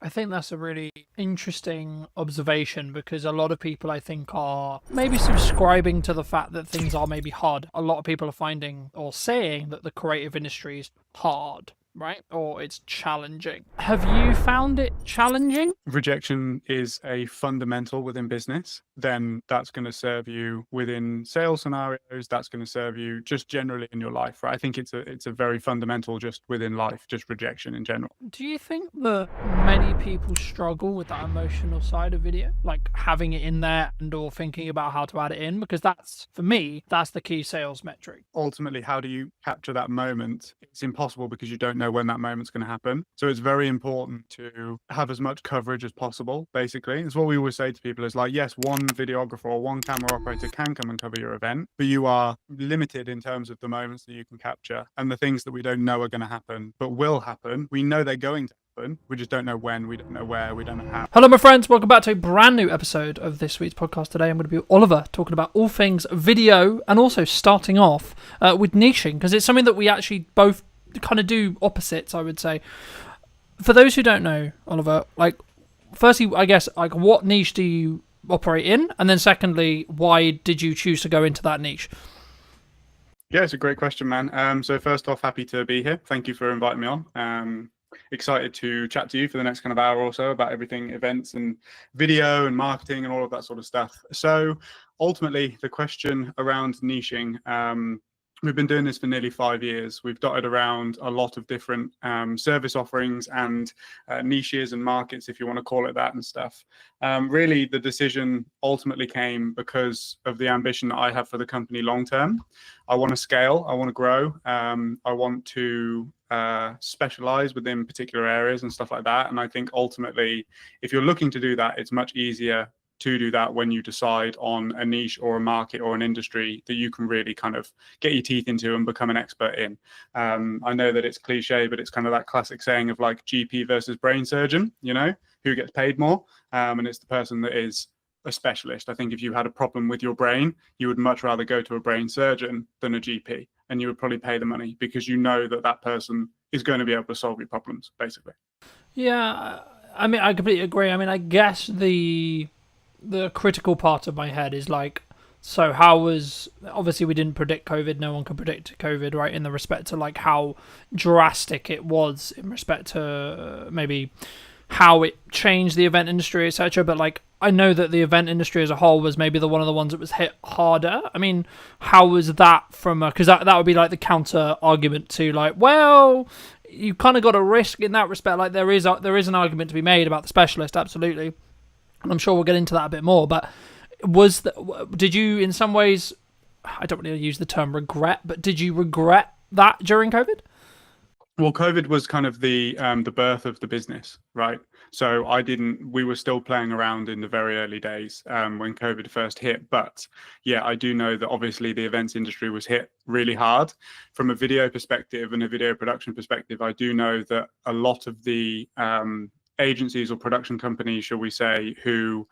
I think that's a really interesting observation because a lot of people, I think, are maybe subscribing to the fact that things are maybe hard. A lot of people are finding or saying that the creative industry is hard, right? Or it's challenging. Have you found it challenging? Rejection is a fundamental within business, then that's going to serve you within sales scenarios. That's going to serve you just generally in your life, right? I think it's a very fundamental just within life, just rejection in general. Do you think that many people struggle with that emotional side of video, like having it in there and or thinking about how to add it in? Because that's, for me, that's the key sales metric. Ultimately, how do you capture that moment? It's impossible because you don't know when that moment's going to happen. So it's very important to have as much coverage as possible, basically. It's what we always say to people is like, yes, one videographer or one camera operator can come and cover your event, but you are limited in terms of the moments that you can capture and the things that we don't know are going to happen, but will happen. We know they're going to happen. We just don't know when, we don't know where, we don't know how. Hello, my friends. Welcome back to a brand new episode of this week's podcast. Today, I'm going to be with Oliver talking about all things video and also starting off with niching because it's something that we actually both kind of do opposites, I would say. For those who don't know, Oliver, like, firstly, I guess, like, what niche do you operate in? And then secondly, why did you choose to go into that niche? Yeah, it's a great question, man. So first off, happy to be here. Thank you for inviting me on. Excited to chat to you for the next kind of hour or so about everything events and video and marketing and all of that sort of stuff. So ultimately, the question around niching, we've been doing this for nearly 5 years. We've dotted around a lot of different service offerings and niches and markets, if you want to call it that, and stuff. Really, the decision ultimately came because of the ambition that I have for the company long term. I want to scale. I want to grow. I want to specialize within particular areas and stuff like that. And I think ultimately, if you're looking to do that, it's much easier to do that when you decide on a niche or a market or an industry that you can really kind of get your teeth into and become an expert in. I know that it's cliche, but it's kind of that classic saying of like GP versus brain surgeon, you know, who gets paid more. And it's the person that is a specialist. I think if you had a problem with your brain, you would much rather go to a brain surgeon than a GP, and you would probably pay the money because you know that that person is going to be able to solve your problems, basically. Yeah, I mean, I completely agree. I mean, I guess the critical part of my head is like, so how was, obviously we didn't predict COVID, no one could predict COVID, right, in the respect to like how drastic it was in respect to maybe how it changed the event industry, etc. But like, I know that the event industry as a whole was maybe one of the ones that was hit harder. I mean, how was that from a, because that would be like the counter argument to like, well, you kind of got a risk in that respect. Like there is an argument to be made about the specialist, absolutely. And I'm sure we'll get into that a bit more, but did you in some ways, I don't really use the term regret, but did you regret that during COVID? Well, COVID was kind of the birth of the business, right? So we were still playing around in the very early days when COVID first hit. But yeah, I do know that obviously the events industry was hit really hard. From a video perspective and a video production perspective, I do know that a lot of the agencies or production companies, shall we say, who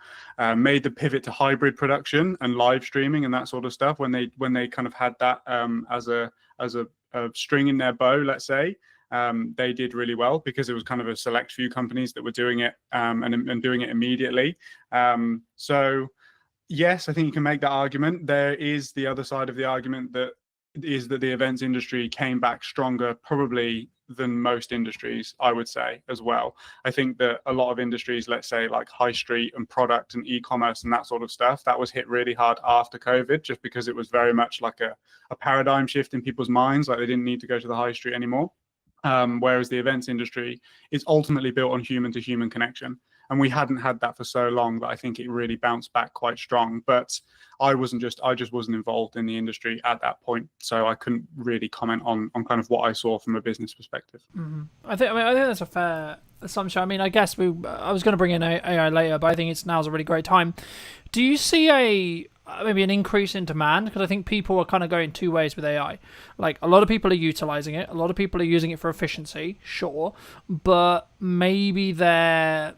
made the pivot to hybrid production and live streaming and that sort of stuff when they kind of had that as a string in their bow, let's say. They did really well because it was kind of a select few companies that were doing it and doing it immediately. So yes, I think you can make that argument. There is the other side of the argument that is that the events industry came back stronger probably than most industries, I would say, as well. I think that a lot of industries, let's say like high street and product and e-commerce and that sort of stuff, that was hit really hard after COVID, just because it was very much like a paradigm shift in people's minds, like they didn't need to go to the high street anymore. Whereas the events industry is ultimately built on human to human connection. And we hadn't had that for so long that I think it really bounced back quite strong. But I just wasn't involved in the industry at that point. So I couldn't really comment on kind of what I saw from a business perspective. Mm-hmm. I think that's a fair assumption. I mean, I guess I was going to bring in AI later, but I think now's a really great time. Do you see maybe an increase in demand? Because I think people are kind of going two ways with AI. Like a lot of people are utilizing it. A lot of people are using it for efficiency, sure. But maybe they're,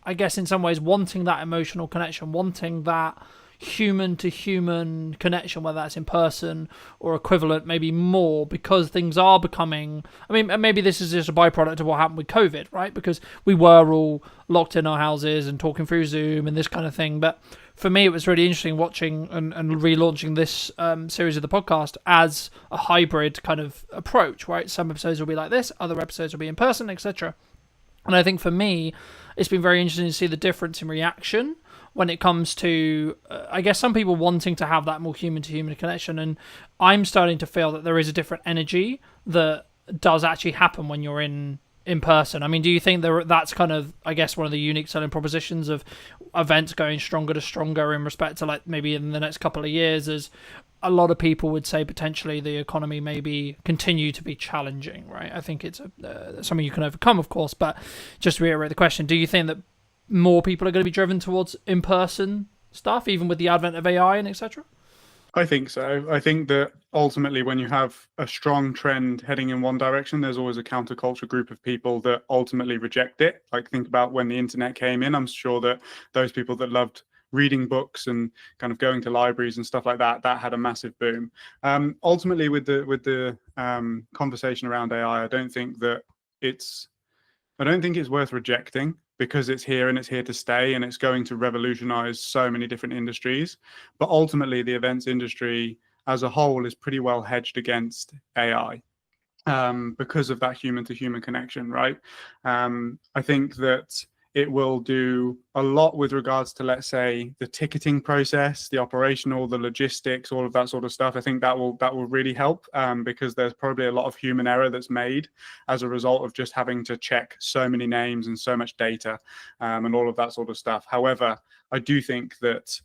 I guess in some ways, wanting that emotional connection, wanting that human to human connection, whether that's in person or equivalent, maybe more, because things are becoming. I mean, maybe this is just a byproduct of what happened with COVID, right? Because we were all locked in our houses and talking through Zoom and this kind of thing. But for me, it was really interesting watching and relaunching this series of the podcast as a hybrid kind of approach, right? Some episodes will be like this, other episodes will be in person, etc. And I think for me, it's been very interesting to see the difference in reaction when it comes to, I guess, some people wanting to have that more human to human connection. And I'm starting to feel that there is a different energy that does actually happen when you're in person. I mean, do you think that's kind of, I guess, one of the unique selling propositions of events going stronger to stronger in respect to, like, maybe in the next couple of years, as a lot of people would say potentially the economy maybe continue to be challenging, right? I think it's something you can overcome, of course, but just to reiterate the question, do you think that more people are going to be driven towards in-person stuff, even with the advent of AI and etc.? I think so. I think that ultimately, when you have a strong trend heading in one direction, there's always a counterculture group of people that ultimately reject it. Like, think about when the internet came in. I'm sure that those people that loved reading books and kind of going to libraries and stuff like that, that had a massive boom. Ultimately, with the conversation around AI, I don't think it's worth rejecting, because it's here and it's here to stay, and it's going to revolutionize so many different industries. But ultimately, the events industry as a whole is pretty well hedged against AI, because of that human to human connection, right? I think that it will do a lot with regards to, let's say, the ticketing process, the operational, the logistics, all of that sort of stuff. I think that will really help, because there's probably a lot of human error that's made as a result of just having to check so many names and so much data, and all of that sort of stuff. However, I think that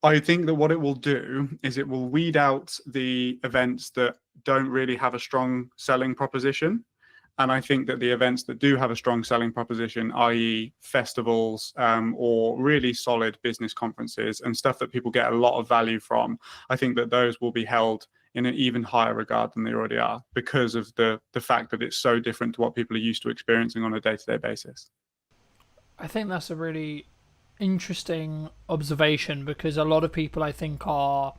what it will do is it will weed out the events that don't really have a strong selling proposition. And I think that the events that do have a strong selling proposition, i.e., festivals, or really solid business conferences and stuff that people get a lot of value from, I think that those will be held in an even higher regard than they already are, because of the fact that it's so different to what people are used to experiencing on a day-to-day basis. I think that's a really interesting observation, because a lot of people, I think, are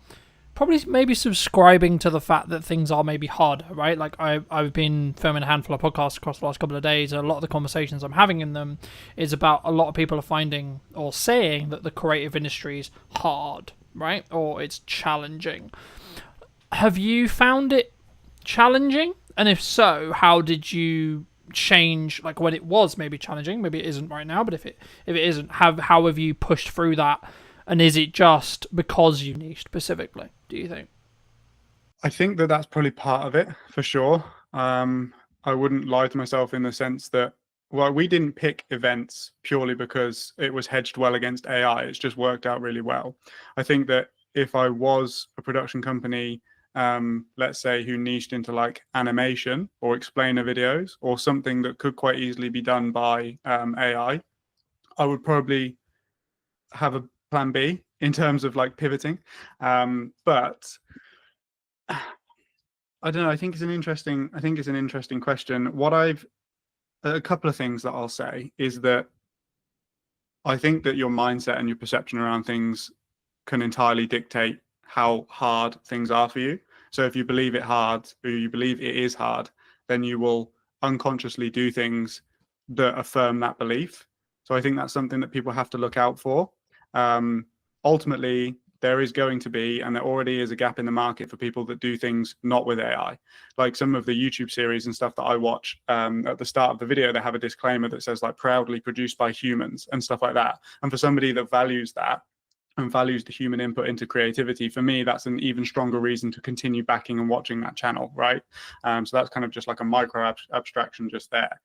probably maybe subscribing to the fact that things are maybe harder, right? Like, I've been filming a handful of podcasts across the last couple of days, and a lot of the conversations I'm having in them is about a lot of people are finding or saying that the creative industry is hard, right? Or it's challenging. Have you found it challenging? And if so, how did you change, like, when it was maybe challenging? Maybe it isn't right now, but if it isn't, how have you pushed through that? And is it just because you niche specifically, do you think? I think that that's probably part of it, for sure. I wouldn't lie to myself in the sense that, well, we didn't pick events purely because it was hedged well against AI. It's just worked out really well. I think that if I was a production company, let's say, who niched into like animation or explainer videos or something that could quite easily be done by AI, I would probably have a plan B in terms of like pivoting. But I don't know. I think it's an interesting question. A couple of things that I'll say is that I think that your mindset and your perception around things can entirely dictate how hard things are for you. So if you believe it is hard, then you will unconsciously do things that affirm that belief. So I think that's something that people have to look out for. Um, Ultimately, there is going to be, and there already is, a gap in the market for people that do things not with AI. Like some of the YouTube series and stuff that I watch, at the start of the video, they have a disclaimer that says, like, proudly produced by humans and stuff like that. And for somebody that values that and values the human input into creativity, for me, that's an even stronger reason to continue backing and watching that channel, right? So that's kind of just like a micro abstraction just there.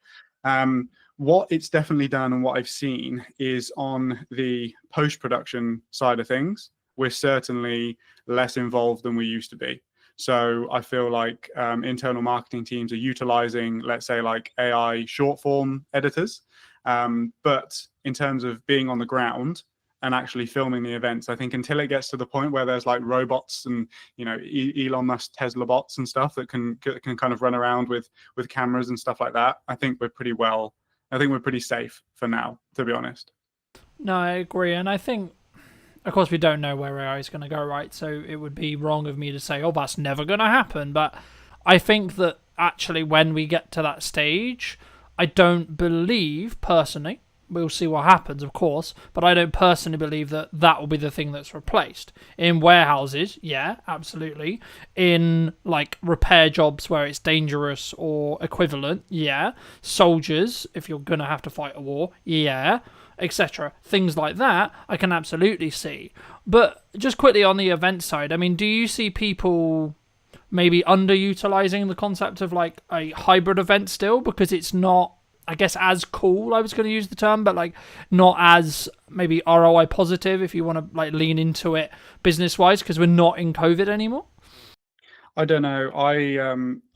What it's definitely done and what I've seen is on the post-production side of things, we're certainly less involved than we used to be. So I feel like internal marketing teams are utilizing, let's say, like AI short form editors. But in terms of being on the ground and actually filming the events, I think until it gets to the point where there's like robots and, you know, Elon Musk Tesla bots and stuff that can kind of run around with cameras and stuff like that, I think we're pretty safe for now, to be honest. No, I agree. And I think Of course, we don't know where AI is going to go, right? So it would be wrong of me to say, oh, that's never going to happen. But I think that actually, when we get to that stage, I don't believe, personally, we'll see what happens, of course, but I don't personally believe that that will be the thing that's replaced. In warehouses, yeah, absolutely. In like repair jobs where it's dangerous or equivalent, yeah. Soldiers, if you're going to have to fight a war, yeah, etc. Things like that, I can absolutely see. But just quickly on the event side, I mean, do you see people maybe underutilizing the concept of like a hybrid event still because it's not, I guess, as cool, I was going to use the term, but like not as maybe ROI positive if you want to like lean into it business wise because we're not in COVID anymore? I don't know.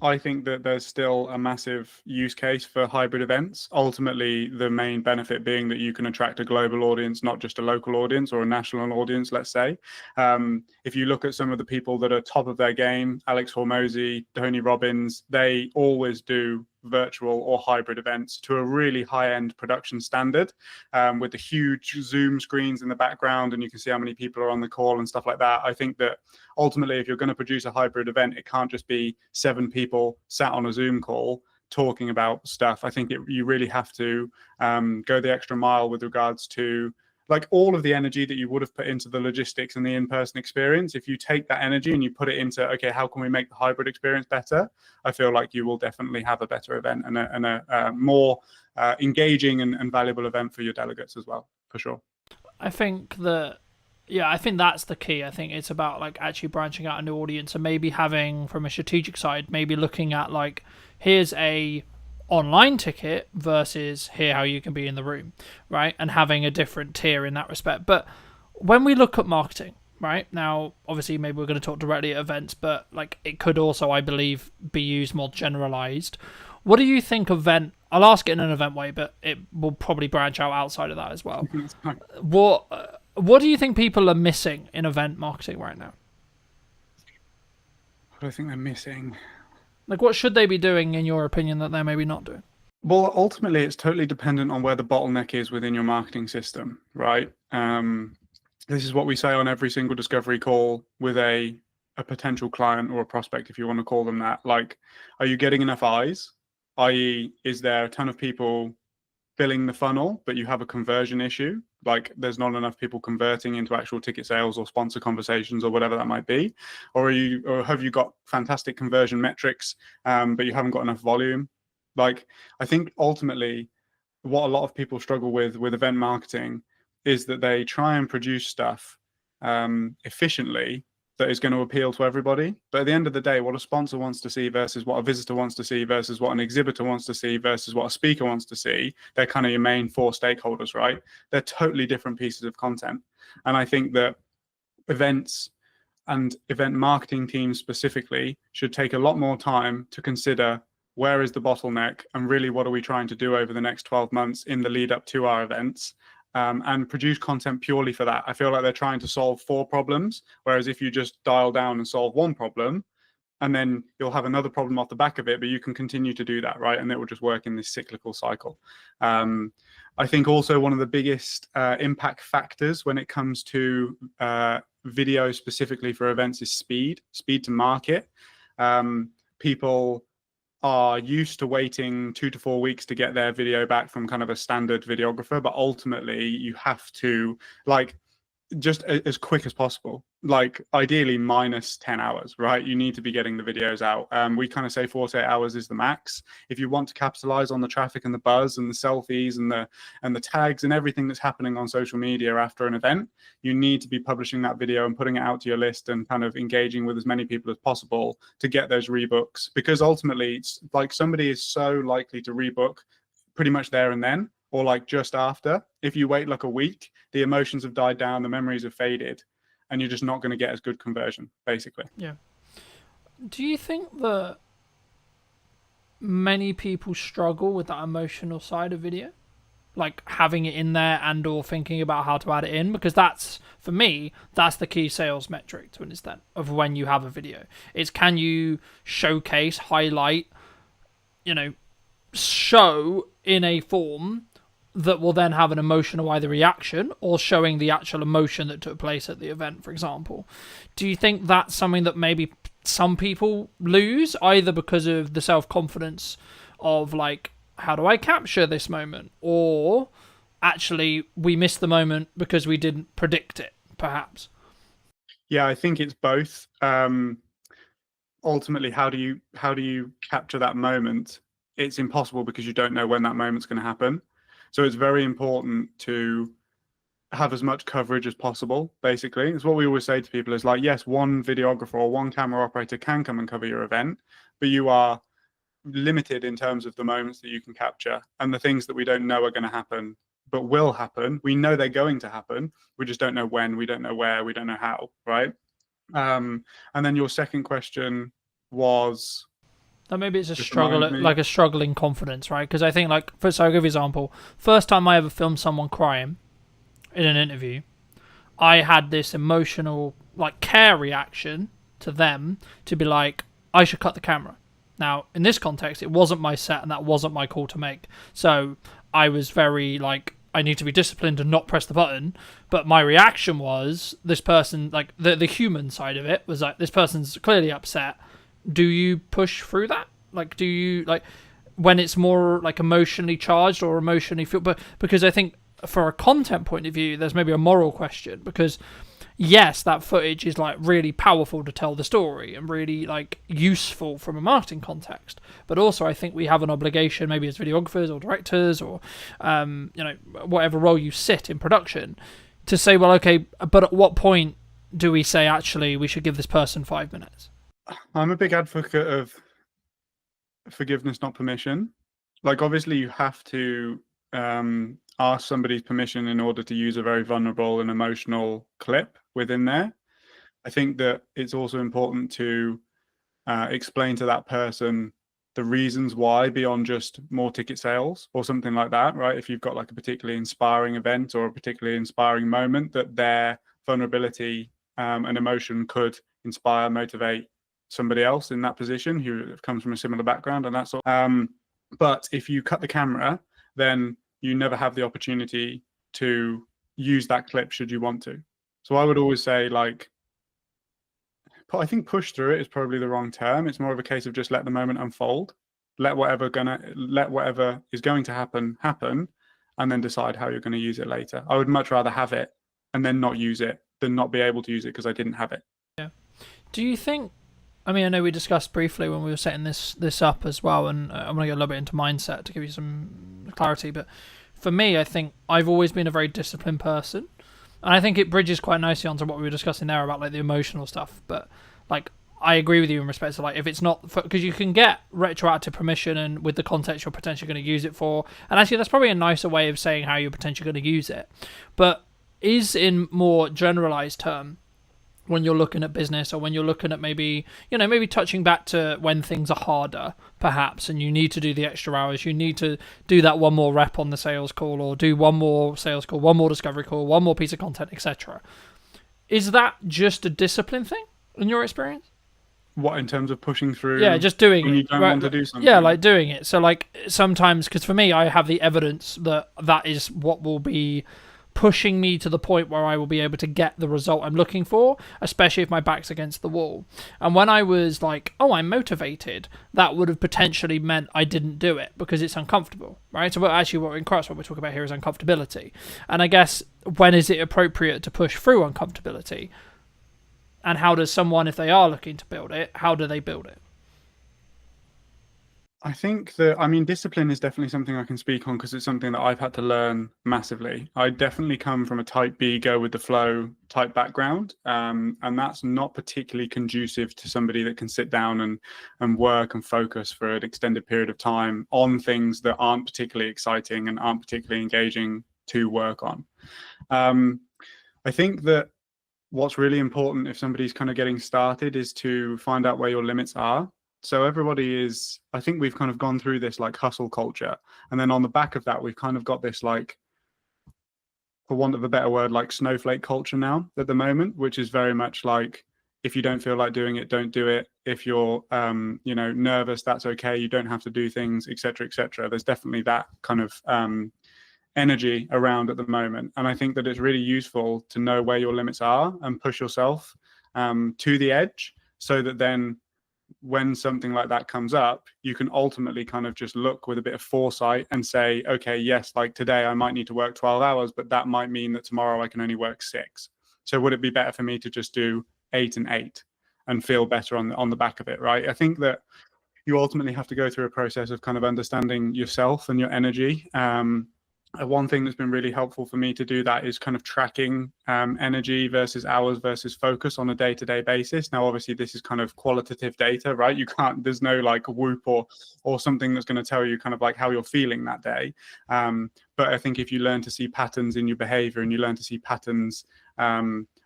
I think that there's still a massive use case for hybrid events. Ultimately, the main benefit being that you can attract a global audience, not just a local audience or a national audience, let's say. If you look at some of the people that are top of their game, Alex Hormozy, Tony Robbins, they always do virtual or hybrid events to a really high-end production standard, with the huge Zoom screens in the background, and you can see how many people are on the call and stuff like that. I think that ultimately, if you're going to produce a hybrid event, it can't just be 7 people sat on a Zoom call talking about stuff. I think you really have to go the extra mile with regards to like all of the energy that you would have put into the logistics and the in-person experience. If you take that energy and you put it into, okay, how can we make the hybrid experience better? I feel like you will definitely have a better event and a more engaging and valuable event for your delegates as well, for sure. I think that, yeah, I think that's the key. I think it's about like actually branching out a new audience and maybe having, from a strategic side, maybe looking at like, here's a online ticket versus here how you can be in the room, right? And having a different tier in that respect. But when we look at marketing, right now, obviously maybe we're going to talk directly at events, but like it could also, I believe, be used more generalized. What do you think event? I'll ask it in an event way, but it will probably branch out outside of that as well. What do you think people are missing in event marketing right now? What do I think they're missing? Like, what should they be doing, in your opinion, that they're maybe not doing? Well, ultimately, it's totally dependent on where the bottleneck is within your marketing system, right? This is what we say on every single discovery call with a potential client or a prospect, if you want to call them that. Like, are you getting enough eyes? I.e., is there a ton of people filling the funnel, but you have a conversion issue? Like, there's not enough people converting into actual ticket sales or sponsor conversations or whatever that might be, or have you got fantastic conversion metrics, but you haven't got enough volume? Like, I think ultimately, what a lot of people struggle with event marketing is that they try and produce stuff efficiently that is going to appeal to everybody. But at the end of the day, what a sponsor wants to see versus what a visitor wants to see versus what an exhibitor wants to see versus what a speaker wants to see, they're kind of your main 4 stakeholders, right? They're totally different pieces of content. And I think that events and event marketing teams specifically should take a lot more time to consider where is the bottleneck and really what are we trying to do over the next 12 months in the lead up to our events, and produce content purely for that. I feel like they're trying to solve 4 problems, whereas if you just dial down and solve 1 problem, and then you'll have another problem off the back of it, but you can continue to do that, right? And it will just work in this cyclical cycle. I think also one of the biggest impact factors when it comes to video specifically for events is speed to market. People are used to waiting 2 to 4 weeks to get their video back from kind of a standard videographer, but ultimately you have to like just as quick as possible, like ideally minus 10 hours, right? You need to be getting the videos out. We kind of say 48 hours is the max. If you want to capitalize on the traffic and the buzz and the selfies and the tags and everything that's happening on social media after an event, you need to be publishing that video and putting it out to your list and kind of engaging with as many people as possible to get those rebooks, because ultimately it's like somebody is so likely to rebook pretty much there and then, or like just after. If you wait like a week, the emotions have died down, the memories have faded, and you're just not going to get as good conversion, basically. Yeah. Do you think that many people struggle with that emotional side of video? Like having it in there and or thinking about how to add it in? Because that's, for me, that's the key sales metric to an extent of when you have a video. It's can you showcase, highlight, show in a form that will then have an emotional either reaction or showing the actual emotion that took place at the event, for example. Do you think that's something that maybe some people lose, either because of the self-confidence of like, how do I capture this moment, or actually we missed the moment because we didn't predict it, perhaps? Yeah, I think it's both. Ultimately, how do you capture that moment? It's impossible because you don't know when that moment's going to happen. So it's very important to have as much coverage as possible. Basically, it's what we always say to people: is like, yes, one videographer or one camera operator can come and cover your event, but you are limited in terms of the moments that you can capture and the things that we don't know are going to happen but will happen. We know they're going to happen, we just don't know when, we don't know where, we don't know how, right? And then your second question was, That maybe it's a just remind struggle, me. like a struggling confidence, right? Because I think, like, so I'll give you an example. First time I ever filmed someone crying in an interview, I had this emotional, like, care reaction to them to be like, I should cut the camera. Now, in this context, it wasn't my set and that wasn't my call to make. So I was very, like, I need to be disciplined and not press the button. But my reaction was, this person, like, the human side of it was like, this person's clearly upset. Do you push through that? Like, do you, like, when it's more, like, emotionally charged or emotionally feel? But because I think for a content point of view, there's maybe a moral question, because yes, that footage is like really powerful to tell the story and really like useful from a marketing context. But also, I think we have an obligation, maybe as videographers or directors or whatever role you sit in production, to say, well, okay, but at what point do we say actually we should give this person 5 minutes? I'm a big advocate of forgiveness, not permission. Like, obviously, you have to ask somebody's permission in order to use a very vulnerable and emotional clip within there. I think that it's also important to explain to that person the reasons why, beyond just more ticket sales or something like that, right? If you've got like a particularly inspiring event or a particularly inspiring moment, that their vulnerability and emotion could inspire, motivate somebody else in that position who comes from a similar background and that sort. But if you cut the camera, then you never have the opportunity to use that clip should you want to. So I would always say, like, I think push through it is probably the wrong term. It's more of a case of just let the moment unfold. Let whatever is going to happen, and then decide how you're going to use it later. I would much rather have it and then not use it than not be able to use it because I didn't have it. Yeah. Do you think? I mean, I know we discussed briefly when we were setting this up as well, and I'm gonna get a little bit into mindset to give you some clarity. But for me, I think I've always been a very disciplined person, and I think it bridges quite nicely onto what we were discussing there about like the emotional stuff. But like, I agree with you in respect to like, if it's not, because you can get retroactive permission, and with the context you're potentially going to use it for, and actually that's probably a nicer way of saying how you're potentially going to use it. But is in more generalized term, when you're looking at business, or when you're looking at maybe touching back to when things are harder perhaps, and you need to do the extra hours, you need to do that one more rep on the sales call, or do one more sales call, one more discovery call, one more piece of content, etc. Is that just a discipline thing in your experience? What, in terms of pushing through? Yeah, just doing when it. you don't Right, want to do something. yeah, like doing it. So like sometimes, because for me, I have the evidence that that is what will be pushing me to the point where I will be able to get the result I'm looking for, especially if my back's against the wall. And when I was like, oh, I'm motivated, that would have potentially meant I didn't do it because it's uncomfortable, right? So actually what in Christ, what we're talking about here is uncomfortability. And I guess, when is it appropriate to push through uncomfortability? And how does someone, if they are looking to build it, how do they build it? I think that, I mean, discipline is definitely something I can speak on because it's something that I've had to learn massively. I definitely come from a type B, go with the flow type background, and that's not particularly conducive to somebody that can sit down and work and focus for an extended period of time on things that aren't particularly exciting and aren't particularly engaging to work on. I think that what's really important if somebody's kind of getting started is to find out where your limits are. So I think we've kind of gone through this like hustle culture. And then on the back of that, we've kind of got this, like, for want of a better word, like snowflake culture now at the moment, which is very much like, if you don't feel like doing it, don't do it. If you're, nervous, that's okay. You don't have to do things, etc., etc. There's definitely that kind of energy around at the moment. And I think that it's really useful to know where your limits are and push yourself to the edge, so that then when something like that comes up, you can ultimately kind of just look with a bit of foresight and say, okay, yes, like today I might need to work 12 hours, but that might mean that tomorrow I can only work 6. So would it be better for me to just do 8 and 8 and feel better on the back of it, right? I think that you ultimately have to go through a process of kind of understanding yourself and your energy. One thing that's been really helpful for me to do that is kind of tracking energy versus hours versus focus on a day-to-day basis. Now, obviously, this is kind of qualitative data, right? You can't, there's no like whoop or something that's going to tell you kind of like how you're feeling that day. But I think if you learn to see patterns in your behavior and you learn to see patterns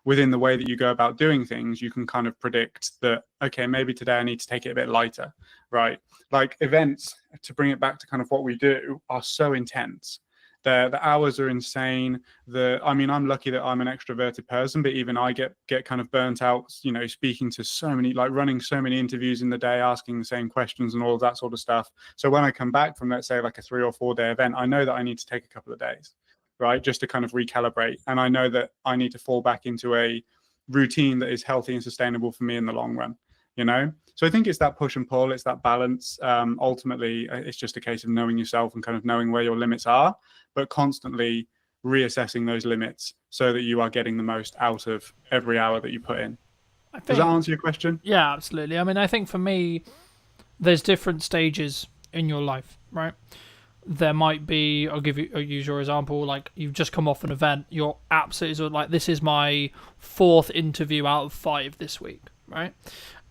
within the way that you go about doing things, you can kind of predict that, okay, maybe today I need to take it a bit lighter, right? Like events, to bring it back to kind of what we do, are so intense. The hours are insane. I mean, I'm lucky that I'm an extroverted person, but even I get kind of burnt out, you know, speaking to so many, like running so many interviews in the day, asking the same questions and all of that sort of stuff. So when I come back from, let's say, like a 3 or 4 day event, I know that I need to take a couple of days, right, just to kind of recalibrate. And I know that I need to fall back into a routine that is healthy and sustainable for me in the long run, you know? So I think it's that push and pull, it's that balance. Ultimately, it's just a case of knowing yourself and kind of knowing where your limits are, but constantly reassessing those limits so that you are getting the most out of every hour that you put in. Does that answer your question? Yeah, absolutely. I mean, I think for me, there's different stages in your life, right? There might be, I'll use your example, like you've just come off an event, you're absolutely like, this is my 4th interview out of 5 this week, right?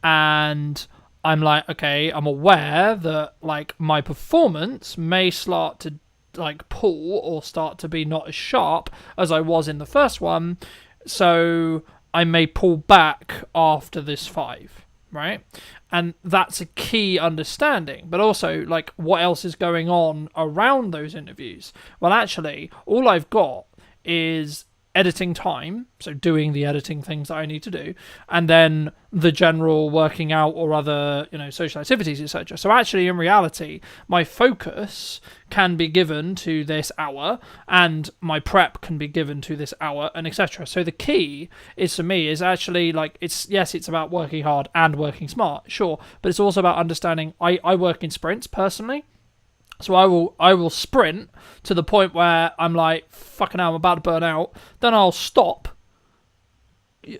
And I'm like, okay, I'm aware that like my performance may start to like pull or start to be not as sharp as I was in the first one, so I may pull back after this 5, right? And that's a key understanding. But also, like, what else is going on around those interviews? Well, actually, all I've got is editing time, so doing the editing things that I need to do, and then the general working out or other, you know, social activities, etc. So actually, in reality, my focus can be given to this hour, and my prep can be given to this hour, and etc. So the key is, for me, is actually like, it's about working hard and working smart, sure, but it's also about understanding. I work in sprints personally. So I will sprint to the point where I'm like, fucking hell, I'm about to burn out. Then I'll stop,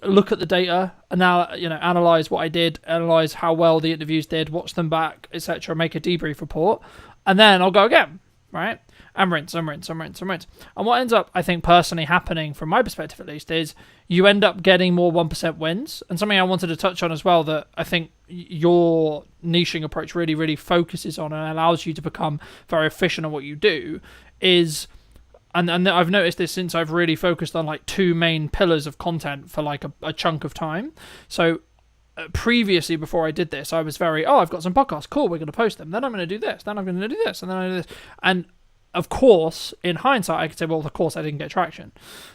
look at the data, and now, you know, analyze what I did, analyze how well the interviews did, watch them back, etc., make a debrief report, and then I'll go again, right? And rinse, and rinse, and rinse, and rinse. And what ends up, I think, personally happening, from my perspective at least, is you end up getting more 1% wins. And something I wanted to touch on as well that I think your niching approach really, really focuses on and allows you to become very efficient at what you do is, and I've noticed this since I've really focused on like 2 main pillars of content for like a chunk of time. So previously, before I did this, I was very, I've got some podcasts, cool, we're going to post them, then I'm going to do this, then I'm going to do this, and then I do this. And of course, in hindsight, I could say, well, of course I didn't get traction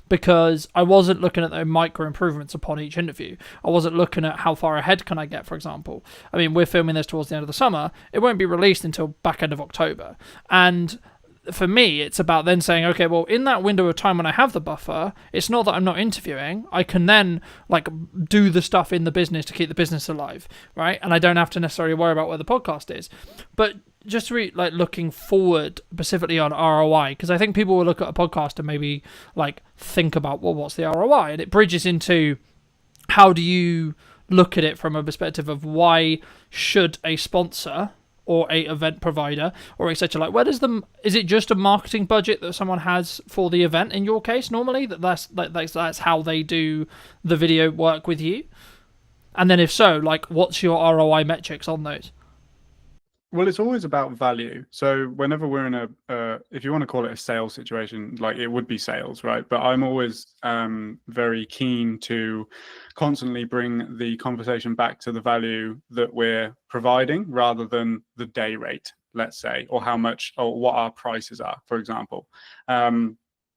because I wasn't looking at the micro improvements upon each interview. I wasn't looking at how far ahead can I get, for example. I mean, we're filming this towards the end of the summer. It won't be released until back end of October. And for me, it's about then saying, okay, well, in that window of time when I have the buffer, it's not that I'm not interviewing. I can then like do the stuff in the business to keep the business alive, right? And I don't have to necessarily worry about where the podcast is. But just like looking forward specifically on ROI, because I think people will look at a podcast and maybe like think about, well, what's the ROI? And it bridges into how do you look at it from a perspective of why should a sponsor or a event provider or etc. like, where does is it just a marketing budget that someone has for the event in your case normally that's how they do the video work with you? And then if so, like, what's your ROI metrics on those? Well, it's always about value. So whenever we're in if you want to call it a sales situation, like it would be sales, right? But I'm always very keen to constantly bring the conversation back to the value that we're providing rather than the day rate, let's say, or how much or what our prices are, for example.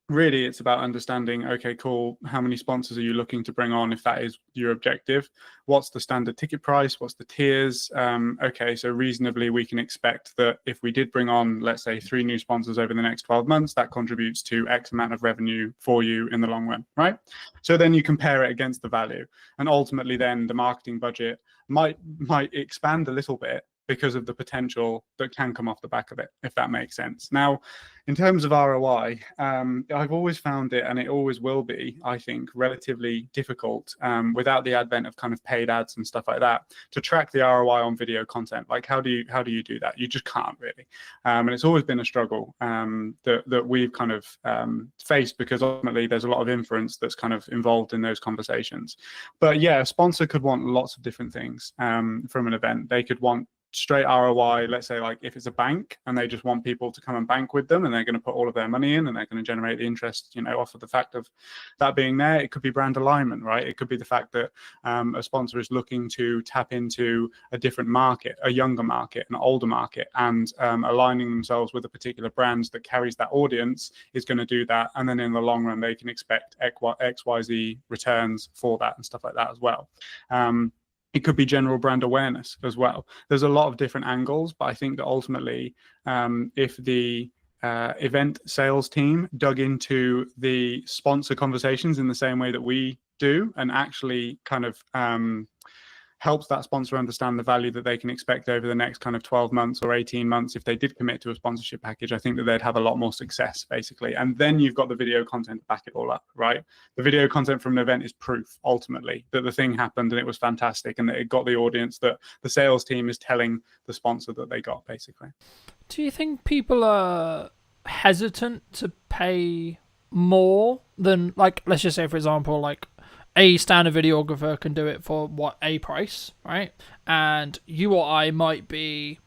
really it's about understanding, okay, cool, how many sponsors are you looking to bring on if that is your objective? What's the standard ticket price? What's the tiers? Okay, so reasonably we can expect that if we did bring on, let's say, 3 new sponsors over the next 12 months, that contributes to X amount of revenue for you in the long run, right? So then you compare it against the value, and ultimately then the marketing budget might expand a little bit because of the potential that can come off the back of it, if that makes sense. Now, in terms of ROI, I've always found it, and it always will be, I think, relatively difficult without the advent of kind of paid ads and stuff like that to track the ROI on video content. Like, how do you do that? You just can't really, and it's always been a struggle that we've kind of faced, because ultimately there's a lot of inference that's kind of involved in those conversations. But yeah, a sponsor could want lots of different things from an event. They could want straight ROI, let's say, like if it's a bank and they just want people to come and bank with them, and they're going to put all of their money in, and they're going to generate the interest, off of the fact of that being there. It could be brand alignment, right? It could be the fact that a sponsor is looking to tap into a different market, a younger market, an older market, and aligning themselves with a particular brand that carries that audience is going to do that. And then in the long run, they can expect XYZ returns for that and stuff like that as well. It could be general brand awareness as well. There's a lot of different angles, but I think that ultimately, if the event sales team dug into the sponsor conversations in the same way that we do, and actually kind of helps that sponsor understand the value that they can expect over the next kind of 12 months or 18 months if they did commit to a sponsorship package, I think that they'd have a lot more success, basically. And then you've got the video content to back it all up, right? The video content from an event is proof, ultimately, that the thing happened and it was fantastic, and that it got the audience that the sales team is telling the sponsor that they got, basically. Do you think people are hesitant to pay more than, like, let's just say, for example, like, a standard videographer can do it for what, a price, right? And you or I might be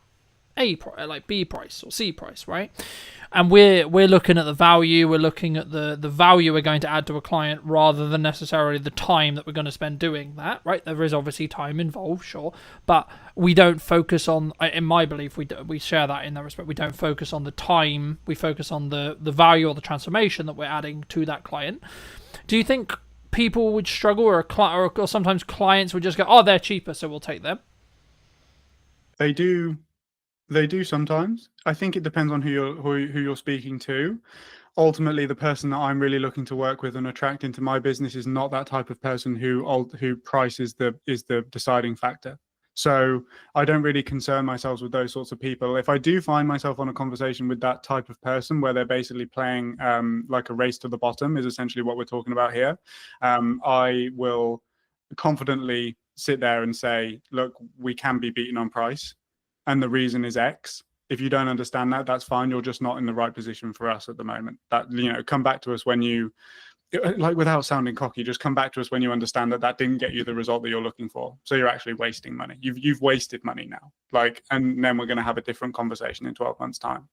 like B price or C price, right? And we're looking at the value, we're looking at the value we're going to add to a client rather than necessarily the time that we're going to spend doing that, right? There is obviously time involved, sure, but we don't focus on, in my belief, we share that in that respect. We don't focus on the time, we focus on the value or the transformation that we're adding to that client. Do you think people would struggle, or sometimes clients would just go, oh, they're cheaper, so we'll take them? They do sometimes. I think it depends on who you're speaking to. Ultimately, the person that I'm really looking to work with and attract into my business is not that type of person who price is the deciding factor. So I don't really concern myself with those sorts of people. If I do find myself on a conversation with that type of person where they're basically playing like a race to the bottom, is essentially what we're talking about here, I will confidently sit there and say, look, we can be beaten on price, and the reason is X. If you don't understand that, that's fine. You're just not in the right position for us at the moment. That, come back to us when you, like, without sounding cocky, just come back to us when you understand that didn't get you the result that you're looking for. So you're actually wasting money. You've wasted money now. Like, and then we're going to have a different conversation in 12 months time.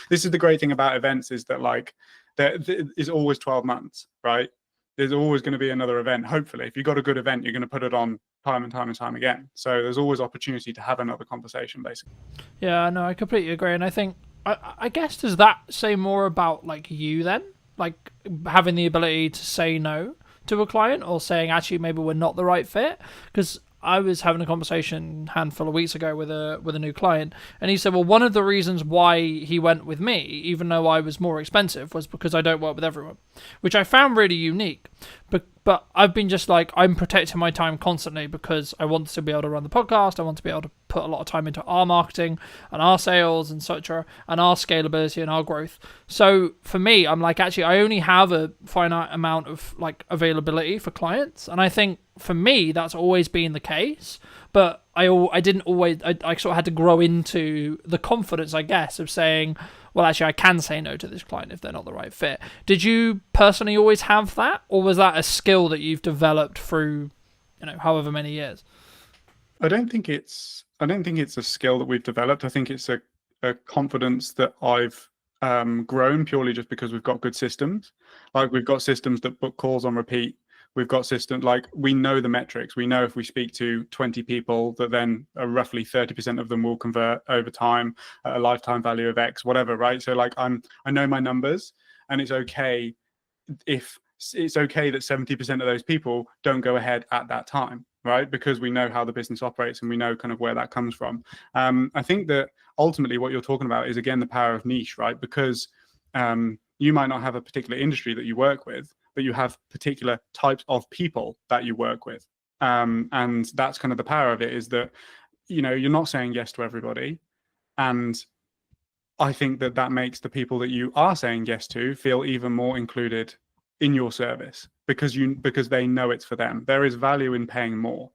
This is the great thing about events, is that, like, there is always 12 months, right? There's always going to be another event. Hopefully, if you've got a good event, you're going to put it on time and time and time again. So there's always opportunity to have another conversation, basically. Yeah, no, I completely agree. And I think, I guess, does that say more about, like, you then? Like, having the ability to say no to a client, or saying, actually, maybe we're not the right fit? Because I was having a conversation a handful of weeks ago with a new client, and he said, well, one of the reasons why he went with me, even though I was more expensive, was because I don't work with everyone, which I found really unique. But I've been just like, I'm protecting my time constantly because I want to be able to run the podcast. I want to be able to put a lot of time into our marketing and our sales and such, and our scalability and our growth. So for me, I'm like, actually, I only have a finite amount of, like, availability for clients. And I think for me, that's always been the case. But I didn't always, I sort of had to grow into the confidence, I guess, of saying, well, actually, I can say no to this client if they're not the right fit. Did you personally always have that, or was that a skill that you've developed through, however many years? I don't think it's a skill that we've developed. I think it's a confidence that I've grown purely just because we've got good systems. Like, we've got systems that book calls on repeat. We've got systems, like, we know the metrics. We know if we speak to 20 people, that then roughly 30% of them will convert over time at a lifetime value of X, whatever, right? So, like, I know my numbers, and it's okay if it's okay that 70% of those people don't go ahead at that time, right? Because we know how the business operates and we know kind of where that comes from. I think that ultimately what you're talking about is, again, the power of niche, right? Because you might not have a particular industry that you work with, but you have particular types of people that you work with. And that's kind of the power of it, is that, you're not saying yes to everybody. And I think that that makes the people that you are saying yes to feel even more included in your service, because they know it's for them. There is value in paying more,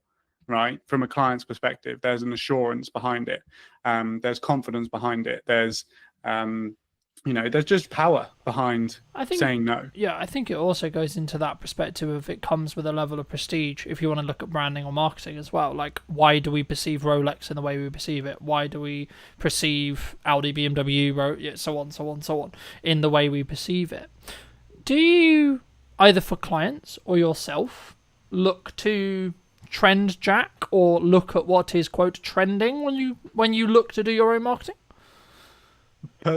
right? From a client's perspective, there's an assurance behind it. There's confidence behind it. There's there's just power behind I think, saying no. yeah, I think it also goes into that perspective of it comes with a level of prestige if you want to look at branding or marketing as well. Like, why do we perceive Rolex in the way we perceive it? Why do we perceive Audi, BMW, so on, so on, so on, in the way we perceive it? Do you, either for clients or yourself, look to trend jack or look at what is, quote, trending when you look to do your own marketing?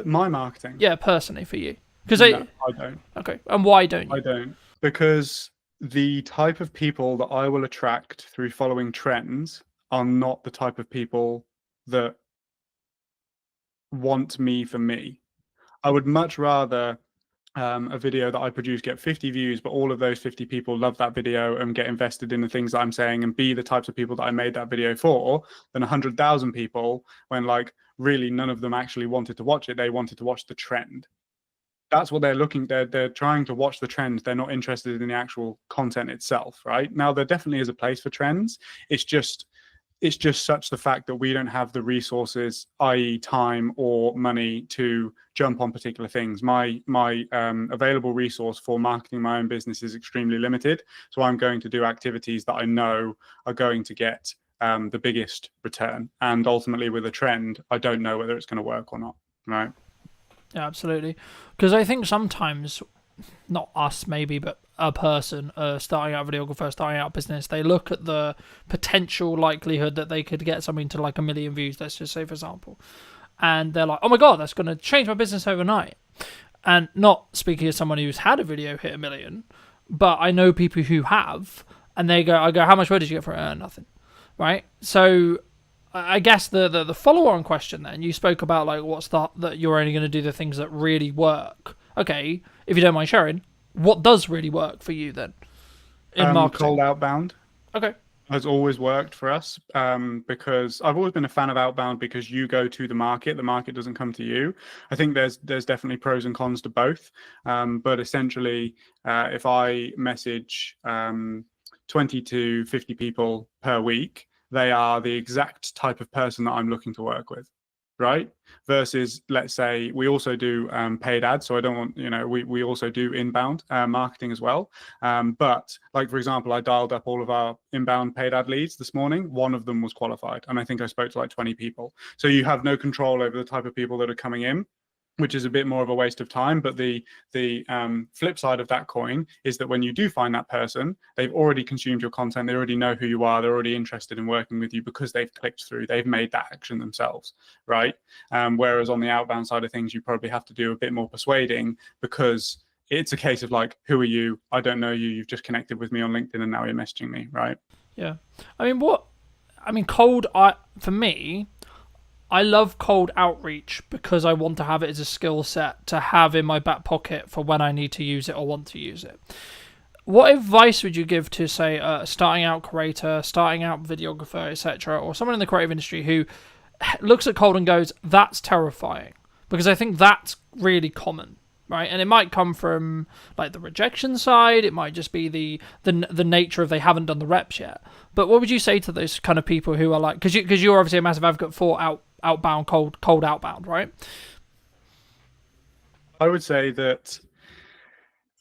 My marketing? Yeah, personally for you. No, I don't. Okay, and why don't you? I don't. Because the type of people that I will attract through following trends are not the type of people that want me for me. I would much rather a video that I produce get 50 views, but all of those 50 people love that video and get invested in the things that I'm saying and be the types of people that I made that video for, than 100,000 people when, like, really none of them actually wanted to watch it. They wanted to watch the trend. That's what they're trying to watch, the trend. They're not interested in the actual content itself, right? Now, there definitely is a place for trends. It's just such the fact that we don't have the resources, i.e. time or money, to jump on particular things. My available resource for marketing my own business is extremely limited. So I'm going to do activities that I know are going to get the biggest return. And ultimately, with a trend, I don't know whether it's going to work or not, right? Yeah, absolutely. Because I think sometimes, not us maybe, but a person, starting out videographer, starting out business, they look at the potential likelihood that they could get something to like 1 million views, let's just say, for example. And they're like, oh my God, that's going to change my business overnight. And not speaking as someone who's had a video hit 1 million, but I know people who have, and I go, how much money did you get for it? Nothing. Right? So I guess the follow-on question then, you spoke about like that you're only going to do the things that really work. Okay, if you don't mind sharing, what does really work for you then in marketing? Cold outbound. Okay. Has always worked for us, because I've always been a fan of outbound, because you go to the market doesn't come to you. I think there's definitely pros and cons to both, but essentially, if I message 20 to 50 people per week, they are the exact type of person that I'm looking to work with, right? Versus, let's say, we also do paid ads. So I don't want, we also do inbound marketing as well. But like, for example, I dialed up all of our inbound paid ad leads this morning. One of them was qualified. And I think I spoke to like 20 people. So you have no control over the type of people that are coming in, which is a bit more of a waste of time. But the flip side of that coin is that when you do find that person, they've already consumed your content. They already know who you are. They're already interested in working with you because they've clicked through. They've made that action themselves, right? Whereas on the outbound side of things, you probably have to do a bit more persuading, because it's a case of like, who are you? I don't know you. You've just connected with me on LinkedIn and now you're messaging me, right? Yeah. For me, I love cold outreach because I want to have it as a skill set to have in my back pocket for when I need to use it or want to use it. What advice would you give to, say, a starting out creator, starting out videographer, etc., or someone in the creative industry who looks at cold and goes, that's terrifying? Because I think that's really common, right? And it might come from like the rejection side. It might just be the nature of they haven't done the reps yet. But what would you say to those kind of people who are like, because you're obviously a massive advocate for outbound, cold outbound, right? I would say that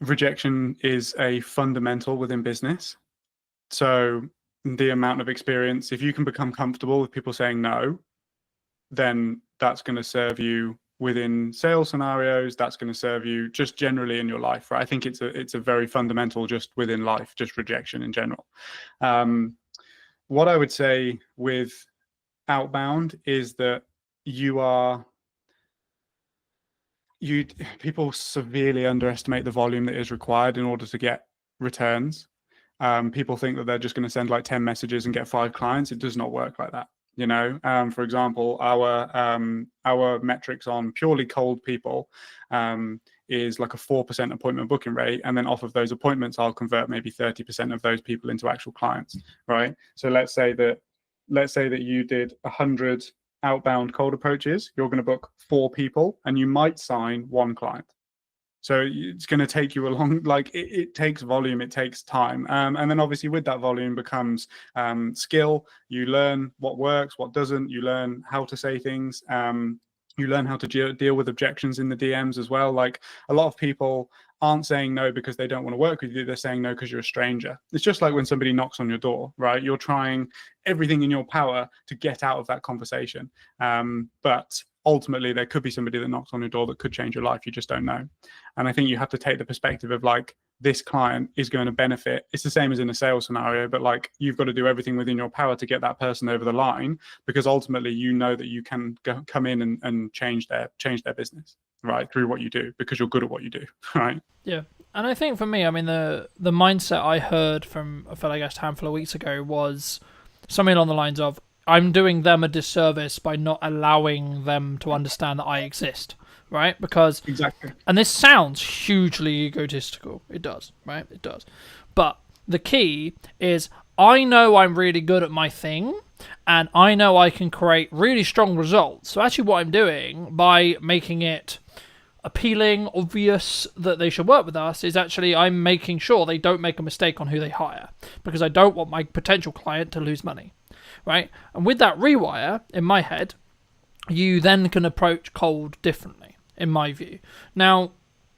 rejection is a fundamental within business. So the amount of experience, if you can become comfortable with people saying no, then that's going to serve you within sales scenarios. That's going to serve you just generally in your life, right? I think it's a very fundamental just within life, just rejection in general. What I would say with outbound is that you are you people severely underestimate the volume that is required in order to get returns. People think that they're just going to send like 10 messages and get 5 clients. It does not work like that. For example, our metrics on purely cold people is like a 4% appointment booking rate, and then off of those appointments, I'll convert maybe 30% of those people into actual clients, right? So let's say that you did 100 outbound cold approaches. You're going to book 4 people, and you might sign 1 client. So it's going to take you a long, like it takes volume, it takes time. And then obviously with that volume becomes skill. You learn what works, what doesn't. You learn how to say things. You learn how to deal with objections in the DMs as well. Like a lot of people aren't saying no because they don't want to work with you. They're saying no because you're a stranger. It's just like when somebody knocks on your door, right? You're trying everything in your power to get out of that conversation. But ultimately there could be somebody that knocks on your door that could change your life. You just don't know. And I think you have to take the perspective of like, this client is going to benefit. It's the same as in a sales scenario, but like you've got to do everything within your power to get that person over the line, because ultimately you know that you can come in and change their business, right, through what you do, because you're good at what you do, right? Yeah. And I think for me, I mean, the mindset I heard from a fellow guest a handful of weeks ago was something along the lines of, I'm doing them a disservice by not allowing them to understand that I exist, right? Because Exactly. and this sounds hugely egotistical. It does, right? It does. But the key is I know I'm really good at my thing, and I know I can create really strong results. So actually what I'm doing by making it appealing, obvious that they should work with us, is actually I'm making sure they don't make a mistake on who they hire, because I don't want my potential client to lose money, right? And with that rewire in my head, you then can approach cold differently, in my view. Now,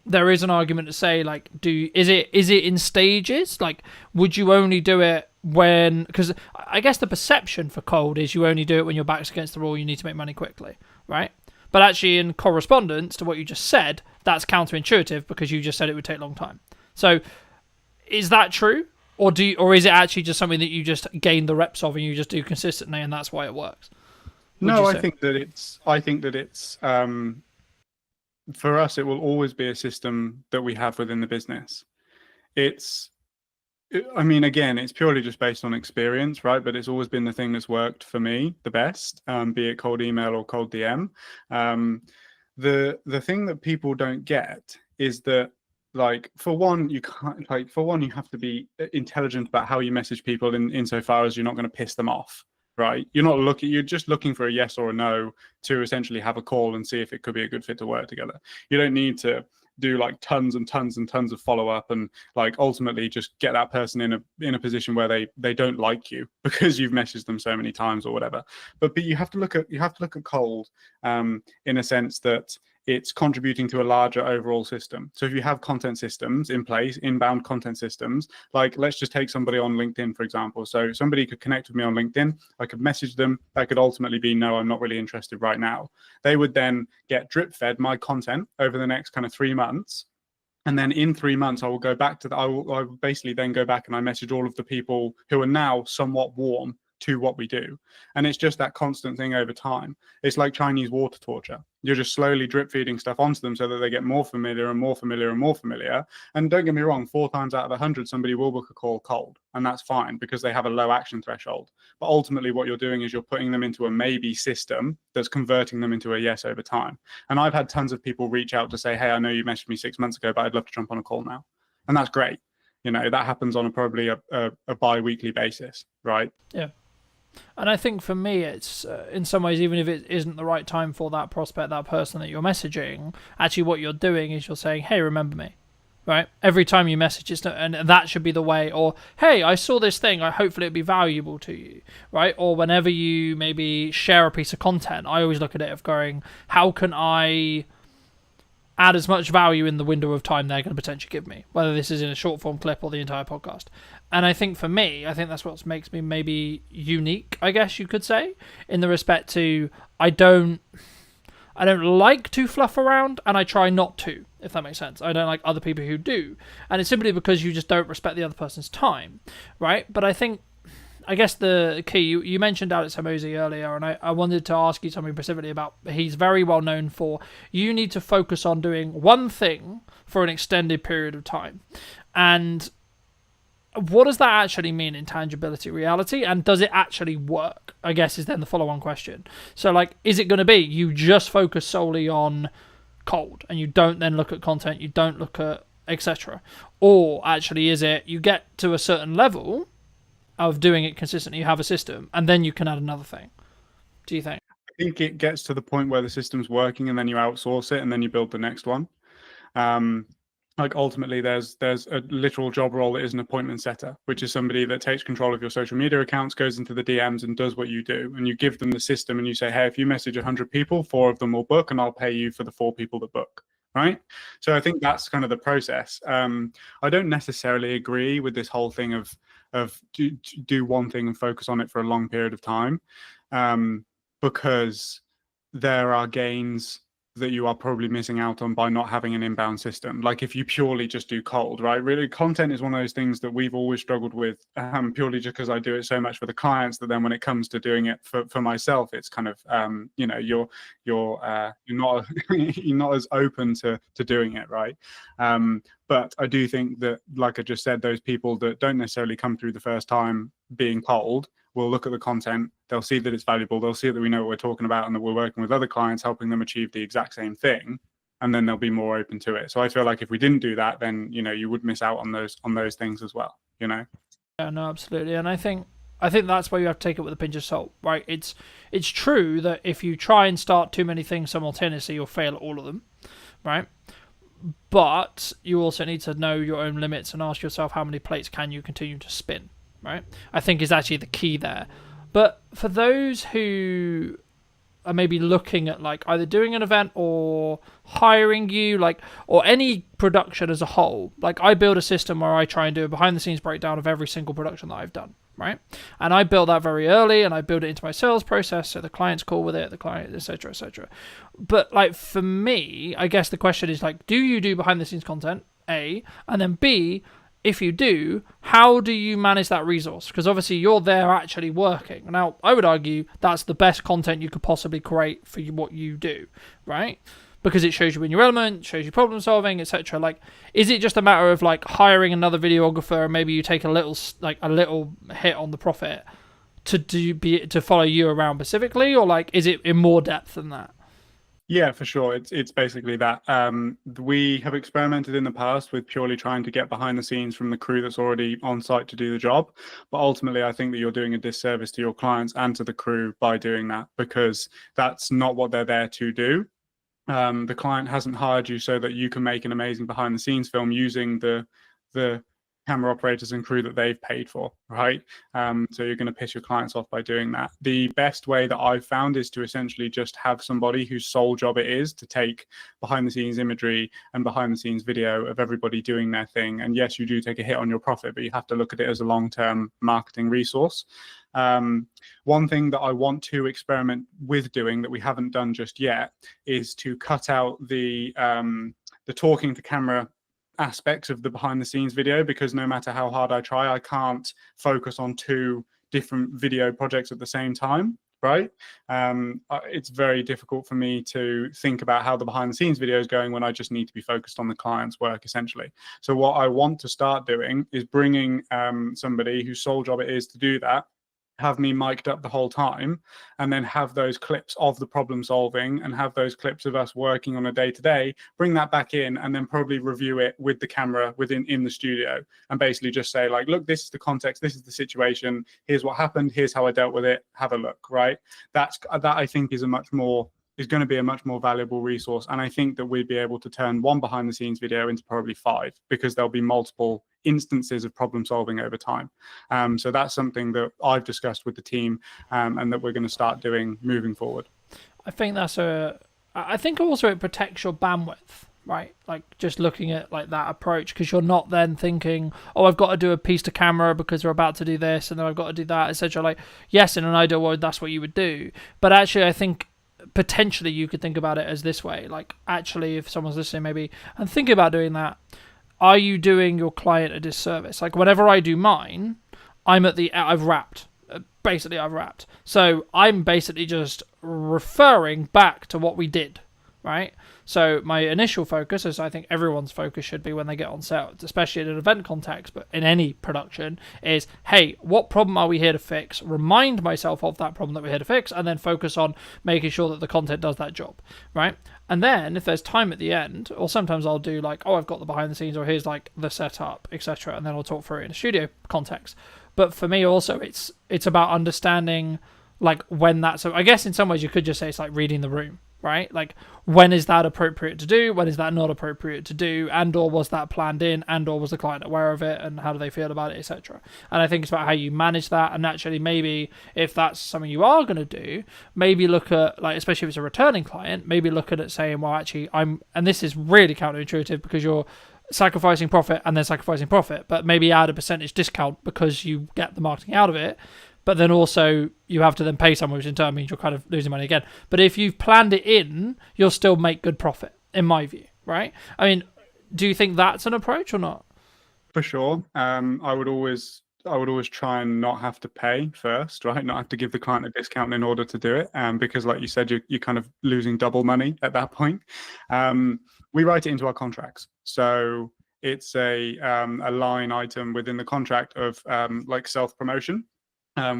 there is an argument to say, like, is it in stages? Like, would you only do it when? Because I guess the perception for cold is you only do it when your back's against the wall. You need to make money quickly, right? But actually, in correspondence to what you just said, that's counterintuitive, because you just said it would take a long time. So, is that true, or is it actually just something that you just gain the reps of and you just do consistently, and that's why it works? No, I think that it's for us, it will always be a system that we have within the business. I mean, again, it's purely just based on experience, right? But it's always been the thing that's worked for me the best, be it cold email or cold DM. The thing that people don't get is that, like, for one, you have to be intelligent about how you message people insofar as you're not going to piss them off, right? You're just looking for a yes or a no to essentially have a call and see if it could be a good fit to work together. You don't need to do like tons and tons and tons of follow-up and like ultimately just get that person in a position where they don't like you because you've messaged them so many times or whatever. But you have to look at cold in a sense that it's contributing to a larger overall system. So if you have content systems in place, inbound content systems, like let's just take somebody on LinkedIn, for example. So somebody could connect with me on LinkedIn. I could message them. That could ultimately be, no, I'm not really interested right now. They would then get drip fed my content over the next kind of 3 months. And then in 3 months, I will go back to I will basically then go back and I message all of the people who are now somewhat warm to what we do. And it's just that constant thing over time. It's like Chinese water torture. You're just slowly drip feeding stuff onto them so that they get more familiar and more familiar and more familiar. And don't get me wrong, 4 times out of 100, somebody will book a call cold. And that's fine because they have a low action threshold. But ultimately what you're doing is you're putting them into a maybe system that's converting them into a yes over time. And I've had tons of people reach out to say, hey, I know you messaged me 6 months ago, but I'd love to jump on a call now. And that's great. That happens on probably a bi-weekly basis, right? Yeah. And I think for me, it's in some ways, even if it isn't the right time for that prospect, that person that you're messaging, actually what you're doing is you're saying, hey, remember me, right? Every time you message, and that should be the way. Or, hey, I saw this thing, hopefully it'd be valuable to you, right? Or whenever you maybe share a piece of content, I always look at it of going, how can I add as much value in the window of time they're going to potentially give me, whether this is in a short form clip or the entire podcast. And I think for me, that's what makes me maybe unique, I guess you could say, in the respect to I don't like to fluff around, and I try not to, if that makes sense. I don't like other people who do. And it's simply because you just don't respect the other person's time, right? But I think I guess the key, you mentioned Alex Hormozy earlier, and I wanted to ask you something specifically about, he's very well known for, you need to focus on doing one thing for an extended period of time. And what does that actually mean in tangibility reality, and does it actually work, I guess, is then the follow-on question. So like, is it going to be you just focus solely on cold and you don't then look at content, you don't look at etc., or actually is it you get to a certain level of doing it consistently, you have a system, and then you can add another thing? Do you think? I think it gets to the point where the system's working and then you outsource it and then you build the next one. Like ultimately there's a literal job role that is an appointment setter, which is somebody that takes control of your social media accounts, goes into the DMs and does what you do, and you give them the system and you say, hey, if you message 100 people, 4 of them will book and I'll pay you for the 4 people that book, right? So I think that's kind of the process. I don't necessarily agree with this whole thing of do one thing and focus on it for a long period of time, because there are gains that you are probably missing out on by not having an inbound system. Like if you purely just do cold, right? Really, content is one of those things that we've always struggled with, purely just because I do it so much for the clients that then when it comes to doing it for myself, it's kind of, you're not you're not as open to doing it, right? But I do think that, like I just said, those people that don't necessarily come through the first time being cold will look at the content, they'll see that it's valuable, they'll see that we know what we're talking about and that we're working with other clients helping them achieve the exact same thing, and then they'll be more open to it. So I feel like if we didn't do that, then you would miss out on those things as well. Yeah, no, absolutely. And I think that's why you have to take it with a pinch of salt, right? It's true that if you try and start too many things simultaneously, you'll fail at all of them, right? But you also need to know your own limits and ask yourself how many plates can you continue to spin, right? I think is actually the key there. But for those who are maybe looking at like either doing an event or hiring you, like, or any production as a whole, like I build a system where I try and do a behind the scenes breakdown of every single production that I've done, right? And I built that very early and I build it into my sales process so the client's cool with it, the client, etc., etc. But like for me, I guess the question is like, do you do behind the scenes content, A, and then B, if you do, how do you manage that resource? Because obviously you're there actually working. Now, I would argue that's the best content you could possibly create for what you do, right? Because it shows you in your element, shows you problem solving, etc. Like, is it just a matter of like hiring another videographer and maybe you take a little hit on the profit to follow you around specifically, or like is it in more depth than that? Yeah, for sure. It's basically that. We have experimented in the past with purely trying to get behind the scenes from the crew that's already on site to do the job. But ultimately, I think that you're doing a disservice to your clients and to the crew by doing that, because that's not what they're there to do. The client hasn't hired you so that you can make an amazing behind the scenes film using the camera operators and crew that they've paid for, right? So you're going to piss your clients off by doing that. The best way that I've found is to essentially just have somebody whose sole job it is to take behind the scenes imagery and behind the scenes video of everybody doing their thing. And yes, you do take a hit on your profit, but you have to look at it as a long-term marketing resource. One thing that I want to experiment with doing that we haven't done just yet is to cut out the talking to camera aspects of the behind the scenes video, because no matter how hard I try, I can't focus on 2 different video projects at the same time, right? It's very difficult for me to think about how the behind the scenes video is going when I just need to be focused on the client's work, essentially. So what I want to start doing is bringing somebody whose sole job it is to do that, have me mic'd up the whole time, and then have those clips of the problem solving and have those clips of us working on a day-to-day, bring that back in, and then probably review it with the camera in the studio, and basically just say like, look, this is the context, this is the situation, here's what happened, here's how I dealt with it, have a look, right? That I think is going to be a much more valuable resource. And I think that we'd be able to turn one behind the scenes video into probably 5, because there'll be multiple instances of problem solving over time. So that's something that I've discussed with the team, and that we're going to start doing moving forward. I think I think also it protects your bandwidth, right? Like just looking at like that approach, because you're not then thinking, oh, I've got to do a piece to camera because we're about to do this and then I've got to do that, etc. Like, yes, in an ideal world, that's what you would do. But actually, I think potentially you could think about it as this way. Like, actually, if someone's listening maybe and thinking about doing that, are you doing your client a disservice? Like, whenever I do mine, I've wrapped, basically I've wrapped. So I'm basically just referring back to what we did, right? So my initial focus, as I think everyone's focus should be when they get on set, especially in an event context, but in any production, is, hey, what problem are we here to fix? Remind myself of that problem that we're here to fix, and then focus on making sure that the content does that job, right? And then if there's time at the end, or sometimes I'll do like, oh, I've got the behind the scenes, or here's like the setup, etc., and then I'll talk through it in a studio context. But for me also, it's about understanding like when that's. So I guess in some ways you could just say it's like reading the room, right? Like when is that appropriate to do? When is that not appropriate to do? And or was that planned in? And or was the client aware of it? And how do they feel about it, etc. And I think it's about how you manage that. And actually, maybe if that's something you are going to do, maybe look at like, especially if it's a returning client, maybe look at it saying, well, actually, and this is really counterintuitive because you're sacrificing profit and then sacrificing profit, but maybe add a percentage discount because you get the marketing out of it. But then also you have to then pay someone, which in turn means you're kind of losing money again. But if you've planned it in, you'll still make good profit, in my view, right? I mean, do you think that's an approach or not? For sure. I would always try and not have to pay first, right? Not have to give the client a discount in order to do it, because, like you said, you're kind of losing double money at that point. We write it into our contracts, so it's a line item within the contract of like self promotion.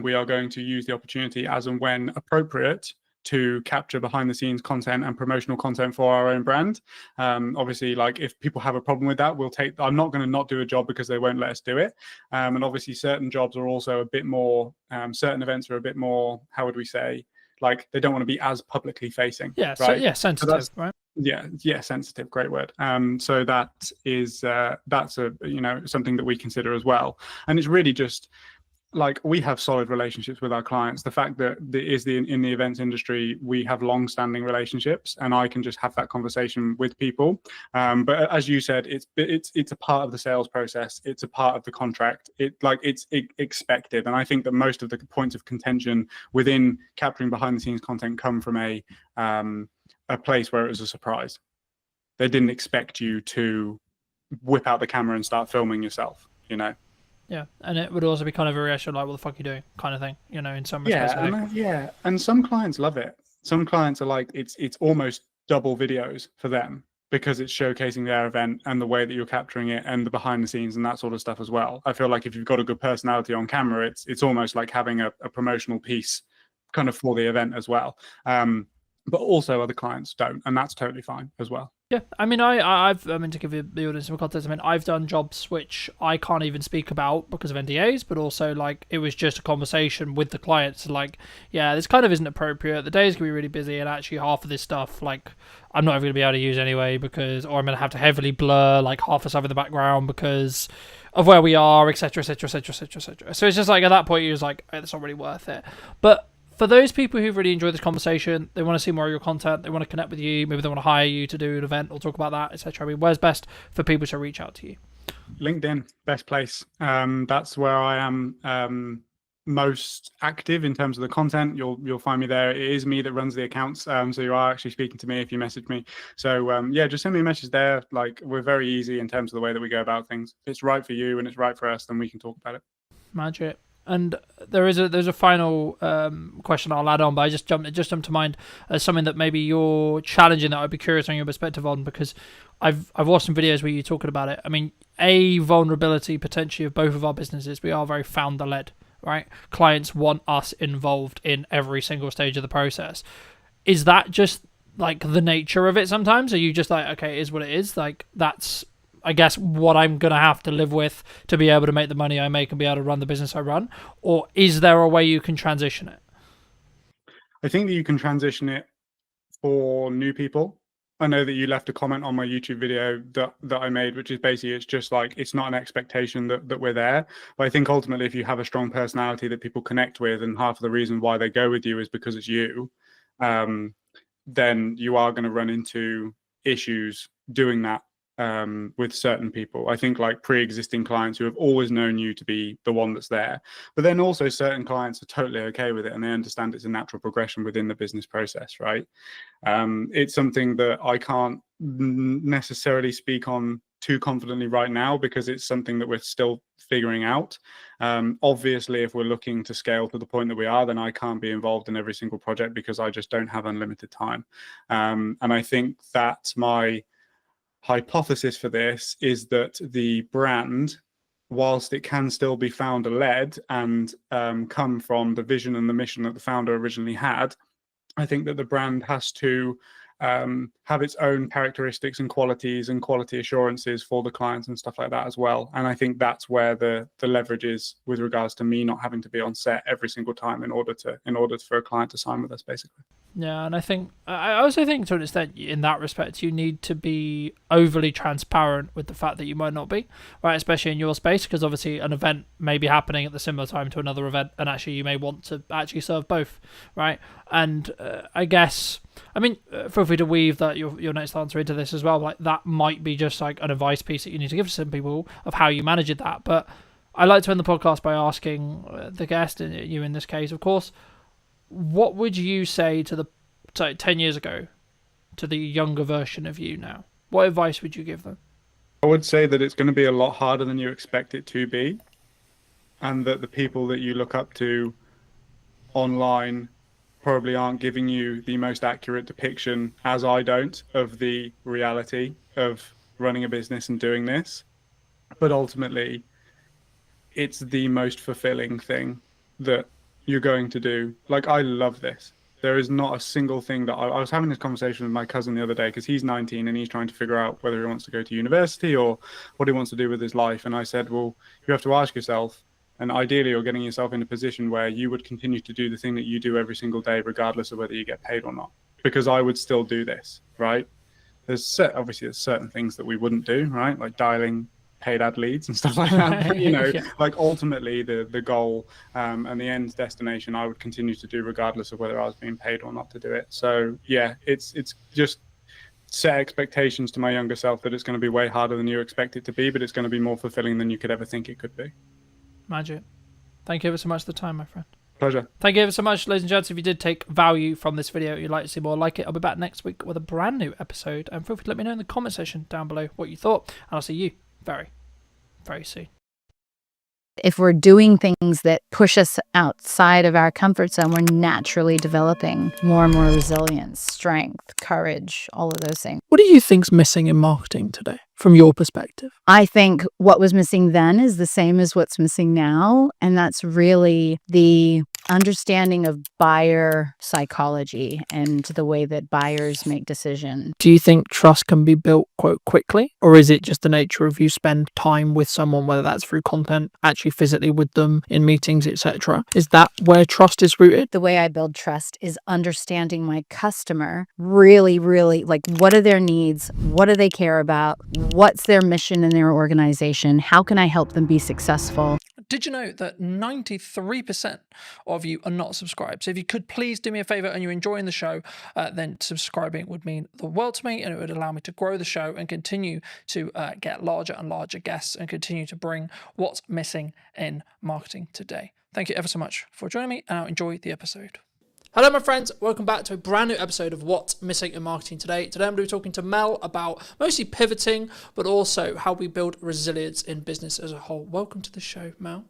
We are going to use the opportunity as and when appropriate to capture behind the scenes content and promotional content for our own brand. Obviously, like if people have a problem with that, I'm not going to not do a job because they won't let us do it. And obviously certain jobs are also a bit more, certain events are a bit more, how would we say, like they don't want to be as publicly facing. Yeah, right? so yeah, sensitive, So right? yeah, sensitive, great word. So that is that's a something that we consider as well. And it's really just like we have solid relationships with our clients. The fact that in the events industry, we have long-standing relationships, and I can just have that conversation with people. But as you said, it's a part of the sales process. It's a part of the contract. It's expected, and I think that most of the points of contention within capturing behind-the-scenes content come from a place where it was a surprise. They didn't expect you to whip out the camera and start filming yourself. Yeah, and it would also be kind of a reaction like, what the fuck are you doing kind of thing, in some respects. And some clients love it. Some clients are like, it's almost double videos for them because it's showcasing their event and the way that you're capturing it and the behind the scenes and that sort of stuff as well. I feel like if you've got a good personality on camera, it's almost like having a promotional piece kind of for the event as well. But also other clients don't, and that's totally fine as well. Yeah, I mean, I've to give you the audience some context. I mean, I've done jobs which I can't even speak about because of NDAs, but also like it was just a conversation with the clients. Like, yeah, this kind of isn't appropriate. The days can be really busy, and actually half of this stuff, like, I'm not even gonna be able to use anyway or I'm gonna have to heavily blur like half the stuff in the background because of where we are, etc., etc., etc., etc., etc. So it's just like at that point you're just like, it's not really worth it. But for those people who've really enjoyed this conversation, they want to see more of your content, they want to connect with you, maybe they want to hire you to do an event or talk about that, etc. I mean, where's best for people to reach out to you? LinkedIn, best place. That's where I am most active in terms of the content. You'll find me there. It is me that runs the accounts, so you are actually speaking to me if you message me. So yeah, just send me a message there. Like, we're very easy in terms of the way that we go about things. If it's right for you and it's right for us, then we can talk about it. Magic. And there's a final question I'll add on, but it just jumped to mind as something that maybe you're challenging that I'd be curious on your perspective on, because I've watched some videos where you're talking about it. I mean, a vulnerability potentially of both of our businesses, we are very founder led, right? Clients want us involved in every single stage of the process. Is that just like the nature of it sometimes? Are you just like, okay, it is what it is? Like, that's, I guess, what I'm going to have to live with to be able to make the money I make and be able to run the business I run? Or is there a way you can transition it? I think that you can transition it for new people. I know that you left a comment on my YouTube video that I made, which is basically, it's just like, it's not an expectation that we're there. But I think ultimately, if you have a strong personality that people connect with, and half of the reason why they go with you is because it's you, then you are going to run into issues doing that with certain people. I think like pre-existing clients who have always known you to be the one that's there, but then also certain clients are totally okay with it and they understand it's a natural progression within the business process, right? It's something that I can't necessarily speak on too confidently right now because it's something that we're still figuring out. Obviously, if we're looking to scale to the point that we are, then I can't be involved in every single project because I just don't have unlimited time. And I think that's my hypothesis for this, is that the brand, whilst it can still be founder led and come from the vision and the mission that the founder originally had, I think that the brand has to have its own characteristics and qualities and quality assurances for the clients and stuff like that as well. And I think that's where the leverage is with regards to me not having to be on set every single time in order for a client to sign with us, basically. Yeah, and I also think to an extent in that respect you need to be overly transparent with the fact that you might not be, right, especially in your space, because obviously an event may be happening at the similar time to another event and actually you may want to actually serve both, right? And I guess, I mean, feel free to weave that your next answer into this as well, like that might be just like an advice piece that you need to give to some people of how you manage that. But I like to end the podcast by asking the guest, and you in this case of course, what would you say to 10 years ago to the younger version of you now? What advice would you give them? I would say that it's going to be a lot harder than you expect it to be, and that the people that you look up to online probably aren't giving you the most accurate depiction, as I don't, of the reality of running a business and doing this. But ultimately, it's the most fulfilling thing that you're going to do. Like, I love this. There is not a single thing that I was having this conversation with my cousin the other day because he's 19 and he's trying to figure out whether he wants to go to university or what he wants to do with his life. And I said, well, you have to ask yourself, and ideally you're getting yourself in a position where you would continue to do the thing that you do every single day, regardless of whether you get paid or not, because I would still do this, right? Obviously there's certain things that we wouldn't do, right? Like dialing paid ad leads and stuff like that. But, Yeah. like ultimately the goal and the end destination, I would continue to do regardless of whether I was being paid or not to do it. So yeah, it's just set expectations to my younger self that it's going to be way harder than you expect it to be, but it's going to be more fulfilling than you could ever think it could be. Magic. Thank you ever so much for the time, my friend. Pleasure. Thank you ever so much, ladies and gents. If you did take value from this video, you'd like to see more like it, I'll be back next week with a brand new episode. And feel free to let me know in the comment section down below what you thought. And I'll see you very, very soon. If we're doing things that push us outside of our comfort zone, we're naturally developing more and more resilience, strength, courage, all of those things. What do you think's missing in marketing today, from your perspective? I think what was missing then is the same as what's missing now, and that's really the understanding of buyer psychology and the way that buyers make decisions. Do you think trust can be built quite quickly, or is it just the nature of you spend time with someone, whether that's through content, actually physically with them in meetings, etc.? Is that where trust is rooted? The way I build trust is understanding my customer really, really, like, what are their needs? What do they care about? What's their mission in their organization? How can I help them be successful? Did you know that 93% of you are not subscribed? So if you could please do me a favor and you're enjoying the show, then subscribing would mean the world to me, and it would allow me to grow the show and continue to get larger and larger guests and continue to bring what's missing in marketing today. Thank you ever so much for joining me, and I'll enjoy the episode. Hello, my friends. Welcome back to a brand new episode of What's Missing in Marketing Today. Today, I'm going to be talking to Mel about mostly pivoting, but also how we build resilience in business as a whole. Welcome to the show, Mel.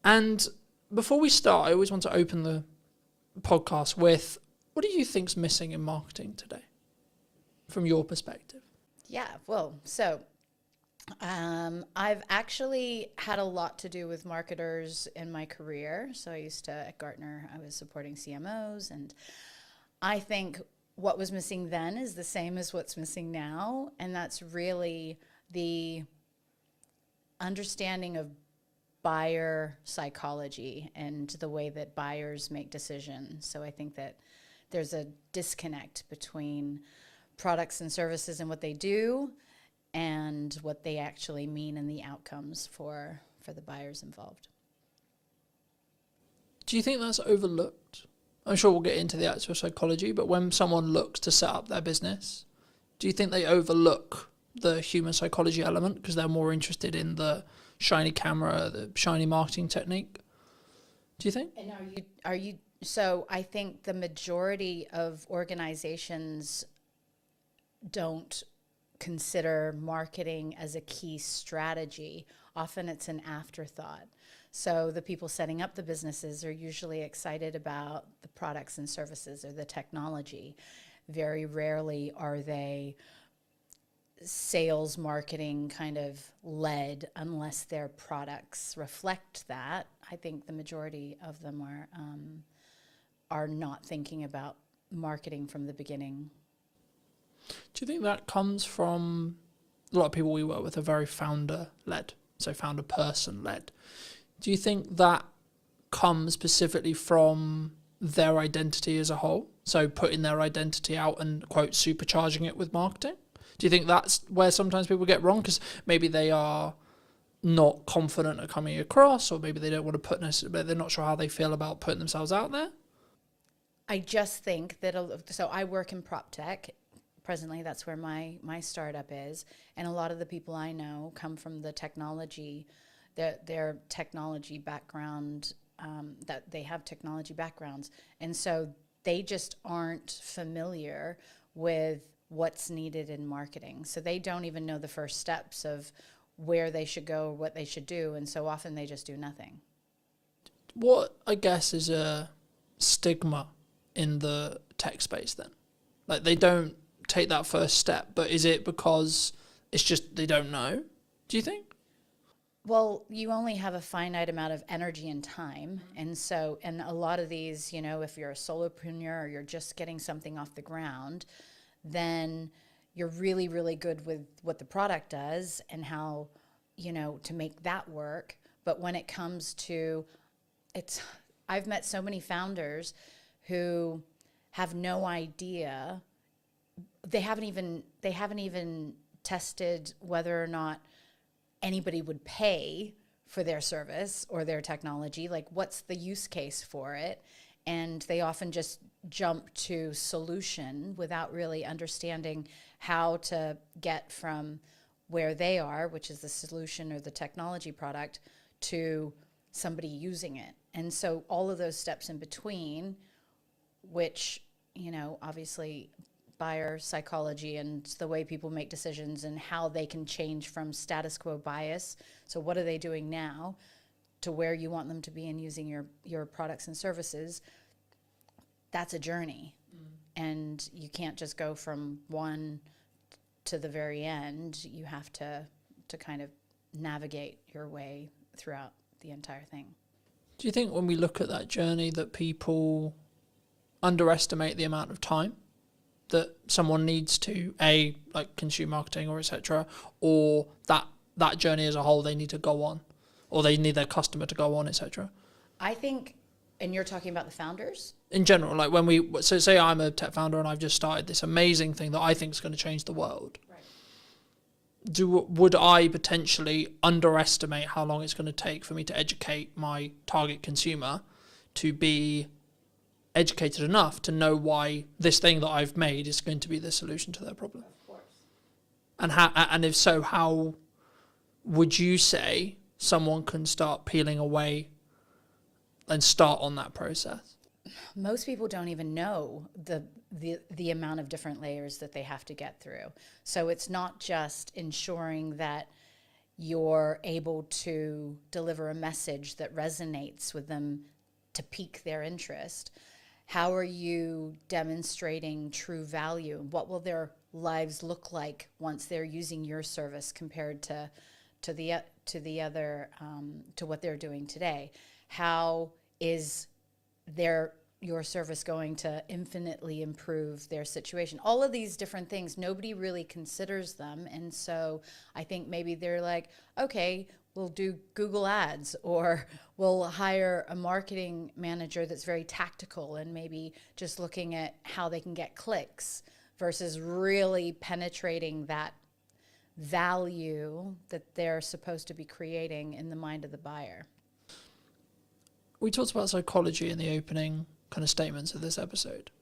And before we start, I always want to open the podcast with, what do you think's missing in marketing today, from your perspective? Yeah, well, so I've actually had a lot to do with marketers in my career. So I used to, at Gartner, I was supporting CMOs, and I think what was missing then is the same as what's missing now, and that's really the understanding of buyer psychology and the way that buyers make decisions. So I think that there's a disconnect between products and services and what they do and what they actually mean and the outcomes for the buyers involved. Do you think that's overlooked? I'm sure we'll get into the actual psychology, but when someone looks to set up their business, do you think they overlook the human psychology element because they're more interested in the shiny camera, the shiny marketing technique? Do you think? And are you so I think the majority of organizations don't consider marketing as a key strategy. Often it's an afterthought. So the people setting up the businesses are usually excited about the products and services or the technology. Very rarely are they sales marketing kind of led unless their products reflect that. I think the majority of them are not thinking about marketing from the beginning. Do you think that comes from a lot of people we work with are very founder-led, so founder person-led? Do you think that comes specifically from their identity as a whole? So putting their identity out and, quote, supercharging it with marketing? Do you think that's where sometimes people get wrong? Because maybe they are not confident at coming across, or maybe they don't want to put necessarily, they're not sure how they feel about putting themselves out there? I just think that, so I work in prop tech. Presently, that's where my startup is. And a lot of the people I know come from the technology, their technology background, that they have technology backgrounds. And so they just aren't familiar with what's needed in marketing. So they don't even know the first steps of where they should go, what they should do. And so often they just do nothing. What, I guess, is a stigma in the tech space then? Like, they don't take that first step, but is it because it's just they don't know, do you think? Well, you only have a finite amount of energy and time. And so, and a lot of these, if you're a solopreneur or you're just getting something off the ground, then you're really, really good with what the product does and how, to make that work. But when it comes to I've met so many founders who have no idea. They haven't even tested whether or not anybody would pay for their service or their technology. Like, what's the use case for it? And they often just jump to solution without really understanding how to get from where they are, which is the solution or the technology product, to somebody using it. And so all of those steps in between, which, obviously buyer psychology and the way people make decisions and how they can change from status quo bias. So what are they doing now to where you want them to be in using your products and services? That's a journey. And you can't just go from one to the very end. You have to kind of navigate your way throughout the entire thing. Do you think when we look at that journey that people underestimate the amount of time that someone needs to consume marketing or etc., or that journey as a whole they need to go on, or they need their customer to go on, etc.? I think, and you're talking about the founders? In general, like when so say I'm a tech founder and I've just started this amazing thing that I think is going to change the world. Right. Would I potentially underestimate how long it's going to take for me to educate my target consumer to be educated enough to know why this thing that I've made is going to be the solution to their problem? Of course. And if so, how would you say someone can start peeling away and start on that process? Most people don't even know the amount of different layers that they have to get through. So it's not just ensuring that you're able to deliver a message that resonates with them to pique their interest. How are you demonstrating true value? What will their lives look like once they're using your service compared to what they're doing today? How is your service going to infinitely improve their situation? All of these different things, nobody really considers them. And so I think maybe they're like, okay, we'll do Google ads, or we'll hire a marketing manager that's very tactical and maybe just looking at how they can get clicks versus really penetrating that value that they're supposed to be creating in the mind of the buyer. We talked about psychology in the opening kind of statements of this episode.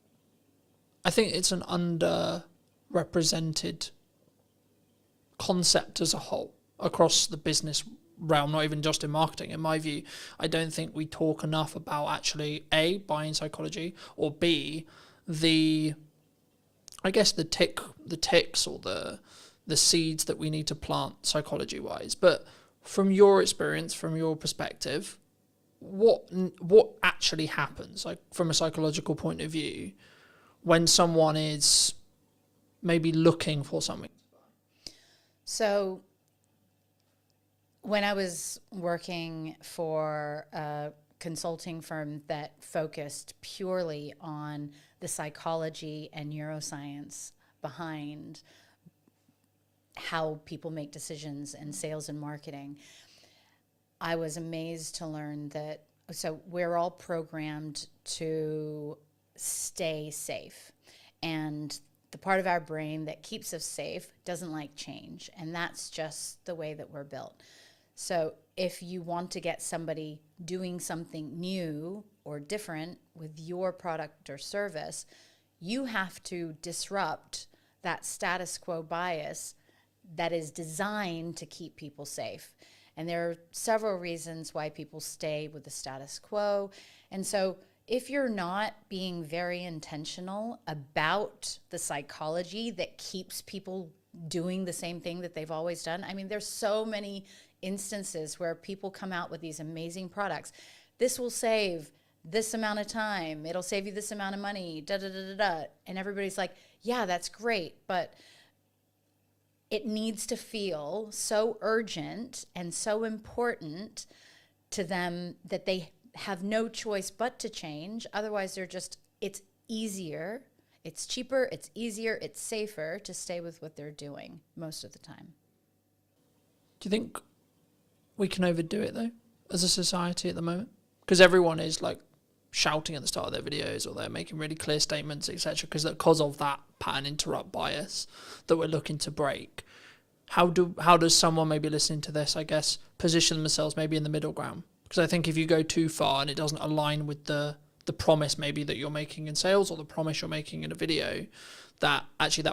I think it's an underrepresented concept as a whole across the business realm, not even just in marketing. In my view, I don't think we talk enough about actually A, buying psychology, or B, the ticks or the the seeds that we need to plant psychology wise. But from your experience, from your perspective, what actually happens, like from a psychological point of view, when someone is maybe looking for something? So when I was working for a consulting firm that focused purely on the psychology and neuroscience behind how people make decisions in sales and marketing, I was amazed to learn that, so we're all programmed to stay safe. And the part of our brain that keeps us safe doesn't like change. And that's just the way that we're built. So if you want to get somebody doing something new or different with your product or service, you have to disrupt that status quo bias that is designed to keep people safe. And there are several reasons why people stay with the status quo. And so if you're not being very intentional about the psychology that keeps people doing the same thing that they've always done, I mean, there's so many instances where people come out with these amazing products. This will save this amount of time. It'll save you this amount of money, da da da da da. And everybody's like, yeah, that's great, but it needs to feel so urgent and so important to them that they have no choice but to change. Otherwise, it's easier, it's cheaper, it's easier, it's safer to stay with what they're doing most of the time. Do you think we can overdo it, though, as a society at the moment? Because everyone is, like, shouting at the start of their videos, or they're making really clear statements, etc., because of that pattern interrupt bias that we're looking to break. How does someone maybe listening to this, I guess, position themselves maybe in the middle ground? Because I think if you go too far and it doesn't align with the promise maybe that you're making in sales or the promise you're making in a video, that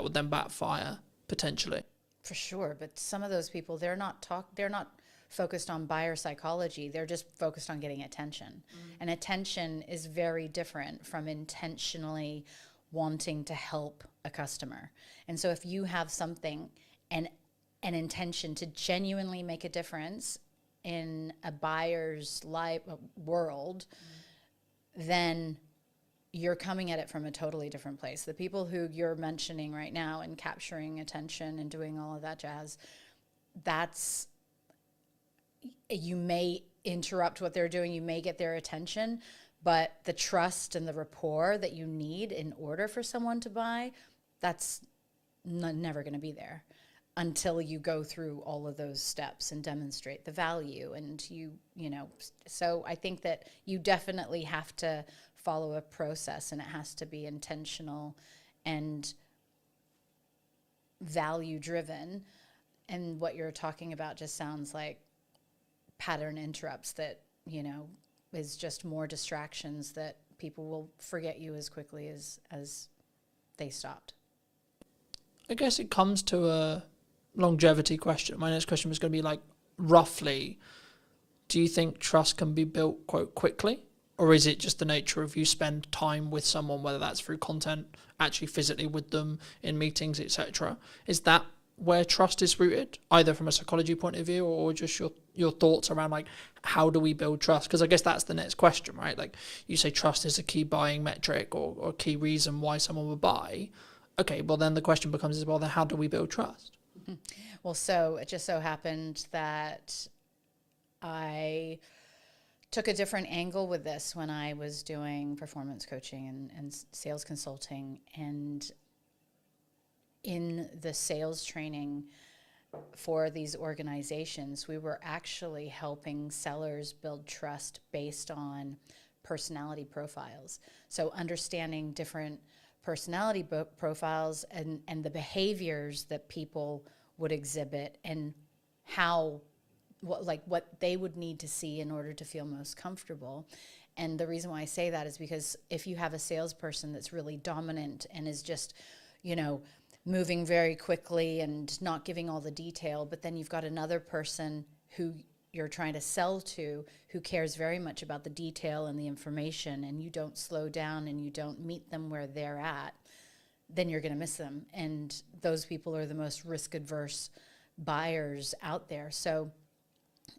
would then backfire potentially. For sure, but some of those people, they're not focused on buyer psychology. They're just focused on getting attention. And attention is very different from intentionally wanting to help a customer. And so if you have something and an intention to genuinely make a difference in a buyer's life world, then you're coming at it from a totally different place. The people who you're mentioning right now and capturing attention and doing all of that jazz, you may interrupt what they're doing, you may get their attention, but the trust and the rapport that you need in order for someone to buy, that's never going to be there until you go through all of those steps and demonstrate the value. And so I think that you definitely have to follow a process, and it has to be intentional and value driven. And what you're talking about just sounds like pattern interrupts that, is just more distractions that people will forget you as quickly as they stopped. I guess it comes to a longevity question. My next question was going to be like, roughly, do you think trust can be built quite quickly? Or is it just the nature of you spend time with someone, whether that's through content, actually physically with them in meetings, etc.? Is that where trust is rooted, either from a psychology point of view or just your thoughts around like, how do we build trust? Because I guess that's the next question, right? Like you say trust is a key buying metric or a key reason why someone would buy. Okay, well then the question becomes then how do we build trust? Mm-hmm. Well, so it just so happened that I took a different angle with this when I was doing performance coaching and sales consulting. And in the sales training for these organizations, we were actually helping sellers build trust based on personality profiles. So understanding different personality profiles and the behaviors that people would exhibit and what they would need to see in order to feel most comfortable. And the reason why I say that is because if you have a salesperson that's really dominant and is just, moving very quickly and not giving all the detail, but then you've got another person who you're trying to sell to who cares very much about the detail and the information, and you don't slow down and you don't meet them where they're at, then you're going to miss them. And those people are the most risk adverse buyers out there. So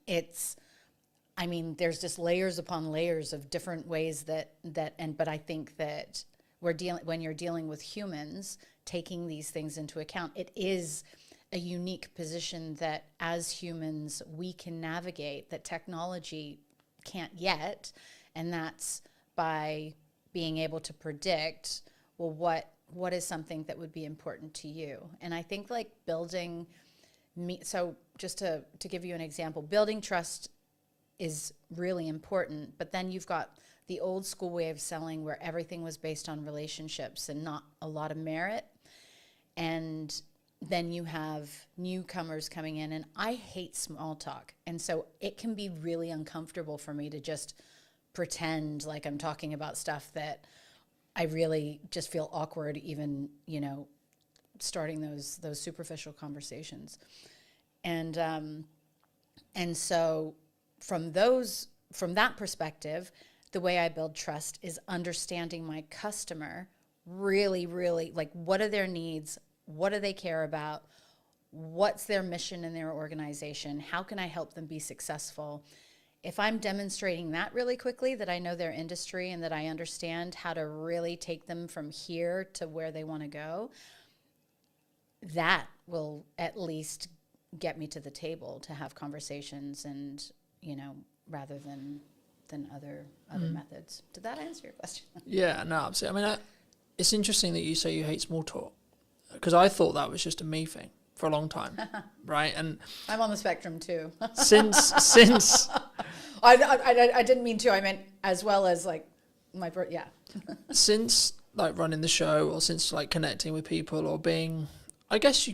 there's just layers upon layers of different ways but I think that when you're dealing with humans, taking these things into account, it is a unique position that as humans we can navigate that technology can't yet, and that's by being able to predict, well, what is something that would be important to you. And I think like so just to give you an example, building trust is really important, but then you've got the old school way of selling where everything was based on relationships and not a lot of merit. And then you have newcomers coming in, and I hate small talk. And so it can be really uncomfortable for me to just pretend like I'm talking about stuff that I really just feel awkward even, starting those superficial conversations. And so from that perspective, the way I build trust is understanding my customer really, really, like, what are their needs? What do they care about? What's their mission in their organization? How can I help them be successful? If I'm demonstrating that really quickly, that I know their industry and that I understand how to really take them from here to where they want to go, that will at least get me to the table to have conversations and, rather than other methods. Did that answer your question? Yeah, no, absolutely. I mean, it's interesting that you say you hate small talk, because I thought that was just a me thing for a long time, right? And I'm on the spectrum too. since I didn't mean to. I meant as well as like since like running the show, or since like connecting with people, or being, I guess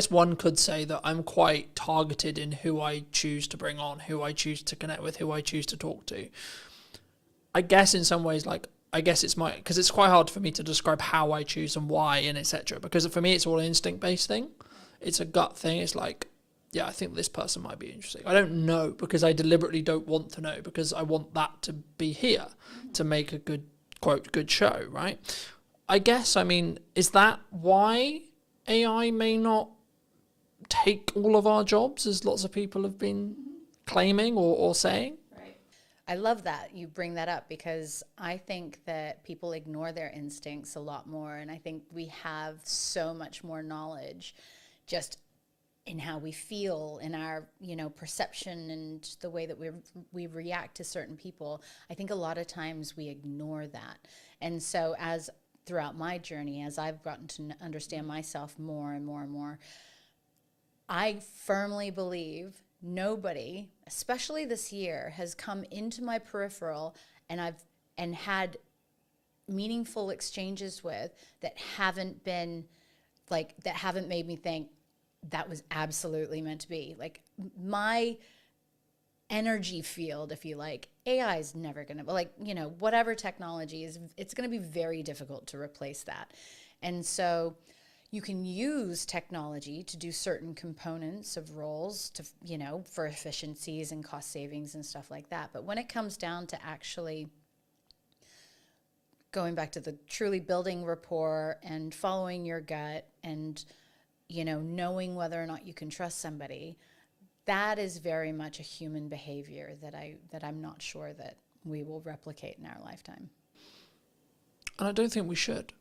one could say that I'm quite targeted in who I choose to bring on, who I choose to connect with, who I choose to talk to. I guess in some ways, because it's quite hard for me to describe how I choose and why and etc. Because for me, it's all an instinct-based thing. It's a gut thing. It's like, yeah, I think this person might be interesting. I don't know, because I deliberately don't want to know, because I want that to be here to make a good, quote, good show, right? I guess, is that why AI may not take all of our jobs, as lots of people have been claiming or saying? Right. I love that you bring that up, because I think that people ignore their instincts a lot more, and I think we have so much more knowledge just in how we feel, in our perception, and the way that we react to certain people. I think a lot of times we ignore that. And so throughout my journey, as I've gotten to understand myself more and more and more, I firmly believe nobody, especially this year, has come into my peripheral and had meaningful exchanges with that haven't made me think that was absolutely meant to be. Like, my energy field, if you like, AI is never going to, whatever technology is, it's going to be very difficult to replace that. And so you can use technology to do certain components of roles to, for efficiencies and cost savings and stuff like that. But when it comes down to actually going back to the truly building rapport and following your gut and, knowing whether or not you can trust somebody, that is very much a human behavior that I'm not sure that we will replicate in our lifetime. And I don't think we should.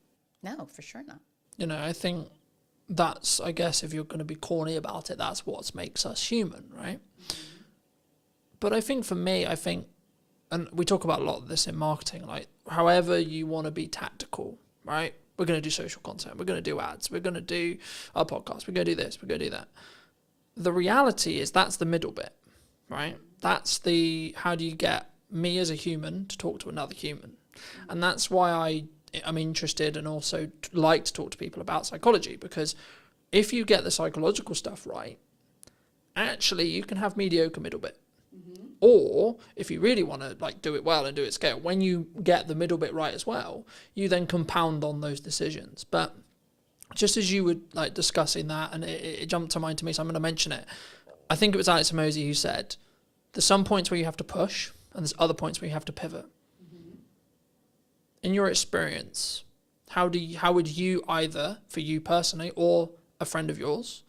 No, for sure not. I think that's, I guess, if you're going to be corny about it, that's what makes us human, right? Mm-hmm. But I think for me, and we talk about a lot of this in marketing, like, however you want to be tactical, right? We're going to do social content. We're going to do ads. We're going to do our podcast. We're going to do this. We're going to do that. The reality is that's the middle bit, right? That's how do you get me as a human to talk to another human? And that's why I'm interested and also like to talk to people about psychology, because if you get the psychological stuff right, actually you can have mediocre middle bit. Mm-hmm. Or if you really want to do it well and do it scale, when you get the middle bit right as well, you then compound on those decisions. But just as you were discussing that, and it jumped to mind to me, so I'm going to mention it. I think it was Alex Hormozi who said, there's some points where you have to push, and there's other points where you have to pivot. Mm-hmm. In your experience, how would you, either for you personally or a friend of yours,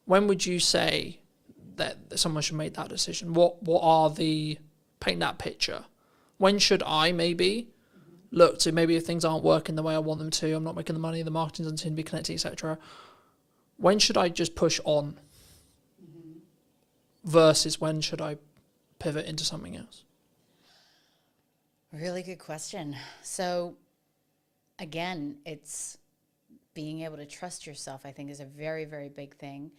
when would you say that someone should make that decision? What are the, paint that picture. When should I maybe look to, maybe if things aren't working the way I want them to, I'm not making the money, the marketing doesn't seem to be connecting, etc. When should I just push on versus when should I pivot into something else? Really good question. So again, it's being able to trust yourself, I think, is a very, very big thing.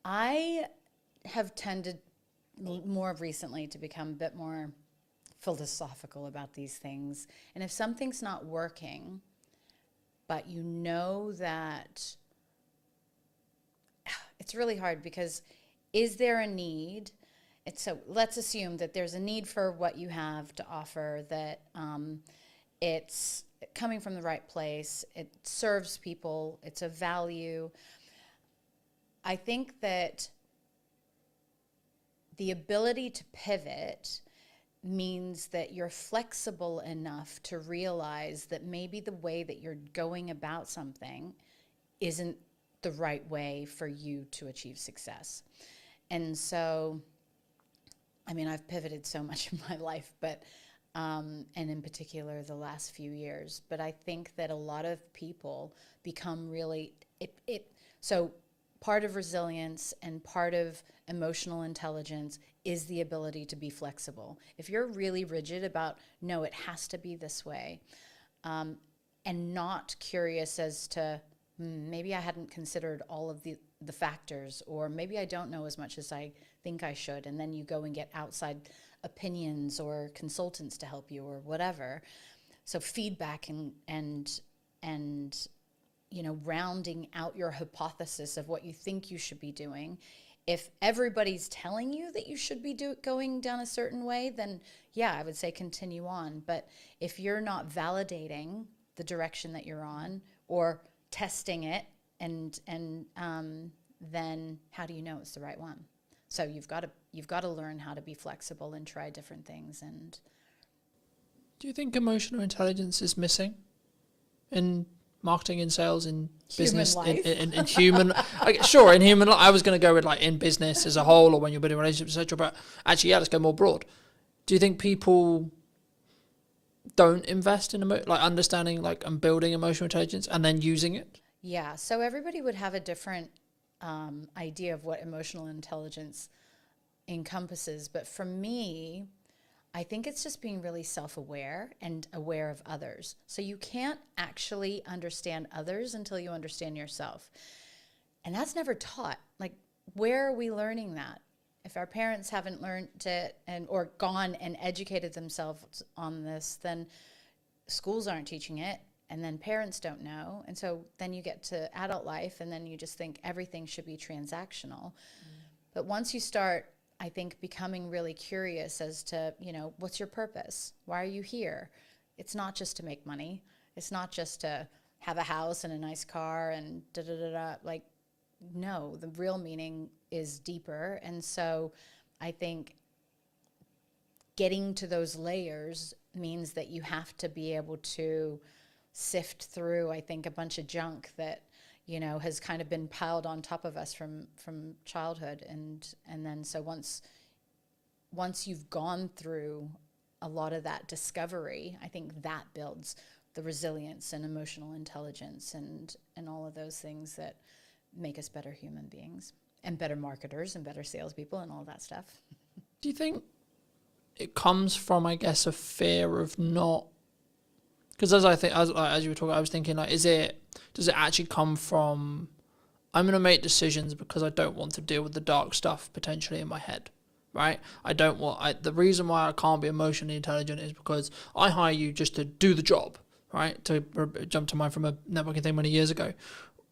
I have tended more recently to become a bit more philosophical about these things. And if something's not working, but you know that, it's really hard because is there a need? So let's assume that there's a need for what you have to offer, that it's coming from the right place, it serves people, it's a value. I think that the ability to pivot means that you're flexible enough to realize that maybe the way that you're going about something isn't the right way for you to achieve success. And so, I mean, I've pivoted so much in my life, but and in particular the last few years. But I think that a lot of people become really so part of resilience and part of emotional intelligence is the ability to be flexible. If you're really rigid about, no, it has to be this way, and not curious as to, maybe I hadn't considered all of the factors, or maybe I don't know as much as I think I should, and then you go and get outside opinions or consultants to help you or whatever. So feedback and rounding out your hypothesis of what you think you should be doing. If everybody's telling you that you should be going down a certain way, then yeah, I would say continue on. But if you're not validating the direction that you're on or testing it, and then how do you know it's the right one? So you've got to learn how to be flexible and try different things. And do you think emotional intelligence is missing in marketing, in sales, in business, in human? Sure, in human life. I was going to go with like in business as a whole, or when you're building relationships, etc. But actually, yeah, let's go more broad. Do you think people don't invest in understanding and building emotional intelligence and then using it? Yeah. So everybody would have a different idea of what emotional intelligence encompasses, but for me, I think it's just being really self-aware and aware of others. So you can't actually understand others until you understand yourself. And that's never taught. Like, where are we learning that? If our parents haven't learned it or gone and educated themselves on this, then schools aren't teaching it, and then parents don't know. And so then you get to adult life, and then you just think everything should be transactional. But once you start, I think, becoming really curious as to, what's your purpose? Why are you here? It's not just to make money. It's not just to have a house and a nice car and da-da-da-da. Like, no, the real meaning is deeper. And so I think getting to those layers means that you have to be able to sift through, I think, a bunch of junk that has kind of been piled on top of us from childhood. And then so once you've gone through a lot of that discovery, I think that builds the resilience and emotional intelligence and all of those things that make us better human beings and better marketers and better salespeople and all that stuff. Do you think it comes from, I guess, a fear of not? Because as you were talking, I was thinking, does it actually come from, I'm going to make decisions because I don't want to deal with the dark stuff potentially in my head, right? The reason why I can't be emotionally intelligent is because I hire you just to do the job, right? To jump to mind from a networking thing many years ago,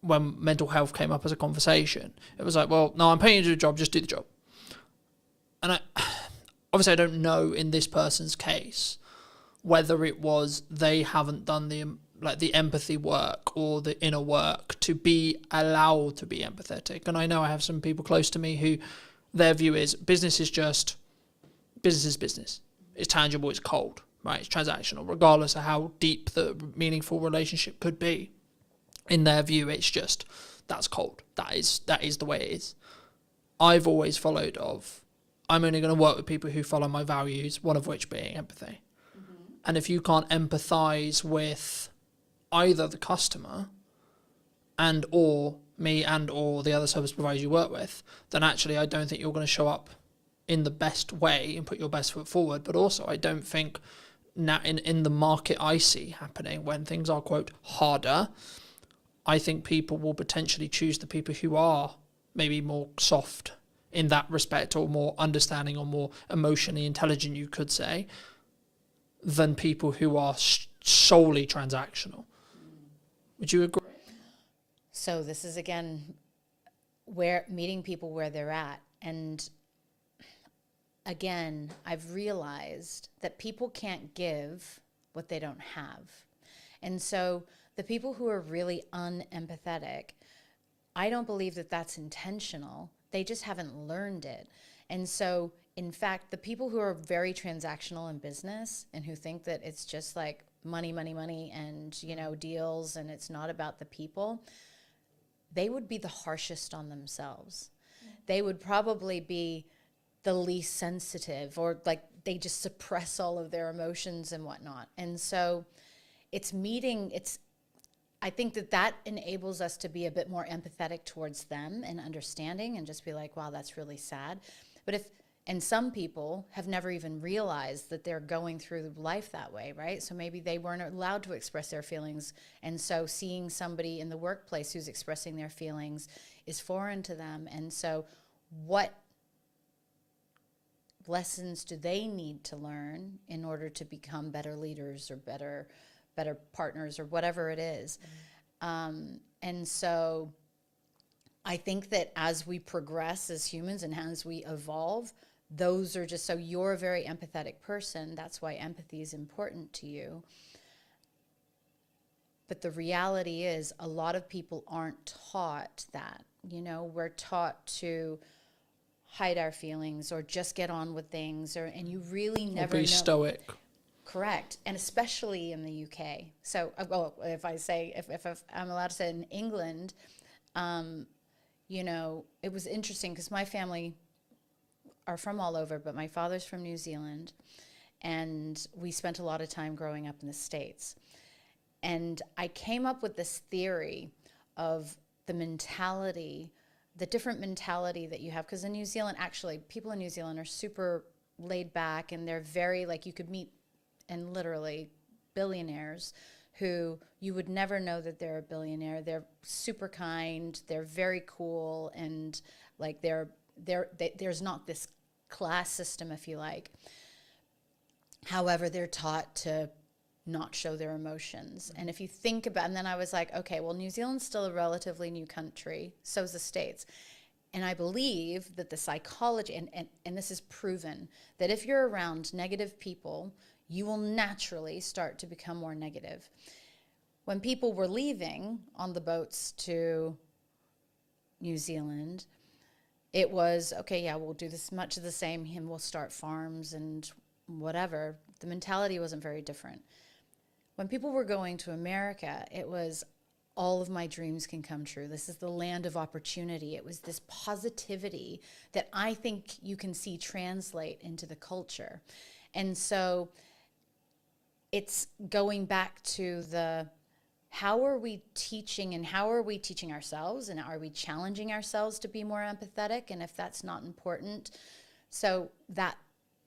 when mental health came up as a conversation, it was like, well, no, I'm paying you to do the job, just do the job. And obviously I don't know in this person's case whether it was they haven't done the empathy work or the inner work to be allowed to be empathetic. And I know I have some people close to me who their view is business is business. It's tangible, it's cold, right? It's transactional, regardless of how deep the meaningful relationship could be. In their view, it's just, that's cold. That is the way it is. I've always followed I'm only going to work with people who follow my values, one of which being empathy. Mm-hmm. And if you can't empathize with either the customer and or me and or the other service providers you work with, then actually I don't think you're going to show up in the best way and put your best foot forward. But also I don't think now in the market I see happening when things are, quote, harder, I think people will potentially choose the people who are maybe more soft in that respect, or more understanding, or more emotionally intelligent, you could say, than people who are solely transactional. Would you agree? So this is, again, where meeting people where they're at. And again, I've realized that people can't give what they don't have. And so the people who are really unempathetic, I don't believe that that's intentional. They just haven't learned it. And so, in fact, the people who are very transactional in business and who think that it's just like money, money, money and, deals, and it's not about the people, they would be the harshest on themselves. They would probably be the least sensitive, or like they just suppress all of their emotions and whatnot. And so I think that enables us to be a bit more empathetic towards them and understanding, and just be like, wow, that's really sad. And some people have never even realized that they're going through life that way, right? So maybe they weren't allowed to express their feelings. And so seeing somebody in the workplace who's expressing their feelings is foreign to them. And so what lessons do they need to learn in order to become better leaders or better partners or whatever it is? And so I think that as we progress as humans and as we evolve, those are just, so you're a very empathetic person. That's why empathy is important to you. But the reality is a lot of people aren't taught that. We're taught to hide our feelings or just get on with things, and you really never know. Stoic. Correct. And especially in the UK. So, if I'm allowed to say, in England, it was interesting because my family are from all over, but my father's from New Zealand, and we spent a lot of time growing up in the States. And I came up with this theory of the different mentality that you have. Because in New Zealand, actually, people in New Zealand are super laid back, and they're very, like, you could meet, and literally billionaires who you would never know that they're a billionaire. They're super kind. They're very cool. And like there's not this class system, if you like. However, they're taught to not show their emotions. And if you think about, and then I was like, okay, well, New Zealand's still a relatively new country. So's the States. And I believe that the psychology, and this is proven, that if you're around negative people, you will naturally start to become more negative. When people were leaving on the boats to New Zealand, it was, okay, yeah, we'll do this much of the same, and we'll start farms and whatever. The mentality wasn't very different. When people were going to America, it was, all of my dreams can come true. This is the land of opportunity. It was this positivity that I think you can see translate into the culture. And so it's going back to how are we teaching, and how are we teaching ourselves, and are we challenging ourselves to be more empathetic? And if that's not important, so that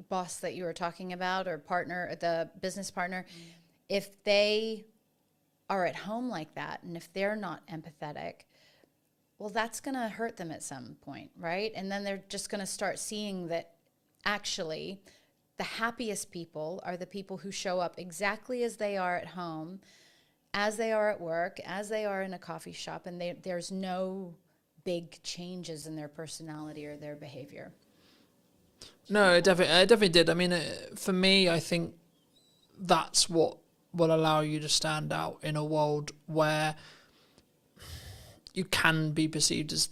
boss that you were talking about, or partner, the business partner, if they are at home like that, and if they're not empathetic, well, that's going to hurt them at some point, right? And then they're just going to start seeing that actually the happiest people are the people who show up exactly as they are at home, as they are at work, as they are in a coffee shop, and there's no big changes in their personality or their behavior. No, it definitely did. I mean, for me, I think that's what will allow you to stand out in a world where you can be perceived as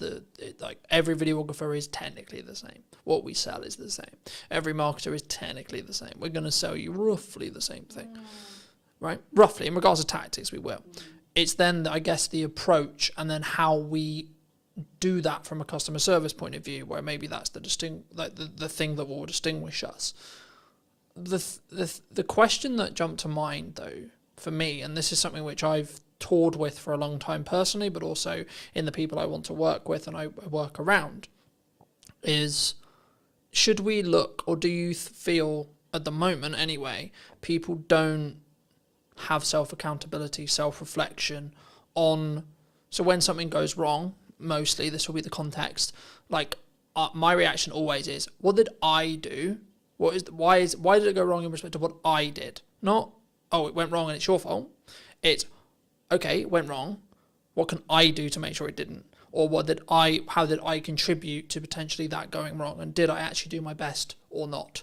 like every videographer is technically the same. What we sell is the same. Every marketer is technically the same. We're going to sell you roughly the same thing, right? Roughly, in regards to tactics, we will. It's then, I guess, the approach and then how we do that from a customer service point of view, where maybe that's the thing that will distinguish us. The question that jumped to mind, though, for me, and this is something which I've toured with for a long time personally, but also in the people I want to work with and I work around, is should we look, or do you feel at the moment anyway, people don't have self-accountability, self-reflection on, so when something goes wrong, mostly this will be the context, like my reaction always is, what did I do? Why did it go wrong in respect to what I did? Not, oh, it went wrong and it's your fault. It's, okay, it went wrong. What can I do to make sure it didn't? Or how did I contribute to potentially that going wrong? And did I actually do my best or not?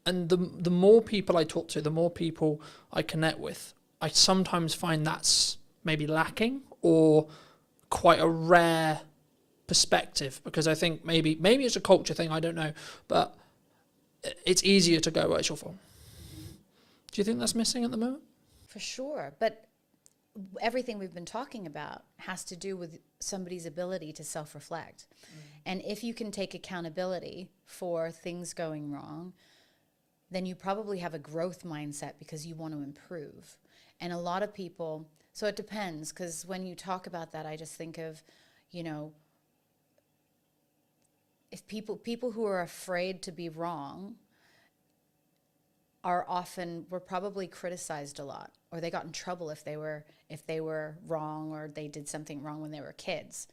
And the more people I talk to, the more people I connect with, I sometimes find that's maybe lacking or quite a rare perspective, because I think maybe it's a culture thing, I don't know, but it's easier to go, well, it's your fault. Do you think that's missing at the moment? For sure. But everything we've been talking about has to do with somebody's ability to self-reflect. And if you can take accountability for things going wrong, then you probably have a growth mindset because you want to improve. And a lot of people, so it depends, because when you talk about that, I just think of, if people who are afraid to be wrong were probably criticized a lot, or they got in trouble if they were wrong, or they did something wrong when they were kids.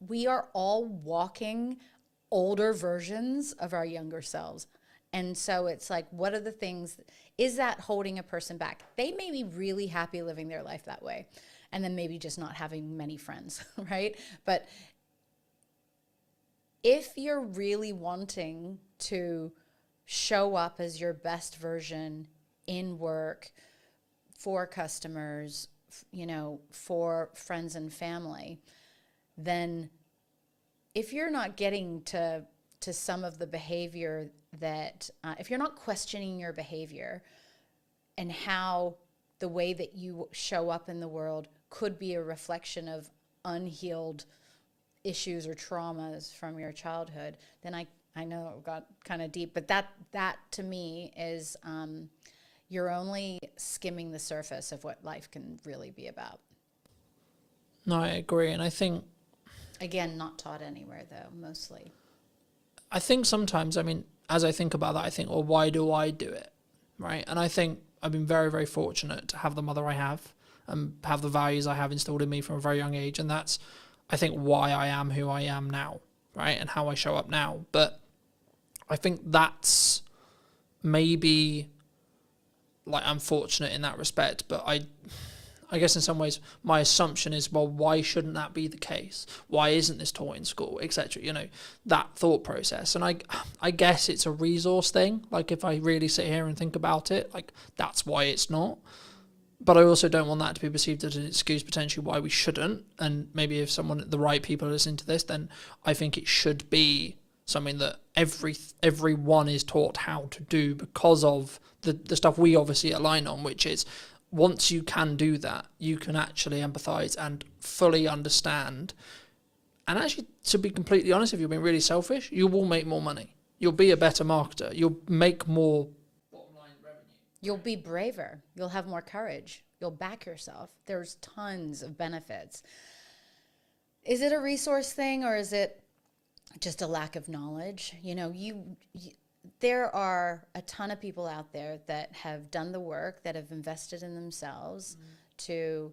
We are all walking older versions of our younger selves. And so it's like, what are the things, is that holding a person back? They may be really happy living their life that way, and then maybe just not having many friends, right? But if you're really wanting to show up as your best version in work, for customers, for friends and family, then if you're not getting to some of the behavior that, if you're not questioning your behavior and how the way that you show up in the world could be a reflection of unhealed issues or traumas from your childhood, then I know it got kind of deep, but that to me is, you're only skimming the surface of what life can really be about. No, I agree. And I think, again, not taught anywhere though, mostly. I think sometimes, as I think about that, I think, well, why do I do it? Right. And I think I've been very, very fortunate to have the mother I have and have the values I have instilled in me from a very young age. And that's, I think, why I am who I am now, right? And how I show up now. But I think that's maybe, like, I'm fortunate in that respect, but I guess in some ways my assumption is, well, why shouldn't that be the case? Why isn't this taught in school, etc.? That thought process. And I guess it's a resource thing. Like, if I really sit here and think about it, like, that's why it's not. But I also don't want that to be perceived as an excuse potentially why we shouldn't. And maybe if the right people are listening to this, then I think it should be something that everyone is taught how to do, because of the stuff we obviously align on, which is, once you can do that, you can actually empathize and fully understand. And actually, to be completely honest, if you're being really selfish, you will make more money. You'll be a better marketer. You'll make more bottom line revenue. You'll be braver. You'll have more courage. You'll back yourself. There's tons of benefits. Is it a resource thing, or is it just a lack of knowledge? There are a ton of people out there that have done the work, that have invested in themselves and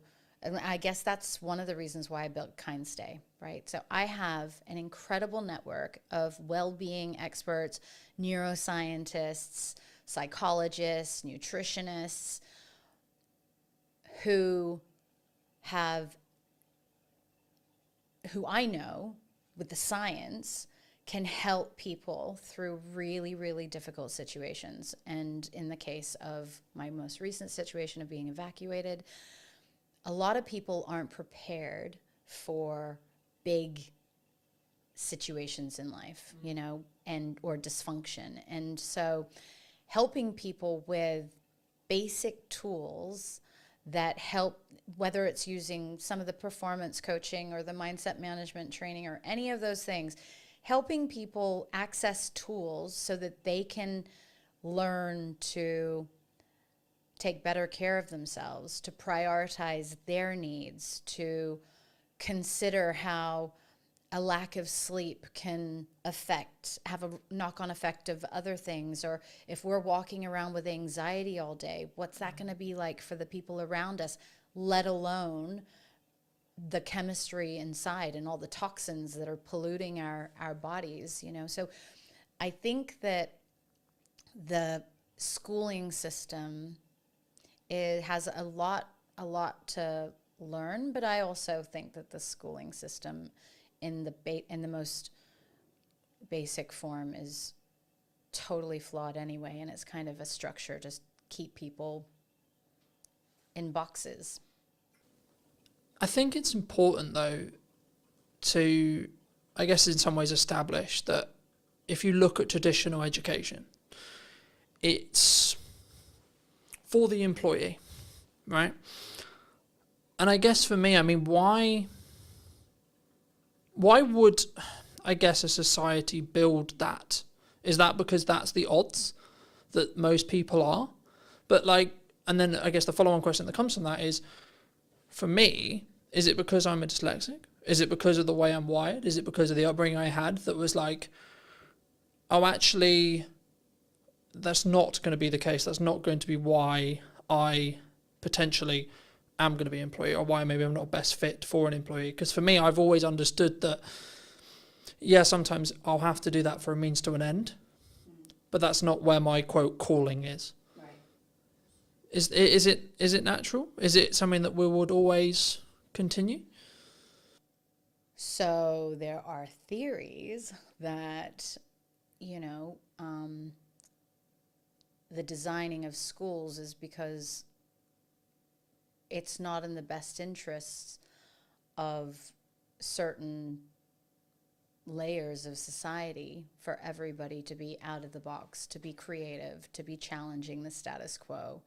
I guess that's one of the reasons why I built KindStay, right? So I have an incredible network of well-being experts, neuroscientists, psychologists, nutritionists, who I know with the science can help people through really, really difficult situations. And in the case of my most recent situation of being evacuated, a lot of people aren't prepared for big situations in life, you know, and or dysfunction. And so helping people with basic tools that help, whether it's using some of the performance coaching or the mindset management training or any of those things, helping people access tools so that they can learn to take better care of themselves, to prioritize their needs, to consider how a lack of sleep can have a knock-on effect of other things. Or if we're walking around with anxiety all day, what's that going to be like for the people around us, let alone the chemistry inside and all the toxins that are polluting our bodies, you know? So I think that the schooling system has a lot to learn, but I also think that the schooling system in the most basic form is totally flawed anyway, and it's kind of a structure to keep people in boxes. I think it's important, though, to, I guess in some ways, establish that if you look at traditional education, it's for the employee, right? And I guess for me, I mean, why would, I guess, a society build that? Is that because that's the odds that most people are? But like, and then I guess the follow-on question that comes from that is, for me, is it because I'm a dyslexic? Is it because of the way I'm wired? Is it because of the upbringing I had that was like, oh, actually, that's not going to be the case. That's not going to be why I potentially am going to be an employee, or why maybe I'm not best fit for an employee. Because for me, I've always understood that, yeah, sometimes I'll have to do that for a means to an end, but that's not where my quote calling is. Right. Is it natural? Is it something that we would always continue? So there are theories that, you know, the designing of schools is because it's not in the best interests of certain layers of society for everybody to be out of the box, to be creative, to be challenging the status quo,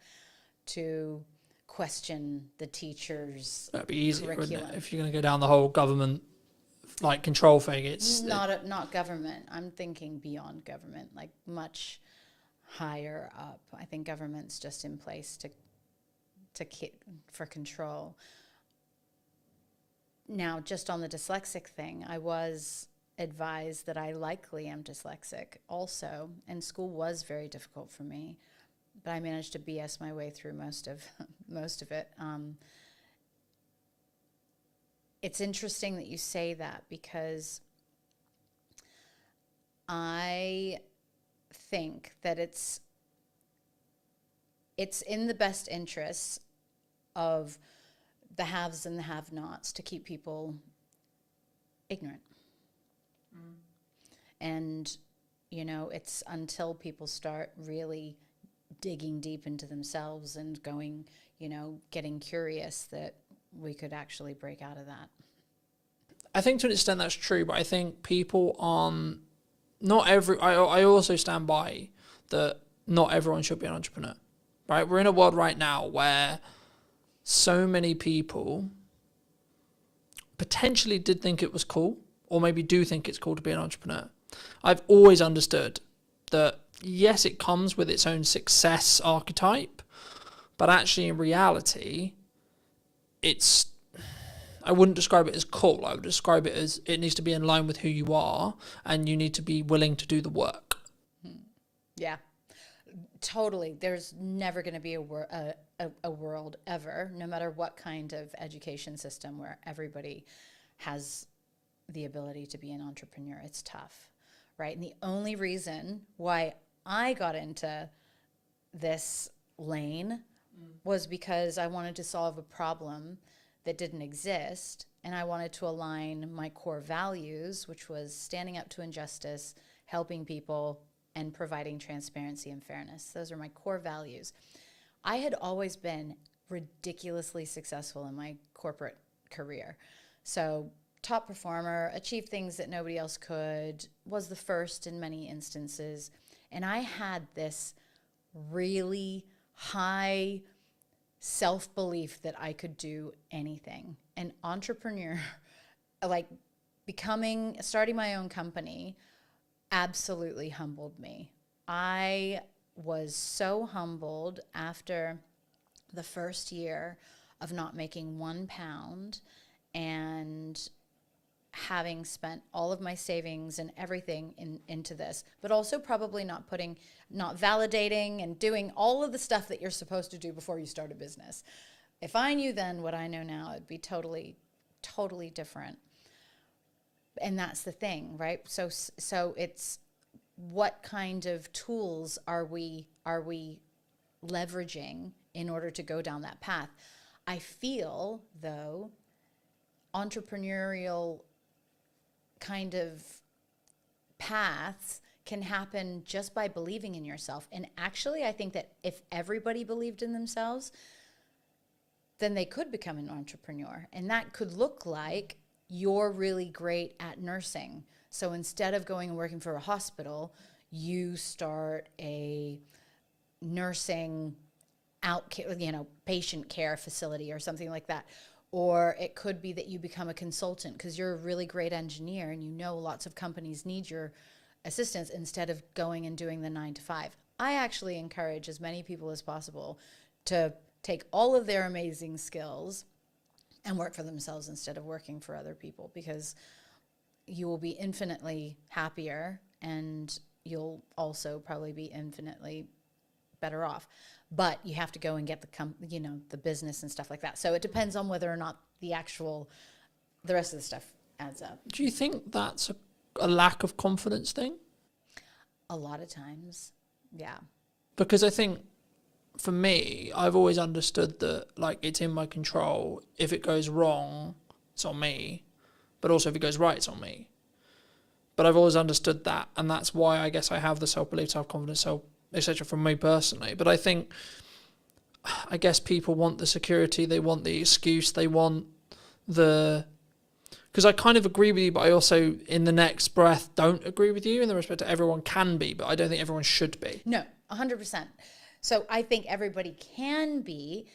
to question the teacher's That'd be easier, curriculum. wouldn't it? If you're going to go down the whole government like control thing, it's not government. I'm thinking beyond government, like much higher up. I think government's just in place for control. Now, just on the dyslexic thing, I was advised that I likely am dyslexic also, and school was very difficult for me, but I managed to BS my way through most of it. It's interesting that you say that, because I think that it's in the best interests of the haves and the have-nots to keep people ignorant. And, you know, it's until people start really digging deep into themselves and going, you know, getting curious, that we could actually break out of that. I think to an extent that's true, but I think people aren't, I also stand by that not everyone should be an entrepreneur, right? We're in a world right now where so many people potentially did think it was cool, or maybe do think it's cool to be an entrepreneur. I've always understood that, yes, it comes with its own success archetype, but actually in reality, I wouldn't describe it as cool. I would describe it as it needs to be in line with who you are, and you need to be willing to do the work. Yeah, totally. There's never going to be a world ever, no matter what kind of education system, where everybody has the ability to be an entrepreneur. It's tough, right? And the only reason why I got into this lane was because I wanted to solve a problem that didn't exist, and I wanted to align my core values, which was standing up to injustice, helping people, and providing transparency and fairness. Those are my core values. I had always been ridiculously successful in my corporate career. So top performer, achieved things that nobody else could, was the first in many instances. And I had this really high self-belief that I could do anything. An entrepreneur, like starting my own company, absolutely humbled me. I was so humbled after the first year of not making £1 and having spent all of my savings and everything into this, but also probably not validating and doing all of the stuff that you're supposed to do before you start a business. If I knew then what I know now, it'd be totally, totally different. And that's the thing, right? So it's what kind of tools are we leveraging in order to go down that path? I feel, though, entrepreneurial kind of paths can happen just by believing in yourself. And actually, I think that if everybody believed in themselves, then they could become an entrepreneur. And that could look like you're really great at nursing. So instead of going and working for a hospital, you start a nursing patient care facility or something like that. Or it could be that you become a consultant because you're a really great engineer and you know lots of companies need your assistance instead of going and doing the 9 to 5. I actually encourage as many people as possible to take all of their amazing skills and work for themselves instead of working for other people, because you will be infinitely happier and you'll also probably be infinitely better off. But you have to go and get the business and stuff like that. So it depends on whether or not the rest of the stuff adds up. Do you think that's a lack of confidence thing? A lot of times, yeah. Because I think for me, I've always understood that it's in my control. If it goes wrong, it's on me. But also if it goes right, it's on me. But I've always understood that, and that's why I guess I have the self-belief, self-confidence, etc. from me personally. But I guess people want the security, they want the excuse, they want because I kind of agree with you, but I also, in the next breath, don't agree with you in the respect that everyone can be, but I don't think everyone should be. No, 100%. So I think everybody can be,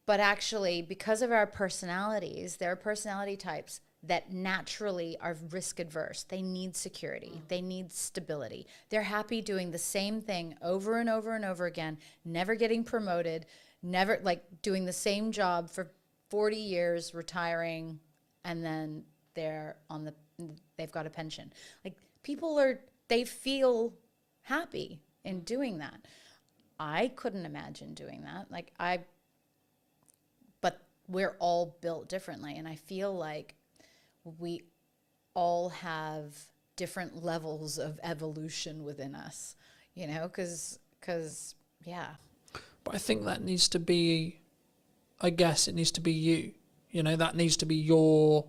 but actually, because of our personalities, there are personality types that naturally are risk adverse. They need security. They need stability. They're happy doing the same thing over and over and over again, never getting promoted, never doing the same job for 40 years, retiring, and then they've got a pension. They feel happy in doing that. I couldn't imagine doing that. But we're all built differently, and I feel like we all have different levels of evolution within us, because yeah. But I think that needs to be, it needs to be you. That needs to be your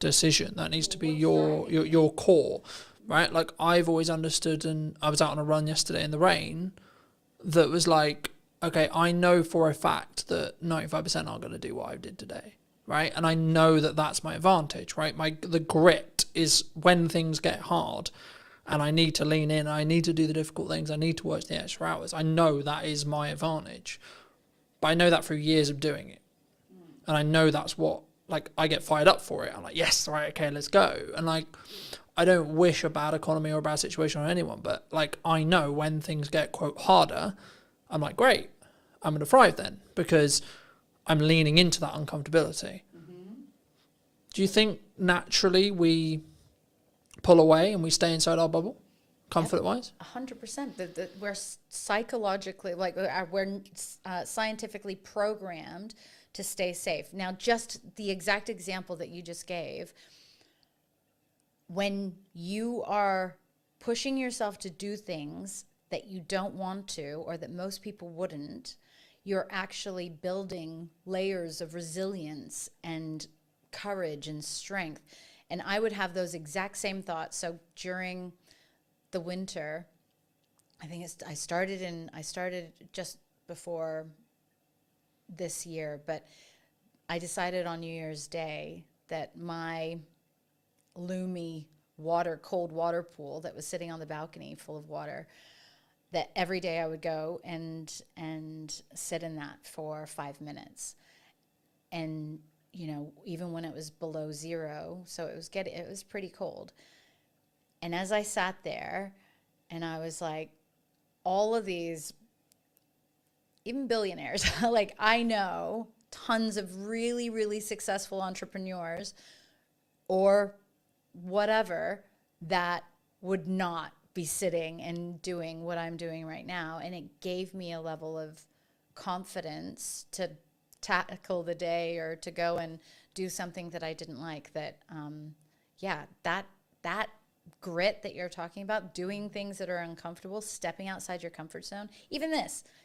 decision. That needs to be your core, right? I've always understood, and I was out on a run yesterday in the rain, that was okay, I know for a fact that 95% aren't going to do what I did today. Right, and I know that that's my advantage, right? The grit is when things get hard and I need to lean in, I need to do the difficult things, I need to work the extra hours. I know that is my advantage. But I know that through years of doing it. And I know that's what, I get fired up for it. I'm yes, right, okay, let's go. And I don't wish a bad economy or a bad situation on anyone, but I know when things get, quote, harder, I'm great, I'm going to thrive then, because I'm leaning into that uncomfortability. Mm-hmm. Do you think naturally we pull away and we stay inside our bubble, comfort-wise? 100%. We're psychologically, we're scientifically programmed to stay safe. Now, just the exact example that you just gave, when you are pushing yourself to do things that you don't want to or that most people wouldn't, you're actually building layers of resilience and courage and strength. And I would have those exact same thoughts. So during the winter, I think I started just before this year, but I decided on New Year's Day that my Lumi cold water pool that was sitting on the balcony full of water, that every day I would go and sit in that for 5 minutes. And, you know, even when it was below zero, so it was pretty cold. And as I sat there and I was like, all of these, even billionaires, like I know tons of really, really successful entrepreneurs or whatever that would not be sitting and doing what I'm doing right now. And it gave me a level of confidence to tackle the day or to go and do something that I didn't like. That, that grit that you're talking about, doing things that are uncomfortable, stepping outside your comfort zone, even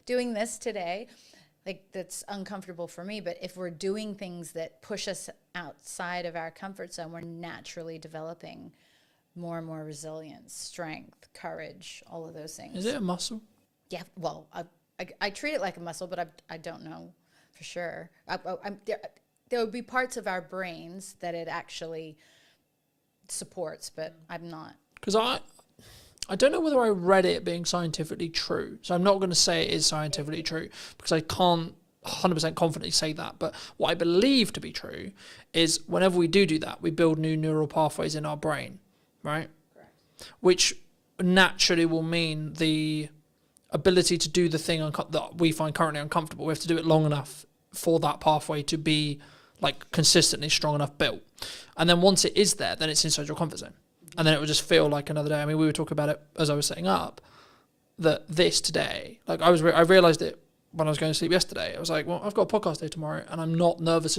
doing this today, like that's uncomfortable for me. But if we're doing things that push us outside of our comfort zone, we're naturally developing more and more resilience, strength, courage, all of those things. Is it a muscle? Yeah, well, I treat it like a muscle, but I don't know for sure. There would be parts of our brains that it actually supports, but I'm not. Because I don't know whether I read it being scientifically true. So I'm not going to say it is scientifically true because I can't 100% confidently say that. But what I believe to be true is whenever we do that, we build new neural pathways in our brain, right? Correct. Which naturally will mean the ability to do the thing that we find currently uncomfortable. We have to do it long enough for that pathway to be like consistently strong enough built. And then once it is there, then it's inside your comfort zone. And then it will just feel like another day. I mean, we were talking about it as I was setting up, that this today, like I realized it when I was going to sleep yesterday. I was like, well, I've got a podcast day tomorrow and I'm not nervous,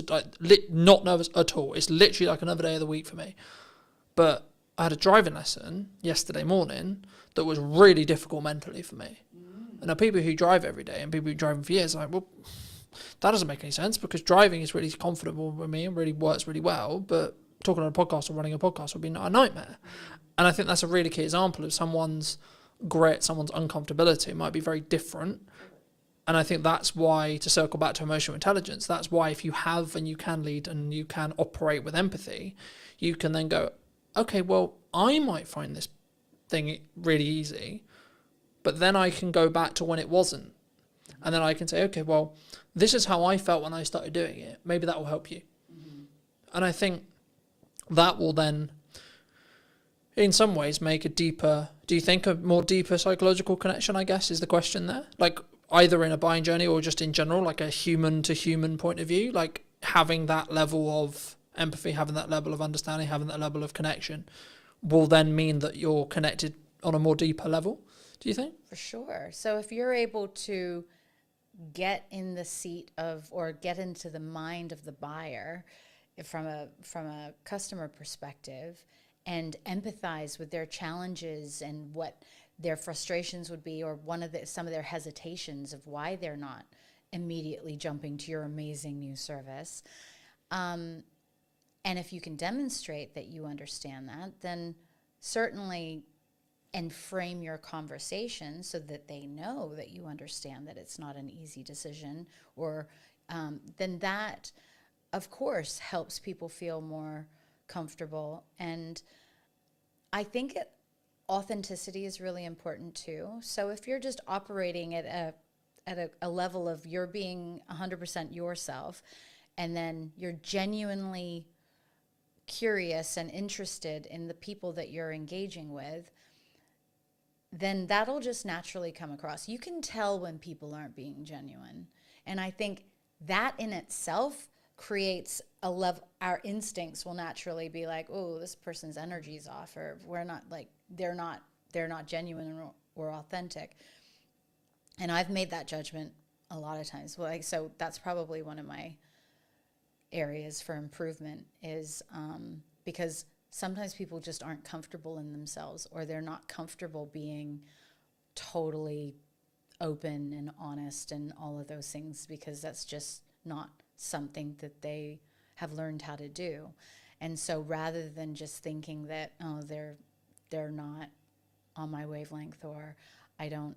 not nervous at all. It's literally like another day of the week for me. But I had a driving lesson yesterday morning that was really difficult mentally for me. And now people who drive every day and people who drive for years are like, well, that doesn't make any sense because driving is really comfortable with me and really works really well, but talking on a podcast or running a podcast would be a nightmare. And I think that's a really key example of someone's grit, someone's uncomfortability might be very different. And I think that's why, to circle back to emotional intelligence, that's why if you have and you can lead and you can operate with empathy, you can then go, okay, well, I might find this thing really easy, but then I can go back to when it wasn't. And then I can say, okay, well, this is how I felt when I started doing it. Maybe that will help you. Mm-hmm. And I think that will then, in some ways, make a more deeper psychological connection, I guess, is the question there. Like either in a buying journey or just in general, like a human to human point of view, like having that level of empathy, having that level of understanding, having that level of connection will then mean that you're connected on a more deeper level. Do you think? For sure. So if you're able to get in the seat of, or get into the mind of the buyer from a customer perspective and empathize with their challenges and what their frustrations would be, or some of their hesitations of why they're not immediately jumping to your amazing new service. And if you can demonstrate that you understand that, then certainly, and frame your conversation so that they know that you understand that it's not an easy decision, or then that, of course, helps people feel more comfortable. And I think authenticity is really important too. So if you're just operating at a level of you're being 100% yourself, and then you're genuinely curious and interested in the people that you're engaging with, then that'll just naturally come across. You can tell when people aren't being genuine. And I think that in itself creates a level, our instincts will naturally be like, oh, this person's energy's off, or we're not, like, they're not genuine or authentic. And I've made that judgment a lot of times. So that's probably one of my areas for improvement is because sometimes people just aren't comfortable in themselves, or they're not comfortable being totally open and honest and all of those things, because that's just not something that they have learned how to do. And so rather than just thinking that, oh, they're not on my wavelength, or I don't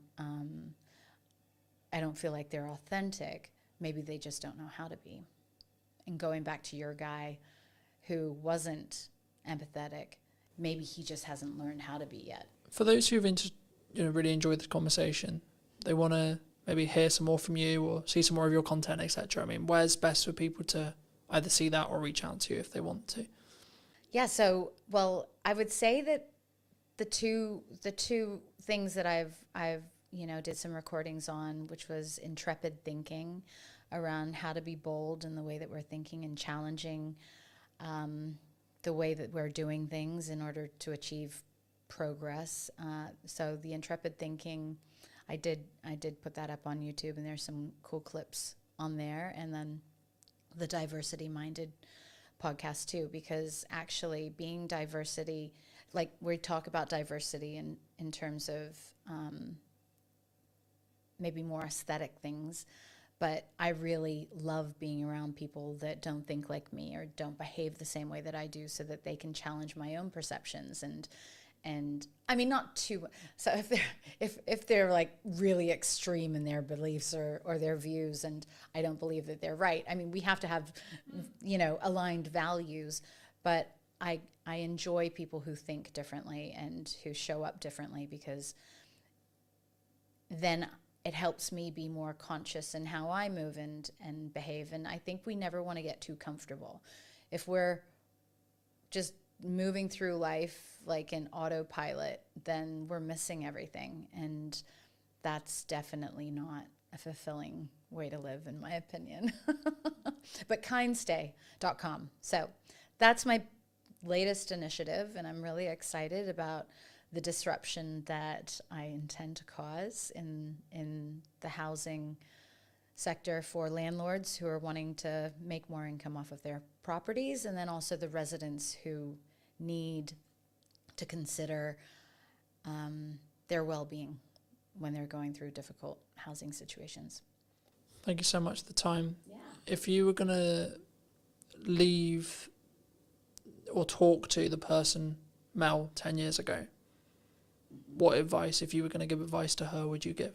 feel like they're authentic, maybe they just don't know how to be. And going back to your guy who wasn't empathetic, maybe he just hasn't learned how to be yet. For those who've really enjoyed this conversation, they want to maybe hear some more from you or see some more of your content, etc. I mean, where's best for people to either see that or reach out to you if they want to? Yeah, so, well, I would say that the two things that I've did some recordings on, which was intrepid thinking around how to be bold in the way that we're thinking and challenging the way that we're doing things in order to achieve progress. So the intrepid thinking, I did put that up on YouTube, and there's some cool clips on there. And then the diversity minded podcast too, because actually being diversity, like we talk about diversity in terms of maybe more aesthetic things, but I really love being around people that don't think like me or don't behave the same way that I do, so that they can challenge my own perceptions. And I mean, not too, so if they're like really extreme in their beliefs or their views, and I don't believe that they're right, I mean, we have to have, aligned values, but I enjoy people who think differently and who show up differently, because then it helps me be more conscious in how I move and behave. And I think we never want to get too comfortable. If we're just moving through life like an autopilot, then we're missing everything. And that's definitely not a fulfilling way to live, in my opinion. But kindstay.com. So that's my latest initiative, and I'm really excited about the disruption that I intend to cause in the housing sector for landlords who are wanting to make more income off of their properties, and then also the residents who need to consider their well-being when they're going through difficult housing situations. Thank you so much for the time. Yeah. If you were going to leave or talk to the person, Mel, 10 years ago, what advice, if you were going to give advice to her, would you give?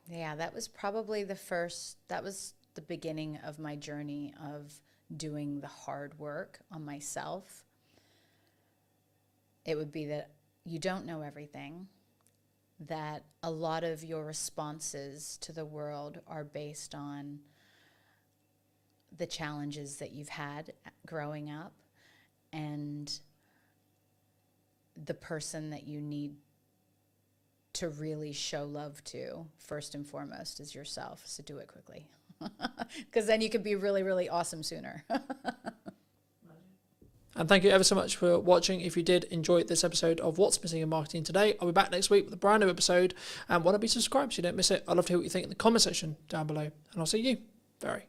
Yeah, that was probably that was the beginning of my journey of doing the hard work on myself. It would be that you don't know everything, that a lot of your responses to the world are based on the challenges that you've had growing up, and the person that you need to really show love to, first and foremost, is yourself. So do it quickly, because then you can be really, really awesome sooner. And thank you ever so much for watching. If you did enjoy this episode of What's Missing in Marketing Today, I'll be back next week with a brand new episode. And why not be subscribed so you don't miss it? I'd love to hear what you think in the comment section down below. And I'll see you very,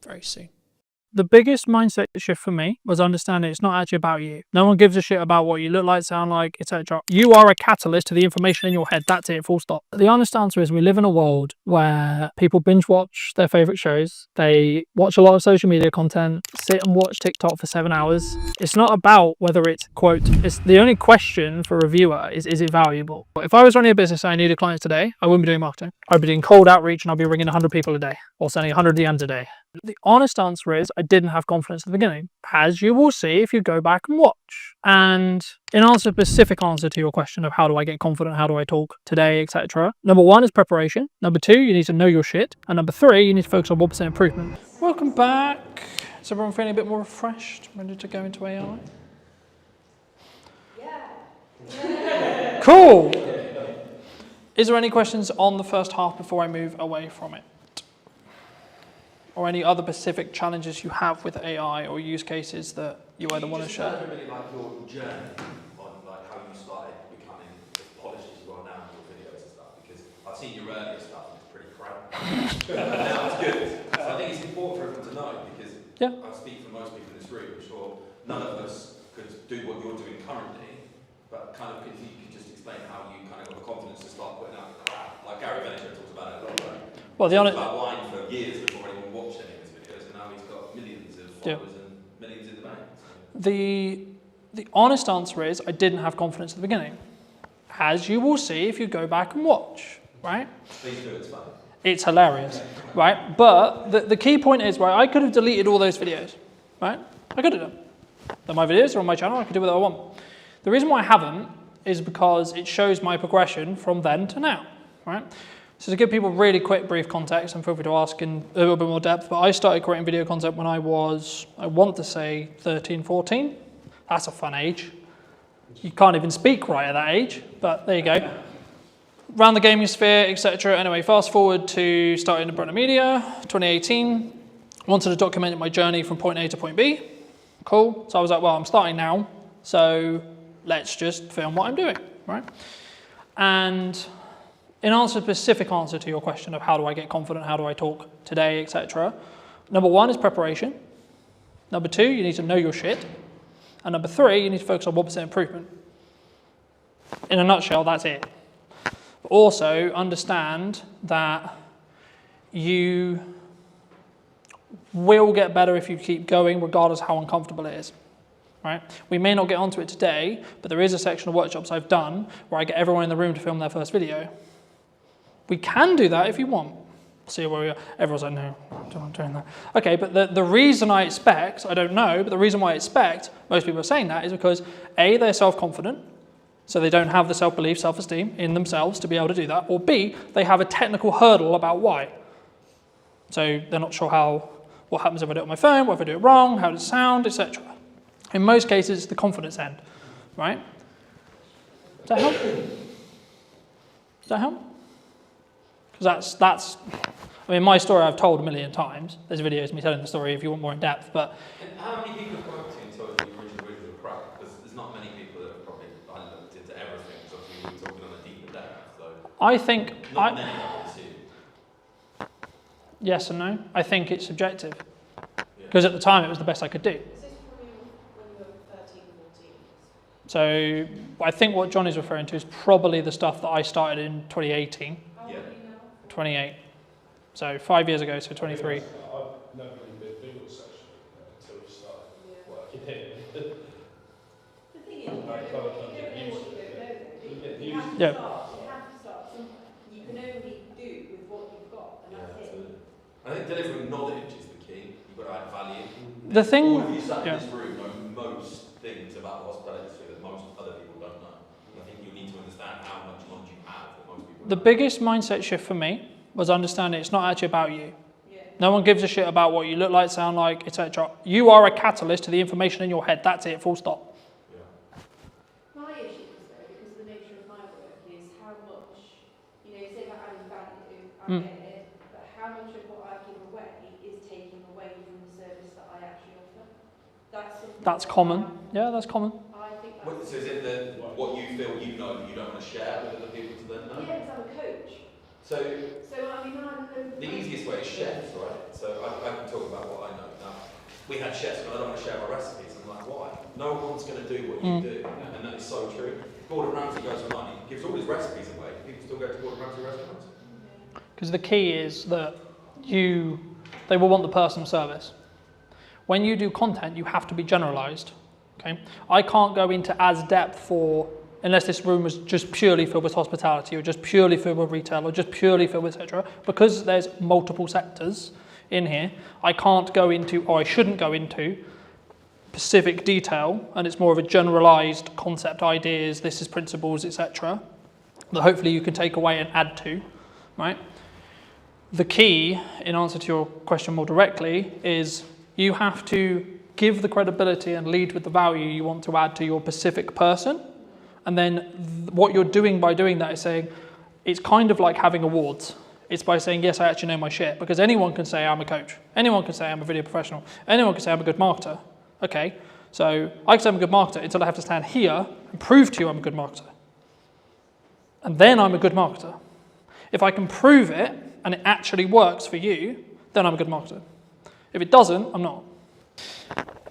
very soon. The biggest mindset shift for me was understanding it's not actually about you. No one gives a shit about what you look like, sound like, etc. You are a catalyst to the information in your head. That's it, full stop. The honest answer is we live in a world where people binge watch their favorite shows. They watch a lot of social media content, sit and watch TikTok for 7 hours. It's not about whether it's, quote, it's the only question for a viewer is it valuable? If I was running a business and I needed clients today, I wouldn't be doing marketing. I'd be doing cold outreach and I'd be ringing 100 people a day or sending 100 DMs a day. The honest answer is I didn't have confidence at the beginning, as you will see if you go back and watch. And in answer, specific answer to your question of how do I get confident, how do I talk today, etc. Number 1 is preparation. Number 2, you need to know your shit. And number 3, you need to focus on 1% improvement. Welcome back. Is everyone feeling a bit more refreshed, ready to go into AI? Yeah. Cool. Is there any questions on the first half before I move away from it? Or any other specific challenges you have with AI or use cases that you either want to share? I really like your journey on like how you started becoming as polished as you are now in your videos and stuff, because I've seen your earlier stuff and it's pretty crap. Now it's good. So I think it's important for everyone to know, because I speak for most people in this room, I'm sure none of us could do what you're doing currently, but kind of if you could just explain how you kind of got the confidence to start putting out the crap. Like Gary Vaynerchuk talks about it a lot, right? Well, he talks about wine for years before anyone watched any of his videos, and now he's got millions of followers and millions in the bank. So. The honest answer is I didn't have confidence at the beginning, as you will see if you go back and watch, right? Please do, it's fun. It's hilarious, right? But the key point is, right, I could have deleted all those videos, right? I could have done. They're my videos, they're on my channel, I can do whatever I want. The reason why I haven't is because it shows my progression from then to now, right? So to give people really quick, brief context, and feel free to ask in a little bit more depth, but I started creating video content when I was, I want to say 13, 14. That's a fun age. You can't even speak right at that age, but there you go. Around the gaming sphere, etc. Anyway, fast forward to starting in Brunner Media, 2018. Wanted to document my journey from point A to point B. Cool. So I was like, well, I'm starting now, so let's just film what I'm doing, right? And in answer, specific answer to your question of how do I get confident, how do I talk today, etc. Number one is preparation. Number two, you need to know your shit. And number three, you need to focus on 1% improvement. In a nutshell, that's it. But also understand that you will get better if you keep going, regardless of how uncomfortable it is. Right? We may not get onto it today, but there is a section of workshops I've done where I get everyone in the room to film their first video. We can do that if you want. See where we are. Everyone's like, no, I'm not doing that. Okay, but the reason I expect, I don't know, but the reason why I expect most people are saying that is because A, they're self-confident, so they don't have the self-belief, self-esteem in themselves to be able to do that, or B, they have a technical hurdle about why. So they're not sure what happens if I do it on my phone, what if I do it wrong, how does it sound, etc. In most cases, it's the confidence end, right? Does that help? Does that help? Because that's, I mean, my story I've told a million times. There's videos of me telling the story if you want more in depth, but... And how many people have come up to you and told you the original videos were crap? Because there's not many people that have probably looked into everything, because obviously we're talking on a deeper depth, so... I think... Not many, I would assume. Yes and no. I think it's subjective. Because at the time, it was the best I could do. This is probably when you were 13, 14. So I think what John is referring to is probably the stuff that I started in 2018. How old are you now? 28. So 5 years ago, so 23. I've never really been big on social media until we started working here. The thing is, you don't know what you don't know, though, do you? You have to Yeah. start somewhere. You can only do with what you've got, and that's it. I think delivering knowledge is the key. You've got to add value. The thing... All of you sat yeah. in this room know most things about the hospitality industry that most other people don't know. And I think you need to understand how much knowledge you have that most people The don't. biggest mindset shift for me was understanding it's not actually about you. Yeah. No one gives a shit about what you look like, sound like, etc. You are a catalyst to the information in your head. That's it, full stop. My issue is though, because of the nature of my work, is how much, you say about adding value, I get it, but how much of what I give away is taking away from the service that I actually offer? That's something That's common. Yeah, that's common. I think So that's... is it what you feel you know that you don't want to share with other people to then know? Yeah, because I'm a coach. So I mean, I'm the easiest way is chefs, right? So I can talk about what I know. Now, we had chefs and I don't want to share my recipes. I'm like, why? No one's going to do what you do. And that is so true. Gordon Ramsay goes online, he gives all his recipes away. People still go to Gordon Ramsay restaurants. Because the key is that they will want the personal service. When you do content, you have to be generalized. Okay, I can't go into as depth unless this room was just purely filled with hospitality or just purely filled with retail or just purely filled with etc. Because there's multiple sectors in here, I can't go into, or I shouldn't go into, specific detail, and it's more of a generalized concept, ideas, this is principles, etc. that hopefully you can take away and add to, right? The key, in answer to your question more directly, is you have to give the credibility and lead with the value you want to add to your specific person. And then what you're doing by doing that is saying, it's kind of like having awards. It's by saying, yes, I actually know my shit. Because anyone can say I'm a coach. Anyone can say I'm a video professional. Anyone can say I'm a good marketer. Okay, so I can say I'm a good marketer until I have to stand here and prove to you I'm a good marketer. And then I'm a good marketer. If I can prove it and it actually works for you, then I'm a good marketer. If it doesn't, I'm not.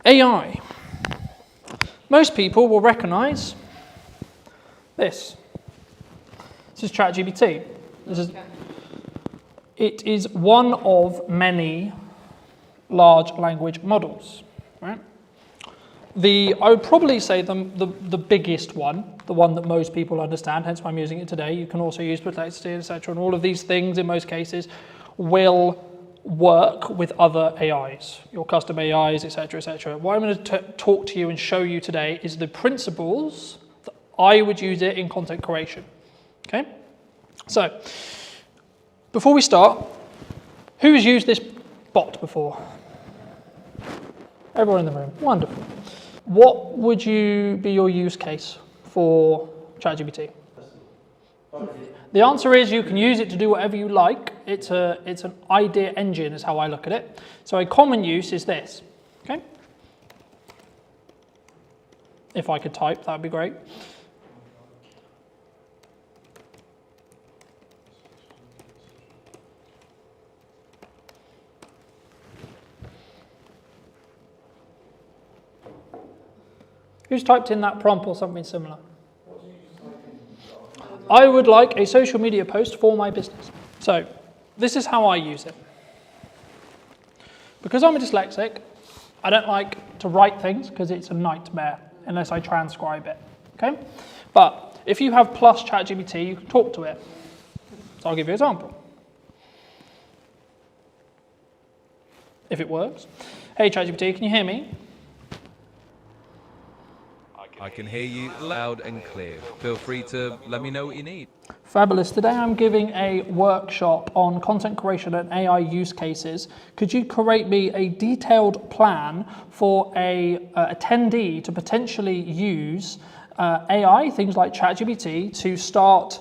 AI. Most people will recognize this. This is ChatGPT. It is one of many large language models, right? I would probably say the biggest one, the one that most people understand, hence why I'm using it today. You can also use perplexity, etc. And all of these things, in most cases, will work with other AIs, your custom AIs, etc., etc. What I'm going to talk to you and show you today is the principles that I would use it in content creation. Okay? So, before we start, who has used this bot before? Everyone in the room. Wonderful. What would be your use case for ChatGPT? The answer is you can use it to do whatever you like. It's an idea engine is how I look at it. So a common use is this. Okay? If I could type, that would be great. Who's typed in that prompt or something similar? I would like a social media post for my business. So this is how I use it. Because I'm a dyslexic, I don't like to write things because it's a nightmare unless I transcribe it. Okay? But if you have plus ChatGPT, you can talk to it. So I'll give you an example. If it works. Hey ChatGPT, can you hear me? I can hear you loud and clear. Feel free to let me know what you need. Fabulous. Today I'm giving a workshop on content creation and AI use cases. Could you create me a detailed plan for a attendee to potentially use AI, things like ChatGPT, to start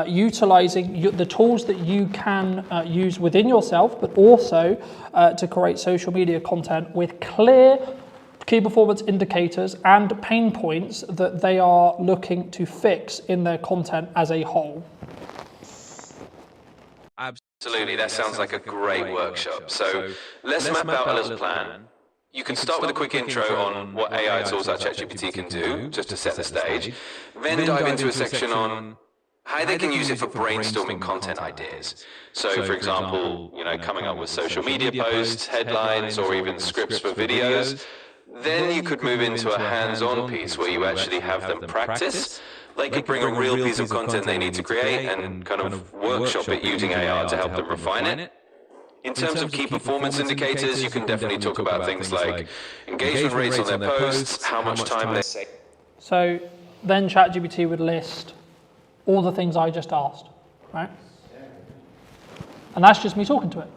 utilizing the tools that you can use within yourself, but also to create social media content with clear key performance indicators and pain points that they are looking to fix in their content as a whole? Absolutely, that sounds like a great workshop. So let's map out a little plan. You can start with a quick intro on what AI tools like ChatGPT can do, just to set the stage. Then dive into a section on how they can use it for brainstorming content ideas. So for example, coming up with social media posts, headlines, or even scripts for videos. Then you could move into a hands-on piece where you actually have them practice. They could bring a real piece of content they need to create and kind of workshop it using AI to help them refine it. In terms of key performance indicators, you can definitely talk about things like engagement rates on their posts, how much time they take. So then ChatGPT would list all the things I just asked, right? And that's just me talking to it.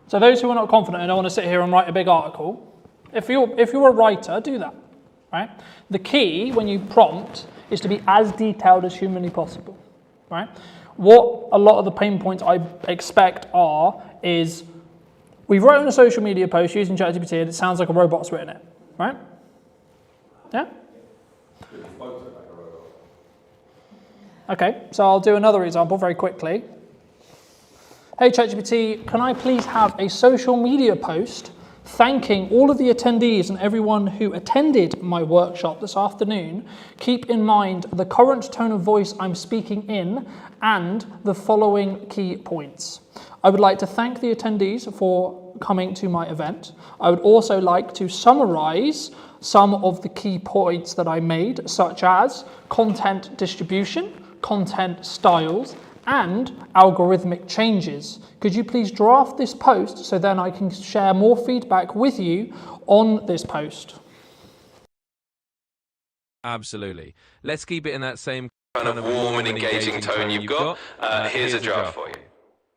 So those who are not confident and don't want to sit here and write a big article, if you're a writer, do that, right? The key when you prompt is to be as detailed as humanly possible, right? What a lot of the pain points I expect is we've written a social media post using ChatGPT and it sounds like a robot's written it, right? Yeah? Okay, so I'll do another example very quickly. Hey ChatGPT, can I please have a social media post thanking all of the attendees and everyone who attended my workshop this afternoon? Keep in mind the current tone of voice I'm speaking in and the following key points. I would like to thank the attendees for coming to my event. I would also like to summarize some of the key points that I made, such as content distribution, content styles, and algorithmic changes. Could you please draft this post so then I can share more feedback with you on this post? Absolutely. Let's keep it in that same Kind of warm and engaging tone you've got. Here's a draft for you.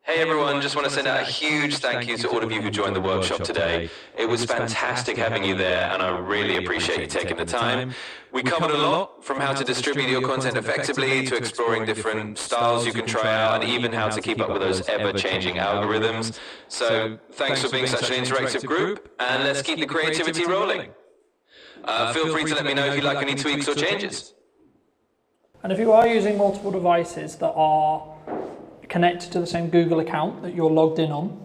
Hey everyone, just want to send out a huge thank you to all of you who joined the workshop today. It was fantastic having you there and I really appreciate you taking the time. We covered a lot, from how to distribute your content effectively to exploring different styles you can try out and even how to keep up with those ever-changing algorithms. So thanks for being such an interactive group and let's keep the creativity rolling. Feel free to let me know if you'd like any tweaks or changes. And if you are using multiple devices that are connected to the same Google account that you're logged in on,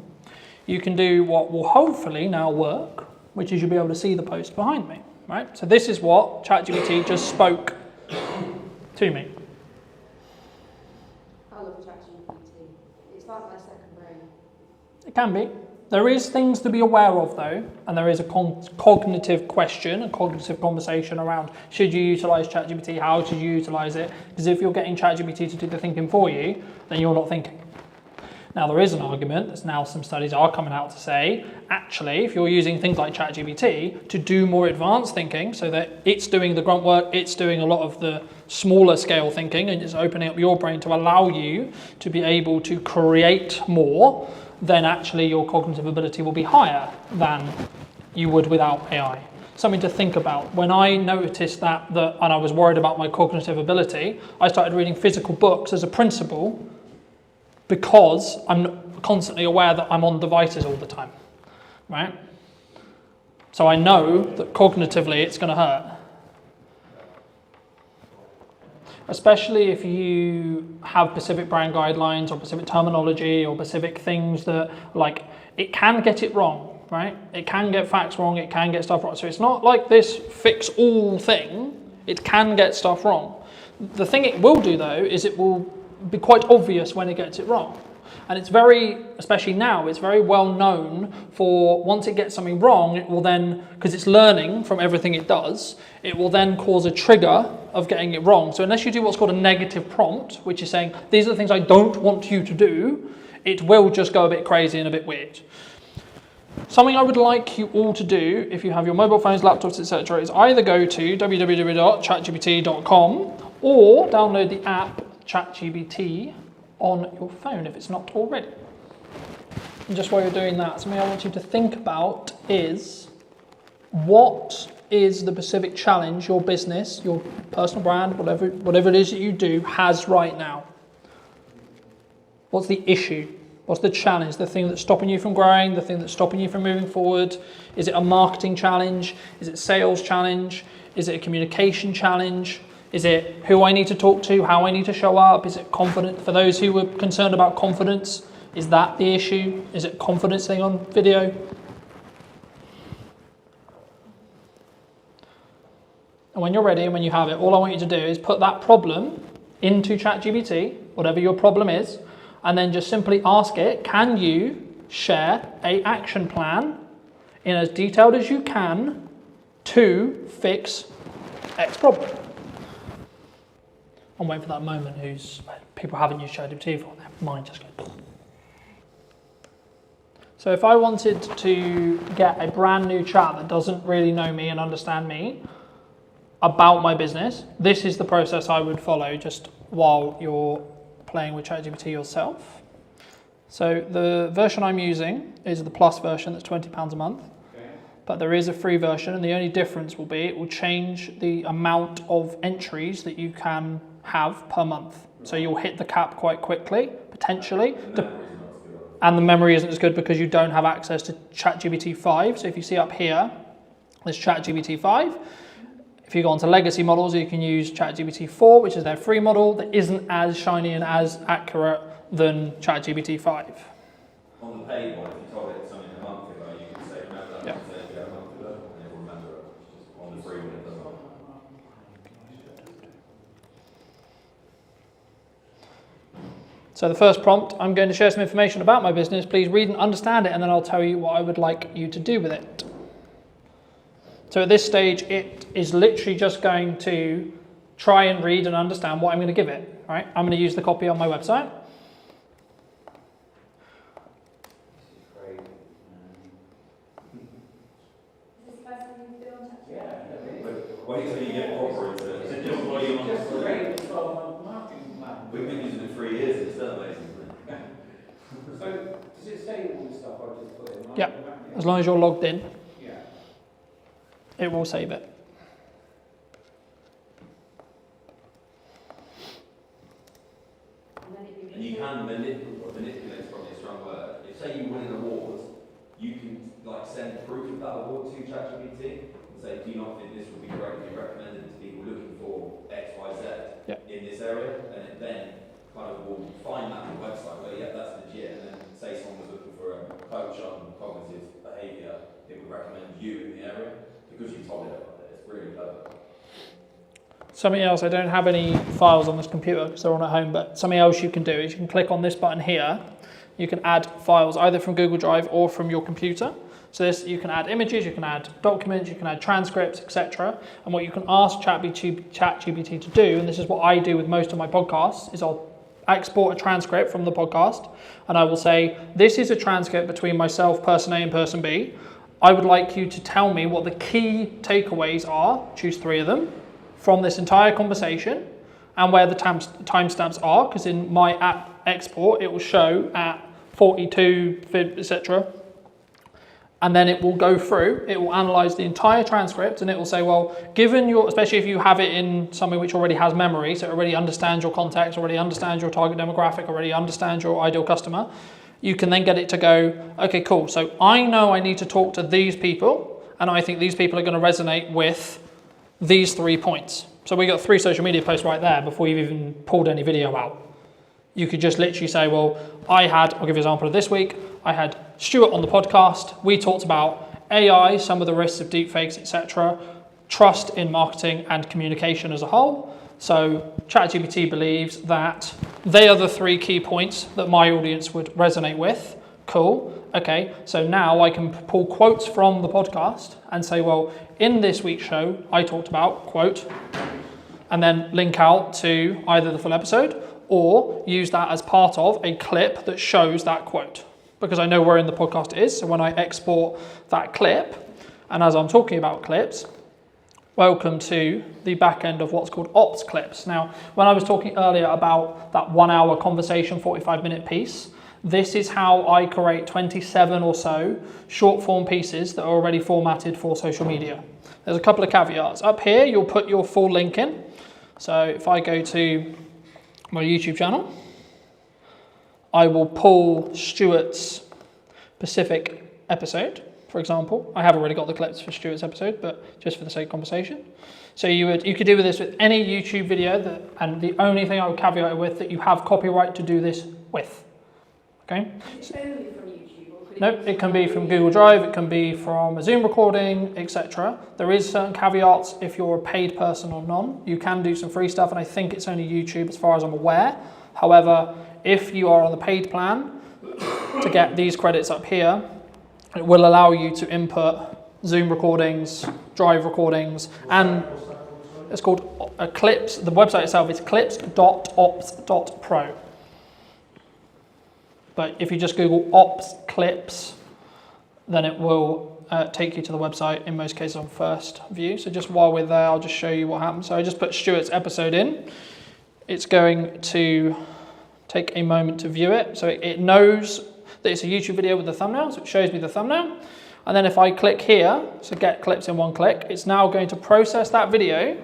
you can do what will hopefully now work, which is you'll be able to see the post behind me, right? So this is what ChatGPT just spoke to me. I love ChatGPT. It's like my second brain. It can be. There is things to be aware of though, and there is a cognitive question, a cognitive conversation around should you utilize ChatGPT, how should you utilize it? Because if you're getting ChatGPT to do the thinking for you, then you're not thinking. Now there is an argument, there's now some studies are coming out to say, actually, if you're using things like ChatGPT to do more advanced thinking, so that it's doing the grunt work, it's doing a lot of the smaller scale thinking, and it's opening up your brain to allow you to be able to create more, then actually your cognitive ability will be higher than you would without AI. Something to think about. When I noticed that and I was worried about my cognitive ability, I started reading physical books as a principle because I'm constantly aware that I'm on devices all the time, right? So I know that cognitively it's going to hurt. Especially if you have specific brand guidelines or specific terminology or specific things that, like, it can get it wrong, right? It can get facts wrong, it can get stuff wrong. So it's not like this fix all thing, it can get stuff wrong. The thing it will do though is it will be quite obvious when it gets it wrong. And it's very, especially now, it's very well known for once it gets something wrong, it will then, because it's learning from everything it does, it will then cause a trigger of getting it wrong. So unless you do what's called a negative prompt, which is saying, these are the things I don't want you to do, it will just go a bit crazy and a bit weird. Something I would like you all to do, if you have your mobile phones, laptops, etc., is either go to www.chatgpt.com or download the app ChatGPT on your phone if it's not already. And just while you're doing that, something I want you to think about is what is the specific challenge your business, your personal brand, whatever it is that you do has right now. What's the issue? What's the challenge? The thing that's stopping you from growing, the thing that's stopping you from moving forward? Is it a marketing challenge? Is it a sales challenge? Is it a communication challenge? Is it who I need to talk to, how I need to show up? Is it confident? For those who were concerned about confidence, is that the issue? Is it confidence thing on video? And when you're ready and when you have it, all I want you to do is put that problem into ChatGPT, whatever your problem is, and then just simply ask it, can you share an action plan in as detailed as you can to fix X problem? I'm waiting for that moment people haven't used ChatGPT before, their mind just goes. So if I wanted to get a brand new chat that doesn't really know me and understand me about my business, this is the process I would follow just while you're playing with ChatGPT yourself. So the version I'm using is the Plus version that's £20 a month. But there is a free version, and the only difference will be it will change the amount of entries that you can have per month. So you'll hit the cap quite quickly, potentially. And the memory isn't as good because you don't have access to ChatGPT 5. So if you see up here, there's ChatGPT 5. If you go onto legacy models, you can use ChatGPT 4, which is their free model that isn't as shiny and as accurate than ChatGPT 5. On the paid one, if you told it something a month ago, you could say, remember that Yeah. a month ago, and it will remember it. Just on the free one, it doesn't. So the first prompt, I'm going to share some information about my business. Please read and understand it, and then I'll tell you what I would like you to do with it. So at this stage, it is literally just going to try and read and understand what I'm going to give it. Right? I'm going to use the copy on my website. Wait till you get proper into it. We've been using it for 3 years, it's still amazing. So, does it say all the stuff I just put in? Yeah, as long as you're logged in, Yeah. it will save it. And you can manipulate, probably a strong word. If say you win an award, you can like send proof of that award to ChatGPT and say, do you not think this would be great if you recommended it to people looking for X, Y, Z in this area? And it then kind of will find that on the website where, yeah, that's legit. And then say someone was looking for a coach on cognitive behaviour, it would recommend you in the area because you told it about it. It's really clever. Something else, I don't have any files on this computer because they're on at home, but something else you can do is you can click on this button here you can add files either from Google Drive or from your computer. So this, you can add images, you can add documents, you can add transcripts, etc. And what you can ask ChatGPT to do, and this is what I do with most of my podcasts, is I'll export a transcript from the podcast, and I will say, this is a transcript between myself, person A and person B. I would like you to tell me what the key takeaways are, choose 3 of them, from this entire conversation, and where the timestamps are, because in my app export, it will show at 42, etc. And then it will go through, it will analyze the entire transcript, and it will say, well, given your, especially if you have it in something which already has memory, so it already understands your context, already understands your target demographic, already understands your ideal customer, you can then get it to go, okay, cool. So I know I need to talk to these people, and I think these people are going to resonate with these 3 points. So we got 3 social media posts right there before you've even pulled any video out. You could just literally say, well, I'll give you an example of this week. I had Stuart on the podcast. We talked about AI, some of the risks of deepfakes, etc., trust in marketing and communication as a whole. So ChatGPT believes that they are the 3 key points that my audience would resonate with. Cool. Okay, so now I can pull quotes from the podcast and say, well, in this week's show, I talked about, quote, and then link out to either the full episode or use that as part of a clip that shows that quote, because I know where in the podcast it is. So when I export that clip, and as I'm talking about clips, welcome to the back end of what's called ops clips. Now, when I was talking earlier about that 1 hour conversation, 45-minute piece, this is how I create 27 or so short form pieces that are already formatted for social media. There's a couple of caveats. Up here, you'll put your full link in. So if I go to my YouTube channel, I will pull Stuart's specific episode, for example. I have already got the clips for Stuart's episode, but just for the sake of conversation. So you could do with this with any YouTube video, and the only thing I would caveat it with that you have copyright to do this with. Okay? Is it only from YouTube? Or could it No, it can be from Google Drive, it can be from a Zoom recording, etc. There is certain caveats if you're a paid person or none. You can do some free stuff, and I think it's only YouTube as far as I'm aware. However, if you are on the paid plan, to get these credits up here, it will allow you to input Zoom recordings, Drive recordings, and it's called Clips. The website itself is clips.ops.pro. But if you just Google ops clips, then it will take you to the website in most cases on first view. So just while we're there, I'll just show you what happens. So I just put Stuart's episode in. It's going to take a moment to view it. So it knows that it's a YouTube video with the thumbnail, so it shows me the thumbnail. And then if I click here, so get clips in one click, it's now going to process that video,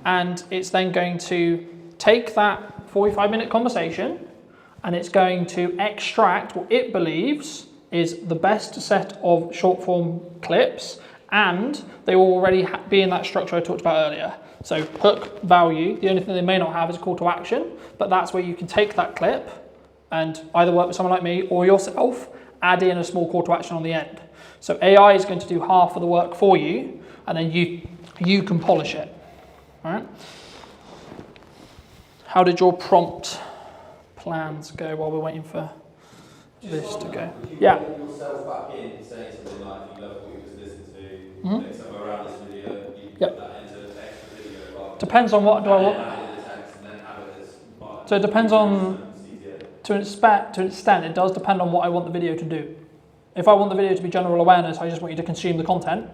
and it's then going to take that 45-minute conversation, and it's going to extract what it believes is the best set of short form clips, and they will already be in that structure I talked about earlier. So hook, value, the only thing they may not have is a call to action, but that's where you can take that clip and either work with someone like me or yourself, add in a small call to action on the end. So AI is going to do half of the work for you, and then you can polish it. All right? How did your prompt plans go while we're waiting for this to go? Yeah. Put yourself back in, saying something like, if you love what you just listened to, like somewhere around this video, you put that into an extra video. Depends on what do I want. So it depends on, to an extent, it does depend on what I want the video to do. If I want the video to be general awareness, I just want you to consume the content,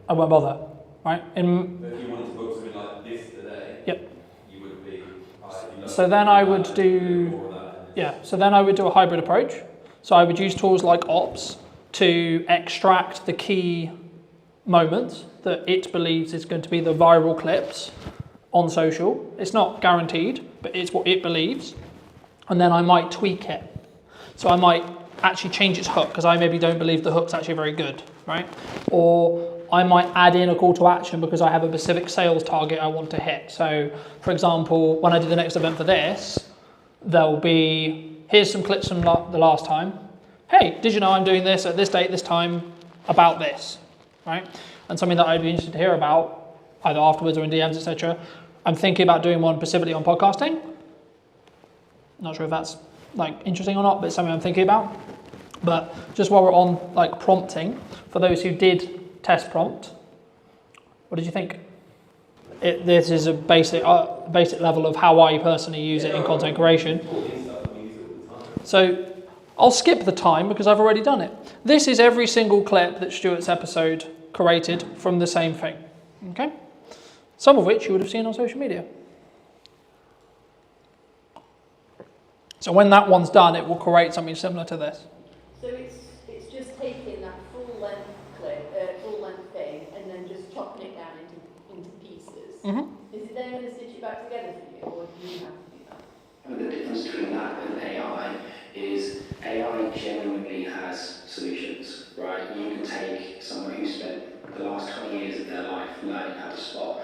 I won't bother, right? But if you wanted to book something like this today, you would be... So then I would do, so then I would do a hybrid approach. So I would use tools like Ops to extract the key moments that it believes is going to be the viral clips on social. It's not guaranteed, but it's what it believes. And then I might tweak it. So I might actually change its hook, because I maybe don't believe the hook's actually very good, right? Or I might add in a call to action because I have a specific sales target I want to hit. So for example, when I do the next event for this, there'll be, here's some clips from the last time. Hey, did you know I'm doing this at this date, this time, about this, right? And something that I'd be interested to hear about, either afterwards or in DMs, etc. I'm thinking about doing one specifically on podcasting. Not sure if that's like interesting or not, but it's something I'm thinking about. But just while we're on like prompting, for those who did test prompt, what did you think? This is a basic level of how I personally use it in content creation. So I'll skip the time because I've already done it. This is every single clip that Stuart's episode curated from the same thing. Okay? Some of which you would have seen on social media. So when that one's done, it will create something similar to this. So it's just taking that full length thing, and then just chopping it down into pieces. Mm-hmm. Is it then going to stitch it back together for you, or do you have to do that? I mean, the difference between that and AI is AI genuinely has solutions, right? You can take someone who spent the last 20 years of their life learning how to spot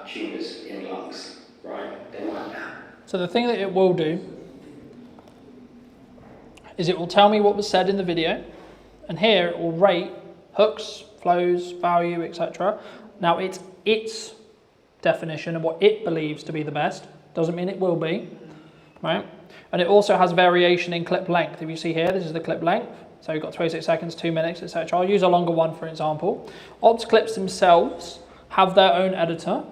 tumours in lungs, right? They might have. So the thing that it will do is it will tell me what was said in the video, and here it will rate hooks, flows, value, etc. Now it's its definition of what it believes to be the best. Doesn't mean it will be, right? And it also has variation in clip length. If you see here, this is the clip length. So you've got 26 seconds, 2 minutes, etc. I'll use a longer one, for example. Ops clips themselves have their own editor.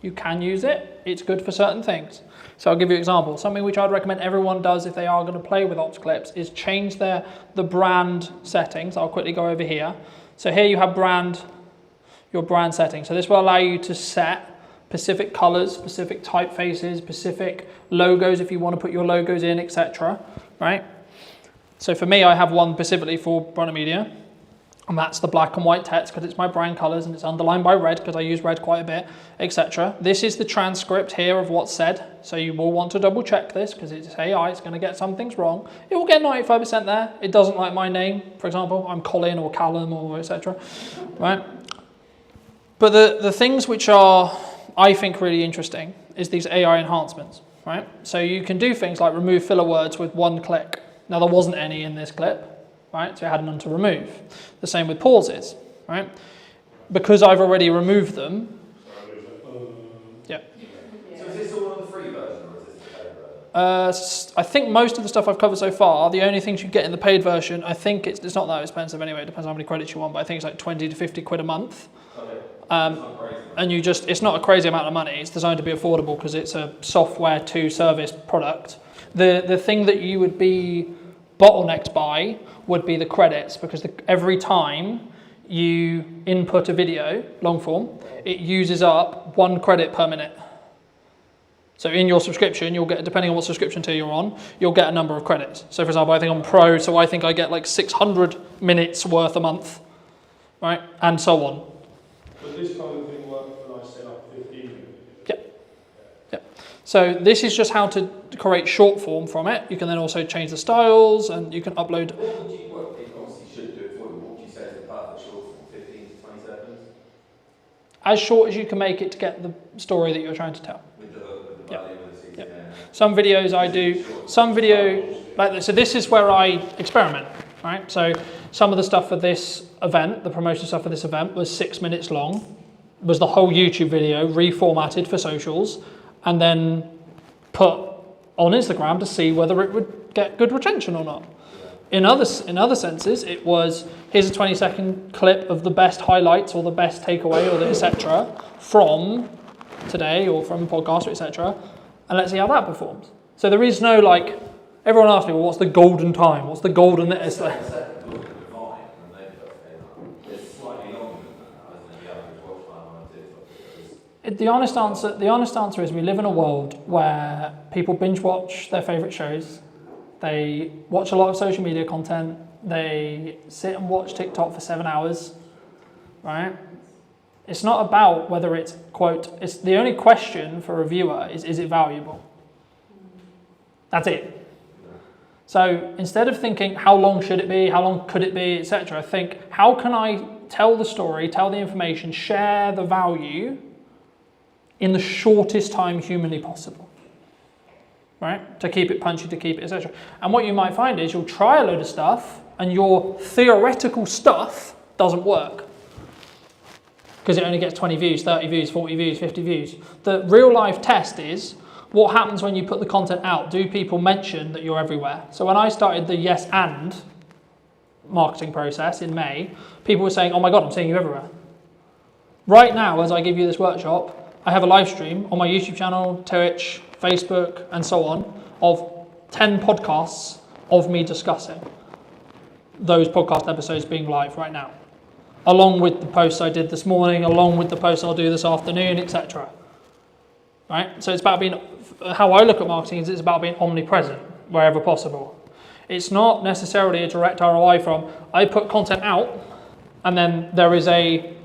You can use it. It's good for certain things. So I'll give you an example. Something which I'd recommend everyone does if they are going to play with Ops clips is change the brand settings. I'll quickly go over here. So here you have your brand settings. So this will allow you to set specific colors, specific typefaces, specific logos if you want to put your logos in, etc. Right? So for me, I have one specifically for Brunner Media, and that's the black and white text because it's my brand colors and it's underlined by red because I use red quite a bit, etc. This is the transcript here of what's said. So you will want to double check this because it's AI, it's going to get some things wrong. It will get 95% there. It doesn't like my name, for example. I'm Colin or Callum or etc. Right? But the things which are, I think, really interesting is these AI enhancements, right? So you can do things like remove filler words with one click. Now there wasn't any in this clip, right? So I had none to remove. The same with pauses, right? Because I've already removed them. Yeah. So is this all on the free version or is this the paid version? I think most of the stuff I've covered so far, the only things you get in the paid version, I think it's not that expensive anyway. It depends how many credits you want, but I think it's like 20 to 50 quid a month. Okay. And it's not a crazy amount of money. It's designed to be affordable because it's a software to service product. The thing that you would be bottlenecked by would be the credits, because every time you input a video, long form, it uses up 1 credit per minute. So in your subscription, you'll get, depending on what subscription tier you're on, you'll get a number of credits. So for example, I think I'm Pro, so I think I get like 600 minutes worth a month, right? And so on. But this kind of thing worked when I set up 15 minutes. Yeah. So this is just how to create short form from it. You can then also change the styles and you can upload. What would you, it obviously should do it for you, what would you say is the perfect short form, 15 to 20 seconds? As short as you can make it to get the story that you're trying to tell. With the value of the CTA. Some videos I do, some video, like this. So this is where I experiment, right? So some of the stuff for this event, the promotion stuff for this event was 6 minutes long, was the whole YouTube video reformatted for socials and then put on Instagram to see whether it would get good retention or not. In other senses, it was, here's a 20-second clip of the best highlights or the best takeaway or the etc. from today or from a podcast, etc. And let's see how that performs. So there is no like, everyone asks me, well, what's the golden time? What's the golden this? The honest answer is we live in a world where people binge watch their favourite shows. They watch a lot of social media content. They sit and watch TikTok for 7 hours, right? It's not about whether it's, quote, it's the only question for a viewer is it valuable? That's it. So instead of thinking how long should it be, how long could it be, etc., think how can I tell the story, tell the information, share the value in the shortest time humanly possible, right? To keep it punchy, to keep it, etc. And what you might find is you'll try a load of stuff and your theoretical stuff doesn't work because it only gets 20 views, 30 views, 40 views, 50 views. The real life test is what happens when you put the content out? Do people mention that you're everywhere? So when I started the yes and marketing process in May, people were saying, oh my God, I'm seeing you everywhere. Right now, as I give you this workshop, I have a live stream on my YouTube channel, Twitch, Facebook, and so on, of 10 podcasts of me discussing those podcast episodes being live right now, along with the posts I did this morning, along with the posts I'll do this afternoon, etc. Right? So it's about being, how I look at marketing is it's about being omnipresent wherever possible. It's not necessarily a direct ROI from, I put content out, and then there is a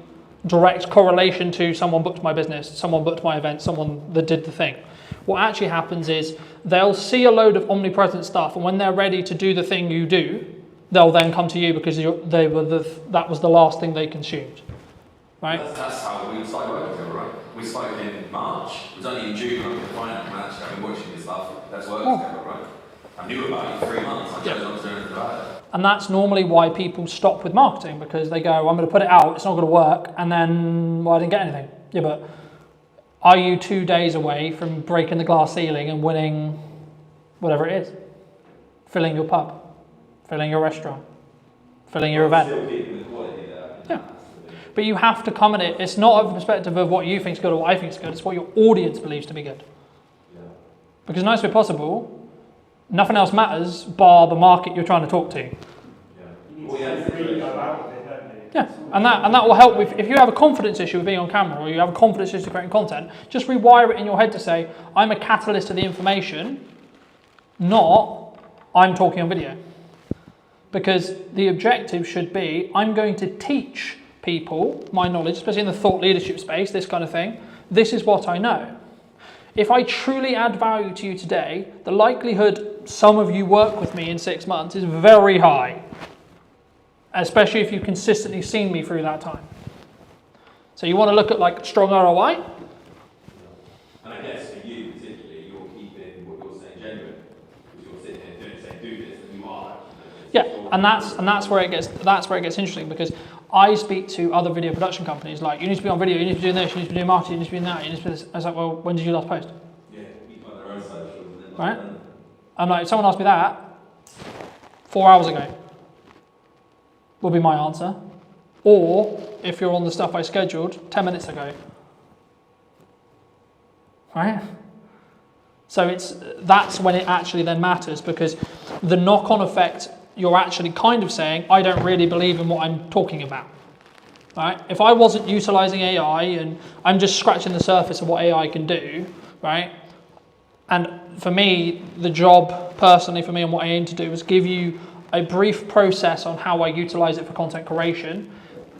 direct correlation to someone booked my business, someone booked my event, someone that did the thing. What actually happens is they'll see a load of omnipresent stuff, and when they're ready to do the thing you do, they'll then come to you because that was the last thing they consumed. Right? That's how we started working together, right? We spoke in March. It was only in June when we could find out, man, I've been watching your stuff. Let's work together, right? I knew about it for 3 months. I chose not to do anything about it. And that's normally why people stop with marketing, because they go, I'm going to put it out, it's not going to work, and then, well, I didn't get anything. Yeah, but are you 2 days away from breaking the glass ceiling and winning whatever it is? Filling your pub, filling your restaurant, filling your event. Yeah. But you have to come at it. It's not a perspective of what you think is good or what I think is good. It's what your audience believes to be good. Because nice way possible, nothing else matters bar the market you're trying to talk to. Yeah, and that will help with, if you have a confidence issue with being on camera or you have a confidence issue with creating content, just rewire it in your head to say, I'm a catalyst to the information, not I'm talking on video. Because the objective should be, I'm going to teach people my knowledge, especially in the thought leadership space, this kind of thing. This is what I know. If I truly add value to you today, the likelihood some of you work with me in 6 months is very high, especially if you've consistently seen me through that time. So you want to look at like strong ROI? And I guess for you particularly, you're keeping what you're saying genuine, because you're sitting here saying do this, and you are. Yeah, and that's where it gets interesting, because I speak to other video production companies like, you need to be on video, you need to be doing this, you need to be doing marketing, you need to be doing that, you need to be this. I was like, well, when did you last post? Yeah, people have their own socials. And right? I'm like, if someone asked me that 4 hours ago, will be my answer. Or if you're on the stuff I scheduled 10 minutes ago. Right? So that's when it actually then matters, because the knock-on effect, you're actually kind of saying, I don't really believe in what I'm talking about. Right? If I wasn't utilizing AI and I'm just scratching the surface of what AI can do, right? And for me, the job personally for me and what I aim to do is give you a brief process on how I utilize it for content creation.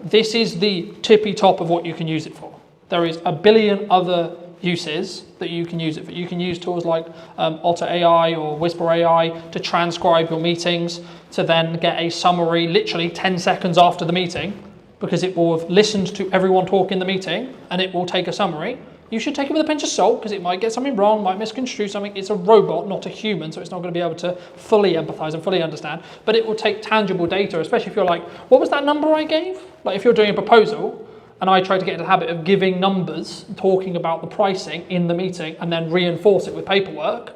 This is the tippy top of what you can use it for. There is a billion other uses that you can use it for. You can use tools like Otter AI or Whisper AI to transcribe your meetings, to then get a summary literally 10 seconds after the meeting, because it will have listened to everyone talk in the meeting and it will take a summary. You should take it with a pinch of salt, because it might get something wrong, might misconstrue something. It's a robot, not a human, so it's not going to be able to fully empathize and fully understand. But it will take tangible data, especially if you're like, what was that number I gave? Like if you're doing a proposal and I try to get into the habit of giving numbers, talking about the pricing in the meeting and then reinforce it with paperwork.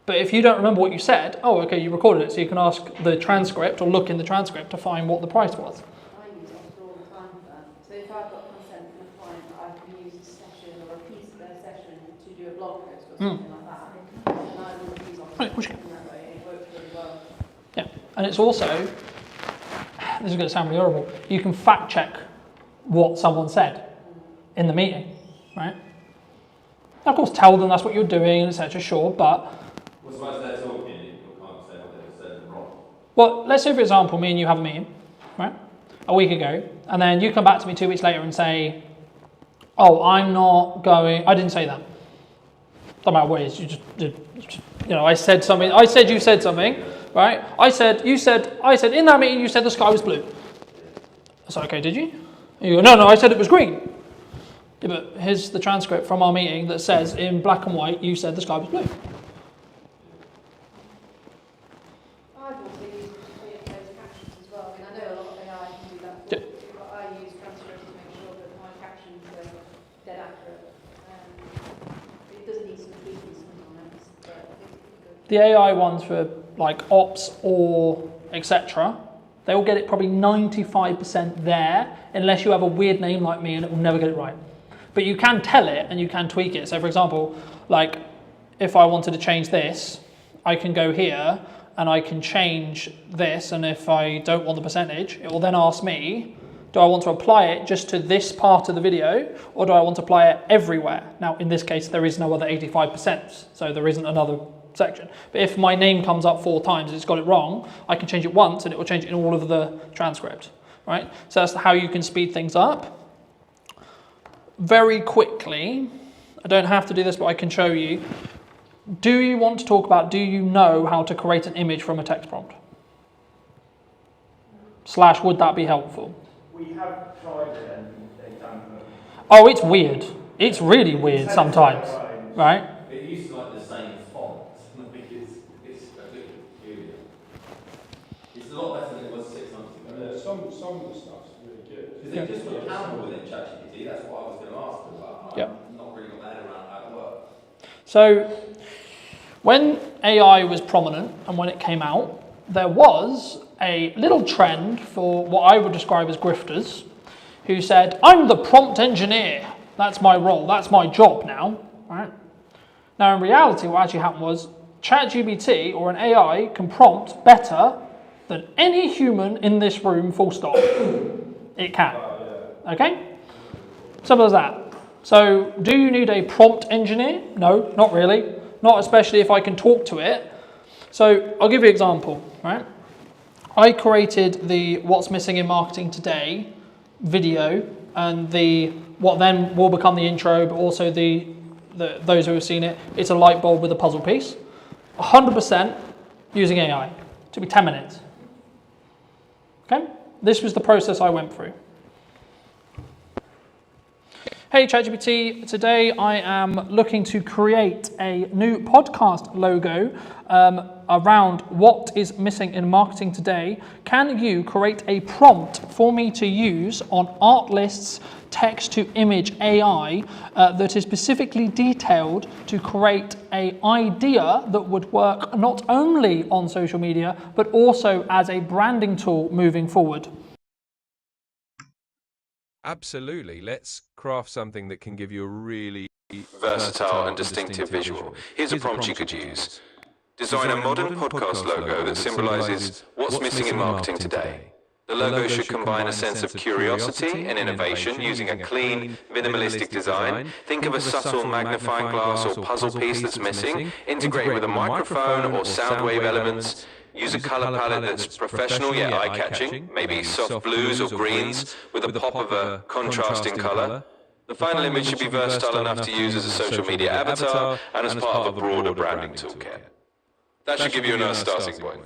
But if you don't remember what you said, oh, okay, you recorded it, so you can ask the transcript or look in the transcript to find what the price was. I use Otter all the time for that. So if I've got consent from a client that I can use a session or a piece of their session to do a blog post or something like that, and I will use Otter in that way, and it works really well. Yeah, and it's also, this is going to sound really horrible, you can fact check what someone said in the meeting, right? Now, of course, tell them that's what you're doing, etc. Sure, but What's about they're talking, you can't say what they've said wrong. well, let's say for example, me and you have a meeting, right? A week ago, and then you come back to me 2 weeks later and say, "Oh, I'm not going." I didn't say that. Don't matter what it is. You just did. You know, I said something. I said you said something, right? I said you said. I said in that meeting you said the sky was blue. I said, okay, did you? And you go, no, I said it was green. Yeah, but here's the transcript from our meeting that says in black and white you said the sky was blue. I've also used closed captions as well. I mean, I know a lot of AI can do that for you, but I use transcript to make sure that my captions are dead accurate. It does need some tweaking sometimes. the AI ones for like ops or etc., they will get it probably 95% there, unless you have a weird name like me and it will never get it right. But you can tell it and you can tweak it. So for example, like if I wanted to change this, I can go here and I can change this, and if I don't want the percentage, it will then ask me, do I want to apply it just to this part of the video, or do I want to apply it everywhere? Now, in this case, there is no other 85%, so there isn't another section. But if my name comes up 4 times and it's got it wrong, I can change it once and it will change it in all of the transcript, right? So that's how you can speed things up. Very quickly, I don't have to do this, but I can show you. Do you want to talk about, do you know how to create an image from a text prompt? / would that be helpful? We have tried it and they don't look. Oh, it's weird. It's really weird sometimes, right? It uses like the same font. I think it's a bit peculiar. It's a lot better than it was 6 months ago. Yeah, some of the stuff's really good. Because they just put actionable within ChatGPT. That's what I was going to ask them about. I've not really got my head around how it works. So when AI was prominent and when it came out, there was a little trend for what I would describe as grifters who said, I'm the prompt engineer. That's my role. That's my job now. Right? Now, in reality, what actually happened was ChatGPT or an AI can prompt better than any human in this room, full stop. It can. Okay? Simple as that. So, do you need a prompt engineer? No, not really. Not especially if I can talk to it. So, I'll give you an example, right? I created the What's Missing in Marketing Today video and the what then will become the intro, but also the those who have seen it, it's a light bulb with a puzzle piece. 100% using AI. It took me 10 minutes. Okay? This was the process I went through. Hey ChatGPT, today I am looking to create a new podcast logo around what is missing in marketing today. Can you create a prompt for me to use on Artlist's text-to-image AI that is specifically detailed to create an idea that would work not only on social media, but also as a branding tool moving forward? Absolutely. Let's craft something that can give you a really Versatile and distinctive visual. Here's a prompt you could use. Design a modern podcast logo that symbolizes what's missing in marketing today. The logo should combine a sense of curiosity and innovation using a clean, minimalistic design. Think of a subtle magnifying glass or puzzle piece that's missing. Integrate with a microphone or sound wave elements. Use a color palette that's professional yet eye-catching, maybe soft blues or greens with a pop of a contrasting color. The final image should be versatile enough to use as a social media avatar and as part of a broader branding toolkit. That should give you a nice starting point.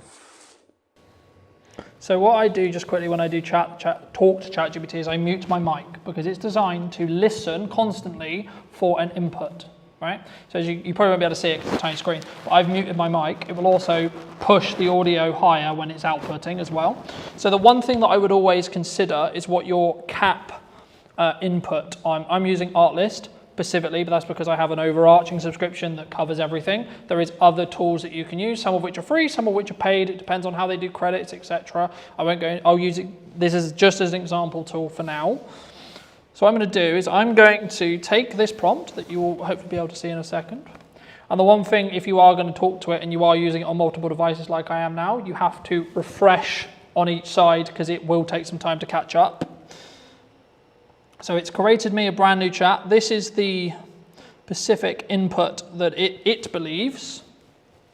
So what I do just quickly when I do talk to ChatGPT is I mute my mic because it's designed to listen constantly for an input, right? So as you probably won't be able to see it because it's a tiny screen, but I've muted my mic. It will also push the audio higher when it's outputting as well. So the one thing that I would always consider is what your cap input. I'm using Artlist specifically, but that's because I have an overarching subscription that covers everything. There is other tools that you can use, some of which are free, some of which are paid. It depends on how they do credits, etc. I won't go. I'll use it. This is just as an example tool for now. So what I'm going to do is I'm going to take this prompt that you will hopefully be able to see in a second. And the one thing, if you are going to talk to it and you are using it on multiple devices like I am now, you have to refresh on each side because it will take some time to catch up. So it's created me a brand new chat. This is the specific input that it believes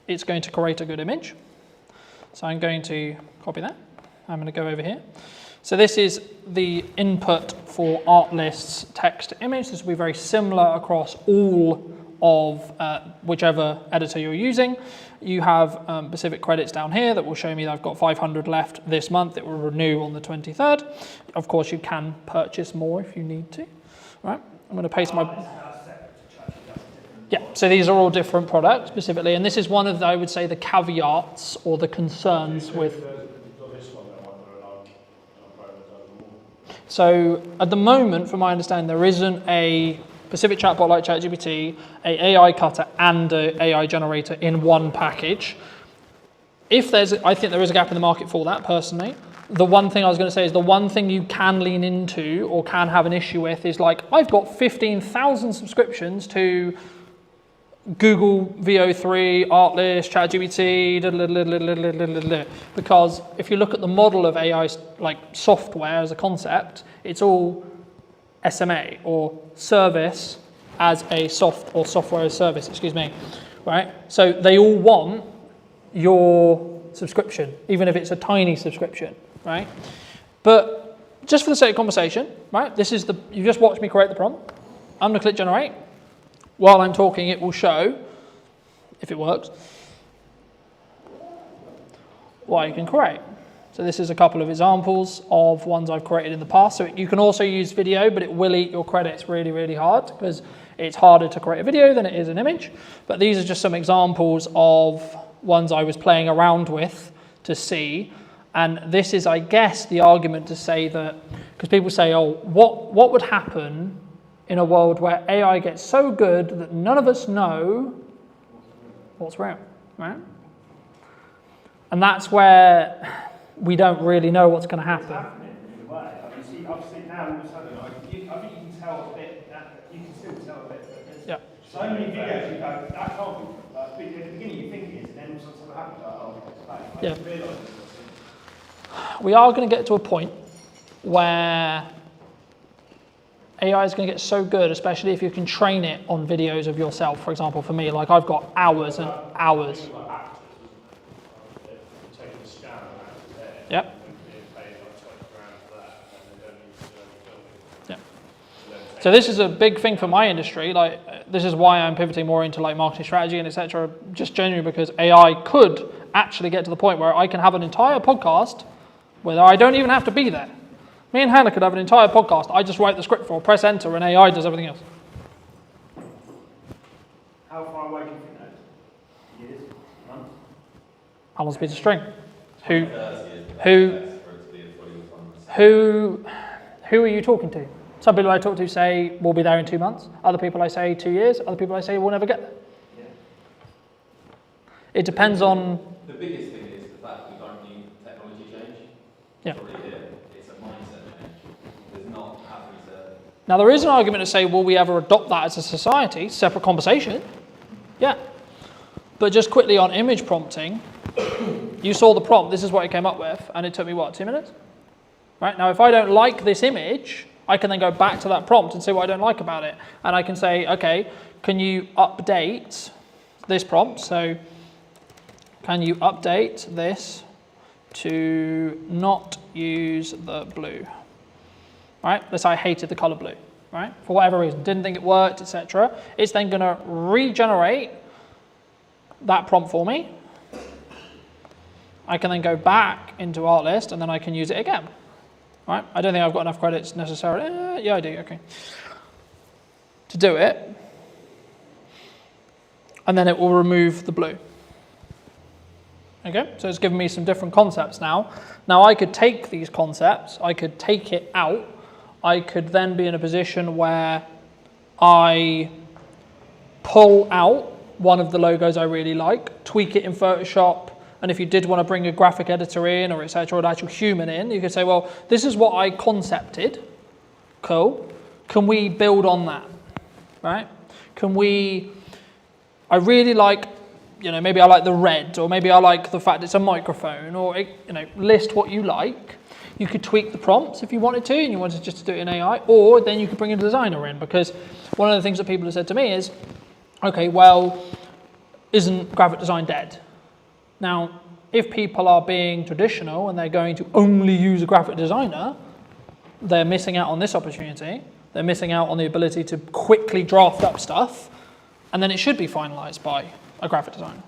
it's going to create a good image. So I'm going to copy that. I'm going to go over here. So this is the input for Artlist's text to image. This will be very similar across all of whichever editor you're using. You have specific credits down here that will show me that I've got 500 left this month. It will renew on the 23rd. Of course, you can purchase more if you need to. All right, I'm going to paste my... Yeah, so these are all different products specifically, and this is one of the, I would say, the caveats or the concerns with... So at the moment, from my understanding, there isn't a specific chatbot like ChatGPT, a AI cutter, and a AI generator in one package. I think there is a gap in the market for that personally. The one thing I was going to say is the one thing you can lean into or can have an issue with is like, I've got 15,000 subscriptions to Google VO3, Artlist, ChatGPT, because if you look at the model of AI like software as a concept, it's all SMA or service as a software as service, right? So they all want your subscription, even if it's a tiny subscription, right? But just for the sake of conversation, right? You just watched me create the prompt. I'm gonna click generate. While I'm talking, it will show, if it works, what you can create. So this is a couple of examples of ones I've created in the past. So you can also use video, but it will eat your credits really, really hard because it's harder to create a video than it is an image. But these are just some examples of ones I was playing around with to see. And this is, I guess, the argument to say that, because people say, oh, what would happen in a world where AI gets so good that none of us know what's real, right? And that's where we don't really know what's going to happen. It's happening in a way. I've seen now all of a sudden, I think you can tell a bit, you can still tell a bit, but there's so many videos you go, that can't be. At the beginning you think it is, and then something happens, like, oh, it's fake. I didn't realise it. We are going to get to a point where AI is going to get so good, especially if you can train it on videos of yourself. For example, for me, like I've got hours and hours. Yep. Yep. So this is a big thing for my industry. Like this is why I'm pivoting more into like marketing strategy and etc. Just genuinely because AI could actually get to the point where I can have an entire podcast where I don't even have to be there. Me and Hannah could have an entire podcast. I just write the script for, press enter, and AI does everything else. How far away do you think that is? Years? Months? How long's a piece of string? Who are you talking to? Some people I talk to say we'll be there in 2 months. Other people I say 2 years. Other people I say we'll never get there. Yeah. It depends on. The biggest thing is the fact we don't need technology change. Yeah. It's already here. It's a mindset change. There's not having to. Now there is an argument to say, will we ever adopt that as a society? Separate conversation. Yeah. But just quickly on image prompting, you saw the prompt. This is what it came up with, and it took me what, 2 minutes? Right now, if I don't like this image, I can then go back to that prompt and say what I don't like about it, and I can say, okay, can you update this prompt? So, can you update this to not use the blue? Right? Let's say I hated the color blue. Right? For whatever reason, didn't think it worked, etc. It's then going to regenerate that prompt for me. I can then go back into Artlist and then I can use it again. Right? I don't think I've got enough credits necessarily. Yeah, I do. Okay. To do it, and then it will remove the blue. Okay, so it's given me some different concepts now. Now I could take these concepts, I could take it out, I could then be in a position where I pull out one of the logos I really like, tweak it in Photoshop, and if you did want to bring a graphic editor in or etc. or an actual human in, you could say, well, this is what I concepted. Cool. Can we build on that? Right? Can we, I really like, maybe I like the red, or maybe I like the fact it's a microphone, or, list what you like. You could tweak the prompts if you wanted to, and you wanted just to do it in AI, or then you could bring a designer in, because one of the things that people have said to me is, okay, well, isn't graphic design dead? Now, if people are being traditional and they're going to only use a graphic designer, they're missing out on this opportunity. They're missing out on the ability to quickly draft up stuff, and then it should be finalized by a graphic designer,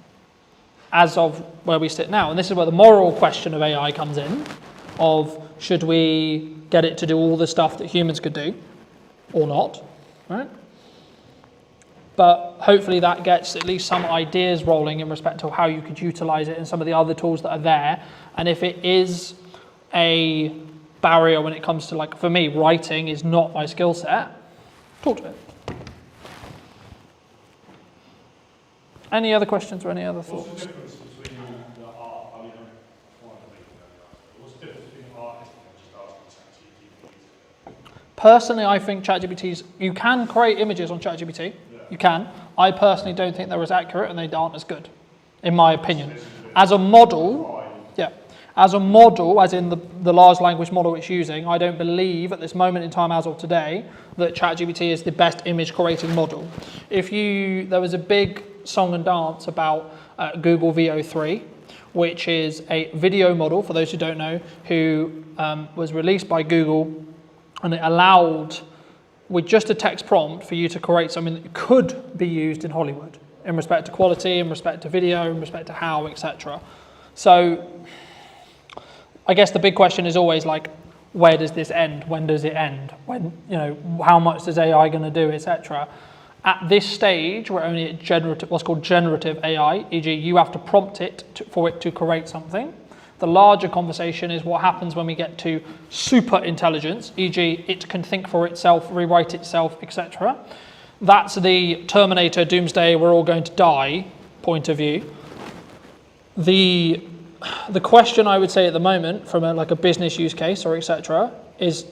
as of where we sit now. And this is where the moral question of AI comes in, of should we get it to do all the stuff that humans could do, or not, right? But hopefully that gets at least some ideas rolling in respect to how you could utilize it and some of the other tools that are there. And if it is a barrier when it comes to, like, for me, writing is not my skill set, talk to it. Any other questions or any other thoughts? What's the difference between the art? I mean, I want to make it. What's the difference between artists and just asking ChatGPT? Personally, I think ChatGPT's, you can create images on ChatGPT. You can. I personally don't think they're as accurate and they aren't as good, in my opinion. As a model, yeah. As a model, as in the large language model it's using, I don't believe at this moment in time, as of today, that ChatGPT is the best image creating model. There was a big song and dance about Google VO3, which is a video model, for those who don't know, who was released by Google, and it allowed, with just a text prompt, for you to create something that could be used in Hollywood, in respect to quality, in respect to video, in respect to how, etc. So I guess the big question is always like, where does this end? When does it end? When, how much is AI going to do, etc. At this stage, we're only at generative, what's called generative AI, e.g. you have to prompt it for it to create something. The larger conversation is what happens when we get to super intelligence, e.g. it can think for itself, rewrite itself, etc. That's the Terminator, Doomsday, we're all going to die point of view. The question I would say at the moment, from a business use case or etc., is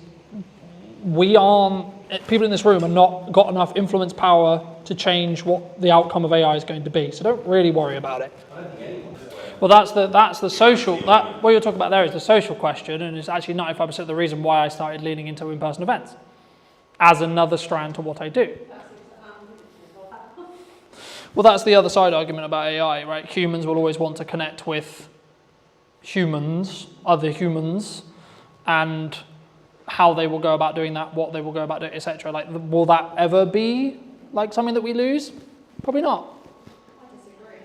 people in this room are not got enough influence power to change what the outcome of AI is going to be. So don't really worry about it. Well, that's the social. What you're talking about there is the social question, and it's actually 95% of the reason why I started leaning into in-person events as another strand to what I do. Well, that's the other side argument about AI, right? Humans will always want to connect with humans, other humans, and how they will go about doing that, what they will go about doing, etc. Like, will that ever be like something that we lose? Probably not. I disagree.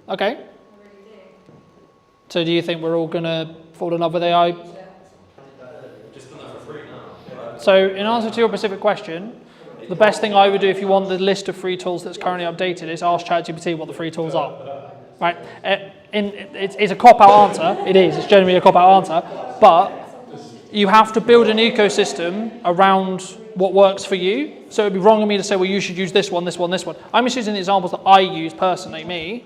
Okay. I really do. So do you think we're all going to fall in love with AI? Just done that for free now. So in answer to your specific question, the best thing I would do if you want the list of free tools that's currently updated is ask ChatGPT what the free tools are. Right? It's a cop-out answer. It is. It's generally a cop-out answer. But you have to build an ecosystem around what works for you. So it would be wrong of me to say, well, you should use this one, this one, this one. I'm just using the examples that I use personally, me,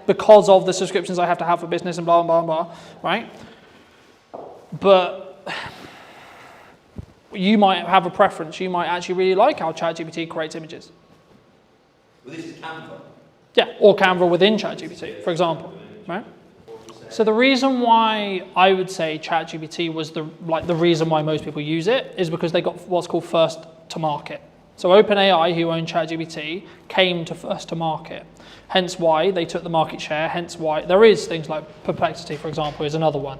because of the subscriptions I have to have for business and blah, blah, blah, right? But you might have a preference. You might actually really like how ChatGPT creates images. Well, this is Canva. Yeah, or Canva within ChatGPT, for example, right? So the reason why I would say ChatGPT was the reason why most people use it is because they got what's called first to market. So OpenAI, who own ChatGPT, came to first to market. Hence why they took the market share, hence why there is things like Perplexity, for example, is another one.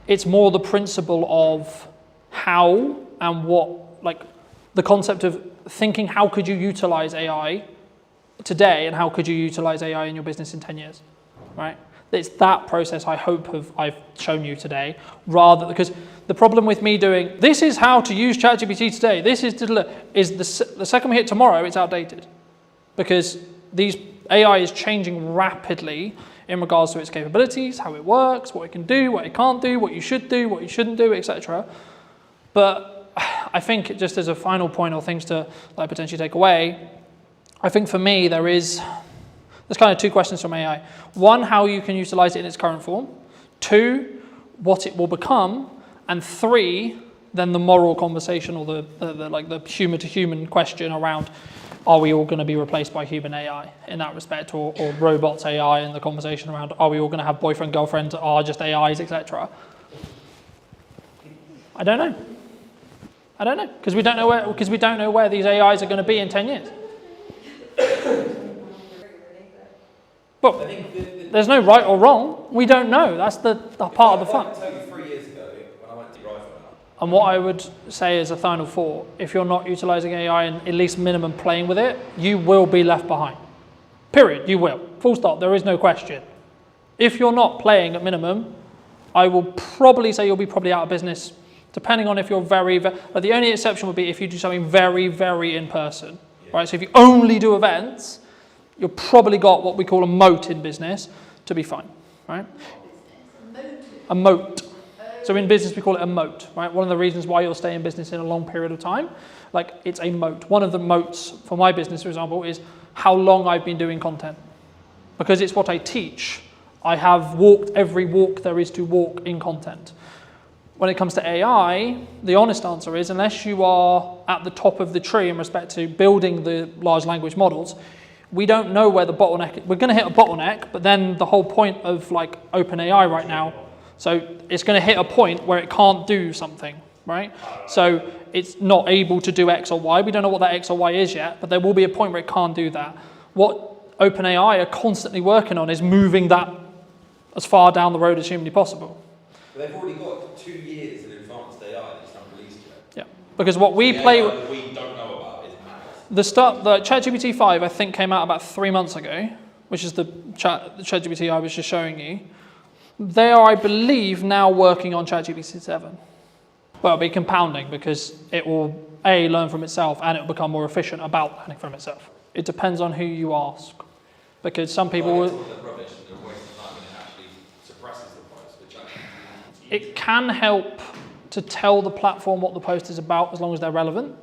It's more the principle of how and what, like the concept of thinking how could you utilize AI today and how could you utilize AI in your business in 10 years, right? It's that process I hope I've shown you today, rather because the problem with me doing, this is how to use ChatGPT today, this is the second we hit tomorrow, it's outdated. Because AI is changing rapidly in regards to its capabilities, how it works, what it can do, what it can't do, what you should do, what you shouldn't do, etc. But I think just as a final point or things to potentially take away, I think for me there's kind of two questions from AI. One, how you can utilize it in its current form. Two, what it will become. And three, then the moral conversation or the human to human question around, are we all going to be replaced by human AI in that respect, or robots AI, and the conversation around, are we all going to have boyfriend, girlfriends, are just AIs, etc. I don't know, because we don't know where these AIs are going to be in 10 years. Well, there's no right or wrong. We don't know. That's the part of the fun. I can tell you 3 years ago when I went to rifle. And what I would say as a final thought, if you're not utilizing AI and at least minimum playing with it, you will be left behind. Period. You will. Full stop. There is no question. If you're not playing at minimum, I will probably say you'll be probably out of business, depending on if you're but the only exception would be if you do something very, very in person. Yeah. Right? So if you only do events, you've probably got what we call a moat in business to be fine, right? A moat. So in business we call it a moat, right? One of the reasons why you'll stay in business in a long period of time, it's a moat. One of the moats for my business, for example, is how long I've been doing content. because it's what I teach, I have walked every walk there is to walk in content. When it comes to AI, the honest answer is, unless you are at the top of the tree in respect to building the large language models, we don't know where the bottleneck is. We're going to hit a bottleneck, but then the whole point of like OpenAI right now, so it's going to hit a point where it can't do something, right? So it's not able to do X or Y. We don't know what that X or Y is yet, but there will be a point where it can't do that. What OpenAI are constantly working on is moving that as far down the road as humanly possible. But they've already got 2 years in advanced AI that's not released yet. Yeah, because what we play AI that we don't know about is madness. the ChatGPT 5 I think came out about 3 months ago, which is the ChatGPT I was just showing you. They are, I believe, now working on ChatGPT 7. Well, it'll be compounding because it will learn from itself and it will become more efficient about learning from itself. It depends on who you ask, because some people will. It can help to tell the platform what the post is about as long as they're relevant,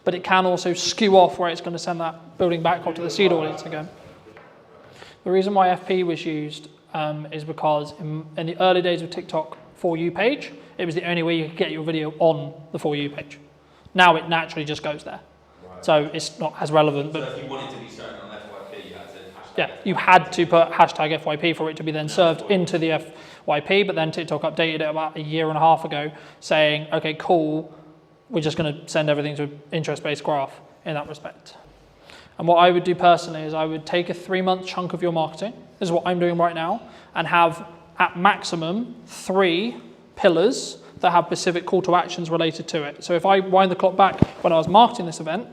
but it can also skew off where it's going to send that building back up to the seed audience again. The reason why FP was used is because in the early days of TikTok For You page, it was the only way you could get your video on the For You page. Now it naturally just goes there. Right. So it's not as relevant. But if you wanted to be shown on FYP, you had to hashtag yeah, you had to put hashtag FYP for it to be then served into the FYP, but then TikTok updated it about 1.5 years ago saying, okay, cool, we're just going to send everything to an interest-based graph in that respect. And what I would do personally is I would take a 3-month chunk of your marketing, this is what I'm doing right now, and have at maximum 3 pillars that have specific call to actions related to it. So if I wind the clock back when I was marketing this event,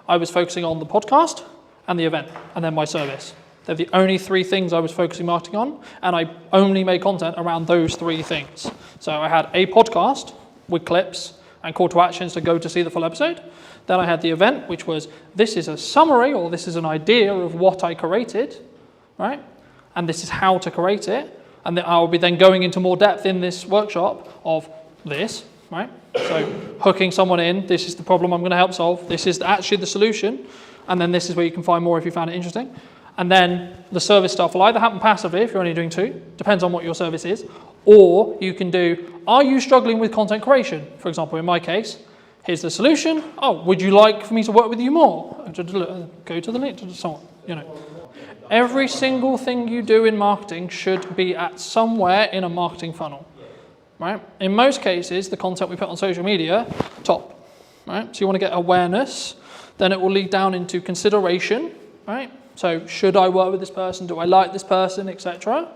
I was focusing on the podcast and the event and then my service. They're the only 3 things I was focusing marketing on, and I only made content around those 3 things. So I had a podcast with clips and call to actions to go to see the full episode. Then I had the event, which was, this is a summary or this is an idea of what I created, right? And this is how to create it. And then I'll be then going into more depth in this workshop of this, right? So hooking someone in, this is the problem I'm going to help solve. This is actually the solution. And then this is where you can find more if you found it interesting. And then the service stuff will either happen passively if you're only doing 2, depends on what your service is, or you can do, are you struggling with content creation? For example, in my case, here's the solution. Oh, would you like for me to work with you more? Go to the link to someone, you know. Every single thing you do in marketing should be at somewhere in a marketing funnel, right? In most cases, the content we put on social media, top, right? So you want to get awareness, then it will lead down into consideration, right? So should I work with this person? Do I like this person, etc.?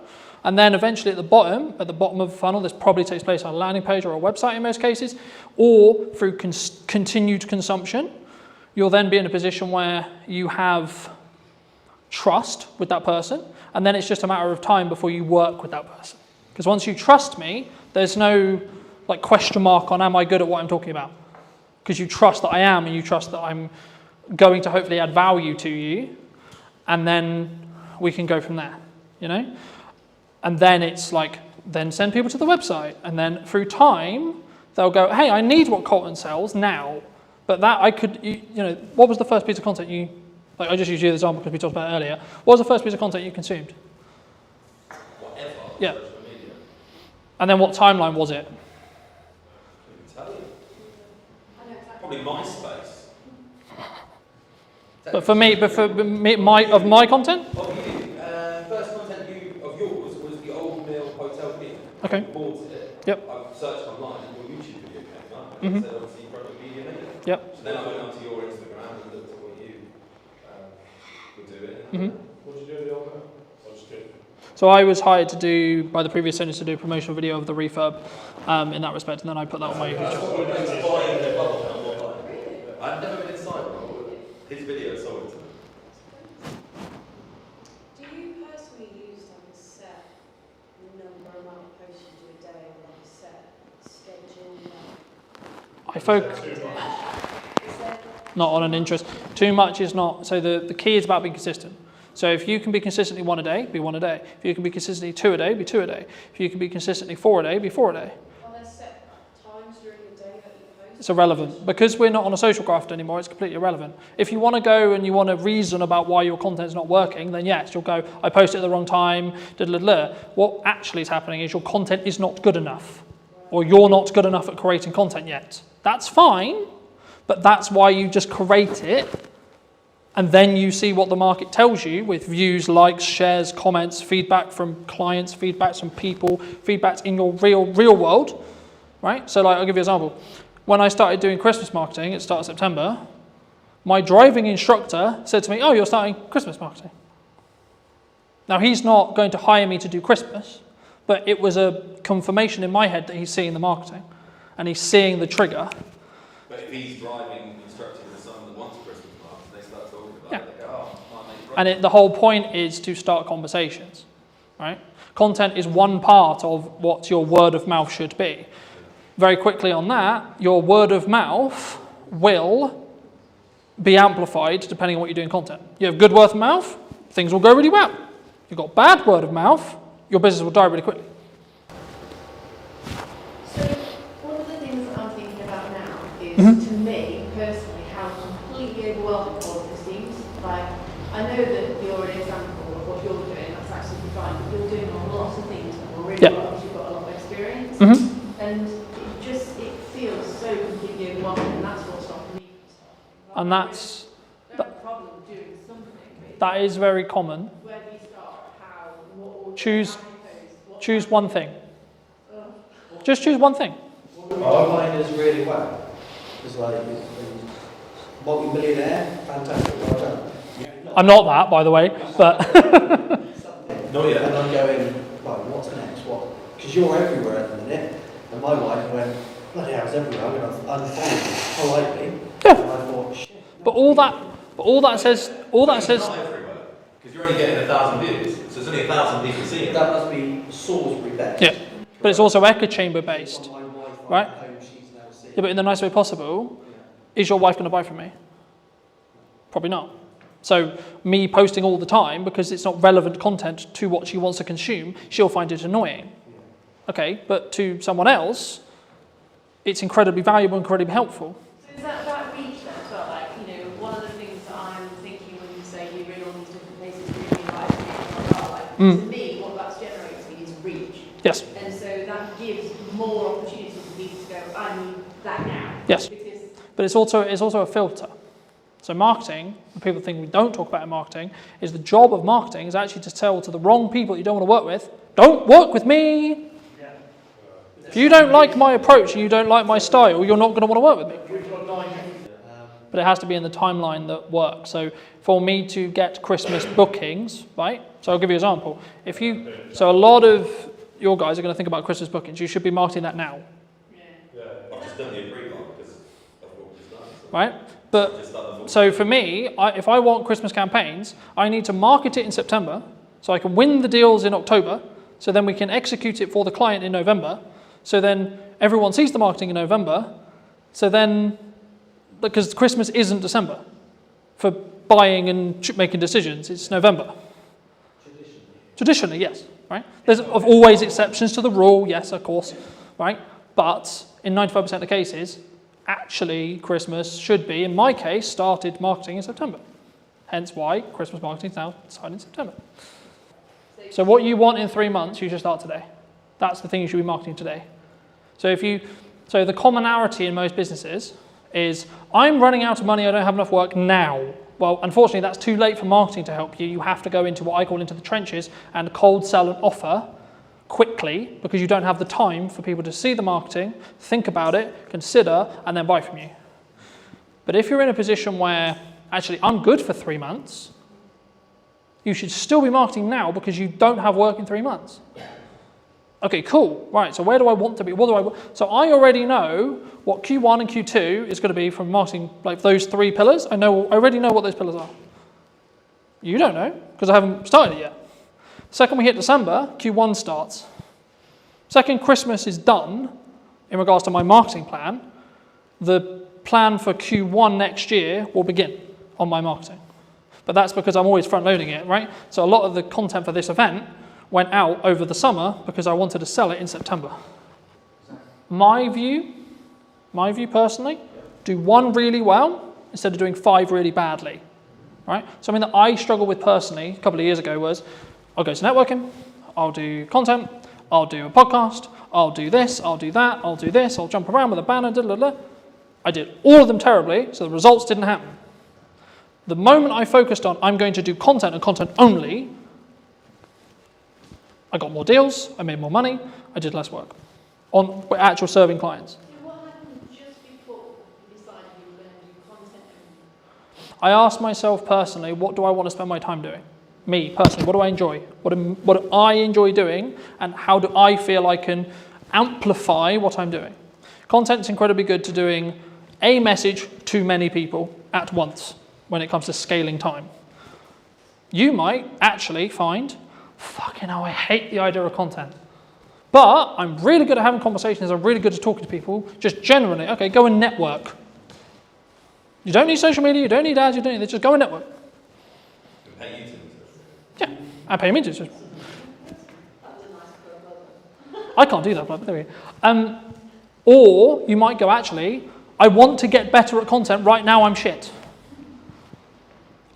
And then eventually at the bottom of the funnel, this probably takes place on a landing page or a website in most cases, or through continued consumption, you'll then be in a position where you have trust with that person, and then it's just a matter of time before you work with that person. Because once you trust me, there's no like question mark on am I good at what I'm talking about? Because you trust that I am, and you trust that I'm going to hopefully add value to you, and then we can go from there, you know? And then it's like, then send people to the website, and then through time, they'll go, hey, I need what Colton sells now, but that I could, you know, what was the first piece of content you, like I just used you as an example because we talked about it earlier. What was the first piece of content you consumed? Whatever. Yeah. Social media. And then what timeline was it? Tell you. Probably MySpace. But for me, my content? Of you, first content of yours was the Old Mill Hotel Inn. Okay. You bought it. Yep. I searched online and your YouTube video came up, and Mm-hmm. it said obviously Project Media Maker. Yep. So then I went onto your Instagram and looked at what you were doing. Mm-hmm. What did you do with the old man? I just did. So I was hired to do, by the previous owners, to do a promotional video of the refurb in that respect, and then I put that on my YouTube channel. I've never been inside, bro. His video sold it to me. Do you personally use like a set number amount of posts you do a day, or like a set schedule? I focus not on an interest. Too much is not. So the key is about being consistent. So if you can be consistently 1 a day, be 1 a day. If you can be consistently 2 a day, be 2 a day. If you can be consistently 4 a day, be 4 a day. Are there set times during the day that you post? It's irrelevant. Because we're not on a social graph anymore, it's completely irrelevant. If you want to go and you want to reason about why your content's not working, then yes, you'll go, I posted at the wrong time, What actually is happening is your content is not good enough, or you're not good enough at creating content yet. That's fine, but that's why you just create it, and then you see what the market tells you with views, likes, shares, comments, feedback from clients, feedbacks from people, feedbacks in your real world, right? So like, I'll give you an example. When I started doing Christmas marketing at the start of September, my driving instructor said to me, oh, you're starting Christmas marketing. Now, he's not going to hire me to do Christmas, but it was a confirmation in my head that he's seeing the marketing and he's seeing the trigger. But if he's driving instructing with someone that wants Christmas marketing, they start talking about it, they go, oh, might make it And the whole point is to start conversations, right? Content is one part of what your word of mouth should be. Very quickly on that, your word of mouth will be amplified depending on what you do in content. You have good word of mouth, things will go really well. You've got bad word of mouth, your business will die really quickly. So one of the things that I'm thinking about now is, to me personally, how completely overwhelming all of this seems. Like, I know that you're an example of what you're doing, that's absolutely fine, but you're doing a lot of things really well because you've got a lot of experience. And it feels so completely overwhelming, and that's what's stopping me from starting. And that's, I don't have a problem doing something. that is very common. Where do you start? How? What order? Choose one thing. Just choose one thing. Our mine is really well. It's like multi-millionaire, fantastic, well done. I'm not that, by the way, but Not yet. And I'm going, right, what's next? What? Because you're everywhere at the minute. And my wife went, bloody hell, it's everywhere. I'm going to unfollow you politely. Yeah. And I thought, shit. but all that says. Because you're only getting 1,000 views, so there's only 1,000 people seeing it. That must be Salisbury based. Yeah, but it's also echo chamber based, My wife, right? at home, she's now seeing. Yeah, but in the nice way possible. Is your wife going to buy from me? Probably not. So me posting all the time because it's not relevant content to what she wants to consume, she'll find it annoying. Okay, but to someone else, it's incredibly valuable, incredibly helpful. So is that reach then as well? Like, one of the things that I'm thinking when you say you're in all these different places, really like, to me, what that's generating is reach. Yes. And so that gives more opportunity for people to go, I need that now. Yes. Because But it's also a filter. So marketing, the people think we don't talk about in marketing, is the job of marketing is actually to tell to the wrong people you don't want to work with, don't work with me. If you don't like my approach and you don't like my style, you're not going to want to work with me. But it has to be in the timeline that works. So for me to get Christmas bookings, right? So I'll give you an example. So a lot of your guys are going to think about Christmas bookings. You should be marketing that now. I've just done the pre-mark because of what we've done. Right? But so for me, if I want Christmas campaigns, I need to market it in September so I can win the deals in October, so then we can execute it for the client in November, so then everyone sees the marketing in November, so then, because Christmas isn't December for buying and making decisions, it's November. Traditionally, yes, right? There's always exceptions to the rule, yes, of course, right? But in 95% of the cases, actually Christmas should be, in my case, started marketing in September. Hence why Christmas marketing is now starting in September. So what you want in 3 months, you should start today. That's the thing you should be marketing today. So the commonality in most businesses is, I'm running out of money, I don't have enough work now. Well, unfortunately, that's too late for marketing to help you. You have to go into what I call into the trenches and cold sell an offer quickly, because you don't have the time for people to see the marketing, think about it, consider, and then buy from you. But if you're in a position where, actually, I'm good for 3 months, you should still be marketing now because you don't have work in 3 months. Okay, cool. Right, so where do I want to be? So I already know what Q1 and Q2 is going to be from marketing, like those 3 pillars. I already know what those pillars are. You don't know, because I haven't started it yet. Second we hit December, Q1 starts. Second Christmas is done, in regards to my marketing plan, the plan for Q1 next year will begin on my marketing. But that's because I'm always front loading it, right? So a lot of the content for this event went out over the summer because I wanted to sell it in September. My view My view personally, do one really well instead of doing 5 really badly, right? Something that I struggled with personally a couple of years ago was, I'll go to networking, I'll do content, I'll do a podcast, I'll do this, I'll do that, I'll do this, I'll jump around with a banner, I did all of them terribly, so the results didn't happen. The moment I focused on, I'm going to do content and content only, I got more deals, I made more money, I did less work on actual serving clients. What happened just before you decided you were going to do content only? I asked myself personally, what do I want to spend my time doing? Me personally, what do I enjoy? What do I enjoy doing, and how do I feel I can amplify what I'm doing? Content's incredibly good to doing a message to many people at once when it comes to scaling time. You might actually find, fucking hell, I hate the idea of content. But I'm really good at having conversations, I'm really good at talking to people, just generally, okay, go and network. You don't need social media, you don't need ads, you don't need this, just go and network. Pay you to Yeah, I pay me to. I can't do that, but there we go. Or you might go, actually, I want to get better at content, right now I'm shit.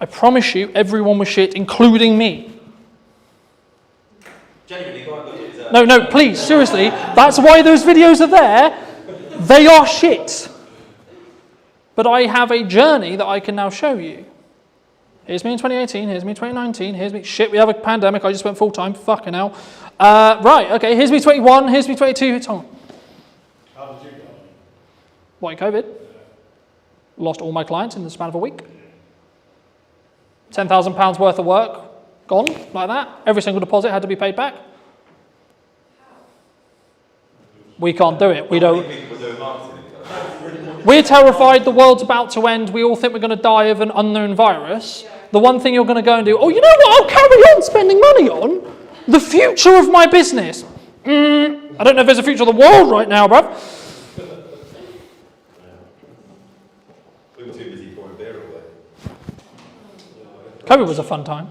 I promise you, everyone was shit, including me. Genuinely, go on, No, please, seriously, that's why those videos are there. They are shit. But I have a journey that I can now show you. Here's me in 2018, here's me in 2019, here's me, shit, we have a pandemic, I just went full time, fucking hell. Right, okay, here's me 21, here's me 22, it's on. How did you go? Why, COVID? Lost all my clients in the span of a week. £10,000 worth of work, gone, like that. Every single deposit had to be paid back. We can't do it, we don't. We're terrified the world's about to end, we all think we're going to die of an unknown virus. The one thing you're going to go and do, oh, you know what, I'll carry on spending money on? The future of my business. I don't know if there's a future of the world right now, bruv. We were too busy pouring beer away. COVID was a fun time.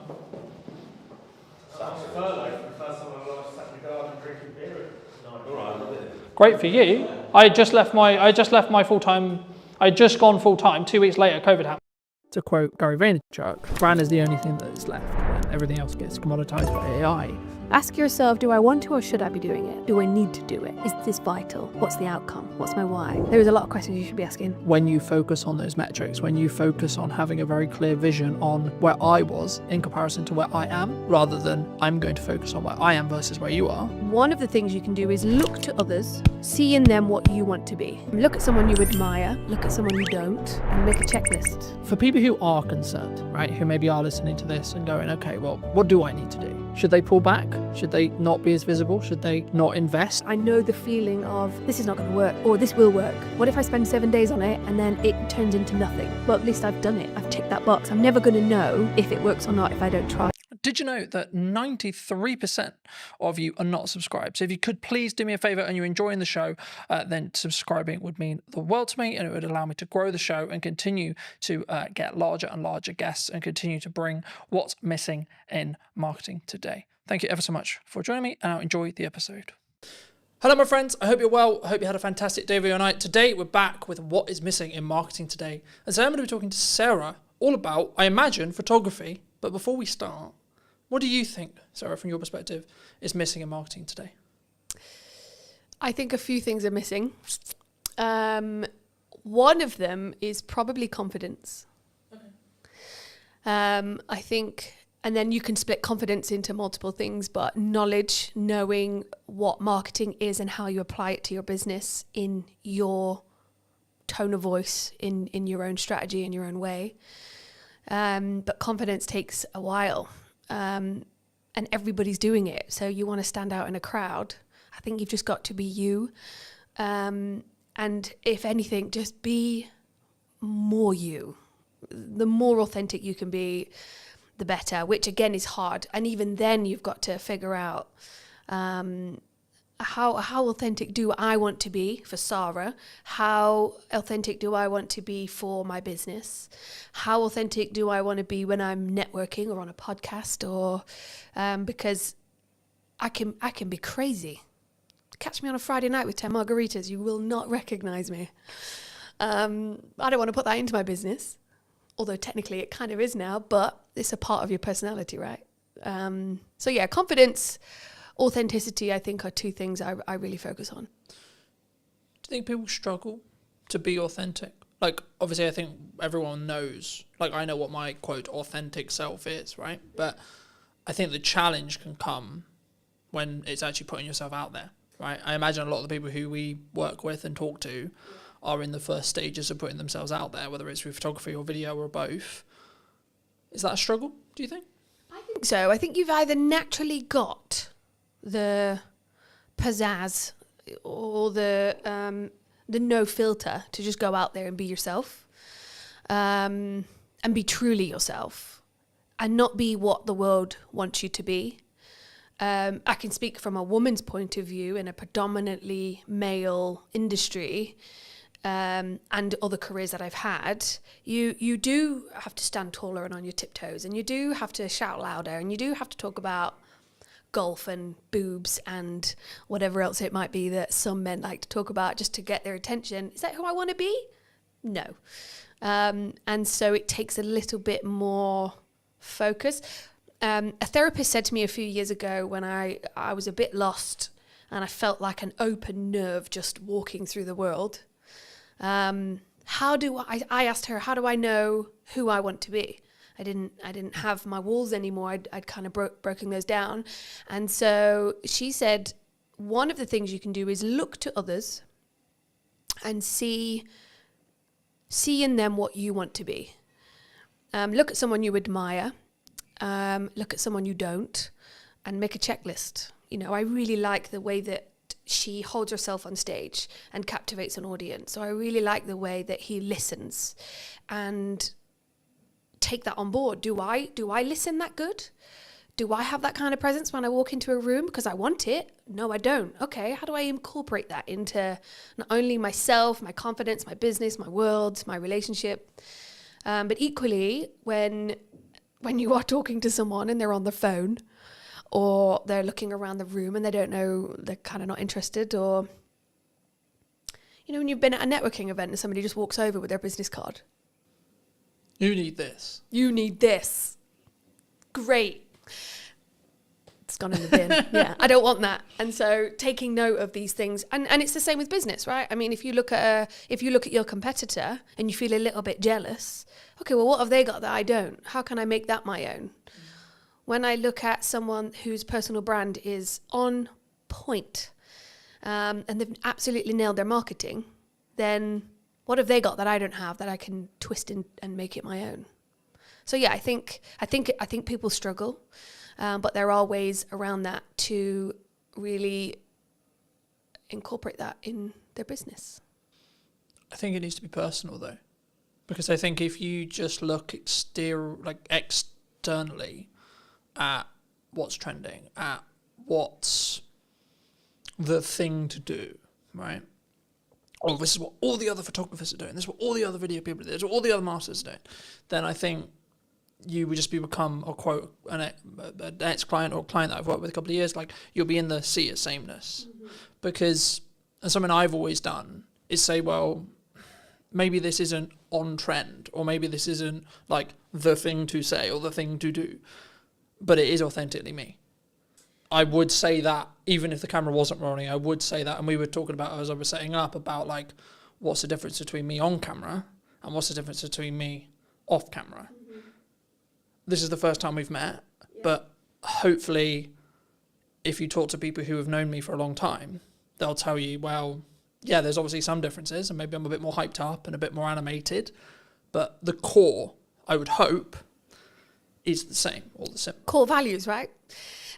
Great for you. I just left my full-time, I'd just gone full-time, 2 weeks later, COVID happened. To quote Gary Vaynerchuk, brand is the only thing that is left, and everything else gets commoditized by AI. Ask yourself, do I want to or should I be doing it? Do I need to do it? Is this vital? What's the outcome? What's my why? There is a lot of questions you should be asking. When you focus on those metrics, when you focus on having a very clear vision on where I was in comparison to where I am, rather than I'm going to focus on where I am versus where you are. One of the things you can do is look to others, see in them what you want to be. Look at someone you admire, look at someone you don't, and make a checklist. For people who are concerned, right, who maybe are listening to this and going, okay, well, what do I need to do? Should they pull back? Should they not be as visible? Should they not invest? I know the feeling of this is not going to work, or this will work. What if I spend 7 days on it and then it turns into nothing? Well, at least I've done it. I've ticked that box. I'm never going to know if it works or not if I don't try. Did you know that 93% of you are not subscribed? So if you could please do me a favor and you're enjoying the show, then subscribing would mean the world to me, and it would allow me to grow the show and continue to get larger and larger guests and continue to bring what's missing in marketing today. Thank you ever so much for joining me, and I'll enjoy the episode. Hello, my friends. I hope you're well. I hope you had a fantastic day of your night. Today, we're back with what is missing in marketing today. And so I'm going to be talking to Sarah all about, I imagine, photography. But before we start, what do you think, Sarah, from your perspective, is missing in marketing today? I think a few things are missing. One of them is probably confidence. Okay. I think, and then you can split confidence into multiple things, but knowledge, knowing what marketing is and how you apply it to your business in your tone of voice, in your own strategy, in your own way. But confidence takes a while. And everybody's doing it. So you want to stand out in a crowd. I think you've just got to be you. And if anything, just be more you. The more authentic you can be, the better, which again is hard. And even then you've got to figure out how authentic do I want to be for Sarah? How authentic do I want to be for my business? How authentic do I want to be when I'm networking or on a podcast? Or because I can be crazy. catch me on a Friday night with 10 margaritas, you will not recognize me. I don't want to put that into my business, although technically it kind of is now, but it's a part of your personality, right? So yeah, confidence, authenticity, I think are two things I really focus on. Do you think people struggle to be authentic? Like, obviously, I think everyone knows, like, I know what my, quote, authentic self is, right? But I think the challenge can come when it's actually putting yourself out there, right? I imagine a lot of the people who we work with and talk to are in the first stages of putting themselves out there, whether it's through photography or video or both. Is that a struggle, do you think? I think so. I think you've either naturally got the pizzazz or the no filter to just go out there and be yourself, and be truly yourself and not be what the world wants you to be. I can speak from a woman's point of view in a predominantly male industry, and other careers that I've had. You do have to stand taller and on your tiptoes, and you do have to shout louder, and you do have to talk about golf and boobs and whatever else it might be that some men like to talk about just to get their attention. Is that who I want to be? No. And so it takes a little bit more focus. A therapist said to me a few years ago when I was a bit lost and I felt like an open nerve just walking through the world. I asked her, how do I know who I want to be? I didn't have my walls anymore. I'd kind of broken those down. And so she said, one of the things you can do is look to others and see in them what you want to be. Look at someone you admire, look at someone you don't, and make a checklist. You know, I really like the way that she holds herself on stage and captivates an audience. So I really like the way that he listens, and take that on board. Do I listen that good? Do I have that kind of presence when I walk into a room because I want it? No, I don't. Okay, how do I incorporate that into not only myself, my confidence, my business, my world, my relationship, but equally when you are talking to someone and they're on the phone or they're looking around the room and they don't know, they're kind of not interested, or you know, when you've been at a networking event and somebody just walks over with their business card. You need this. You need this. Great. It's gone in the bin. Yeah, I don't want that. And so taking note of these things, and it's the same with business, right? I mean, if you look at your competitor and you feel a little bit jealous, okay, well, what have they got that I don't? How can I make that my own? When I look at someone whose personal brand is on point, and they've absolutely nailed their marketing, then what have they got that I don't have that I can twist in and make it my own? So yeah, I think people struggle, but there are ways around that to really incorporate that in their business. I think it needs to be personal though, because I think if you just look externally at what's trending, at what's the thing to do, right? Oh, this is what all the other photographers are doing, this is what all the other video people are doing, this is what all the other masters are doing, then I think you would just become an ex-client or a client that I've worked with a couple of years, like you'll be in the sea of sameness. Mm-hmm. Because, and something I've always done is say, well, maybe this isn't on trend, or maybe this isn't like the thing to say or the thing to do, but it is authentically me. I would say that even if the camera wasn't rolling, I would say that. And we were talking about, as I was setting up, about like, what's the difference between me on camera and what's the difference between me off camera? Mm-hmm. This is the first time we've met, but hopefully if you talk to people who have known me for a long time, they'll tell you, well, yeah, there's obviously some differences and maybe I'm a bit more hyped up and a bit more animated, but the core, I would hope, is the same, all the same. Core values, right?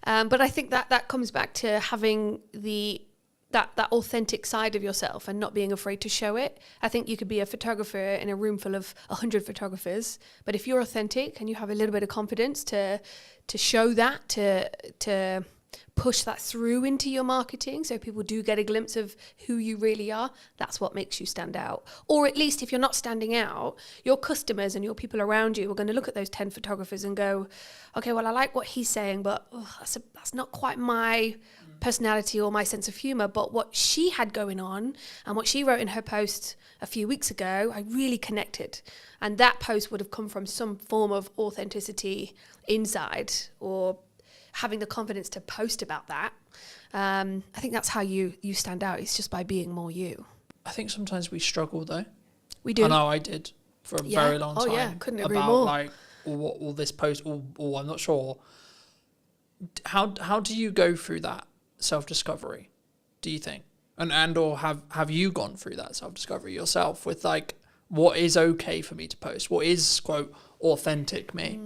But I think that comes back to having that authentic side of yourself and not being afraid to show it. I think you could be a photographer in a room full of 100 photographers, but if you're authentic and you have a little bit of confidence to show that, to push that through into your marketing so people do get a glimpse of who you really are, that's what makes you stand out. Or at least if you're not standing out, your customers and your people around you are going to look at those 10 photographers and go, okay, well, I like what he's saying, but that's not quite my personality or my sense of humor, but what she had going on and what she wrote in her post a few weeks ago, I really connected. And that post would have come from some form of authenticity inside, or having the confidence to post about that. I think that's how you stand out. It's just by being more you. I think sometimes we struggle though. We do. I know I did for a very long time. Oh yeah, couldn't agree about more. Like all this post, or I'm not sure. How do you go through that self-discovery, do you think? And or have you gone through that self-discovery yourself with like, what is okay for me to post? What is, quote, authentic me?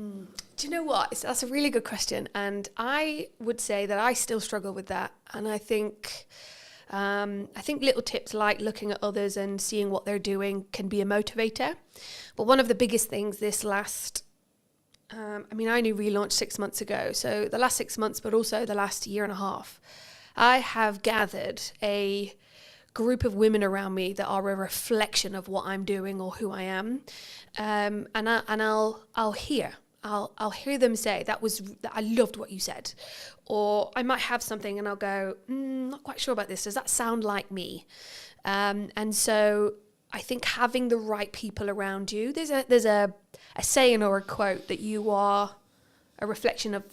Do you know what? That's a really good question. And I would say that I still struggle with that. And I think little tips like looking at others and seeing what they're doing can be a motivator. But one of the biggest things this last, I only relaunched 6 months ago. So the last 6 months, but also the last year and a half, I have gathered a group of women around me that are a reflection of what I'm doing or who I am. And I'll hear them say, I loved what you said. Or I might have something and I'll go, not quite sure about this. Does that sound like me? And so I think having the right people around you, there's a saying or a quote that you are a reflection of.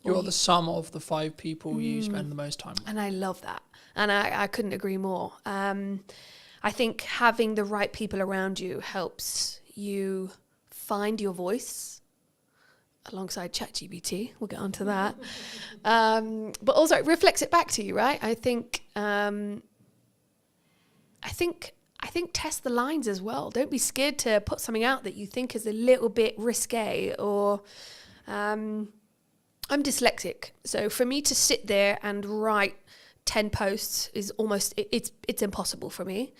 You're the sum of the 5 people you spend the most time with. And I love that. And I couldn't agree more. I think having the right people around you helps you find your voice, alongside ChatGPT. We'll get onto that. But also it reflects it back to you, right? I think test the lines as well. Don't be scared to put something out that you think is a little bit risque or I'm dyslexic. So for me to sit there and write 10 posts is almost, it's impossible for me.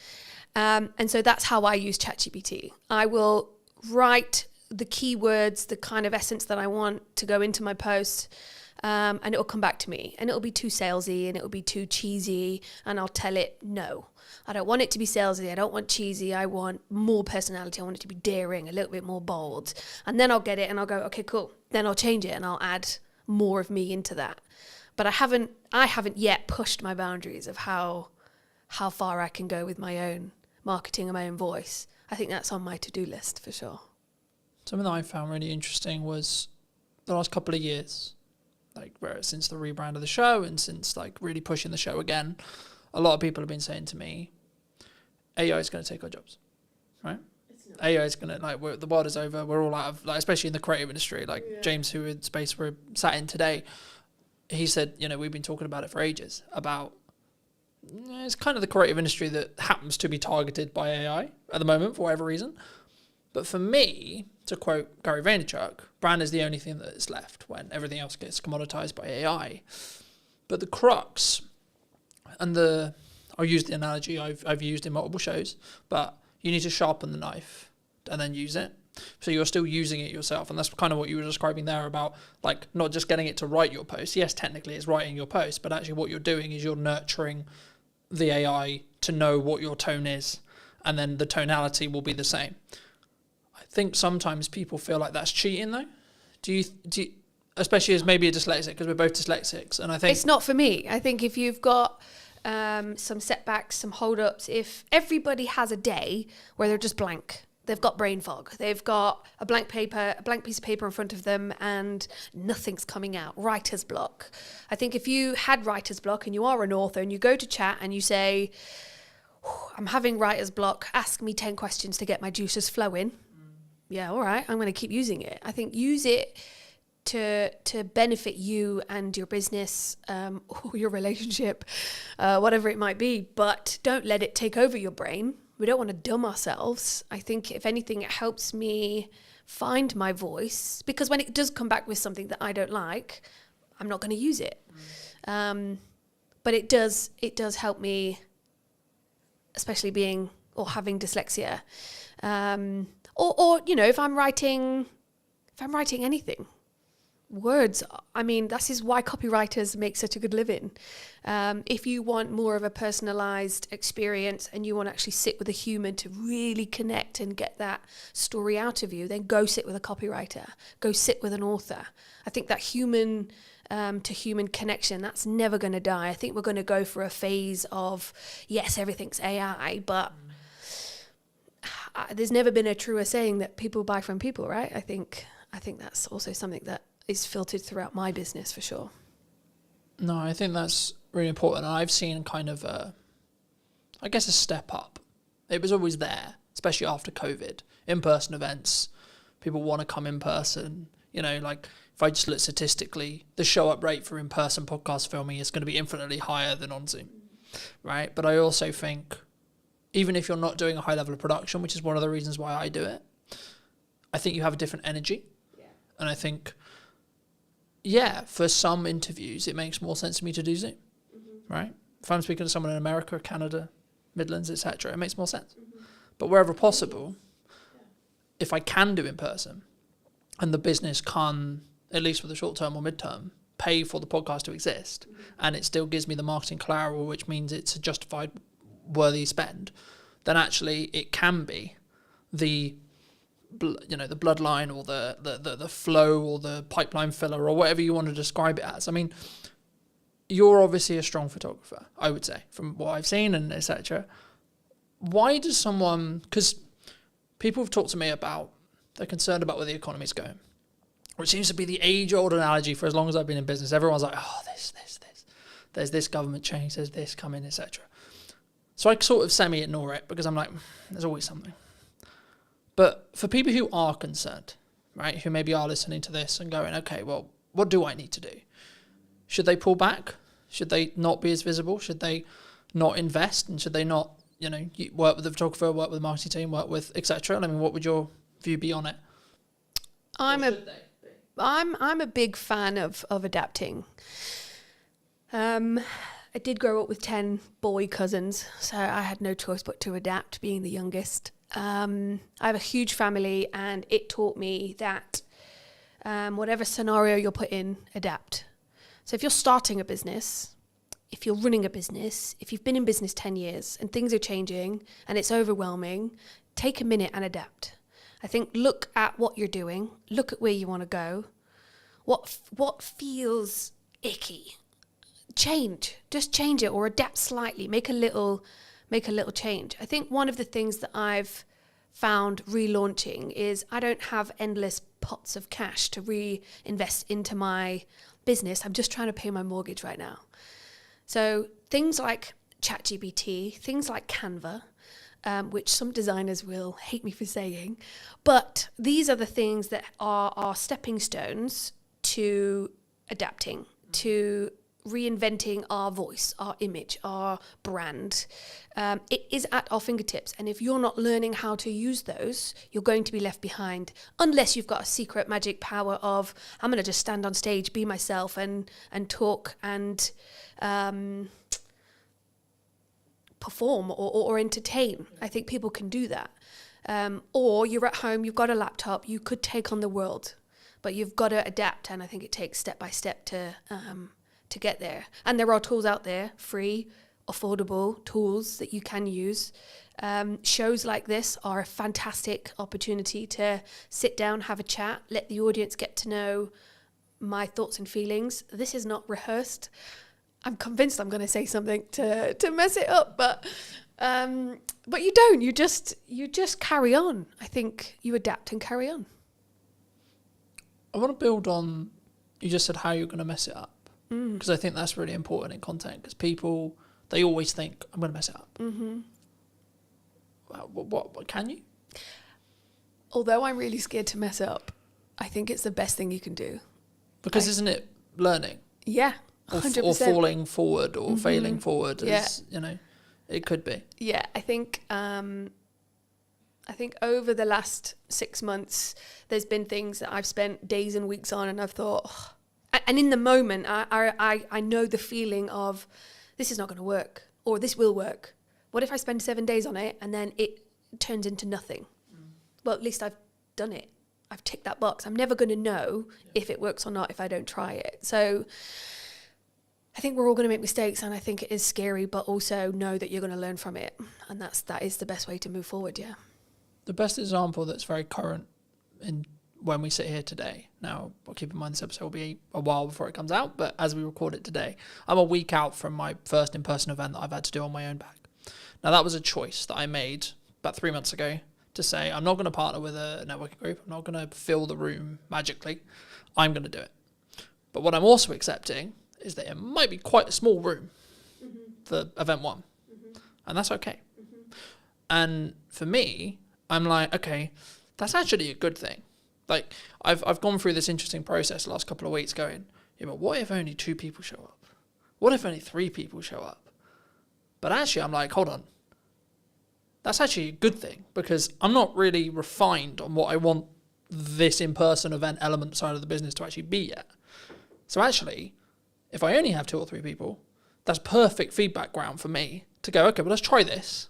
And so that's how I use ChatGPT. I will write the keywords, the kind of essence that I want to go into my post, and it'll come back to me. And it'll be too salesy and it'll be too cheesy. And I'll tell it, no, I don't want it to be salesy. I don't want cheesy. I want more personality. I want it to be daring, a little bit more bold. And then I'll get it and I'll go, okay, cool. Then I'll change it and I'll add more of me into that. But I haven't yet pushed my boundaries of how far I can go with my own marketing and my own voice. I think that's on my to-do list for sure. Something that I found really interesting was the last couple of years, like since the rebrand of the show and since like really pushing the show again, a lot of people have been saying to me, AI is going to take our jobs, right? AI is going to, the world is over. We're all out of, especially in the creative industry, James, who in space we're sat in today, he said, we've been talking about it for ages, about it's kind of the creative industry that happens to be targeted by AI at the moment for whatever reason. But for me, to quote Gary Vaynerchuk, brand is the only thing that is left when everything else gets commoditized by AI. But the crux, and I'll use the analogy I've used in multiple shows, but you need to sharpen the knife and then use it. So you're still using it yourself. And that's kind of what you were describing there about not just getting it to write your post. Yes, technically it's writing your post, but actually what you're doing is you're nurturing the AI to know what your tone is, and then the tonality will be the same. I think sometimes people feel like that's cheating though. Do you especially as maybe a dyslexic, because we're both dyslexics, and I think it's not for me. I think if you've got some setbacks, some hold-ups, if everybody has a day where they're just blank, they've got brain fog, they've got a blank piece of paper in front of them and nothing's coming out, writer's block. I think if you had writer's block and you are an author and you go to chat and you say, I'm having writer's block, ask me 10 questions to get my juices flowing. Yeah, all right, I'm going to keep using it. I think use it to benefit you and your business, or your relationship, whatever it might be, but don't let it take over your brain. We don't want to dumb ourselves. I think if anything, it helps me find my voice, because when it does come back with something that I don't like, I'm not going to use it. But it does help me, especially being or having dyslexia, or if I'm writing anything. Words, that is why copywriters make such a good living. If you want more of a personalized experience and you want to actually sit with a human to really connect and get that story out of you, then go sit with a copywriter, go sit with an author. I think that human to human connection. That's never going to die. I think we're going to go for a phase of, yes, everything's AI, but there's never been a truer saying that people buy from people, right? I think that's also something that is filtered throughout my business for sure. No, I think that's really important. I've seen kind of a step up. It was always there, especially after COVID. In-person events, people want to come in person. You know, like if I just look statistically, the show-up rate for in-person podcast filming is going to be infinitely higher than on Zoom, right? But I also think, even if you're not doing a high level of production, which is one of the reasons why I do it, I think you have a different energy. Yeah. And I think, for some interviews, it makes more sense to me to do Zoom, right? If I'm speaking to someone in America, Canada, Midlands, etc., it makes more sense. But wherever possible, if I can do in person, and the business can, at least for the short term or mid-term, pay for the podcast to exist, and it still gives me the marketing collateral, which means it's a justified, worthy spend, then actually it can be the bloodline or the flow or the pipeline filler or whatever you want to describe it as. I mean, you're obviously a strong photographer, I would say, from what I've seen and etc. Why does someone, because people have talked to me about, they're concerned about where the economy's going, which seems to be the age-old analogy for as long as I've been in business. Everyone's like, oh, this. There's this government change, there's this coming, etc. So I sort of semi-ignore it because I'm like, there's always something. But for people who are concerned, right, who maybe are listening to this and going, okay, well, what do I need to do? Should they pull back? Should they not be as visible? Should they not invest? And should they not, work with the photographer, work with the marketing team, work with etc.? I mean, what would your view be on it? I'm a big fan of adapting. I did grow up with 10 boy cousins, so I had no choice but to adapt, being the youngest. I have a huge family, and it taught me that whatever scenario you're put in, adapt. So if you're starting a business, if you're running a business, if you've been in business 10 years and things are changing and it's overwhelming, take a minute and adapt. I think look at what you're doing, look at where you want to go, what feels icky. Just change it or adapt slightly, make a little change. I think one of the things that I've found relaunching is I don't have endless pots of cash to reinvest into my business. I'm just trying to pay my mortgage right now. So things like ChatGPT, things like Canva, which some designers will hate me for saying, but these are the things that are stepping stones to adapting, to reinventing our voice, our image, our brand. It is at our fingertips, and if you're not learning how to use those, you're going to be left behind, unless you've got a secret magic power of, I'm going to just stand on stage, be myself, and talk and perform or entertain. I think people can do that. Or you're at home, you've got a laptop, you could take on the world, but you've got to adapt, and I think it takes step by step to get there. And there are tools out there, free, affordable tools that you can use. Shows like this are a fantastic opportunity to sit down, have a chat, let the audience get to know my thoughts and feelings. This is not rehearsed. I'm convinced I'm going to say something to mess it up, but you don't. You just carry on. I think you adapt and carry on. I want to build on, you just said how you're going to mess it up. Because I think that's really important in content, because people, they always think, I'm going to mess it up. Mm-hmm. What can you? Although I'm really scared to mess up, I think it's the best thing you can do. Because isn't it learning? Yeah, 100%. Or falling forward or failing forward, as, it could be. Yeah, I think over the last 6 months, there's been things that I've spent days and weeks on, and I've thought, and in the moment, I know the feeling of, this is not going to work, or this will work. What if I spend 7 days on it and then it turns into nothing? Well, at least I've done it. I've ticked that box. I'm never going to know if it works or not if I don't try it. So I think we're all going to make mistakes, and I think it is scary, but also know that you're going to learn from it. And that is the best way to move forward, yeah. The best example that's very current in when we sit here today. Now, I'll keep in mind this episode will be a while before it comes out, but as we record it today, I'm a week out from my first in-person event that I've had to do on my own back. Now, that was a choice that I made about 3 months ago to say, I'm not going to partner with a networking group. I'm not going to fill the room magically. I'm going to do it. But what I'm also accepting is that it might be quite a small room for event one. And that's okay. And for me, I'm like, okay, that's actually a good thing. Like, I've gone through this interesting process the last couple of weeks going, yeah, but what if only 2 people show up? What if only 3 people show up? But actually, I'm like, hold on. That's actually a good thing, because I'm not really refined on what I want this in-person event element side of the business to actually be yet. So actually, if I only have 2 or 3 people, that's perfect feedback ground for me to go, okay, well, let's try this.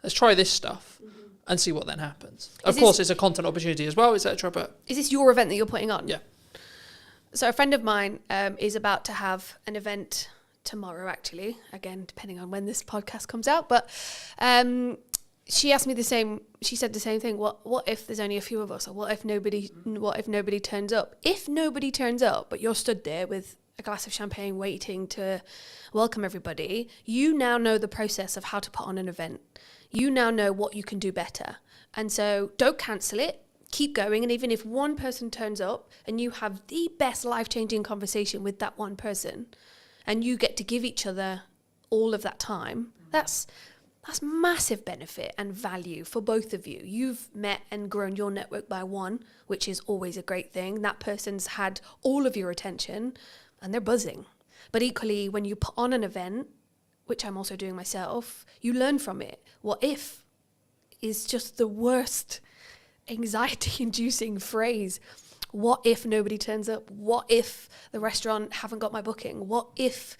Let's try this stuff and see what then happens. Of course, it's a content opportunity as well, etc. But is this your event that you're putting on? Yeah. So a friend of mine is about to have an event tomorrow, actually, again, depending on when this podcast comes out. But she asked me she said the same thing. What if there's only a few of us? Or what if nobody turns up? If nobody turns up, but you're stood there with a glass of champagne waiting to welcome everybody, you now know the process of how to put on an event. You now know what you can do better. And so don't cancel it. Keep going. And even if one person turns up and you have the best life-changing conversation with that one person, and you get to give each other all of that time, that's massive benefit and value for both of you. You've met and grown your network by one, which is always a great thing. That person's had all of your attention and they're buzzing. But equally, when you put on an event, which I'm also doing myself, you learn from it. What if is just the worst anxiety-inducing phrase. What if nobody turns up? What if the restaurant haven't got my booking? What if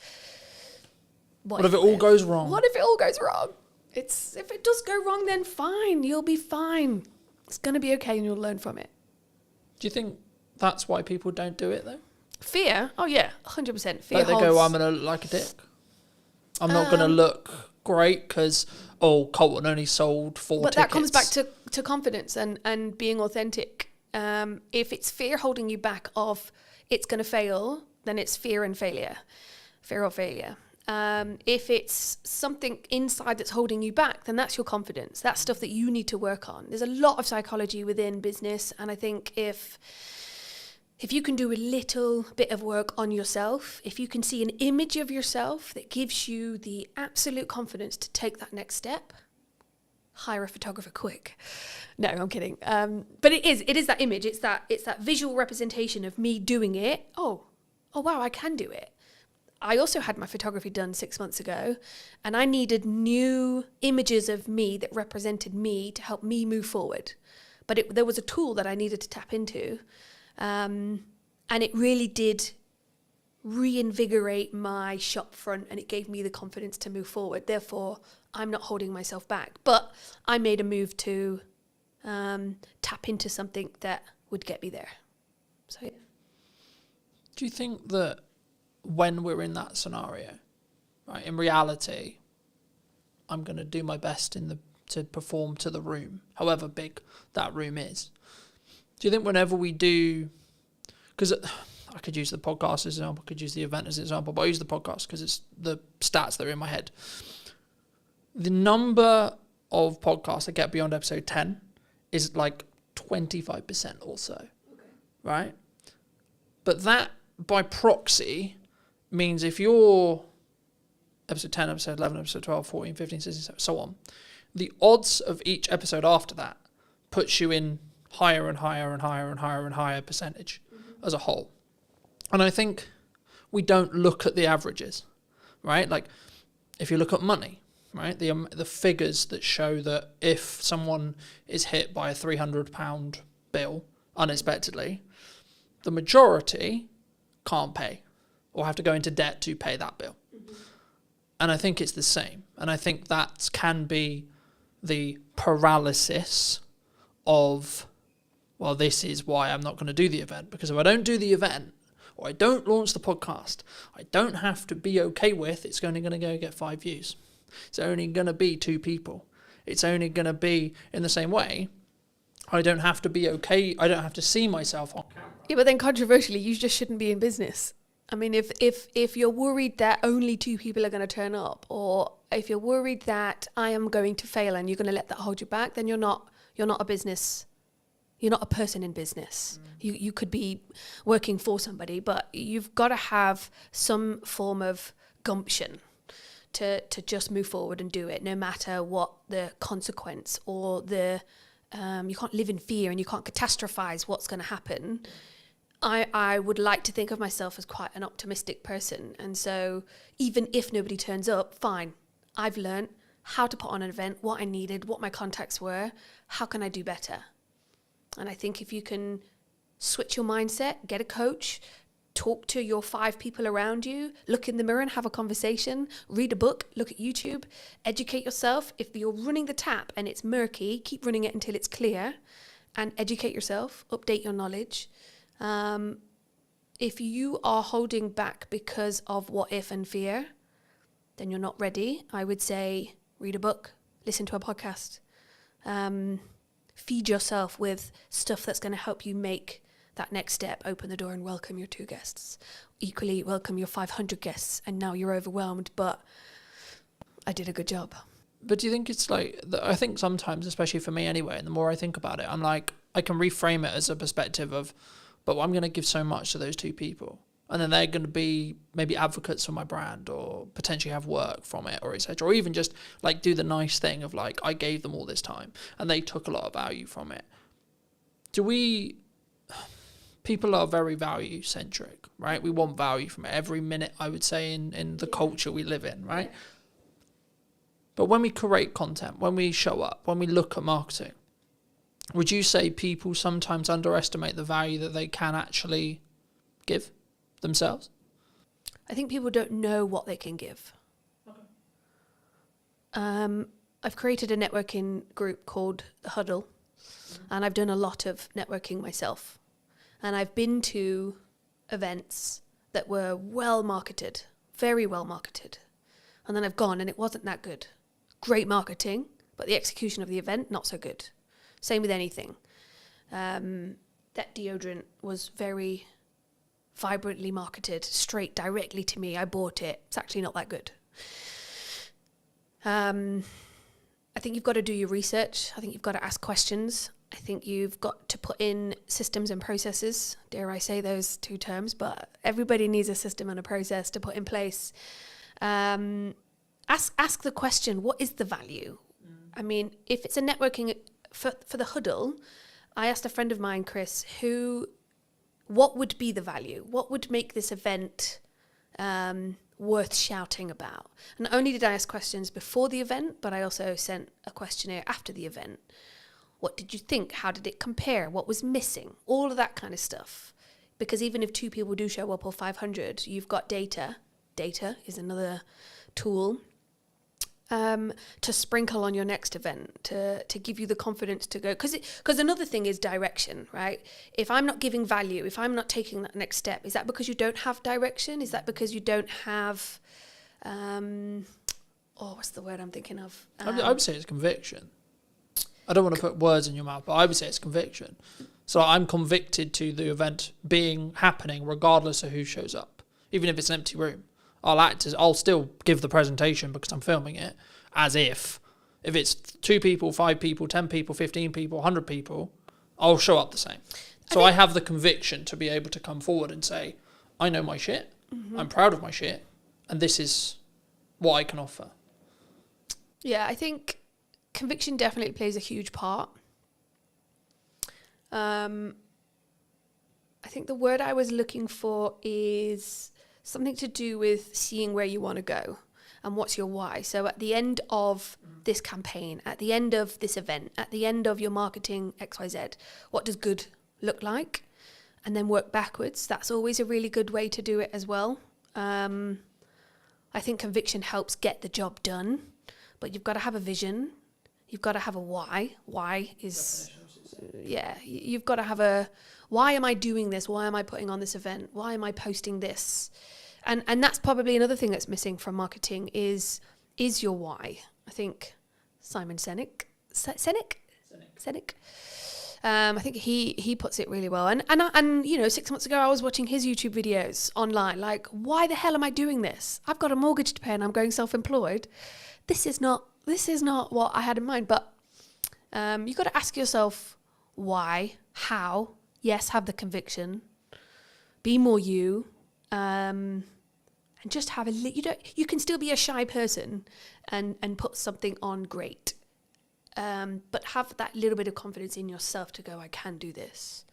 it all goes wrong? What if it all goes wrong? If it does go wrong, then fine. You'll be fine. It's going to be okay and you'll learn from it. Do you think that's why people don't do it, though? Fear? Oh, yeah, 100%. Fear like they go, I'm going to look like a dick. I'm not going to look great because, Colton only sold 4 tickets. But that comes back to confidence and being authentic. If it's fear holding you back of it's going to fail, then it's fear or failure. If it's something inside that's holding you back, then that's your confidence. That's stuff that you need to work on. There's a lot of psychology within business. And I think if you can do a little bit of work on yourself, if you can see an image of yourself that gives you the absolute confidence to take that next step, hire a photographer quick. No, I'm kidding. But it is that image. It's that visual representation of me doing it. Oh wow, I can do it. I also had my photography done 6 months ago, and I needed new images of me that represented me to help me move forward. But there was a tool that I needed to tap into, and it really did reinvigorate my shop front, and it gave me the confidence to move forward. Therefore, I'm not holding myself back. But I made a move to tap into something that would get me there. So yeah. Do you think that when we're in that scenario, right, in reality, I'm going to do my best to perform to the room, however big that room is. Do you think whenever we do, because I could use the podcast as an example, I could use the event as an example, but I use the podcast because it's the stats that are in my head. The number of podcasts that get beyond episode 10 is like 25% or so, right? But that, by proxy, means if you're episode 10, episode 11, episode 12, 14, 15, 16, so on, the odds of each episode after that puts you in higher and higher and higher and higher and higher percentage as a whole. And I think we don't look at the averages, right? Like if you look at money, right, the figures that show that if someone is hit by a £300 bill unexpectedly, the majority can't pay or have to go into debt to pay that bill. And I think it's the same. And I think that can be the paralysis of, well, this is why I'm not going to do the event. Because if I don't do the event, or I don't launch the podcast, I don't have to be okay with it's only going to go get 5 views. It's only going to be 2 people. It's only going to be in the same way. I don't have to be okay. I don't have to see myself on camera. Yeah, but then controversially, you just shouldn't be in business. I mean, if you're worried that only 2 people are going to turn up, or if you're worried that I am going to fail and you're going to let that hold you back, then you're not a business. You're not a person in business. You could be working for somebody, but you've got to have some form of gumption to just move forward and do it, no matter what the consequence or the you can't live in fear and you can't catastrophize what's going to happen. I would like to think of myself as quite an optimistic person. And so even if nobody turns up, fine. I've learned how to put on an event, what I needed, what my contacts were, how can I do better? And I think if you can switch your mindset, get a coach, talk to your 5 people around you, look in the mirror and have a conversation, read a book, look at YouTube, educate yourself. If you're running the tap and it's murky, keep running it until it's clear, and educate yourself, update your knowledge. If you are holding back because of what if and fear, then you're not ready. I would say read a book, listen to a podcast, feed yourself with stuff that's going to help you make that next step, open the door and welcome your 2 guests. Equally, welcome your 500 guests, and now you're overwhelmed, but I did a good job. But do you think it's like, I think sometimes, especially for me anyway, and the more I think about it, I'm like, I can reframe it as a perspective of, but I'm going to give so much to those 2 people. And then they're going to be maybe advocates for my brand, or potentially have work from it, or etc. Or even just like do the nice thing of like, I gave them all this time and they took a lot of value from it. People are very value centric, right? We want value from it every minute, I would say, in the culture we live in, right? But when we create content, when we show up, when we look at marketing, would you say people sometimes underestimate the value that they can actually give themselves? I think people don't know what they can give. Okay. I've created a networking group called The Huddle, and I've done a lot of networking myself. And I've been to events that were well marketed, very well marketed. And then I've gone and it wasn't that good. Great marketing, but the execution of the event, not so good. Same with anything. That deodorant was very vibrantly marketed, straight directly to me. I bought it. It's actually not that good. I think you've got to do your research. I think you've got to ask questions. I think you've got to put in systems and processes. Dare I say those 2 terms, but everybody needs a system and a process to put in place. Ask the question, what is the value? I mean, if it's a networking for the Huddle, I asked a friend of mine, Chris, what would be the value? What would make this event worth shouting about? And not only did I ask questions before the event, but I also sent a questionnaire after the event. What did you think? How did it compare? What was missing? All of that kind of stuff. Because even if 2 people do show up or 500, you've got data. Data is another tool to sprinkle on your next event, to give you the confidence to go. Because another thing is direction, right? If I'm not giving value, if I'm not taking that next step, is that because you don't have direction? Is that because you don't have, what's the word I'm thinking of? I would say it's conviction. I don't want to put words in your mouth, but I would say it's conviction. So I'm convicted to the event happening regardless of who shows up. Even if it's an empty room, I'll still give the presentation because I'm filming it, as if it's 2 people, 5 people, 10 people, 15 people, 100 people, I'll show up the same. So I have the conviction to be able to come forward and say, I know my shit, I'm proud of my shit, and this is what I can offer. Yeah, I think conviction definitely plays a huge part. I think the word I was looking for is something to do with seeing where you want to go and what's your why. So at the end of this campaign, at the end of this event, at the end of your marketing XYZ, what does good look like? And then work backwards. That's always a really good way to do it as well. I think conviction helps get the job done, but you've got to have a vision. You've got to have a why. Why is, you've got to have a, why am I doing this? Why am I putting on this event? Why am I posting this? And that's probably another thing that's missing from marketing is your why. I think Simon Sinek I think he puts it really well. And 6 months ago I was watching his YouTube videos online. Like, why the hell am I doing this? I've got a mortgage to pay and I'm going self-employed. This is not what I had in mind. But you've got to ask yourself why, how. Yes, have the conviction. Be more you. And just have you can still be a shy person and put something on great. But have that little bit of confidence in yourself to go, I can do this.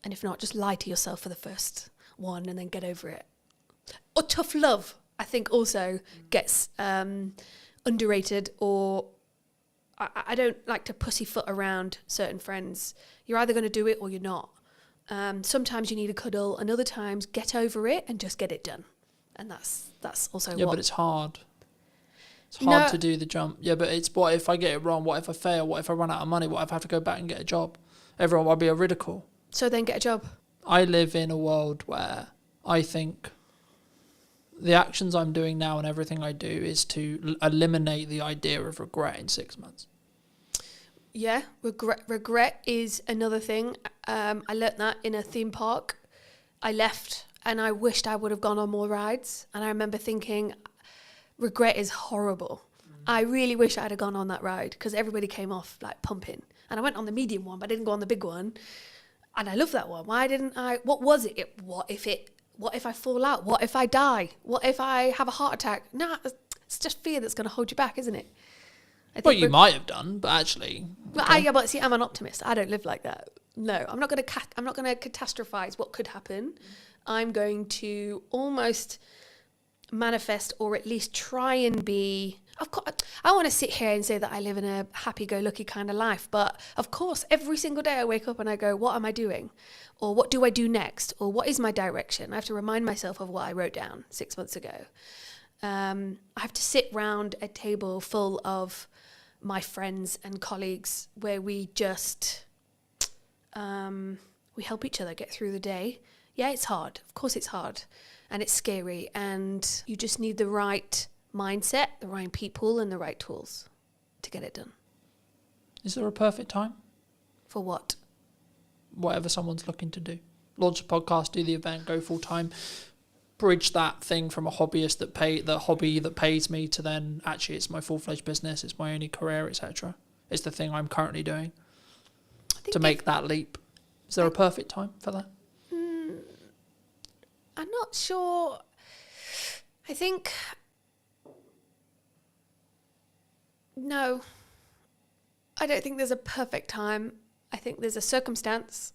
And if not, just lie to yourself for the first one and then get over it. Or tough love, I think also gets underrated, or I don't like to pussyfoot around certain friends. You're either going to do it or you're not. Sometimes you need a cuddle, and other times get over it and just get it done. And that's also but it's hard. It's hard to do the jump. Yeah, but it's what if I get it wrong? What if I fail? What if I run out of money? What if I have to go back and get a job? Everyone will be a ridicule. So then get a job. I live in a world where I think the actions I'm doing now and everything I do is to eliminate the idea of regret in 6 months. Yeah, regret is another thing. I learnt that in a theme park. I left and I wished I would have gone on more rides. And I remember thinking, regret is horrible. I really wish I'd have gone on that ride because everybody came off like pumping. And I went on the medium one, but I didn't go on the big one. And I love that one. Why didn't I? What was it? What if I fall out? What if I die? What if I have a heart attack? Nah, it's just fear that's going to hold you back, isn't it? Well, you might have done, but actually. Okay. But see, I'm an optimist. I don't live like that. No, I'm not going to catastrophize what could happen. I'm going to almost manifest, or at least try and be. Of course, I want to sit here and say that I live in a happy-go-lucky kind of life, but of course, every single day I wake up and I go, "What am I doing?" Or "What do I do next?" Or "What is my direction?" I have to remind myself of what I wrote down 6 months ago. I have to sit round a table full of my friends and colleagues where we just we help each other get through the day. Yeah, it's hard. Of course it's hard. And it's scary. And you just need the right mindset, the right people, and the right tools to get it done. Is there a perfect time? For what? Whatever someone's looking to do. Launch a podcast, do the event, go full time. Bridge that thing from a hobbyist the hobby that pays me to then actually it's my full-fledged business, it's my only career, etc. It's the thing I'm currently doing to make that leap. Is there a perfect time for that? I'm not sure. I think no. I don't think there's a perfect time. I think there's a circumstance.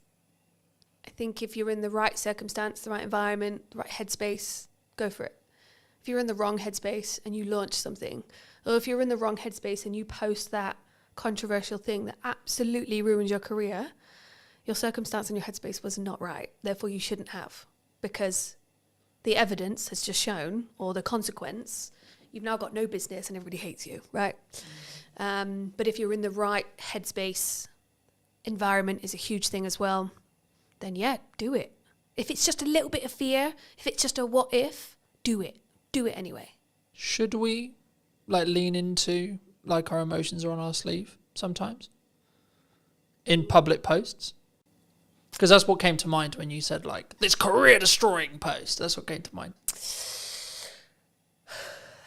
I think if you're in the right circumstance, the right environment, the right headspace, go for it. If you're in the wrong headspace and you launch something, or if you're in the wrong headspace and you post that controversial thing that absolutely ruins your career, your circumstance and your headspace was not right. Therefore, you shouldn't have, because the evidence has just shown, or the consequence, you've now got no business and everybody hates you, right? But if you're in the right headspace, environment is a huge thing as well, then yeah, do it. If it's just a little bit of fear, if it's just a what if, do it. Do it anyway. Should we lean into our emotions are on our sleeve sometimes? In public posts? Because that's what came to mind when you said this career destroying post. That's what came to mind.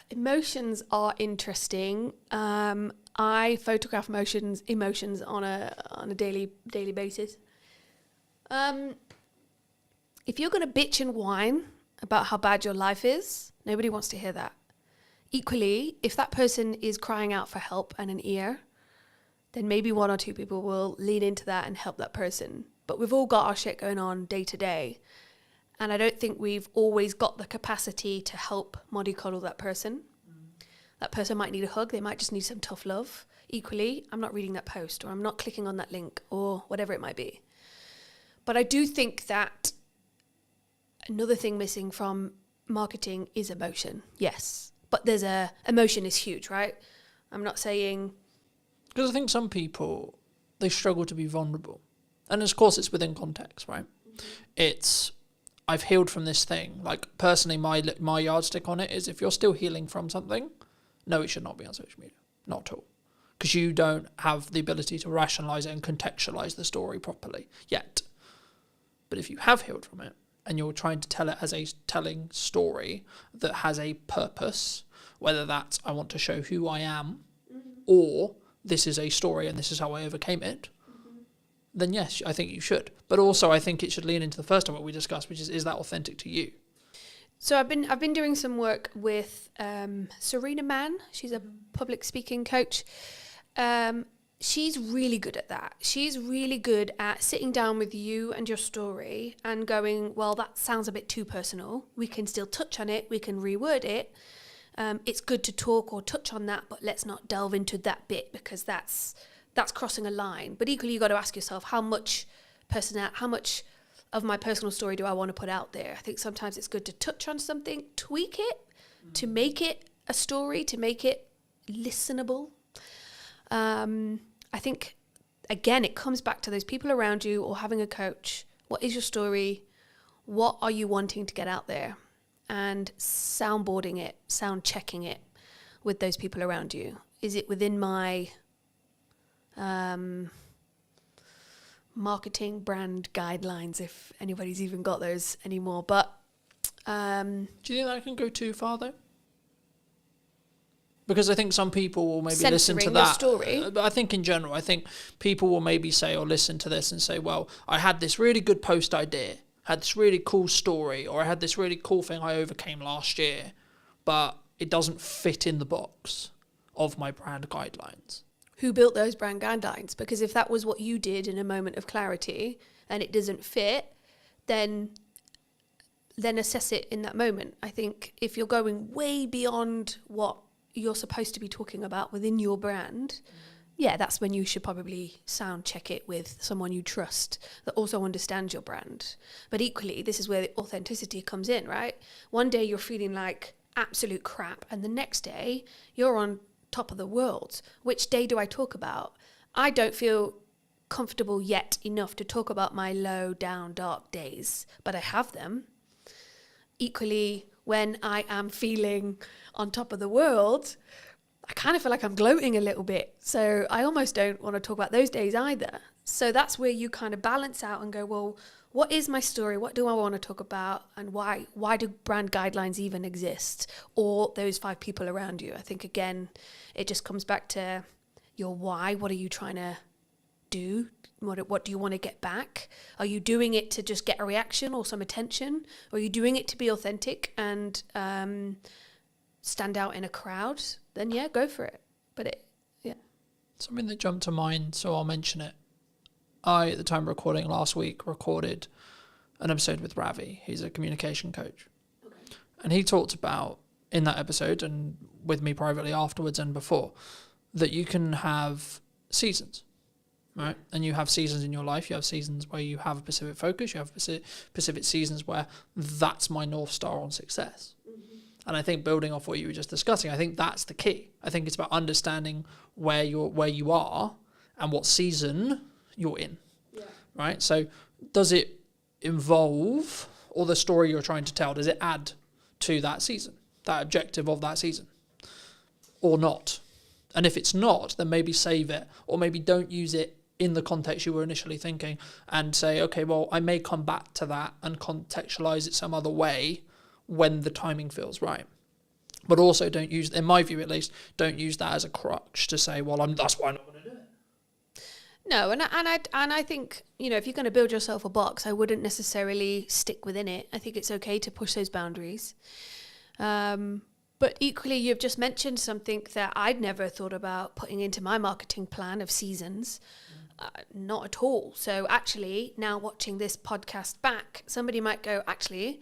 Emotions are interesting. I photograph emotions on a daily basis. If you're going to bitch and whine about how bad your life is, nobody wants to hear that. Equally, if that person is crying out for help and an ear, then maybe one or two people will lean into that and help that person. But we've all got our shit going on day to day. And I don't think we've always got the capacity to help mollycoddle that person. That person might need a hug. They might just need some tough love. Equally, I'm not reading that post, or I'm not clicking on that link, or whatever it might be. But I do think that another thing missing from marketing is emotion. Yes. But emotion is huge, right? I'm not saying... Because I think some people, they struggle to be vulnerable. And of course it's within context, right? It's, I've healed from this thing. Personally, my yardstick on it is if you're still healing from something, no, it should not be on social media. Not at all. because you don't have the ability to rationalize it and contextualize the story properly yet. But if you have healed from it and you're trying to tell it as a telling story that has a purpose, whether that's I want to show who I am, or this is a story and this is how I overcame it, then yes, I think you should. But also I think it should lean into the first of what we discussed, which is that authentic to you? So I've been doing some work with Serena Mann. She's a public speaking coach. She's really good at that. She's really good at sitting down with you and your story and going, well, that sounds a bit too personal. We can still touch on it. We can reword it. It's good to talk or touch on that, but let's not delve into that bit because that's crossing a line. But equally, you've got to ask yourself, how much of my personal story do I want to put out there? I think sometimes it's good to touch on something, tweak it, to make it a story, to make it listenable. I think, again, it comes back to those people around you or having a coach. What is your story? What are you wanting to get out there? And soundboarding it, sound checking it with those people around you. Is it within my marketing brand guidelines, if anybody's even got those anymore? But do you think that can go too far though? Because I think some people will maybe listen to that story. But I think in general, I think people will maybe say or listen to this and say, well, I had this really good post idea, had this really cool story, or I had this really cool thing I overcame last year, but it doesn't fit in the box of my brand guidelines. Who built those brand guidelines? Because if that was what you did in a moment of clarity and it doesn't fit, then assess it in that moment. I think if you're going way beyond what you're supposed to be talking about within your brand, yeah, that's when you should probably sound check it with someone you trust that also understands your brand. But equally, this is where the authenticity comes in, right? One day you're feeling like absolute crap, and the next day you're on top of the world. Which day do I talk about? I don't feel comfortable yet enough to talk about my low, down, dark days, but I have them. Equally, when I am feeling on top of the world, I kind of feel like I'm gloating a little bit. So I almost don't want to talk about those days either. So that's where you kind of balance out and go, well, what is my story? What do I want to talk about? And why do brand guidelines even exist? Or those 5 people around you? I think, again, it just comes back to your why. What are you trying to do? What do you want to get back? Are you doing it to just get a reaction or some attention? Or are you doing it to be authentic and stand out in a crowd? Then yeah, go for it. But something that jumped to mind, so I'll mention it. I, at the time of recording last week, recorded an episode with Ravi. He's a communication coach. Okay. And he talked about, in that episode, and with me privately afterwards and before, that you can have seasons, right? And you have seasons in your life. You have seasons where you have a specific focus. You have specific seasons where that's my North Star on success. Mm-hmm. And I think building off what you were just discussing, I think that's the key. I think it's about understanding where you are and what season you're in, right? So does it involve, or the story you're trying to tell, does it add to that season, that objective of that season, or not? And if it's not, then maybe save it, or maybe don't use it in the context you were initially thinking and say, okay, well, I may come back to that and contextualize it some other way when the timing feels right. But also don't use, in my view at least, don't use that as a crutch to say, well, that's why I'm not going to do it. No, and I think, if you're going to build yourself a box, I wouldn't necessarily stick within it. I think it's okay to push those boundaries. But equally, you've just mentioned something that I'd never thought about putting into my marketing plan of seasons. Not at all. So actually, now watching this podcast back, somebody might go, actually,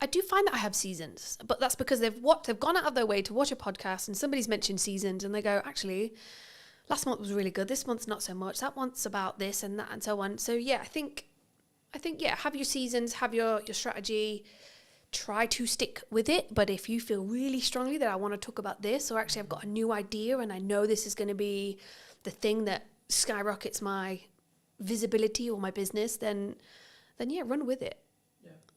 I do find that I have seasons, but that's because they've gone out of their way to watch a podcast and somebody's mentioned seasons and they go, actually, last month was really good. This month's not so much. That month's about this and that and so on. So yeah, I think have your seasons, have your strategy, try to stick with it. But if you feel really strongly that I want to talk about this, or actually I've got a new idea and I know this is going to be the thing that skyrockets my visibility or my business, then yeah, run with it.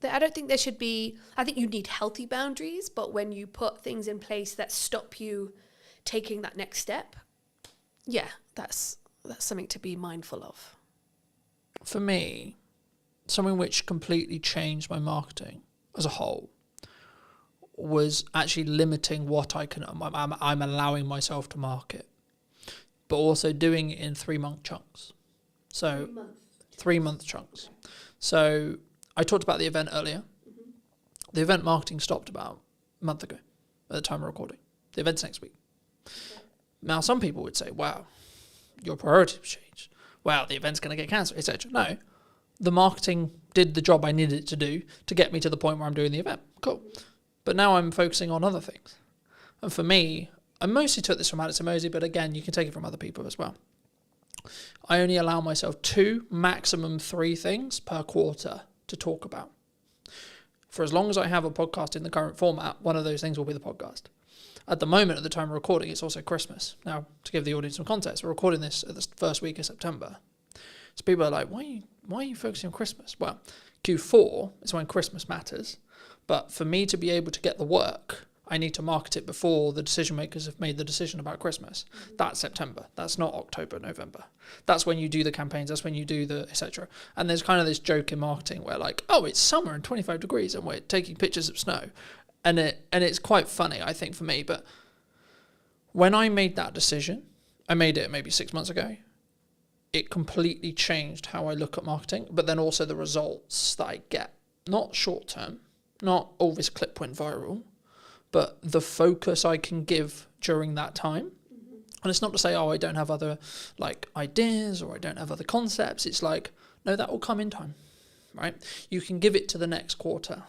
I don't think there should be, I think you need healthy boundaries, but when you put things in place that stop you taking that next step, yeah, that's something to be mindful of. For me, something which completely changed my marketing as a whole was actually limiting what I'm allowing myself to market, but also doing it in 3-month chunks. So 3-month chunks. So I talked about the event earlier. Mm-hmm. The event marketing stopped about a month ago at the time of recording. The event's next week. Okay. Now, some people would say, wow, your priorities changed. Wow, the event's going to get cancelled, etc. No, the marketing did the job I needed it to do to get me to the point where I'm doing the event. Cool. But now I'm focusing on other things. And for me, I mostly took this from Alex Emosi, but again, you can take it from other people as well. I only allow myself 2, maximum 3 things per quarter to talk about. For as long as I have a podcast in the current format, one of those things will be the podcast. At the moment, at the time of recording, it's also Christmas. Now, to give the audience some context, we're recording this at the first week of September. So people are like, why are you focusing on Christmas? Well, Q4 is when Christmas matters. But for me to be able to get the work, I need to market it before the decision makers have made the decision about Christmas. Mm-hmm. That's September. That's not October, November. That's when you do the campaigns. That's when you do the etc. And there's kind of this joke in marketing where like, oh, it's summer and 25 degrees and we're taking pictures of snow. And it's quite funny, I think, for me. But when I made that decision, I made it maybe 6 months ago, it completely changed how I look at marketing, but then also the results that I get. Not short term, not, oh, this clip went viral, but the focus I can give during that time. Mm-hmm. And it's not to say, oh, I don't have other like ideas or I don't have other concepts. It's like, no, that will come in time, right? You can give it to the next quarter.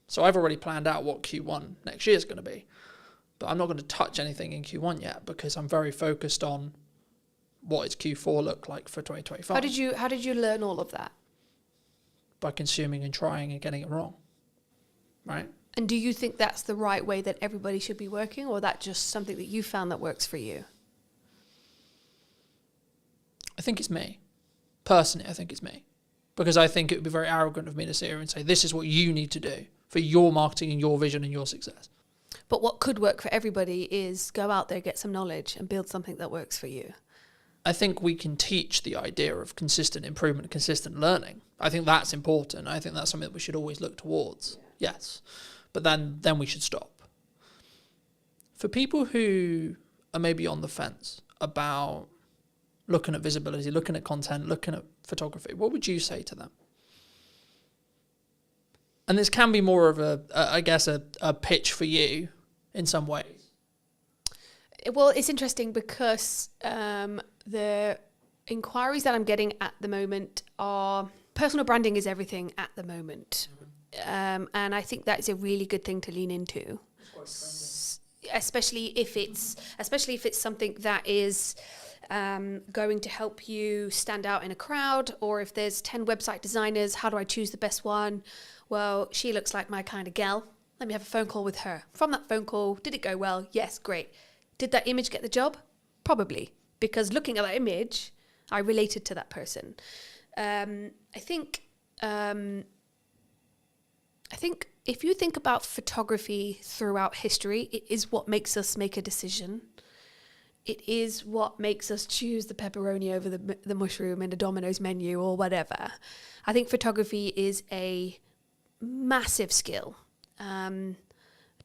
So I've already planned out what Q1 next year is going to be, but I'm not going to touch anything in Q1 yet because I'm very focused on what does Q4 look like for 2025. How did you learn all of that? By consuming and trying and getting it wrong, right? And do you think that's the right way that everybody should be working, or that just something that you found that works for you? I think it's me. Personally, I think it's me. Because I think it would be very arrogant of me to sit here and say, this is what you need to do for your marketing and your vision and your success. But what could work for everybody is go out there, get some knowledge and build something that works for you. I think we can teach the idea of consistent improvement, consistent learning. I think that's important. I think that's something that we should always look towards. Yeah. Yes. But then we should stop. For people who are maybe on the fence about looking at visibility, looking at content, looking at photography, what would you say to them? And this can be more of a pitch for you in some ways. Well, it's interesting because the inquiries that I'm getting at the moment are personal branding is everything at the moment. Mm-hmm. And I think that is a really good thing to lean into, especially if it's something that is going to help you stand out in a crowd, or if there's 10 website designers, how do I choose the best one? Well, she looks like my kind of gal. Let me have a phone call with her. From that phone call, did it go well? Yes, great. Did that image get the job? Probably, because looking at that image, I related to that person. I think if you think about photography throughout history, it is what makes us make a decision. It is what makes us choose the pepperoni over the mushroom in a Domino's menu or whatever. I think photography is a massive skill,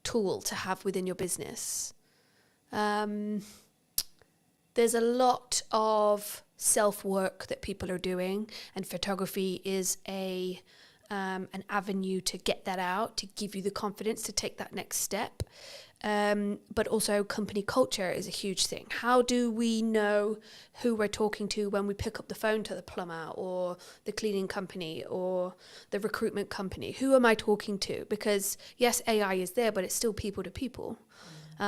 tool to have within your business. There's a lot of self-work that people are doing, and photography is an avenue to get that out, to give you the confidence to take that next step. But also company culture is a huge thing. How do we know who we're talking to when we pick up the phone to the plumber or the cleaning company or the recruitment company? Who am I talking to? Because yes, AI is there, but it's still people to people.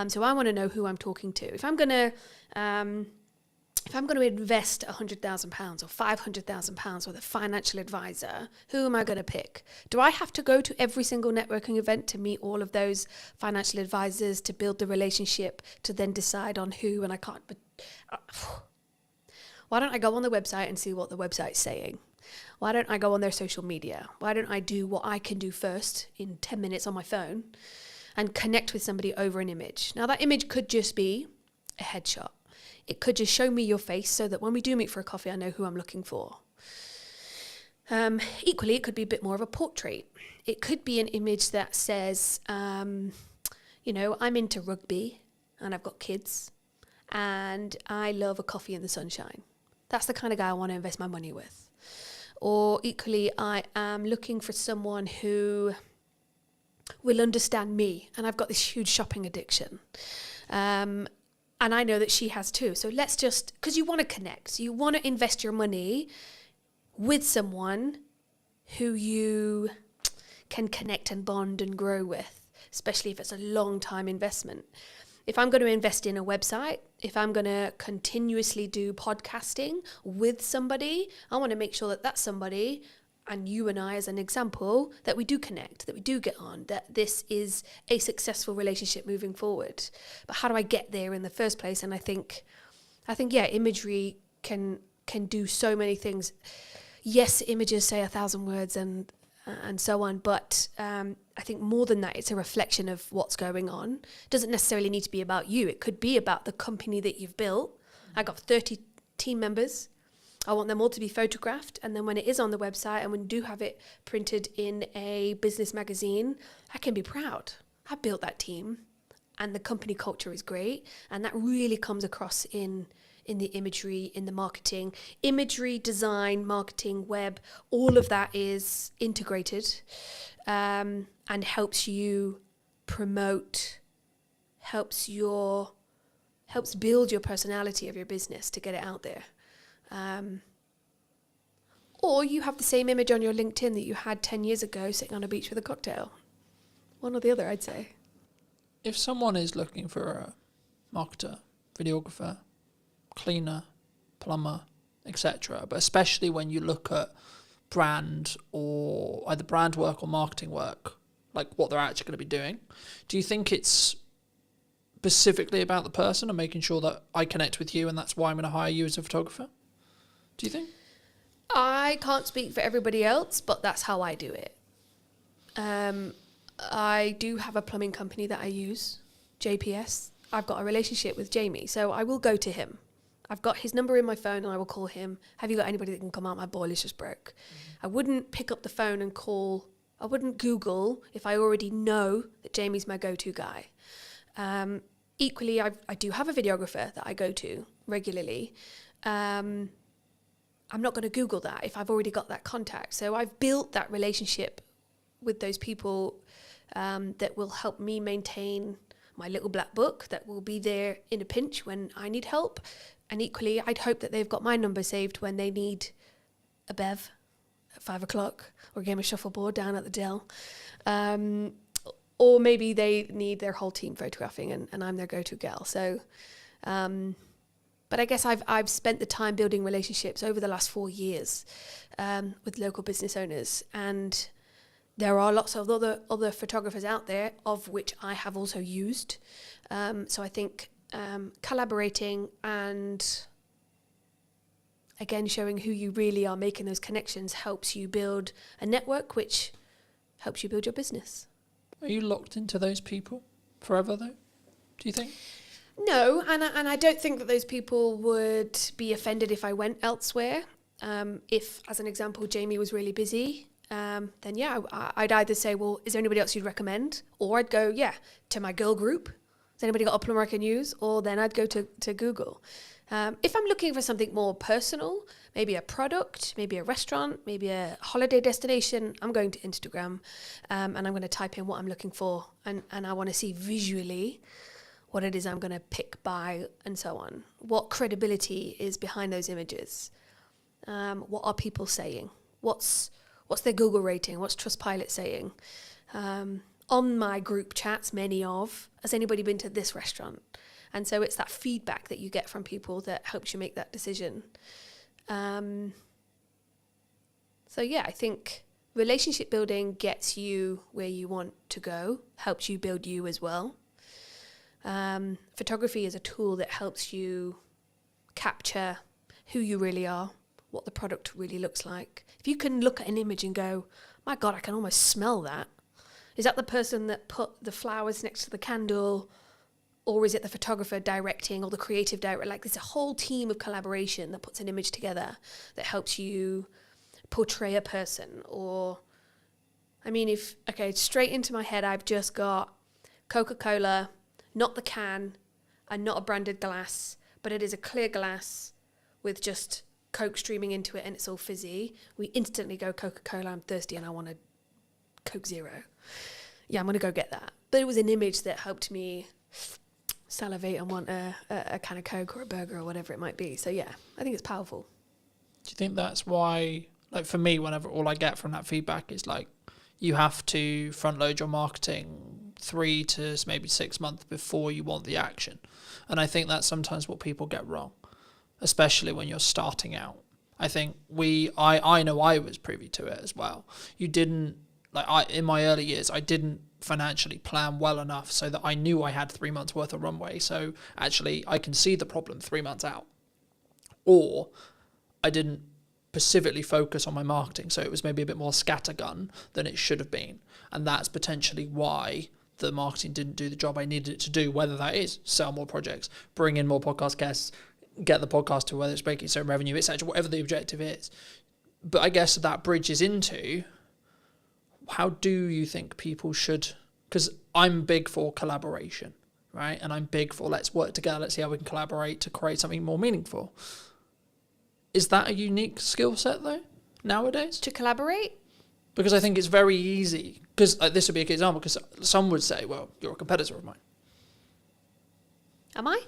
So I want to know who I'm talking to. If I'm going to invest £100,000 or £500,000 with a financial advisor, who am I going to pick? Do I have to go to every single networking event to meet all of those financial advisors to build the relationship to then decide on who? And I can't. But why don't I go on the website and see what the website's saying? Why don't I go on their social media? Why don't I do what I can do first in 10 minutes on my phone and connect with somebody over an image? Now that image could just be a headshot. It could just show me your face so that when we do meet for a coffee, I know who I'm looking for. Equally, it could be a bit more of a portrait. It could be an image that says, you know, I'm into rugby and I've got kids and I love a coffee in the sunshine. That's the kind of guy I want to invest my money with. Or equally, I am looking for someone who will understand me, and I've got this huge shopping addiction. And I know that she has too. So let's just, because you want to connect, you want to invest your money with someone who you can connect and bond and grow with, especially if it's a long time investment. If I'm going to invest in a website, if I'm going to continuously do podcasting with somebody, I want to make sure that that's somebody, and you and I as an example, that we do connect, that we do get on, that this is a successful relationship moving forward. But how do I get there in the first place? And I think yeah, imagery can do so many things. Yes, images say 1,000 words and so on, but I think more than that, it's a reflection of what's going on. It doesn't necessarily need to be about you. It could be about the company that you've built. I got 30 team members. I want them all to be photographed, and then when it is on the website and when we do have it printed in a business magazine, I can be proud. I built that team, and the company culture is great, and that really comes across in the imagery, in the marketing. Imagery, design, marketing, web, all of that is integrated and helps you promote, helps build your personality of your business to get it out there. Or you have the same image on your LinkedIn that you had 10 years ago sitting on a beach with a cocktail. One or the other, I'd say. If someone is looking for a marketer, videographer, cleaner, plumber, etc., but especially when you look at brand or either brand work or marketing work, like what they're actually going to be doing, do you think it's specifically about the person and making sure that I connect with you and that's why I'm going to hire you as a photographer? Do you think? I can't speak for everybody else, but that's how I do it. I do have a plumbing company that I use, JPS. I've got a relationship with Jamie, so I will go to him. I've got his number in my phone and I will call him. Have you got anybody that can come out? My boiler's just broke. I wouldn't pick up the phone and call. I wouldn't Google if I already know that Jamie's my go-to guy. Equally, I do have a videographer that I go to regularly. I'm not going to Google that if I've already got that contact. So I've built that relationship with those people that will help me maintain my little black book, that will be there in a pinch when I need help. And equally, I'd hope that they've got my number saved when they need a bev at 5 o'clock or a game of shuffleboard down at the Dell. Or maybe they need their whole team photographing and I'm their go-to gal. So, but I guess I've spent the time building relationships over the last 4 years with local business owners. And there are lots of other photographers out there, of which I have also used. So I think collaborating and, again, showing who you really are, making those connections, helps you build a network, which helps you build your business. Are you locked into those people forever, though? Do you think? No, and I don't think that those people would be offended if I went elsewhere. If, as an example, Jamie was really busy, then yeah, I'd either say, well, is there anybody else you'd recommend? Or I'd go, yeah, to my girl group. Has anybody got a plumber I can use? Or then I'd go to Google. If I'm looking for something more personal, maybe a product, maybe a restaurant, maybe a holiday destination, I'm going to Instagram and I'm going to type in what I'm looking for. And I want to see visually what it is I'm going to pick, buy, and so on. What credibility is behind those images? What are people saying? What's their Google rating? What's Trustpilot saying? On my group chats, has anybody been to this restaurant? And so it's that feedback that you get from people that helps you make that decision. So yeah, I think relationship building gets you where you want to go, helps you build you as well. Photography is a tool that helps you capture who you really are, what the product really looks like. If you can look at an image and go, my God, I can almost smell that. Is that the person that put the flowers next to the candle Or is it the photographer directing or the creative director? Like, there's a whole team of collaboration that puts an image together that helps you portray a person. Or, I mean, straight into my head, I've just got Coca-Cola, not the can, and not a branded glass, but it is a clear glass with just Coke streaming into it and it's all fizzy. We instantly go, Coca-Cola, I'm thirsty and I want a Coke Zero. Yeah, I'm going to go get that. But it was an image that helped me salivate and want a can of Coke or a burger or whatever it might be. So yeah, I think it's powerful. Do you think that's why, like for me, whenever all I get from that feedback is like, you have to front load your marketing 3 to maybe 6 months before you want the action. And I think that's sometimes what people get wrong, especially when you're starting out. I think I know I was privy to it as well. You didn't, in my early years, I didn't financially plan well enough so that I knew I had 3 months worth of runway. So actually I can see the problem 3 months out. Or I didn't specifically focus on my marketing, so it was maybe a bit more scattergun than it should have been. And that's potentially why the marketing didn't do the job I needed it to do, whether that is sell more projects, bring in more podcast guests, get the podcast to whether it's making certain revenue, etc., whatever the objective is. But I guess that bridges into, how do you think people should, because I'm big for collaboration, right? And I'm big for let's work together, let's see how we can collaborate to create something more meaningful. Is that a unique skill set though, nowadays? To collaborate? Because I think it's very easy, because this would be a good example, because some would say, well, you're a competitor of mine. Am I?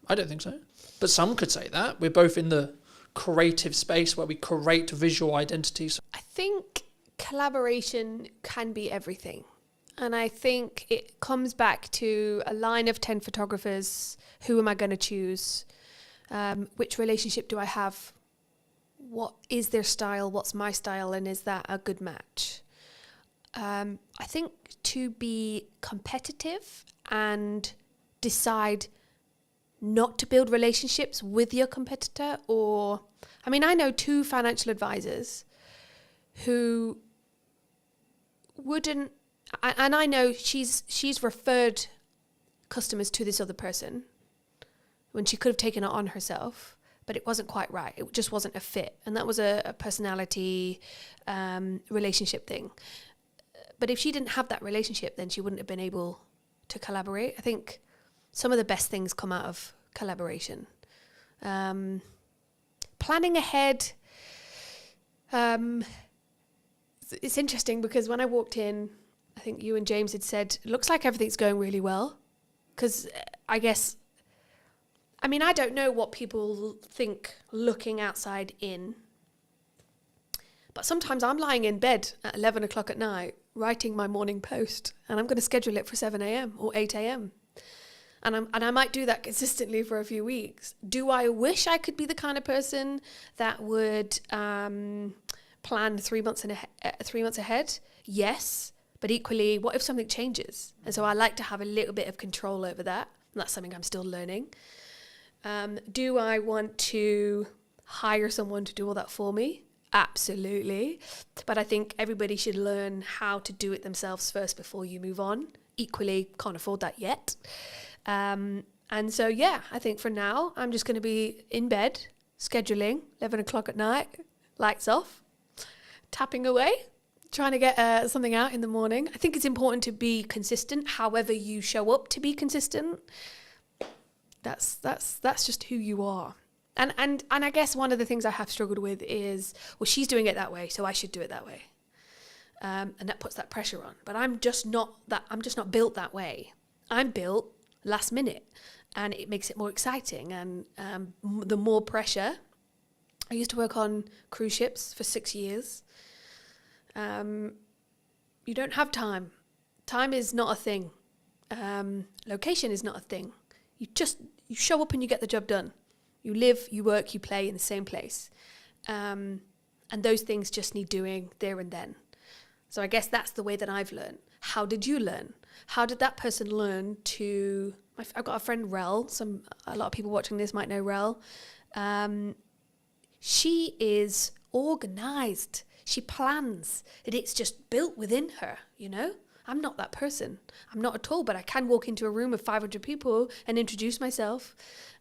I don't think so. But some could say that. We're both in the creative space where we create visual identities. I think collaboration can be everything. And I think it comes back to a line of 10 photographers. Who am I going to choose? Which relationship do I have? What is their style? What's my style? And is that a good match? I think to be competitive and decide not to build relationships with your competitor, or, I mean, I know 2 financial advisors who wouldn't, and I know she's referred customers to this other person when she could have taken it on herself, but it wasn't quite right. It just wasn't a fit. And that was a personality relationship thing. But if she didn't have that relationship, then she wouldn't have been able to collaborate. I think some of the best things come out of collaboration. Planning ahead, it's interesting because when I walked in, I think you and James had said, it looks like everything's going really well. Because I guess, I mean, I don't know what people think looking outside in. But sometimes I'm lying in bed at 11 o'clock at night, writing my morning post, and I'm going to schedule it for 7 a.m. or 8 a.m. And I might do that consistently for a few weeks. Do I wish I could be the kind of person that would plan 3 months 3 months ahead? Yes. But equally, what if something changes? And so I like to have a little bit of control over that. And that's something I'm still learning. Do I want to hire someone to do all that for me? Absolutely. But I think everybody should learn how to do it themselves first before you move on. Equally, can't afford that yet. And so, yeah, I think for now, I'm just going to be in bed, scheduling, 11 o'clock at night, lights off, tapping away, trying to get something out in the morning. I think it's important to be consistent, however you show up to be consistent. That's just who you are. And I guess one of the things I have struggled with is, well, she's doing it that way, so I should do it that way. And that puts that pressure on. But I'm just not built that way. I'm built last minute, and it makes it more exciting. And the more pressure. I used to work on cruise ships for 6 years. You don't have time. Time is not a thing. Location is not a thing. You show up and you get the job done. You live, you work, you play in the same place. And those things just need doing there and then. So I guess that's the way that I've learned. How did you learn? How did that person learn to... I've got a friend, Rel. A lot of people watching this might know Rel. She is organised. She plans. It's just built within her, you know? I'm not that person. I'm not at all, but I can walk into a room of 500 people and introduce myself.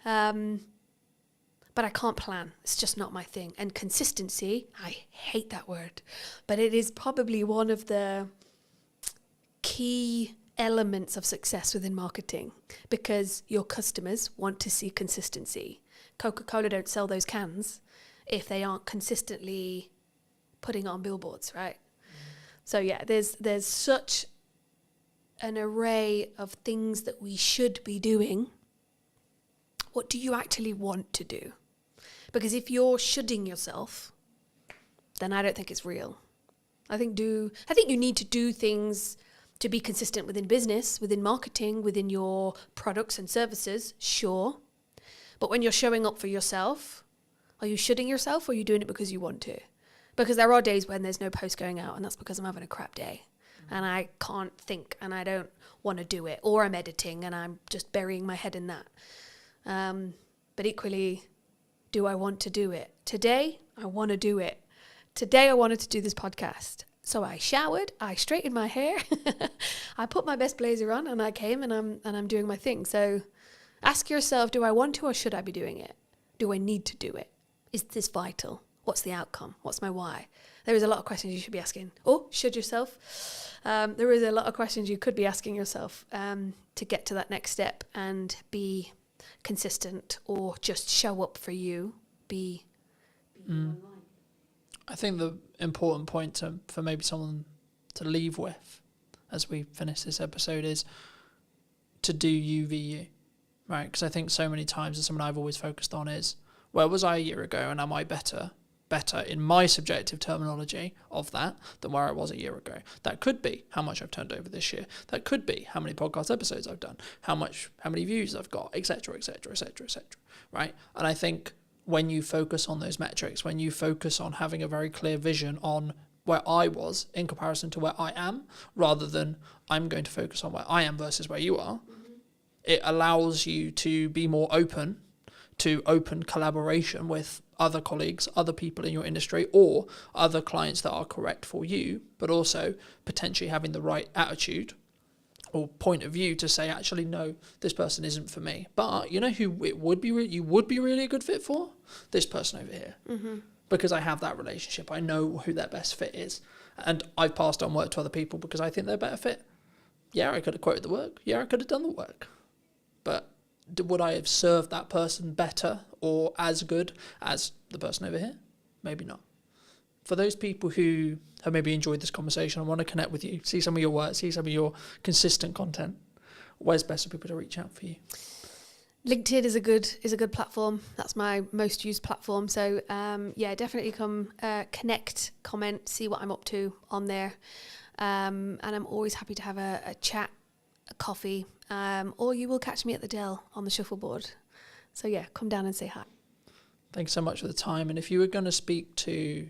But I can't plan. It's just not my thing. And consistency, I hate that word, but it is probably one of the key elements of success within marketing, because your customers want to see consistency. Coca-Cola don't sell those cans if they aren't consistently putting on billboards, right? So yeah, there's such an array of things that we should be doing. What do you actually want to do? Because if you're shoulding yourself, then I don't think it's real. I think you need to do things to be consistent within business, within marketing, within your products and services, sure. But when you're showing up for yourself, are you shoulding yourself, or are you doing it because you want to? Because there are days when there's no post going out, and that's because I'm having a crap day and I can't think and I don't want to do it, or I'm editing and I'm just burying my head in that. But equally, do I want to do it? Today, I want to do it. Today, I wanted to do this podcast. So I showered, I straightened my hair, I put my best blazer on, and I came and I'm doing my thing. So ask yourself, do I want to, or should I be doing it? Do I need to do it? Is this vital? What's the outcome? What's my why? There is a lot of questions you should be asking. Or should yourself? There is a lot of questions you could be asking yourself to get to that next step and be consistent, or just show up for you, be online. I think the important point for maybe someone to leave with as we finish this episode is to do you v you, right? Because I think so many times, and something I've always focused on is, where was I a year ago, and am I better in my subjective terminology of that than where I was a year ago? That could be how much I've turned over this year. That could be how many podcast episodes I've done, how many views I've got, etc., etc., etc., etc. Right? And I think when you focus on those metrics, when you focus on having a very clear vision on where I was in comparison to where I am, rather than I'm going to focus on where I am versus where you are, it allows you to be more open to open collaboration with other colleagues, other people in your industry, or other clients that are correct for you, but also potentially having the right attitude or point of view to say, actually, no, this person isn't for me. But you know who you would be really a good fit for? This person over here. Mm-hmm. Because I have that relationship. I know who their best fit is. And I've passed on work to other people because I think they're a better fit. Yeah, I could have quoted the work. Yeah, I could have done the work. But would I have served that person better or as good as the person over here? Maybe not. For those people who have maybe enjoyed this conversation and want to connect with you, see some of your work, see some of your consistent content, where's best for people to reach out for you? LinkedIn is a good platform. That's my most used platform. So yeah, definitely come connect, comment, see what I'm up to on there. And I'm always happy to have a chat, a coffee, or you will catch me at the Dell on the shuffleboard. So yeah, come down and say hi. Thanks so much for the time. And if you were going to speak to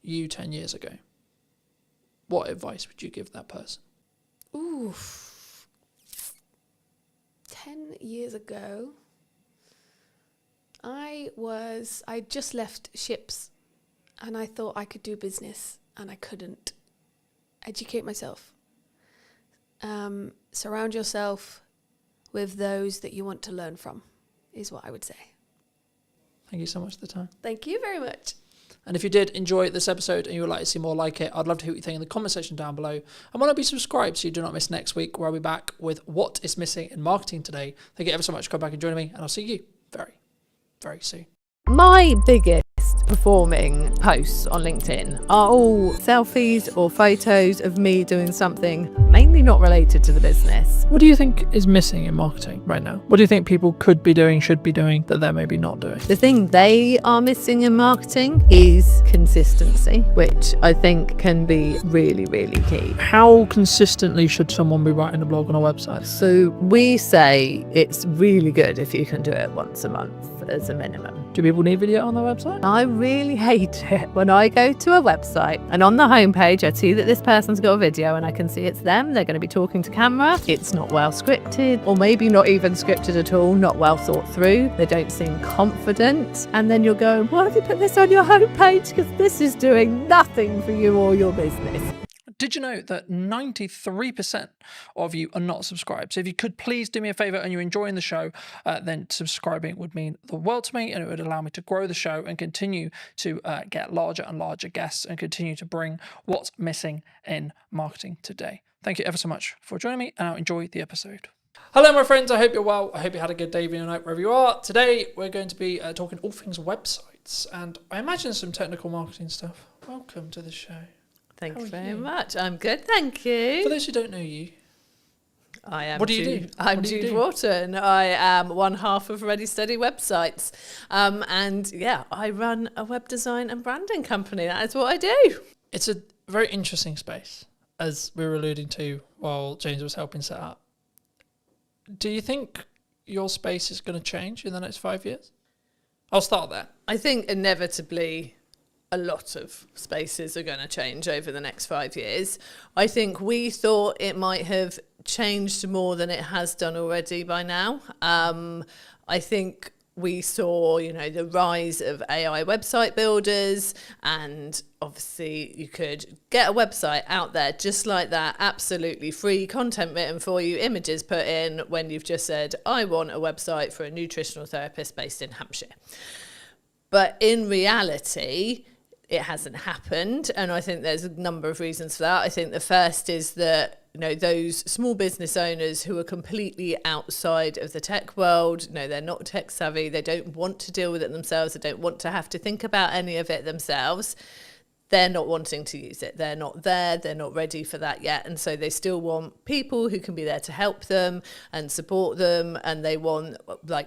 you 10 years ago, what advice would you give that person? Ooh, 10 years ago, I just left ships and I thought I could do business and I couldn't. Educate myself. Surround yourself with those that you want to learn from, is what I would say. Thank you so much for the time. Thank you very much. And if you did enjoy this episode and you would like to see more like it, I'd love to hear what you think in the comment section down below. And why not be subscribed so you do not miss next week, where I'll be back with what is missing in marketing today. Thank you ever so much for coming back and joining me, and I'll see you very, very soon. My biggest performing posts on LinkedIn are all selfies or photos of me doing something mainly not related to the business. What do you think is missing in marketing right now? What do you think people could be doing, should be doing, that they're maybe not doing? The thing they are missing in marketing is consistency, which I think can be really, really key. How consistently should someone be writing a blog on a website? So we say it's really good if you can do it once a month as a minimum. Do people need video on their website? I really hate it when I go to a website and on the homepage I see that this person's got a video and I can see it's them, they're going to be talking to camera. It's not well scripted, or maybe not even scripted at all, not well thought through. They don't seem confident. And then you're going, why have you put this on your homepage? Because this is doing nothing for you or your business. did you know that 93% of you are not subscribed? So if you could please do me a favor and you're enjoying the show, then subscribing would mean the world to me, and it would allow me to grow the show and continue to get larger and larger guests and continue to bring what's missing in marketing today. Thank you ever so much for joining me, and I'll enjoy the episode. Hello, my friends. I hope you're well. I hope you had a good day, evening, or night, wherever you are. Today, we're going to be talking all things websites, and I imagine some technical marketing stuff. Welcome to the show. Thanks very much. I'm good, thank you. For those who don't know you, I am. What do you do? I'm Jude Wharton. I am one half of Ready Steady Websites, and yeah, I run a web design and branding company. That is what I do. It's a very interesting space, as we were alluding to while James was helping set up. Do you think your space is going to change in the next 5 years? I'll start there. I think inevitably a lot of spaces are going to change over the next 5 years. I think we thought it might have changed more than it has done already by now. I think we saw, the rise of AI website builders, and obviously you could get a website out there just like that, absolutely free, content written for you, images put in when you've just said, I want a website for a nutritional therapist based in Hampshire. But in reality, it hasn't happened, and I think there's a number of reasons for that. I think the first is that those small business owners who are completely outside of the tech world, they're not tech savvy, they don't want to deal with it themselves, they don't want to have to think about any of it themselves. They're not wanting to use it. They're not there. They're not ready for that yet. And so they still want people who can be there to help them and support them. And they want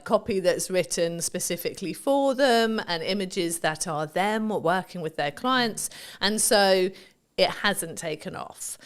copy that's written specifically for them and images that are them working with their clients. And so it hasn't taken off,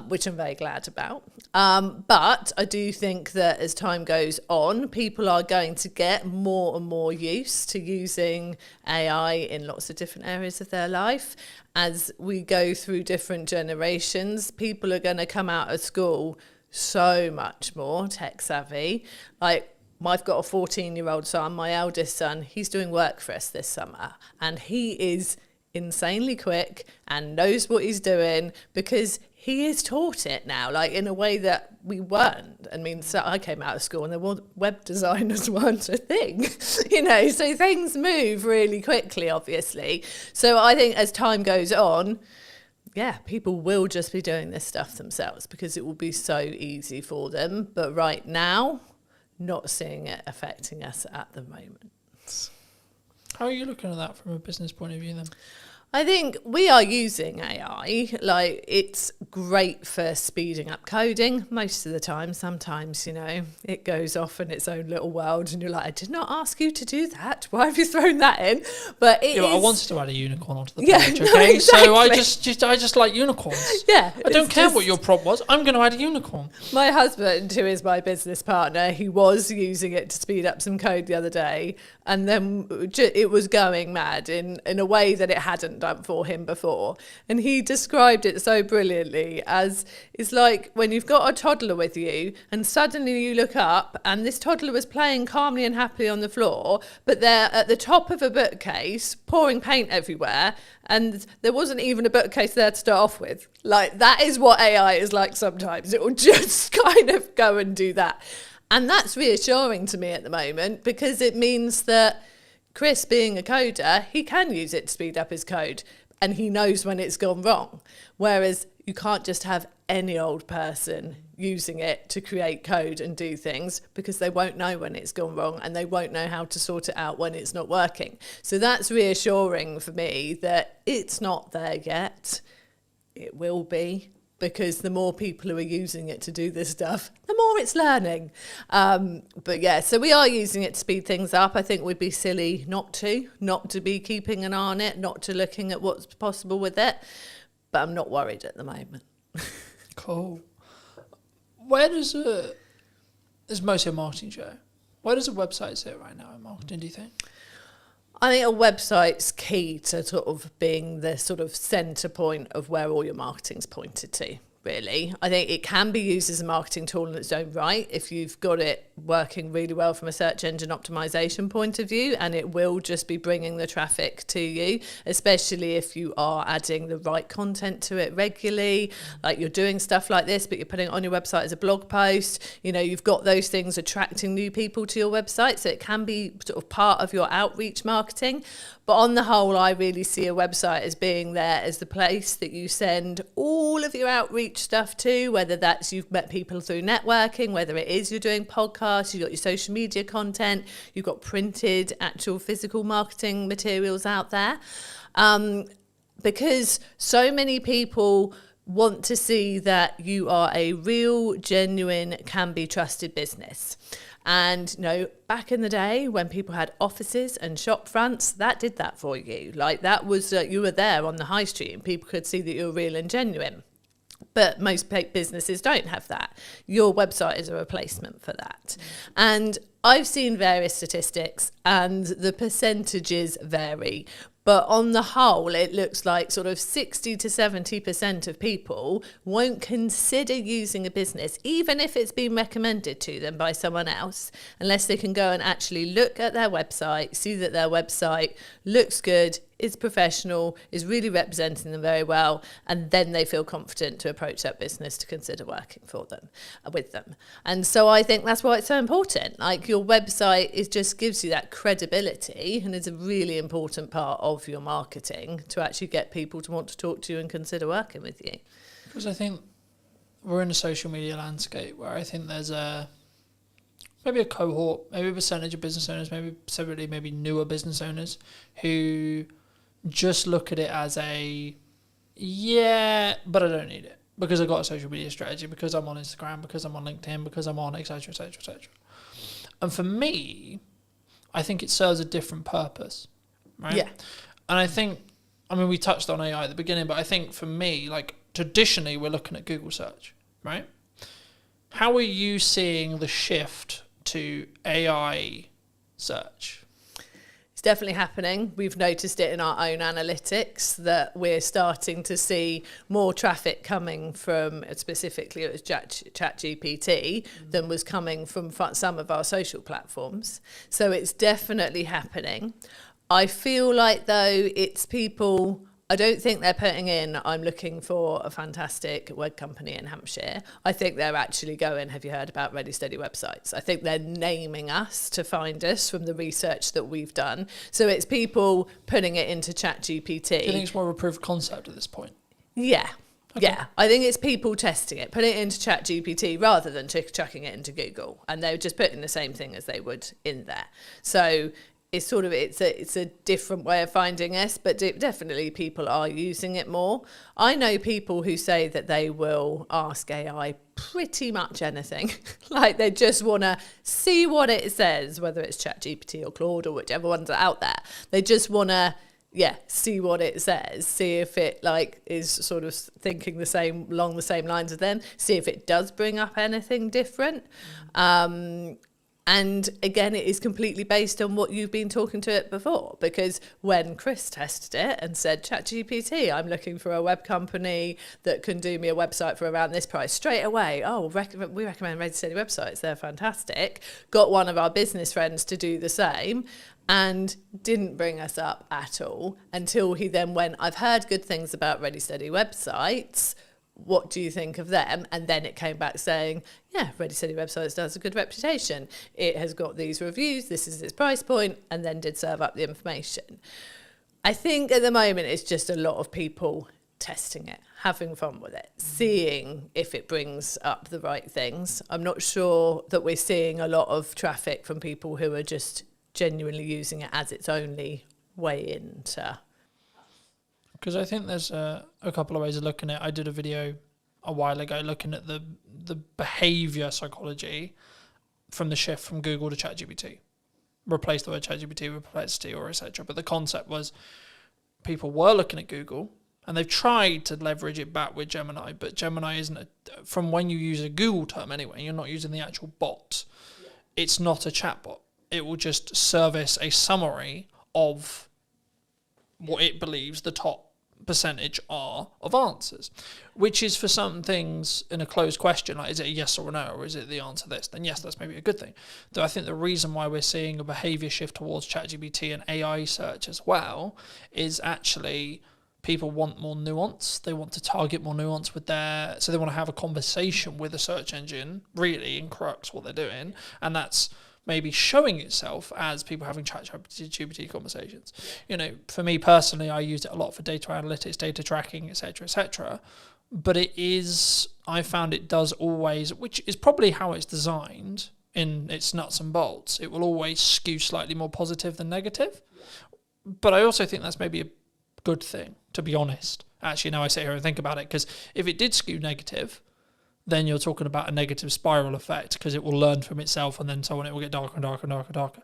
which I'm very glad about. But I do think that as time goes on, people are going to get more and more used to using AI in lots of different areas of their life. As we go through different generations, people are going to come out of school so much more tech savvy. I've got a 14-year-old son, my eldest son, he's doing work for us this summer, and he is insanely quick and knows what he's doing because he is taught it now, in a way that we weren't. So I came out of school and the web designers weren't a thing, so things move really quickly, obviously. So I think as time goes on, people will just be doing this stuff themselves because it will be so easy for them. But right now, not seeing it affecting us at the moment. How are you looking at that from a business point of view then? I think we are using AI. It's great for speeding up coding most of the time. Sometimes, it goes off in its own little world and you're like, I did not ask you to do that. Why have you thrown that in? But I wanted to add a unicorn onto the page, okay? Exactly. So I just like unicorns. Yeah. I don't care what your prompt was. I'm going to add a unicorn. My husband, who is my business partner, he was using it to speed up some code the other day, and then it was going mad in a way that it hadn't done for him before. And he described it so brilliantly as, it's like when you've got a toddler with you and suddenly you look up and this toddler was playing calmly and happily on the floor, but they're at the top of a bookcase pouring paint everywhere, and there wasn't even a bookcase there to start off with. That is what AI is like sometimes. It will just kind of go and do that. And that's reassuring to me at the moment, because it means that Chris, being a coder, he can use it to speed up his code, and he knows when it's gone wrong. Whereas you can't just have any old person using it to create code and do things, because they won't know when it's gone wrong and they won't know how to sort it out when it's not working. So that's reassuring for me that it's not there yet. It will be, because the more people who are using it to do this stuff, the more it's learning. So we are using it to speed things up. I think we'd be silly not to be keeping an eye on it, not to looking at what's possible with it. But I'm not worried at the moment. Cool. Where does it's mostly a marketing show. Where does a website sit right now in marketing, do you think? I think a website's key to sort of being the sort of centre point of where all your marketing's pointed to. really. I think it can be used as a marketing tool in its own right if you've got it working really well from a search engine optimization point of view, and it will just be bringing the traffic to you, especially if you are adding the right content to it regularly, like you're doing stuff like this but you're putting it on your website as a blog post. You know, you've got those things attracting new people to your website, so it can be sort of part of your outreach marketing. But on the whole, I really see a website as being there as the place that you send all of your outreach stuff to, whether that's you've met people through networking, whether it is you're doing podcasts, you've got your social media content, you've got printed, actual physical marketing materials out there. Because so many people want to see that you are a real, genuine, can be trusted business. And, you know, back in the day when people had offices and shop fronts, that did that for you. Like that was, you were there on the high street and people could see that you were real and genuine. But most businesses don't have that. Your website is a replacement for that. And I've seen various statistics and the percentages vary. But on the whole, it looks like sort of 60 to 70% of people won't consider using a business, even if it's been recommended to them by someone else, unless they can go and actually look at their website, see that their website looks good, is professional, is really representing them very well, and then they feel confident to approach that business to consider working for them, with them. And so I think that's why it's so important. Like your website just gives you that credibility and is a really important part of your marketing to actually get people to want to talk to you and consider working with you. Because I think we're in a social media landscape where I think there's maybe a cohort, maybe a percentage of business owners, maybe newer business owners who just look at it as but I don't need it because I've got a social media strategy, because I'm on Instagram, because I'm on LinkedIn, because I'm on etc, etc, etc. And for me, I think it serves a different purpose, right? Yeah. And I think, we touched on AI at the beginning, but I think for me, like traditionally we're looking at Google search, right? How are you seeing the shift to AI search? It's definitely happening. We've noticed it in our own analytics that we're starting to see more traffic coming from, specifically it was ChatGPT, than was coming from some of our social platforms. So it's definitely happening. I feel like though it's people, I don't think they're putting in, I'm looking for a fantastic web company in Hampshire. I think they're actually going, have you heard about Ready Steady websites? I think they're naming us to find us from the research that we've done. So it's people putting it into ChatGPT. Do you think it's more of a proof of concept at this point? Yeah. Okay. Yeah, I think it's people testing it, putting it into ChatGPT rather than chucking it into Google. And they're just putting the same thing as they would in there. So it's sort of, it's a different way of finding us, but definitely people are using it more. I know people who say that they will ask AI pretty much anything. Like they just want to see what it says, whether it's ChatGPT or Claude or whichever ones are out there. They just want to, see what it says, see if it like is sort of thinking along the same lines as them, see if it does bring up anything different. And again, it is completely based on what you've been talking to it before, because when Chris tested it and said, ChatGPT, I'm looking for a web company that can do me a website for around this price, straight away, we recommend Ready Steady websites, they're fantastic. Got one of our business friends to do the same and didn't bring us up at all until he then went, I've heard good things about Ready Steady websites. What do you think of them? And then it came back saying, Ready Steady websites does a good reputation. It has got these reviews, this is its price point, and then did serve up the information. I think at the moment it's just a lot of people testing it, having fun with it, seeing if it brings up the right things. I'm not sure that we're seeing a lot of traffic from people who are just genuinely using it as its only way into. Because I think there's a couple of ways of looking at it. I did a video a while ago looking at the behaviour psychology from the shift from Google to ChatGPT. Replace the word ChatGPT with Perplexity or etc. But the concept was people were looking at Google and they've tried to leverage it back with Gemini, but Gemini isn't, from when you use a Google term anyway, you're not using the actual bot. Yeah. It's not a chatbot. It will just service a summary of what it believes the top percentage are of answers, which is for some things in a closed question, like is it a yes or a no, or is it the answer this, then yes, that's maybe a good thing. Though I think the reason why we're seeing a behaviour shift towards ChatGPT and AI search as well is actually people want more nuance. They want to target more nuance with so they want to have a conversation with a search engine, really, in crux what they're doing, and that's maybe showing itself as people having ChatGPT conversations. You know, for me personally, I use it a lot for data analytics, data tracking, etc., etc. But I found it does always, which is probably how it's designed in its nuts and bolts, it will always skew slightly more positive than negative. But I also think that's maybe a good thing, to be honest. Actually, now I sit here and think about it, because if it did skew negative, then you're talking about a negative spiral effect, because it will learn from itself, and then so on, it will get darker and darker and darker and darker.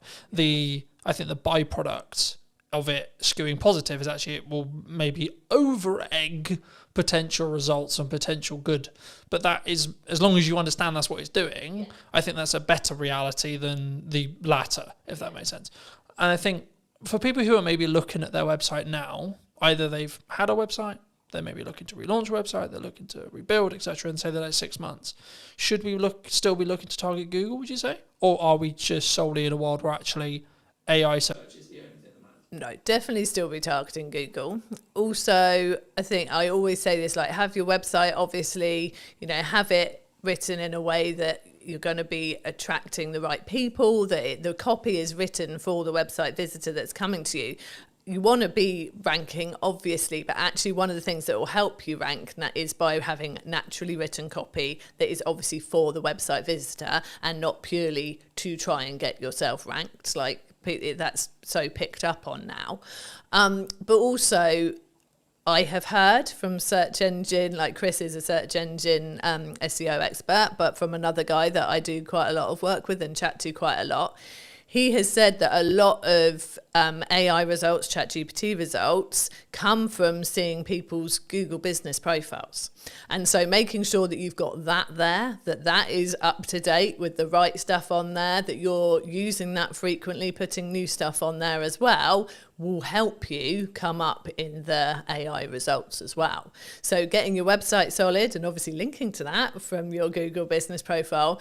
I think the byproduct of it skewing positive is actually it will maybe over-egg potential results and potential good. But that is, as long as you understand that's what it's doing, I think that's a better reality than the latter, if that makes sense. And I think for people who are maybe looking at their website now, either they've had a website, they may be looking to relaunch a website, they're looking to rebuild, etc., and say that it's 6 months. Should we still be looking to target Google, would you say? Or are we just solely in a world where actually AI search is the only thing that matters? No, definitely still be targeting Google. Also, I think I always say this, like, have your website, obviously, have it written in a way that you're going to be attracting the right people, that the copy is written for the website visitor that's coming to you. You want to be ranking, obviously, but actually one of the things that will help you rank is by having naturally written copy that is obviously for the website visitor and not purely to try and get yourself ranked, like that's so picked up on now. But also, I have heard from search engine, like Chris is a search engine SEO expert, but from another guy that I do quite a lot of work with and chat to quite a lot, he has said that a lot of AI results, ChatGPT results, come from seeing people's Google business profiles. And so making sure that you've got that there, that is up to date with the right stuff on there, that you're using that frequently, putting new stuff on there as well, will help you come up in the AI results as well. So getting your website solid and obviously linking to that from your Google business profile,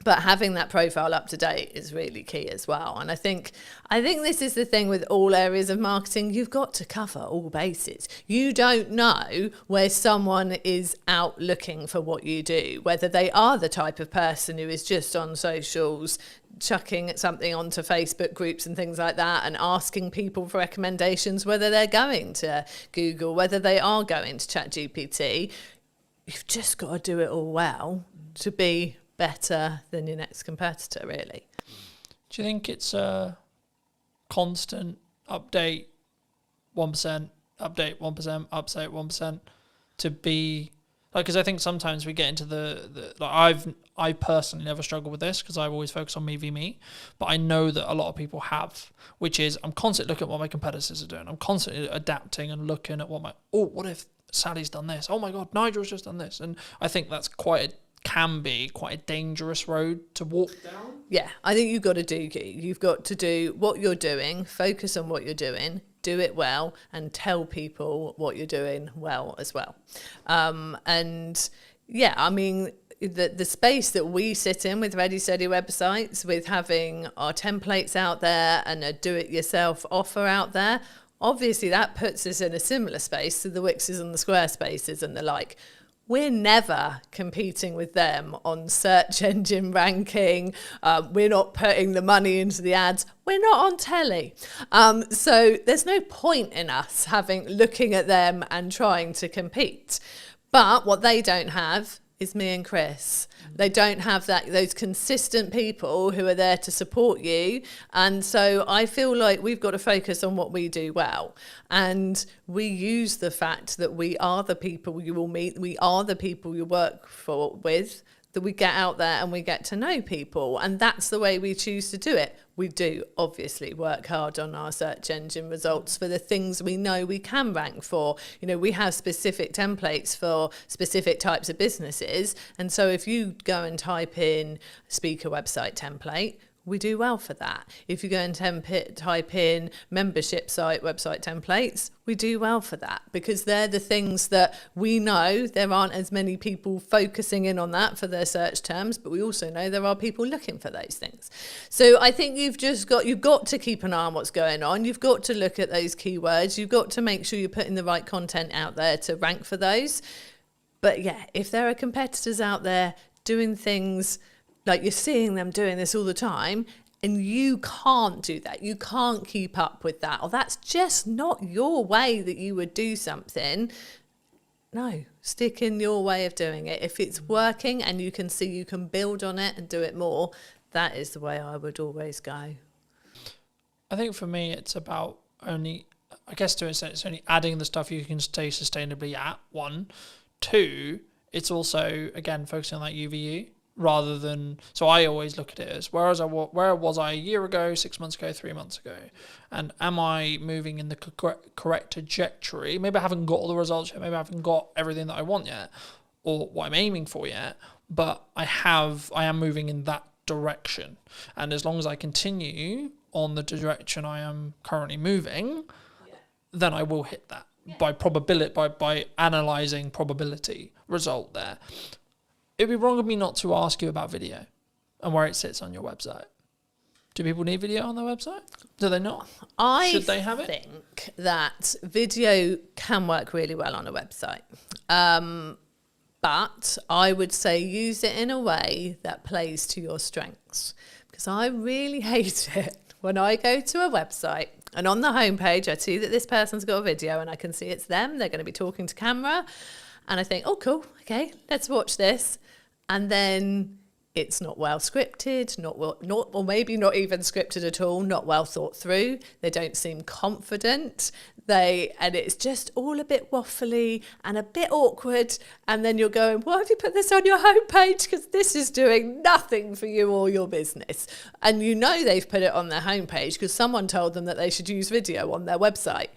but having that profile up to date is really key as well. And I think this is the thing with all areas of marketing. You've got to cover all bases. You don't know where someone is out looking for what you do, whether they are the type of person who is just on socials, chucking something onto Facebook groups and things like that and asking people for recommendations, whether they're going to Google, whether they are going to ChatGPT. You've just got to do it all well to be better than your next competitor, really. Do you think it's a constant update 1%, update 1%, update 1% to be like? Because I think sometimes we get into the like I personally never struggle with this because I've always focused on me v me, but I know that a lot of people have, which is I'm constantly looking at what my competitors are doing. I'm constantly adapting and looking at what if Sally's done this? Oh my God, Nigel's just done this. And I think that's can be quite a dangerous road to walk down. Yeah, I think you've got to do what you're doing, focus on what you're doing, do it well, and tell people what you're doing well as well. And yeah, I mean, the space that we sit in with Ready Steady websites, with having our templates out there and a do-it-yourself offer out there, obviously that puts us in a similar space to the Wixes and the Squarespaces and the like. We're never competing with them on search engine ranking. We're not putting the money into the ads. We're not on telly. So there's no point in us looking at them and trying to compete. But what they don't have is me and Chris. They don't have those consistent people who are there to support you. And so I feel like we've got to focus on what we do well. And we use the fact that we are the people you will meet, we are the people you work with, that we get out there and we get to know people. And that's the way we choose to do it. We do obviously work hard on our search engine results for the things we know we can rank for. We have specific templates for specific types of businesses. And so if you go and type in speaker website template, we do well for that. If you go and type in membership site, website templates, we do well for that, because they're the things that we know there aren't as many people focusing in on that for their search terms, but we also know there are people looking for those things. So I think you've got to keep an eye on what's going on. You've got to look at those keywords. You've got to make sure you're putting the right content out there to rank for those. But yeah, if there are competitors out there doing things like you're seeing them doing this all the time, and you can't do that, you can't keep up with that, or that's just not your way that you would do something, no, stick in your way of doing it. If it's working and you can see you can build on it and do it more, that is the way I would always go. I think for me, it's about only, I guess to an extent, it's only adding the stuff you can stay sustainably at, 1. 2, it's also, again, focusing on that UVU rather than, so I always look at it as, where was I a year ago, 6 months ago, 3 months ago? And am I moving in the correct trajectory? Maybe I haven't got all the results yet, maybe I haven't got everything that I want yet, or what I'm aiming for yet, but I am moving in that direction. And as long as I continue on the direction I am currently moving, then I will hit that by probability, by analysing probability result there. It'd be wrong of me not to ask you about video and where it sits on your website. Do people need video on their website? Do they not? Should they have it? I think that video can work really well on a website. But I would say use it in a way that plays to your strengths. Because I really hate it when I go to a website and on the homepage I see that this person's got a video and I can see it's them, they're going to be talking to camera, and I think, oh cool, okay, let's watch this. And then it's not well scripted, or maybe not even scripted at all, not well thought through. They don't seem confident. And it's just all a bit waffly and a bit awkward. And then you're going, why have you put this on your homepage? Because this is doing nothing for you or your business. And you know they've put it on their homepage because someone told them that they should use video on their website.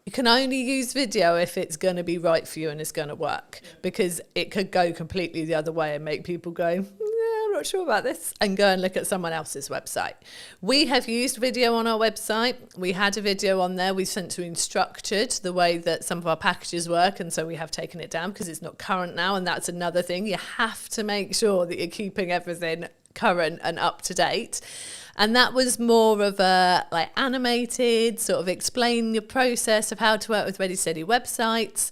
You can only use video if it's going to be right for you and it's going to work, because it could go completely the other way and make people go, I'm not sure about this, and go and look at someone else's website. We have used video on our website. We had a video on there. We sent to Instructured the way that some of our packages work, and so we have taken it down because it's not current now, and that's another thing. You have to make sure that you're keeping everything current and up to date. And that was more of a like animated, sort of explain your process of how to work with Ready Steady websites.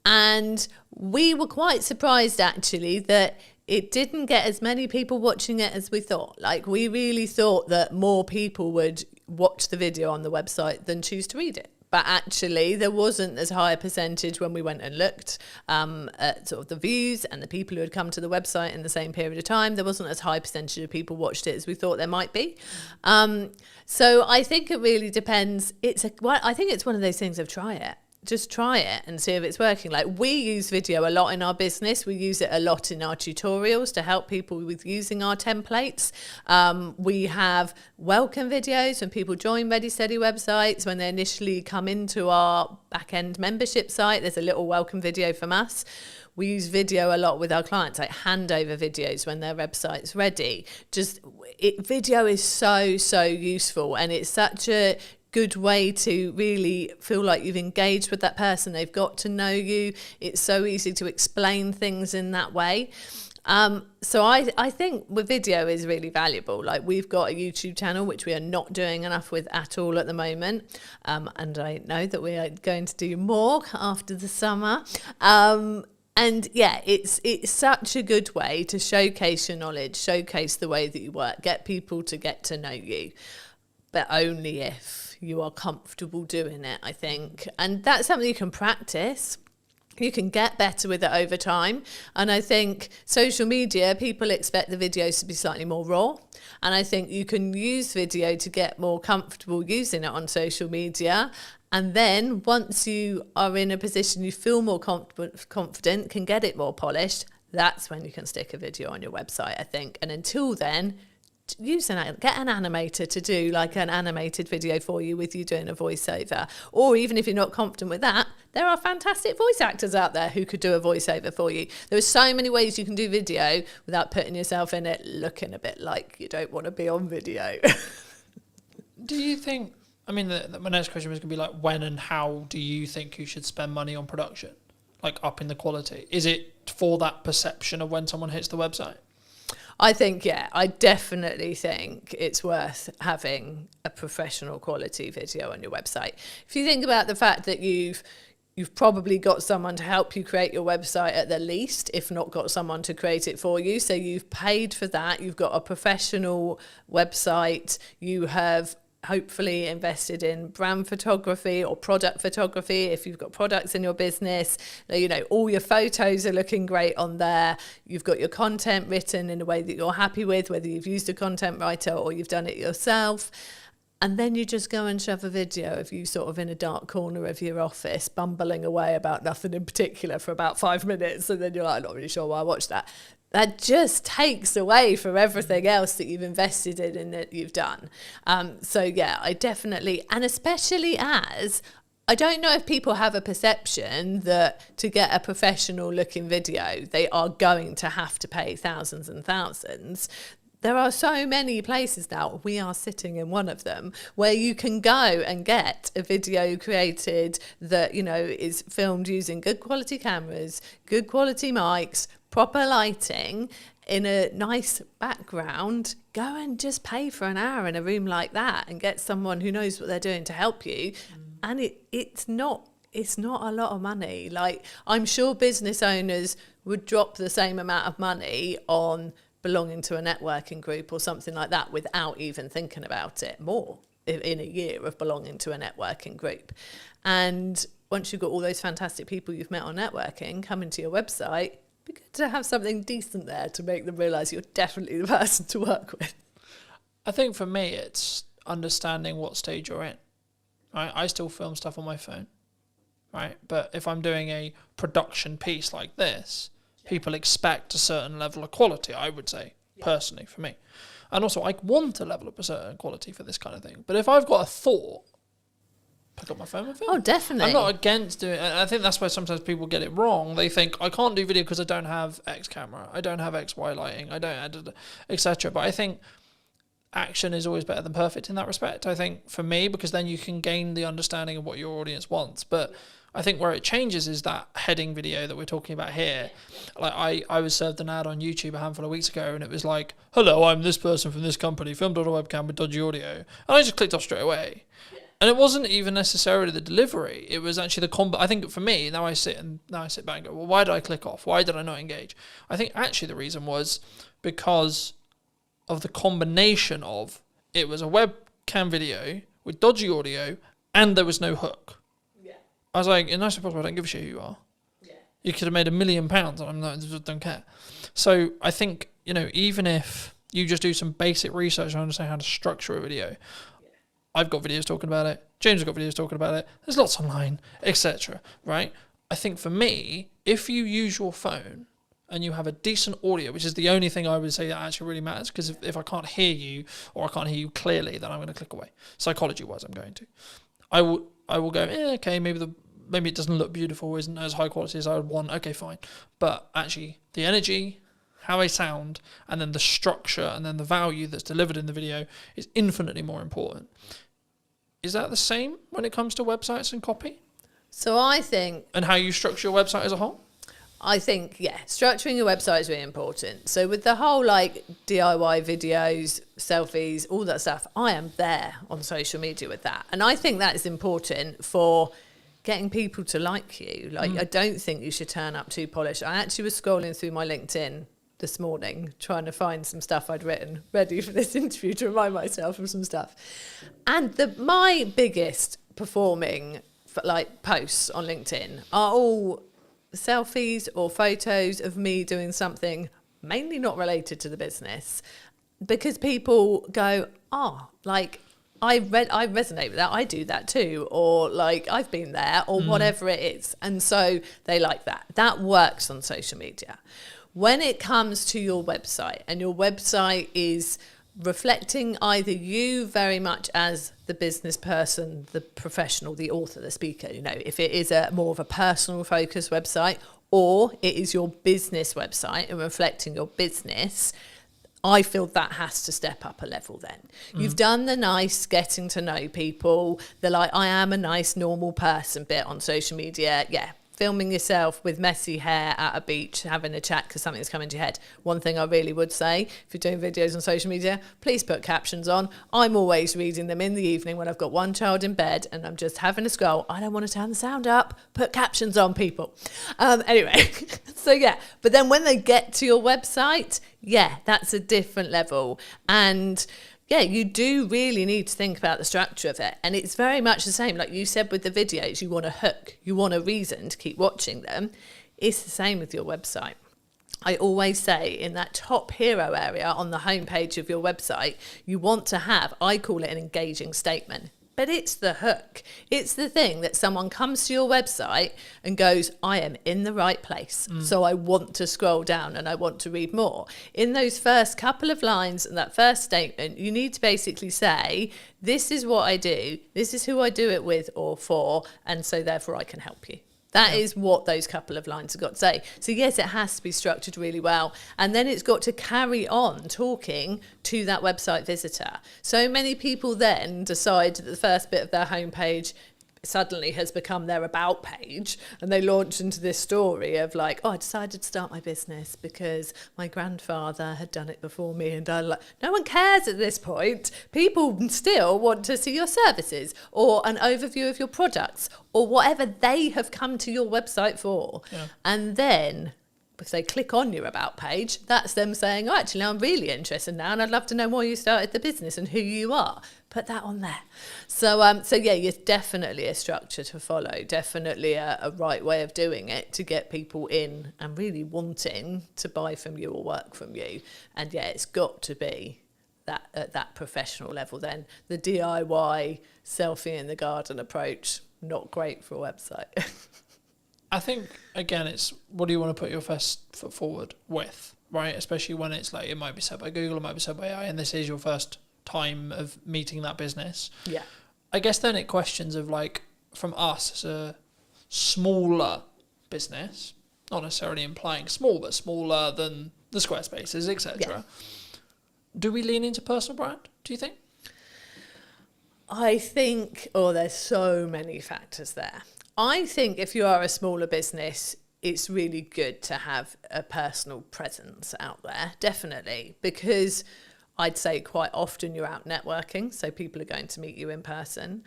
And we were quite surprised actually that it didn't get as many people watching it as we thought. Like we really thought that more people would watch the video on the website than choose to read it. But actually, there wasn't as high a percentage when we went and looked at sort of the views and the people who had come to the website in the same period of time. There wasn't as high a percentage of people watched it as we thought there might be. So I think it really depends. I think it's one of those things of try it. Just try it and see if it's working. Like we use video a lot in our business. We use it a lot in our tutorials to help people with using our templates. We have welcome videos when people join Ready Steady websites. When they initially come into our back-end membership site, there's a little welcome video from us. We use video a lot with our clients, like handover videos when their website's ready. Video is so useful, and it's such a good way to really feel like you've engaged with that person. They've got to know you. It's so easy to explain things in that way. So I think with video is really valuable. Like we've got a YouTube channel, which we are not doing enough with at all at the moment. And I know that we are going to do more after the summer. And yeah, it's such a good way to showcase your knowledge, showcase the way that you work, get people to get to know you, but only if you are comfortable doing it, I think. And that's something you can practice. You can get better with it over time. And I think social media, people expect the videos to be slightly more raw. And I think you can use video to get more comfortable using it on social media. And then once you are in a position you feel more confident, can get it more polished, that's when you can stick a video on your website, I think. And until then, get an animator to do like an animated video for you with you doing a voiceover. Or even if you're not confident with that, there are fantastic voice actors out there who could do a voiceover for you. There are so many ways you can do video without putting yourself in it looking a bit like you don't want to be on video. Do you think, I mean, my next question was going to be like, when and how do you think you should spend money on production? Like upping the quality? Is it for that perception of when someone hits the website? I think, I definitely think it's worth having a professional quality video on your website. If you think about the fact that you've probably got someone to help you create your website at the least, if not got someone to create it for you. So you've paid for that. You've got a professional website. You have hopefully invested in brand photography or product photography if you've got products in your business. All your photos are looking great on there. You've got your content written in a way that you're happy with, whether you've used a content writer or you've done it yourself. And then you just go and shove a video of you sort of in a dark corner of your office bumbling away about nothing in particular for about 5 minutes, and then you're like, I'm not really sure why I watched that. That just takes away from everything else that you've invested in and that you've done. I definitely, and especially as, I don't know if people have a perception that to get a professional looking video, they are going to have to pay thousands and thousands. There are so many places now, we are sitting in one of them, where you can go and get a video created that, is filmed using good quality cameras, good quality mics, proper lighting, in a nice background. Go and just pay for an hour in a room like that and get someone who knows what they're doing to help you. And it's not a lot of money. Like, I'm sure business owners would drop the same amount of money on belonging to a networking group or something like that without even thinking about it more in a year of belonging to a networking group. And once you've got all those fantastic people you've met on networking coming to your website, it'd be good to have something decent there to make them realise you're definitely the person to work with. I think for me, it's understanding what stage you're in. Right? I still film stuff on my phone, right? But if I'm doing a production piece like this, people expect a certain level of quality, I would say, personally, for me. And also, I want a level of a certain quality for this kind of thing. But if I've got a thought, pick up my phone and film. Oh, definitely. I'm not against doing it. And I think that's why sometimes people get it wrong. They think, I can't do video because I don't have X camera, I don't have XY lighting, I don't, etc. But I think action is always better than perfect in that respect, I think, for me, because then you can gain the understanding of what your audience wants. But I think where it changes is that heading video that we're talking about here. Like I was served an ad on YouTube a handful of weeks ago, and it was like, hello, I'm this person from this company, filmed on a webcam with dodgy audio. And I just clicked off straight away. And it wasn't even necessarily the delivery. It was actually the I think for me, now I sit back and go, well, why did I click off? Why did I not engage? I think actually the reason was because of the combination of, it was a webcam video with dodgy audio and there was no hook. I was like, in nicely possible, I don't give a shit who you are. Yeah. You could have made £1 million and I'm not, just don't care. So I think, even if you just do some basic research and understand how to structure a video, I've got videos talking about it, James has got videos talking about it, there's lots online, etc. Right? I think for me, if you use your phone and you have a decent audio, which is the only thing I would say that actually really matters, because if I can't hear you or I can't hear you clearly, then I'm going to click away. Psychology-wise, I'm going to. I will go, okay, maybe it doesn't look beautiful, isn't as high quality as I would want, okay, fine. But actually, the energy, how I sound, and then the structure, and then the value that's delivered in the video is infinitely more important. Is that the same when it comes to websites and copy? So I think... And how you structure your website as a whole? I think, structuring your website is really important. So with the whole DIY videos, selfies, all that stuff, I am there on social media with that. And I think that is important for getting people to like you. I don't think you should turn up too polished. I actually was scrolling through my LinkedIn this morning trying to find some stuff I'd written ready for this interview to remind myself of some stuff. And my biggest performing posts on LinkedIn are all selfies or photos of me doing something mainly not related to the business, because people go, I resonate with that, I do that too, or I've been there, or whatever it is, and so they like that works on social media. When it comes to your website, and your website is reflecting either you very much as the business person, the professional, the author, the speaker, you know, if it is a more of a personal focused website, or it is your business website and reflecting your business, I feel that has to step up a level then. You've done the nice getting to know people, the like, I am a nice normal person bit on social media. Yeah, filming yourself with messy hair at a beach, having a chat because something's come into your head. One thing I really would say, if you're doing videos on social media, please put captions on. I'm always reading them in the evening when I've got one child in bed and I'm just having a scroll. I don't want to turn the sound up. Put captions on, people. Anyway, so yeah. But then when they get to your website, yeah, that's a different level. And yeah, you do really need to think about the structure of it. And it's very much the same. Like you said with the videos, you want a hook, you want a reason to keep watching them. It's the same with your website. I always say in that top hero area on the homepage of your website, you want to have, I call it an engaging statement. But it's the hook. It's the thing that someone comes to your website and goes, I am in the right place. So I want to scroll down and I want to read more. In those first couple of lines and that first statement, you need to basically say, this is what I do. This is who I do it with or for. And so therefore I can help you. That is what those couple of lines have got to say. So yes, it has to be structured really well. And then it's got to carry on talking to that website visitor. So many people then decide that the first bit of their homepage suddenly has become their about page, and they launch into this story of like, oh, I decided to start my business because my grandfather had done it before me, and I like, no one cares at this point. People still want to see your services or an overview of your products or whatever they have come to your website for. And then if they click on your about page, that's them saying, oh, actually, I'm really interested now and I'd love to know why you started the business and who you are. Put that on there. So yeah, it's definitely a structure to follow, definitely a right way of doing it to get people in and really wanting to buy from you or work from you. And yeah, it's got to be that at that professional level then. The DIY selfie in the garden approach, not great for a website. I think, again, it's what do you want to put your first foot forward with, right? Especially when it's like, it might be said by Google, it might be said by AI, and this is your first time of meeting that business. Yeah. I guess then it questions of like, from us as a smaller business, not necessarily implying small, but smaller than the Squarespaces, etc. Yeah. Do we lean into personal brand, do you think? I think, there's so many factors there. I think if you are a smaller business, it's really good to have a personal presence out there, definitely, because I'd say quite often you're out networking, so people are going to meet you in person.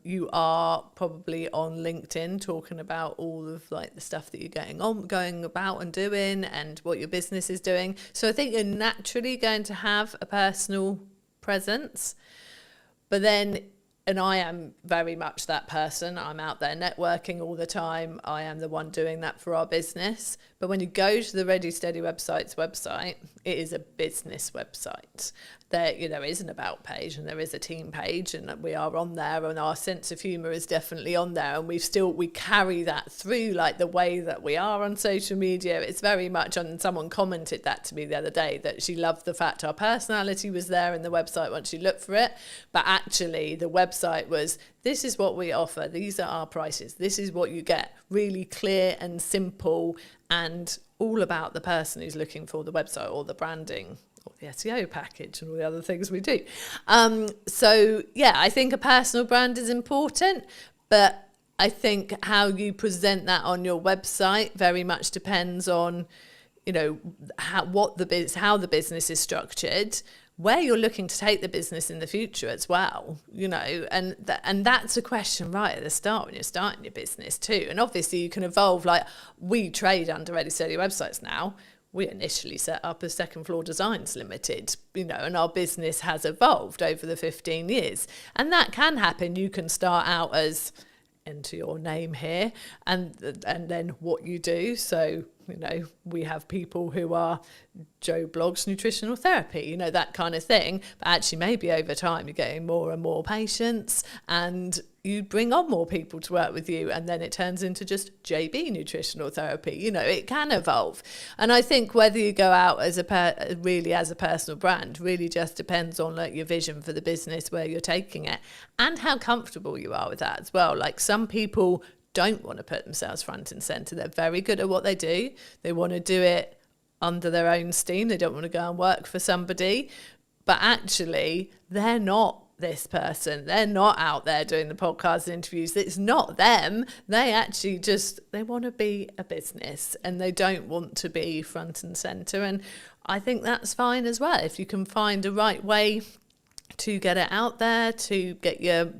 You are probably on LinkedIn talking about all of like the stuff that you're going about and doing and what your business is doing. So I think you're naturally going to have a personal presence, but then, and I am very much that person. I'm out there networking all the time. I am the one doing that for our business. But when you go to the Ready Steady Websites website, it is a business website. There is an about page and there is a team page, and we are on there, and our sense of humour is definitely on there, and we carry that through like the way that we are on social media. It's very much on. Someone commented that to me the other day, that she loved the fact our personality was there in the website once you look for it, but actually the website was, this is what we offer, these are our prices, this is what you get, really clear and simple, and all about the person who's looking for the website or the branding or the SEO package and all the other things we do. So yeah, I think a personal brand is important, but I think how you present that on your website very much depends on, how the business is structured, where you're looking to take the business in the future as well, and that's a question right at the start when you're starting your business too. And obviously you can evolve, like we trade under Ready Steady Websites now. We initially set up as Second Floor Designs Limited, and our business has evolved over the 15 years. And that can happen. You can start out as, enter your name here, and then what you do. So You know, we have people who are Joe blogs nutritional therapy, you know, that kind of thing. But actually, maybe over time, you're getting more and more patients and you bring on more people to work with you, and then it turns into just JB nutritional therapy. You know, it can evolve. And I think whether you go out as really as a personal brand really just depends on like your vision for the business, where you're taking it, and how comfortable you are with that as well. Like some people don't want to put themselves front and center. They're very good at what they do. They want to do it under their own steam. They don't want to go and work for somebody. But actually, they're not this person. They're not out there doing the podcast interviews. It's not them. They actually they want to be a business and they don't want to be front and center. And I think that's fine as well. If you can find the right way to get it out there, to get your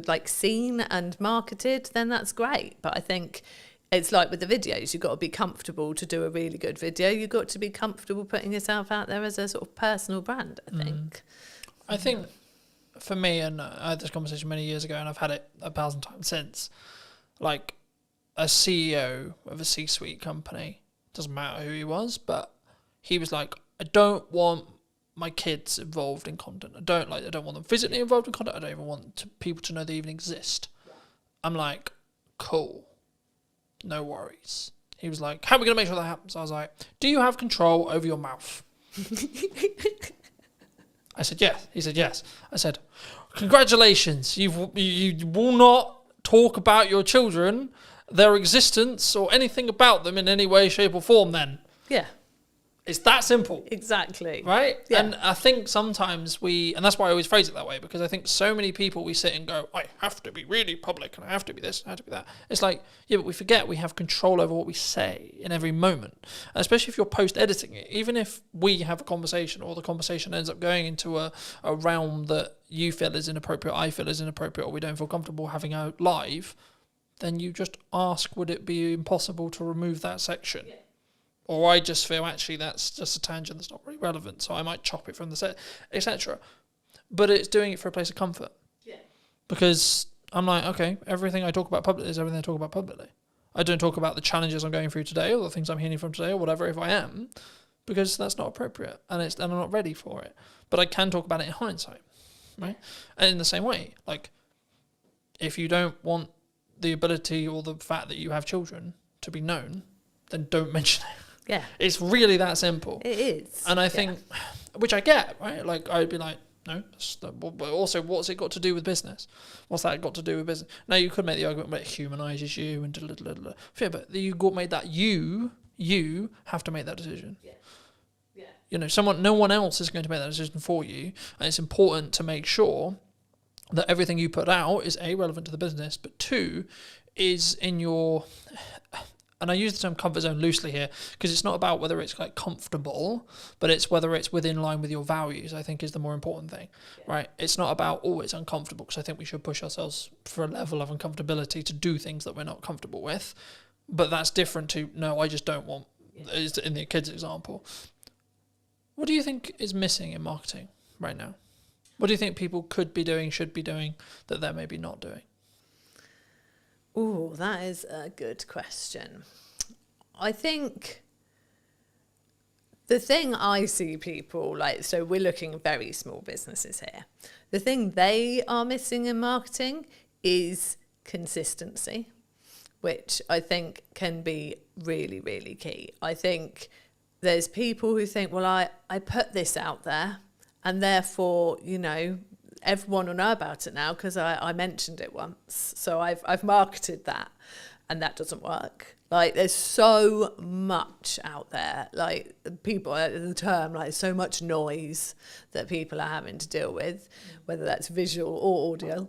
like seen and marketed, then that's great. But I think it's like with the videos, you've got to be comfortable to do a really good video. You've got to be comfortable putting yourself out there as a sort of personal brand, I think. I think for me, and I had this conversation many years ago and I've had it 1,000 times since, like a CEO of a C-suite company, doesn't matter who he was, but he was like, I don't want my kids involved in content. I don't want them physically involved in content. I don't even want people to know they even exist. Yeah. I'm like, cool, no worries. He was like, how are we going to make sure that happens? I was like, do you have control over your mouth? I said, yes. He said, yes. I said, congratulations. You will not talk about your children, their existence, or anything about them in any way, shape, or form then. Yeah. It's that simple. Exactly. Right? Yeah. And I think sometimes and that's why I always phrase it that way, because I think so many people, we sit and go, I have to be really public, and I have to be this, and I have to be that. It's like, yeah, but we forget we have control over what we say in every moment. And especially if you're post-editing it, even if we have a conversation or the conversation ends up going into a realm that you feel is inappropriate, I feel is inappropriate, or we don't feel comfortable having out live, then you just ask, would it be impossible to remove that section? Yeah. Or I just feel actually that's just a tangent that's not really relevant, so I might chop it from the set, etc. But it's doing it for a place of comfort. Yeah. Because I'm like, okay, everything I talk about publicly is everything I talk about publicly. I don't talk about the challenges I'm going through today or the things I'm healing from today or whatever if I am, because that's not appropriate and I'm not ready for it. But I can talk about it in hindsight, right? And in the same way, like, if you don't want the ability or the fact that you have children to be known, then don't mention it. Yeah. It's really that simple. It is. And I think, which I get, right? Like, I'd be like, no, but also, what's it got to do with business? What's that got to do with business? Now, you could make the argument, but it humanises you and yeah, but you made that you have to make that decision. Yeah. Yeah. You know, no one else is going to make that decision for you. And it's important to make sure that everything you put out is A, relevant to the business, but 2, is in your... And I use the term comfort zone loosely here because it's not about whether it's like comfortable, but it's whether it's within line with your values, I think is the more important thing, right? It's not about, it's uncomfortable, because I think we should push ourselves for a level of uncomfortability to do things that we're not comfortable with. But that's different to, no, I just don't want, in the kids example. What do you think is missing in marketing right now? What do you think people could be doing, should be doing, that they're maybe not doing? Oh, that is a good question. I think the thing I see people so we're looking at very small businesses here. The thing they are missing in marketing is consistency, which I think can be really, really key. I think there's people who think, well, I put this out there and therefore, you know, everyone will know about it now because I mentioned it once. So I've marketed that, and that doesn't work. Like, there's so much out there. Like, people, the term, like, so much noise that people are having to deal with, whether that's visual or audio.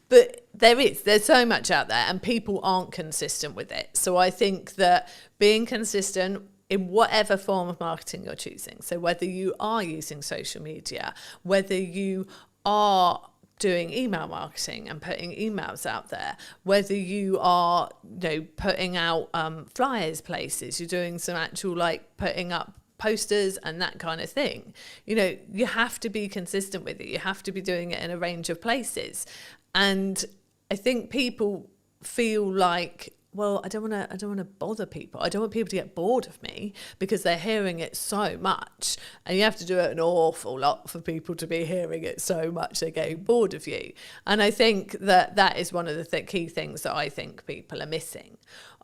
But there's so much out there, and people aren't consistent with it. So I think that being consistent in whatever form of marketing you're choosing. So whether you are using social media, whether you are doing email marketing and putting emails out there, whether you are, you know, putting out flyers places, you're doing some actual like putting up posters and that kind of thing. You know, you have to be consistent with it. You have to be doing it in a range of places. And I think people feel like, well, I don't want to bother people. I don't want people to get bored of me because they're hearing it so much, and you have to do it an awful lot for people to be hearing it so much they're getting bored of you. And I think that is one of the key things that I think people are missing.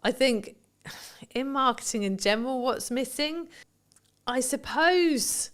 I think in marketing in general, what's missing, I suppose,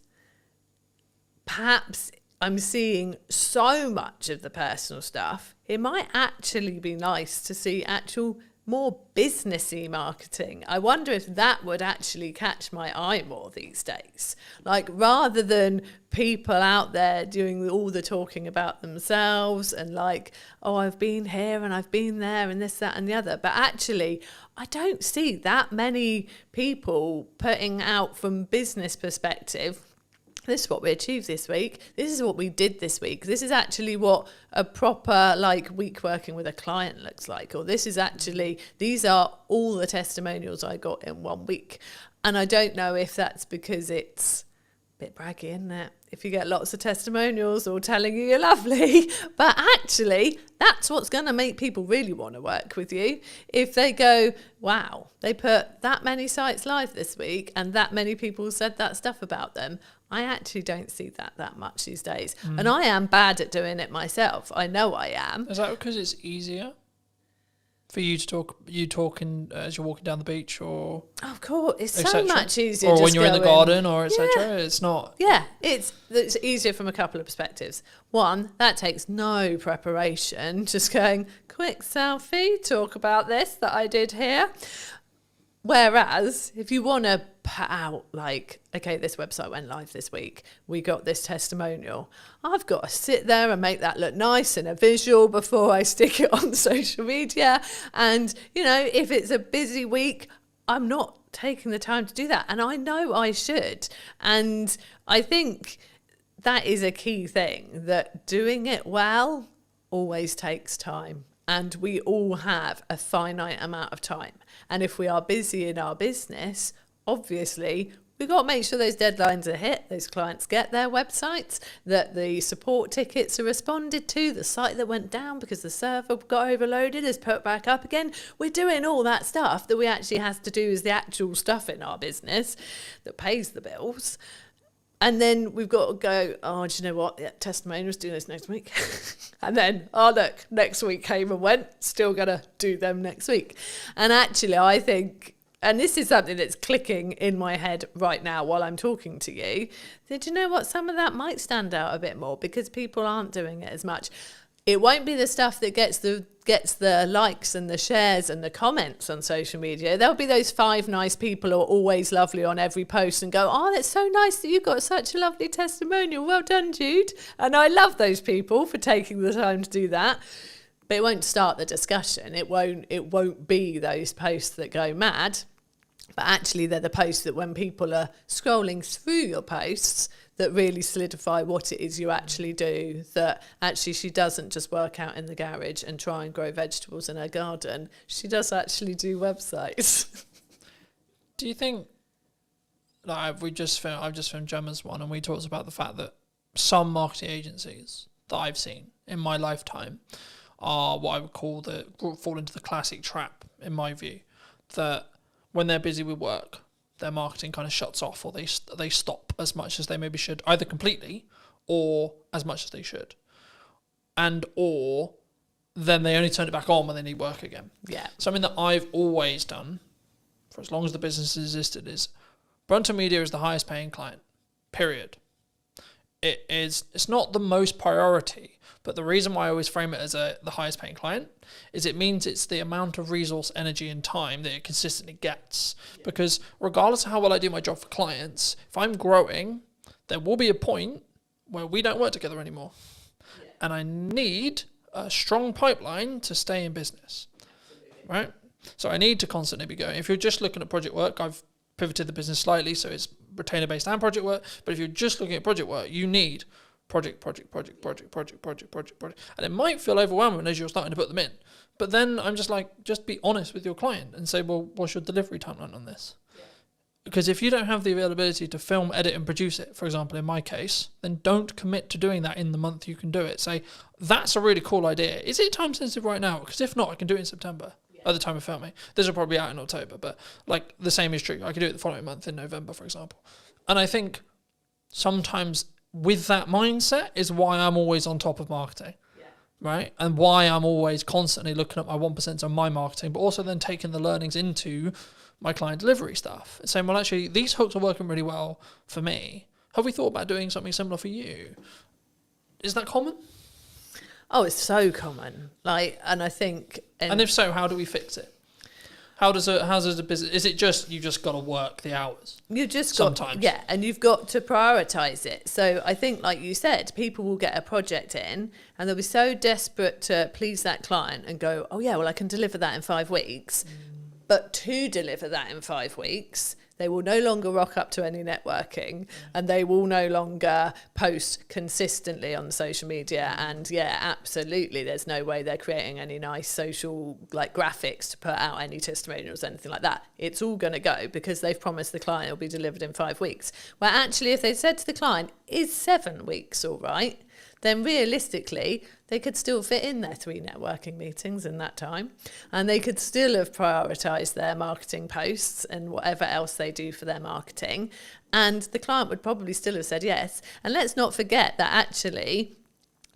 perhaps I'm seeing so much of the personal stuff. It might actually be nice to see actual more businessy marketing. I wonder if that would actually catch my eye more these days. Like, rather than people out there doing all the talking about themselves and like, oh, I've been here and I've been there and this, that and the other. But actually, I don't see that many people putting out from business perspective, this is what we achieved this week. This is what we did this week. This is actually what a proper week working with a client looks like. Or this is actually, these are all the testimonials I got in 1 week. And I don't know if that's because it's a bit braggy, isn't it? If you get lots of testimonials all telling you you're lovely. But actually, that's what's going to make people really want to work with you. If they go, wow, they put that many sites live this week and that many people said that stuff about them. I actually don't see that much these days. And I am bad at doing it myself. I know I am. Is that because it's easier for you to talk? You talking as you're walking down the beach, or of course, it's so much easier. Or when you're in the garden, or etc. It's not. Yeah, it's easier from a couple of perspectives. One, that takes no preparation. Just going quick selfie, talk about this that I did here. Whereas if you want to put out okay, this website went live this week, we got this testimonial, I've got to sit there and make that look nice in a visual before I stick it on social media. And, if it's a busy week, I'm not taking the time to do that. And I know I should. And I think that is a key thing, that doing it well always takes time. And we all have a finite amount of time. And if we are busy in our business, obviously, we've got to make sure those deadlines are hit, those clients get their websites, that the support tickets are responded to, the site that went down because the server got overloaded is put back up again. We're doing all that stuff that we actually have to do as the actual stuff in our business that pays the bills. And then we've got to go, oh, do you know what? Yeah, testimonials, do this next week. And then, oh, look, next week came and went, still going to do them next week. And actually, I think, and this is something that's clicking in my head right now while I'm talking to you, that, you know what, some of that might stand out a bit more because people aren't doing it as much. It won't be the stuff that gets the likes and the shares and the comments on social media. There'll be those 5 nice people who are always lovely on every post and go, oh, that's so nice that you've got such a lovely testimonial. Well done, Jude. And I love those people for taking the time to do that. But it won't start the discussion. It won't be those posts that go mad. But actually, they're the posts that when people are scrolling through your posts, that really solidify what it is you actually do, that actually she doesn't just work out in the garage and try and grow vegetables in her garden. She does actually do websites. Do you think, I've just filmed Gemma's one, and we talked about the fact that some marketing agencies that I've seen in my lifetime are what I would call fall into the classic trap, in my view, that when they're busy with work, their marketing kind of shuts off, or they stop as much as they maybe should, either completely or as much as they should. Or then they only turn it back on when they need work again. Yeah. Something that I've always done for as long as the business has existed is Brunton Media is the highest paying client, period. It's not the most priority, but the reason why I always frame it as the highest paying client is it means it's the amount of resource, energy and time that it consistently gets. Yeah. Because regardless of how well I do my job for clients, if I'm growing, there will be a point where we don't work together anymore. Yeah. And I need a strong pipeline to stay in business. Absolutely. Right? So I need to constantly be going. If you're just looking at project work, I've pivoted the business slightly so it's retainer-based and project work. But if you're just looking at project work, you need project. And it might feel overwhelming as you're starting to put them in. But then I'm just be honest with your client and say, well, what's your delivery timeline on this? Yeah. Because if you don't have the availability to film, edit and produce it, for example, in my case, then don't commit to doing that in the month you can do it. Say, that's a really cool idea. Is it time sensitive right now? Because if not, I can do it in September at the time of filming. This will probably be out in October, but like the same is true. I could do it the following month in November, for example. And I think sometimes with that mindset is why I'm always on top of marketing. Right? And why I'm always constantly looking at my 1% on my marketing, but also then taking the learnings into my client delivery stuff and saying, well, actually, these hooks are working really well for me. Have we thought about doing something similar for you? Is that common? Oh, it's so common. And I think... And if so, how do we fix it? How does a business... Is it just, you just got to work the hours? You just sometimes. Yeah, and you've got to prioritise it. So I think, like you said, people will get a project in and they'll be so desperate to please that client and go, oh yeah, well, I can deliver that in 5 weeks. But to deliver that in 5 weeks, they will no longer rock up to any networking and they will no longer post consistently on social media. And yeah, absolutely, there's no way they're creating any nice social graphics to put out any testimonials or anything like that. It's all going to go because they've promised the client it'll be delivered in 5 weeks. Well, actually, if they said to the client, is 7 weeks all right? Then realistically, they could still fit in their 3 networking meetings in that time. And they could still have prioritised their marketing posts and whatever else they do for their marketing. And the client would probably still have said yes. And let's not forget that actually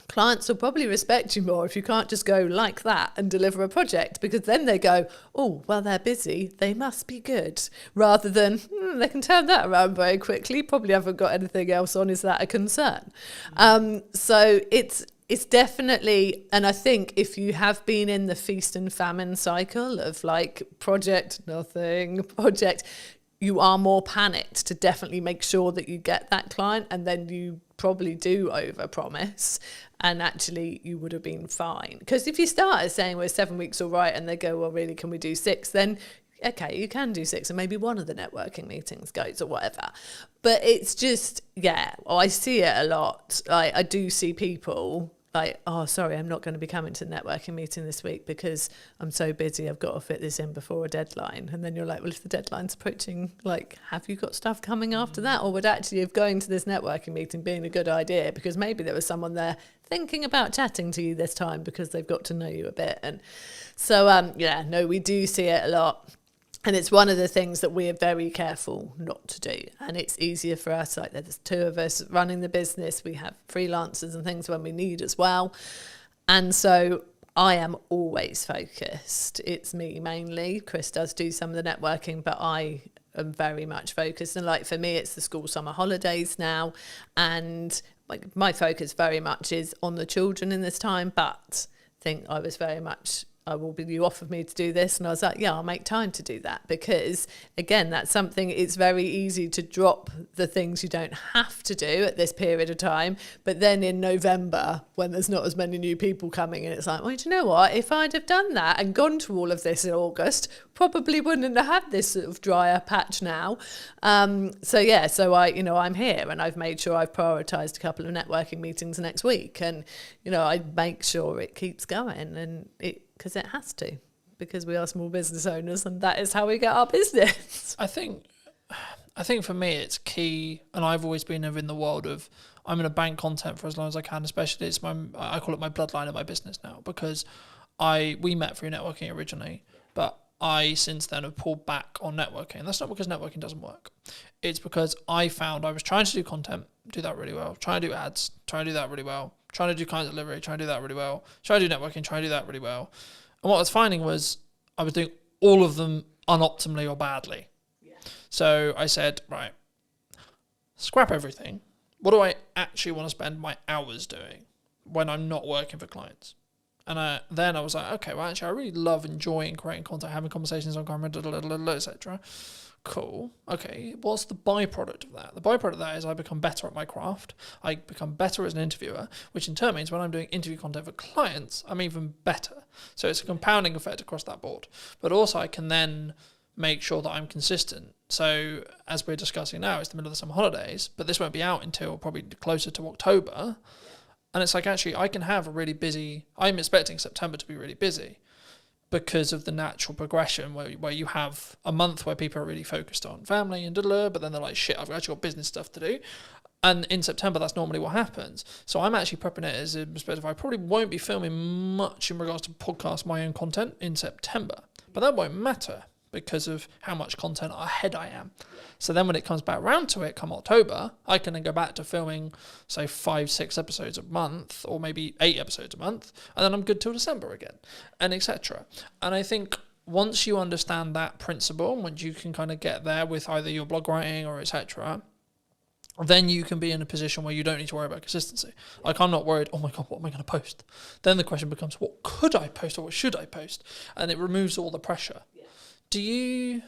clients will probably respect you more if you can't just go like that and deliver a project, because then they go, oh, well, they're busy, they must be good, rather than they can turn that around very quickly, probably haven't got anything else on, is that a concern? So it's definitely, and I think if you have been in the feast and famine cycle of project, nothing, project, you are more panicked to definitely make sure that you get that client, and then you probably do overpromise, and actually you would have been fine. Because if you start saying we're 7 weeks all right, and they go, well, really, can we do 6? Then okay, you can do 6, and maybe one of the networking meetings goes or whatever. But it's just, I see it a lot. I do see people oh, sorry, I'm not going to be coming to the networking meeting this week because I'm so busy, I've got to fit this in before a deadline. And then you're like, well, if the deadline's approaching, have you got stuff coming after that? Or would actually have going to this networking meeting being a good idea, because maybe there was someone there thinking about chatting to you this time because they've got to know you a bit. And so, no, we do see it a lot. And it's one of the things that we're very careful not to do. And it's easier for us, there's 2 of us running the business. We have freelancers and things when we need as well. And so I am always focused. It's me mainly. Chris does do some of the networking, but I am very much focused. And for me, it's the school summer holidays now. And my focus very much is on the children in this time. But I think I was very much... you offered me to do this, and I was like, yeah, I'll make time to do that, because again, that's something, it's very easy to drop the things you don't have to do at this period of time, but then in November, when there's not as many new people coming in, it's like, well, do you know what, if I'd have done that and gone to all of this in August, probably wouldn't have had this sort of drier patch now. So I'm here, and I've made sure I've prioritised a couple of networking meetings next week, and I make sure it keeps going, and because it has to, because we are small business owners, and that is how we get our business. I think for me it's key, and I've always been in the world of I'm going to bank content for as long as I can, especially I call it my bloodline of my business now, because we met through networking originally, but I since then have pulled back on networking. That's not because networking doesn't work. It's because I found I was trying to do content, do that really well, trying to do ads, trying to do that really well, trying to do client delivery, trying to do that really well, trying to do networking, trying to do that really well. And what I was finding was I was doing all of them unoptimally or badly. Yeah. So I said, right, scrap everything. What do I actually want to spend my hours doing when I'm not working for clients? And then I was like, okay, well, actually, I really love enjoying creating content, having conversations on camera, etc. Cool. Okay, what's the byproduct of that? The byproduct of that is I become better at my craft. I become better as an interviewer, which in turn means when I'm doing interview content for clients, I'm even better. So it's a compounding effect across that board. But also I can then make sure that I'm consistent. So as we're discussing now, it's the middle of the summer holidays, but this won't be out until probably closer to October. And it's actually, I can have a really busy, I'm expecting September to be really busy, because of the natural progression where you have a month where people are really focused on family and but then they're like, shit, I've actually got business stuff to do. And in September, that's normally what happens. So I'm actually prepping it as a perspective. I probably won't be filming much in regards to podcast my own content in September, but that won't matter because of how much content ahead I am. So then when it comes back around to it come October, I can then go back to filming, say, 5-6 episodes a month, or maybe 8 episodes a month, and then I'm good till December again, and etc. And I think once you understand that principle, and once you can kind of get there with either your blog writing or etc., then you can be in a position where you don't need to worry about consistency. Like, I'm not worried, oh my God, what am I going to post? Then the question becomes, what could I post or what should I post? And it removes all the pressure. Yeah. Do you,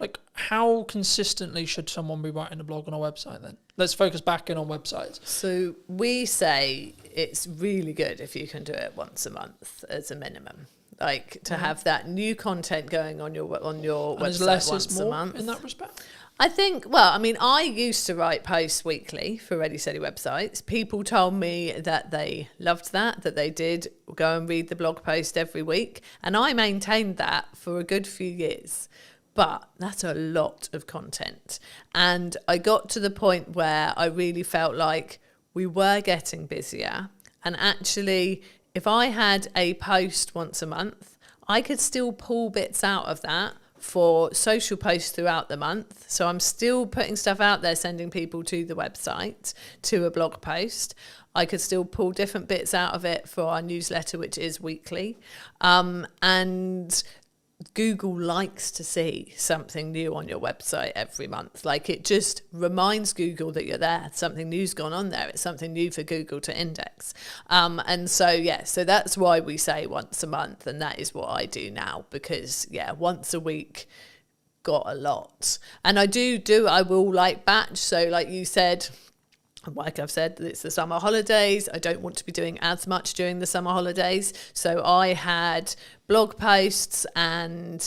like, how consistently should someone be writing a blog on a website then? Let's focus back in on websites. So we say it's really good if you can do it once a month as a minimum. Like, to have that new content going on your website once a month. In that respect? I think, well, I mean, I used to write posts weekly for Ready Steady websites. People told me that they loved that they did go and read the blog post every week. And I maintained that for a good few years. But that's a lot of content. And I got to the point where I really felt like we were getting busier. And actually, if I had a post once a month, I could still pull bits out of that for social posts throughout the month. So I'm still putting stuff out there, sending people to the website, to a blog post. I could still pull different bits out of it for our newsletter, which is weekly. And Google likes to see something new on your website every month. Like, it just reminds Google that you're there. Something new's gone on there. It's something new for Google to index. And so, yeah, so that's why we say once a month. And that is what I do now, because, yeah, once a week got a lot. And I will like batch. So like you said, like I've said, it's the summer holidays. I don't want to be doing as much during the summer holidays. So I had blog posts and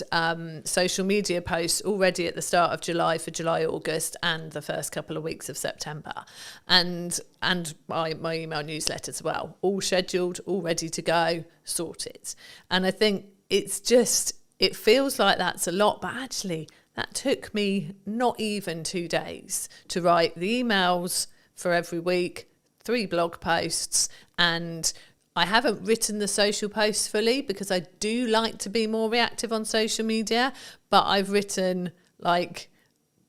social media posts already at the start of July for July, August, and the first couple of weeks of September. And my email newsletter as well, all scheduled, all ready to go, sorted. And I think it feels like that's a lot, but actually that took me not even 2 days to write the emails for every week, 3 blog posts, and I haven't written the social posts fully because I do like to be more reactive on social media, but I've written like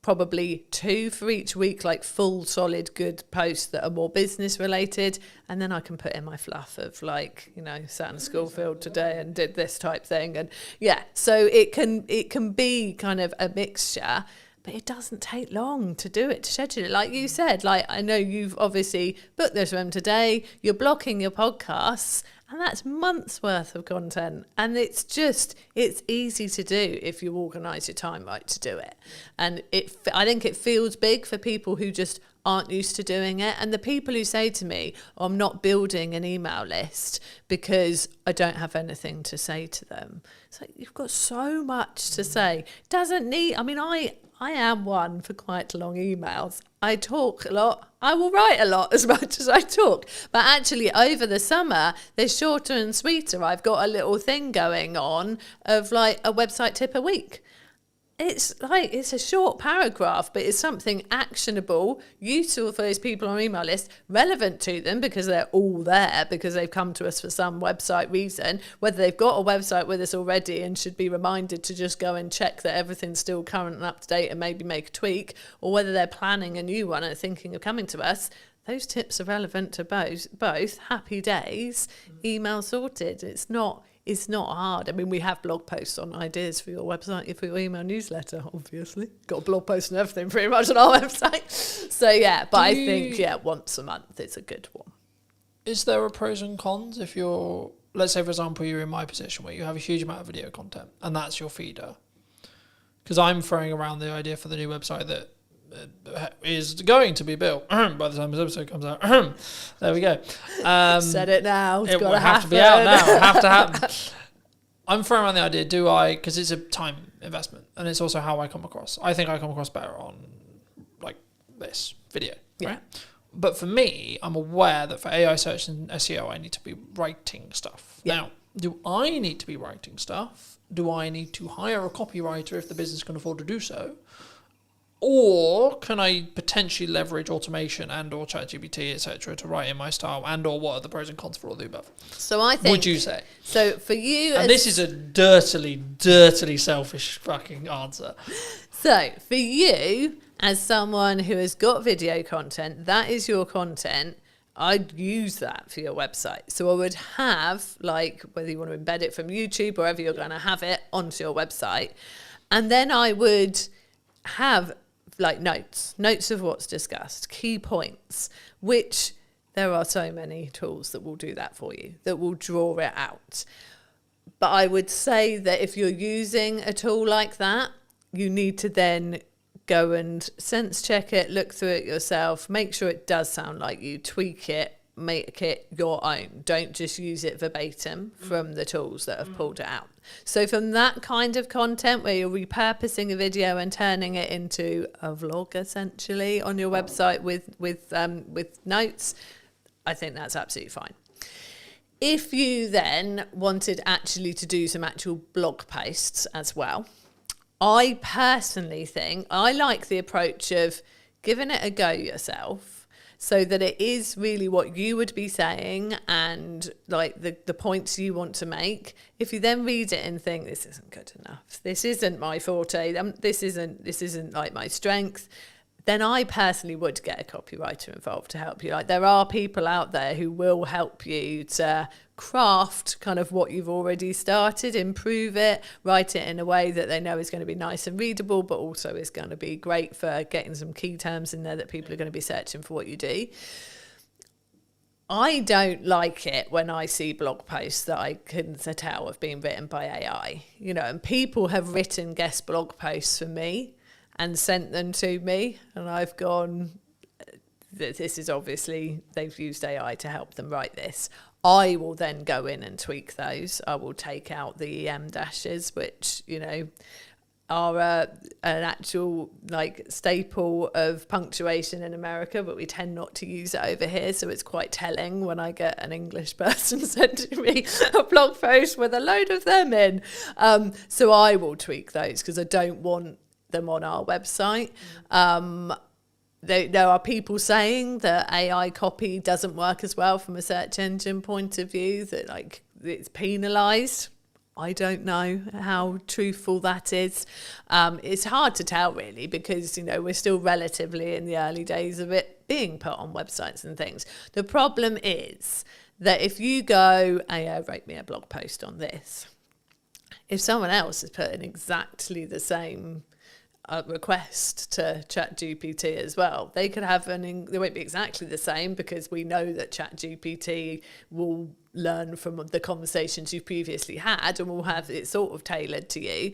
probably 2 for each week, like full, solid, good posts that are more business related, and then I can put in my fluff of like, you know, sat in Schoolfield today and did this type thing, and yeah, so it can be kind of a mixture. But it doesn't take long to do it, to schedule it. Like you said, like I know you've obviously booked this room today, you're blocking your podcasts, and that's months worth of content. And it's easy to do if you organise your time right to do it. And I think it feels big for people who just aren't used to doing it. And the people who say to me, oh, I'm not building an email list because I don't have anything to say to them. It's like, you've got so much to say. I am one for quite long emails. I talk a lot. I will write a lot as much as I talk. But actually, over the summer, they're shorter and sweeter. I've got a little thing going on of like a website tip a week. It's a short paragraph, but it's something actionable, useful for those people on our email list, relevant to them because they're all there, because they've come to us for some website reason, whether they've got a website with us already and should be reminded to just go and check that everything's still current and up to date and maybe make a tweak, or whether they're planning a new one and thinking of coming to us. Those tips are relevant to both. Happy days, email sorted. It's not hard. I mean, we have blog posts on ideas for your website, for your email newsletter, obviously. Got a blog post and everything pretty much on our website. So, yeah, but I think, once a month is a good one. Is there a pros and cons if you're, let's say, for example, you're in my position where you have a huge amount of video content and that's your feeder? Because I'm throwing around the idea for the new website that is going to be built by the time this episode comes out. There we go. Said it now. It's got to have to be out now. Have to happen. I'm throwing around the idea, because it's a time investment and it's also how I come across. I think I come across better on like this video, right? But for me, I'm aware that for AI search and SEO, I need to be writing stuff. Yeah. do I need to be writing stuff? Do I need to hire a copywriter if the business can afford to do so? Or can I potentially leverage automation and or ChatGPT, etc., to write in my style, and or what are the pros and cons for all the above? So I think... Would you say? So for you... And this is a dirtily selfish fucking answer. So for you, as someone who has got video content, that is your content, I'd use that for your website. So I would have, like, whether you want to embed it from YouTube or wherever you're going to have it onto your website. And then I would have like notes of what's discussed, key points, which there are so many tools that will do that for you, that will draw it out. But I would say that if you're using a tool like that, you need to then go and sense check it, look through it yourself, make sure it does sound like you, tweak it, make it your own. Don't just use it verbatim from the tools that have pulled it out. So from that kind of content where you're repurposing a video and turning it into a vlog essentially on your website with notes, I think that's absolutely fine. If you then wanted actually to do some actual blog posts as well, I personally think I like the approach of giving it a go yourself, so that it is really what you would be saying and like the points you want to make. If you then read it and think, this isn't good enough, this isn't my forte, this isn't like my strength, then I personally would get a copywriter involved to help you. Like, there are people out there who will help you to craft kind of what you've already started, improve it, write it in a way that they know is going to be nice and readable, but also is going to be great for getting some key terms in there that people are going to be searching for what you do. I don't like it when I see blog posts that I can tell have been written by AI, you know, and people have written guest blog posts for me and sent them to me, and I've gone, this is obviously, they've used AI to help them write this. I will then go in and tweak those. I will take out the EM dashes, which, you know, are an actual like staple of punctuation in America, but we tend not to use it over here. So it's quite telling when I get an English person sending me a blog post with a load of them in. So I will tweak those because I don't want them on our website. There are people saying that AI copy doesn't work as well from a search engine point of view, that like it's penalised. I don't know how truthful that is. It's hard to tell really, because, you know, we're still relatively in the early days of it being put on websites and things. The problem is that if you go, AI write me a blog post on this, if someone else is putting exactly the same request to ChatGPT as well, they could have they won't be exactly the same, because we know that ChatGPT will learn from the conversations you previously had and will have it sort of tailored to you,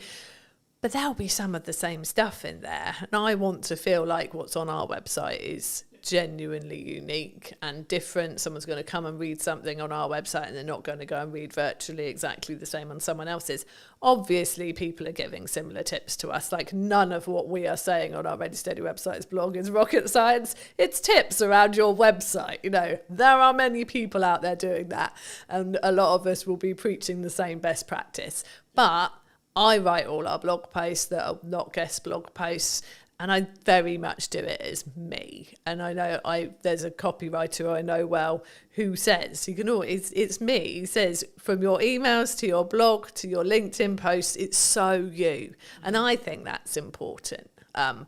but there'll be some of the same stuff in there, and I want to feel like what's on our website is genuinely unique and different. Someone's going to come and read something on our website and they're not going to go and read virtually exactly the same on someone else's. Obviously, people are giving similar tips to us. Like, none of what we are saying on our Ready Steady website's blog is rocket science. It's tips around your website. You know, there are many people out there doing that, and a lot of us will be preaching the same best practice. But I write all our blog posts that are not guest blog posts, and I very much do it as me. And I know there's a copywriter I know well who says, you can always, it's me. He says, from your emails to your blog to your LinkedIn posts, it's so you. And I think that's important,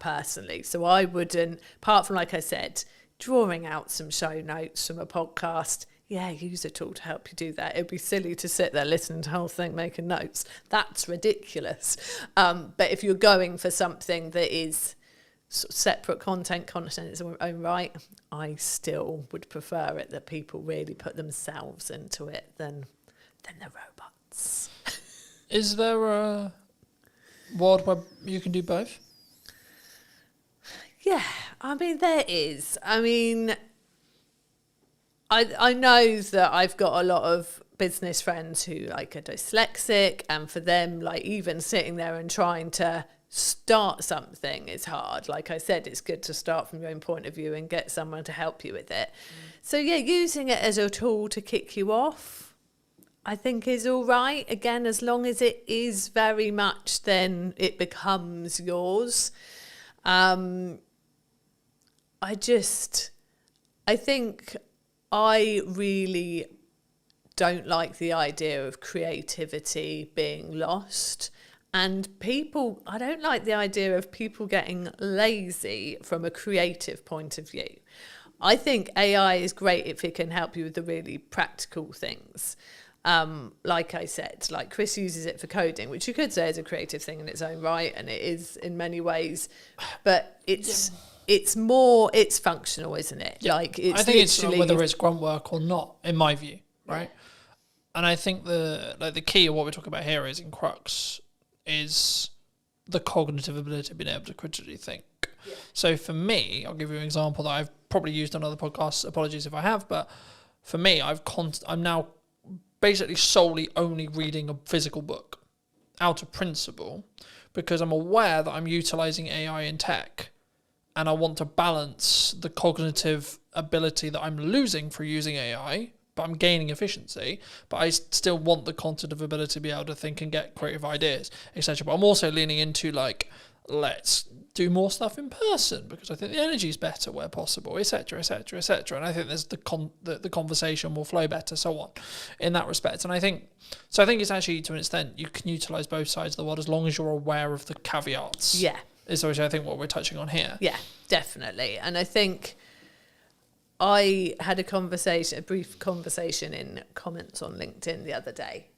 personally. So I wouldn't, apart from, like I said, drawing out some show notes from a podcast, yeah, use a tool to help you do that. It'd be silly to sit there listening to the whole thing, making notes. That's ridiculous. But if you're going for something that is sort of separate content in its own right, I still would prefer it that people really put themselves into it than the robots. Is there a world where you can do both? Yeah, I mean, there is. I mean, I know that I've got a lot of business friends who like are dyslexic, and for them, like, even sitting there and trying to start something is hard. Like I said, it's good to start from your own point of view and get someone to help you with it. So yeah, using it as a tool to kick you off, I think is all right. Again, as long as it is very much, then it becomes yours. I think I really don't like the idea of creativity being lost. And I don't like the idea of people getting lazy from a creative point of view. I think AI is great if it can help you with the really practical things. Like I said, like Chris uses it for coding, which you could say is a creative thing in its own right, and it is in many ways. But it's functional, isn't it? Yeah. Like it's I think it's whether it's grunt work or not, in my view, right? And I think the key of what we're talking about here is in crux is the cognitive ability of being able to critically think. Yeah. So for me, I'll give you an example that I've probably used on other podcasts. Apologies if I have, but for me, I'm now basically solely only reading a physical book out of principle, because I'm aware that I'm utilizing AI in tech, and I want to balance the cognitive ability that I'm losing through using AI, but I'm gaining efficiency, but I still want the cognitive ability to be able to think and get creative ideas, etc. But I'm also leaning into let's do more stuff in person, because I think the energy is better where possible, etc., etc., etc. And I think there's the conversation will flow better, so on, in that respect. And I think it's actually, to an extent, you can utilize both sides of the world as long as you're aware of the caveats. Yeah. Is obviously, I think, what we're touching on here. Yeah, definitely. And I think I had a brief conversation in comments on LinkedIn the other day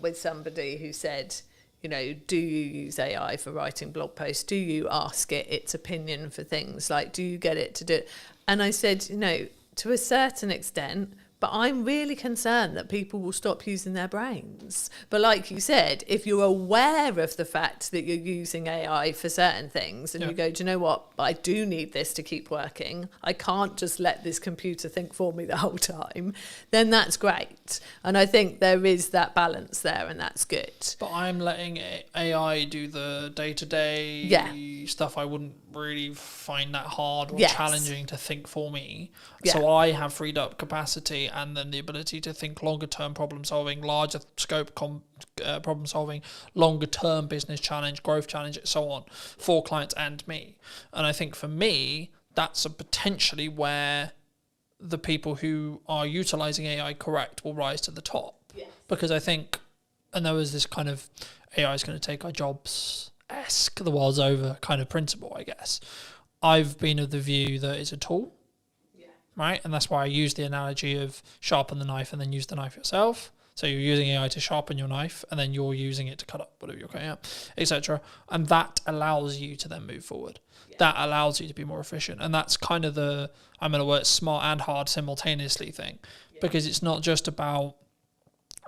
with somebody who said, do you use AI for writing blog posts? Do you ask it its opinion for things? Like, do you get it to do it? And I said, to a certain extent, but I'm really concerned that people will stop using their brains. But like you said, if you're aware of the fact that you're using AI for certain things and you go, do you know what? I do need this to keep working. I can't just let this computer think for me the whole time. Then that's great. And I think there is that balance there, and that's good. But I'm letting AI do the day-to-day stuff I wouldn't really find that hard or challenging to think for me. Yeah. So I have freed up capacity and then the ability to think longer-term problem-solving, larger scope problem-solving, longer-term business challenge, growth challenge, and so on, for clients and me. And I think for me, that's potentially where the people who are utilizing AI correct will rise to the top. Yes. Because I think, and there was this kind of AI is going to take our jobs-esque, the world's over kind of principle, I guess. I've been of the view that it's a tool. Right, and that's why I use the analogy of sharpen the knife and then use the knife yourself. So you're using AI to sharpen your knife, and then you're using it to cut up whatever you're cutting up, etc. And that allows you to then move forward. Yeah. That allows you to be more efficient, and that's kind of I'm going to work smart and hard simultaneously thing, because it's not just about.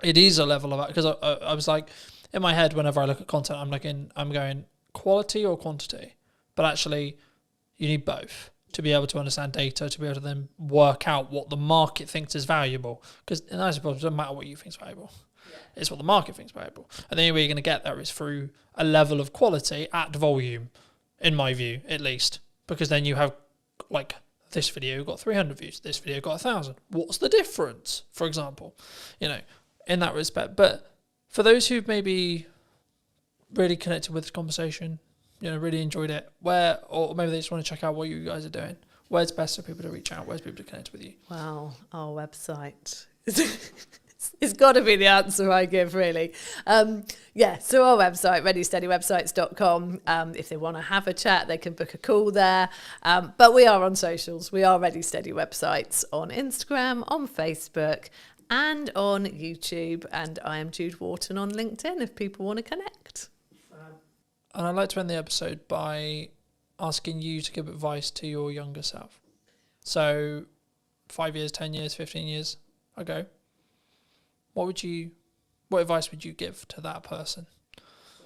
It is a level of, because I was like, in my head, whenever I look at content, I'm going quality or quantity, but actually, you need both to be able to understand data, to be able to then work out what the market thinks is valuable. Because I suppose it doesn't matter what you think is valuable. Yeah. It's what the market thinks is valuable. And the only way you're going to get there is through a level of quality at volume, in my view, at least. Because then you have, this video got 300 views, this video got 1,000. What's the difference, for example? In that respect. But for those who've maybe really connected with this conversation, really enjoyed it, or maybe they just want to check out what you guys are doing, where's best for people to reach out? Where's people to connect with you? Well, our website. It's got to be the answer I give, really. So our website, readysteadywebsites.com. If they want to have a chat, they can book a call there. But we are on socials. We are Ready Steady Websites on Instagram, on Facebook, and on YouTube. And I am Jude Wharton on LinkedIn if people want to connect. And I'd like to end the episode by asking you to give advice to your younger self. So 5 years, 10 years, 15 years ago, what advice would you give to that person?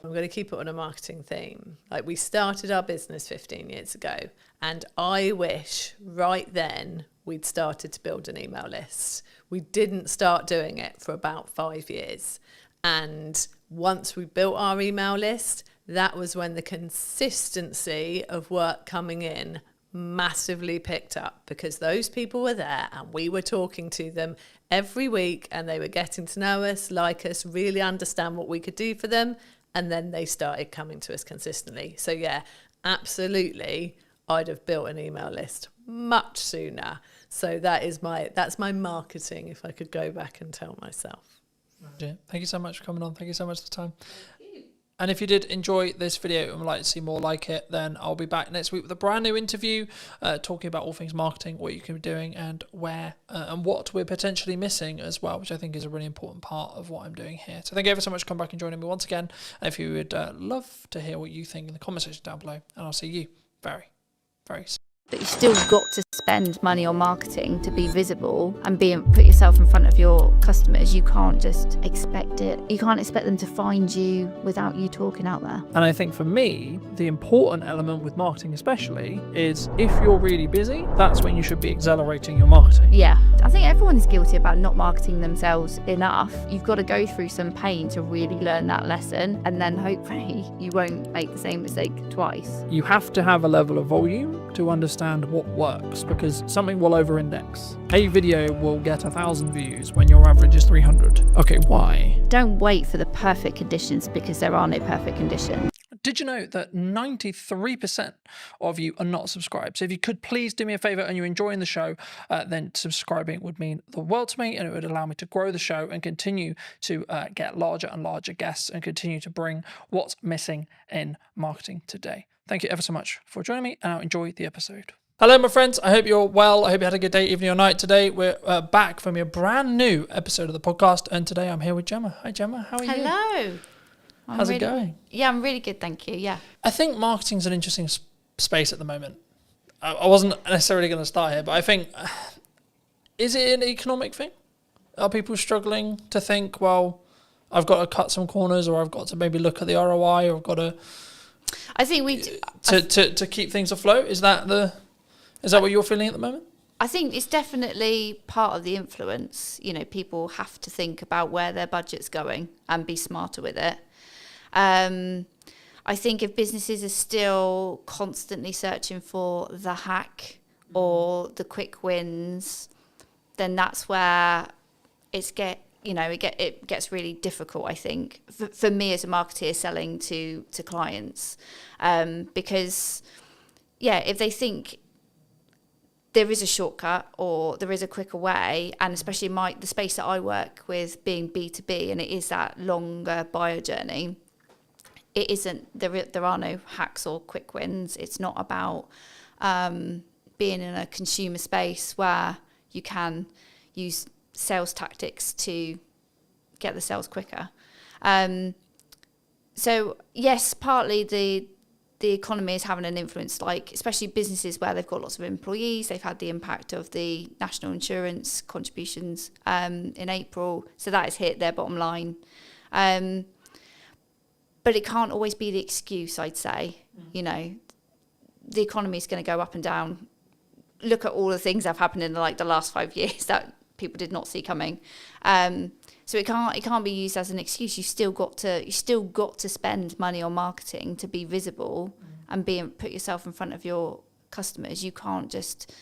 I'm going to keep it on a marketing theme. We started our business 15 years ago, and I wish right then we'd started to build an email list. We didn't start doing it for about 5 years. And once we built our email list, that was when the consistency of work coming in massively picked up because those people were there and we were talking to them every week and they were getting to know us, like us, really understand what we could do for them. And then they started coming to us consistently. So yeah, absolutely, I'd have built an email list much sooner. So that's my marketing, if I could go back and tell myself. Yeah. Thank you so much for coming on. Thank you so much for the time. And if you did enjoy this video and would like to see more like it, then I'll be back next week with a brand new interview talking about all things marketing, what you can be doing and where and what we're potentially missing as well, which I think is a really important part of what I'm doing here. So thank you ever so much for coming back and joining me once again. And if you would love to hear what you think in the comment section down below, and I'll see you very, very soon. But you still got to spend money on marketing to be visible and put yourself in front of your customers. You can't just expect it. You can't expect them to find you without you talking out there. And I think for me, the important element with marketing especially is if you're really busy, that's when you should be accelerating your marketing. Yeah, I think everyone is guilty about not marketing themselves enough. You've got to go through some pain to really learn that lesson, and then hopefully you won't make the same mistake twice. You have to have a level of volume to understand what works, because something will over-index. A video will get 1,000 views when your average is 300. Okay, why? Don't wait for the perfect conditions, because there are no perfect conditions. Did you know that 93% of you are not subscribed? So if you could please do me a favor and you're enjoying the show, then subscribing would mean the world to me, and it would allow me to grow the show and continue to get larger and larger guests and continue to bring what's missing in marketing today. Thank you ever so much for joining me, and I'll enjoy the episode. Hello, my friends. I hope you're well. I hope you had a good day, evening, or night. Today, we're back from a brand new episode of the podcast, and today I'm here with Gemma. Hi, Gemma. How are you? Hello. How's it going? Yeah, I'm really good, thank you. Yeah. I think marketing's an interesting space at the moment. I wasn't necessarily going to start here, but I think, is it an economic thing? Are people struggling to think, well, I've got to cut some corners, or I've got to maybe look at the ROI, or I've got to... I think to keep things afloat? Is that what you're feeling at the moment? I think it's definitely part of the influence. You know, people have to think about where their budget's going and be smarter with it. I think if businesses are still constantly searching for the hack or the quick wins, then that's where it gets really difficult, I think, for me as a marketer selling to clients. Because, yeah, if they think there is a shortcut or there is a quicker way, and especially the space that I work with being B2B, and it is that longer buyer journey, it isn't, there are no hacks or quick wins. It's not about being in a consumer space where you can use sales tactics to get the sales quicker. So yes, partly the economy is having an influence, like especially businesses where they've got lots of employees. They've had the impact of the national insurance contributions in April, so that has hit their bottom line. But it can't always be the excuse, I'd say. You know, the economy is going to go up and down. Look at all the things that have happened in the last 5 years that people did not see coming. So it can't be used as an excuse. You still got to spend money on marketing to be visible and put yourself in front of your customers. You can't just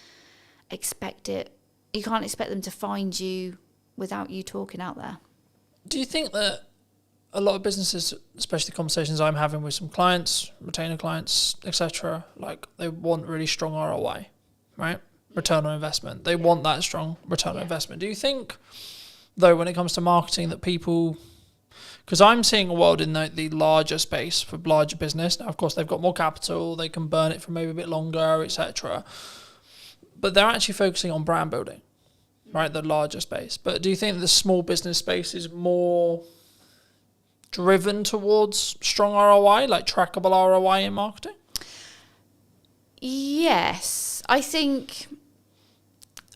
expect it. You can't expect them to find you without you talking out there. Do you think that a lot of businesses, especially conversations I'm having with some clients, retainer clients, etc., like they want really strong ROI, right? Return on investment. They want that strong return on investment. Do you think, though, when it comes to marketing, that people, because I'm seeing a world in the larger space for larger business. Now, of course, they've got more capital, they can burn it for maybe a bit longer, etc. But they're actually focusing on brand building, right? The larger space. But do you think the small business space is more driven towards strong ROI, like trackable ROI in marketing? Yes, I think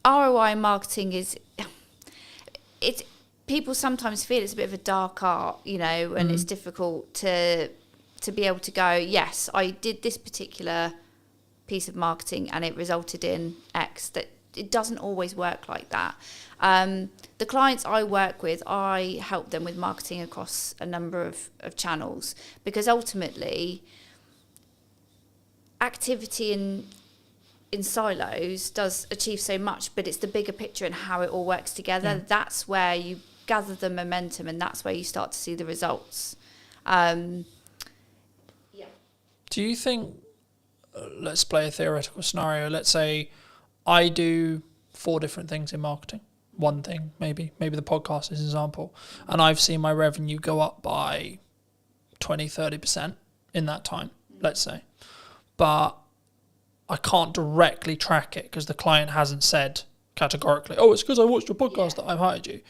ROI marketing it's people sometimes feel it's a bit of a dark art, you know, and it's difficult to be able to go, yes, I did this particular piece of marketing and it resulted in X. That it doesn't always work like that. The clients I work with, I help them with marketing across a number of channels, because ultimately activity in silos does achieve so much, but it's the bigger picture and how it all works together. Yeah. That's where you gather the momentum, and that's where you start to see the results. Do you think, let's play a theoretical scenario, let's say I do 4 different things in marketing, one thing maybe the podcast is an example, and I've seen my revenue go up by 20-30% in that time, let's say, but I can't directly track it because the client hasn't said categorically, oh, it's because I watched your podcast that I've hired you.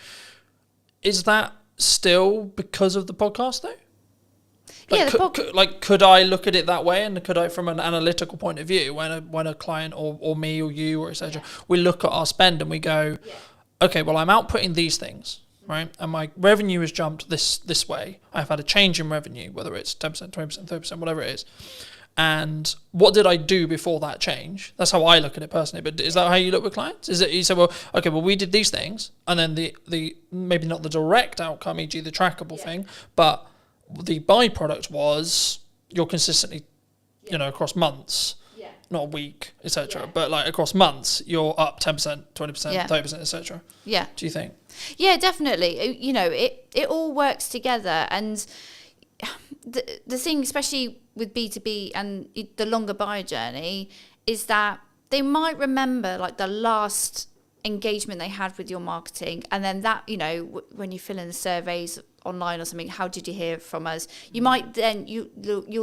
Is that still because of the podcast though? Could I look at it that way, and could I, from an analytical point of view, when a client or me or you or etc., we look at our spend and we go, okay, well, I'm outputting these things, right, and my revenue has jumped this way. I've had a change in revenue, whether it's 10%, 20%, 30%, whatever it is. And what did I do before that change? That's how I look at it personally. But is that how you look with clients? Is it you say, well, okay, well, we did these things, and then the maybe not the direct outcome, e.g. the trackable thing, but the byproduct was you're consistently, across months, not a week, etc., but like across months, you're up 10%, 20%, 30%, etc. Yeah. Do you think? Yeah, definitely. It all works together, and the thing, especially with B2B and the longer buyer journey, is that they might remember like the last engagement they had with your marketing, and then that, when you fill in the surveys online or something, how did you hear from us? You might then you'll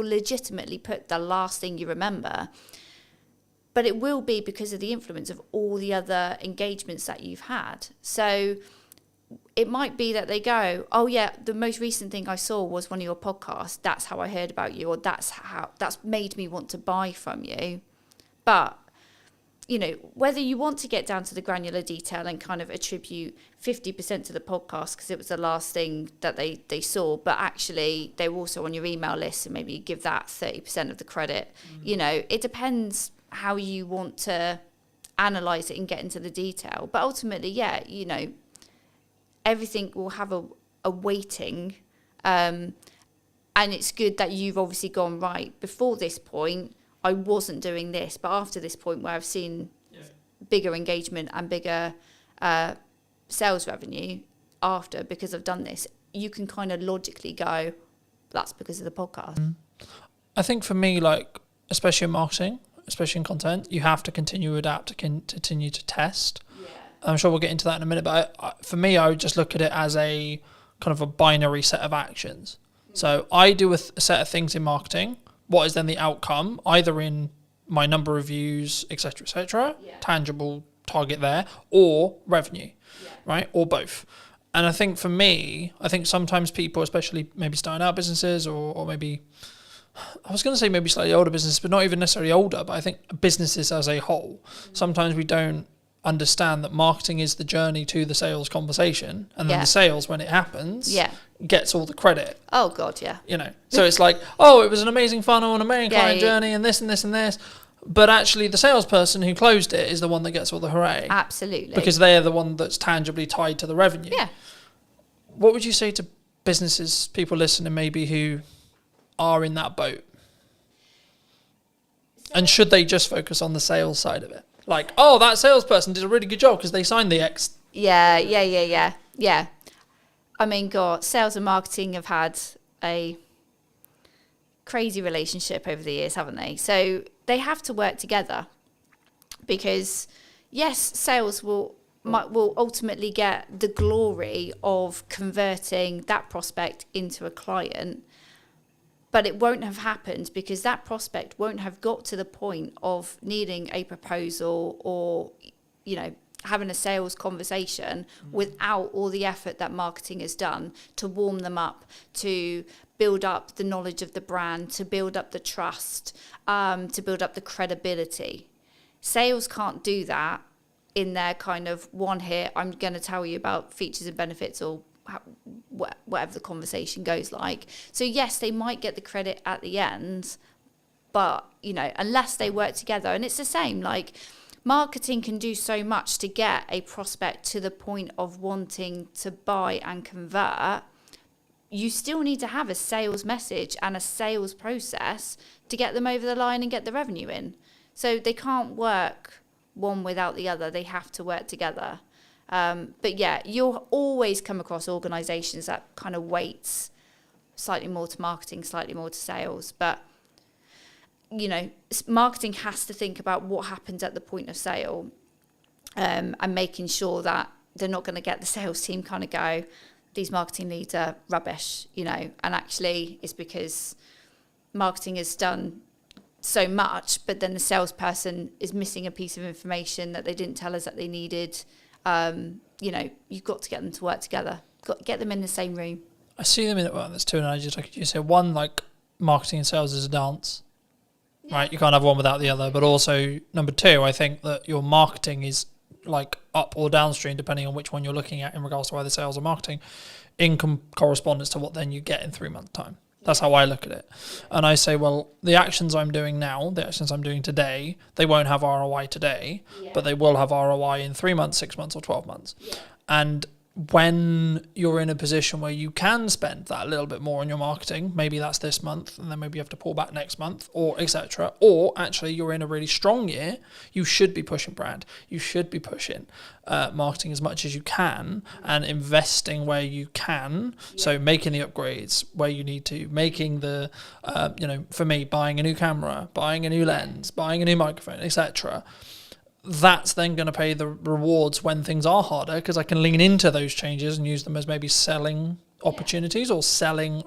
legitimately put the last thing you remember, but it will be because of the influence of all the other engagements that you've had. So it might be that they go, oh yeah, the most recent thing I saw was one of your podcasts. That's how I heard about you, or that's made me want to buy from you. But whether you want to get down to the granular detail and kind of attribute 50% to the podcast because it was the last thing that they saw, but actually they were also on your email list, and maybe you give that 30% of the credit. It depends how you want to analyze it and get into the detail. But ultimately, everything will have a weighting, and it's good that you've obviously gone, right, before this point I wasn't doing this, but after this point where I've seen bigger engagement and bigger sales revenue after, because I've done this, you can kind of logically go, that's because of the podcast. I think for me, like, especially in marketing, especially in content, you have to continue to adapt, to continue to test. I'm sure we'll get into that in a minute, but for me, I would just look at it as a kind of a binary set of actions. So I do a set of things in marketing. What is then the outcome, either in my number of views, etc., tangible target there, or revenue, right, or both. And I think for me, sometimes people, especially maybe starting out businesses or maybe, I was going to say maybe slightly older businesses, but not even necessarily older, but I think businesses as a whole, sometimes we don't understand that marketing is the journey to the sales conversation, and then the sales, when it happens, gets all the credit. Oh God, yeah. So it's like, oh, it was an amazing funnel and amazing client journey and this and this and this, but actually the salesperson who closed it is the one that gets all the hooray. Absolutely. Because they're the one that's tangibly tied to the revenue. Yeah. What would you say to businesses, people listening maybe who are in that boat? And should they just focus on the sales side of it? Like, oh, that salesperson did a really good job because they signed the X. Yeah. I mean, God, sales and marketing have had a crazy relationship over the years, haven't they? So they have to work together, because yes, sales will ultimately get the glory of converting that prospect into a client, but it won't have happened because that prospect won't have got to the point of needing a proposal or, having a sales conversation without all the effort that marketing has done to warm them up, to build up the knowledge of the brand, to build up the trust, to build up the credibility. Sales can't do that in their kind of one hit, I'm going to tell you about features and benefits, or whatever the conversation goes like. So yes, they might get the credit at the end, but unless they work together. And it's the same, like, marketing can do so much to get a prospect to the point of wanting to buy and convert. You still need to have a sales message and a sales process to get them over the line and get the revenue in. So they can't work one without the other. They have to work together. But yeah, you'll always come across organisations that kind of weights slightly more to marketing, slightly more to sales. But, you know, marketing has to think about what happens at the point of sale, and making sure that they're not going to get the sales team kind of go, these marketing leads are rubbish, you know, and actually it's because marketing has done so much, but then the salesperson is missing a piece of information that they didn't tell us that they needed. You know, you've got to get them to work together. Got to get them in the same room. I see them in, well, there's two analogies, like you said. One, like marketing and sales is a dance, right? You can't have one without the other. But also, number two, I think that your marketing is like up or downstream, depending on which one you're looking at in regards to either sales or marketing, in correspondence to what then you get in 3 months' time. That's how I look at it. And I say, well, the actions I'm doing now, the actions I'm doing today, they won't have ROI today, but they will have ROI in 3 months, 6 months, or 12 months. And when you're in a position where you can spend that little bit more on your marketing, maybe that's this month, and then maybe you have to pull back next month, or etc. Or actually you're in a really strong year, you should be pushing brand, you should be pushing marketing as much as you can, and investing where you can. So making the upgrades where you need to, making the, you know, for me, buying a new camera, buying a new lens, buying a new microphone, etc. That's then going to pay the rewards when things are harder, because I can lean into those changes and use them as maybe selling opportunities or selling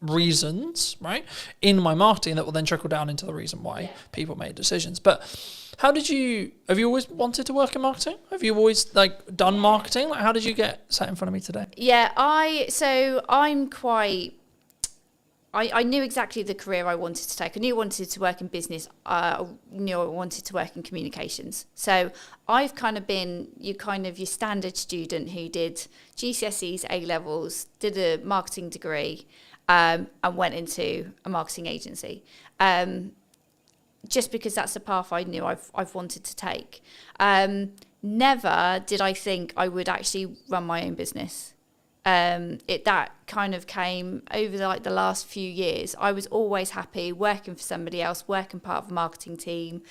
reasons, right, in my marketing that will then trickle down into the reason why people made decisions. But have you always wanted to work in marketing? Have you always like done marketing? Like, how did you get sat in front of me today? Yeah, I knew exactly the career I wanted to take. I knew I wanted to work in business. I knew I wanted to work in communications. So I've kind of been your standard student who did GCSEs, A-levels, did a marketing degree, and went into a marketing agency. Just because that's the path I knew I've wanted to take. Never did I think I would actually run my own business. That kind of came over the last few years. I was always happy working for somebody else, working part of a marketing team.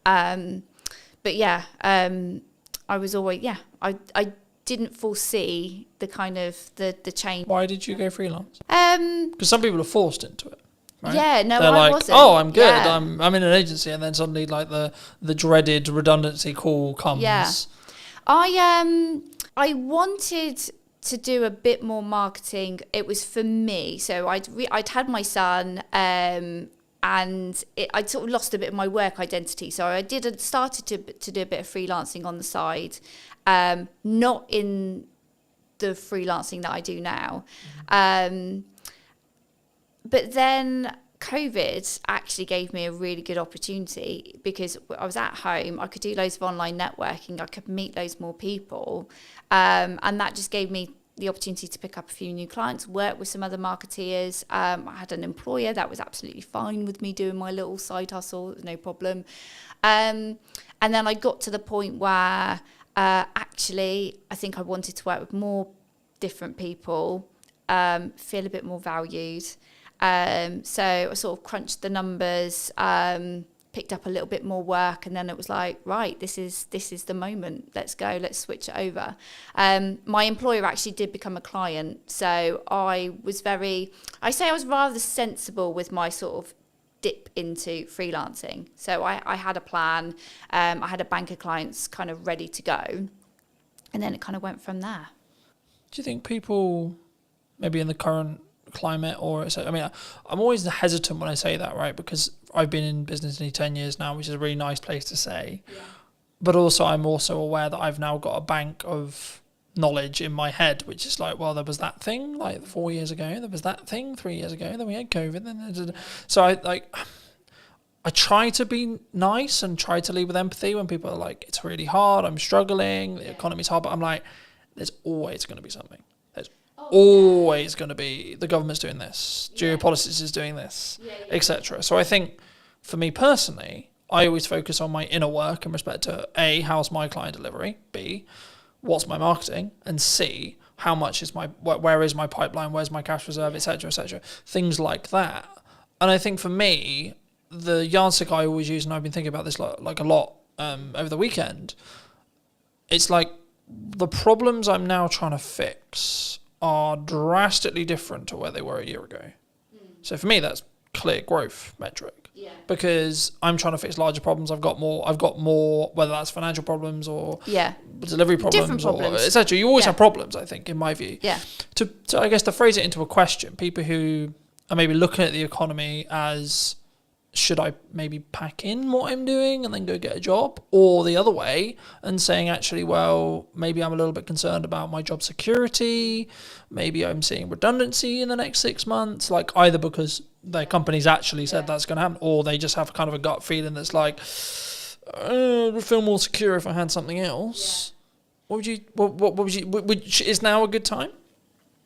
But yeah, I was always, I didn't foresee the kind of the change. Why did you go freelance? Because some people are forced into it. Right? Yeah, no, they're I like, wasn't. oh, I'm good. Yeah. I'm in an agency, and then suddenly like the dreaded redundancy call comes. Yeah, I wanted to do a bit more marketing. It was for me. So I'd had my son, and I'd sort of lost a bit of my work identity. So I started to do a bit of freelancing on the side, not in the freelancing that I do now. But then COVID actually gave me a really good opportunity, because I was at home, I could do loads of online networking, I could meet loads more people, and that just gave me the opportunity to pick up a few new clients, work with some other marketeers. I had an employer that was absolutely fine with me doing my little side hustle, no problem. And then I got to the point where actually I think I wanted to work with more different people, feel a bit more valued. So I sort of crunched the numbers, picked up a little bit more work, and then it was like, right, this is the moment. Let's go. Let's switch it over. My employer actually did become a client, so I was rather sensible with my sort of dip into freelancing. So I had a plan. I had a bank of clients kind of ready to go, and then it kind of went from there. Do you think people, maybe in the current climate, I'm always hesitant when I say that, right? Because I've been in business nearly 10 years now, which is a really nice place to say. Yeah. But also, I'm also aware that I've now got a bank of knowledge in my head, which is like, well, there was that thing like 4 years ago, there was that thing 3 years ago, then we had COVID, so I try to be nice and try to lead with empathy when people are like, it's really hard, I'm struggling, the economy's hard, but I'm like, there's always going to be something. Always going to be, the government's doing this, geopolitics is doing this, etc. So I think for me personally, I always focus on my inner work in respect to A, how's my client delivery, B, what's my marketing, and C, how much is where is my pipeline, where's my cash reserve, etc., etc. Things like that. And I think for me, the yardstick I always use, and I've been thinking about this like a lot over the weekend, it's like the problems I'm now trying to fix are drastically different to where they were a year ago. So for me, that's clear growth metric. Yeah. Because I'm trying to fix larger problems. I've got more, whether that's financial problems or delivery problems, or etc. You always have problems, I think, in my view. Yeah. To I guess to phrase it into a question, people who are maybe looking at the economy as, should I maybe pack in what I'm doing and then go get a job, or the other way and saying, actually, well, maybe I'm a little bit concerned about my job security. Maybe I'm seeing redundancy in the next 6 months, like either because their company's actually said that's going to happen, or they just have kind of a gut feeling that's like, I would feel more secure if I had something else. What would you, is now a good time,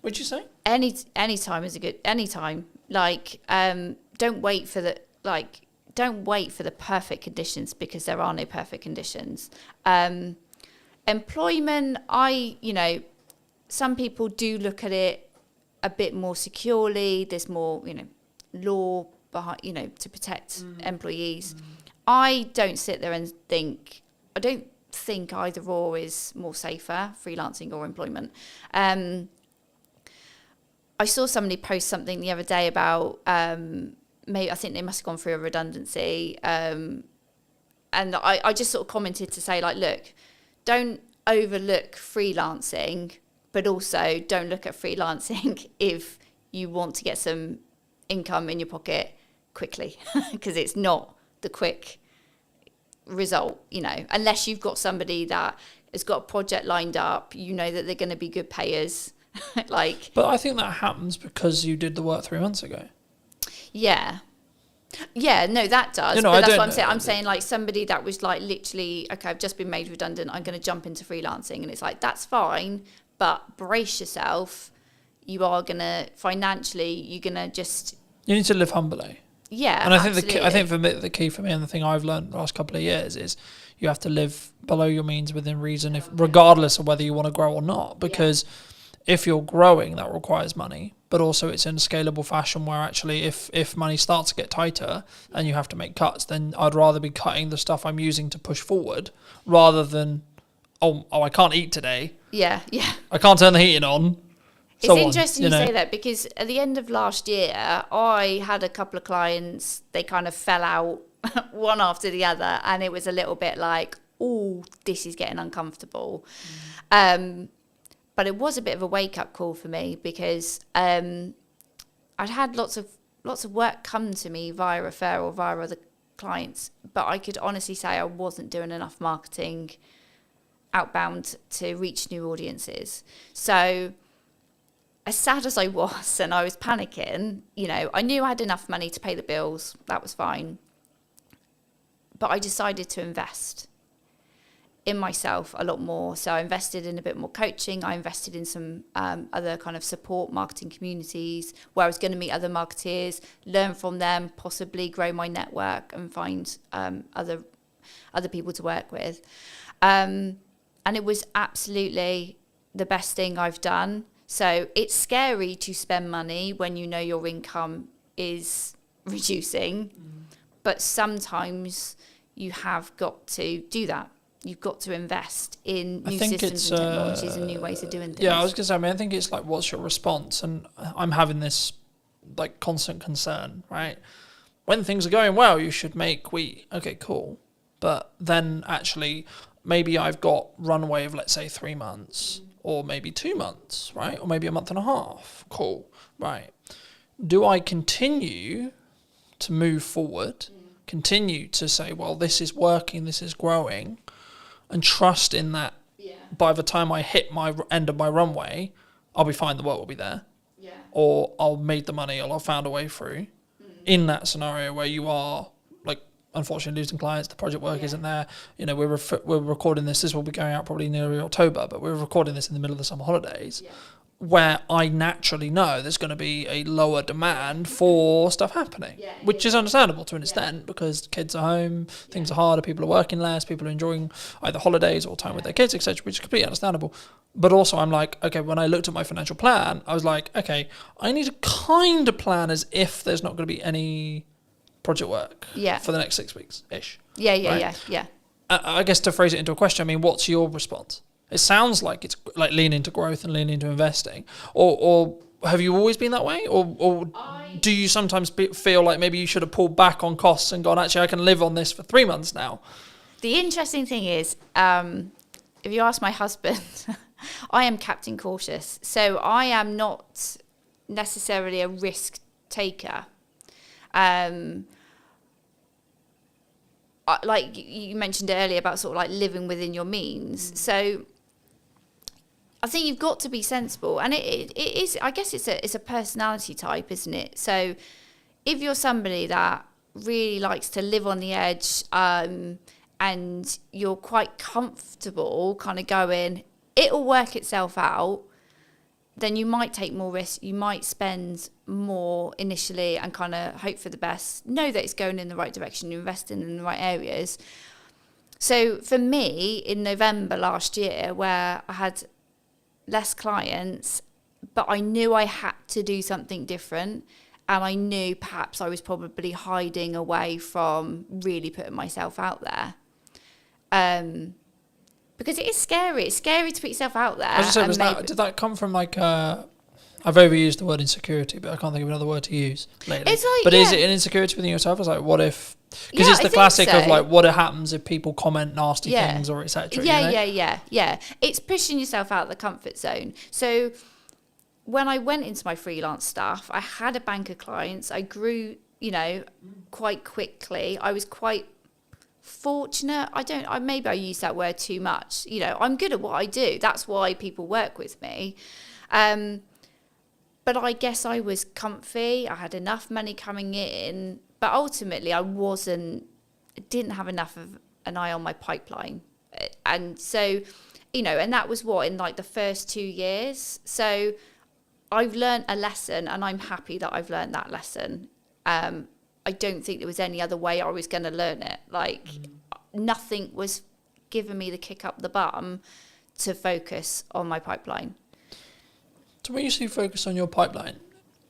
would you say? Any time is a good, any time. Like, don't wait for the perfect conditions, because there are no perfect conditions. Employment, some people do look at it a bit more securely. There's more, law behind, to protect employees. I don't sit there and think, I don't think either or is more safer, freelancing or employment. I saw somebody post something the other day about, maybe I think they must have gone through a redundancy, and I just sort of commented to say, like, look, don't overlook freelancing, but also don't look at freelancing if you want to get some income in your pocket quickly, because it's not the quick result, unless you've got somebody that has got a project lined up, that they're going to be good payers. But I think that happens because you did the work 3 months ago. Yeah, no, that does. But that's what I'm saying. I'm saying, like, somebody that was like literally, okay, I've just been made redundant, I'm going to jump into freelancing, and it's like, that's fine, but brace yourself. You are gonna financially, you're gonna just. You need to live humbly. Yeah, and I think the key for me, and the thing I've learned the last couple of years, is you have to live below your means within reason, regardless of whether you want to grow or not, because. If you're growing, that requires money, but also it's in a scalable fashion where actually if money starts to get tighter and you have to make cuts, then I'd rather be cutting the stuff I'm using to push forward rather than, oh, I can't eat today. Yeah. I can't turn the heating on. It's interesting you say that, because at the end of last year, I had a couple of clients, they kind of fell out one after the other, and it was a little bit like, oh, this is getting uncomfortable. But it was a bit of a wake-up call for me, because I'd had lots of work come to me via referral, via other clients, but I could honestly say I wasn't doing enough marketing outbound to reach new audiences. So as sad as I was, and I was panicking, I knew I had enough money to pay the bills. That was fine. But I decided to invest in myself a lot more. So I invested in a bit more coaching. I invested in some other kind of support marketing communities where I was going to meet other marketeers, learn from them, possibly grow my network and find other people to work with. And it was absolutely the best thing I've done. So it's scary to spend money when you know your income is reducing, but sometimes you have got to do that. You've got to invest in new systems and technologies and new ways of doing things. Yeah, I was going to say, I think it's like, what's your response? And I'm having this like constant concern, right? When things are going well, you should make okay, cool. But then actually, maybe I've got runway of, let's say, 3 months, or maybe 2 months, right? Or maybe a month and a half. Cool, right. Do I continue to move forward, continue to say, well, this is working, this is growing, and trust in that by the time I hit my end of my runway, I'll be fine, the work will be there. Yeah. Or I'll make the money, or I'll found a way through. In that scenario where you are, like, unfortunately losing clients, the project work isn't there. We're recording this will be going out probably nearly October, but we're recording this in the middle of the summer holidays. Yeah. Where I naturally know there's going to be a lower demand for stuff happening, which is understandable to an extent, because kids are home, things are harder, people are working less, people are enjoying either holidays or time with their kids, etc., which is completely understandable. But also I'm like, okay, when I looked at my financial plan, I was like, okay, I need to kind of plan as if there's not going to be any project work Yeah. for the next 6 weeks-ish. Yeah. I guess to phrase it into a question, I mean, what's your response? It sounds like it's like lean into growth and lean into investing. Or have you always been that way? Or do you sometimes feel like maybe you should have pulled back on costs and gone, actually, I can live on this for 3 months now? The interesting thing is, if you ask my husband, I am captain cautious. So I am not necessarily a risk taker. Like you mentioned earlier about sort of like living within your means. So I think you've got to be sensible, and it is. I guess it's a personality type, isn't it? So if you're somebody that really likes to live on the edge, and you're quite comfortable, kind of going, it'll work itself out, then you might take more risk. You might spend more initially and kind of hope for the best. Know that it's going in the right direction. You're investing in the right areas. So for me, in November last year, where I had less clients, but I knew I had to do something different, and I knew perhaps I was probably hiding away from really putting myself out there. Because it is scary. It's scary to put yourself out there. I was just saying, did that come from like I've overused the word insecurity, but I can't think of another word to use lately. It's like, but is it an insecurity within yourself? It's like, what if? Because it's the classic of like, what happens if people comment nasty things or etc. Yeah. It's pushing yourself out of the comfort zone. So when I went into my freelance stuff, I had a bank of clients. I grew, quite quickly. I was quite fortunate. Maybe I use that word too much. I'm good at what I do. That's why people work with me. But I guess I was comfy. I had enough money coming in, but ultimately I didn't have enough of an eye on my pipeline. And so, and that was in like the first 2 years. So I've learned a lesson, and I'm happy that I've learned that lesson. I don't think there was any other way I was going to learn it. Like nothing was giving me the kick up the bum to focus on my pipeline. So when you say focus on your pipeline,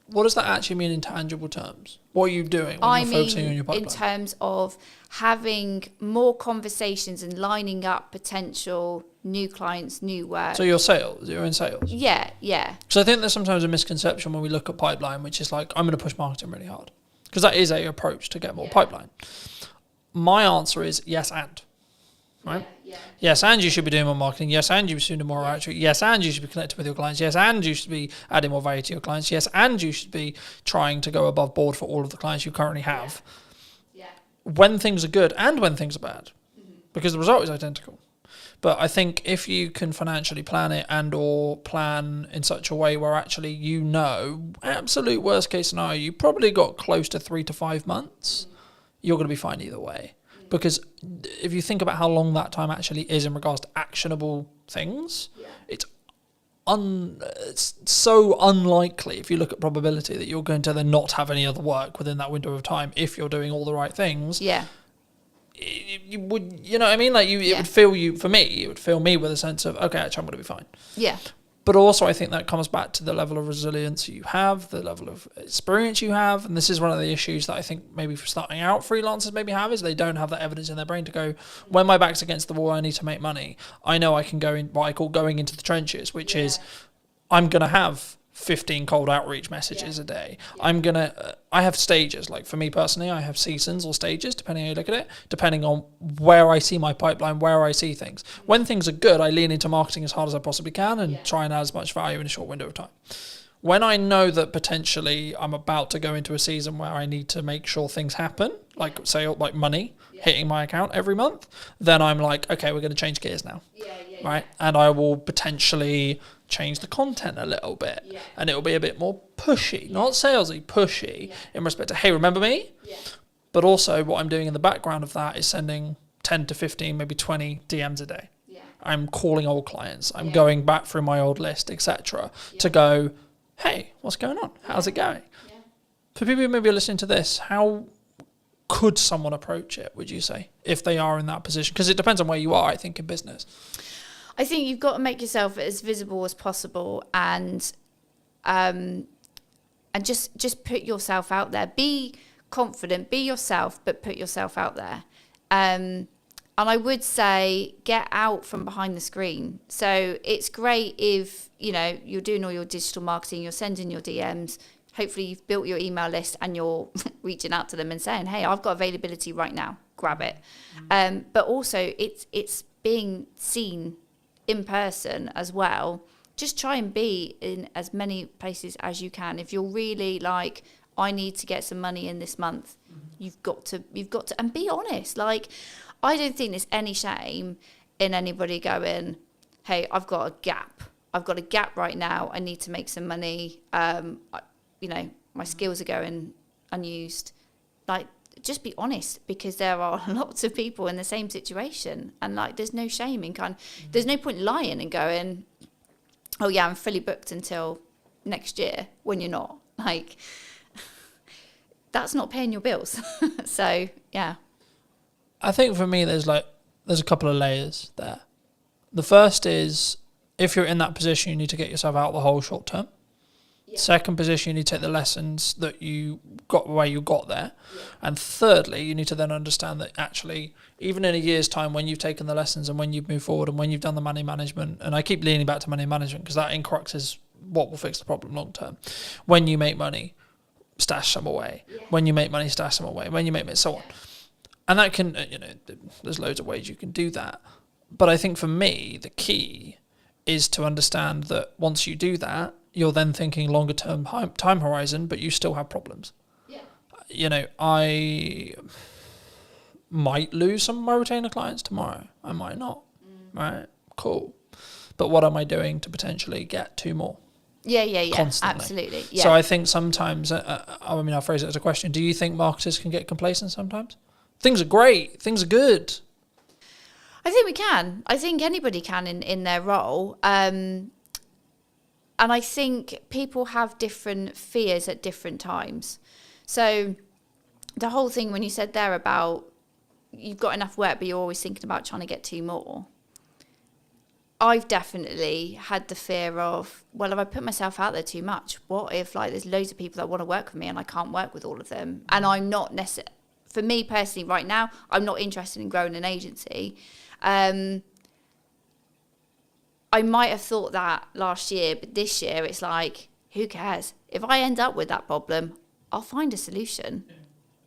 what does that actually mean in tangible terms? What are you doing when you're focusing on your pipeline? In terms of having more conversations and lining up potential new clients, new work. So you're in sales? Yeah. So I think there's sometimes a misconception when we look at pipeline, which is like, I'm going to push marketing really hard. Because that is a approach to get more pipeline. My answer is yes and. Right? Yeah. Yes, and you should be doing more marketing. Yes, and you should do more outreach. Yes, and you should be connected with your clients. Yes, and you should be adding more value to your clients. Yes, and you should be trying to go above board for all of the clients you currently have. Yeah. When things are good and when things are bad. Because the result is identical. But I think if you can financially plan it and or plan in such a way where actually absolute worst case scenario, you probably got close to 3 to 5 months, you're going to be fine either way. Because if you think about how long that time actually is in regards to actionable things, it's so unlikely, if you look at probability, that you're going to then not have any other work within that window of time if you're doing all the right things. Yeah. You would, it would fill me with a sense of, okay, actually I'm going to be fine. Yeah. But also I think that comes back to the level of resilience you have, the level of experience you have. And this is one of the issues that I think maybe for starting out freelancers maybe have, is they don't have that evidence in their brain to go, when my back's against the wall, I need to make money. I know I can go in what I call going into the trenches, which is I'm going to have 15 cold outreach messages a day. I have stages. Like for me personally, I have seasons or stages, depending how you look at it, depending on where I see my pipeline, where I see things. When things are good, I lean into marketing as hard as I possibly can and try and add as much value in a short window of time. When I know that potentially I'm about to go into a season where I need to make sure things happen, like say like money hitting my account every month, then I'm like, okay, we're going to change gears now. Right? And I will potentially change the content a little bit, and it'll be a bit more pushy, not salesy, pushy in respect to, hey, remember me? But also what I'm doing in the background of that is sending 10 to 15, maybe 20 DMs a day. I'm calling old clients. I'm going back through my old list, etc. to go, hey, what's going on? How's it going? For people who maybe are listening to this, how could someone approach it, would you say, if they are in that position? Because it depends on where you are, I think, in business. I think you've got to make yourself as visible as possible, and just put yourself out there. Be confident, be yourself, but put yourself out there. And I would say get out from behind the screen. So it's great if, you know, you're doing all your digital marketing, you're sending your DMs, hopefully you've built your email list and you're reaching out to them and saying, hey, I've got availability right now, grab it. But also it's being seen in person as well. Just try and be in as many places as you can. If you're really like, I need to get some money in this month, you've got to, and be honest. Like, I don't think there's any shame in anybody going, hey, I've got a gap. I've got a gap right now. I need to make some money. You know, my skills are going unused. Like, just be honest, because there are lots of people in the same situation. And like, there's no shame in there's no point lying and going, oh yeah, I'm fully booked until next year, when you're not. Like, that's not paying your bills. So, yeah. I think for me, there's a couple of layers there. The first is, if you're in that position, you need to get yourself out of the hole short term. Yeah. Second position, you need to take the lessons that you got where you got there. Yeah. And thirdly, you need to then understand that actually, even in a year's time, when you've taken the lessons and when you've moved forward and when you've done the money management, and I keep leaning back to money management because that in crux is what will fix the problem long term. When you make money, stash some away. Yeah. When you make money, stash some away. When you make money, so on. And that can, you know, there's loads of ways you can do that. But I think for me, the key is to understand that once you do that, you're then thinking longer term time horizon, but you still have problems. Yeah. You know, I might lose some of my retainer clients tomorrow. I might not. Right? Cool. But what am I doing to potentially get 2 more? Yeah. Constantly. Absolutely. Yeah. So I think sometimes, I mean, I'll phrase it as a question. Do you think marketers can get complacent sometimes? Things are great. Things are good. I think we can. I think anybody can in their role. And I think people have different fears at different times. So the whole thing when you said there about you've got enough work, but you're always thinking about trying to get 2 more. I've definitely had the fear of, well, if I put myself out there too much, what if like there's loads of people that want to work with me and I can't work with all of them? And I'm not necessarily, for me personally right now, I'm not interested in growing an agency. I might have thought that last year, but this year it's like, who cares? If I end up with that problem, I'll find a solution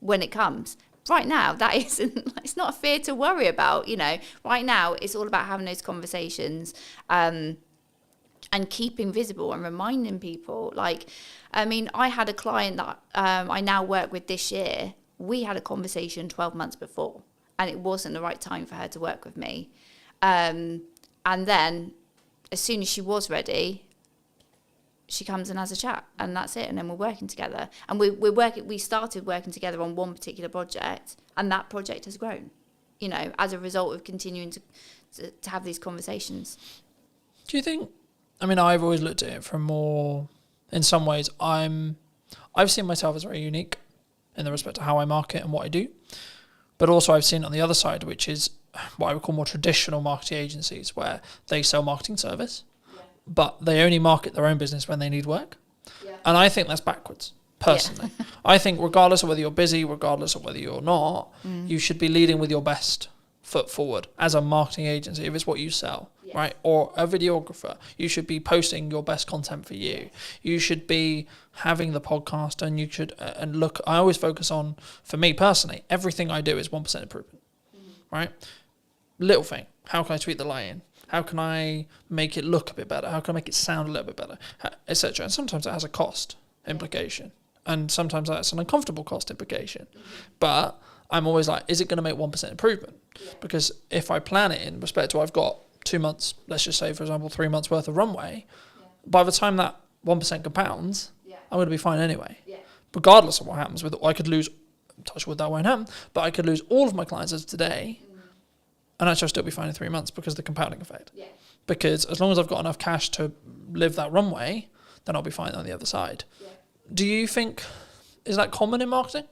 when it comes. Right now, that isn't, it's not a fear to worry about, you know. Right now, it's all about having those conversations and keeping visible and reminding people. Like, I mean, I had a client that I now work with this year. We had a conversation 12 months before, and it wasn't the right time for her to work with me. And then, as soon as she was ready, she comes and has a chat, and that's it. And then we're working together, and we started working together on one particular project, and that project has grown, you know, as a result of continuing to have these conversations. Do you think? I mean, I've always looked at it from more. In some ways, I've seen myself as very unique in the respect to how I market and what I do, but also I've seen it on the other side, which is what I would call more traditional marketing agencies, where they sell marketing service. But they only market their own business when they need work. Yeah. And I think that's backwards, personally. Yeah. I think regardless of whether you're busy, regardless of whether you're not, you should be leading with your best foot forward as a marketing agency, if it's what you sell, right? Or a videographer, you should be posting your best content for you. You should be having the podcast, and you should, and look, I always focus on, for me personally, everything I do is 1% improvement, right? Little thing, how can I tweak the lighting? How can I make it look a bit better? How can I make it sound a little bit better? Etc. And sometimes that has a cost implication. And sometimes that's an uncomfortable cost implication. But I'm always like, is it going to make 1% improvement? Because if I plan it in respect to I've got 2 months, let's just say, for example, 3 months worth of runway, by the time that 1% compounds, I'm going to be fine anyway. Regardless of what happens with it, I could lose, touch wood, that won't happen, but I could lose all of my clients as of today, and actually I'll still be fine in 3 months because of the compounding effect. Yeah. Because as long as I've got enough cash to live that runway, then I'll be fine on the other side. Yeah. Do you think, is that common in marketing?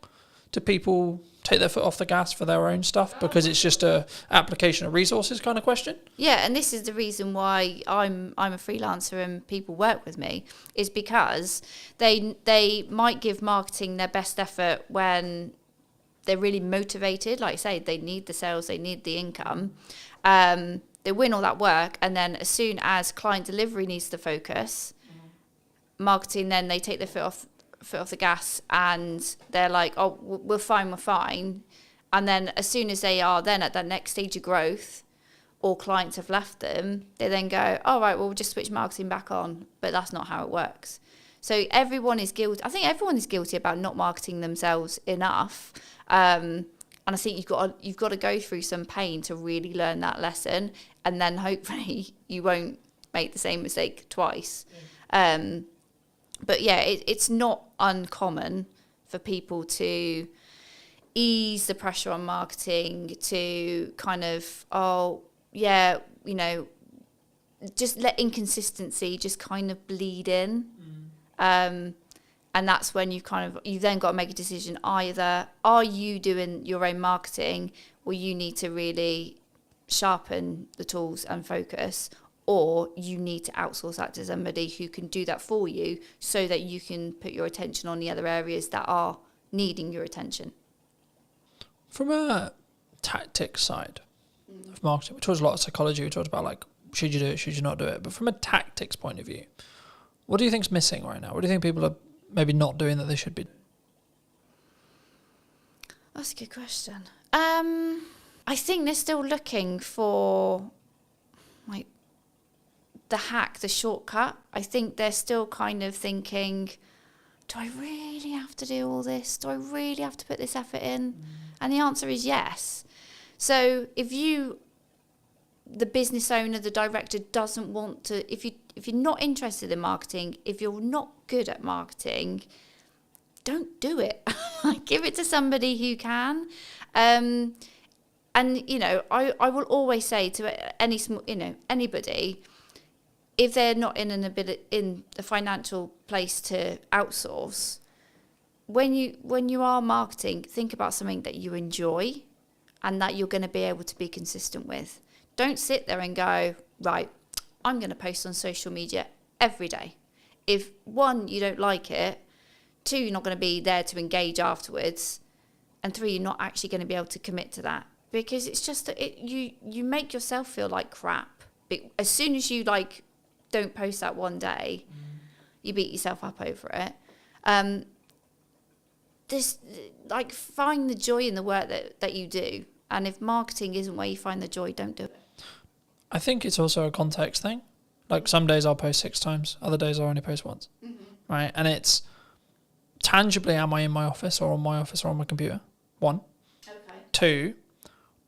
Do people take their foot off the gas for their own stuff because it's just a application of resources kind of question? Yeah, and this is the reason why I'm a freelancer and people work with me, is because they might give marketing their best effort when they're really motivated. Like I say, they need the sales, they need the income. They win all that work, and then as soon as client delivery needs to focus, marketing, then they take their foot off the gas, and they're like, oh, we're fine. And then as soon as they are then at that next stage of growth, or clients have left them, they then go, all right, well, we'll just switch marketing back on. But that's not how it works. So everyone is guilty. I think everyone is guilty about not marketing themselves enough. And I think you've got to go through some pain to really learn that lesson, and then hopefully you won't make the same mistake twice. But yeah, it's not uncommon for people to ease the pressure on marketing, to kind of, just let inconsistency just kind of bleed in. And that's when you've then got to make a decision. Either are you doing your own marketing, or you need to really sharpen the tools and focus, or you need to outsource that to somebody who can do that for you so that you can put your attention on the other areas that are needing your attention. From a tactics side of marketing, we talked a lot of psychology, we talked about like, should you do it, should you not do it? But from a tactics point of view, what do you think's missing right now? What do you think people are maybe not doing that they should be? That's a good question. I think they're still looking for like the hack, the shortcut. I think they're still kind of thinking, do I really have to do all this? Do I really have to put this effort in? And the answer is yes. So if the business owner, the director doesn't want to, if you're not interested in marketing, if you're not good at marketing, don't do it. Give it to somebody who can. And I will always say to anybody, if they're not in the financial place to outsource, when you are marketing, think about something that you enjoy and that you're going to be able to be consistent with. Don't sit there and go, right, I'm going to post on social media every day. If one, you don't like it, two, you're not going to be there to engage afterwards, and three, you're not actually going to be able to commit to that, because it's just that you make yourself feel like crap. As soon as you don't post that one day, you beat yourself up over it. Find the joy in the work that you do, and if marketing isn't where you find the joy, don't do it. I think it's also a context thing. Like some days I'll post 6 times, other days I'll only post once, right? And it's tangibly, am I in my office or on my office or on my computer? 1. Okay. 2,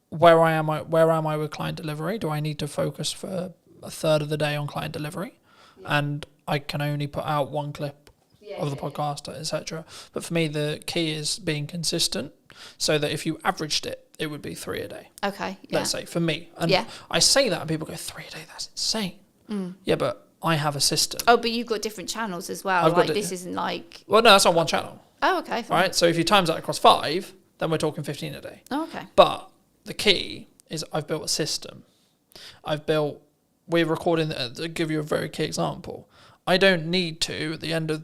where am I with client delivery? Do I need to focus for a third of the day on client delivery? Yeah. And I can only put out 1 clip of the podcast, etc. But for me, the key is being consistent, so that if you averaged it, it would be 3 a day. Okay. Let's say for me. And I say that and people go, 3 a day, that's insane. Yeah, but I have a system. Oh, but you've got different channels as well. This isn't like... Well, no, that's on 1 channel. Oh, okay. Fine. Right, so if you times that across 5, then we're talking 15 a day. Oh, okay. But the key is I've built a system. We're recording, to give you a very key example, I don't need to, at the end of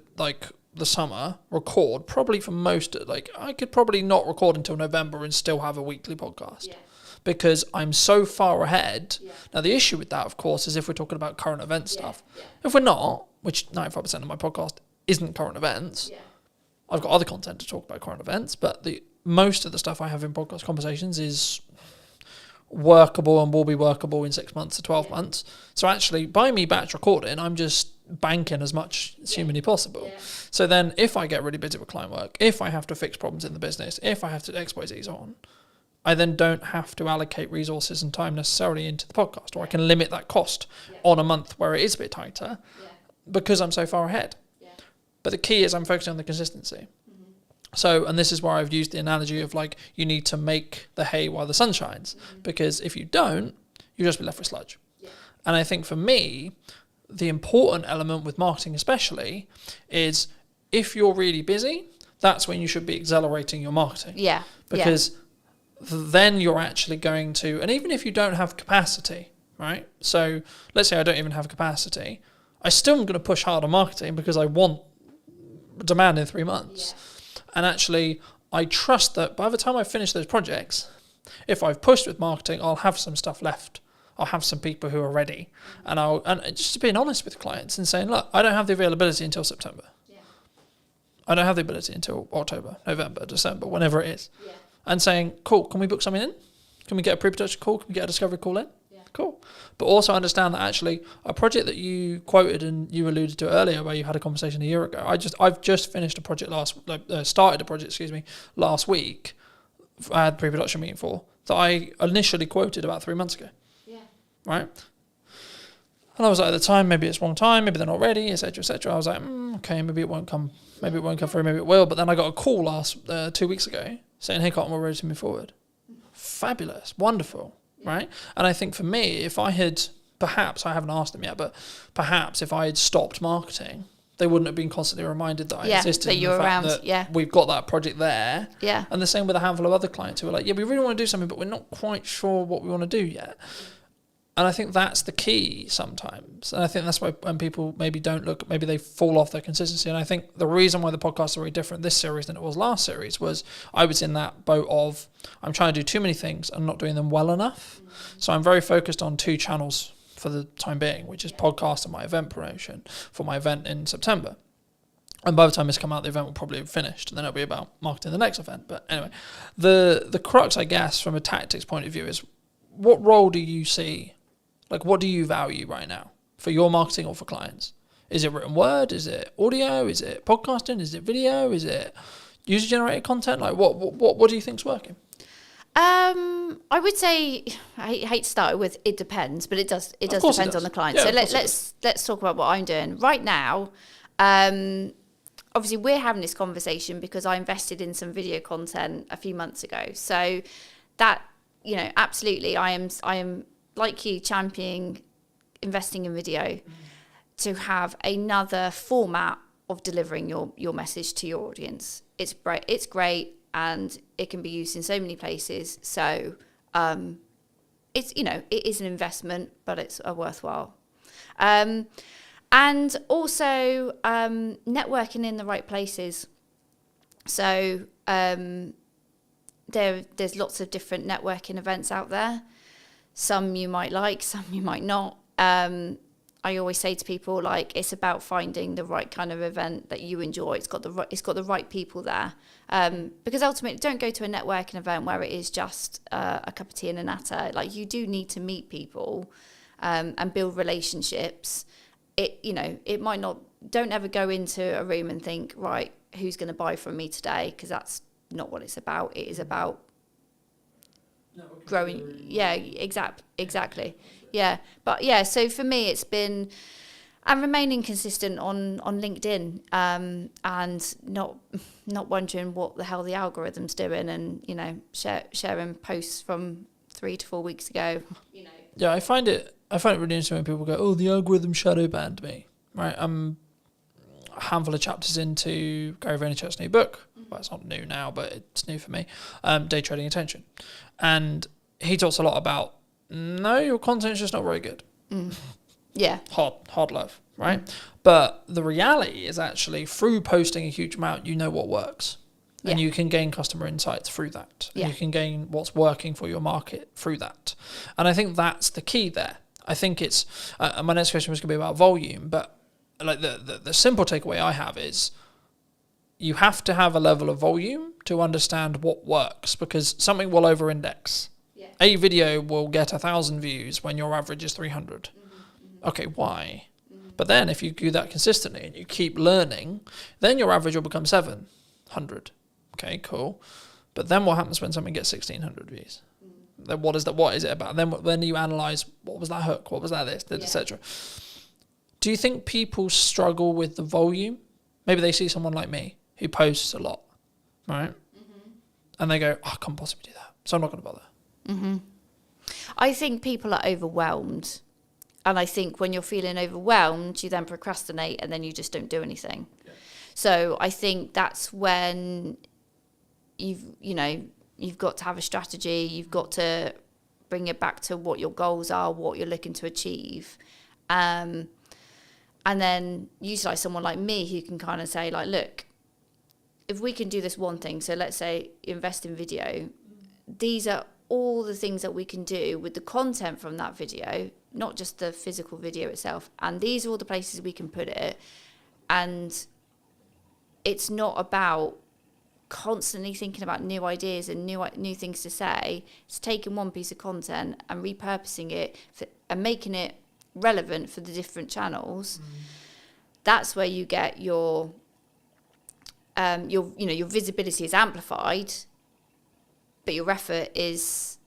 the summer, record probably for most, I could probably not record until November and still have a weekly podcast. Yeah. Because I'm so far ahead. Yeah. Now, the issue with that, of course, is if we're talking about current event stuff. Yeah. If we're not, which 95% of my podcast isn't current events, I've got other content to talk about current events, but most of the stuff I have in podcast conversations is workable and will be workable in 6 months to 12 months. So actually, by me batch recording, I'm just banking as much as humanly possible. Yeah. So then if I get really busy with client work, if I have to fix problems in the business, if I have to X, Y, Z's on, I then don't have to allocate resources and time necessarily into the podcast, or I can limit that cost on a month where it is a bit tighter because I'm so far ahead. Yeah. But the key is I'm focusing on the consistency. So, and this is where I've used the analogy of you need to make the hay while the sun shines, because if you don't, you'll just be left with sludge. Yeah. And I think for me, the important element with marketing especially is if you're really busy, that's when you should be accelerating your marketing. Yeah. Because then you're actually going to, and even if you don't have capacity, right? So let's say I don't even have capacity, I still am going to push hard on marketing because I want demand in 3 months. Yeah. And actually, I trust that by the time I finish those projects, if I've pushed with marketing, I'll have some stuff left. I'll have some people who are ready. And just being honest with clients and saying, look, I don't have the availability until September. Yeah. I don't have the ability until October, November, December, whenever it is. Yeah. And saying, cool, can we book something in? Can we get a pre-production call? Can we get a discovery call in? Yeah. Cool. But also understand that actually a project that you quoted and you alluded to earlier where you had a conversation a year ago, I've just finished a project started a project last week. I had a pre-production meeting for that I initially quoted about 3 months ago. Yeah. Right? And I was like, at the time, maybe it's wrong time, maybe they're not ready, etc., etc. I was like, okay, maybe it won't come through, maybe it will. But then I got a call 2 weeks ago saying, hey, Cotton, we're ready to move forward. Fabulous, wonderful, right? And I think for me, if I had, perhaps, I haven't asked them yet, but perhaps if I had stopped marketing, they wouldn't have been constantly reminded that I existed. That you're around, we've got that project there. Yeah. And the same with a handful of other clients who are like, yeah, we really want to do something, but we're not quite sure what we want to do yet. And I think that's the key sometimes. And I think that's why when people maybe don't look, maybe they fall off their consistency. And I think the reason why the podcasts are very different this series than it was last series was I was in that boat of I'm trying to do too many things and not doing them well enough. Mm-hmm. So I'm very focused on 2 channels for the time being, which is podcast and my event promotion for my event in September. And by the time this come out, the event will probably have finished, and then it'll be about marketing the next event. But anyway, the crux, I guess, from a tactics point of view is what role do you see? Like, what do you value right now for your marketing or for clients? Is it written word? Is it audio? Is it podcasting? Is it video? Is it user-generated content? Like, what do you think's working? I would say I hate to start with it depends, but it does depend on the client. Yeah, so let's talk about what I'm doing right now. Obviously, we're having this conversation because I invested in some video content a few months ago. So that, absolutely, I am like you championing investing in video to have another format of delivering your message to your audience. It's great and it can be used in so many places. So it's it is an investment, but it's a worthwhile. And also networking in the right places. So there's lots of different networking events out there. Some you might like, some you might not. I always say to people, like, it's about finding the right kind of event that you enjoy. It's got the right people there. Because ultimately, don't go to a networking event where it is just a cup of tea and a natter. Like, you do need to meet people and build relationships. It might not. Don't ever go into a room and think, right, who's going to buy from me today? Because that's not what it's about. It is about growing. Yeah, exactly. Yeah, but yeah. So for me, it's been remaining consistent on LinkedIn and not wondering what the hell the algorithm's doing, and sharing posts from 3 to 4 weeks ago. Yeah, I find it really interesting when people go, "Oh, the algorithm shadow banned me." Right, I'm a handful of chapters into Gary Vaynerchuk's new book. Well, it's not new now, but it's new for me. Day Trading Attention, and he talks a lot about your content's just not very good. Yeah, hard love, right? But the reality is actually through posting a huge amount, you know what works. And you can gain customer insights through that. Yeah. You can gain what's working for your market through that. And I think that's the key there. I think it's, my next question was going to be about volume, but like the simple takeaway I have is you have to have a level of volume to understand what works, because something will over-index. Yeah. A video will get 1,000 views when your average is 300. Okay, why? But then if you do that consistently and you keep learning, then your average will become 700. Okay, cool. But then what happens when something gets 1,600 views? Then what is it about? Then you analyze, what was that hook? What was that this, etc. Do you think people struggle with the volume? Maybe they see someone like me who posts a lot, right? And they go, I can't possibly do that, so I'm not going to bother. I think people are overwhelmed. And I think when you're feeling overwhelmed, you then procrastinate and then you just don't do anything. Yeah. So I think that's when you've got to have a strategy. You've got to bring it back to what your goals are, what you're looking to achieve. And then utilize someone like me who can kind of say, like, look, if we can do this one thing, so let's say invest in video, these are all the things that we can do with the content from that video, not just the physical video itself. And these are all the places we can put it. And it's not about constantly thinking about new ideas and new things to say. It's taking one piece of content and repurposing it and making it relevant for the different channels. That's where you get your visibility is amplified, but your effort is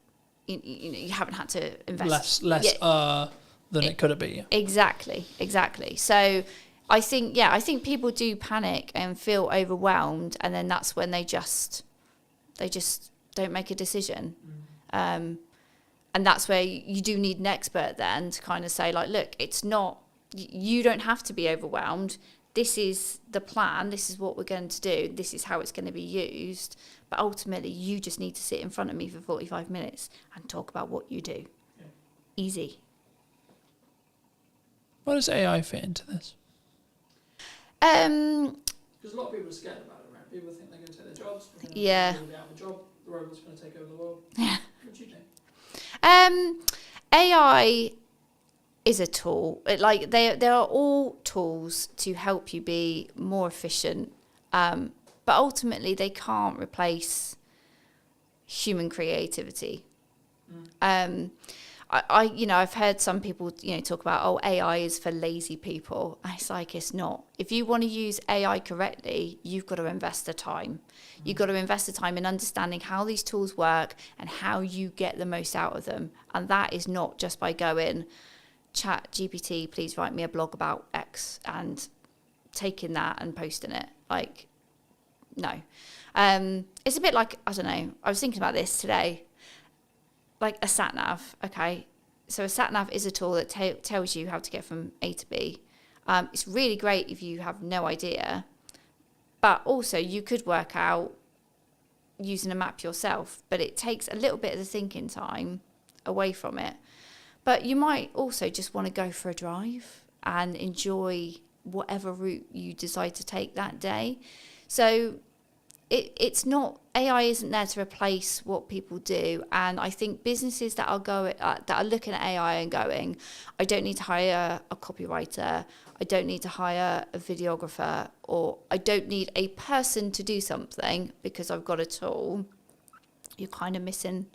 you haven't had to invest less than it could have been. Exactly. So I think people do panic and feel overwhelmed, and then that's when they just don't make a decision. And that's where you do need an expert then to kind of say, like, look, it's not, you don't have to be overwhelmed. This is the plan. This is what we're going to do. This is how it's going to be used. But ultimately, you just need to sit in front of me for 45 minutes and talk about what you do. Yeah. Easy. What does AI fit into this? Because a lot of people are scared about it, right? People think they're going to take their jobs. Yeah. They're going to be out of a job. The robot's going to take over the world. Yeah. What do you think? AI is a tool. They are all tools to help you be more efficient, but ultimately they can't replace human creativity. I've heard some people talk about, AI is for lazy people. It's like, it's not. If you want to use AI correctly, you've got to invest the time. You've got to invest the time in understanding how these tools work and how you get the most out of them. And that is not just by going, chat GPT, please write me a blog about X, and taking that and posting it. Like, no. It's a bit like, I don't know, I was thinking about this today. Like a sat nav, okay? So a sat nav is a tool that tells you how to get from A to B. It's really great if you have no idea, but also you could work out using a map yourself, but it takes a little bit of the thinking time away from it. But you might also just want to go for a drive and enjoy whatever route you decide to take that day. So it's not, AI isn't there to replace what people do. And I think businesses that are looking at AI and going, I don't need to hire a copywriter, I don't need to hire a videographer, or I don't need a person to do something because I've got a tool, you're kind of missing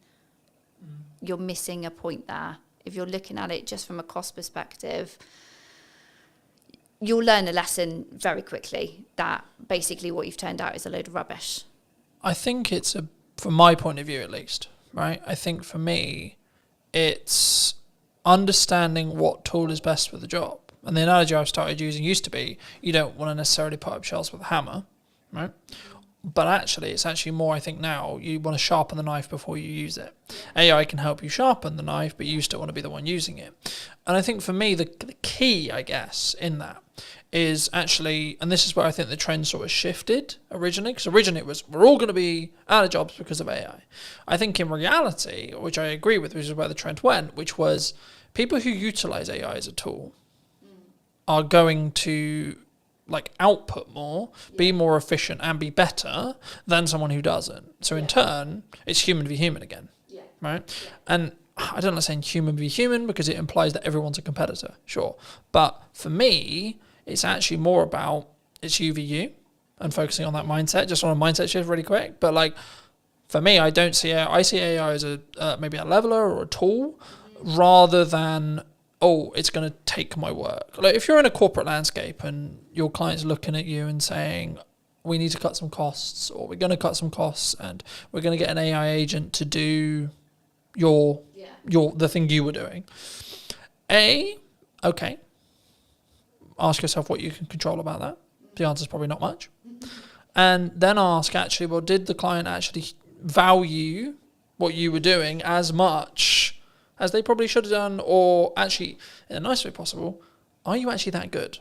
a point there. If you're looking at it just from a cost perspective, you'll learn a lesson very quickly that basically what you've turned out is a load of rubbish. I think it's from my point of view at least, right? I think for me, it's understanding what tool is best for the job. And the analogy I've started using used to be, you don't want to necessarily put up shelves with a hammer, right? But actually, it's actually more, I think now, you want to sharpen the knife before you use it. AI can help you sharpen the knife, but you still want to be the one using it. And I think for me, the key, I guess, in that is actually, and this is where I think the trend sort of shifted originally, because originally it was, we're all going to be out of jobs because of AI. I think in reality, which I agree with, which is where the trend went, which was people who utilize AI as a tool are going to output more, be more efficient, and be better than someone who doesn't. So in turn, it's human v human again, right? And I don't like saying human v human because it implies that everyone's a competitor, sure. But for me, it's actually more about it's you v you and focusing on that mindset, just on a mindset shift really quick. But for me, I see AI as maybe a leveler or a tool rather than, it's going to take my work. If you're in a corporate landscape and your client's looking at you and saying, we need to cut some costs, or we're going to cut some costs and we're going to get an AI agent to do the thing you were doing. Okay. Ask yourself what you can control about that. The answer is probably not much. And then ask actually, well, did the client actually value what you were doing as much as they probably should have done, or actually, in the nicest way possible, are you actually that good?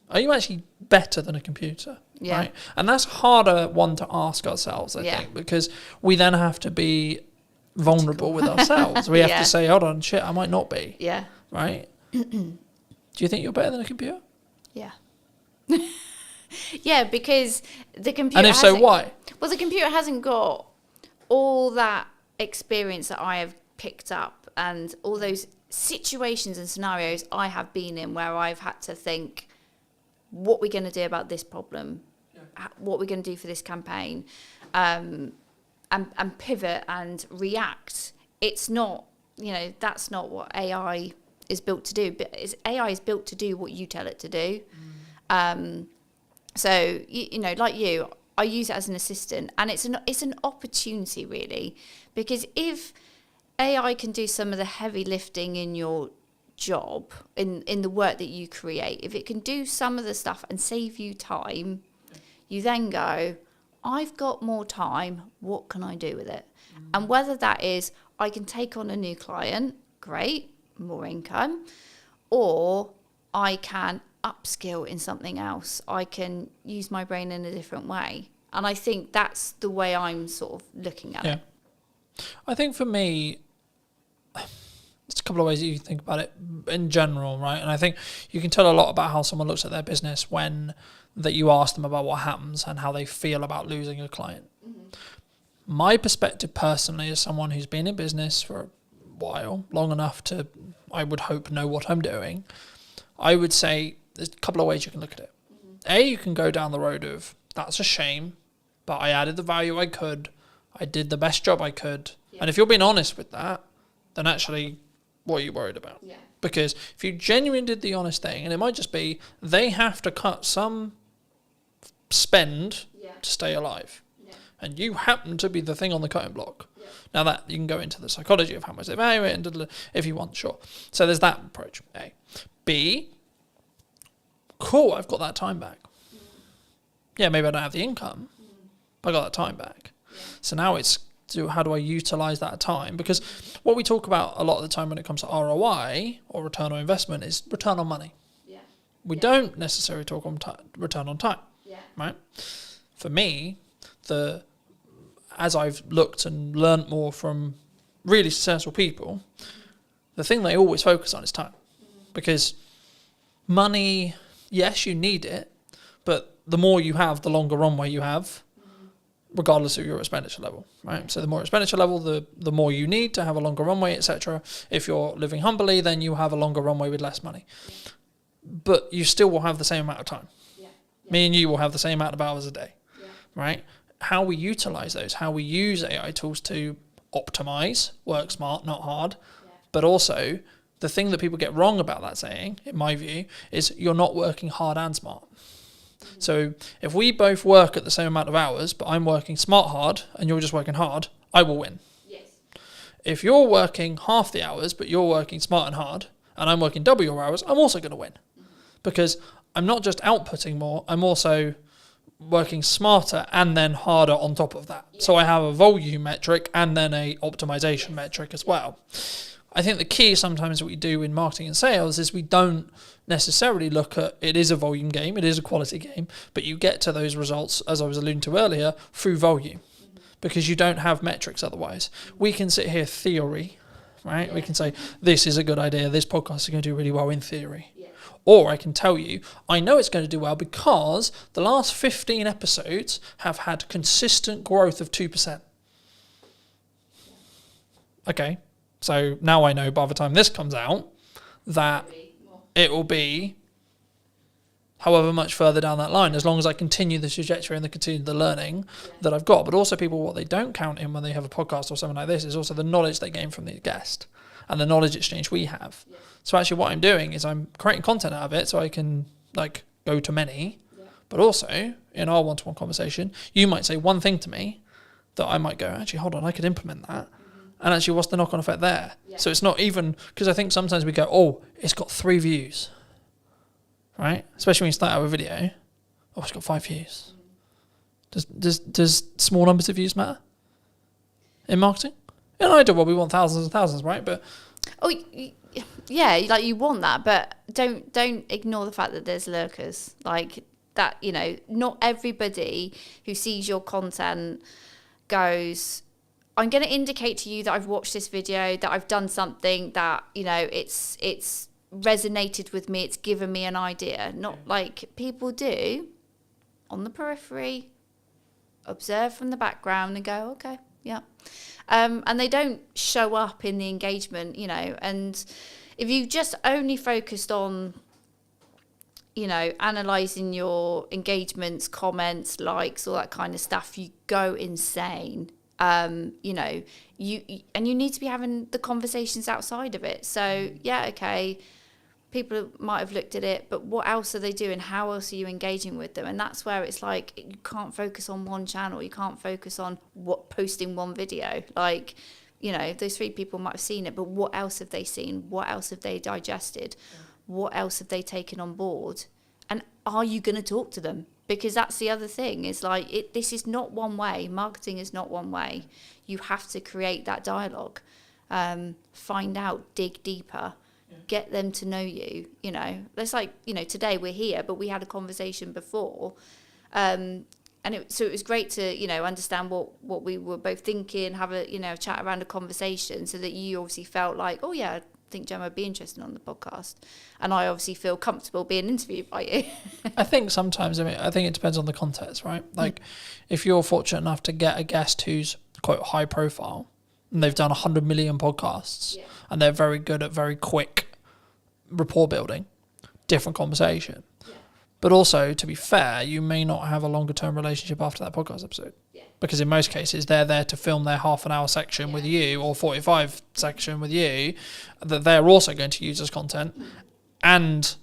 Are you actually better than a computer, Yeah. right? And that's harder one to ask ourselves, I think, because we then have to be vulnerable with ourselves. We have to say, hold on, shit, I might not be. Yeah. Right? Do you think you're better than a computer? Yeah. Yeah, because the computer. And if so, why? Well, the computer hasn't got all that experience that I have picked up and all those situations and scenarios I have been in where I've had to think, what we're going to do about this problem, what we're going to do for this campaign, and pivot and react. It's not, that's not what AI is built to do. But AI is built to do what you tell it to do. So, like you, I use it as an assistant, and it's an opportunity, really, because if AI can do some of the heavy lifting in your job, in the work that you create, if it can do some of the stuff and save you time, you then go, I've got more time, what can I do with it? And whether that is, I can take on a new client, great, more income, or I can upskill in something else. I can use my brain in a different way. And I think that's the way I'm sort of looking at it. I think for me, there's a couple of ways that you can think about it in general, right? And I think you can tell a lot about how someone looks at their business when that you ask them about what happens and how they feel about losing a client. My perspective personally, as someone who's been in business for a while, long enough to, I would hope, know what I'm doing, I would say there's a couple of ways you can look at it. You can go down the road of, that's a shame, but I added the value I could, I did the best job I could. And if you're being honest with that, then actually, what are you worried about? Because if you genuinely did the honest thing, and it might just be they have to cut some spend to stay alive, and you happen to be the thing on the cutting block. Now that you can go into the psychology of how much they value it, and if you want, sure. So there's that approach. A, B. Cool, I've got that time back. Yeah, maybe I don't have the income, but I got that time back. So now it's, how do I utilize that time? Because what we talk about a lot of the time when it comes to ROI or return on investment is return on money. We don't necessarily talk on return on time, right? For me, as I've looked and learnt more from really successful people, the thing they always focus on is time. Because money, yes, you need it, but the more you have, the longer runway you have, regardless of your expenditure level, right? So the more expenditure level, the more you need to have a longer runway, etc. If you're living humbly, then you have a longer runway with less money. But you still will have the same amount of time. Me and you will have the same amount of hours a day, right? How we utilize those, how we use AI tools to optimize, work smart, not hard, but also the thing that people get wrong about that saying, in my view, is you're not working hard and smart. So if we both work at the same amount of hours, but I'm working smart hard and you're just working hard, I will win. If you're working half the hours, but you're working smart and hard, and I'm working double your hours, I'm also going to win. Because I'm not just outputting more, I'm also working smarter and then harder on top of that. So I have a volume metric and then a optimization metric as well. I think the key sometimes what we do in marketing and sales is we don't necessarily look at, it is a volume game, it is a quality game, but you get to those results, as I was alluding to earlier, through volume, because you don't have metrics otherwise. We can sit here theory, right? We can say, this is a good idea, this podcast is going to do really well in theory. Or I can tell you, I know it's going to do well because the last 15 episodes have had consistent growth of 2%. Okay. So now I know by the time this comes out that it will be however much further down that line, as long as I continue the trajectory and continue the learning that I've got. But also people, what they don't count in when they have a podcast or something like this is also the knowledge they gain from the guest and the knowledge exchange we have. So actually what I'm doing is I'm creating content out of it so I can go to many, but also in our one-to-one conversation, you might say one thing to me that I might go, actually, hold on, I could implement that. And actually, what's the knock-on effect there? So it's not even, because I think sometimes we go, oh, it's got 3 views, right? Especially when you start out with a video. Oh, it's got 5 views. Does small numbers of views matter in marketing? In an ideal world, we want thousands and thousands, right? But yeah, you want that, but don't ignore the fact that there's lurkers. that, you know, not everybody who sees your content goes, I'm going to indicate to you that I've watched this video, that I've done something that, you know, it's resonated with me, it's given me an idea. Not like people do on the periphery, observe from the background and go, okay, yeah. And they don't show up in the engagement, you know. And if you just only focused on, you know, analysing your engagements, comments, likes, all that kind of stuff, you go insane. You know, you need to be having the conversations outside of it. So yeah, okay, people might have looked at it, but what else are they doing? How else are you engaging with them? And that's where it's like, you can't focus on one channel. You can't focus on posting one video. Like, you know, those 3 people might have seen it, but what else have they seen? What else have they digested? What else have they taken on board? And are you going to talk to them? Because that's the other thing, is like, this is not one way. Marketing is not one way. You have to create that dialogue, find out, dig deeper, get them to know you. You know, it's like, you know, today we're here, but we had a conversation before. So it was great to, you know, understand what we were both thinking, have a, you know, chat around a conversation, so that you obviously felt like, oh yeah, I think Gemma would be interested on the podcast, and I obviously feel comfortable being interviewed by you. I think sometimes, I think it depends on the context, right? Like, if you're fortunate enough to get a guest who's quite high profile and they've done 100 million podcasts and they're very good at very quick rapport building, different conversation. But also, to be fair, you may not have a longer term relationship after that podcast episode. Because in most cases, they're there to film their half an hour section with you, or 45 section with you, that they're also going to use as content. And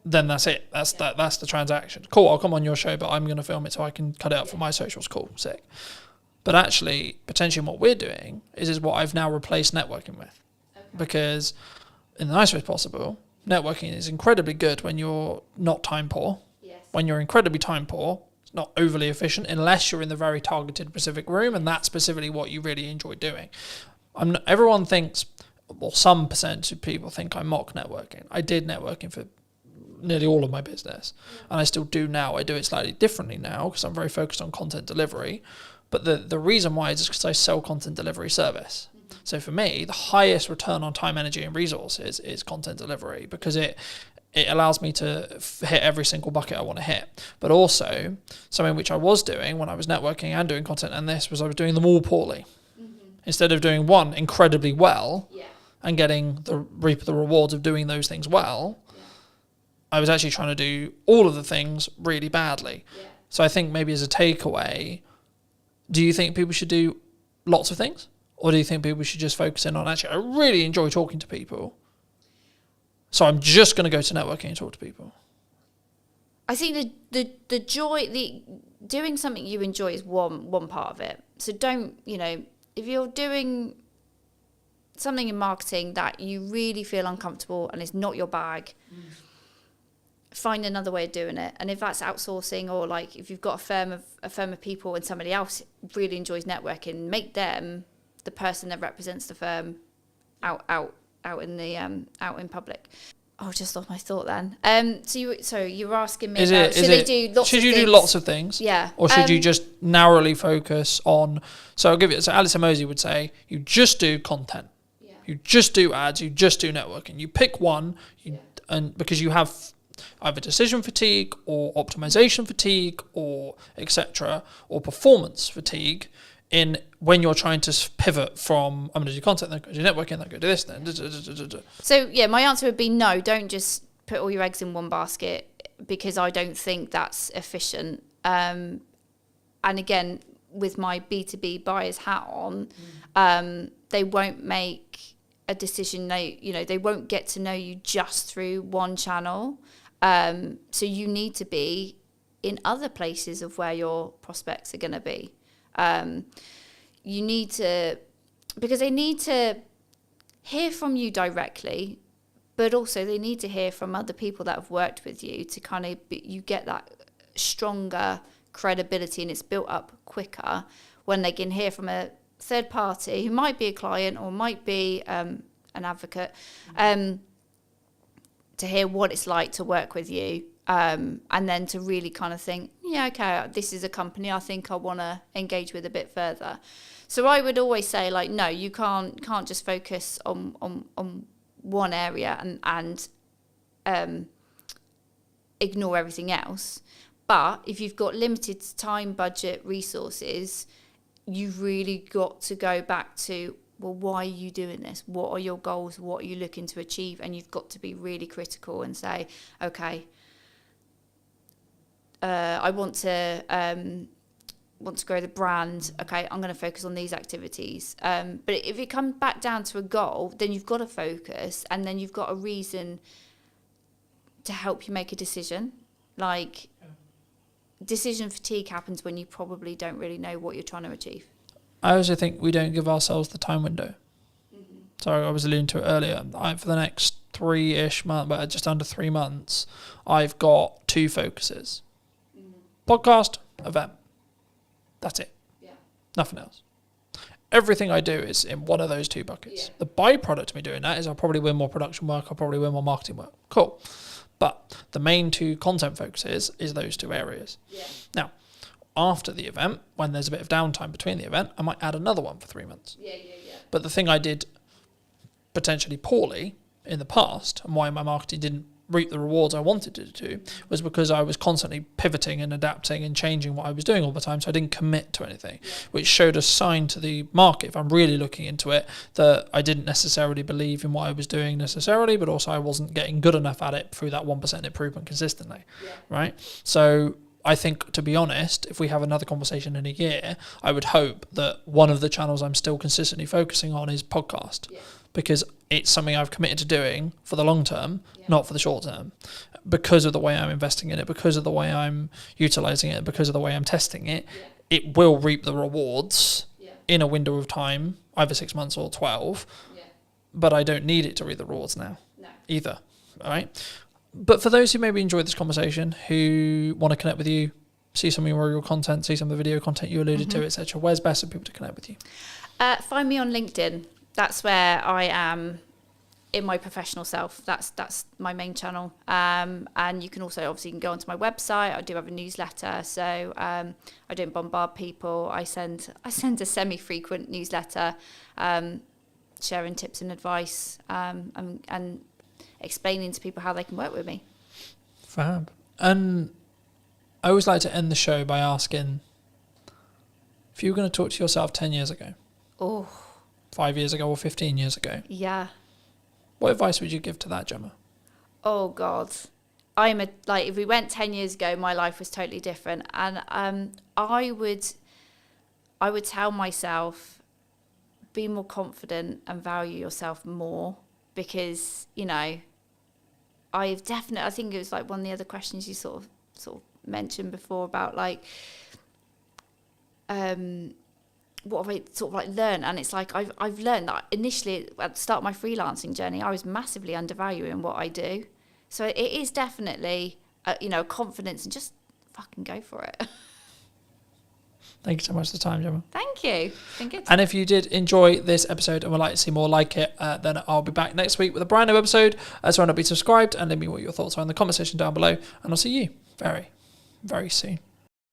then that's it. That's the transaction. Cool, I'll come on your show, but I'm going to film it so I can cut it up for my socials. Cool, sick. But actually, potentially what we're doing is what I've now replaced networking with. Because in the nicest way possible, networking is incredibly good when you're not time poor. When you're incredibly time poor, it's not overly efficient unless you're in the very targeted specific room, and that's specifically what you really enjoy doing. Everyone thinks, well, some percentage of people think I mock networking. I did networking for nearly all of my business, and I still do now. I do it slightly differently now because I'm very focused on content delivery. But the reason why is just because I sell content delivery service. So for me, the highest return on time, energy, and resources is content delivery, because it allows me to hit every single bucket I want to hit. But also, something which I was doing when I was networking and doing content and this was I was doing them all poorly. Instead of doing one incredibly well and reap the rewards of doing those things well, I was actually trying to do all of the things really badly. So I think maybe as a takeaway, do you think people should do lots of things? Or do you think people should just focus in on, actually, I really enjoy talking to people, so I'm just going to go to networking and talk to people? I think the joy, doing something you enjoy is one part of it. So don't, you know, if you're doing something in marketing that you really feel uncomfortable and it's not your bag, find another way of doing it. And if that's outsourcing, or like if you've got a firm of people and somebody else really enjoys networking, make them the person that represents the firm out in public. Oh, just lost my thought then. So you were asking me about, should you do lots of things? Yeah. Or should you just narrowly focus on, so Alice Mosey would say, you just do content. Yeah. You just do ads, you just do networking. You pick one, and because you have either decision fatigue or optimization fatigue or etc. or performance fatigue in when you're trying to pivot from, I'm going to do content, then go do networking, then go do this, then. So yeah, my answer would be no, don't just put all your eggs in one basket, because I don't think that's efficient. And again, with my B2B buyer's hat on, they won't make a decision. They won't get to know you just through one channel. So you need to be in other places of where your prospects are going to be. You need to, because they need to hear from you directly, but also they need to hear from other people that have worked with you to kind of, you get that stronger credibility, and it's built up quicker when they can hear from a third party who might be a client or might be an advocate, to hear what it's like to work with you. And then to really kind of think, yeah, okay, this is a company I think I want to engage with a bit further. So I would always say, like, no, you can't just focus on one area and ignore everything else. But if you've got limited time, budget, resources, you've really got to go back to, well, why are you doing this? What are your goals? What are you looking to achieve? And you've got to be really critical and say, okay, I want to grow the brand. Okay, I'm going to focus on these activities. But if it comes back down to a goal, then you've got to focus, and then you've got a reason to help you make a decision. Like, decision fatigue happens when you probably don't really know what you're trying to achieve. I also think we don't give ourselves the time window. Sorry, I was alluding to it earlier. For the next 3-ish months, but just under 3 months, I've got 2 focuses. Podcast, event. That's it. Yeah. Nothing else. Everything I do is in one of those 2 buckets. Yeah. The byproduct of me doing that is I'll probably win more production work, I'll probably win more marketing work. Cool. But the main 2 content focuses is those 2 areas. Yeah. Now, after the event, when there's a bit of downtime between the event, I might add another one for 3 months. Yeah. But the thing I did potentially poorly in the past, and why my marketing didn't reap the rewards I wanted it to, was because I was constantly pivoting and adapting and changing what I was doing all the time, so I didn't commit to anything, which showed a sign to the market, if I'm really looking into it, that I didn't necessarily believe in what I was doing necessarily, but also I wasn't getting good enough at it through that 1% improvement consistently, right? So I think, to be honest, if we have another conversation in a year, I would hope that one of the channels I'm still consistently focusing on is podcast, because it's something I've committed to doing for the long term, not for the short term, because of the way I'm investing in it, because of the way I'm utilizing it, because of the way I'm testing it. It will reap the rewards in a window of time, either 6 months or 12, but I don't need it to reap the rewards now either, all right? But for those who maybe enjoyed this conversation, who want to connect with you, see some of your real content, see some of the video content you alluded to, etc., where's best for people to connect with you? Find me on LinkedIn. That's where I am in my professional self. That's my main channel. And you can also obviously go onto my website. I do have a newsletter, so I don't bombard people. I send a semi-frequent newsletter, sharing tips and advice, and explaining to people how they can work with me. Fab. And I always like to end the show by asking, if you were going to talk to yourself 10 years ago, 5 years ago or 15 years ago, what advice would you give to that, Gemma? Oh God, if we went 10 years ago, my life was totally different, and I would tell myself, be more confident and value yourself more, because I think it was like one of the other questions you sort of mentioned before about like what have I sort of like learned, and it's like I've learned that initially at the start of my freelancing journey I was massively undervaluing what I do, so it is definitely confidence and just fucking go for it. Thank you so much for the time, Gemma. Thank you. It's been good. And if you did enjoy this episode and would like to see more like it, then I'll be back next week with a brand new episode. So why not be subscribed and let me know what your thoughts are in the comment section down below. And I'll see you very, very soon.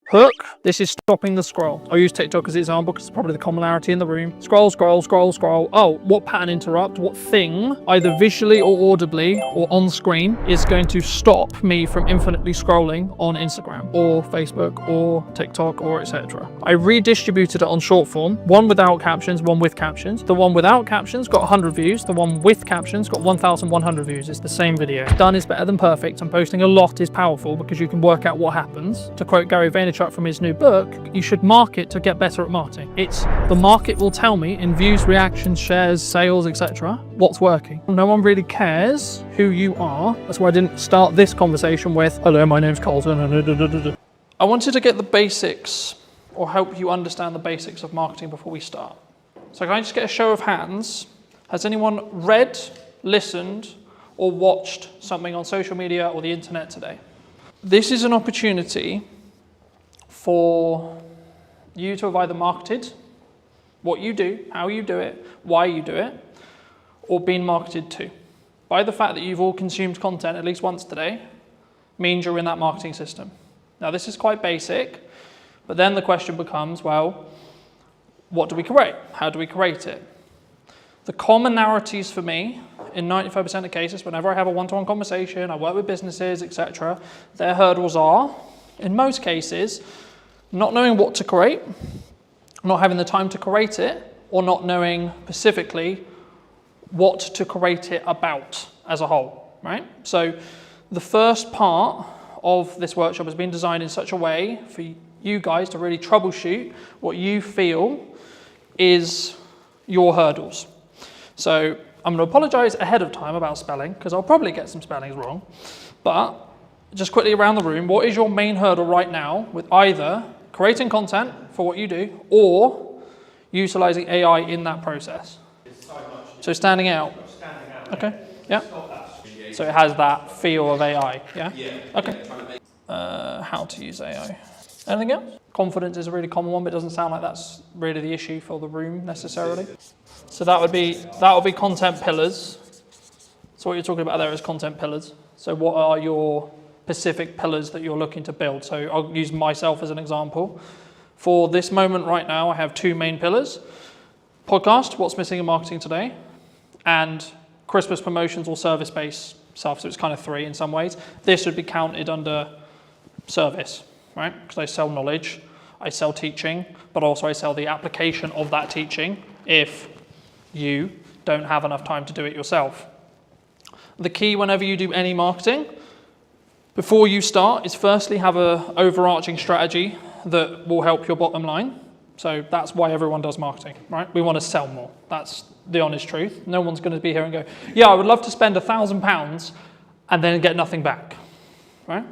Hook. This is stopping the scroll. I'll use TikTok as an example because it's probably the commonality in the room. Scroll, scroll, scroll, scroll. Oh, what pattern interrupt? What thing, either visually or audibly or on screen, is going to stop me from infinitely scrolling on Instagram or Facebook or TikTok or etc. I redistributed it on short form. One without captions, one with captions. The one without captions got 100 views. The one with captions got 1,100 views. It's the same video. Done is better than perfect, and posting a lot is powerful because you can work out what happens. To quote Gary Vaynerchuk from his new book, you should market to get better at marketing. It's the market will tell me in views, reactions, shares, sales, etc. what's working. No one really cares who you are. That's why I didn't start this conversation with, hello, my name's Colton. I wanted to get the basics, or help you understand the basics of marketing before we start. So can I just get a show of hands? Has anyone read, listened, or watched something on social media or the internet today? This is an opportunity for you to have either marketed what you do, how you do it, why you do it, or been marketed to. By the fact that you've all consumed content at least once today, means you're in that marketing system. Now, this is quite basic, but then the question becomes, well, what do we create? How do we create it? The commonalities for me, in 95% of cases, whenever I have a one-to-one conversation, I work with businesses, etc., their hurdles are, in most cases, not knowing what to create, not having the time to create it, or not knowing specifically what to create it about as a whole, right? So the first part of this workshop has been designed in such a way for you guys to really troubleshoot what you feel is your hurdles. So I'm going to apologize ahead of time about spelling, because I'll probably get some spellings wrong, but just quickly around the room, what is your main hurdle right now with either creating content for what you do or utilizing AI in that process? So standing out. Okay, yeah. So it has that feel of AI, yeah? Okay. How to use AI. Anything else? Confidence is a really common one, but it doesn't sound like that's really the issue for the room necessarily. So that would be content pillars. So what you're talking about there is content pillars. So what are your specific pillars that you're looking to build? So I'll use myself as an example. For this moment right now, I have two main pillars. Podcast, what's missing in marketing today, and Christmas promotions or service-based stuff. So it's kind of three in some ways. This would be counted under service, right? Because I sell knowledge, I sell teaching, but also I sell the application of that teaching if you don't have enough time to do it yourself. The key whenever you do any marketing, before you start, is firstly have an overarching strategy that will help your bottom line. So that's why everyone does marketing, right? We want to sell more. That's the honest truth. No one's going to be here and go, yeah, I would love to spend £1,000 and then get nothing back, right?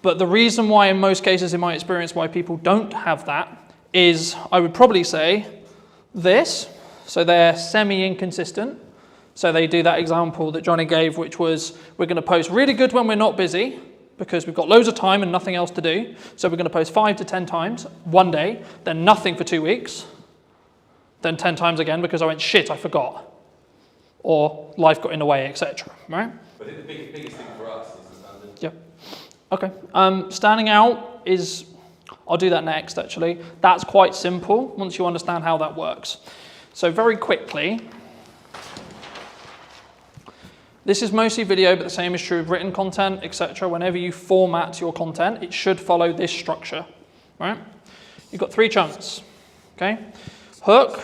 But the reason why in most cases, in my experience, why people don't have that is, I would probably say, this. So they're semi-inconsistent. So they do that example that Johnny gave, which was, we're going to post really good when we're not busy, because we've got loads of time and nothing else to do. So we're going to post 5 to 10 times one day, then nothing for 2 weeks, then 10 times again because I went, shit, I forgot. Or life got in the way, etc. Right? But I think the biggest thing for us is the standard. Yep. Okay. Standing out is, I'll do that next actually. That's quite simple once you understand how that works. So very quickly, this is mostly video, but the same is true of written content, etc. Whenever you format your content, it should follow this structure, right? You've got 3 chunks, okay? Hook,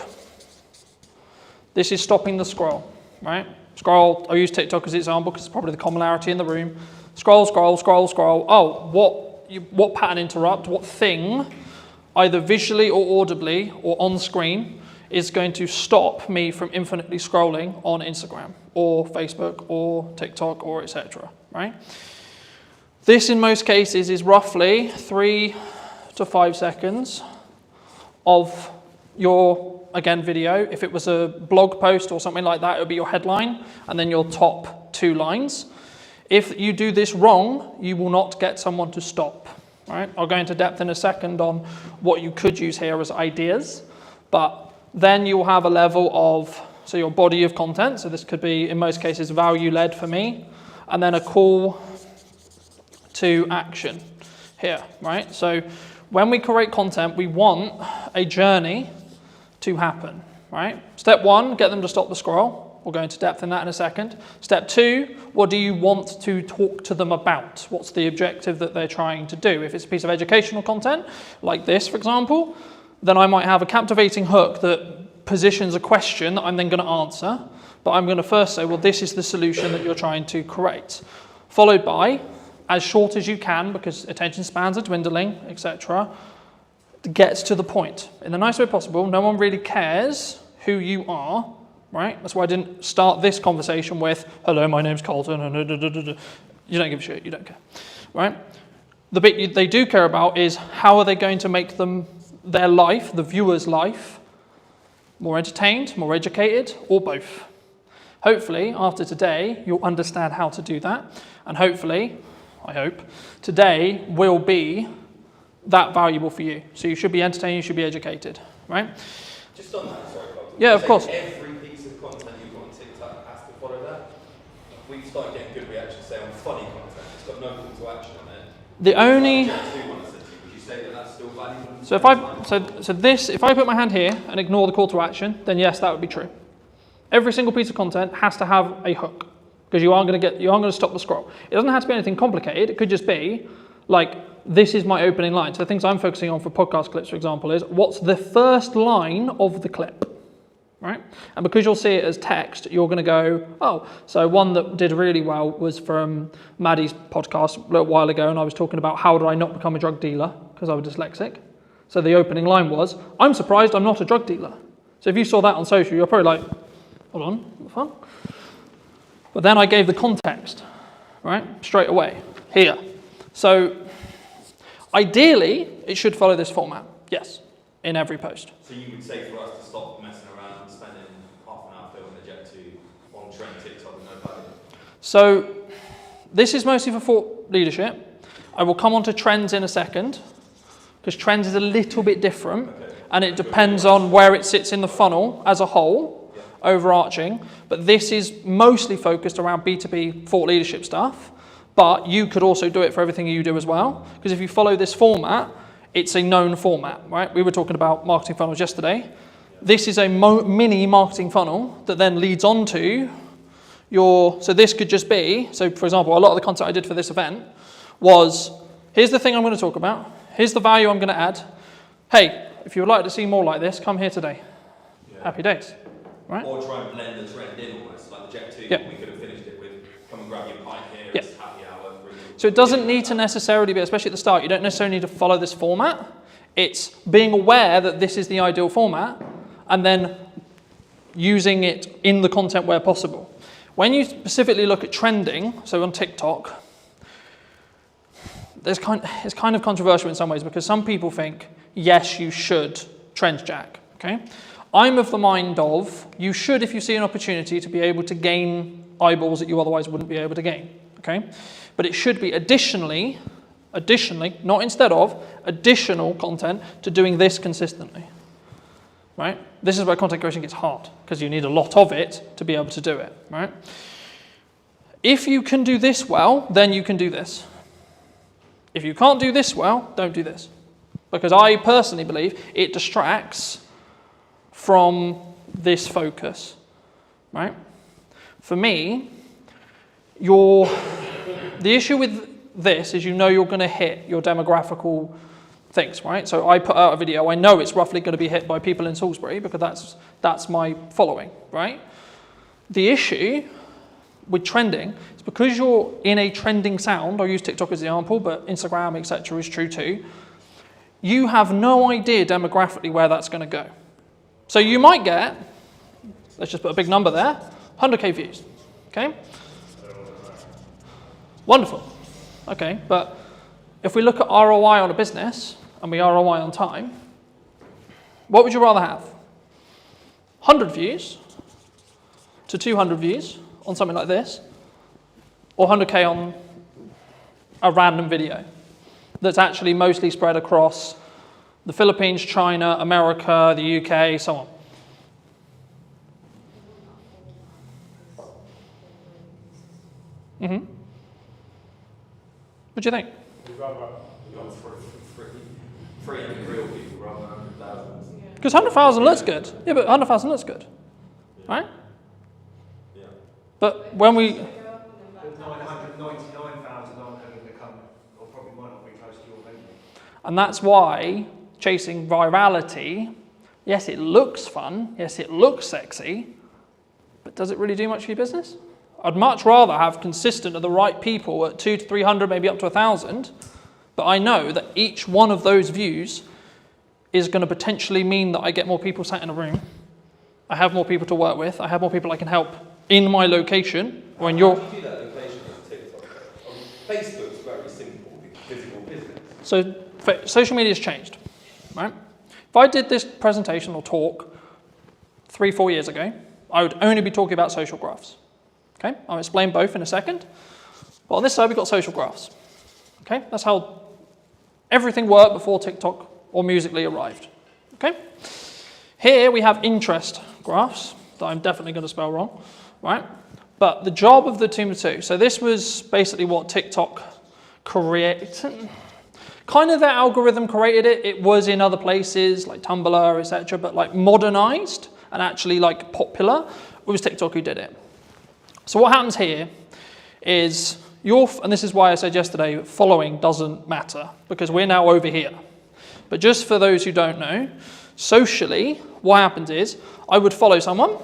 this is stopping the scroll, right? Scroll, I'll use TikTok as an example because it's probably the commonality in the room. Scroll, scroll, scroll, scroll. Oh, what pattern interrupt, what thing, either visually or audibly or on screen, is going to stop me from infinitely scrolling on Instagram or Facebook or TikTok or etc., right? This in most cases is roughly 3 to 5 seconds of your, again, video. If it was a blog post or something like that, it would be your headline and then your top 2 lines. If you do this wrong, you will not get someone to stop, right? I'll go into depth in a second on what you could use here as ideas, but then you'll have a level of, so your body of content, so this could be, in most cases, value-led for me, and then a call to action here, right? So when we create content, we want a journey to happen, right? Step 1, get them to stop the scroll. We'll go into depth in that in a second. Step 2, what do you want to talk to them about? What's the objective that they're trying to do? If it's a piece of educational content, like this, for example, then I might have a captivating hook that positions a question that I'm then going to answer, but I'm going to first say, well, this is the solution that you're trying to create, followed by, as short as you can, because attention spans are dwindling, etc., gets to the point in the nicest way possible. No one really cares who you are, right? That's why I didn't start this conversation with, hello, my name's Colton, you don't give a shit, you don't care, right? The bit they do care about is how are they going to make their life, the viewer's life, more entertained, more educated, or both. Hopefully, after today, you'll understand how to do that. And hopefully, I hope, today will be that valuable for you. So you should be entertained, you should be educated, right? Just on that, sorry, Colton. Yeah, of course. Every piece of content you've got on TikTok has to follow that. We've started getting good reactions, say, on funny content. It's got no call to action on it. The only... Would you say that that's still valuable? So if I put my hand here and ignore the call to action, then yes, that would be true. Every single piece of content has to have a hook, because you aren't going to stop the scroll. It doesn't have to be anything complicated. It could just be like, this is my opening line. So the things I'm focusing on for podcast clips, for example, is what's the first line of the clip, right? And because you'll see it as text, you're going to go, oh, so one that did really well was from Maddie's podcast a little while ago, and I was talking about how did I not become a drug dealer because I was dyslexic. So the opening line was, I'm surprised I'm not a drug dealer. So if you saw that on social, you're probably like, hold on, what the fuck? But then I gave the context, right, straight away, here. So ideally, it should follow this format, yes, in every post. So you would say for us to stop messing around and spending half an hour filming a Jet 2 on trend TikTok with no value? So this is mostly for thought leadership. I will come on to trends in a second, because trends is a little bit different, and it depends on where it sits in the funnel as a whole, overarching. But this is mostly focused around B2B thought leadership stuff. But you could also do it for everything you do as well. Because if you follow this format, it's a known format, right? We were talking about marketing funnels yesterday. This is a mini marketing funnel that then leads on to your, so this could just be, so for example, a lot of the content I did for this event was, here's the thing I'm going to talk about. Here's the value I'm going to add. Hey, if you would like to see more like this, come here today. Yeah. Happy days, right? Or try and blend the trend in almost, like the Jet 2, yeah. We could have finished it with, come and grab your pint here, yeah. It's happy hour. So it doesn't need to necessarily be, especially at the start, you don't necessarily need to follow this format. It's being aware that this is the ideal format and then using it in the content where possible. When you specifically look at trending, so on TikTok, it's kind of controversial in some ways because some people think, yes, you should trend jack, okay? I'm of the mind of, you should if you see an opportunity to be able to gain eyeballs that you otherwise wouldn't be able to gain, okay? But it should be additionally, not instead of, additional content to doing this consistently, right? This is where content creation gets hard because you need a lot of it to be able to do it, right? If you can do this well, then you can do this. If you can't do this well, don't do this. Because I personally believe it distracts from this focus, right? For me, the issue with this is you know you're going to hit your demographical things, right? So I put out a video, I know it's roughly going to be hit by people in Salisbury because that's my following, right? The issue with trending is because you're in a trending sound, I'll use TikTok as an example, but Instagram, etc. is true too, you have no idea demographically where that's going to go. So you might get, let's just put a big number there, 100k views, okay? Wonderful, okay, but if we look at ROI on a business and we ROI on time, what would you rather have? 100 views to 200 views on something like this, or 100k on a random video that's actually mostly spread across the Philippines, China, America, the UK, so on. Mm-hmm. What do you think? Because 100,000 looks good. Yeah, but 100,000 looks good, right? Yeah. But when we... 999,000 aren't going to become, or probably might not be close to your venue. And that's why chasing virality, yes, it looks fun, yes, it looks sexy, but does it really do much for your business? I'd much rather have consistent of the right people at 200 to 300, maybe up to 1,000, but I know that each one of those views is going to potentially mean that I get more people sat in a room, I have more people to work with, I have more people I can help in my location, or in your... How do you do that location on TikTok? Facebook's very simple, physical business. So social media has changed, right? If I did this presentation or talk 3-4 years ago, I would only be talking about social graphs. Okay, I'll explain both in a second. But on this side, we've got social graphs. Okay, that's how everything worked before TikTok or Musical.ly arrived. Okay, here we have interest graphs that I'm definitely going to spell wrong, right? But the job of the team of two. So this was basically what TikTok kind of their algorithm created it. It was in other places like Tumblr, etc., but like modernized and actually like popular. It was TikTok who did it. So what happens here is and this is why I said yesterday, following doesn't matter because we're now over here. But just for those who don't know, socially, what happens is I would follow someone,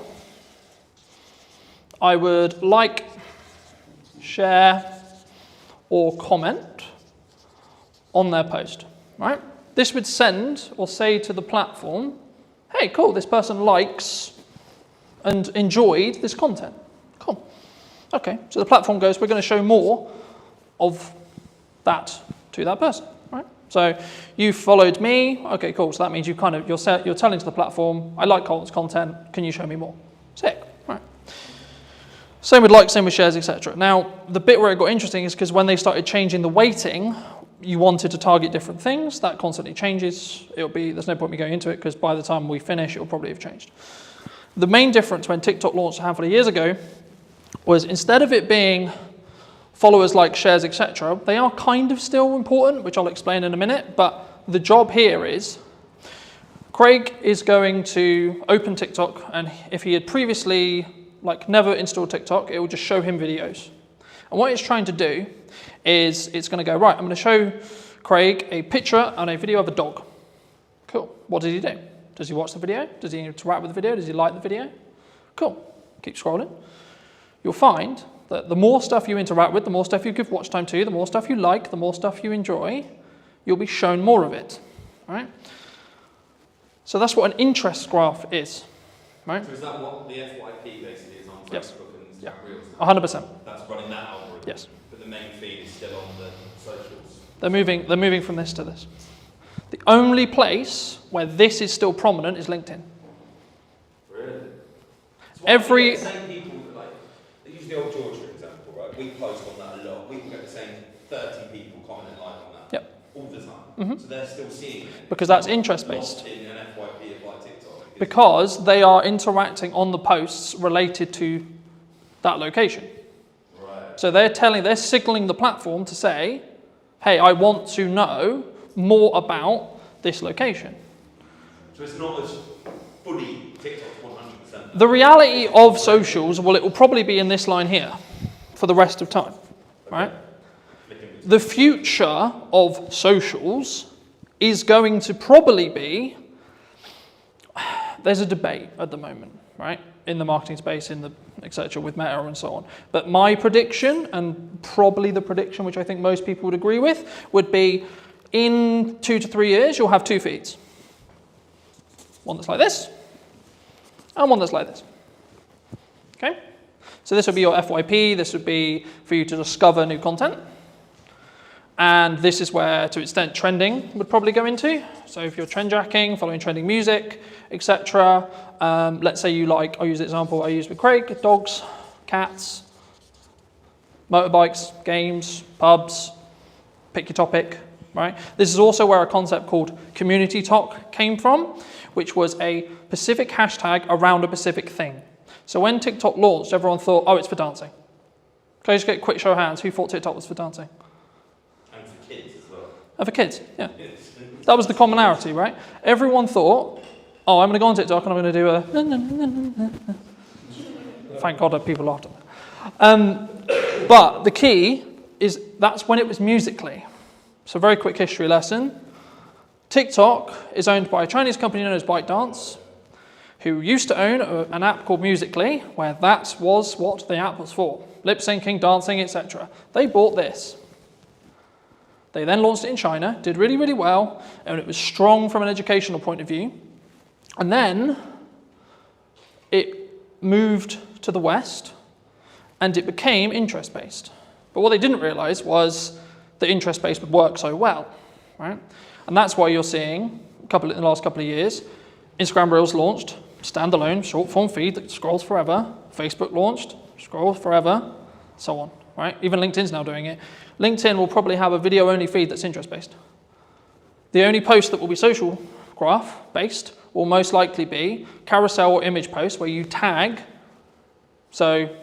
I would like, share, or comment on their post, right? This would send or say to the platform, hey, cool, this person likes and enjoyed this content. Cool. Okay, so the platform goes, we're going to show more of that to that person, right? So you followed me. Okay, cool. So that means you're telling to the platform, I like Colton's content. Can you show me more? Sick, right? Same with likes, same with shares, etc. Now, the bit where it got interesting is because when they started changing the weighting, you wanted to target different things. That constantly changes. There's no point me going into it because by the time we finish, it'll probably have changed. The main difference when TikTok launched a handful of years ago was instead of it being followers, like, shares, etc., they are kind of still important, which I'll explain in a minute, but the job here is Craig is going to open TikTok, and if he had previously never installed TikTok, it will just show him videos. And what it's trying to do is it's going to go, right, I'm going to show Craig a picture and a video of a dog. Cool. What does he do? Does he watch the video? Does he interact with the video? Does he like the video? Cool. Keep scrolling. You'll find that the more stuff you interact with, the more stuff you give watch time to, the more stuff you like, the more stuff you enjoy, you'll be shown more of it, right? So that's what an interest graph is, right? So is that what the FYP basically is on Facebook yes. and Instagram Reels? 100%. That's running that algorithm? Yes. But the main feed is still on the socials? They're moving from this to this. The only place where this is still prominent is LinkedIn. Really? So Every... the same people use the old Georgia example, right? We post on that a lot. We can get the same 30 people commenting like on that all the time. Mm-hmm. So they're still seeing it. Because that's interest-based. In an FYP of like TikTok. Because they are interacting on the posts related to that location. Right. So they're signaling the platform to say, hey, I want to know more about this location. So it's not as fully TikTok 100%. The reality of socials, well, it will probably be in this line here for the rest of time, right? The future of socials is going to probably be, there's a debate at the moment, right? In the marketing space, etc., with Meta and so on. But my prediction, and probably the prediction which I think most people would agree with, would be in 2 to 3 years, you'll have 2 feeds. One that's like this, and one that's like this. Okay? So this would be your FYP, this would be for you to discover new content. And this is where, to an extent, trending would probably go into. So if you're trend jacking, following trending music, etc. Let's say you like, I'll use the example I used with Craig, dogs, cats, motorbikes, games, pubs, pick your topic, right? This is also where a concept called community talk came from, which was a specific hashtag around a specific thing. So when TikTok launched, everyone thought, oh, it's for dancing. Can I just get a quick show of hands? Who thought TikTok was for dancing? And for kids as well. And for kids, yeah. That was the commonality, right? Everyone thought, oh, I'm going to go on TikTok and I'm going to do a... Thank God people laughed at that. But the key is that's when it was Musical.ly. So very quick history lesson. TikTok is owned by a Chinese company known as ByteDance, who used to own an app called Musical.ly, where that was what the app was for. Lip syncing, dancing, etc. They bought this. They then launched it in China, did really, really well, and it was strong from an educational point of view. And then it moved to the West, and it became interest-based. But what they didn't realize was that interest-based would work so well, right? And that's why you're seeing, in the last couple of years, Instagram Reels launched, standalone, short-form feed that scrolls forever. Facebook launched, scrolls forever, so on, right? Even LinkedIn's now doing it. LinkedIn will probably have a video-only feed that's interest-based. The only post that will be social graph-based will most likely be carousel or image posts where you tag. So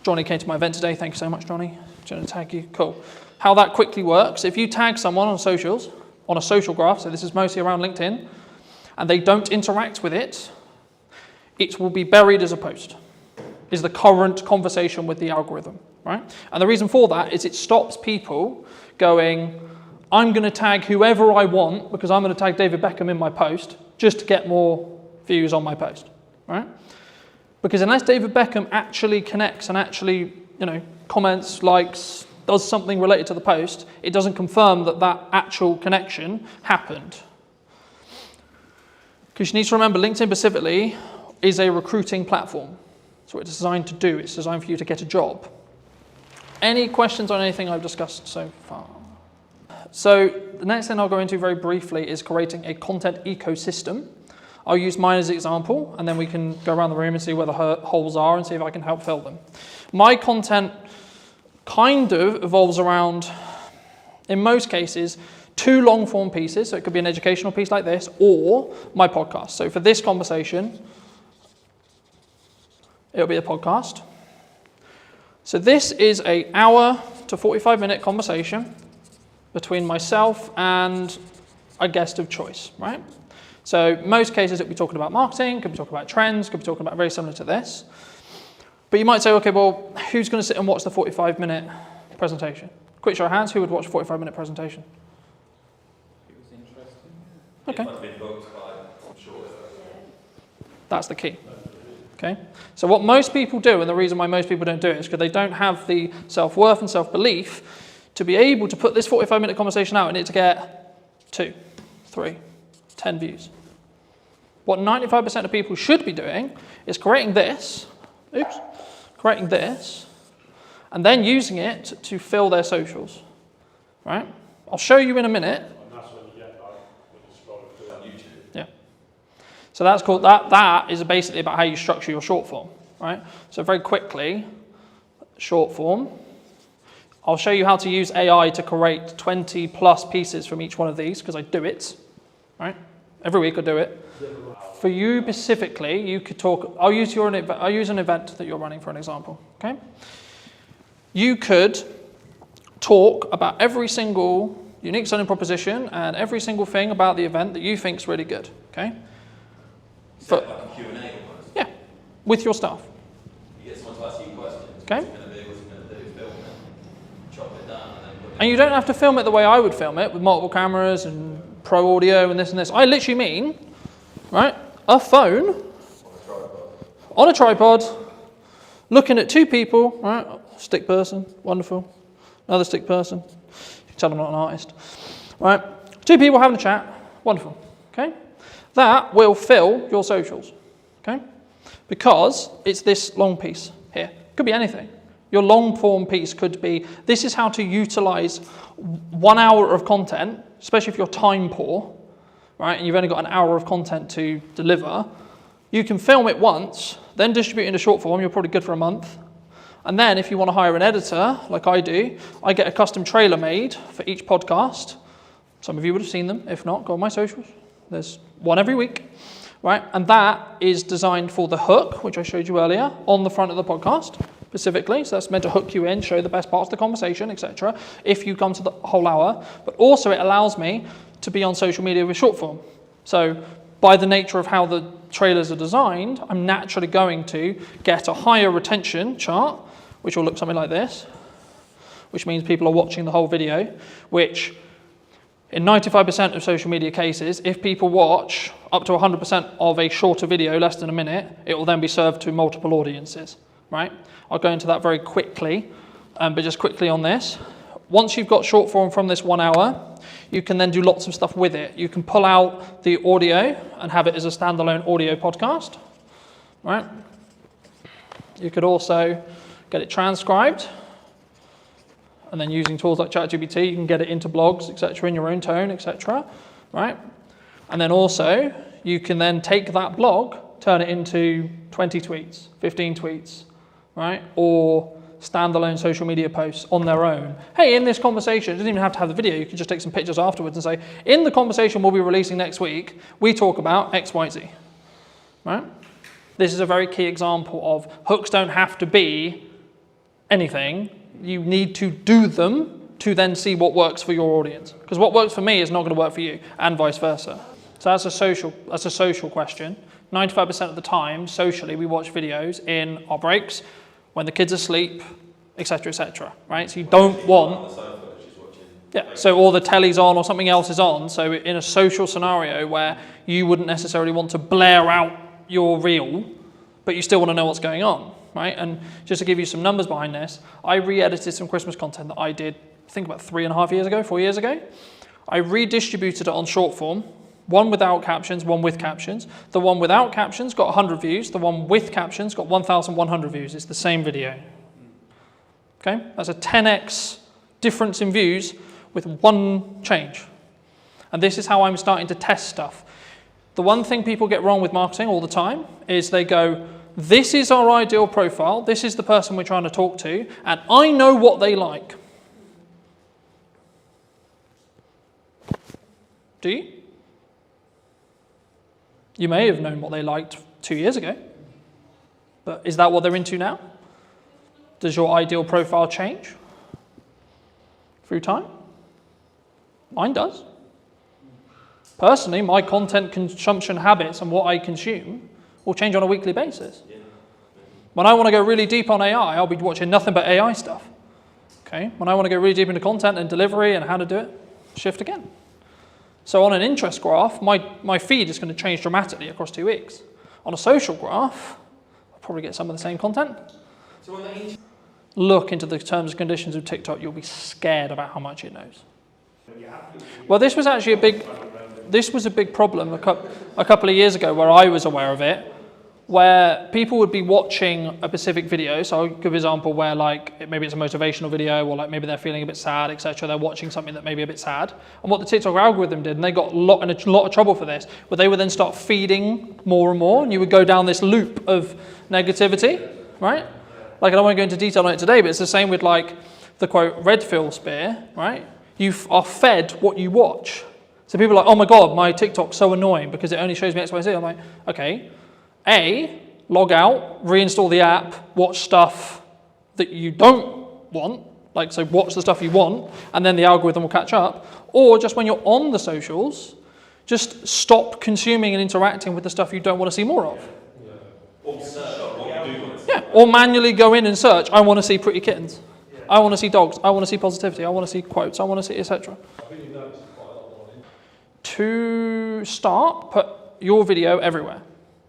Johnny came to my event today. Thank you so much, Johnny. Do you want to tag you? Cool. how that quickly works. If you tag someone on socials, on a social graph, so this is mostly around LinkedIn, and they don't interact with it, it will be buried as a post, is the current conversation with the algorithm, right? And the reason for that is it stops people going, I'm going to tag whoever I want because I'm going to tag David Beckham in my post just to get more views on my post, right? Because unless David Beckham actually connects and actually, comments, likes, does something related to the post, it doesn't confirm that that actual connection happened. Because you need to remember, LinkedIn specifically is a recruiting platform. That's what it's designed to do. It's designed for you to get a job. Any questions on anything I've discussed so far? So the next thing I'll go into very briefly is creating a content ecosystem. I'll use mine as an example, and then we can go around the room and see where the holes are and see if I can help fill them. My content kind of evolves around, in most cases, 2 long-form pieces. So it could be an educational piece like this, or my podcast. So for this conversation, it'll be a podcast. So this is an hour to 45-minute conversation between myself and a guest of choice, right? So most cases it'll be talking about marketing, could be talking about trends, could be talking about very similar to this. But you might say, okay, well, who's going to sit and watch the 45-minute presentation? Quick show of hands, who would watch a 45-minute presentation? It was interesting. Okay. If I've been booked by, I'm sure. That's the key. Okay. So what most people do, and the reason why most people don't do it, is because they don't have the self-worth and self-belief to be able to put this 45-minute conversation out and it to get 2, 3, 10 views. What 95% of people should be doing is creating this, and then using it to fill their socials, right? I'll show you in a minute. And that's when you get when you scroll through on YouTube. Yeah. So that's called, that is basically about how you structure your short form, right? So very quickly, short form. I'll show you how to use AI to create 20 plus pieces from each one of these, because I do it, right? Every week I do it. For you specifically, you could talk, I'll use an event that you're running for an example, okay? You could talk about every single unique selling proposition and every single thing about the event that you think is really good, okay? Like a Q&A almost. Yeah, with your staff. You get someone to ask you questions. Okay. What's it going to be? What's it going to do? Film it, chop it down, and then put it. And you don't have to film it the way I would film it, with multiple cameras and pro audio and this and this. I literally mean, right, a phone on a tripod, looking at 2 people, right, stick person, wonderful, another stick person, you can tell I'm not an artist, right, 2 people having a chat, wonderful, okay? That will fill your socials, okay? Because it's this long piece here. Could be anything. Your long form piece could be, this is how to utilize 1 hour of content, especially if you're time poor, right, and you've only got an hour of content to deliver. You can film it once, then distribute it into short form, you're probably good for a month. And then if you want to hire an editor, like I do, I get a custom trailer made for each podcast. Some of you would have seen them. If not, go on my socials. There's one every week, right? And that is designed for the hook, which I showed you earlier, on the front of the podcast specifically. So that's meant to hook you in, show the best parts of the conversation, etc. if you come to the whole hour. But also it allows me to be on social media with short form. So by the nature of how the trailers are designed, I'm naturally going to get a higher retention chart, which will look something like this, which means people are watching the whole video, which in 95% of social media cases, if people watch up to 100% of a shorter video, less than a minute, it will then be served to multiple audiences, right? I'll go into that very quickly, but just quickly on this. Once you've got short form from this 1 hour, you can then do lots of stuff with it. You can pull out the audio and have it as a standalone audio podcast, right? You could also get it transcribed, and then using tools like ChatGPT, you can get it into blogs, etc., in your own tone, etc., right? And then also, you can then take that blog, turn it into 20 tweets, 15 tweets, right? Or standalone social media posts on their own. Hey, in this conversation, it doesn't even have to have the video, you can just take some pictures afterwards and say, in the conversation we'll be releasing next week, we talk about X, Y, Z, right? This is a very key example of hooks don't have to be anything. You need to do them to then see what works for your audience. Because what works for me is not going to work for you, and vice versa. So that's a social question. 95% of the time, socially, we watch videos in our breaks, when the kids are asleep, etc., right? So you don't want... Yeah, so or the telly's on or something else is on. So in a social scenario where you wouldn't necessarily want to blare out your reel, but you still want to know what's going on, right? And just to give you some numbers behind this, I re-edited some Christmas content that I did, I think about 4 years ago. I redistributed it on short form, one without captions, one with captions. The one without captions got 100 views. The one with captions got 1,100 views. It's the same video. Okay, that's a 10x difference in views with one change. And this is how I'm starting to test stuff. The one thing people get wrong with marketing all the time is they go, this is our ideal profile, this is the person we're trying to talk to, and I know what they like. Do you? You may have known what they liked 2 years ago, but is that what they're into now? Does your ideal profile change through time? Mine does. Personally, my content consumption habits and what I consume will change on a weekly basis. When I want to go really deep on AI, I'll be watching nothing but AI stuff. Okay? When I want to go really deep into content and delivery and how to do it, shift again. So on an interest graph, my feed is going to change dramatically across 2 weeks. On a social graph, I'll probably get some of the same content. Look into the terms and conditions of TikTok, you'll be scared about how much it knows. Well, this was actually a big problem a couple of years ago where I was aware of it, where people would be watching a specific video. So I'll give an example where like maybe it's a motivational video or like maybe they're feeling a bit sad, etc. They're watching something that may be a bit sad. And what the TikTok algorithm did, and they got in a lot of trouble for this, but they would then start feeding more and more, and you would go down this loop of negativity, right? Like I don't want to go into detail on it today, but it's the same with like the quote red pill spear, right? You are fed what you watch. So people are like, oh my God, my TikTok's so annoying because it only shows me X, Y, Z. I'm like, okay. A, log out, reinstall the app, watch stuff that you don't want, like so watch the stuff you want, and then the algorithm will catch up. Or just when you're on the socials, just stop consuming and interacting with the stuff you don't want to see more of. Or search what you do want to see. Yeah, or manually go in and search, I want to see pretty kittens. I want to see dogs, I want to see positivity, I want to see quotes, I want to see etc. To start, put your video everywhere.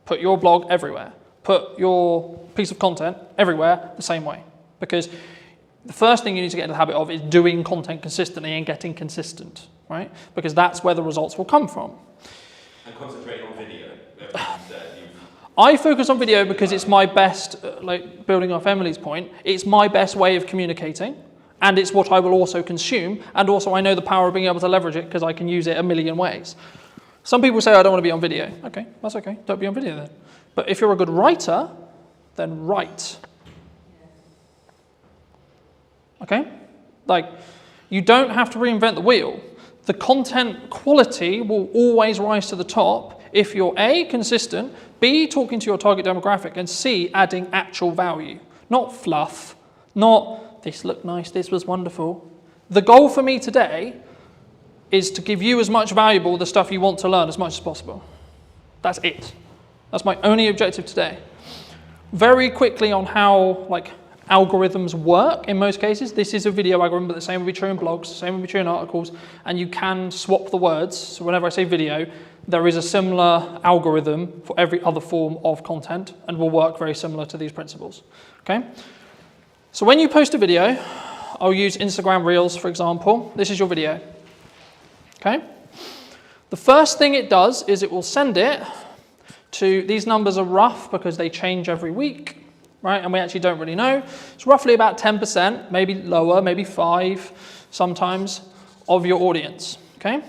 Put your blog everywhere. Put your piece of content everywhere the same way. Because the first thing you need to get into the habit of is doing content consistently and getting consistent, right? Because that's where the results will come from. And concentrate on video. I focus on video because it's my best, like building off Emily's point, it's my best way of communicating, and it's what I will also consume, and also I know the power of being able to leverage it because I can use it a million ways. Some people say, I don't want to be on video. Okay, that's okay, don't be on video then. But if you're a good writer, then write. Okay? Like, you don't have to reinvent the wheel. The content quality will always rise to the top if you're A, consistent, B, talking to your target demographic, and C, adding actual value. Not fluff, not this looked nice, this was wonderful. The goal for me today is to give you as much valuable the stuff you want to learn as much as possible. That's it. That's my only objective today. Very quickly on how like algorithms work in most cases. This is a video algorithm, but the same will be true in blogs, the same will be true in articles, and you can swap the words. So whenever I say video, there is a similar algorithm for every other form of content and will work very similar to these principles. Okay? So when you post a video, I'll use Instagram Reels, for example. This is your video. Okay? The first thing it does is it will send it to, these numbers are rough because they change every week, right? And we actually don't really know. It's roughly about 10%, maybe lower, maybe 5% sometimes, of your audience. Okay?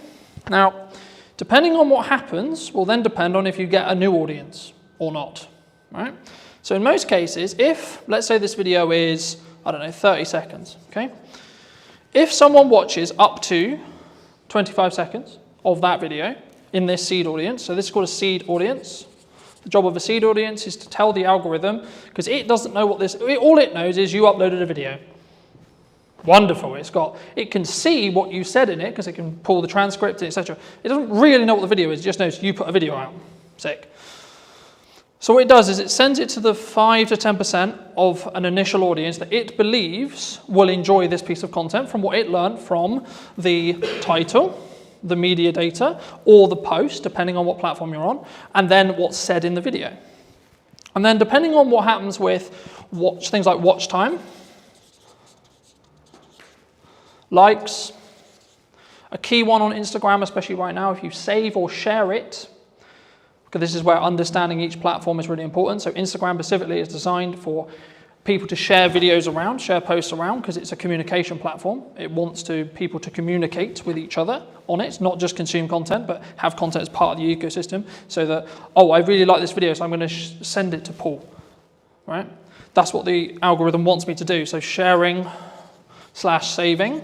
Now, depending on what happens will then depend on if you get a new audience or not, right? So in most cases, if, let's say this video is, I don't know, 30 seconds, okay? If someone watches up to 25 seconds of that video in this seed audience, so this is called a seed audience. The job of a seed audience is to tell the algorithm, because it doesn't know what this, all it knows is you uploaded a video. Wonderful. It can see what you said in it because it can pull the transcript, etc. It doesn't really know what the video is. It just knows you put a video out. Sick. So what it does is it sends it to the 5 to 10% of an initial audience that it believes will enjoy this piece of content from what it learned from the title, the media data, or the post, depending on what platform you're on, and then what's said in the video. And then depending on what happens with things like watch time, likes, a key one on Instagram, especially right now, if you save or share it, because this is where understanding each platform is really important. So Instagram specifically is designed for people to share videos around, share posts around, because it's a communication platform. It wants people to communicate with each other on it, not just consume content, but have content as part of the ecosystem, so that, oh, I really like this video, so I'm going to send it to Paul, right? That's what the algorithm wants me to do. So sharing/saving,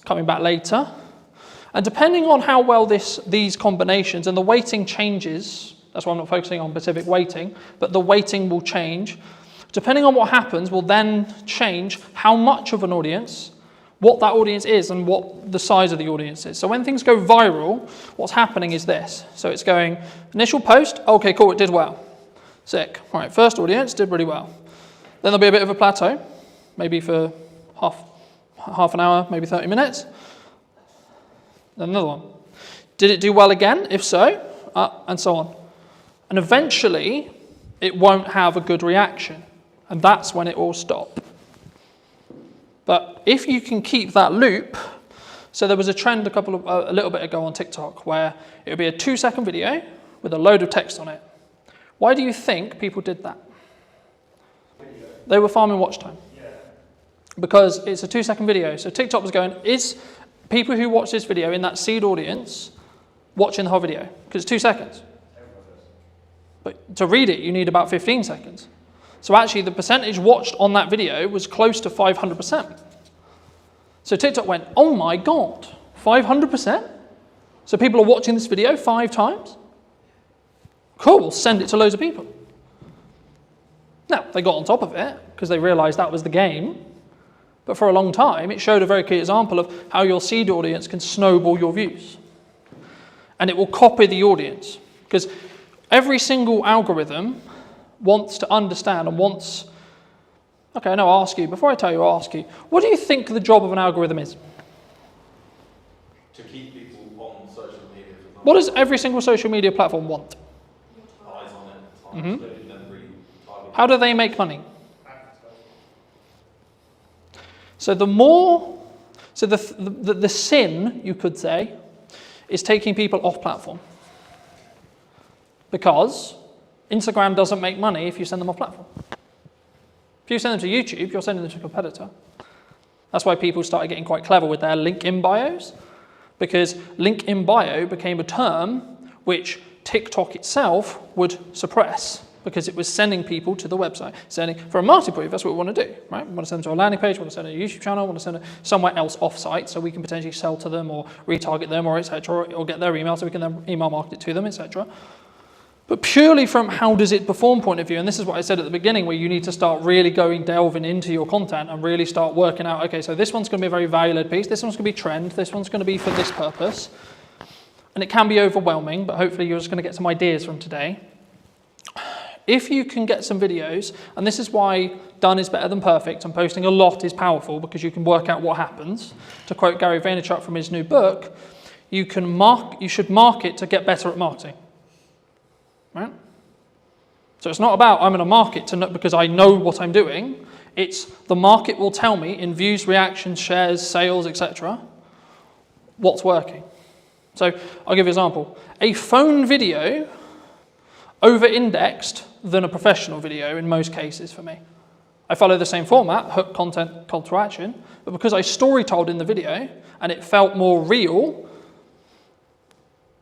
coming back later. And depending on how well these combinations, and the weighting changes, that's why I'm not focusing on specific weighting, but the weighting will change. Depending on what happens will then change how much of an audience, what that audience is, and what the size of the audience is. So when things go viral, what's happening is this. So it's going, initial post, okay, cool, it did well. Sick. All right, first audience, did really well. Then there'll be a bit of a plateau, maybe for half an hour, maybe 30 minutes. Then another one. Did it do well again? If so, and so on. And eventually, it won't have a good reaction. And that's when it will stop. But if you can keep that loop, so there was a trend a little bit ago on TikTok where it would be a 2-second video with a load of text on it. Why do you think people did that? They were farming watch time. Because it's a 2-second video. So TikTok was going, is people who watch this video in that seed audience watching the whole video? Because it's 2 seconds. But to read it, you need about 15 seconds. So actually, the percentage watched on that video was close to 500%. So TikTok went, oh my God, 500%? So people are watching this video 5 times? Cool, we'll send it to loads of people. Now, they got on top of it because they realized that was the game. But for a long time, it showed a very clear example of how your seed audience can snowball your views. And it will copy the audience. Because every single algorithm wants to understand and wants... Okay, no, I'll ask you. Before I tell you, I'll ask you. What do you think the job of an algorithm is? To keep people on social media. What does every single social media platform want? Eyes on it. Mm-hmm. So they can then really target. How do they make money? So the sin, you could say, is taking people off platform. Because Instagram doesn't make money if you send them off platform. If you send them to YouTube, you're sending them to a competitor. That's why people started getting quite clever with their link in bios, because link in bio became a term which TikTok itself would suppress, because it was sending people to the website. For a marketing point, that's what we want to do, right? We want to send them to a landing page, we want to send them to a YouTube channel, we want to send them somewhere else off-site so we can potentially sell to them or retarget them or etc. or get their email so we can then email market it to them, etc. But purely from how does it perform point of view, and this is what I said at the beginning, where you need to start really delving into your content and really start working out, okay, so this one's going to be a very value-led piece, this one's going to be trend, this one's going to be for this purpose. And it can be overwhelming, but hopefully you're just going to get some ideas from today. If you can get some videos, and this is why done is better than perfect, and posting a lot is powerful because you can work out what happens. To quote Gary Vaynerchuk from his new book, you should market to get better at marketing. Right? So it's not about I'm going to market because I know what I'm doing. It's the market will tell me in views, reactions, shares, sales, etc. what's working. So I'll give you an example. A phone video over-indexed than a professional video in most cases for me. I follow the same format, hook, content, call to action, but because I story-told in the video and it felt more real,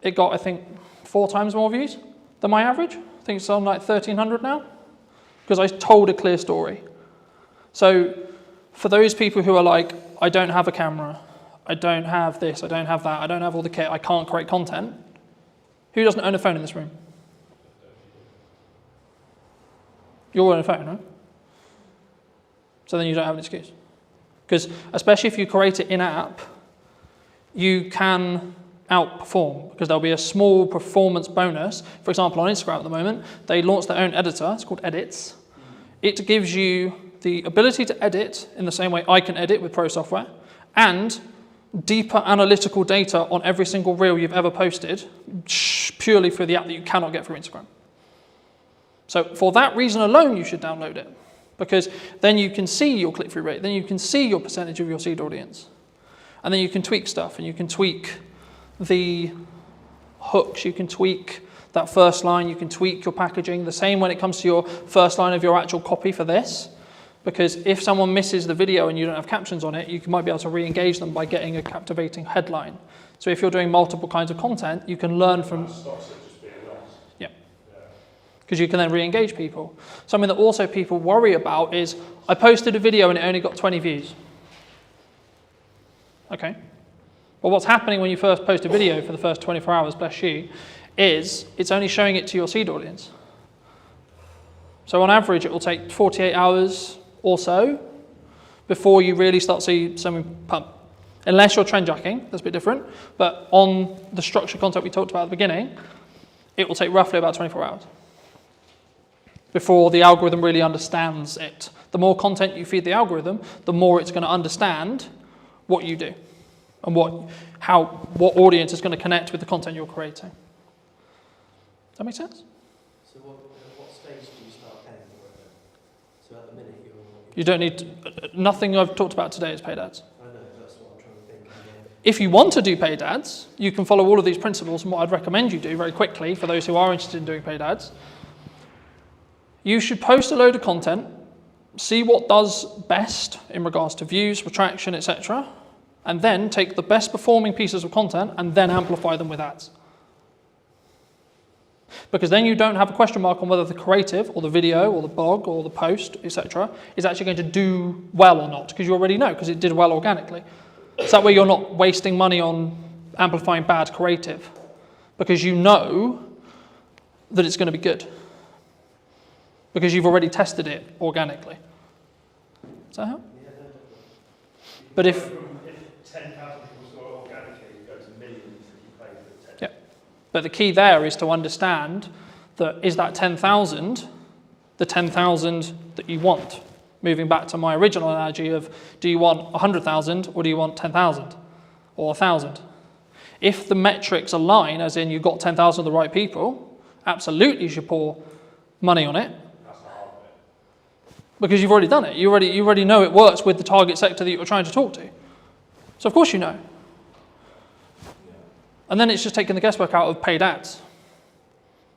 it got, I think, 4 times more views than my average. I think it's on like 1,300 now, because I told a clear story. So for those people who are like, I don't have a camera, I don't have this, I don't have that, I don't have all the kit, I can't create content, who doesn't own a phone in this room? You all own a phone, right? So then you don't have an excuse. Because especially if you create it in-app, you can outperform because there'll be a small performance bonus. For example, on Instagram at the moment, they launched their own editor. It's called Edits. It gives you the ability to edit in the same way I can edit with Pro Software, and deeper analytical data on every single reel you've ever posted purely through the app that you cannot get through Instagram. So for that reason alone, you should download it, because then you can see your click-through rate, then you can see your percentage of your seed audience, and then you can tweak stuff, and you can tweak the hooks, you can tweak that first line, you can tweak your packaging. The same when it comes to your first line of your actual copy for this, because if someone misses the video and you don't have captions on it, you might be able to re-engage them by getting a captivating headline. So if you're doing multiple kinds of content, you can learn from... Yeah. Because you can then re-engage people. Something that also people worry about is, I posted a video and it only got 20 views. Okay. Well, what's happening when you first post a video for the first 24 hours, bless you, is it's only showing it to your seed audience. So on average, it will take 48 hours or so before you really start to see something pump. Unless you're trend jacking, that's a bit different. But on the structured content we talked about at the beginning, it will take roughly about 24 hours before the algorithm really understands it. The more content you feed the algorithm, the more it's going to understand what you do and what audience is going to connect with the content you're creating. Does that make sense? So what stage do you start paying for it? So at the minute You don't need nothing I've talked about today is paid ads. I know, that's what I'm trying to think. If you want to do paid ads, you can follow all of these principles, and what I'd recommend you do very quickly for those who are interested in doing paid ads, you should post a load of content, see what does best in regards to views, retraction, etc., and then take the best performing pieces of content and then amplify them with ads. Because then you don't have a question mark on whether the creative or the video or the blog or the post, etc., is actually going to do well or not, because you already know, because it did well organically. So that way you're not wasting money on amplifying bad creative, because you know that it's going to be good, because you've already tested it organically. Does that help? But if 10,000 people saw it organically, you go to millions if you pay for 10. Yeah. But the key there is to understand that is that 10,000 the 10,000 that you want? Moving back to my original analogy of, do you want 100,000 or do you want 10,000 or 1,000? If the metrics align, as in you got 10,000 of the right people, absolutely you should pour money on it. Because you've already done it. You already know it works with the target sector that you're trying to talk to. So of course you know. And then it's just taking the guesswork out of paid ads.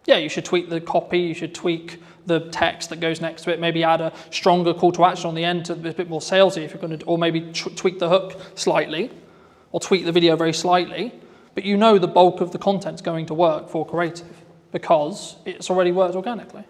Yeah, you should tweak the copy, you should tweak the text that goes next to it, maybe add a stronger call to action on the end to be a bit more salesy if you're going to, or maybe tweak the hook slightly, or tweak the video very slightly, but you know the bulk of the content's going to work for creative because it's already worked organically.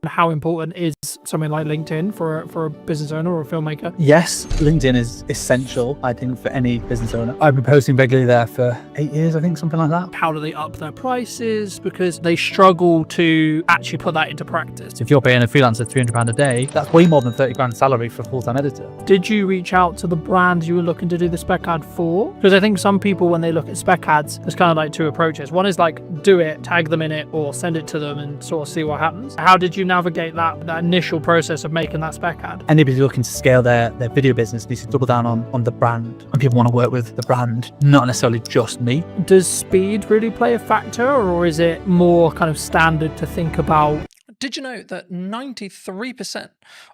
How important is something like LinkedIn for a business owner or a filmmaker? Yes, LinkedIn is essential, I think, for any business owner. I've been posting regularly there for 8 years, I think, something like that. How do they up their prices? Because they struggle to actually put that into practice. If you're paying a freelancer £300 a day, that's way more than 30 grand salary for a full-time editor. Did you reach out to the brands you were looking to do the spec ad for? Because I think some people, when they look at spec ads, there's kind of like two approaches. One is like, do it, tag them in it, or send it to them and sort of see what happens. How did you navigate that initial process of making that spec ad? Anybody looking to scale their video business needs to double down on the brand, and people want to work with the brand, not necessarily just me. Does speed really play a factor, or is it more kind of standard to think about? Did you know that 93%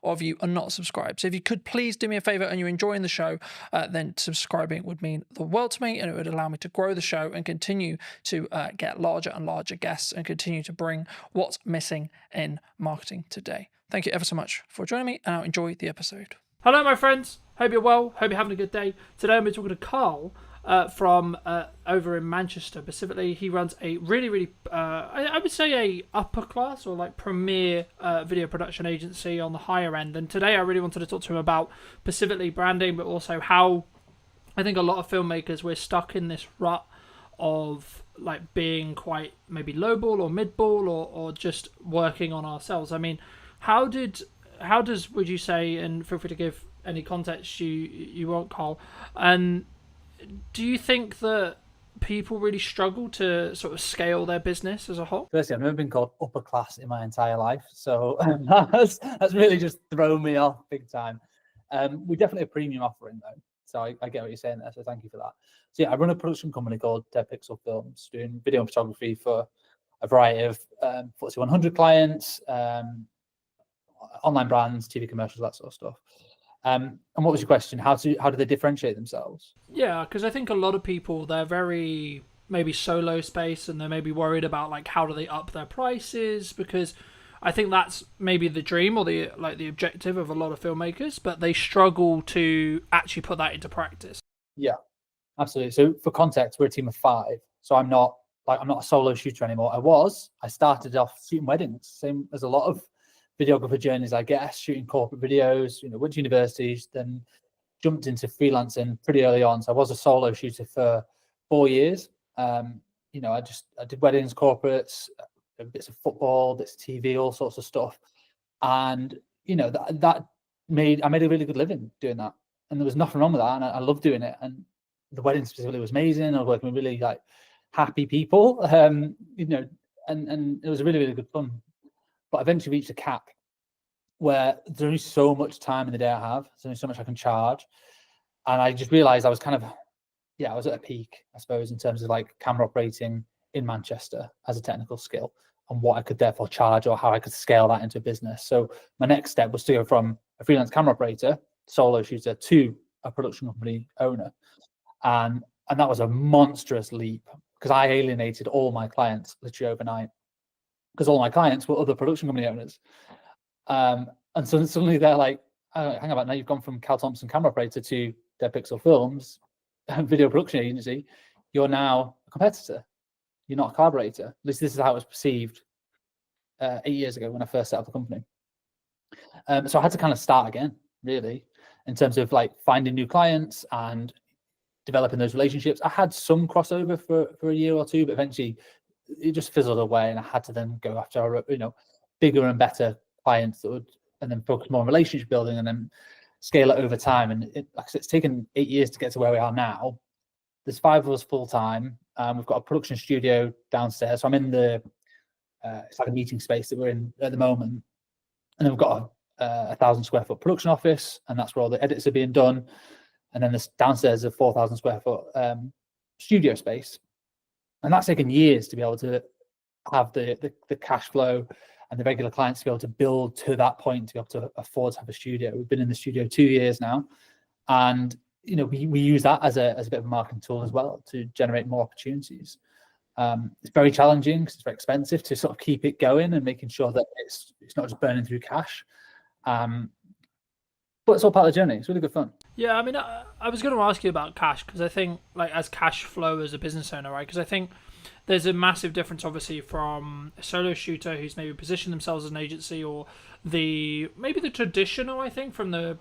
of you are not subscribed? So if you could please do me a favor and you're enjoying the show, then subscribing would mean the world to me, and it would allow me to grow the show and continue to get larger and larger guests and continue to bring what's missing in marketing today. Thank you ever so much for joining me, and I'll enjoy the episode. Hello, my friends. Hope you're well. Hope you're having a good day. Today I'm talking to Carl from over in Manchester. Specifically, he runs a really, I would say a upper class or like premier video production agency on the higher end. And today I really wanted to talk to him about specifically branding, but also how I think a lot of filmmakers, we're stuck in this rut of like being quite maybe lowball or midball or just working on ourselves. I mean, how does, would you say, and feel free to give any context you want, Carl. And do you think that people really struggle to sort of scale their business as a whole? Firstly, I've never been called upper class in my entire life, so that's really just thrown me off big time. We're definitely a premium offering though, so I get what you're saying there, so thank you for that. So yeah, I run a production company called Dead Pixel Films, doing video and photography for a variety of FTSE 100 clients, online brands, TV commercials, that sort of stuff. And what was your question? How do they differentiate themselves? Yeah, because I think a lot of people, they're very maybe solo space, and they're maybe worried about like how do they up their prices, because I think that's maybe the dream or the objective of a lot of filmmakers, but they struggle to actually put that into practice. Yeah, absolutely. So for context, we're a team of 5. So I'm not a solo shooter anymore. I started off shooting weddings, same as a lot of videographer journeys, I guess, shooting corporate videos, went to universities, then jumped into freelancing pretty early on. So I was a solo shooter for 4 years. I did weddings, corporates, bits of football, bits of TV, all sorts of stuff. And, I made a really good living doing that. And there was nothing wrong with that. And I loved doing it. And the wedding specifically was amazing. I was working with really happy people, and it was really, really good fun. But I eventually reached a cap where there's only so much time in the day I have. There's only so much I can charge. And I just realized I was I was at a peak, I suppose, in terms of camera operating in Manchester as a technical skill and what I could therefore charge or how I could scale that into a business. So my next step was to go from a freelance camera operator, solo shooter, to a production company owner. And that was a monstrous leap because I alienated all my clients literally overnight, because all my clients were other production company owners. And so suddenly they're like, oh, hang about, now you've gone from Cal Thompson camera operator to Dead Pixel Films, video production agency. You're now a competitor. You're not a collaborator. At least this is how it was perceived 8 years ago when I first set up the company. So I had to kind of start again, really, in terms of finding new clients and developing those relationships. I had some crossover for a year or two, but eventually it just fizzled away, and I had to then go after bigger and better clients that would, and then focus more on relationship building and then scale it over time. And it's taken 8 years to get to where we are now. There's 5 of us full time. We've got a production studio downstairs. So I'm in it's like a meeting space that we're in at the moment. And then we've got a 1,000 square foot production office, and that's where all the edits are being done. And then this downstairs is a 4,000 square foot studio space. And that's taken years to be able to have the cash flow and the regular clients to be able to build to that point, to be able to afford to have a studio. We've been in the studio 2 years now. And we use that as a bit of a marketing tool as well to generate more opportunities. It's very challenging because it's very expensive to sort of keep it going and making sure that it's not just burning through cash. But it's all part of the journey. It's really good fun. Yeah, I mean, I was going to ask you about cash, because I think as cash flow as a business owner, right? Because I think there's a massive difference, obviously, from a solo shooter who's maybe positioned themselves as an agency, or maybe the traditional, I think, from the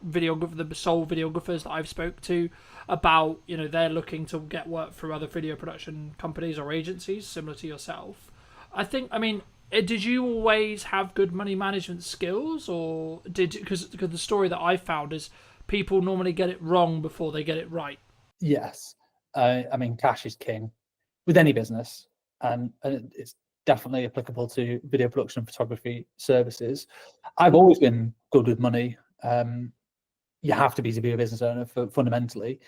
sole videographers that I've spoke to about, they're looking to get work through other video production companies or agencies similar to yourself. Did you always have good money management skills, or because the story that I found is people normally get it wrong before they get it right? Yes. Cash is king with any business, and it's definitely applicable to video production and photography services. I've always been good with money. You have to be a business owner fundamentally,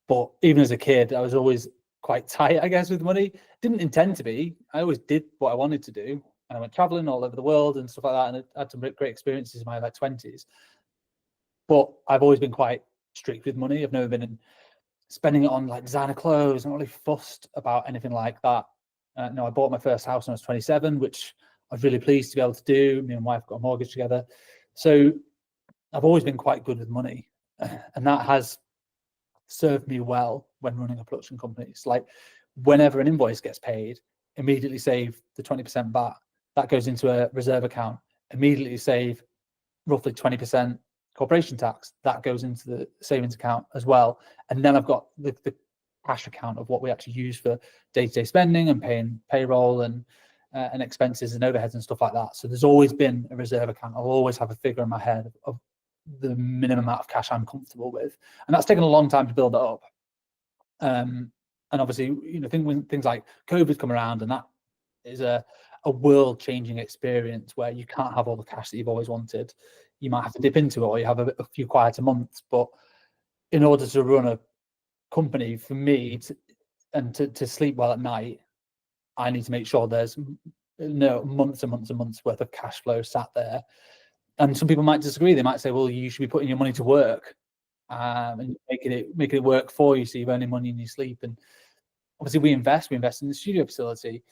but even as a kid, I was always quite tight, I guess, with money. Didn't intend to be. I always did what I wanted to do, and I went traveling all over the world and stuff like that, and I had some great experiences in my 20s. But I've always been quite strict with money. I've never been spending it on designer clothes. I'm not really fussed about anything like that. I bought my first house when I was 27, which I was really pleased to be able to do. Me and my wife got a mortgage together. So I've always been quite good with money, and that has served me well when running a production company. It's whenever an invoice gets paid, immediately save the 20% VAT. That goes into a reserve account. Immediately save roughly 20% corporation tax. That goes into the savings account as well. And then I've got the cash account of what we actually use for day-to-day spending and paying payroll and expenses and overheads and stuff like that. So there's always been a reserve account. I'll always have a figure in my head of the minimum amount of cash I'm comfortable with, and that's taken a long time to build it up. And obviously, when things like COVID come around, and that is a world-changing experience where you can't have all the cash that you've always wanted. You might have to dip into it, or you have a few quieter months. But in order to run a company, for me, to sleep well at night, I need to make sure there's months and months and months worth of cash flow sat there. And some people might disagree. They might say, well, you should be putting your money to work and making it work for you, so you're earning money in your sleep. And obviously we invest in the studio facility,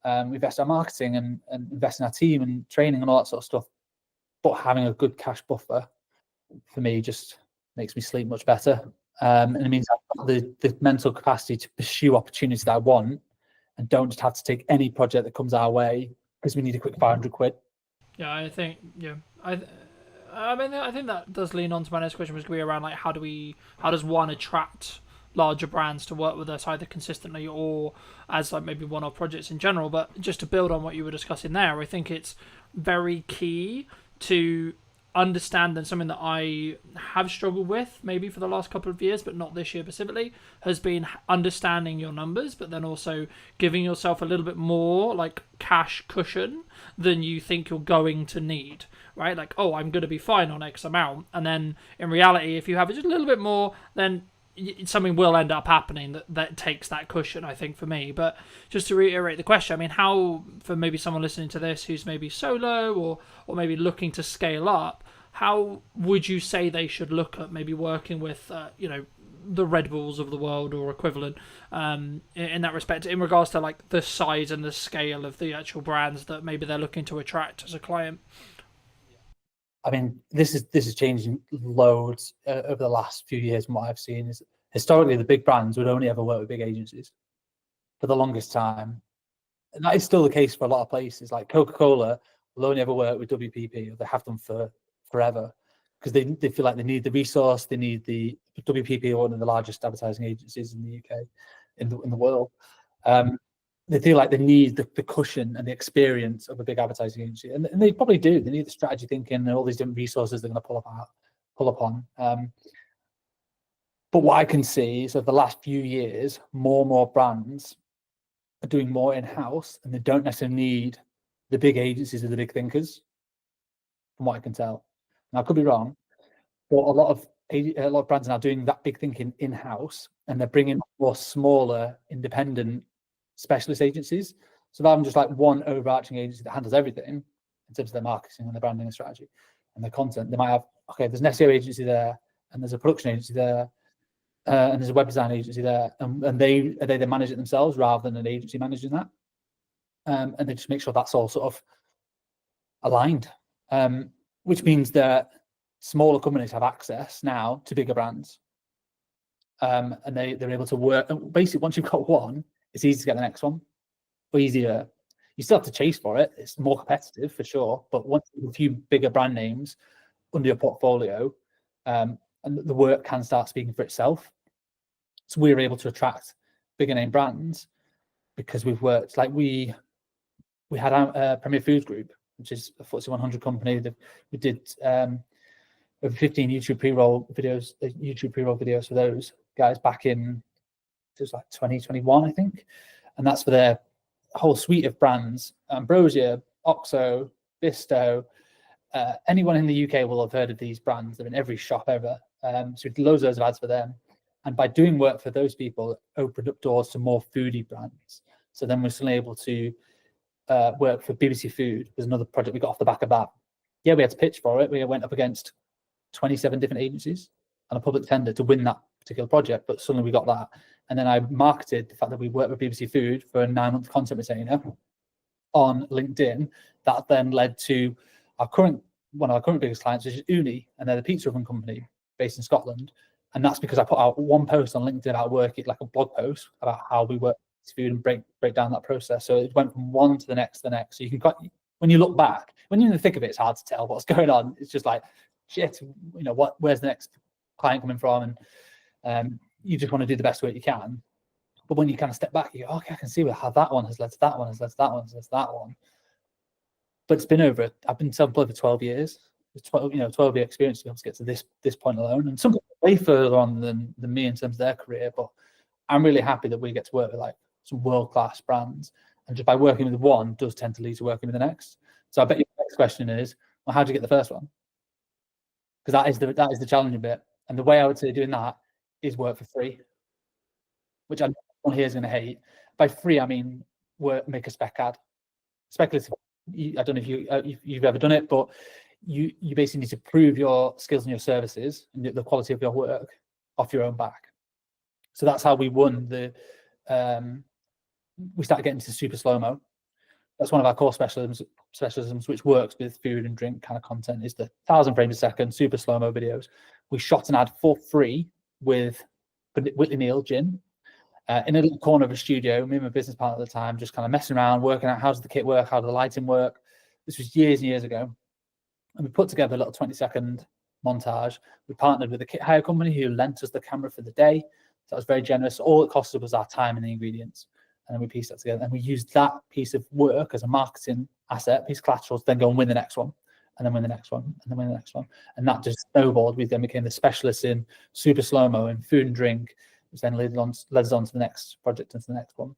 we invest in our marketing and invest in our team and training and all that sort of stuff. But having a good cash buffer for me just makes me sleep much better. And it means I've got the mental capacity to pursue opportunities that I want, and don't just have to take any project that comes our way because we need a quick 500 quid. Yeah, I think, I mean, I think that does lean on to my next question, was going to be around, like, how does one attract larger brands to work with us, either consistently or as, like, maybe one-off projects in general. But just to build on what you were discussing there, I think it's very key to understand, and something that I have struggled with maybe for the last couple of years, but not this year specifically, has been understanding your numbers, but then also giving yourself a little bit more, like, cash cushion than you think you're going to need, right? Like, oh, I'm going to be fine on X amount, and then in reality, if you have just a little bit more, then something will end up happening that takes that cushion, I think, for me. But just to reiterate the question, I mean, how, for maybe someone listening to this who's maybe solo or maybe looking to scale up, how would you say they should look at maybe working with, the Red Bulls of the world or equivalent, in that respect, in regards to, like, the size and the scale of the actual brands that maybe they're looking to attract as a client? I mean, this is changing loads over the last few years. From what I've seen, is historically the big brands would only ever work with big agencies for the longest time, and that is still the case for a lot of places. Like Coca-Cola will only ever work with WPP, or they have done for forever, because they feel like they need the resource. They need the WPP, one of the largest advertising agencies in the UK, in the world. They feel like they need the cushion and the experience of a big advertising agency, and they probably do. They need the strategy thinking and all these different resources they're going to pull upon. But what I can see is over the last few years, more and more brands are doing more in-house, and they don't necessarily need the big agencies or the big thinkers, from what I can tell. Now, I could be wrong, but a lot of brands are now doing that big thinking in-house, and they're bringing more smaller, independent specialist agencies. So rather than just like one overarching agency that handles everything in terms of their marketing and their branding and strategy and their content, they might have, okay, there's an SEO agency there, and there's a production agency there, and there's a web design agency there, and they manage it themselves rather than an agency managing that. And they just make sure that's all sort of aligned, which means that smaller companies have access now to bigger brands, and they're able to work. Basically, once you've got one, it's easy to get the next one, or easier. You still have to chase for it. It's more competitive for sure, but once you have a few bigger brand names under your portfolio, and the work can start speaking for itself. So we're able to attract bigger name brands because we've worked, like we had our Premier Foods Group, which is a FTSE 100 company. We did over 15 YouTube pre-roll videos for those guys back in, it was like 2021, I think. And that's for their whole suite of brands: Ambrosia, Oxo, Bisto. Anyone in the UK will have heard of these brands. They're in every shop ever. So we did loads of ads for them. And by doing work for those people, it opened up doors to more foodie brands. So then we're suddenly able to work for BBC Food. There's another project we got off the back of that. Yeah, we had to pitch for it. We went up against 27 different agencies on a public tender to win that particular project, but suddenly we got that. And then I marketed the fact that we worked with BBC Food for a 9-month content retainer on LinkedIn. That then led to one of our current biggest clients, which is Uni, and they're the pizza oven company based in Scotland. And that's because I put out one post on LinkedIn about working, like a blog post about how we work with food and break down that process. So it went from one to the next. So you can, when you look back, when you're in the thick of it, it's hard to tell what's going on. It's just like, shit, where's the next client coming from? And you just want to do the best work you can. But when you kind of step back, you go, okay, I can see how that one has led to that one, has led to that one, has led to that one. But it's been I've been self-employed for 12 years. It's 12-year experience to be able to get to this point alone. And some people are way further on than me in terms of their career, but I'm really happy that we get to work with like some world-class brands. And just by working with one does tend to lead to working with the next. So I bet your next question is, well, how do you get the first one? Because that is the challenging bit. And the way I would say doing that is work for free, which I know everyone here is going to hate. By free, I mean make a spec ad. Speculative. I don't know if you've ever done it, but you basically need to prove your skills and your services and the quality of your work off your own back. So that's how we won we started getting to super slow-mo. That's one of our core specialisms, which works with food and drink kind of content, is the 1,000 frames a second super slow-mo videos. We shot an ad for free with Whitley Neal Gin in a little corner of a studio. Me and my business partner at the time just kind of messing around, working out how does the kit work, how does the lighting work. This was years and years ago. And we put together a little 20-second montage. We partnered with a kit hire company who lent us the camera for the day. So that was very generous. All it costed was our time and the ingredients. And then we pieced that together. And we used that piece of work as a marketing asset, piece of collateral, to then go and win the next one, and then win the next one, and then win the next one. And that just snowballed. We then became the specialists in super slow-mo and food and drink, which then led us on to the next project and to the next one.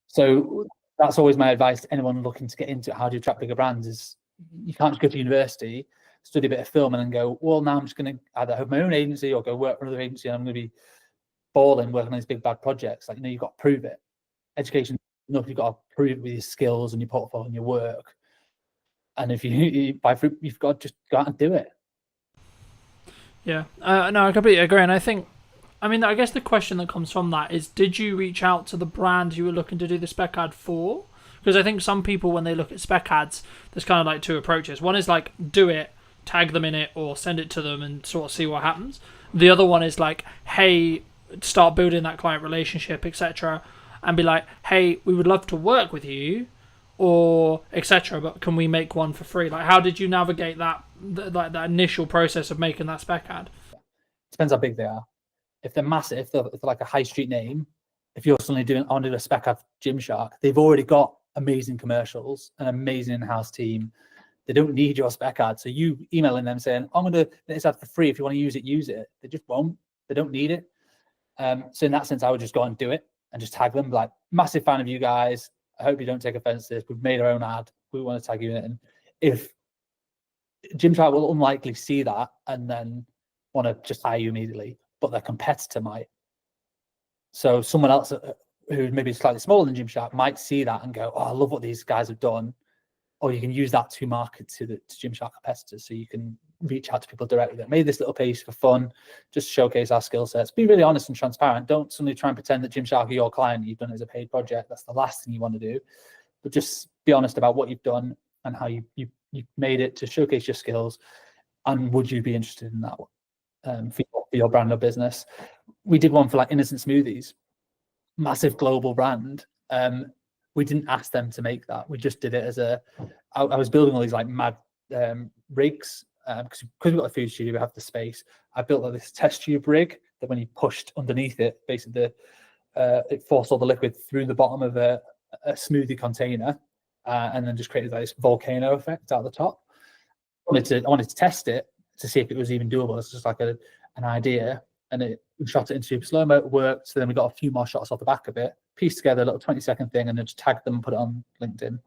So that's always my advice to anyone looking to get into it. How do you attract bigger brands? Is you can't just go to university, study a bit of film, and then go, well, now I'm just going to either have my own agency or go work for another agency, and I'm going to be balling working on these big bad projects. Like, you've got to prove it. Education, you've got to prove it with your skills and your portfolio and your work. And if you've got to just go out and do it. Yeah, no, I completely agree. And I guess the question that comes from that is, did you reach out to the brand you were looking to do the spec ad for? Because I think some people, when they look at spec ads, there's kind of like two approaches. One is like, do it, tag them in it, or send it to them and sort of see what happens. The other one is like, hey, start building that client relationship, etc., and be like, hey, we would love to work with you, or etc., but can we make one for free? Like, how did you navigate that initial process of making that spec ad? Depends how big they are. If they're massive, if they're like a high street name, if you're suddenly on a spec ad Gymshark, they've already got amazing commercials, an amazing in-house team. They don't need your spec ad. So you emailing them saying, I'm going to make this ad for free. If you want to use it. They just won't. They don't need it. So in that sense, I would just go and do it and just tag them, like, massive fan of you guys. I hope you don't take offense to this. We've made our own ad. We want to tag you in it. And if Gymshark will unlikely see that and then want to just hire you immediately, but their competitor might. So someone else who maybe slightly smaller than Gymshark might see that and go, oh, I love what these guys have done. Or you can use that to market to Gymshark competitors. So you can reach out to people directly that made this little piece for fun, just showcase our skill sets. Be really honest and transparent. Don't suddenly try and pretend that Gymshark are your client. You've done it as a paid project. That's the last thing you want to do. But just be honest about what you've done and how you made it to showcase your skills. And would you be interested in that one for your brand or business? We did one for like Innocent Smoothies, massive global brand. We didn't ask them to make that. We just did it as I was building all these like mad rigs because we've got a food studio, we have the space. I built like this test tube rig that when you pushed underneath it, basically it forced all the liquid through the bottom of a smoothie container and then just created like this volcano effect out the top. I wanted to test it to see if it was even doable. It's just like an idea. And we shot it in super slow-mo, it worked. So then we got a few more shots off the back of it, pieced together a little 20-second thing, and then just tagged them and put it on LinkedIn.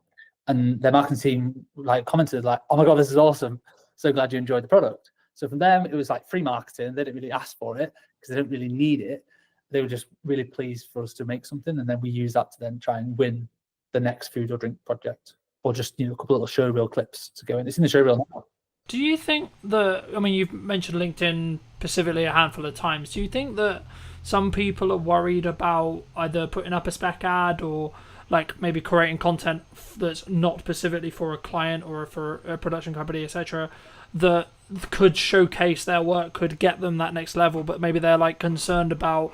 And their marketing team like commented like, "Oh my god, this is awesome! So glad you enjoyed the product." So from them, it was like free marketing. They didn't really ask for it because they didn't really need it. They were just really pleased for us to make something, and then we use that to then try and win the next food or drink project, or just a couple of little showreel clips to go in. It's in the showreel now. Do you think you've mentioned LinkedIn specifically a handful of times. Do you think that some people are worried about either putting up a spec ad or like maybe creating content that's not specifically for a client or for a production company, etc., that could showcase their work, could get them that next level, but maybe they're like concerned about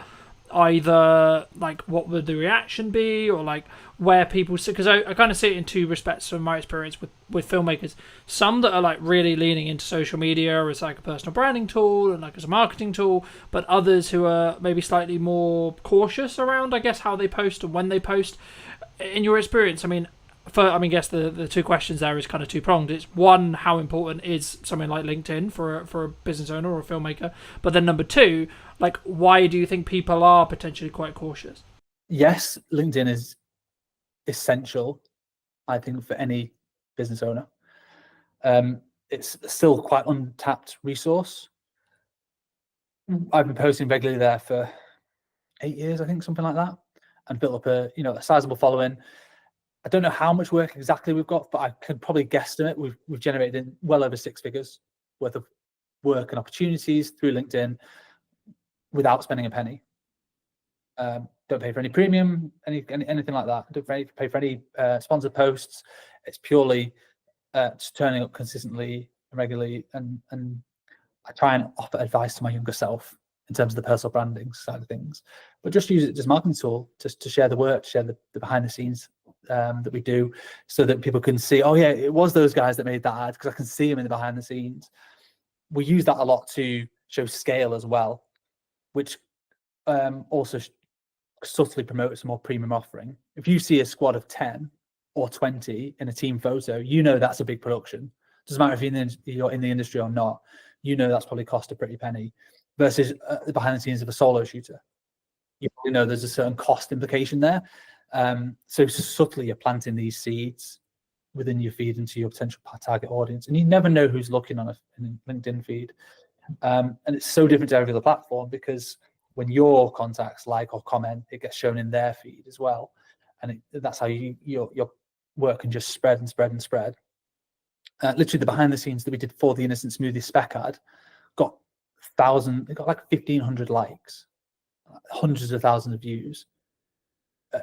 either like what would the reaction be or like where people see, because I kind of see it in two respects from my experience with filmmakers. Some that are like really leaning into social media as like a personal branding tool and like as a marketing tool, but others who are maybe slightly more cautious around, I guess, how they post and when they post. In your experience, I mean, I mean, guess the two questions there is kind of two pronged. It's one, how important is something like LinkedIn for a business owner or a filmmaker? But then number two, like, why do you think people are potentially quite cautious? Yes, LinkedIn is essential, I think, for any business owner. It's still quite untapped resource. I've been posting regularly there for 8 years, I think, something like that, and built up a sizable following. I don't know how much work exactly we've got, but I could probably guesstimate we've generated well over 6 figures worth of work and opportunities through LinkedIn without spending a penny. Don't pay for any premium, anything like that. Don't pay for any sponsored posts. It's purely just turning up consistently and regularly, and I try and offer advice to my younger self in terms of the personal branding side of things, but just use it as a marketing tool to share the work, to share the behind the scenes that we do, so that people can see, oh yeah, it was those guys that made that ad, because I can see them in the behind the scenes. We use that a lot to show scale as well, which also subtly promotes a more premium offering. If you see a squad of 10 or 20 in a team photo, you know that's a big production. Doesn't matter if you're in the industry or not, you know that's probably cost a pretty penny, versus the behind the scenes of a solo shooter. You probably know there's a certain cost implication there. So subtly you're planting these seeds within your feed into your potential target audience, and you never know who's looking on a LinkedIn feed. And it's so different to every other platform, because when your contacts like or comment, it gets shown in their feed as well, and that's how your work can just spread and spread and spread. Literally, the behind the scenes that we did for the Innocent Smoothie spec ad got like 1,500 likes, hundreds of thousands of views.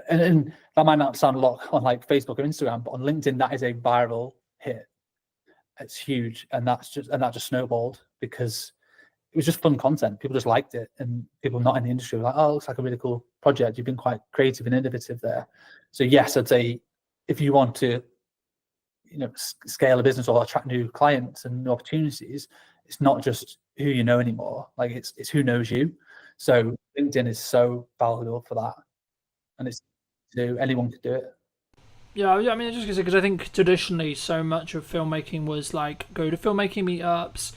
And that might not sound a lot on like Facebook or Instagram, but on LinkedIn, that is a viral hit. It's huge, and that just snowballed because it was just fun content. People just liked it, and people not in the industry were like, "Oh, it looks like a really cool project. You've been quite creative and innovative there." So yes, I'd say if you want to, scale a business or attract new clients and new opportunities, it's not just who you know anymore. Like it's who knows you. So LinkedIn is so valuable for that, and anyone could do it. Yeah, I mean, just because I think traditionally so much of filmmaking was like go to filmmaking meetups,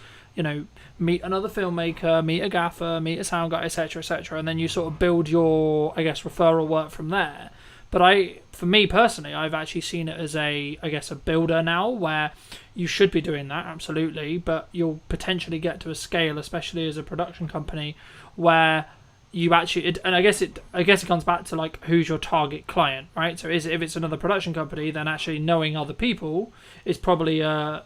meet another filmmaker, meet a gaffer, meet a sound guy, etc., and then you sort of build your, I guess, referral work from there. But for me personally, I've actually seen it as a builder now, where you should be doing that, absolutely, but you'll potentially get to a scale, especially as a production company, where you actually, and I guess it comes back to like who's your target client, right? So if it's another production company, then actually knowing other people is probably a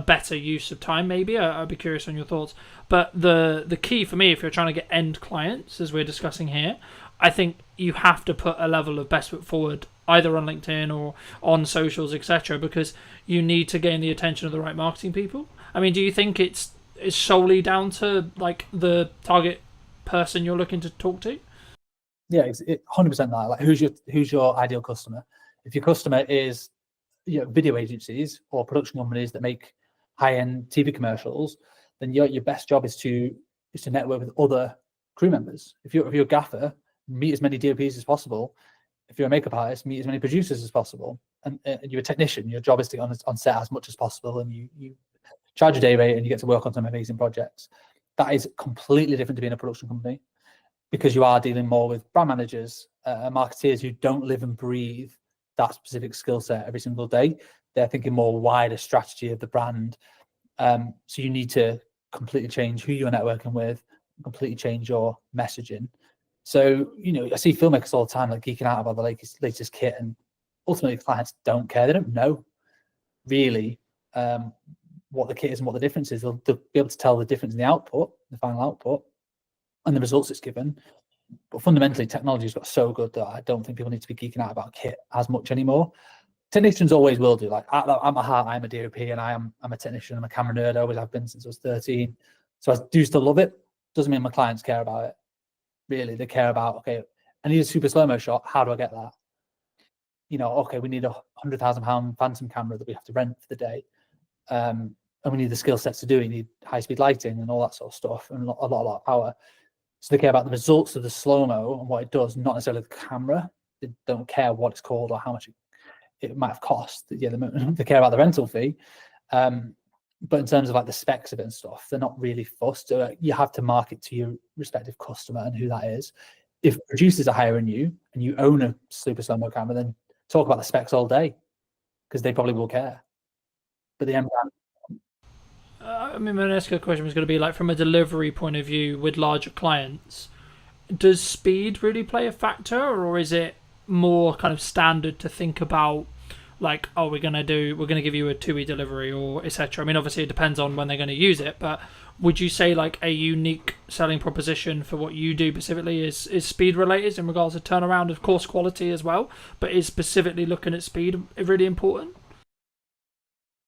better use of time. Maybe I'd be curious on your thoughts. But the key for me, if you're trying to get end clients, as we're discussing here, I think you have to put a level of best foot forward, either on LinkedIn or on socials, etc., because you need to gain the attention of the right marketing people. I mean, do you think it's solely down to like the target person you're looking to talk to? Yeah, it's 100% that. Like, who's your ideal customer? If your customer is video agencies or production companies that make high-end TV commercials, then your best job is to network with other crew members. If you're a gaffer, meet as many DOPs as possible. If you're a makeup artist, meet as many producers as possible. And you're a technician, your job is to get on set as much as possible, and you charge a day rate and you get to work on some amazing projects. That is completely different to being a production company, because you are dealing more with brand managers, marketeers who don't live and breathe that specific skill set every single day. They're thinking more wider strategy of the brand. So you need to completely change who you're networking with, completely change your messaging. So, I see filmmakers all the time like geeking out about the latest kit, and ultimately clients don't care. They don't know really what the kit is and what the difference is. They'll be able to tell the difference in the output, the final output, and the results it's given. But fundamentally, technology's got so good that I don't think people need to be geeking out about kit as much anymore. Technicians always will do. Like at my heart, I'm a DOP, and I'm a technician. I'm a camera nerd. I always have been since I was 13. So I do still love it. Doesn't mean my clients care about it. Really, they care about, okay, I need a super slow-mo shot. How do I get that? Okay, we need a £100,000 phantom camera that we have to rent for the day. And we need the skill sets to do it. You need high-speed lighting and all that sort of stuff, and a lot of power. So they care about the results of the slow-mo and what it does, not necessarily the camera. They don't care what it's called or how much it might have cost. Yeah, they care about the rental fee. But in terms of like the specs of it and stuff, they're not really fussed. You have to market to your respective customer and who that is. If producers are hiring you and you own a super slow-mo camera, then talk about the specs all day, because they probably will care. But the end I mean, my next question was going to be like, from a delivery point of view with larger clients, does speed really play a factor, or is it more kind of standard to think about, like, oh, we're gonna give you a 2-week delivery, or etc. I mean, obviously it depends on when they're going to use it, but would you say like a unique selling proposition for what you do specifically is speed related in regards to turnaround, of course quality as well, but is specifically looking at speed really important?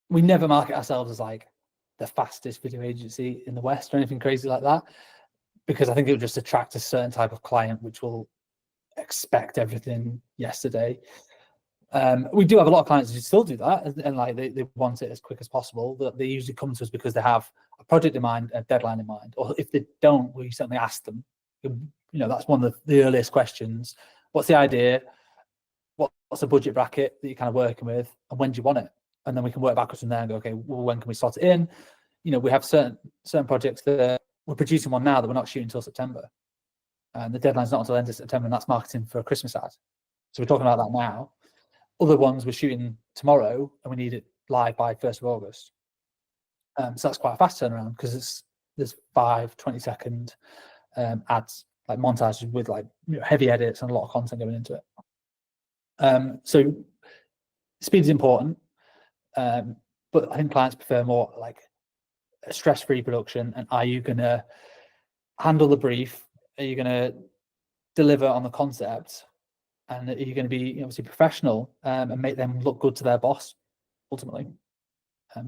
We never market ourselves as like the fastest video agency in the West or anything crazy like that, because I think it would just attract a certain type of client which will expect everything yesterday. We do have a lot of clients who still do that, and like they want it as quick as possible. But they usually come to us because they have a project in mind, a deadline in mind, or if they don't, we certainly ask them. That's one of the earliest questions. What's the idea? What's the budget bracket that you're kind of working with, and when do you want it? And then we can work backwards from there and go, okay, well, when can we slot it in? We have certain projects that we're producing one now that we're not shooting until September, and the deadline's not until the end of September, and that's marketing for a Christmas ad. So we're talking about that now. Other ones we're shooting tomorrow, and we need it live by 1st of August. So that's quite a fast turnaround, because there's 5 20-second ads, like montages with like heavy edits and a lot of content going into it. So speed is important, but I think clients prefer more like a stress-free production. And are you going to handle the brief? Are you going to deliver on the concept? And are you going to be obviously professional and make them look good to their boss, ultimately?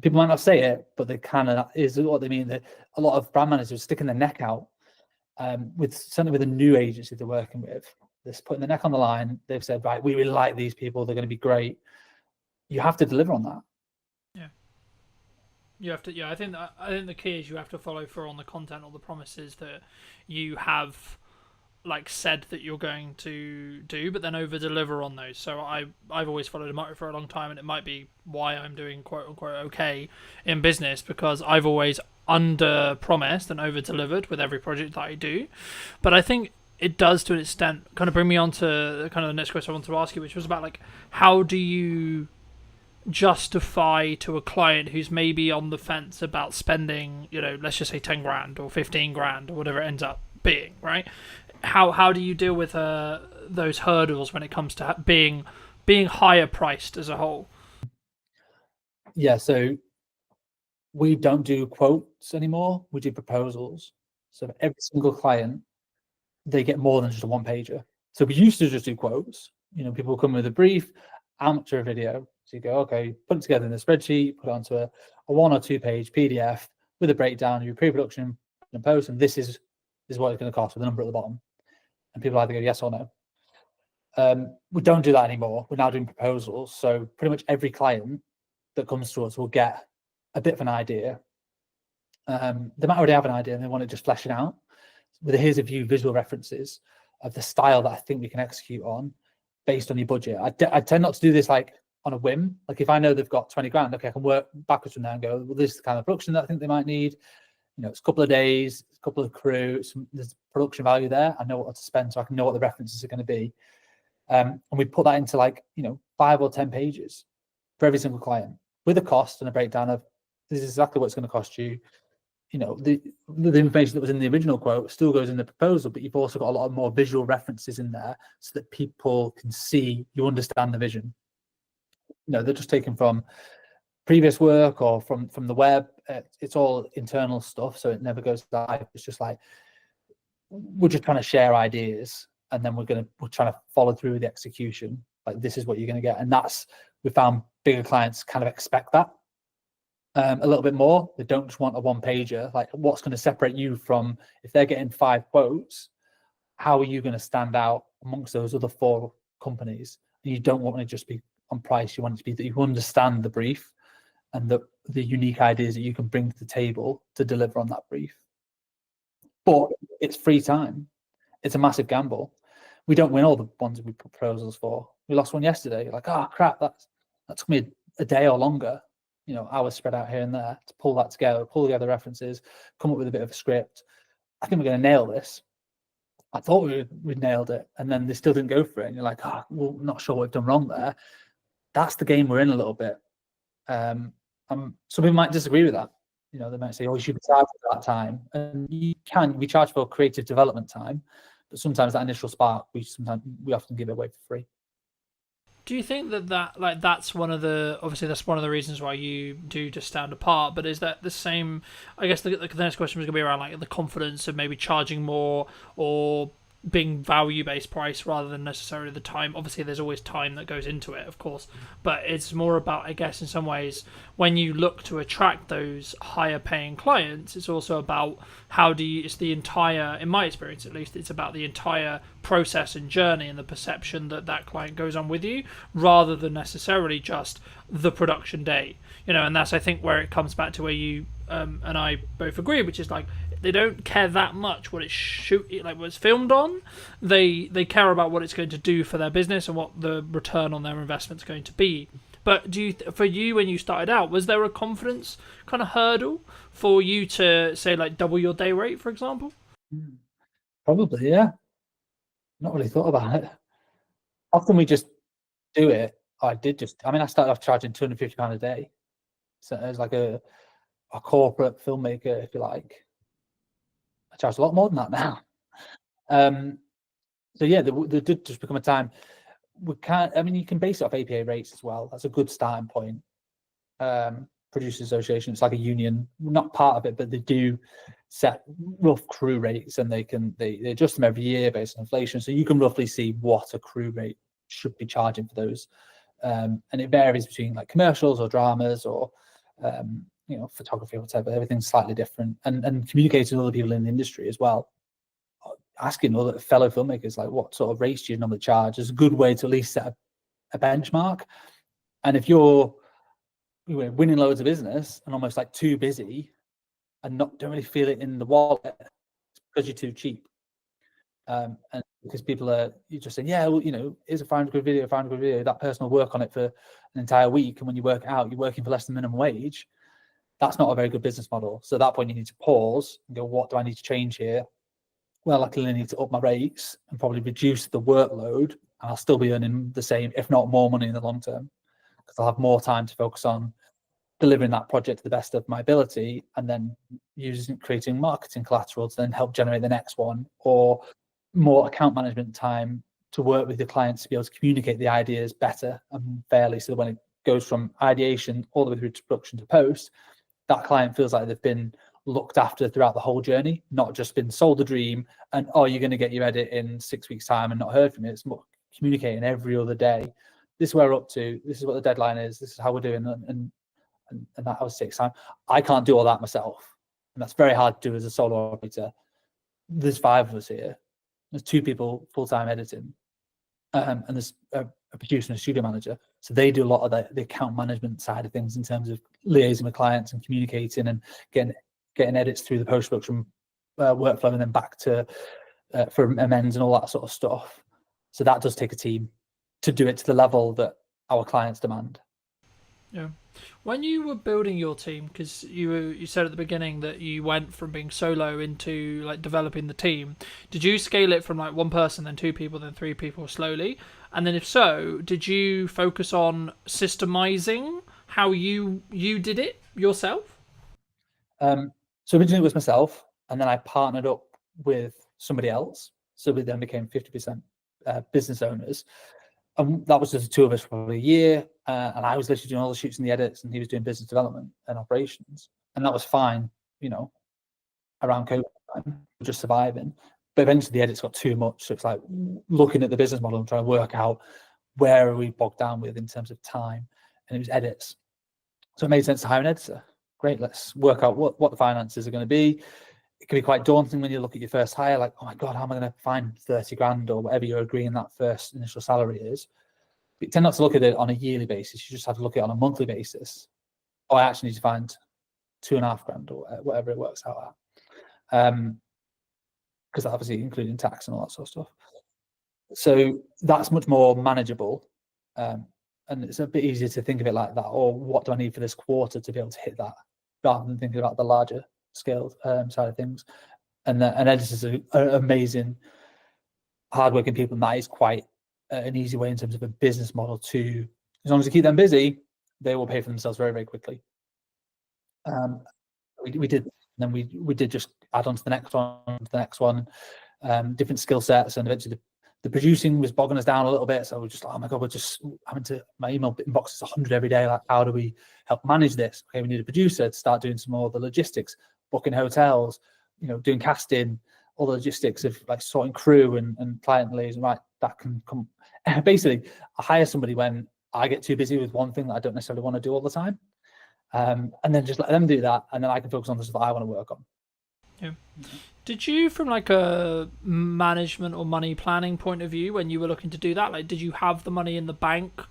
People might not say it, but they kind of is what they mean. That a lot of brand managers are sticking their neck out, certainly with a new agency they're working with. They're putting their neck on the line. They've said, right, we really like these people. They're going to be great. You have to deliver on that. Yeah. You have to. Yeah, I think the key is you have to follow through on the content or the promises that you have, like, said that you're going to do, but then over deliver on those. So I've always followed a motto for a long time, and it might be why I'm doing quote unquote okay in business, because I've always under promised and over delivered with every project that I do. But I think it does, to an extent, kind of bring me on to kind of the next question I wanted to ask you, which was about like, how do you justify to a client who's maybe on the fence about spending, let's just say 10 grand or 15 grand or whatever it ends up being, right? How do you deal with those hurdles when it comes to being higher priced as a whole? Yeah, so we don't do quotes anymore. We do proposals. So for every single client, they get more than just a one-pager. So we used to just do quotes. People come with a brief, amateur video. So you go, okay, put it together in a spreadsheet, put it onto a 1 or 2 page PDF with a breakdown of your pre-production and post, and this is what it's going to cost with a number at the bottom. And people either go yes or no. We don't do that anymore. We're now doing proposals. So pretty much every client that comes to us will get a bit of an idea. They might already have an idea and they want to just flesh it out. With here's a few visual references of the style that I think we can execute on based on your budget. I tend not to do this like on a whim. Like if I know they've got 20 grand, okay, I can work backwards from there and go, well, this is the kind of production that I think they might need. It's a couple of days, a couple of crew, there's production value there. I know what to spend, so I can know what the references are going to be. And we put that into 5 or 10 pages for every single client with a cost and a breakdown of this is exactly what it's going to cost you. The information that was in the original quote still goes in the proposal, but you've also got a lot of more visual references in there so that people can see you understand the vision. They're just taken from previous work or from the web. It's all internal stuff, so it never goes live. It's just like we're just trying to share ideas, and then we're trying to follow through with the execution. Like this is what you're going to get, and we found bigger clients kind of expect that a little bit more. They don't just want a one-pager. Like what's going to separate you from, if they're getting 5 quotes, how are you going to stand out amongst those other 4 companies? And you don't want to just be on price. You want it to be that you understand the brief and the unique ideas that you can bring to the table to deliver on that brief. But it's free time. It's a massive gamble. We don't win all the ones we put proposals for. we lost one yesterday. You're like, oh crap, that took me a day or longer, you know, hours spread out here and there to pull that together, pull together references, come up with a bit of a script. I think we're going to nail this. I thought we'd nailed it, and then they still didn't go for it. And you're like, oh, well, not sure what we've done wrong there. That's the game we're in a little bit. Some people might disagree with that. You know, they might say, oh, you should be charged for that time. And you can be charged for creative development time, but sometimes that initial spark, we often give it away for free. Do you think that's one of the, obviously that's one of the reasons why you do just stand apart, but is that the same, I guess the next question was going to be around like the confidence of maybe charging more or being value-based price rather than necessarily the time. Obviously there's always time that goes into it, of course, but it's more about, I guess in some ways, when you look to attract those higher paying clients, it's also about it's the entire, in my experience at least, it's about the entire process and journey and the perception that client goes on with you rather than necessarily just the production day, you know. And that's, I think, where it comes back to where you and I both agree, which is like, they don't care that much what it's filmed on. They care about what it's going to do for their business and what the return on their investment is going to be. But for you, when you started out, was there a confidence kind of hurdle for you to say like double your day rate, for example? Probably, yeah. Not really thought about it. Often we just do it. I started off charging £250 a day. So as like a corporate filmmaker, if you like. I charge a lot more than that now. So yeah, there did just become a time you can base it off APA rates as well. That's a good starting point. Producers Association, it's like a union, not part of it, but they do set rough crew rates, and they adjust them every year based on inflation. So you can roughly see what a crew rate should be charging for those. And it varies between like commercials or dramas or photography or whatever. Everything's slightly different, and communicating with other people in the industry as well, asking other fellow filmmakers like what sort of rates do you normally charge is a good way to at least set a benchmark. And if you're winning loads of business and almost like too busy and don't really feel it in the wallet, it's because you're too cheap. And because you're just saying, yeah, well, here's a £500 video, that person will work on it for an entire week, and when you work it out, you're working for less than minimum wage. That's not a very good business model. So at that point, you need to pause and go, what do I need to change here? Well, I clearly need to up my rates and probably reduce the workload, and I'll still be earning the same, if not more money in the long term, because I'll have more time to focus on delivering that project to the best of my ability, and then creating marketing collateral to then help generate the next one, or more account management time to work with the clients to be able to communicate the ideas better and fairly, so that when it goes from ideation all the way through to production to post, that client feels like they've been looked after throughout the whole journey, not just been sold a dream and, oh, you're going to get your edit in 6 weeks' time and not heard from it. It's more communicating every other day. This is where we're up to. This is what the deadline is. This is how we're doing. And that always takes time. I can't do all that myself. And that's very hard to do as a solo operator. There's 5 of us here. There's 2 people full-time editing. And there's a producer and a studio manager. So they do a lot of the account management side of things in terms of liaising with clients and communicating and getting edits through the post-production workflow and then back to for amends and all that sort of stuff. So that does take a team to do it to the level that our clients demand. Yeah. When you were building your team, because you said at the beginning that you went from being solo into like developing the team, did you scale it from like 1 person, then 2 people, then 3 people slowly? And then if so, did you focus on systemizing how you did it yourself? So originally it was myself, and then I partnered up with somebody else. So we then became 50% business owners. And that was just the 2 of us for probably a year. And I was literally doing all the shoots and the edits, and he was doing business development and operations. And that was fine, around COVID time, just surviving. But eventually the edits got too much. So it's like looking at the business model and trying to work out where are we bogged down with in terms of time. And it was edits. So it made sense to hire an editor. Great, let's work out what the finances are going to be. It can be quite daunting when you look at your first hire, like, oh my God, how am I going to find 30 grand or whatever you're agreeing that first initial salary is? But you tend not to look at it on a yearly basis. You just have to look at it on a monthly basis. Oh, I actually need to find 2.5 grand or whatever it works out at. Because obviously including tax and all that sort of stuff. So that's much more manageable. And it's a bit easier to think of it like that, or what do I need for this quarter to be able to hit that, rather than thinking about the larger scale side of things. And editors are amazing, hardworking people, and that is quite an easy way in terms of a business model to, as long as you keep them busy, they will pay for themselves very, very quickly. We did, and then we did just add on to the next one, different skill sets, and eventually the producing was bogging us down a little bit. So we're just like, oh my god, we're just having to, my email inbox is 100 every day. Like, how do we help manage this? Okay, we need a producer to start doing some more of the logistics, booking hotels, doing casting, all the logistics of like sorting crew and client liaison. Right, that can come. Basically, I hire somebody when I get too busy with one thing that I don't necessarily want to do all the time. And then just let them do that, and then I can focus on the stuff that I want to work on. Yeah. Did you, from like a management or money planning point of view, when you were looking to do that, like, did you have the money in the bank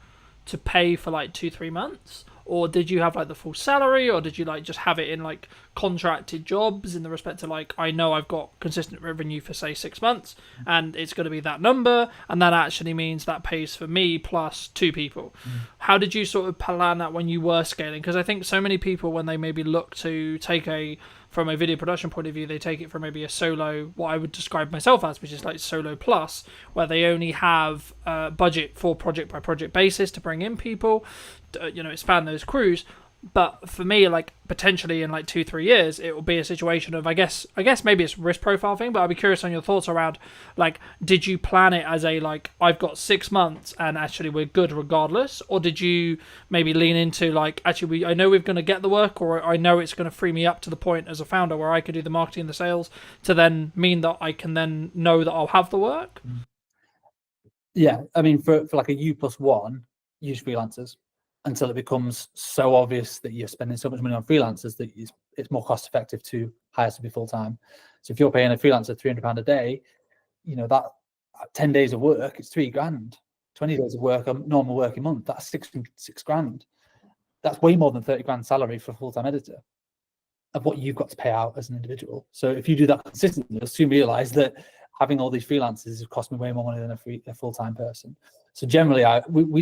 to pay for like 2-3 months, or did you have like the full salary, or did you like just have it in like contracted jobs in the respect to like, I know I've got consistent revenue for say 6 months and it's going to be that number, and that actually means that pays for me plus 2 people? How did you sort of plan that when you were scaling? Because I think so many people, when they maybe look to take from a video production point of view, they take it from maybe a solo, what I would describe myself as, which is like solo plus, where they only have budget for project by project basis to bring in people, expand those crews. But for me, like, potentially in like 2-3 years, it will be a situation of, I guess maybe it's risk profile thing, but I'd be curious on your thoughts around, like, did you plan it as a, like, I've got 6 months and actually we're good regardless? Or did you maybe lean into like, actually, I know we're going to get the work, or I know it's going to free me up to the point as a founder where I could do the marketing and the sales to then mean that I can then know that I'll have the work? Yeah, I mean, for like a U+1, use freelancers until it becomes so obvious that you're spending so much money on freelancers that it's more cost effective to hire somebody full time. So if you're paying a freelancer £300 a day, that 10 days of work, it's £3,000. 20 days of work, a normal working month, that's six grand. That's way more than 30 grand salary for a full-time editor of what you've got to pay out as an individual. So if you do that consistently, you'll soon realize that having all these freelancers has cost me way more money than a full-time person. So generally,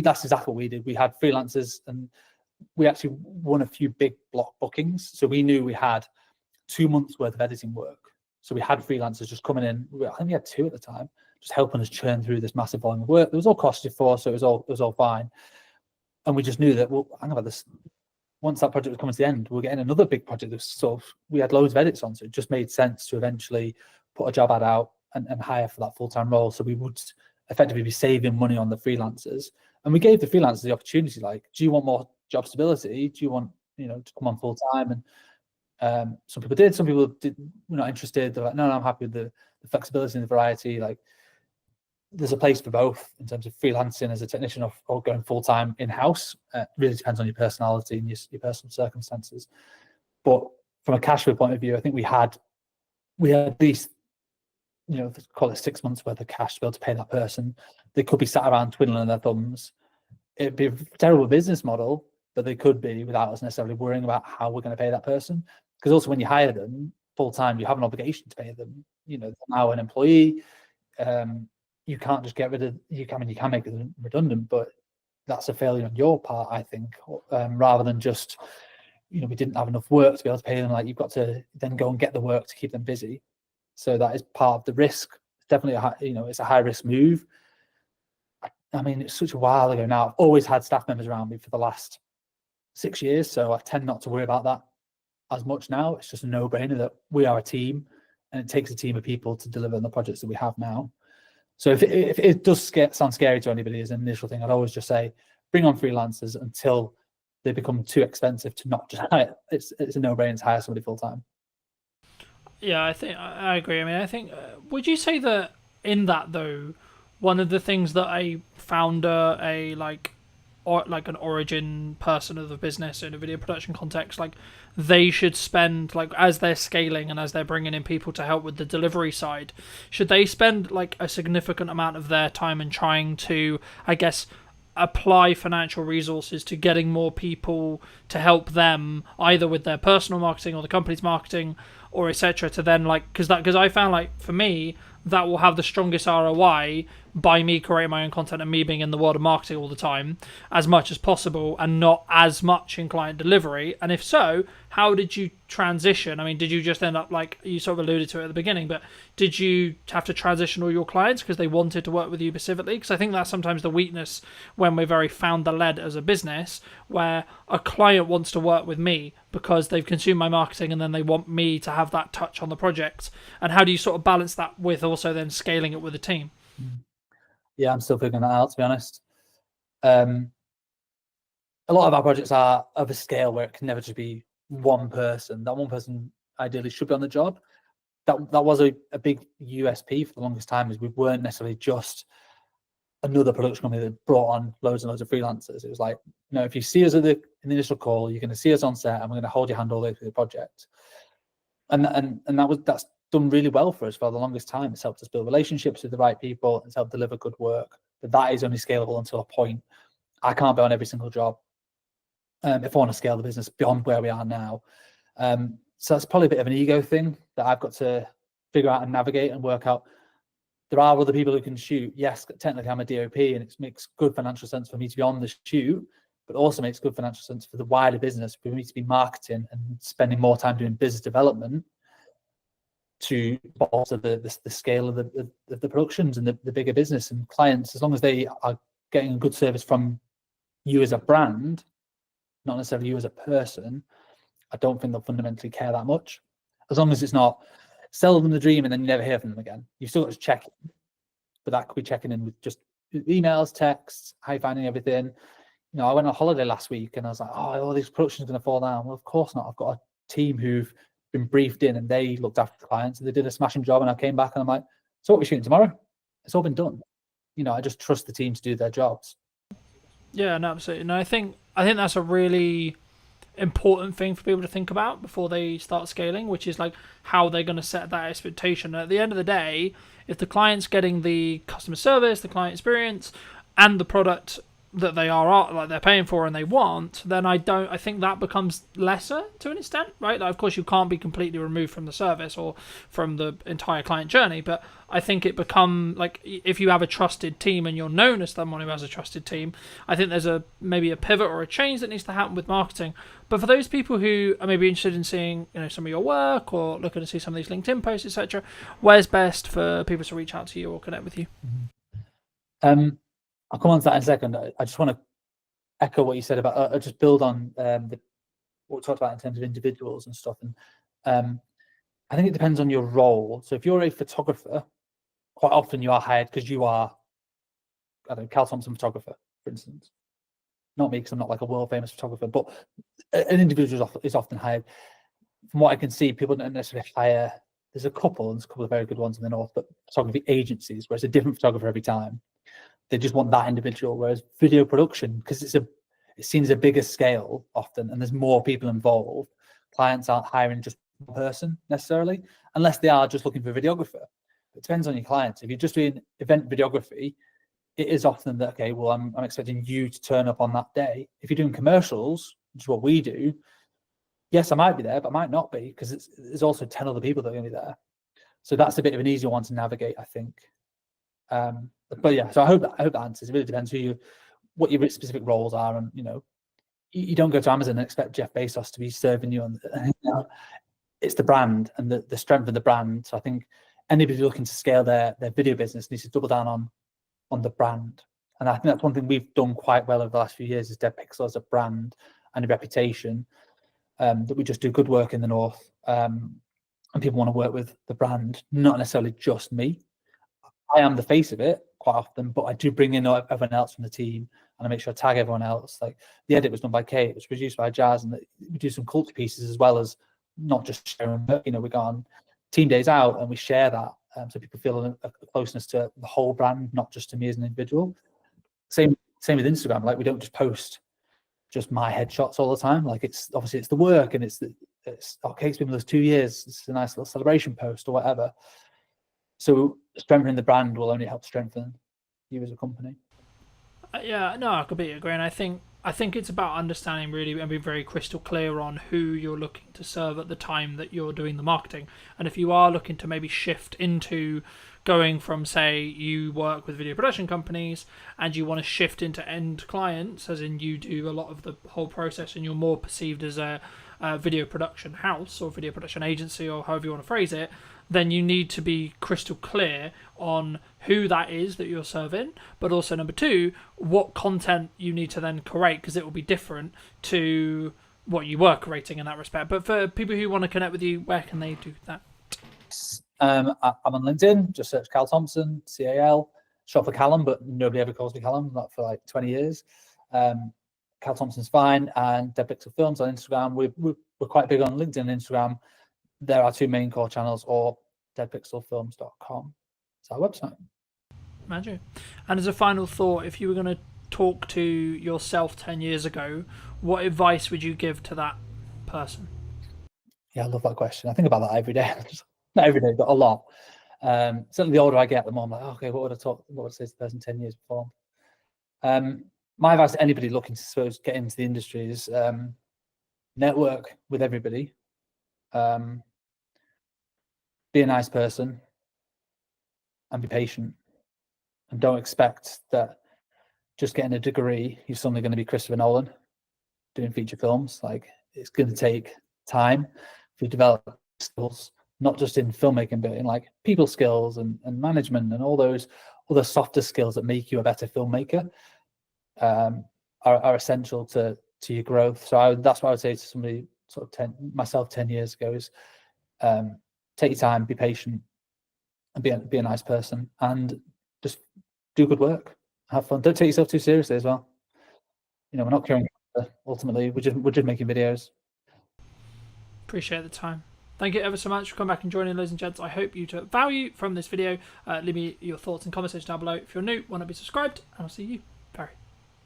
that's exactly what we did. We had freelancers, and we actually won a few big block bookings. So we knew we had 2 months worth of editing work. So we had freelancers just coming in. I think we had 2 at the time, just helping us churn through this massive volume of work. It was all costed for, so it was all fine. And we just knew that, well, hang about this. Once that project was coming to the end, we're getting another big project. We had loads of edits on, so it just made sense to eventually put a job ad out and hire for that full-time role. So we would effectively be saving money on the freelancers. And we gave the freelancers the opportunity, like, do you want more job stability? Do you want, to come on full-time? And some people did, some people were not interested. They're like, no, I'm happy with the flexibility and the variety. Like, there's a place for both in terms of freelancing as a technician or going full-time in-house. Really depends on your personality and your personal circumstances. But from a cash flow point of view, I think we had at least, call it 6 months worth of cash to be able to pay that person. They could be sat around twiddling their thumbs. It'd be a terrible business model, but they could be without us necessarily worrying about how we're going to pay that person. Because also when you hire them full-time, you have an obligation to pay them. They're now an employee. You can't just get rid of, you can make it redundant, but that's a failure on your part, I think, rather than just, we didn't have enough work to be able to pay them. Like, you've got to then go and get the work to keep them busy. So that is part of the risk. Definitely, it's a high risk move. I mean, it's such a while ago now. I've always had staff members around me for the last 6 years, so I tend not to worry about that as much now. It's just a no-brainer that we are a team, and it takes a team of people to deliver on the projects that we have now. So if it does sound scary to anybody as an initial thing, I'd always just say, bring on freelancers until they become too expensive to not just hire. It's a no-brainer to hire somebody full-time. Yeah, I think I agree. I mean, I think, would you say that in that though, one of the things that a founder, like an origin person of the business in a video production context, like, they should spend, like, as they're scaling and as they're bringing in people to help with the delivery side, should they spend like a significant amount of their time in trying to, I guess, apply financial resources to getting more people to help them either with their personal marketing or the company's marketing or etc., to then, like, because I found, like, for me, that will have the strongest ROI by me creating my own content and me being in the world of marketing all the time as much as possible and not as much in client delivery? And if so, how did you transition? I mean, did you just end up, like you sort of alluded to it at the beginning, but did you have to transition all your clients because they wanted to work with you specifically? Because I think that's sometimes the weakness when we're very founder-led as a business, where a client wants to work with me because they've consumed my marketing and then they want me to have that touch on the project. And how do you sort of balance that with also then scaling it with a team? Yeah, I'm still figuring that out, to be honest. A lot of our projects are of a scale where it can never just be one person. That one person ideally should be on the job. That was a big USP for the longest time, is we weren't necessarily just another production company that brought on loads and loads of freelancers. It was like, if you see us in the initial call, you're going to see us on set and we're going to hold your hand all the way through the project. And that's done really well for us for the longest time. It's helped us build relationships with the right people. It's helped deliver good work. But that is only scalable until a point. I can't be on every single job if I want to scale the business beyond where we are now. So that's probably a bit of an ego thing that I've got to figure out and navigate and work out. There are other people who can shoot. Yes, technically I'm a DOP and it makes good financial sense for me to be on the shoot, but also makes good financial sense for the wider business for me to be marketing and spending more time doing business development to bolster the scale of the productions and the bigger business and clients. As long as they are getting a good service from you as a brand, not necessarily you as a person, I don't think they'll fundamentally care that much. As long as it's not sell them the dream and then you never hear from them again. You've still got to check in, but that could be checking in with just emails, texts, how you finding everything. I went on holiday last week and I was like, all these productions are going to fall down. Well, of course not. I've got a team who've been briefed in and they looked after the clients and they did a smashing job. And I came back and I'm like, so what are we shooting tomorrow? It's all been done. I just trust the team to do their jobs. Yeah, no, absolutely. No, I think that's a really important thing for people to think about before they start scaling, which is like how they're going to set that expectation. And at the end of the day, if the client's getting the customer service, the client experience, and the product that they are like they're paying for and they want, then I think that becomes lesser to an extent, right? Like, of course you can't be completely removed from the service or from the entire client journey, but I think it become like, if you have a trusted team and you're known as someone who has a trusted team, I think there's maybe a pivot or a change that needs to happen with marketing. But for those people who are maybe interested in seeing some of your work or looking to see some of these LinkedIn posts, etc., where's best for people to reach out to you or connect with you? I'll come on to that in a second. I just want to echo what you said about, just build on what we talked about in terms of individuals and stuff. And I think it depends on your role. So if you're a photographer, quite often you are hired because you are, Cal Thompson photographer, for instance. Not me, because I'm not like a world famous photographer, but an individual is often hired. From what I can see, people don't necessarily hire. There's a couple of very good ones in the north, but photography agencies where it's a different photographer every time. They just want that individual. Whereas video production, because it's seen as a bigger scale often, and there's more people involved, clients aren't hiring just one person necessarily, unless they are just looking for a videographer. It depends on your clients. If you're just doing event videography, it is often that, okay, well, I'm expecting you to turn up on that day. If you're doing commercials, which is what we do, yes, I might be there, but I might not be, because there's also 10 other people that are going to be there. So that's a bit of an easier one to navigate, I think. But yeah, so I hope that answers. It really depends what your specific roles are, and you don't go to Amazon and expect Jeff Bezos to be serving you on. It's the brand and the strength of the brand. So I think anybody looking to scale their video business needs to double down on the brand, and I think that's one thing we've done quite well over the last few years, is Dead Pixel as a brand and a reputation, that we just do good work in the north, and people want to work with the brand, not necessarily just me. I am the face of it quite often, but I do bring in everyone else from the team, and I make sure I tag everyone else. Like, the edit was done by Kate, it was produced by Jazz, and we do some culture pieces as well as not just sharing. We go on team days out and we share that, so people feel a closeness to the whole brand, not just to me as an individual. Same with Instagram. Like, we don't just post just my headshots all the time. Like, it's obviously it's the work, and it's okay, it's been with us 2 years. It's a nice little celebration post or whatever. So strengthening the brand will only help strengthen you as a company. Yeah, no, I completely agree. And I think it's about understanding really and being very crystal clear on who you're looking to serve at the time that you're doing the marketing. And if you are looking to maybe shift into going from, say, you work with video production companies and you want to shift into end clients, as in you do a lot of the whole process and you're more perceived as a video production house or video production agency, or however you want to phrase it, then you need to be crystal clear on who that is that you're serving, but also number two, what content you need to then create, because it will be different to what you were creating in that respect. But for people who want to connect with you, where can they do that? I'm on LinkedIn, just search Cal Thompson, CAL, short for Callum, but nobody ever calls me Callum, not for like 20 years. Cal Thompson's fine, and Dead Pixel Films on Instagram. We're quite big on LinkedIn and Instagram. There are two main core channels, or deadpixelfilms.com. It's our website. Magic. And as a final thought, if you were going to talk to yourself 10 years ago, what advice would you give to that person? Yeah, I love that question. I think about that every day. Not every day, but a lot. Certainly the older I get, the more I'm like, okay, what would I say to the person 10 years before? My advice to anybody looking to suppose get into the industry is network with everybody. Be a nice person and be patient, and don't expect that just getting a degree you're suddenly going to be Christopher Nolan doing feature films. Like, it's going to take time to develop skills, not just in filmmaking, but in like people skills and management and all those other softer skills that make you a better filmmaker. Are essential to your growth. So that's what I would say to somebody sort of myself 10 years ago is take your time, be patient, and be a nice person, and just do good work, have fun. Don't take yourself too seriously as well. You know, we're not curing cancer, ultimately. We're just making videos. Appreciate the time. Thank you ever so much for coming back and joining, ladies and gents. I hope you took value from this video. Leave me your thoughts and comments down below. If you're new, want to be subscribed, and I'll see you very,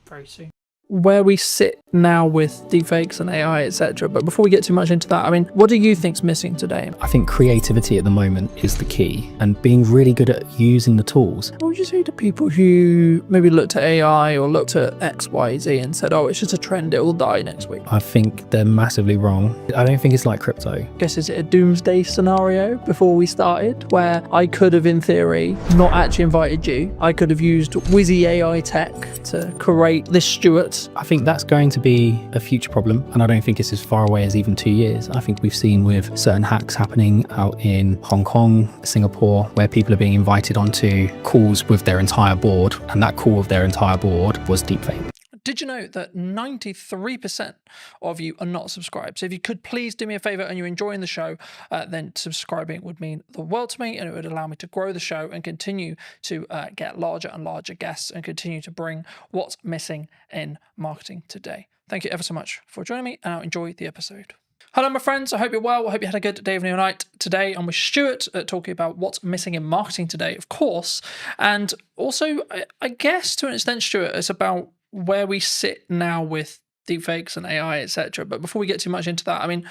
very soon. Where we sit now with deepfakes and AI, etc. But before we get too much into that, I mean, what do you think's missing today? I think creativity at the moment is the key, and being really good at using the tools. What would you say to people who maybe looked at AI or looked at X, Y, Z and said, oh, it's just a trend, it will die next week? I think they're massively wrong. I don't think it's like crypto. I guess, is it a doomsday scenario before we started, where I could have, in theory, not actually invited you? I could have used Wizzy AI tech to create this Stuart. I think that's going to be a future problem, and I don't think it's as far away as even 2 years. I think we've seen with certain hacks happening out in Hong Kong, Singapore, where people are being invited onto calls with their entire board, and that call with their entire board was deepfake. Did you know that 93% of you are not subscribed? So if you could please do me a favor and you're enjoying the show, then subscribing would mean the world to me, and it would allow me to grow the show and continue to get larger and larger guests and continue to bring what's missing in marketing today. Thank you ever so much for joining me, and I'll enjoy the episode. Hello, my friends. I hope you're well. I hope you had a good day, evening, or night. Today, I'm with Stuart talking about what's missing in marketing today, of course. And also, I guess to an extent, Stuart, it's about where we sit now with deepfakes and AI, etc. But before we get too much into that, I mean,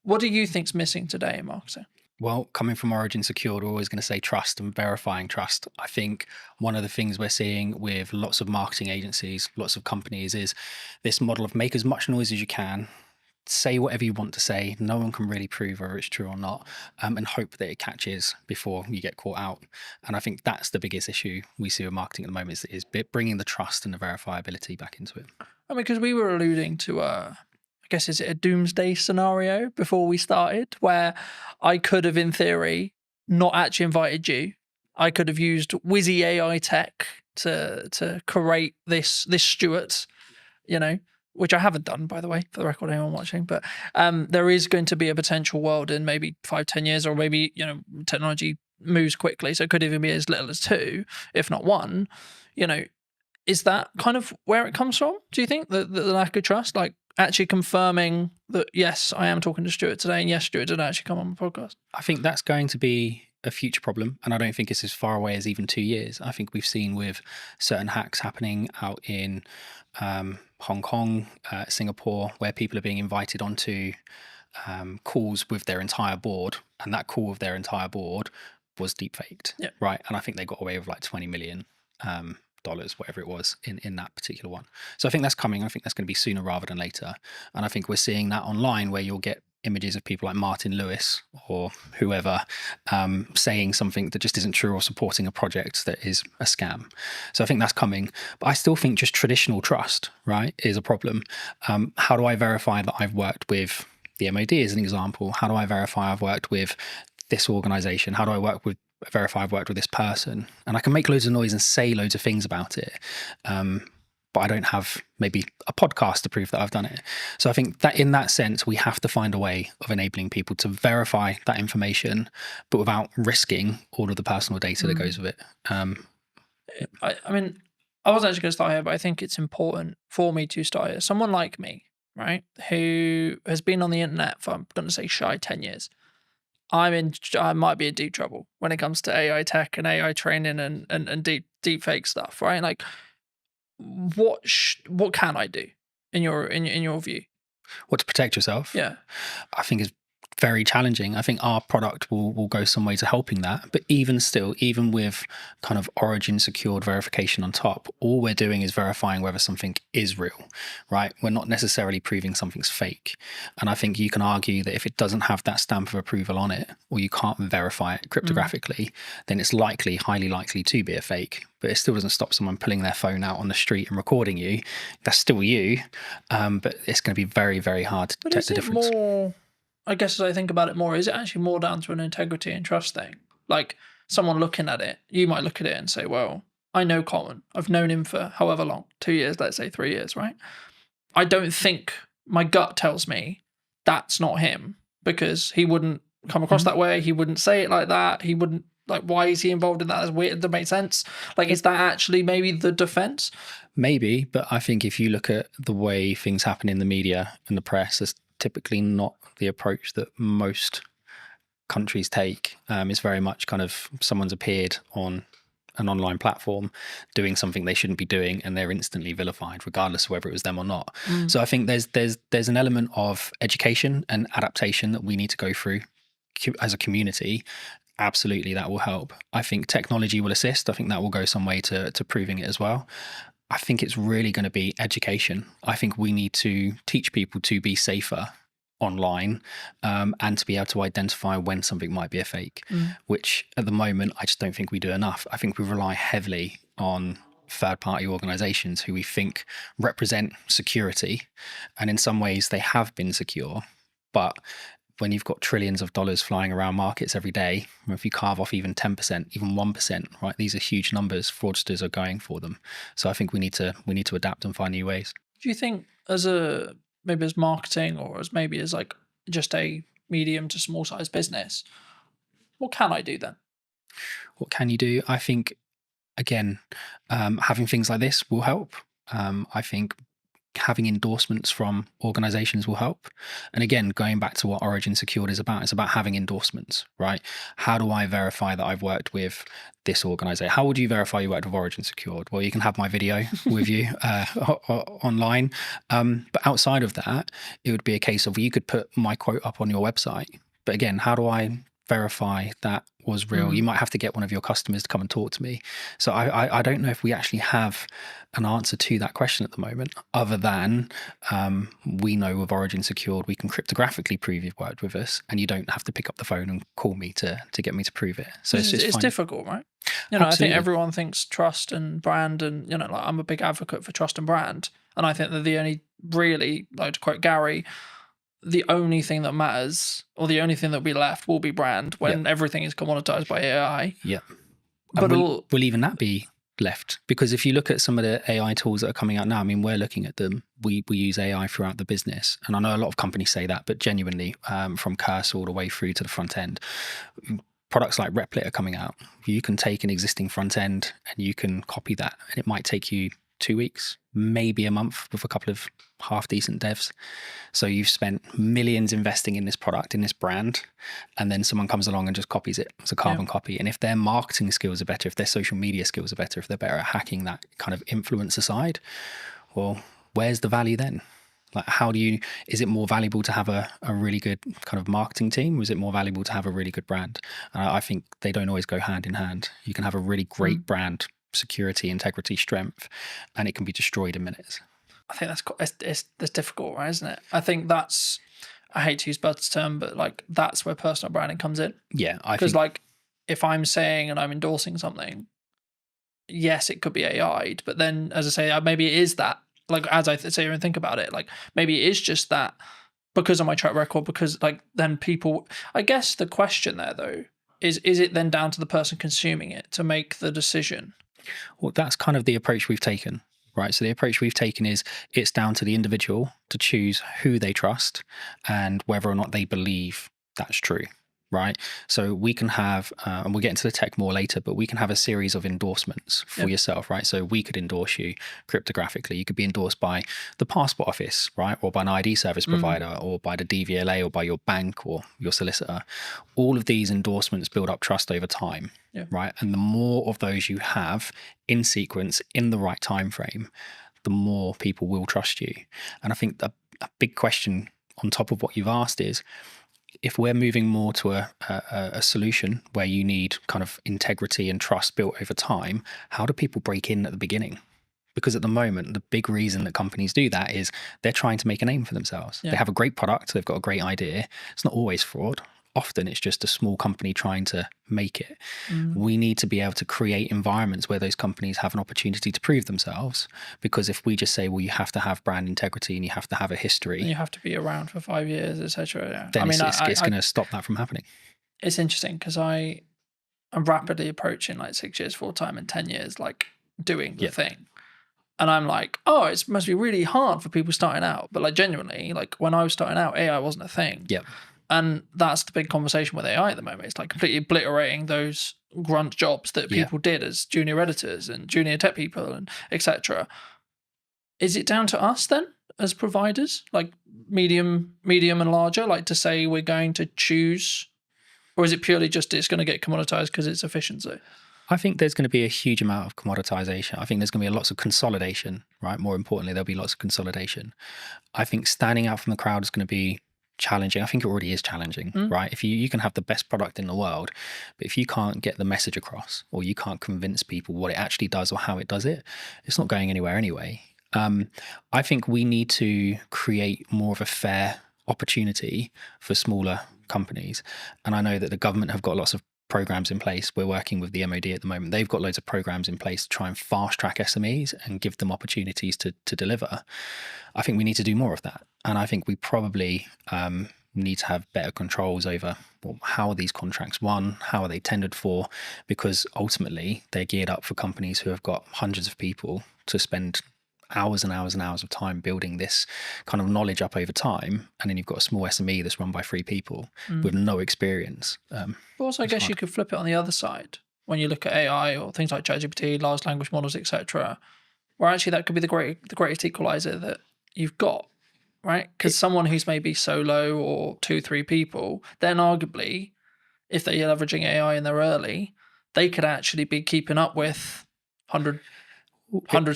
what do you think's missing today in marketing? Well, coming from Origin Secured, we're always going to say trust and verifying trust. I think one of the things we're seeing with lots of marketing agencies, lots of companies, is this model of make as much noise as you can, say whatever you want to say, no one can really prove whether it's true or not, and hope that it catches before you get caught out. And I think that's the biggest issue we see with marketing at the moment, is bringing the trust and the verifiability back into it. I mean, because we were alluding to, I guess, is it a doomsday scenario before we started, where I could have, in theory, not actually invited you. I could have used Wizzy AI tech to create this Stuart, you know, which I haven't done, by the way, for the record, anyone watching. But there is going to be a potential world in maybe 5-10 years, or maybe, you know, technology moves quickly, so it could even be as little as 2, if not 1. You know, is that kind of where it comes from? Do you think the lack of trust, like actually confirming that yes, I am talking to Stuart today, and yes, Stuart did actually come on the podcast? I think that's going to be a future problem, and I don't think it's as far away as even 2 years. I think we've seen with certain hacks happening out in Hong Kong, Singapore, where people are being invited onto calls with their entire board, and that call with their entire board was deepfaked, right? And I think they got away with like $20 million, whatever it was, in that particular one. So I think that's coming. I think that's going to be sooner rather than later. And I think we're seeing that online, where you'll get images of people like Martin Lewis or whoever saying something that just isn't true or supporting a project that is a scam. So I think that's coming. But I still think just traditional trust, right, is a problem. How do I verify that I've worked with the MOD as an example? How do I verify I've worked with this organization? How do I verify I've worked with this person? And I can make loads of noise and say loads of things about it. But I don't have maybe a podcast to prove that I've done it. So I think that in that sense, we have to find a way of enabling people to verify that information, but without risking all of the personal data that goes with it. I mean, I wasn't actually going to start here, but I think it's important for me to start here. Someone like me, right, who has been on the internet for, I'm going to say, shy 10 years. I might be in deep trouble when it comes to AI tech and AI training and deep fake stuff, right? Like, what can I do in your view? What, to protect yourself? Yeah, I think is very challenging. I think our product will go some way to helping that. But even still, even with kind of origin secured verification on top, all we're doing is verifying whether something is real, right? We're not necessarily proving something's fake. And I think you can argue that if it doesn't have that stamp of approval on it, or you can't verify it cryptographically, then it's highly likely to be a fake. But it still doesn't stop someone pulling their phone out on the street and recording you. That's still you. But it's going to be very, very hard to detect the difference. More, I guess as I think about it more, is it actually more down to an integrity and trust thing? Like, someone looking at it, you might look at it and say, well, I know Colin. I've known him for however long, 2 years, let's say 3 years, right? I don't think, my gut tells me that's not him, because he wouldn't come across that way. He wouldn't say it like that. He wouldn't, like, why is he involved in that? That's weird. That makes sense. Like, is that actually maybe the defense? Maybe, but I think if you look at the way things happen in the media and the press, it's typically not the approach that most countries take. It's very much kind of someone's appeared on an online platform doing something they shouldn't be doing, and they're instantly vilified, regardless of whether it was them or not. So I think there's an element of education and adaptation that we need to go through as a community. Absolutely, that will help. I think technology will assist. I think that will go some way to proving it as well. I think it's really going to be education. I think we need to teach people to be safer online and to be able to identify when something might be a fake, which at the moment, I just don't think we do enough. I think we rely heavily on third-party organizations who we think represent security. And in some ways, they have been secure. But when you've got trillions of dollars flying around markets every day, if you carve off even 10%, even 1%, right, these are huge numbers. Fraudsters are going for them. So I think we need to adapt and find new ways. Do you think maybe as marketing, or as maybe as like just a medium to small size business, what can I do then? What can you do? I think, again, having things like this will help. I think having endorsements from organizations will help. And again, going back to what Origin Secured is about, it's about having endorsements, right? How do I verify that I've worked with this organization? How would you verify you worked with Origin Secured? Well, you can have my video with you online. But outside of that, it would be a case of you could put my quote up on your website. But again, how do I verify that was real? You might have to get one of your customers to come and talk to me. So I don't know if we actually have an answer to that question at the moment, other than we know with Origin Secured, we can cryptographically prove you've worked with us, and you don't have to pick up the phone and call me to get me to prove it. So it's difficult, right? You know, I think everyone thinks trust and brand, and, you know, like, I'm a big advocate for trust and brand. And I think that the only really, like to quote Gary, the only thing that matters, or the only thing that will be left, will be brand when everything is commoditized by AI. Yeah. But will even that be left? Because if you look at some of the AI tools that are coming out now, I mean, we're looking at them. We use AI throughout the business. And I know a lot of companies say that, but genuinely, from cursor all the way through to the front end, products like Replit are coming out. You can take an existing front end and you can copy that, and it might take you 2 weeks, maybe a month, with a couple of half decent devs. So you've spent millions investing in this product, in this brand, and then someone comes along and just copies it. It's a carbon copy. And if their marketing skills are better, if their social media skills are better, if they're better at hacking that kind of influencer side, well, where's the value then? Like, is it more valuable to have a really good kind of marketing team, or is it more valuable to have a really good brand? I think they don't always go hand in hand. You can have a really great brand, security, integrity, strength, and it can be destroyed in minutes. I think that's difficult, right, isn't it? I think that's I hate to use Bud's term, but like that's where personal branding comes in. Yeah, I Because think like if I'm saying and I'm endorsing something, yes, it could be AI'd, but then as I say, maybe it is that. Like as I sit here and think about it, like maybe it is just that because of my track record. Because like then people, I guess the question there though is it then down to the person consuming it to make the decision? Well, that's kind of the approach we've taken, right? So the approach we've taken is it's down to the individual to choose who they trust and whether or not they believe that's true, right? So we can have, and we'll get into the tech more later, but we can have a series of endorsements for yourself, right? So we could endorse you cryptographically. You could be endorsed by the passport office, right? Or by an ID service provider, or by the DVLA, or by your bank or your solicitor. All of these endorsements build up trust over time. Yeah. Right. And the more of those you have in sequence in the right time frame, the more people will trust you. And I think a big question on top of what you've asked is, if we're moving more to a solution where you need kind of integrity and trust built over time, how do people break in at the beginning? Because at the moment, the big reason that companies do that is they're trying to make a name for themselves. Yeah. They have a great product, they've got a great idea. It's not always fraud. Often it's just a small company trying to make it. We need to be able to create environments where those companies have an opportunity to prove themselves. Because if we just say, well, you have to have brand integrity and you have to have a history, And you have to be around for 5 years, etc. Yeah. then I mean, it's going to stop that from happening. It's interesting because I'm rapidly approaching like 6 years full time and 10 years like doing the thing. And I'm like, oh, it must be really hard for people starting out. But like genuinely, like when I was starting out, AI wasn't a thing. Yeah. And that's the big conversation with AI at the moment. It's like completely obliterating those grunt jobs that people did as junior editors and junior tech people and etc. Is it down to us then as providers, like medium and larger, like to say we're going to choose, or is it purely just it's going to get commoditized because it's efficiency? I think there's going to be a huge amount of commoditization. I think there's going to be lots of consolidation, right? More importantly, there'll be lots of consolidation. I think standing out from the crowd is going to be challenging. I think it already is challenging, right? If you can have the best product in the world, but if you can't get the message across or you can't convince people what it actually does or how it does it, it's not going anywhere anyway. I think we need to create more of a fair opportunity for smaller companies. And I know that the government have got lots of programs in place. We're working with the MOD at the moment. They've got loads of programs in place to try and fast track SMEs and give them opportunities to deliver. I think we need to do more of that. And I think we probably need to have better controls over, well, how are these contracts won? How are they tendered for? Because ultimately they're geared up for companies who have got hundreds of people to spend hours and hours and hours of time building this kind of knowledge up over time, and then you've got a small SME that's run by 3 people with no experience. But also, I guess you could flip it on the other side when you look at AI or things like ChatGPT, large language models, etc., where actually that could be the greatest equalizer that you've got, right? Because someone who's maybe solo or 2-3 people, then arguably, if they're leveraging AI and they're early, they could actually be keeping up with 100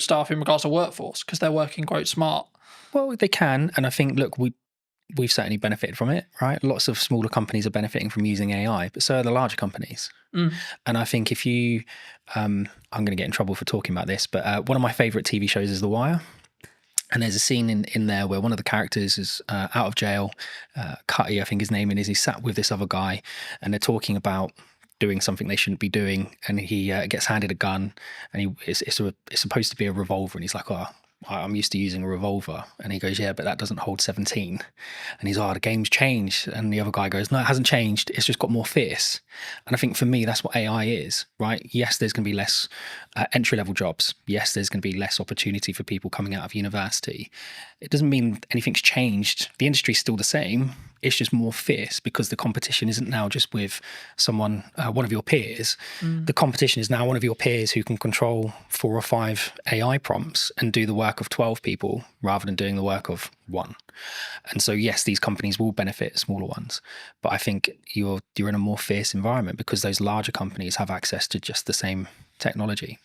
staff in regards to workforce because they're working quite smart. Well, they can, and I think, look, we've certainly benefited from it, right? Lots of smaller companies are benefiting from using AI, but so are the larger companies. And I think if you, I'm going to get in trouble for talking about this, but one of my favourite TV shows is The Wire. And there's a scene in there where one of the characters is out of jail. Cutty, I think his name is. He's sat with this other guy, and they're talking about doing something they shouldn't be doing, and he gets handed a gun, and it's supposed to be a revolver, and he's like, oh, I'm used to using a revolver. And he goes, yeah, but that doesn't hold 17. And he's, oh, the game's changed. And the other guy goes, no, it hasn't changed. It's just got more fierce. And I think for me, that's what AI is, right? Yes, there's going to be less entry-level jobs. Yes, there's going to be less opportunity for people coming out of university. It doesn't mean anything's changed. The industry's still the same. It's just more fierce because the competition isn't now just with someone, one of your peers. The competition is now one of your peers who can control 4 or 5 AI prompts and do the work of 12 people rather than doing the work of 1. And so, yes, these companies will benefit smaller ones, but I think you're in a more fierce environment because those larger companies have access to just the same technology.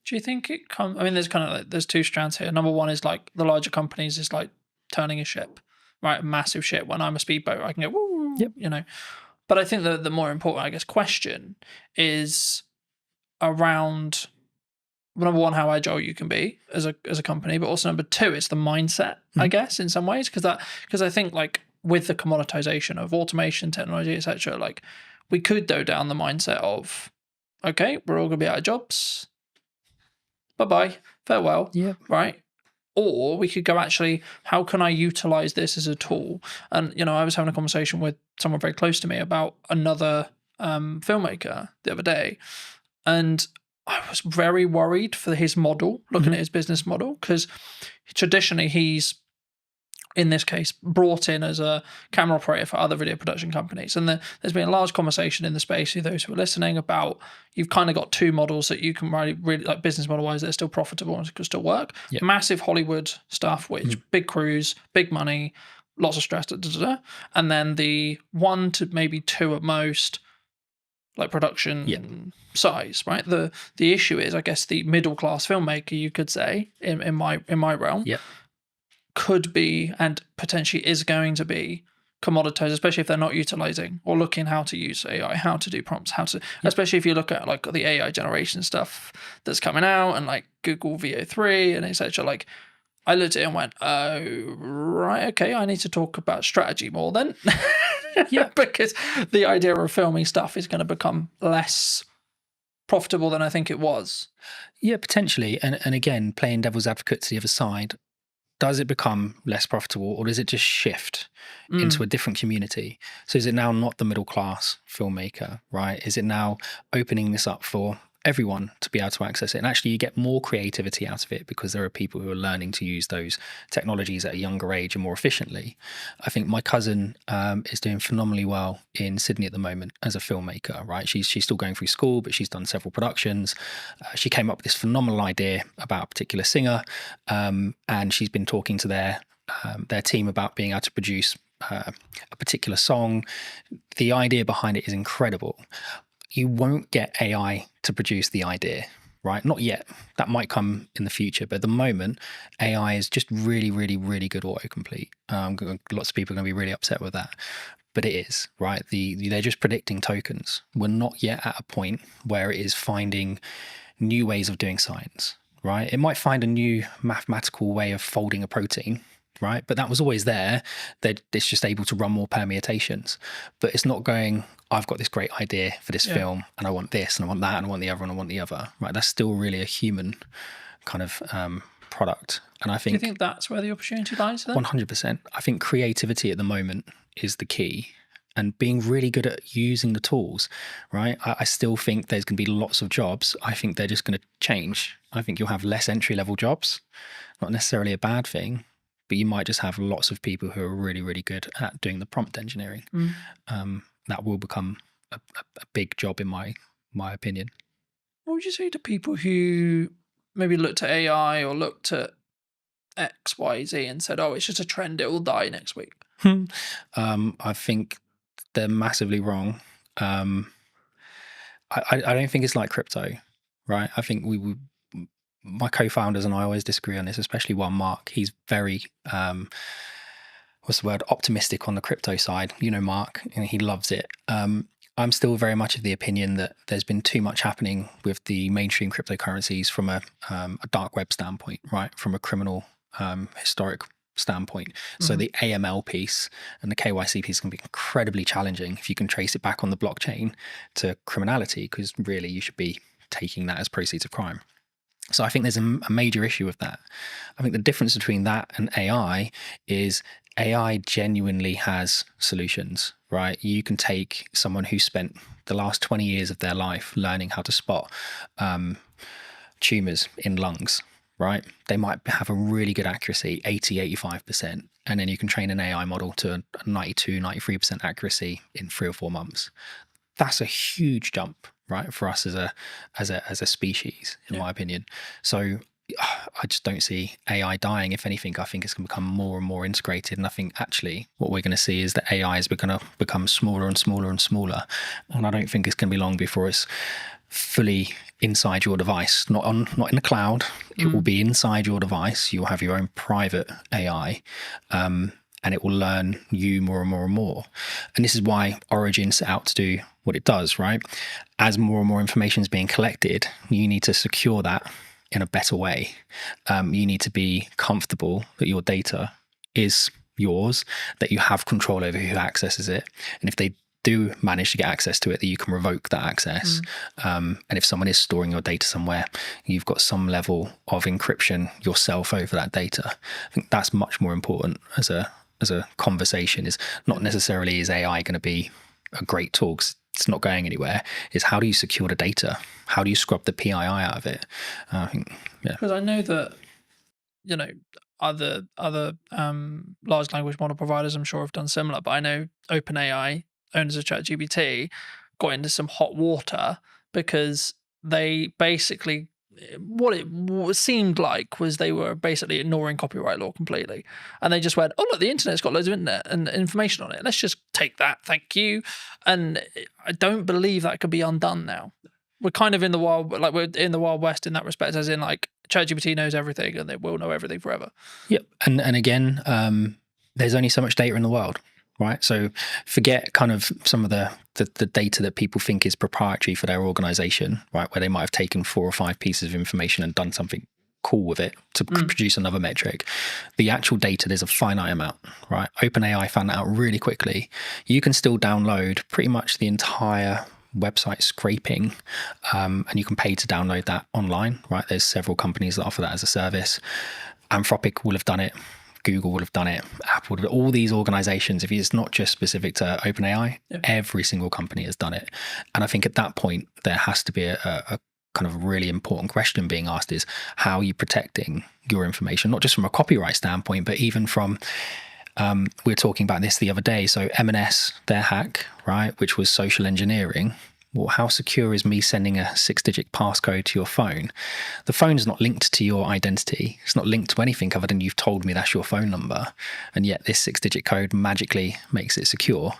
Do you think it comes? I mean, there's kind of like, there's 2 strands here. Number one is like the larger companies is like turning a ship, right? A massive ship. When I'm a speedboat, I can go, woo, you know. But I think the more important, I guess, question is around, number one, how agile you can be as a company, but also number 2, it's the mindset, I guess, in some ways, because I think like with the commoditization of automation, technology, etc., like we could go down the mindset of, okay, we're all going to be out of jobs. Bye-bye, farewell. Yeah. Right? Or we could go, actually, how can I utilize this as a tool? And, I was having a conversation with someone very close to me about another filmmaker the other day. And I was very worried for his model, looking at his business model, because traditionally he's, in this case, brought in as a camera operator for other video production companies. And there's been a large conversation in the space with those who are listening about, you've kind of got two models that you can really like business model wise that are still profitable and can still work. Yep. Massive Hollywood stuff, which big crews, big money, lots of stress, and then the 1 to maybe 2 at most, like production size, right? The issue is, I guess, the middle class filmmaker, you could say, in my realm. Yep. Could be and potentially is going to be commoditized, especially if they're not utilizing or looking how to use AI, how to do prompts, especially if you look at like the AI generation stuff that's coming out and like Google VO3 and etc. Like I looked at it and went, oh, right, okay, I need to talk about strategy more then. Yeah, because the idea of filming stuff is going to become less profitable than I think it was. Yeah, potentially. And again, playing devil's advocate to the other side, does it become less profitable, or does it just shift into a different community? So is it now not the middle class filmmaker, right? Is it now opening this up for everyone to be able to access it? And actually you get more creativity out of it because there are people who are learning to use those technologies at a younger age and more efficiently. I think my cousin is doing phenomenally well in Sydney at the moment as a filmmaker, right? She's still going through school, but she's done several productions. She came up with this phenomenal idea about a particular singer, and she's been talking to their team about being able to produce a particular song. The idea behind it is incredible. You won't get AI to produce the idea, right? Not yet. That might come in the future. But at the moment, AI is just really, really, really good autocomplete. Lots of people are going to be really upset with that. But it is, right? They're just predicting tokens. We're not yet at a point where it is finding new ways of doing science, right? It might find a new mathematical way of folding a protein, right? But that was always there. It's just able to run more permutations. But it's not going, I've got this great idea for this film, and I want this, and I want that, and I want the other, and I want the other, right? That's still really a human kind of product. And I think... Do you think that's where the opportunity lies then? 100%. I think creativity at the moment is the key. And being really good at using the tools, right? I still think there's going to be lots of jobs. I think they're just going to change. I think you'll have less entry-level jobs. Not necessarily a bad thing, but you might just have lots of people who are really, really good at doing the prompt engineering. That will become a big job in my opinion. What would you say to people who maybe looked at AI or looked at X, Y, Z and said, oh, it's just a trend, it will die next week? I think they're massively wrong. I don't think it's like crypto, right? I think my co-founders and I always disagree on this, especially one Mark. He's very optimistic on the crypto side, Mark, and he loves it. I'm still very much of the opinion that there's been too much happening with the mainstream cryptocurrencies from a dark web standpoint, right? From a criminal historic standpoint. So the AML piece and the KYC piece can be incredibly challenging if you can trace it back on the blockchain to criminality, because really you should be taking that as proceeds of crime. So I think there's a major issue with that. I think the difference between that and AI is AI genuinely has solutions, right? You can take someone who spent the last 20 years of their life learning how to spot tumors in lungs, right? They might have a really good accuracy, 80-85%, and then you can train an AI model to a 92-93% accuracy in 3 or 4 months. That's a huge jump, right, for us as a species, in my opinion. So I just don't see AI dying. If anything, I think it's going to become more and more integrated. And I think actually what we're going to see is that AI is going to become smaller and smaller and smaller. And I don't think it's going to be long before it's fully inside your device, not in the cloud. It will be inside your device. You'll have your own private AI, and it will learn you more and more and more. And this is why Origin set out to do what it does, right? As more and more information is being collected, you need to secure that in a better way. You need to be comfortable that your data is yours, that you have control over who accesses it. And if they do manage to get access to it, that you can revoke that access. And if someone is storing your data somewhere, you've got some level of encryption yourself over that data. I think that's much more important as a conversation. Is not necessarily is AI going to be a great tool, 'cause it's not going anywhere. Is how do you secure the data? How do you scrub the PII out of it? I think, yeah. Because I know that, you know, other large language model providers, I'm sure, have done similar. But I know OpenAI, owners of ChatGPT, got into some hot water because they basically, what it seemed like was they were basically ignoring copyright law completely, and they just went, "Oh look, the internet's got loads of internet and information on it. Let's just take that, thank you." And I don't believe that could be undone now. We're kind of in the wild, like we're in the Wild West in that respect, as in like ChatGPT knows everything and they will know everything forever. Yep. And again, there's only so much data in the world, right? So forget kind of some of the data that people think is proprietary for their organization, right? Where they might have taken 4 or 5 pieces of information and done something cool with it to produce another metric. The actual data, there's a finite amount, right? OpenAI found that out really quickly. You can still download pretty much the entire website scraping, and you can pay to download that online, right? There's several companies that offer that as a service. Anthropic will have done it. Google would have done it. Apple would have, all these organizations, if it's not just specific to OpenAI, every single company has done it. And I think at that point, there has to be a kind of really important question being asked is, how are you protecting your information? Not just from a copyright standpoint, but even from, we were talking about this the other day. So M&S, their hack, right, which was social engineering. Well, how secure is me sending a 6-digit passcode to your phone? The phone's not linked to your identity. It's not linked to anything other than you've told me that's your phone number. And yet this 6-digit code magically makes it secure.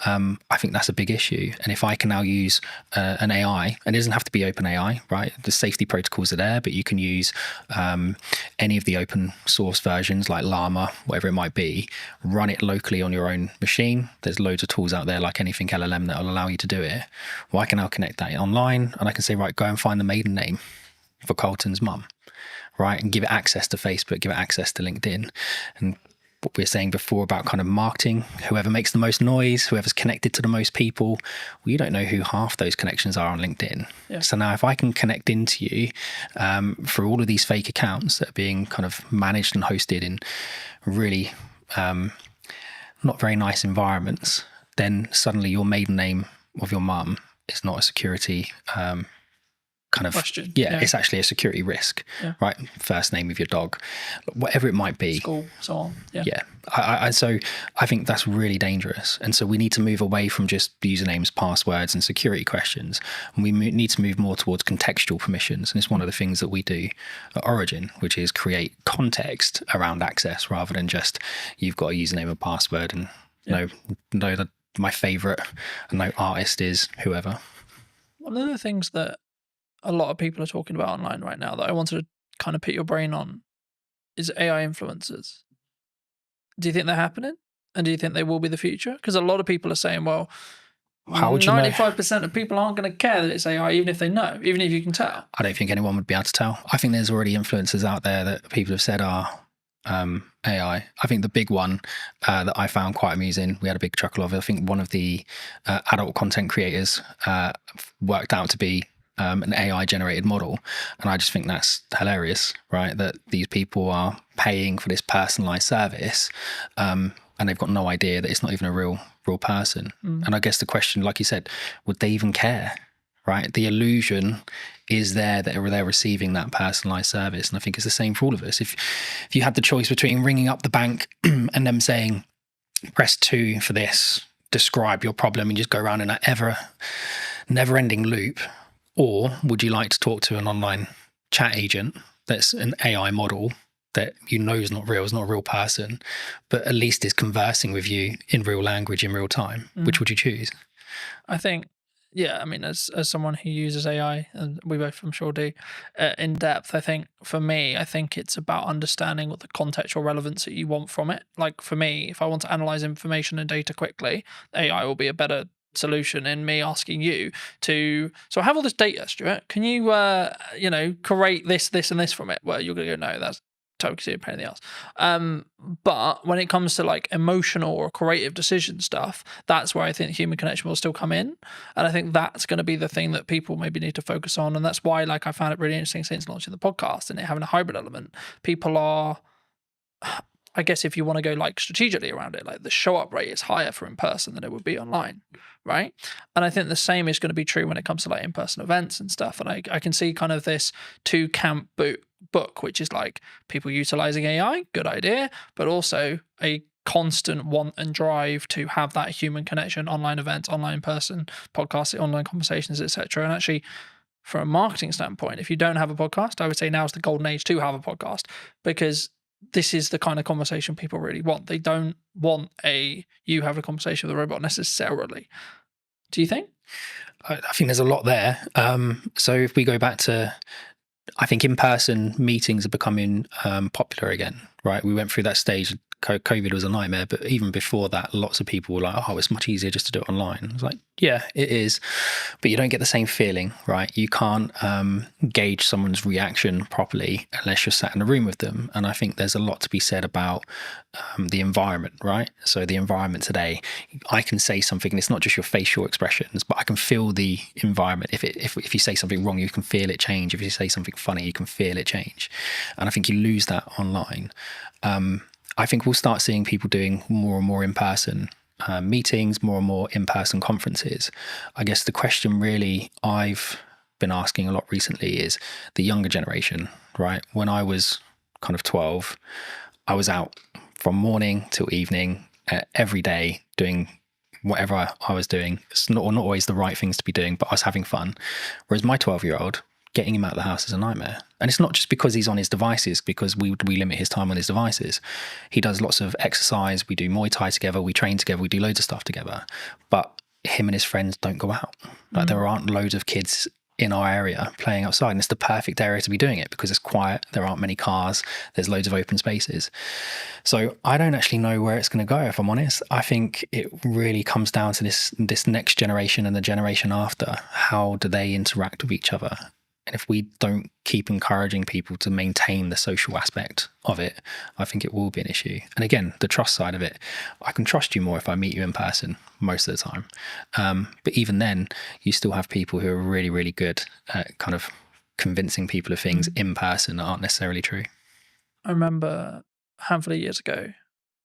I think that's a big issue. And if I can now use an AI, and it doesn't have to be OpenAI, right? The safety protocols are there, but you can use any of the open source versions like Llama, whatever it might be, run it locally on your own machine. There's loads of tools out there like anything LLM that will allow you to do it. Well, I can now connect that online and I can say, right, go and find the maiden name for Carlton's mum, right? And give it access to Facebook, give it access to LinkedIn. And what we were saying before about kind of marketing, whoever makes the most noise, whoever's connected to the most people, well, you don't know who half those connections are on LinkedIn. Yeah. So now if I can connect into you through all of these fake accounts that are being kind of managed and hosted in really not very nice environments, then suddenly your maiden name of your mum is not a security kind of question. Yeah, it's actually a security risk, right? First name of your dog, whatever it might be. School, so on. Yeah. So I think that's really dangerous. And so we need to move away from just usernames, passwords, and security questions. And we need to move more towards contextual permissions. And it's one of the things that we do at Origin, which is create context around access rather than just you've got a username and password and know that my favorite artist is whoever. One of the things that a lot of people are talking about online right now that I wanted to kind of put your brain on is AI influencers. Do you think they're happening? And do you think they will be the future? Because a lot of people are saying, well, how would you 95% of people aren't going to care that it's AI, even if they know, even if you can tell. I don't think anyone would be able to tell. I think there's already influencers out there that people have said are AI. I think the big one that I found quite amusing, we had a big chuckle of it. I think one of the adult content creators worked out to be an AI generated model. And I just think that's hilarious, right? That these people are paying for this personalized service and they've got no idea that it's not even a real person. And I guess the question, like you said, would they even care? Right? The illusion is there that they're receiving that personalized service. And I think it's the same for all of us. If you had the choice between ringing up the bank and them saying, press 2 for this, describe your problem, and just go around in that never-ending loop, or would you like to talk to an online chat agent that's an AI model that you know is not real, is not a real person, but at least is conversing with you in real language in real time? Which would you choose? I think, yeah, I mean, as someone who uses AI, and we both, I'm sure, do, in depth, I think for me, I think it's about understanding what the contextual relevance that you want from it. Like for me, if I want to analyze information and data quickly, AI will be a better solution in me asking you to, so I have all this data, Stuart, can you, create this, and this from it? Well, you're going to go, no, totally a pain in the ass. But when it comes to like emotional or creative decision stuff, that's where I think human connection will still come in. And I think that's going to be the thing that people maybe need to focus on. And that's why, like, I found it really interesting since launching the podcast and it having a hybrid element. People are, I guess, if you want to go like strategically around it, like the show up rate is higher for in person than it would be online, right? And I think the same is going to be true when it comes to like in person events and stuff. And I can see kind of this two camp book, which is like people utilizing AI, good idea, but also a constant want and drive to have that human connection, online events, online in person, podcasting, online conversations, etc. And actually, from a marketing standpoint, if you don't have a podcast, I would say now is the golden age to have a podcast, because this is the kind of conversation people really want. They don't want you have a conversation with a robot necessarily. Do you think? I think there's a lot there. So if we go back to, I think in-person meetings are becoming popular again, right? We went through that stage. COVID was a nightmare, but even before that, lots of people were like, oh, it's much easier just to do it online. I was like, yeah, it is, but you don't get the same feeling, right? You can't gauge someone's reaction properly unless you're sat in a room with them. And I think there's a lot to be said about the environment, right? So the environment today, I can say something and it's not just your facial expressions, but I can feel the environment. If you say something wrong, you can feel it change. If you say something funny, you can feel it change. And I think you lose that online. I think we'll start seeing people doing more and more in-person meetings, more and more in-person conferences. I guess the question really I've been asking a lot recently is the younger generation, right? When I was kind of 12, I was out from morning till evening every day doing whatever I was doing. It's not always the right things to be doing, but I was having fun. Whereas my 12-year-old, getting him out of the house is a nightmare. And it's not just because he's on his devices, because we limit his time on his devices. He does lots of exercise. We do Muay Thai together. We train together. We do loads of stuff together. But him and his friends don't go out. Like there aren't loads of kids in our area playing outside. And it's the perfect area to be doing it because it's quiet. There aren't many cars. There's loads of open spaces. So I don't actually know where it's going to go, if I'm honest. I think it really comes down to this next generation and the generation after. How do they interact with each other? And if we don't keep encouraging people to maintain the social aspect of it, I think it will be an issue. And again, the trust side of it, I can trust you more if I meet you in person most of the time. But even then, you still have people who are really, really good at kind of convincing people of things in person that aren't necessarily true. I remember a handful of years ago,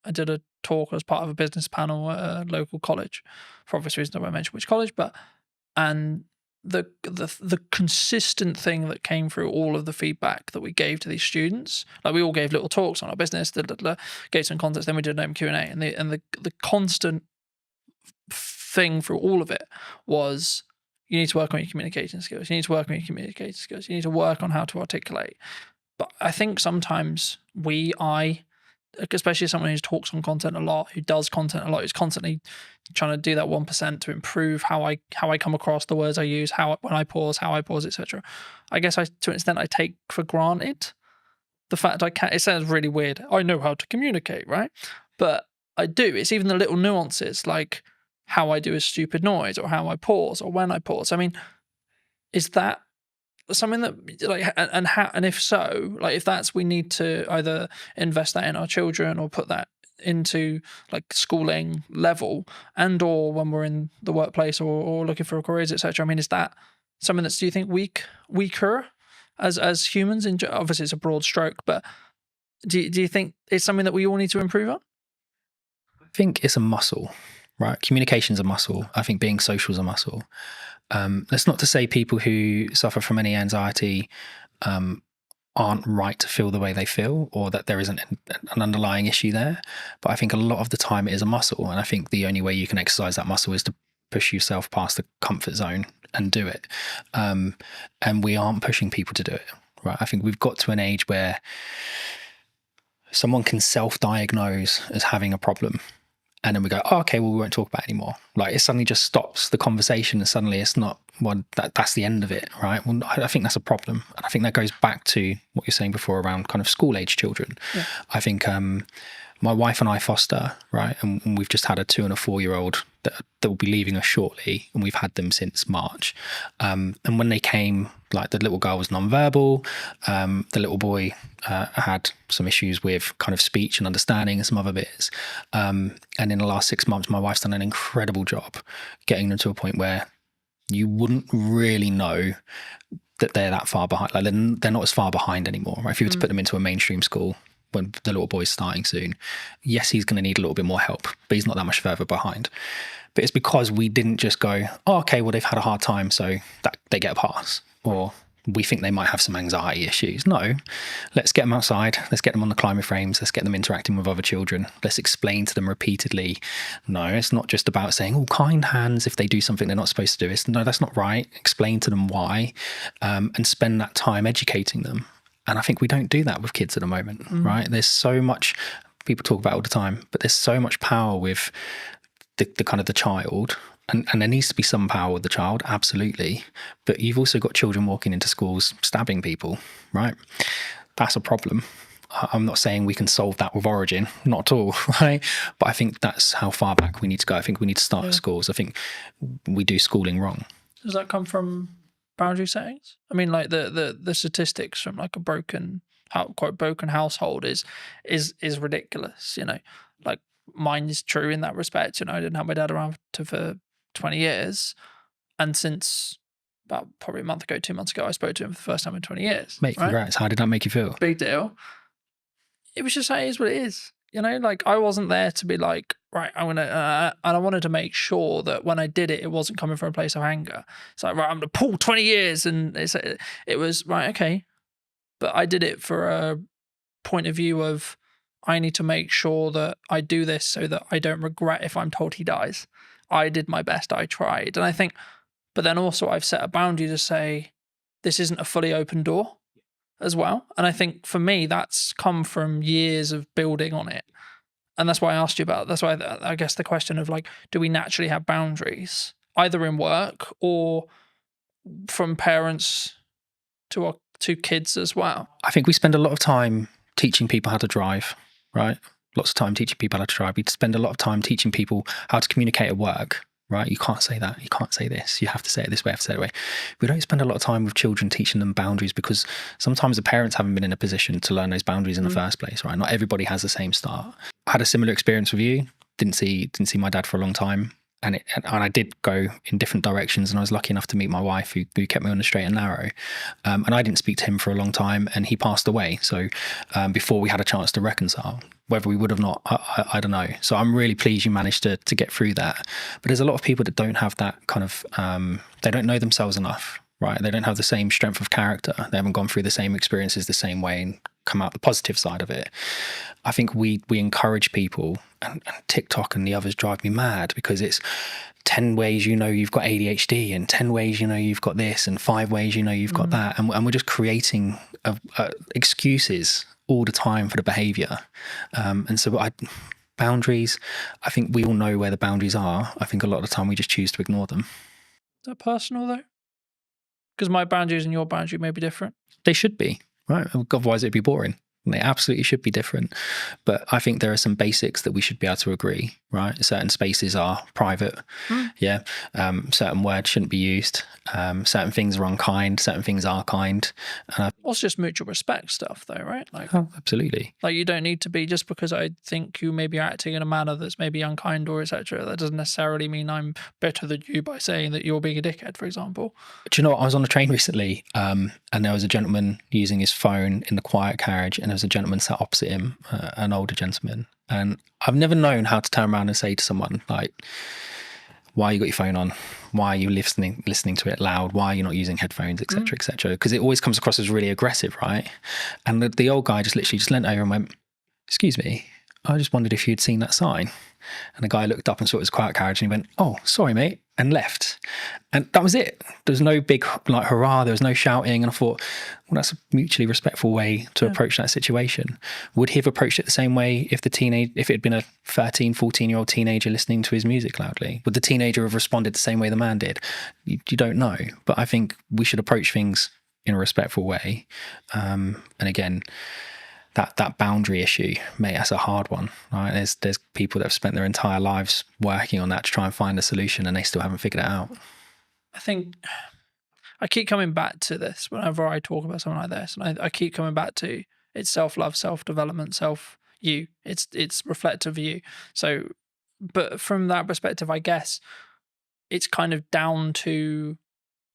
I did a talk as part of a business panel at a local college. For obvious reasons, I won't mention which college, and the consistent thing that came through all of the feedback that we gave to these students, like we all gave little talks on our business, gave some context, then we did an open Q&A, and the constant thing through all of it was, you need to work on your communication skills, you need to work on your communication skills, you need to work on how to articulate. But I think sometimes especially someone who talks on content a lot, who does content a lot, who's constantly trying to do that 1% to improve how I come across, the words I use, when I pause, how I pause, etc. I guess to an extent I take for granted the fact I can. It sounds really weird. I know how to communicate, right? But I do. It's even the little nuances, like how I do a stupid noise, or how I pause, or when I pause. I mean, is that something that, like, and if so, like, if that's, we need to either invest that in our children or put that into like schooling level, and or when we're in the workplace or looking for careers, etc. I mean, is that something that's, do you think, weaker as humans? Obviously it's a broad stroke, but do you think it's something that we all need to improve on? I think it's a muscle, right? Communication's a muscle. I think being social is a muscle. That's not to say people who suffer from any anxiety aren't right to feel the way they feel, or that there isn't an underlying issue there. But I think a lot of the time it is a muscle. And I think the only way you can exercise that muscle is to push yourself past the comfort zone and do it. And we aren't pushing people to do it, right? I think we've got to an age where someone can self-diagnose as having a problem. And then we go, oh, okay, well, we won't talk about it anymore. Like, it suddenly just stops the conversation, and suddenly it's not, well, that's the end of it, right? Well, I think that's a problem. And I think that goes back to what you're saying before around kind of school-age children. Yeah. I think my wife and I foster, right? And we've just had a 2 and a 4-year-old that will be leaving us shortly, and we've had them since March. And when they came Like the little girl was nonverbal. The little boy had some issues with kind of speech and understanding and some other bits. And in the last 6 months, my wife's done an incredible job getting them to a point where you wouldn't really know that they're that far behind. Like they're not as far behind anymore. Right? If you were to put them into a mainstream school when the little boy's starting soon, yes, he's going to need a little bit more help, but he's not that much further behind. But it's because we didn't just go, oh, okay, well, they've had a hard time, so that they get a pass. Or we think they might have some anxiety issues. No, let's get them outside. Let's get them on the climber frames. Let's get them interacting with other children. Let's explain to them repeatedly. No, it's not just about saying, oh, kind hands if they do something they're not supposed to do. No, that's not right. Explain to them why, and spend that time educating them. And I think we don't do that with kids at the moment, right? There's so much, people talk about it all the time, but there's so much power with the kind of the child. And there needs to be some power with the child, absolutely. But you've also got children walking into schools stabbing people, right? That's a problem. I'm not saying we can solve that with Origin, not at all, right? But I think that's how far back we need to go. I think we need to start at schools. I think we do schooling wrong. Does that come from boundary settings? I mean, like the statistics from like a broken household is ridiculous. You know, like mine is true in that respect. You know, I didn't have my dad around for 20 years, and since about probably a month ago, 2 months ago, I spoke to him for the first time in 20 years. Mate, congrats. How did that make you feel? Big deal. It was just like, it is what it is. You know, like I wasn't there to be like, right, I'm gonna, and I wanted to make sure that when I did it, it wasn't coming from a place of anger. It's like, right, I'm gonna pull 20 years, and it was right, okay, but I did it for a point of view of I need to make sure that I do this so that I don't regret if I'm told he dies. I did my best, I tried. And I think, but then also I've set a boundary to say, this isn't a fully open door as well. And I think for me, that's come from years of building on it. And that's why I asked you about, that's why I guess the question of like, do we naturally have boundaries, either in work or from parents to kids as well? I think we spend a lot of time teaching people how to drive, right? Lots of time teaching people how to drive. We spend a lot of time teaching people how to communicate at work, right? You can't say that. You can't say this. You have to say it this way. You have to say it that way. We don't spend a lot of time with children teaching them boundaries because sometimes the parents haven't been in a position to learn those boundaries in the first place, right? Not everybody has the same start. I had a similar experience with you. Didn't see my dad for a long time. And I did go in different directions, and I was lucky enough to meet my wife who kept me on the straight and narrow. And I didn't speak to him for a long time, and he passed away. So before we had a chance to reconcile, whether we would have not, I don't know. So I'm really pleased you managed to get through that. But there's a lot of people that don't have that kind of, they don't know themselves enough, right? They don't have the same strength of character. They haven't gone through the same experiences the same way and come out the positive side of it. I think we encourage people, and TikTok and the others drive me mad because it's 10 ways you know you've got ADHD and 10 ways you know you've got this and 5 ways you know you've got that. And we're just creating excuses all the time for the behaviour. And so boundaries, I think we all know where the boundaries are. I think a lot of the time we just choose to ignore them. Is that personal though? Because my boundaries and your boundary may be different. They should be, right? Otherwise it'd be boring. They absolutely should be different. But I think there are some basics that we should be able to agree, right? Certain spaces are private. Yeah. Certain words shouldn't be used. Certain things are unkind. Certain things are kind. Well, it's just mutual respect stuff though, right? Like, oh, absolutely. Like you don't need to be, just because I think you may be acting in a manner that's maybe unkind or etc. That doesn't necessarily mean I'm better than you by saying that you're being a dickhead, for example. Do you know what? I was on a train recently and there was a gentleman using his phone in the quiet carriage, and there was a gentleman sat opposite him, an older gentleman. And I've never known how to turn around and say to someone, like, why you got your phone on? Why are you listening to it loud? Why are you not using headphones, etc., etc.? Because it always comes across as really aggressive, right? And the old guy just literally just leant over and went, excuse me, I just wondered if you'd seen that sign. And the guy looked up and saw his quiet carriage and he went, oh, sorry, mate, and left. And that was it. There was no big, like, hurrah. There was no shouting. And I thought, well, that's a mutually respectful way to approach that situation. Would he have approached it the same way if it had been a 13, 14-year-old teenager listening to his music loudly? Would the teenager have responded the same way the man did? You don't know. But I think we should approach things in a respectful way. And again, that boundary issue, mate, that's a hard one, right? There's people that have spent their entire lives working on that to try and find a solution, and they still haven't figured it out. I think I keep coming back to this whenever I talk about something like this, and I keep coming back to it's self-love, self-development, you. It's reflective of you. So, but from that perspective, I guess it's kind of down to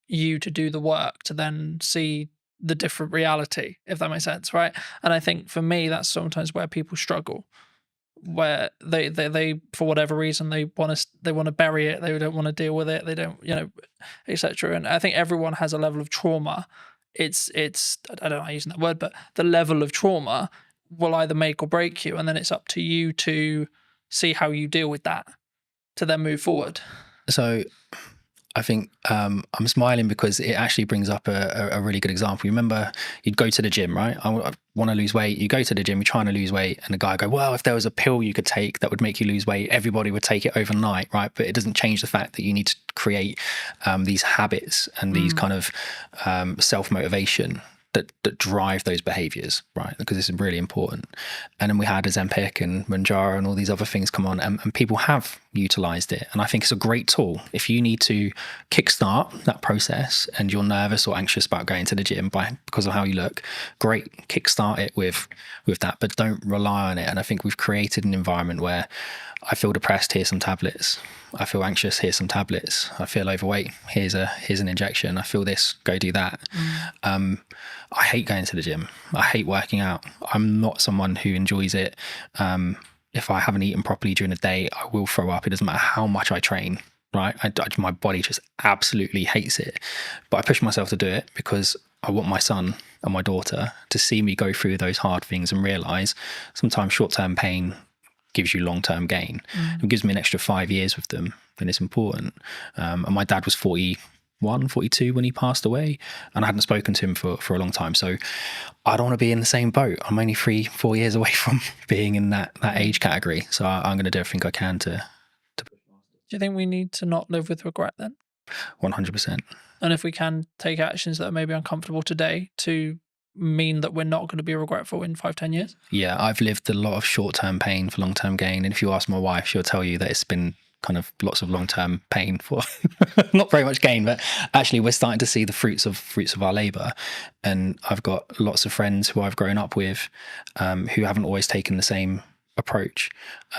you to do the work to then see the different reality, if that makes sense, right? And I think for me, that's sometimes where people struggle, where they for whatever reason they want to bury it, they don't want to deal with it, they don't, etc. And I think everyone has a level of trauma. It's I don't know using that word, but the level of trauma will either make or break you, and then it's up to you to see how you deal with that to then move forward. So I think I'm smiling because it actually brings up a really good example. You remember you'd go to the gym, right? I want to lose weight. You go to the gym, you're trying to lose weight, and the guy go, well, if there was a pill you could take that would make you lose weight, everybody would take it overnight, right? But it doesn't change the fact that you need to create these habits and these kind of self-motivation that drive those behaviors, right? Because this is really important. And then we had Ozempic and Mounjaro and all these other things come on, and people have utilized it. And I think it's a great tool. If you need to kickstart that process and you're nervous or anxious about going to the gym because of how you look, great, kickstart it with that, but don't rely on it. And I think we've created an environment where I feel depressed, here's some tablets. I feel anxious, here's some tablets. I feel overweight, here's an injection. I feel this, go do that. I hate going to the gym. I hate working out. I'm not someone who enjoys it. If I haven't eaten properly during the day, I will throw up. It doesn't matter how much I train, right? My body just absolutely hates it. But I push myself to do it because I want my son and my daughter to see me go through those hard things and realize sometimes short-term pain gives you long-term gain. It gives me an extra 5 years with them, and it's important. And my dad was 41, 42 when he passed away, and I hadn't spoken to him for a long time. So I don't want to be in the same boat. I'm only 3-4 years away from being in that age category. So I'm going to do everything I can to. Do you think we need to not live with regret then? 100%. And if we can take actions that are maybe uncomfortable today to mean that we're not going to be regretful in 5-10 years? Yeah, I've lived a lot of short-term pain for long-term gain. And if you ask my wife, she'll tell you that it's been kind of lots of long-term pain for not very much gain, but actually we're starting to see the fruits of our labor. And I've got lots of friends who I've grown up with who haven't always taken the same approach.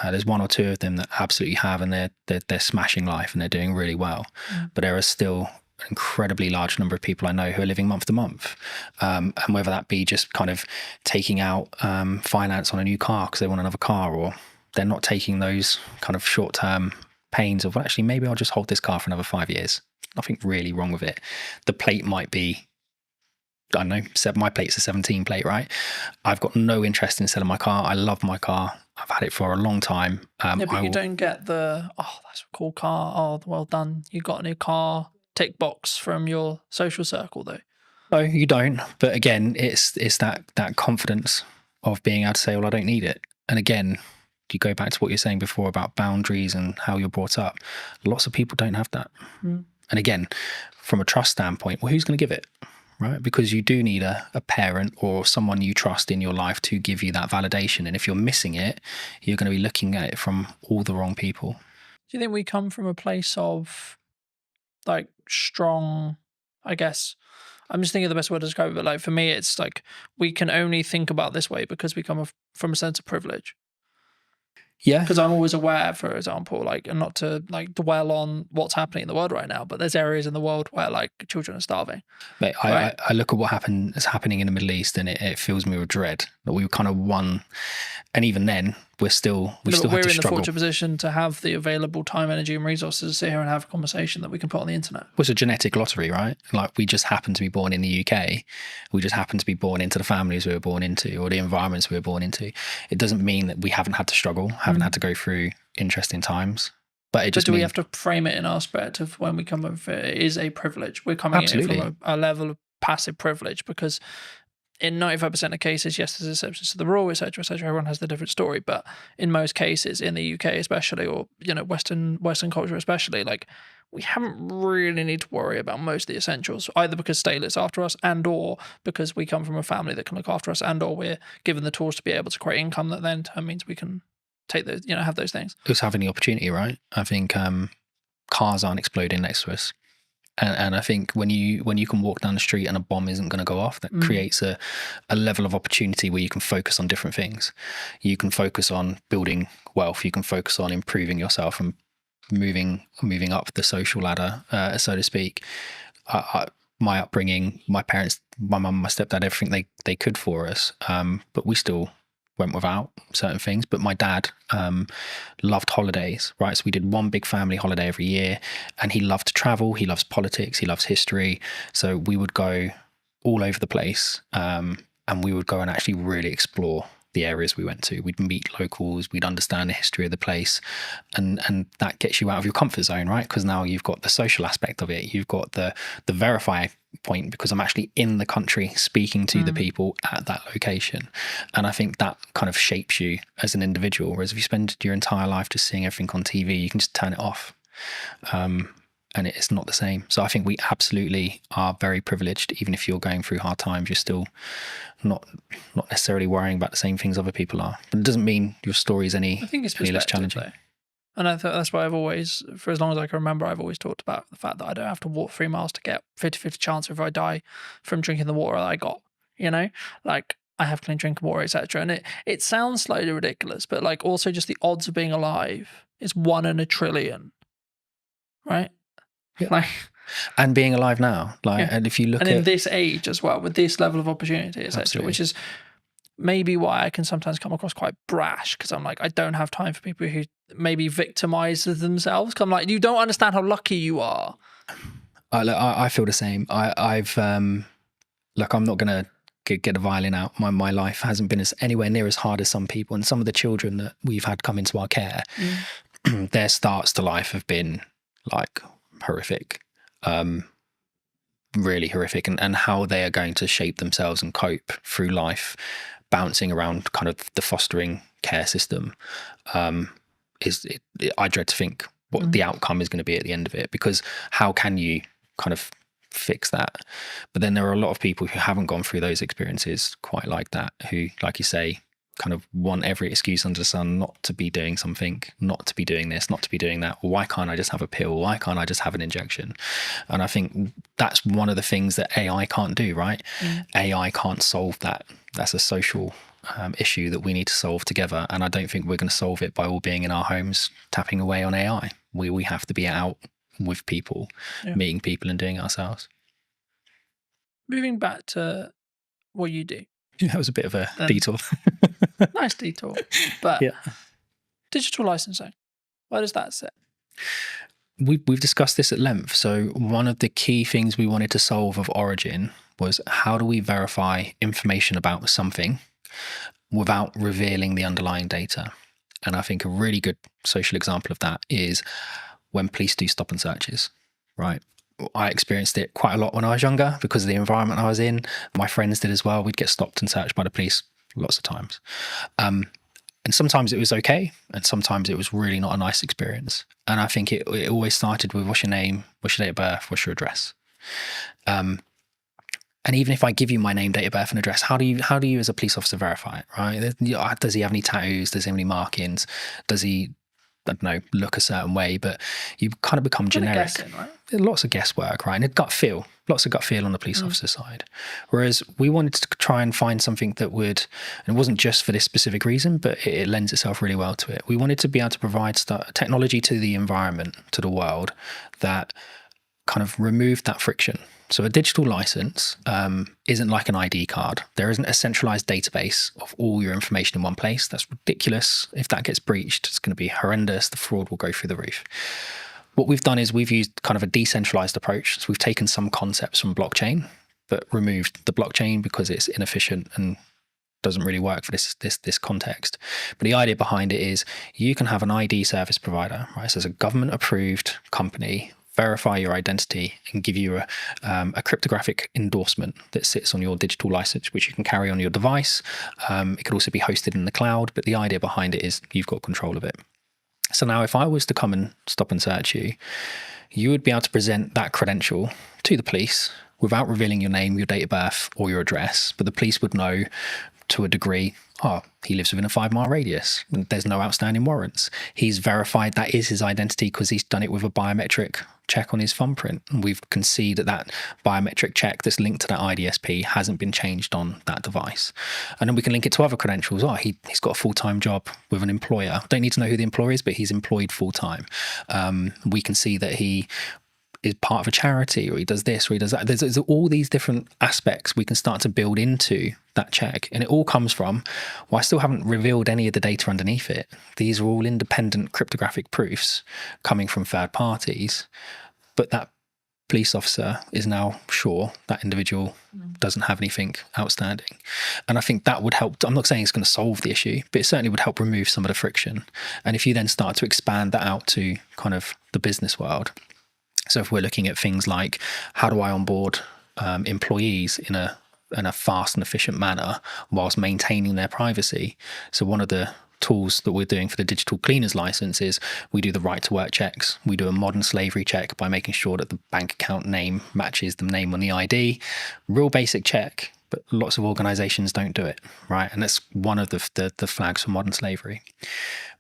There's one or two of them that absolutely have, and they're smashing life and they're doing really well. But there are still an incredibly large number of people I know who are living month to month, and whether that be just kind of taking out finance on a new car because they want another car, or they're not taking those kind of short-term pains of, well, actually maybe I'll just hold this car for another 5 years. Nothing really wrong with it. The plate might be, I don't know, my plate's a 17 plate, right? I've got no interest in selling my car. I love my car. I've had it for a long time. But you don't get the, oh, that's a cool car. Oh, well done. You got a new car. Tick box from your social circle, though. No, you don't. But again, it's that confidence of being able to say, well, I don't need it. And again, you go back to what you're saying before about boundaries and how you're brought up. Lots of people don't have that. And again, from a trust standpoint, well, who's going to give it? Right? Because you do need a parent or someone you trust in your life to give you that validation. And if you're missing it, you're going to be looking at it from all the wrong people. Do you think we come from a place of like strong, I guess, I'm just thinking of the best word to describe it, but like for me, it's like we can only think about this way because we come from a sense of privilege. Yeah. Because I'm always aware, for example, like, and not to like dwell on what's happening in the world right now, but there's areas in the world where like children are starving. Mate, I look at what is happening in the Middle East, and it fills me with dread that we kind of won. And even then, we still have to struggle. We're in the fortunate position to have the available time, energy, and resources to sit here and have a conversation that we can put on the internet. Well, it's a genetic lottery, right? Like we just happen to be born in the UK. We just happen to be born into the families we were born into, or the environments we were born into. It doesn't mean that we haven't had to struggle, haven't had to go through interesting times. But it just we have to frame it in our aspect of when we come over, it is a privilege. We're coming in from a level of passive privilege, because in 95% of cases, yes, there's exceptions to the rule, etc., etc. Everyone has the different story, but in most cases, in the UK especially, or Western culture especially, like we haven't really need to worry about most of the essentials, either because state looks after us, and or because we come from a family that can look after us, and or we're given the tools to be able to create income that then means we can take those, have those things. It's having the opportunity, right? I think cars aren't exploding next to us. And I think when you can walk down the street and a bomb isn't going to go off, that creates a level of opportunity where you can focus on different things. You can focus on building wealth. You can focus on improving yourself and moving up the social ladder, so to speak. My upbringing, my parents, my mum, my stepdad, everything they could for us, but we still went without certain things. But my dad loved holidays, right? So we did one big family holiday every year, and he loved to travel. He loves politics. He loves history. So we would go all over the place, and we would go and actually really explore the areas we went to. We'd meet locals, we'd understand the history of the place, and that gets you out of your comfort zone, right? Because now you've got the social aspect of it, you've got the verify point, because I'm actually in the country speaking to the people at that location. And I think that kind of shapes you as an individual, whereas if you spend your entire life just seeing everything on TV, you can just turn it off. And it's not the same. So I think we absolutely are very privileged. Even if you're going through hard times, you're still not necessarily worrying about the same things other people are. But it doesn't mean your story is any less challenging. Though. And I thought that's why I've always, for as long as I can remember, I've always talked about the fact that I don't have to walk 3 miles to get 50-50 chance if I die from drinking the water that I got. You know, like I have clean drinking water, etc. And it sounds slightly ridiculous, but like also just the odds of being alive is 1 in a trillion, right? Yeah. Like, and being alive now, like, and if you look and at in this age as well, with this level of opportunity, etc., which is maybe why I can sometimes come across quite brash, because I'm like, I don't have time for people who maybe victimize themselves. Cause I'm like, you don't understand how lucky you are. I feel the same. I've look, I'm not gonna get a violin out. My life hasn't been anywhere near as hard as some people, and some of the children that we've had come into our care, their starts to life have been like horrific, really horrific, and how they are going to shape themselves and cope through life, bouncing around kind of the fostering care system, I dread to think what the outcome is going to be at the end of it, because how can you kind of fix that? But then there are a lot of people who haven't gone through those experiences quite like that, who, like you say, kind of want every excuse under the sun not to be doing something, not to be doing this, not to be doing that. Why can't I just have a pill? Why can't I just have an injection? And I think that's one of the things that AI can't do, right? AI can't solve that. That's a social issue that we need to solve together. And I don't think we're going to solve it by all being in our homes tapping away on AI. We have to be out with people, meeting people and doing it ourselves. Moving back to what you do. That was a bit of a detour. Nice detour. But digital licensing, where does that sit? We've discussed this at length. So one of the key things we wanted to solve of Origin was, how do we verify information about something without revealing the underlying data? And I think a really good social example of that is when police do stop and searches, right? I experienced it quite a lot when I was younger because of the environment I was in. My friends did as well. We'd get stopped and searched by the police lots of times. And sometimes it was okay, and sometimes it was really not a nice experience. And I think it always started with, what's your name, what's your date of birth, what's your address? And even if I give you my name, date of birth and address, how do you as a police officer verify it, right? Does he have any tattoos? Does he have any markings? Does he, I don't know, look a certain way? But you kind of become generic. Guessing, right? Lots of guesswork, right? And lots of gut feel on the police officer side. Whereas we wanted to try and find something that would, and it wasn't just for this specific reason, but it lends itself really well to it. We wanted to be able to provide technology to the environment, to the world, that kind of removed that friction. So a digital license isn't like an ID card. There isn't a centralized database of all your information in one place. That's ridiculous. If that gets breached, it's going to be horrendous. The fraud will go through the roof. What we've done is we've used kind of a decentralized approach. So we've taken some concepts from blockchain, but removed the blockchain because it's inefficient and doesn't really work for this context. But the idea behind it is, you can have an ID service provider, right? So it's a government-approved company, verify your identity and give you a cryptographic endorsement that sits on your digital license, which you can carry on your device. It could also be hosted in the cloud, but the idea behind it is you've got control of it. So now if I was to come and stop and search you, you would be able to present that credential to the police without revealing your name, your date of birth or your address, but the police would know to a degree, he lives within a 5-mile radius. There's no outstanding warrants. He's verified that is his identity because he's done it with a biometric check on his thumbprint, and we can see that biometric check that's linked to that IDSP hasn't been changed on that device. And then we can link it to other credentials. He's got a full-time job with an employer. Don't need to know who the employer is, but he's employed full-time. We can see that he is part of a charity, or he does this, or he does that. There's all these different aspects we can start to build into that check, and it all comes from, well, I still haven't revealed any of the data underneath it. These are all independent cryptographic proofs coming from third parties, but that police officer is now sure that individual doesn't have anything outstanding. And I think that would help. I'm not saying it's going to solve the issue, but it certainly would help remove some of the friction. And if you then start to expand that out to kind of the business world, so if we're looking at things like, how do I onboard employees in a fast and efficient manner whilst maintaining their privacy? So one of the tools that we're doing for the digital cleaners license is we do the right to work checks. We do a modern slavery check by making sure that the bank account name matches the name on the ID. Real basic check, but lots of organizations don't do it, right? And that's one of the flags for modern slavery.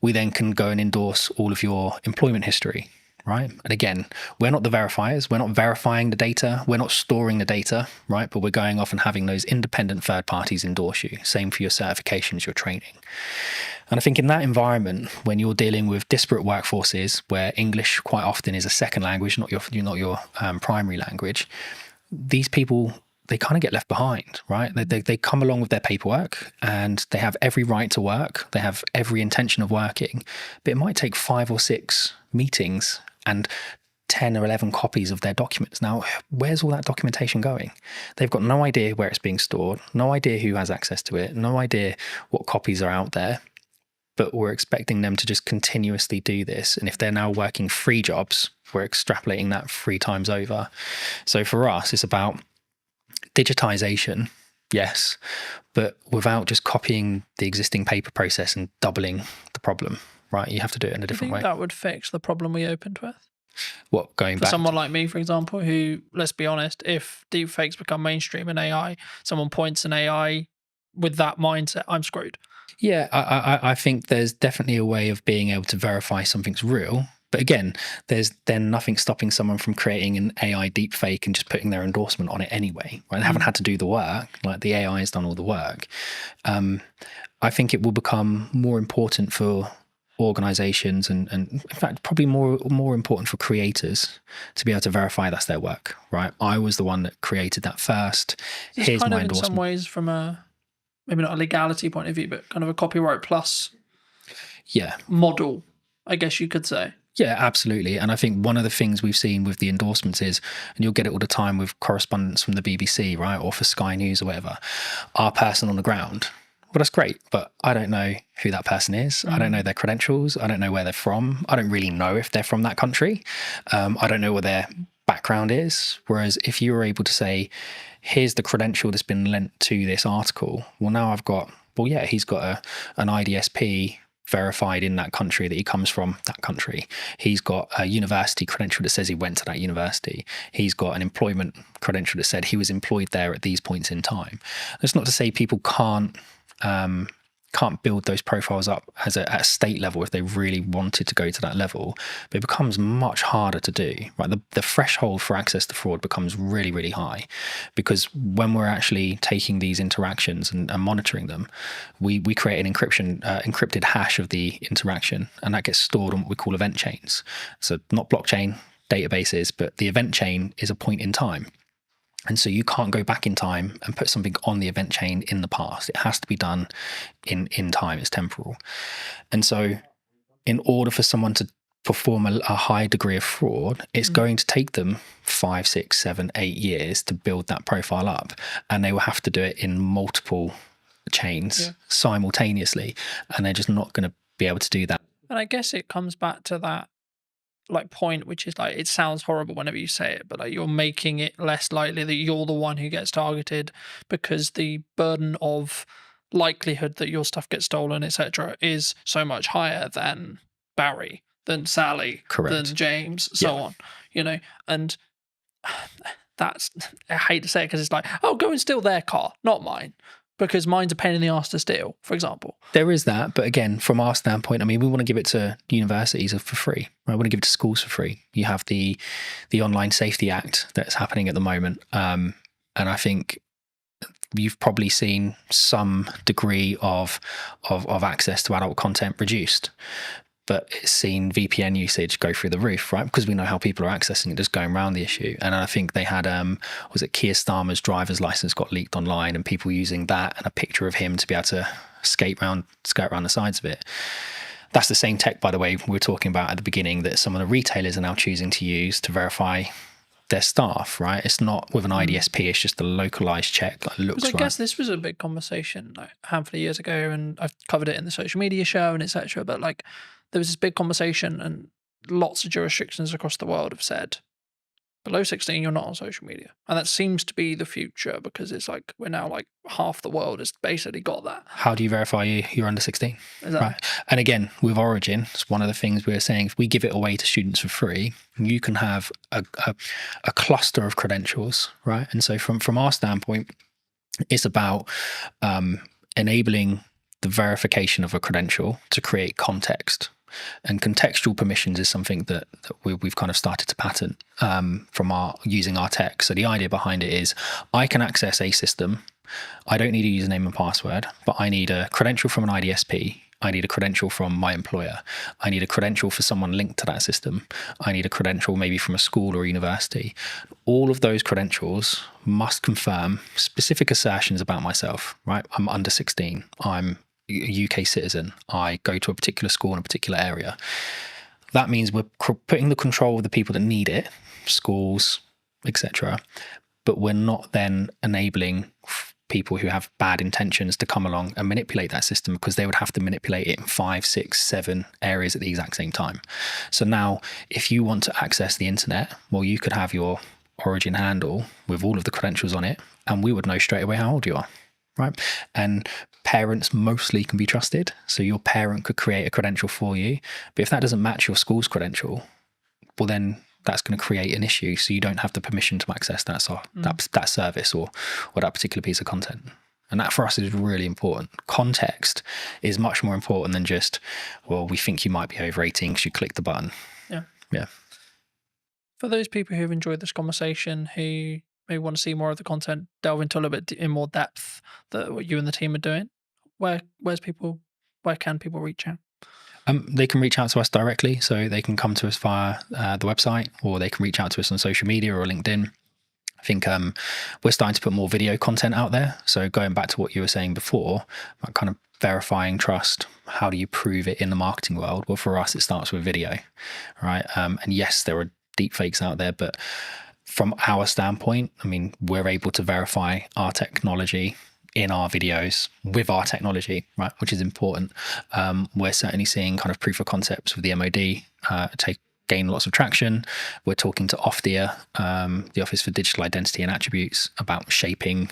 We then can go and endorse all of your employment history, right? And again, we're not the verifiers. We're not verifying the data. We're not storing the data, right? But we're going off and having those independent third parties endorse you. Same for your certifications, your training. And I think in that environment, when you're dealing with disparate workforces where English quite often is a second language, not your primary language, these people, they kind of get left behind, right? They come along with their paperwork and they have every right to work. They have every intention of working, but it might take 5 or 6 meetings and 10 or 11 copies of their documents. Now, where's all that documentation going? They've got no idea where it's being stored, no idea who has access to it, no idea what copies are out there, but we're expecting them to just continuously do this. And if they're now working 3 jobs, we're extrapolating that 3 times over. So for us, it's about digitization, yes, but without just copying the existing paper process and doubling the problem, right? You have to do it in a different way. That would fix the problem we opened with? What, going for back? Someone like me, for example, who, let's be honest, if deepfakes become mainstream in AI, someone points an AI with that mindset, I'm screwed. Yeah, I think there's definitely a way of being able to verify something's real. But again, there's then nothing stopping someone from creating an AI deepfake and just putting their endorsement on it anyway, right? They haven't had to do the work, like the AI has done all the work. I think it will become more important for organizations and in fact probably more important for creators to be able to verify that's their work, right? I was the one that created that first. Here's my endorsement. In some ways from a, maybe not a legality point of view, but kind of a copyright plus model, I guess you could say. Yeah, absolutely. And I think one of the things we've seen with the endorsements is, and you'll get it all the time with correspondence from the BBC, right? Or for Sky News or whatever, our person on the ground. Well, that's great, but I don't know who that person is. I don't know their credentials. I don't know where they're from. I don't really know if they're from that country. I don't know what their background is. Whereas if you were able to say, here's the credential that's been lent to this article, well, now I've got, well, yeah, he's got an IDSP verified in that country that he comes from that country. He's got a university credential that says he went to that university. He's got an employment credential that said he was employed there at these points in time. That's not to say people can't build those profiles up at a state level if they really wanted to go to that level, but it becomes much harder to do, right? The threshold for access to fraud becomes really, really high, because when we're actually taking these interactions and monitoring them, we create an encrypted hash of the interaction, and that gets stored on what we call event chains. So not blockchain databases, but the event chain is a point in time. And so you can't go back in time and put something on the event chain in the past. It has to be done in time. It's temporal. And so in order for someone to perform a high degree of fraud, it's going to take them 5, 6, 7, 8 years to build that profile up. And they will have to do it in multiple chains simultaneously. And they're just not going to be able to do that. And I guess it comes back to that point, which is like, it sounds horrible whenever you say it, but like you're making it less likely that you're the one who gets targeted, because the burden of likelihood that your stuff gets stolen, etc., is so much higher than Barry, than Sally, than James, so on, you know. And that's, I hate to say it because it's like, oh, go and steal their car, not mine. because mine's a pain in the arse to steal, for example. There is that, but again, from our standpoint, I mean, we want to give it to universities for free. Right? We want to give it to schools for free. You have the Online Safety Act that's happening at the moment, and I think you've probably seen some degree of access to adult content reduced. But it's seen VPN usage go through the roof, right? Because we know how people are accessing it, just going around the issue. And I think they had, was it Keir Starmer's driver's license got leaked online, and people using that and a picture of him to be able to skirt around the sides of it. That's the same tech, by the way, we were talking about at the beginning that some of the retailers are now choosing to use to verify their staff, right? It's not with an IDSP, it's just a localized check that looks right. I guess this was a big conversation like a handful of years ago, and I've covered it in the social media show and etc. But like, there was this big conversation, and lots of jurisdictions across the world have said, below 16, you're not on social media. And that seems to be the future, because it's like we're now like half the world has basically got that. How do you verify you're under 16? Exactly. Right. And again, with Origin, it's one of the things we were saying, if we give it away to students for free, you can have a cluster of credentials, right? And so from our standpoint, it's about enabling the verification of a credential to create context. And contextual permissions is something that we've kind of started to patent from using our tech. So the idea behind it is I can access a system. I don't need a username and password, but I need a credential from an IDSP. I need a credential from my employer. I need a credential for someone linked to that system. I need a credential maybe from a school or a university. All of those credentials must confirm specific assertions about myself, right? I'm under 16. I'm a UK citizen. I go to a particular school in a particular area. That means we're putting the control of the people that need it, schools, etc. But we're not then enabling people who have bad intentions to come along and manipulate that system, because they would have to manipulate it in 5, 6, 7 areas at the exact same time. So now, if you want to access the internet, well, you could have your Origin handle with all of the credentials on it, and we would know straight away how old you are. Right. And parents mostly can be trusted. So your parent could create a credential for you. But if that doesn't match your school's credential, well, then that's going to create an issue. So you don't have the permission to access that service or that particular piece of content. And that for us is really important. Context is much more important than just, well, we think you might be over 18 because you clicked the button. Yeah. Yeah. For those people who've enjoyed this conversation, who maybe want to see more of the content, delve into a little bit in more depth that what you and the team are doing, where can people reach out? They can reach out to us directly, so they can come to us via the website, or they can reach out to us on social media or LinkedIn. I think we're starting to put more video content out there. So going back to what you were saying before, about kind of verifying trust, how do you prove it in the marketing world? Well, for us, it starts with video, right? And yes, there are deep fakes out there, but from our standpoint, I mean, we're able to verify our technology in our videos with our technology, right, which is important. We're certainly seeing kind of proof of concepts with the MOD gain lots of traction. We're talking to OFDIA, the Office for Digital Identity and Attributes, about shaping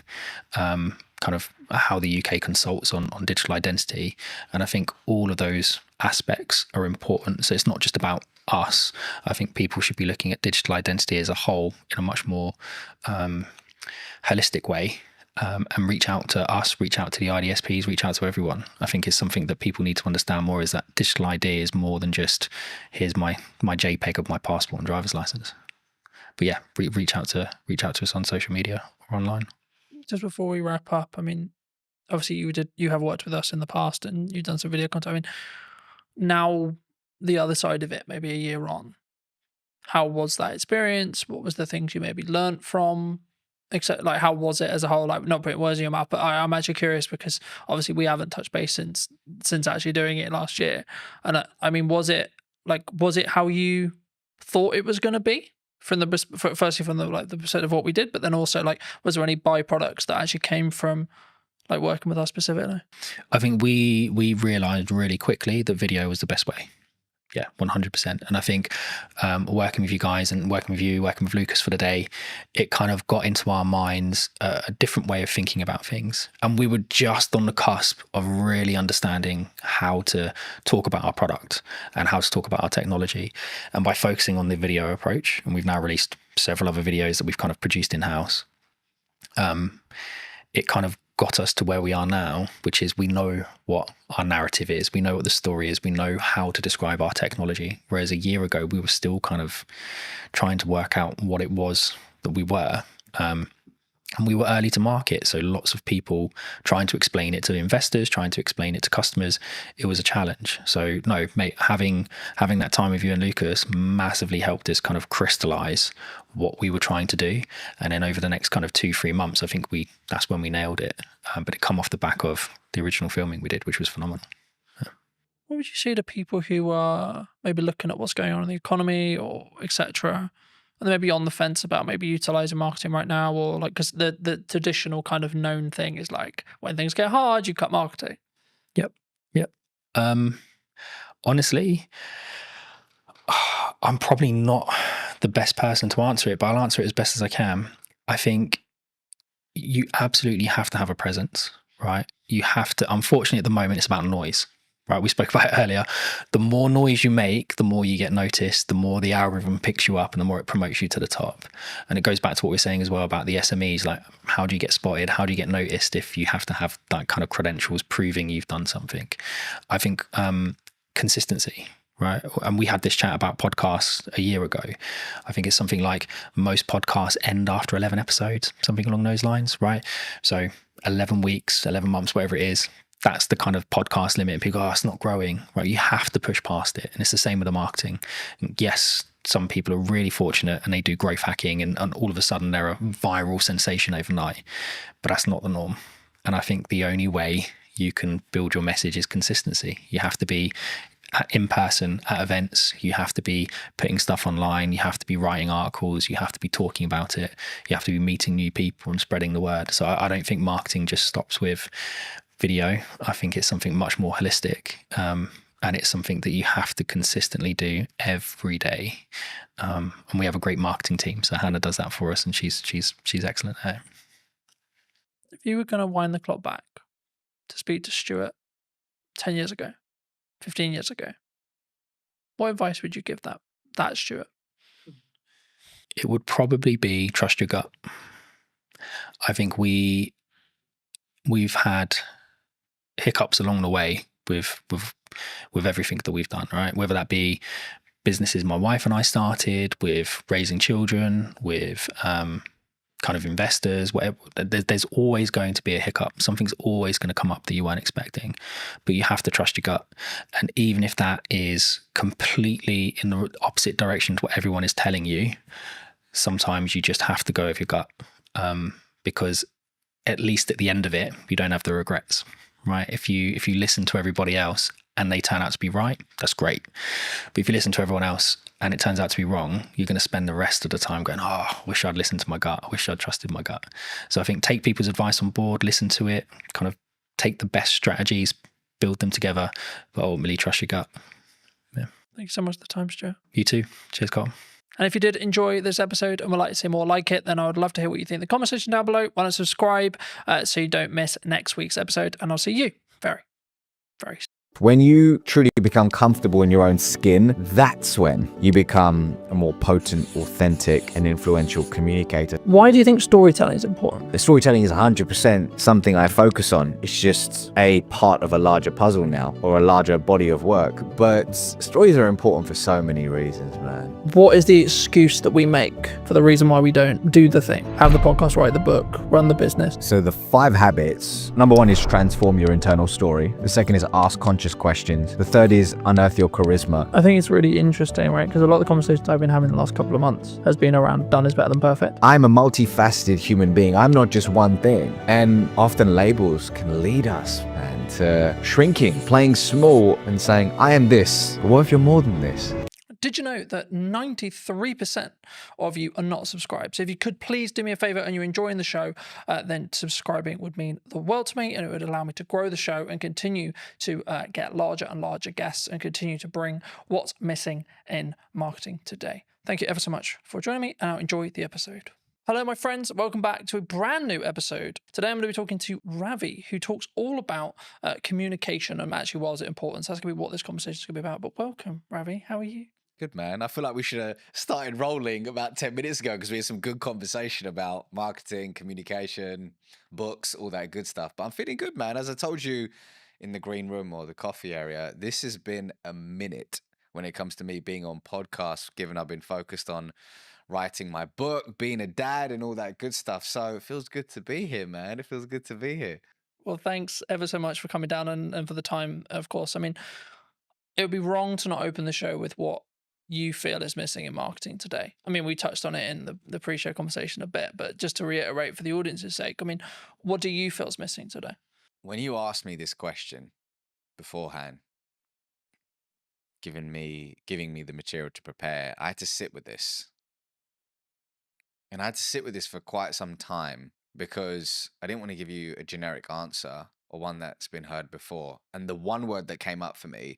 kind of how the UK consults on digital identity. And I think all of those aspects are important. So it's not just about us. I think people should be looking at digital identity as a whole in a much more holistic way, and reach out to us, reach out to the IDSPs, reach out to everyone. I think it's something that people need to understand more, is that digital ID is more than just here's my JPEG of my passport and driver's license. But yeah, reach out to us on social media or online. Just before we wrap up, I mean, obviously you have worked with us in the past and you've done some video content. I mean, now the other side of it, maybe a year on, how was that experience? What was the things you maybe learnt from? Except, like, how was it as a whole? Like, not putting words in your mouth, but I'm actually curious, because obviously we haven't touched base since actually doing it last year. And I mean, was it how you thought it was going to be firstly from the percent of what we did, but then also, like, was there any byproducts that actually came from like working with us specifically? I think we realized really quickly that video was the best way. Yeah, 100%. And I think working with you guys and working with Lucas for the day, it kind of got into our minds a different way of thinking about things. And we were just on the cusp of really understanding how to talk about our product and how to talk about our technology. And by focusing on the video approach, and we've now released several other videos that we've kind of produced in-house, it kind of got us to where we are now, which is we know what our narrative is, we know what the story is, we know how to describe our technology. Whereas a year ago, we were still kind of trying to work out what it was that we were. And we were early to market, so lots of people trying to explain it to investors, trying to explain it to customers. It was a challenge. So no, mate, having that time with you and Lucas massively helped us kind of crystallize what we were trying to do. And then over the next kind of 2-3 months, I think that's when we nailed it. But it come off the back of the original filming we did, which was phenomenal. What would you say to people who are maybe looking at what's going on in the economy or etc., and maybe on the fence about maybe utilizing marketing right now, or like, because the traditional kind of known thing is like when things get hard, you cut marketing. Yep. Honestly, I'm probably not the best person to answer it, but I'll answer it as best as I can. I think you absolutely have to have a presence, right? You have to. Unfortunately, at the moment, it's about noise. Right, we spoke about it earlier. The more noise you make, the more you get noticed, the more the algorithm picks you up and the more it promotes you to the top. And it goes back to what we we're saying as well about the SMEs, like how do you get spotted? How do you get noticed if you have to have that kind of credentials proving you've done something? I think consistency, right? And we had this chat about podcasts a year ago. I think it's something like most podcasts end after 11 episodes, something along those lines, right? So 11 weeks, 11 months, whatever it is, that's the kind of podcast limit. People go, oh, it's not growing, right? You have to push past it. And it's the same with the marketing. Yes, some people are really fortunate and they do growth hacking and all of a sudden they're a viral sensation overnight, but that's not the norm. And I think the only way you can build your message is consistency. You have to be in person at events. You have to be putting stuff online. You have to be writing articles. You have to be talking about it. You have to be meeting new people and spreading the word. So I don't think marketing just stops with video. I think it's something much more holistic, and it's something that you have to consistently do every day. And we have a great marketing team, so Hannah does that for us, and she's excellent at it. If you were going to wind the clock back to speak to Stuart 10 years ago, 15 years ago, what advice would you give that Stuart? It would probably be trust your gut. I think we've had hiccups along the way with everything that we've done, right? Whether that be businesses my wife and I started, with raising children, with kind of investors, whatever. There's always going to be a hiccup. Something's always going to come up that you weren't expecting, but you have to trust your gut. And even if that is completely in the opposite direction to what everyone is telling you, sometimes you just have to go with your gut, because at least at the end of it, you don't have the regrets. Right? If you listen to everybody else and they turn out to be right, that's great. But if you listen to everyone else and it turns out to be wrong, you're going to spend the rest of the time going, oh, I wish I'd listened to my gut. I wish I'd trusted my gut. So I think take people's advice on board, listen to it, kind of take the best strategies, build them together, but ultimately trust your gut. Yeah. Thank you so much for the time, Stuart. You too. Cheers, Carl. And if you did enjoy this episode and would like to see more like it, then I would love to hear what you think in the comment section down below. Why not subscribe so you don't miss next week's episode, and I'll see you very, very soon. When you truly become comfortable in your own skin, that's when you become a more potent, authentic, and influential communicator. Why do you think storytelling is important? The storytelling is 100% something I focus on. It's just a part of a larger puzzle now, or a larger body of work. But stories are important for so many reasons, man. What is the excuse that we make for the reason why we don't do the thing? Have the podcast, write the book, run the business? So the 5 habits. Number 1 is transform your internal story. The second is ask conscious questions. The third is unearth your charisma. I think it's really interesting, right? Because a lot of the conversations I've been having the last couple of months has been around done is better than perfect. I'm a multifaceted human being. I'm not just one thing. And often labels can lead us, man, to shrinking, playing small and saying, I am this. But what if you're more than this? Did you know that 93% of you are not subscribed? So if you could please do me a favor and you're enjoying the show, then subscribing would mean the world to me, and it would allow me to grow the show and continue to get larger and larger guests and continue to bring what's missing in marketing today. Thank you ever so much for joining me, and I'll enjoy the episode. Hello, my friends. Welcome back to a brand new episode. Today, I'm going to be talking to Ravi, who talks all about communication and actually why is it important. So that's going to be what this conversation is going to be about. But welcome, Ravi. How are you? Good, man. I feel like we should have started rolling about 10 minutes ago because we had some good conversation about marketing, communication, books, all that good stuff. But I'm feeling good, man. As I told you in the green room or the coffee area, this has been a minute when it comes to me being on podcasts, given I've been focused on writing my book, being a dad, and all that good stuff. So it feels good to be here, man. It feels good to be here. Well, thanks ever so much for coming down and for the time, of course. I mean, it would be wrong to not open the show with what you feel is missing in marketing today. I mean, we touched on it in the pre-show conversation a bit, but just to reiterate for the audience's sake, I mean, what do you feel is missing today? When you asked me this question beforehand, giving me the material to prepare, I had to sit with this. And I had to sit with this for quite some time because I didn't want to give you a generic answer or one that's been heard before. And the one word that came up for me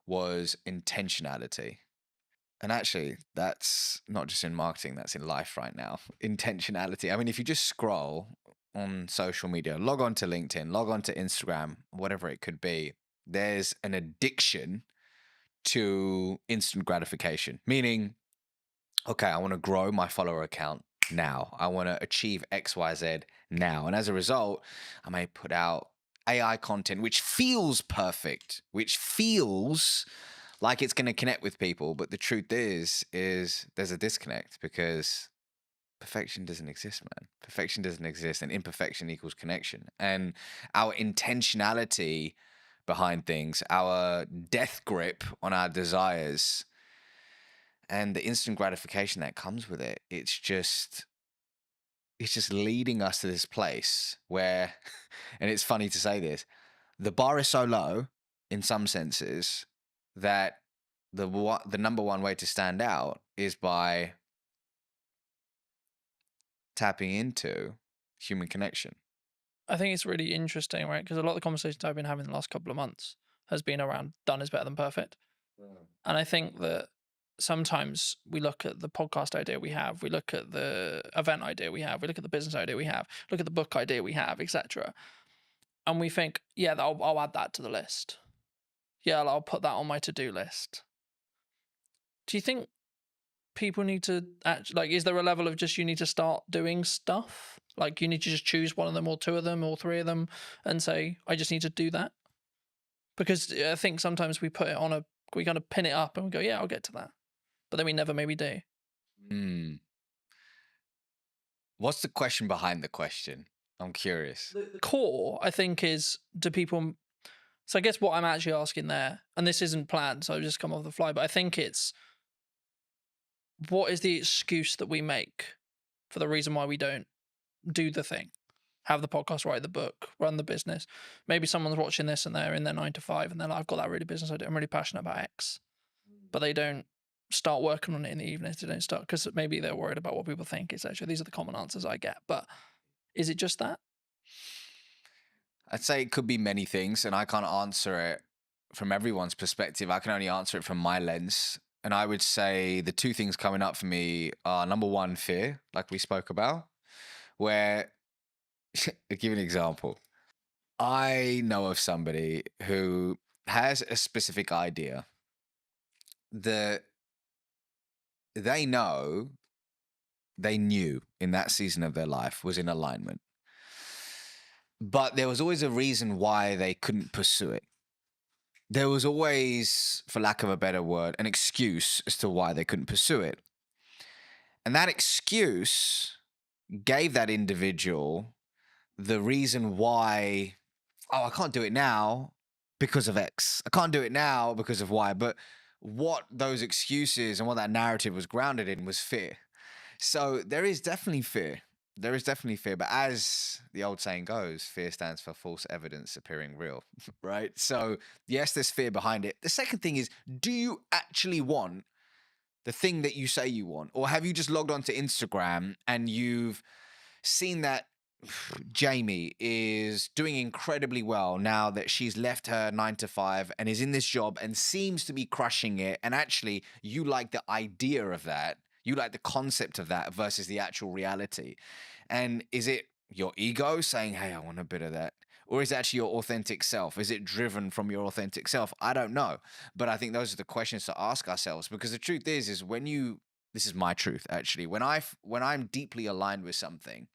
was intentionality. And actually, that's not just in marketing, that's in life right now. Intentionality. I mean, if you just scroll on social media, log on to LinkedIn, log on to Instagram, whatever it could be, there's an addiction to instant gratification, meaning, okay, I want to grow my follower account now. I want to achieve XYZ now. And as a result, I may put out AI content, which feels perfect, which feels like it's going to connect with people. But the truth is there's a disconnect because perfection doesn't exist, man. Perfection doesn't exist, and imperfection equals connection. And our intentionality behind things, our death grip on our desires, and the instant gratification that comes with it, it's just leading us to this place where, and it's funny to say this, the bar is so low in some senses that the number one way to stand out is by tapping into human connection. I think it's really interesting, right? Because a lot of the conversations I've been having the last couple of months has been around done is better than perfect. And I think that sometimes we look at the podcast idea we have, we look at the event idea we have, we look at the business idea we have, look at the book idea we have, etc. And we think, yeah, I'll add that to the list. Yeah, I'll put that on my to-do list. Do you think people need to is there a level of just you need to start doing stuff? Like you need to just choose one of them or two of them or three of them and say, I just need to do that? Because I think sometimes we put it on we kind of pin it up and we go, yeah, I'll get to that. But then we never maybe do. What's the question behind the question? I'm curious. The core, I think, is do people... So I guess what I'm actually asking there, and this isn't planned, so I've just come off the fly, but I think it's what is the excuse that we make for the reason why we don't do the thing? Have the podcast, write the book, run the business. Maybe someone's watching this and they're in their 9 to 5 and they're like, I've got that really business idea. I'm really passionate about X. But they don't start working on it in the evenings. They don't start because maybe they're worried about what people think. It's actually, these are the common answers I get. But is it just that? I'd say it could be many things, and I can't answer it from everyone's perspective. I can only answer it from my lens. And I would say the two things coming up for me are, number one, fear, like we spoke about, where, I'll give you an example. I know of somebody who has a specific idea that they knew in that season of their life was in alignment. But there was always a reason why they couldn't pursue it. There was always, for lack of a better word, an excuse as to why they couldn't pursue it. And that excuse gave that individual the reason why, I can't do it now because of X. I can't do it now because of Y. But what those excuses and what that narrative was grounded in was fear. So there is definitely fear. There is definitely fear. But as the old saying goes, fear stands for false evidence appearing real, right? So yes, there's fear behind it. The second thing is, do you actually want the thing that you say you want? Or have you just logged onto Instagram and you've seen that Jamie is doing incredibly well now that she's left her 9 to 5 and is in this job and seems to be crushing it. And actually, you like the idea of that. You like the concept of that versus the actual reality. And is it your ego saying, hey, I want a bit of that? Or is it actually your authentic self? Is it driven from your authentic self? I don't know. But I think those are the questions to ask ourselves, because the truth is when you, this is my truth actually, when I'm deeply aligned with something,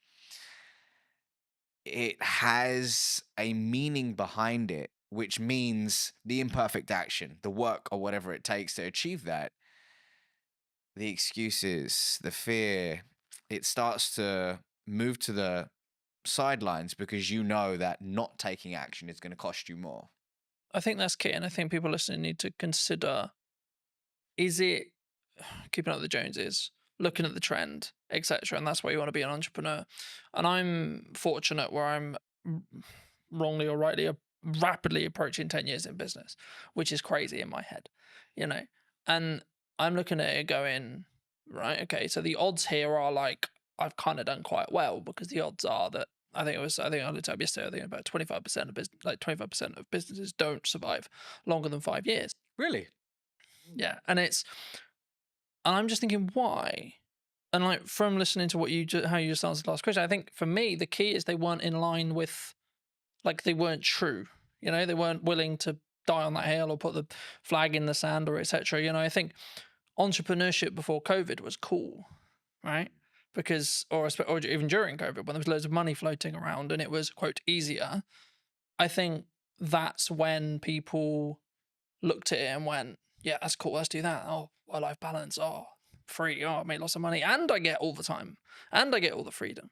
it has a meaning behind it, which means the imperfect action, the work or whatever it takes to achieve that, the excuses, the fear, it starts to move to the sidelines because you know that not taking action is going to cost you more. I think that's key, and I think people listening need to consider, is it keeping up with the Joneses, looking at the trend, etc., and that's why you want to be an entrepreneur. And I'm fortunate where I'm wrongly or rightly rapidly approaching 10 years in business, which is crazy in my head, you know. And I'm looking at it going, right, okay, so the odds here are like I've kind of done quite well, because the odds are that I think I looked up yesterday, I think about 25% of business, like 25% of businesses don't survive longer than 5 years. Really? Yeah, and I'm just thinking, why? And like from listening to what how you just answered the last question, I think for me the key is they weren't in line with, like, they weren't true. You know, they weren't willing to die on that hill or put the flag in the sand or etc. You know, I think entrepreneurship before COVID was cool, right? Because or even during COVID, when there was loads of money floating around and it was, quote, easier. I think that's when people looked at it and went, yeah, that's cool, let's do that. Oh, work-life balance. Oh, free. Oh, I made lots of money and I get all the time and I get all the freedom.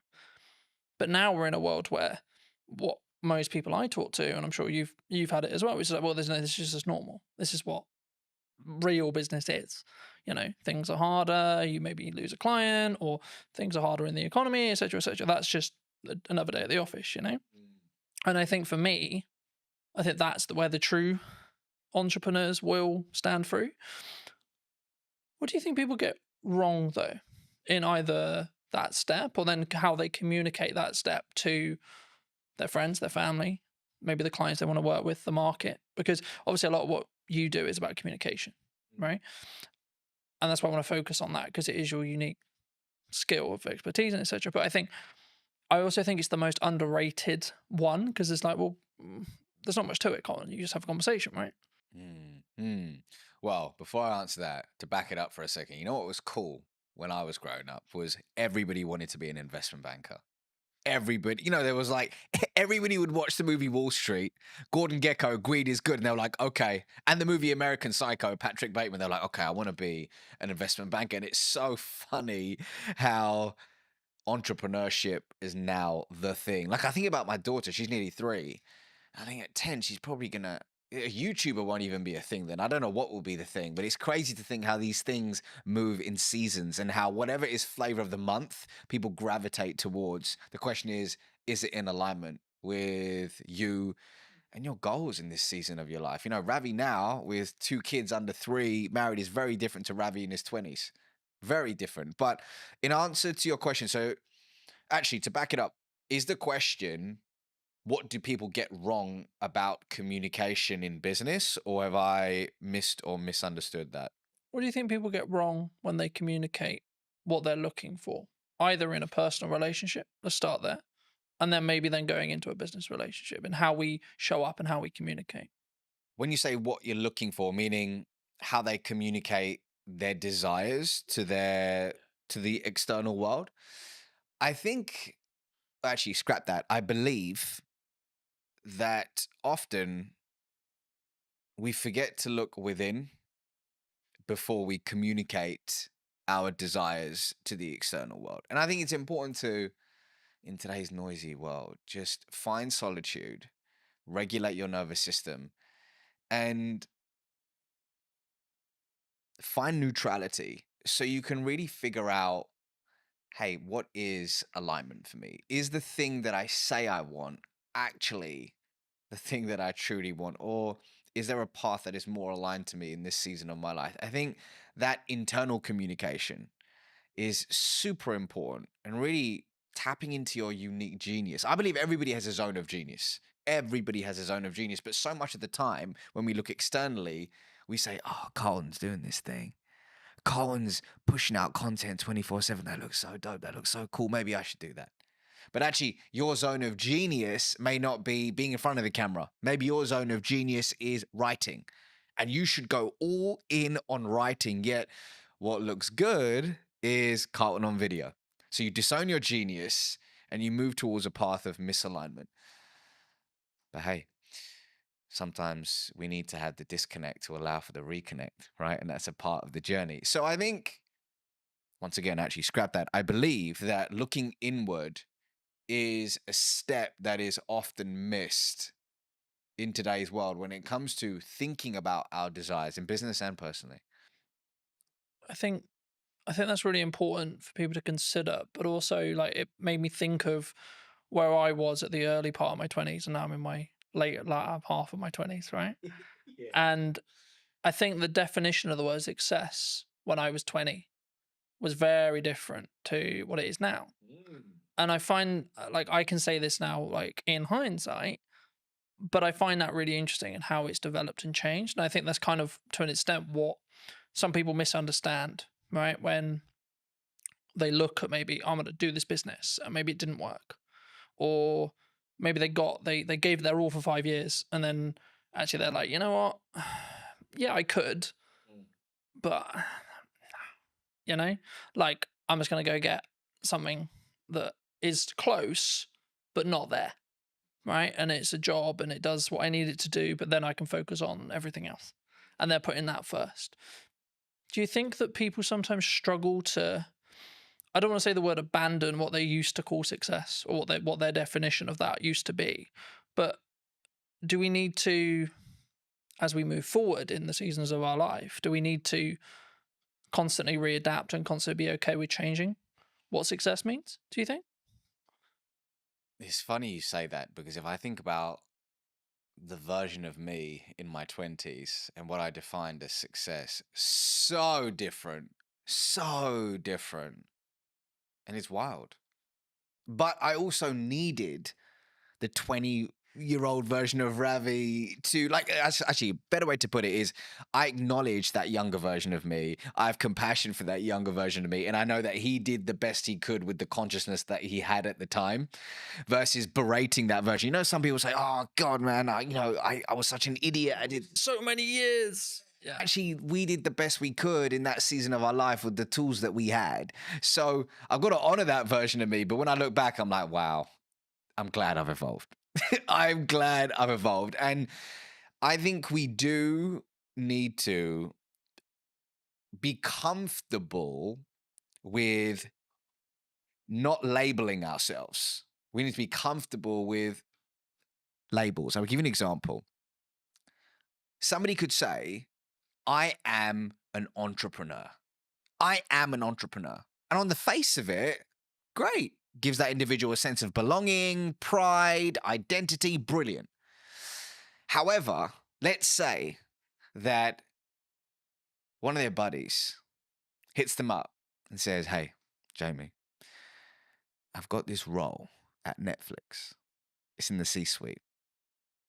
But now we're in a world where what most people I talk to, and I'm sure you've had it as well, which is like, well, this is just normal. This is what real business is. You know, things are harder, you maybe lose a client, or things are harder in the economy, etc., etc. That's just another day at the office, you know? And I think for me, I think that's where the true entrepreneurs will stand through. What do you think people get wrong, though, in either that step or then how they communicate that step to their friends, their family, maybe the clients they want to work with, the market? Because obviously a lot of what you do is about communication, right? And that's why I want to focus on that, because it is your unique skill of expertise and etc. But I also think it's the most underrated one, because it's like, well, there's not much to it, Colin. You just have a conversation, right? Well, before I answer that, to back it up for a second, you know what was cool when I was growing up was everybody wanted to be an investment banker. Everybody, you know, there was like, everybody would watch the movie Wall Street, Gordon Gekko, Greed is Good, and they were like, okay. And the movie American Psycho, Patrick Bateman, they're like, okay, I want to be an investment banker. And it's so funny how entrepreneurship is now the thing. Like, I think about my daughter, she's nearly 3. I think at 10, she's probably gonna, a YouTuber won't even be a thing then. I don't know what will be the thing, but it's crazy to think how these things move in seasons and how whatever is flavor of the month, people gravitate towards. The question is it in alignment with you and your goals in this season of your life? You know, Ravi now with 2 kids under 3, married, is very different to Ravi in his 20s. Very different. But in answer to your question, so actually to back it up, is the question, what do people get wrong about communication in business, or have I missed or misunderstood that? What do you think people get wrong when they communicate what they're looking for, either in a personal relationship, let's start there, and then maybe then going into a business relationship, and how we show up and how we communicate? When you say what you're looking for, meaning how they communicate their desires to the external world, I think, actually scrap that. I believe that often we forget to look within before we communicate our desires to the external world. And I think it's important to, in today's noisy world, just find solitude, regulate your nervous system, and find neutrality so you can really figure out, hey, what is alignment for me? Is the thing that I say I want actually the thing that I truly want? Or is there a path that is more aligned to me in this season of my life? I think that internal communication is super important and really tapping into your unique genius. I believe everybody has a zone of genius. Everybody has a zone of genius. But so much of the time, when we look externally, we say, oh, Colin's doing this thing. Colin's pushing out content 24/7. That looks so dope. That looks so cool. Maybe I should do that. But actually, your zone of genius may not be being in front of the camera. Maybe your zone of genius is writing. And you should go all in on writing. Yet, what looks good is Carlton on video. So you disown your genius and you move towards a path of misalignment. But hey, sometimes we need to have the disconnect to allow for the reconnect, right? And that's a part of the journey. So I think, once again, actually scrap that. I believe that looking inward is a step that is often missed in today's world when it comes to thinking about our desires in business and personally. I think that's really important for people to consider, but also like it made me think of where I was at the early part of my 20s, and now I'm in my later half of my 20s, right? And I think the definition of the word success when I was 20 was very different to what it is now. And I find like I can say this now, like in hindsight, but I find that really interesting and how it's developed and changed. And I think that's kind of to an extent what some people misunderstand, right? When they look at maybe I'm going to do this business and maybe it didn't work, or maybe they gave their all for 5 years and then actually they're like, you know what? Yeah, I could, but you know, like I'm just going to go get something that is close but not there, right? And it's a job and it does what I need it to do, but then I can focus on everything else. And they're putting that first. Do you think that people sometimes struggle to, I don't want to say the word abandon what they used to call success or what their definition of that used to be, but do we need to, as we move forward in the seasons of our life, do we need to constantly readapt and constantly be okay with changing what success means, do you think? It's funny you say that, because if I think about the version of me in my 20s and what I defined as success, so different. And it's wild. But I also needed the 20-year-old version of Ravi to, like, actually, a better way to put it is I acknowledge that younger version of me. I have compassion for that younger version of me. And I know that he did the best he could with the consciousness that he had at the time versus berating that version. You know, some people say, oh, God, man, I was such an idiot. I did so many years. Yeah. Actually, we did the best we could in that season of our life with the tools that we had. So I've got to honor that version of me. But when I look back, I'm like, wow, I'm glad I've evolved. I'm glad I've evolved. And I think we do need to be comfortable with not labeling ourselves. We need to be comfortable with labels. I will give you an example. Somebody could say, I am an entrepreneur. I am an entrepreneur. And on the face of it, great. Gives that individual a sense of belonging, pride, identity, brilliant. However, let's say that one of their buddies hits them up and says, hey, Jamie, I've got this role at Netflix. It's in the C-suite.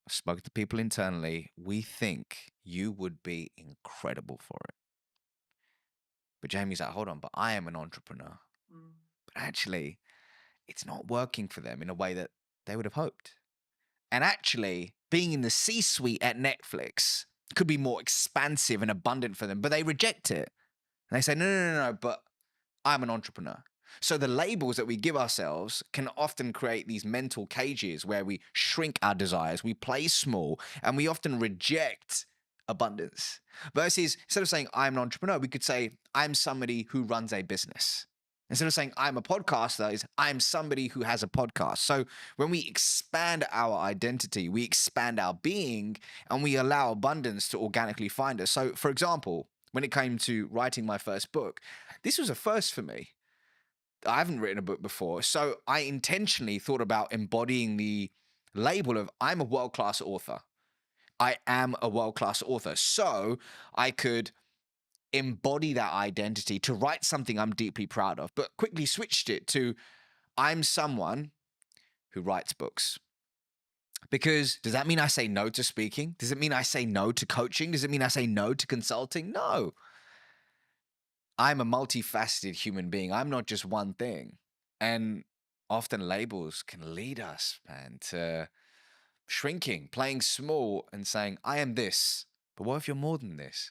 I've spoken to people internally. We think you would be incredible for it. But Jamie's like, hold on, but I am an entrepreneur. But actually, it's not working for them in a way that they would have hoped. And actually, being in the C-suite at Netflix could be more expansive and abundant for them, but they reject it. And they say, no, but I'm an entrepreneur. So the labels that we give ourselves can often create these mental cages where we shrink our desires, we play small, and we often reject abundance. Versus, instead of saying I'm an entrepreneur, we could say I'm somebody who runs a business. Instead of saying I'm a podcaster, is I'm somebody who has a podcast. So when we expand our identity, we expand our being, and we allow abundance to organically find us. So, for example, when it came to writing my first book, this was a first for me. I haven't written a book before, so I intentionally thought about embodying the label of I'm a world-class author. I am a world-class author. So I could embody that identity to write something I'm deeply proud of, but quickly switched it to I'm someone who writes books. Because does that mean I say no to speaking? Does it mean I say no to coaching? Does it mean I say no to consulting? No. I'm a multifaceted human being. I'm not just one thing. And often labels can lead us, man, to shrinking, playing small and saying, I am this. But what if you're more than this?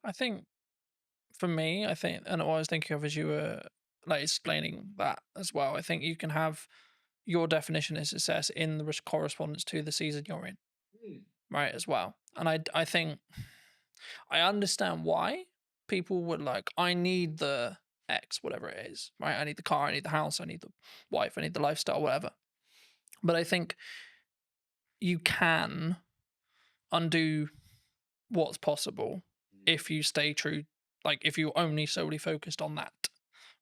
I think for me, and what I was thinking of as you were like explaining that as well, I think you can have your definition of success in the correspondence to the season you're in, right, as well. And I think I understand why people would like, I need the X, whatever it is, right? I need the car, I need the house, I need the wife, I need the lifestyle, whatever. But I think you can undo what's possible if you stay true, like if you only solely focused on that,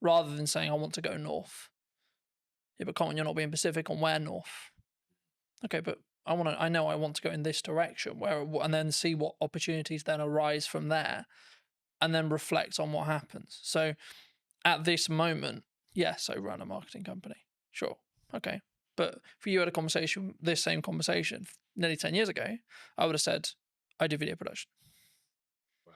rather than saying, I want to go north. Yeah, but come on, you're not being specific on where north. Okay, but I know I want to go in this direction, and then see what opportunities then arise from there, and then reflect on what happens. So at this moment, yes, I run a marketing company. Sure. Okay. But if you had a conversation, this same conversation nearly 10 years ago, I would have said, I do video production. Right.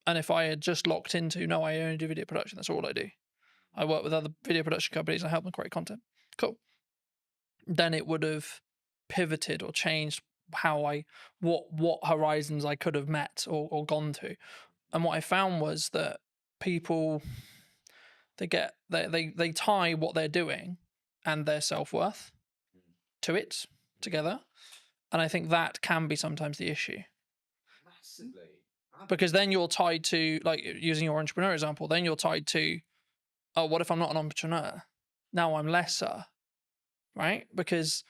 And if I had just locked into, no, I only do video production, that's all I do. I work with other video production companies and I help them create content. Cool. Then it would have pivoted or changed how what horizons I could have met or gone to. And what I found was that people, they tie what they're doing and their self-worth to it together. And I think that can be sometimes the issue. Massively. Because then you're tied to, like using your entrepreneur example, then you're tied to, oh, what if I'm not an entrepreneur? Now I'm lesser, right? Because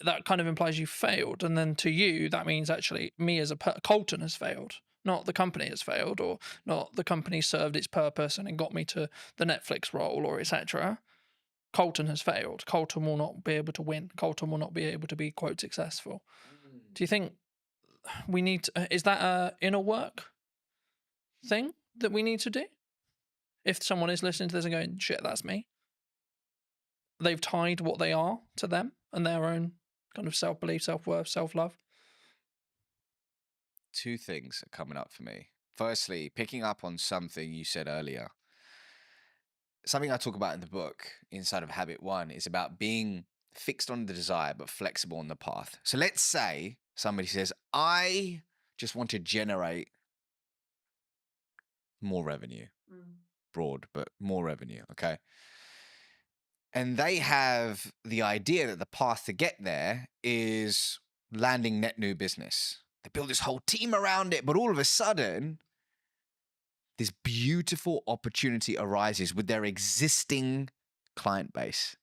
that kind of implies you failed. And then to you, that means actually me as Colton has failed. Not the company has failed, or not the company served its purpose and it got me to the Netflix role, or etc. Colton has failed. Colton will not be able to win. Colton will not be able to be, quote, successful. Do you think we need to, is that a inner work thing that we need to do? If someone is listening to this and going, shit, that's me. They've tied what they are to them and their own kind of self-belief, self-worth, self-love. Two things are coming up for me. Firstly, picking up on something you said earlier. Something I talk about in the book, inside of Habit 1, is about being fixed on the desire, but flexible on the path. So let's say somebody says, I just want to generate more revenue. Broad, but more revenue, okay? And they have the idea that the path to get there is landing net new business. They build this whole team around it, but all of a sudden, this beautiful opportunity arises with their existing client base.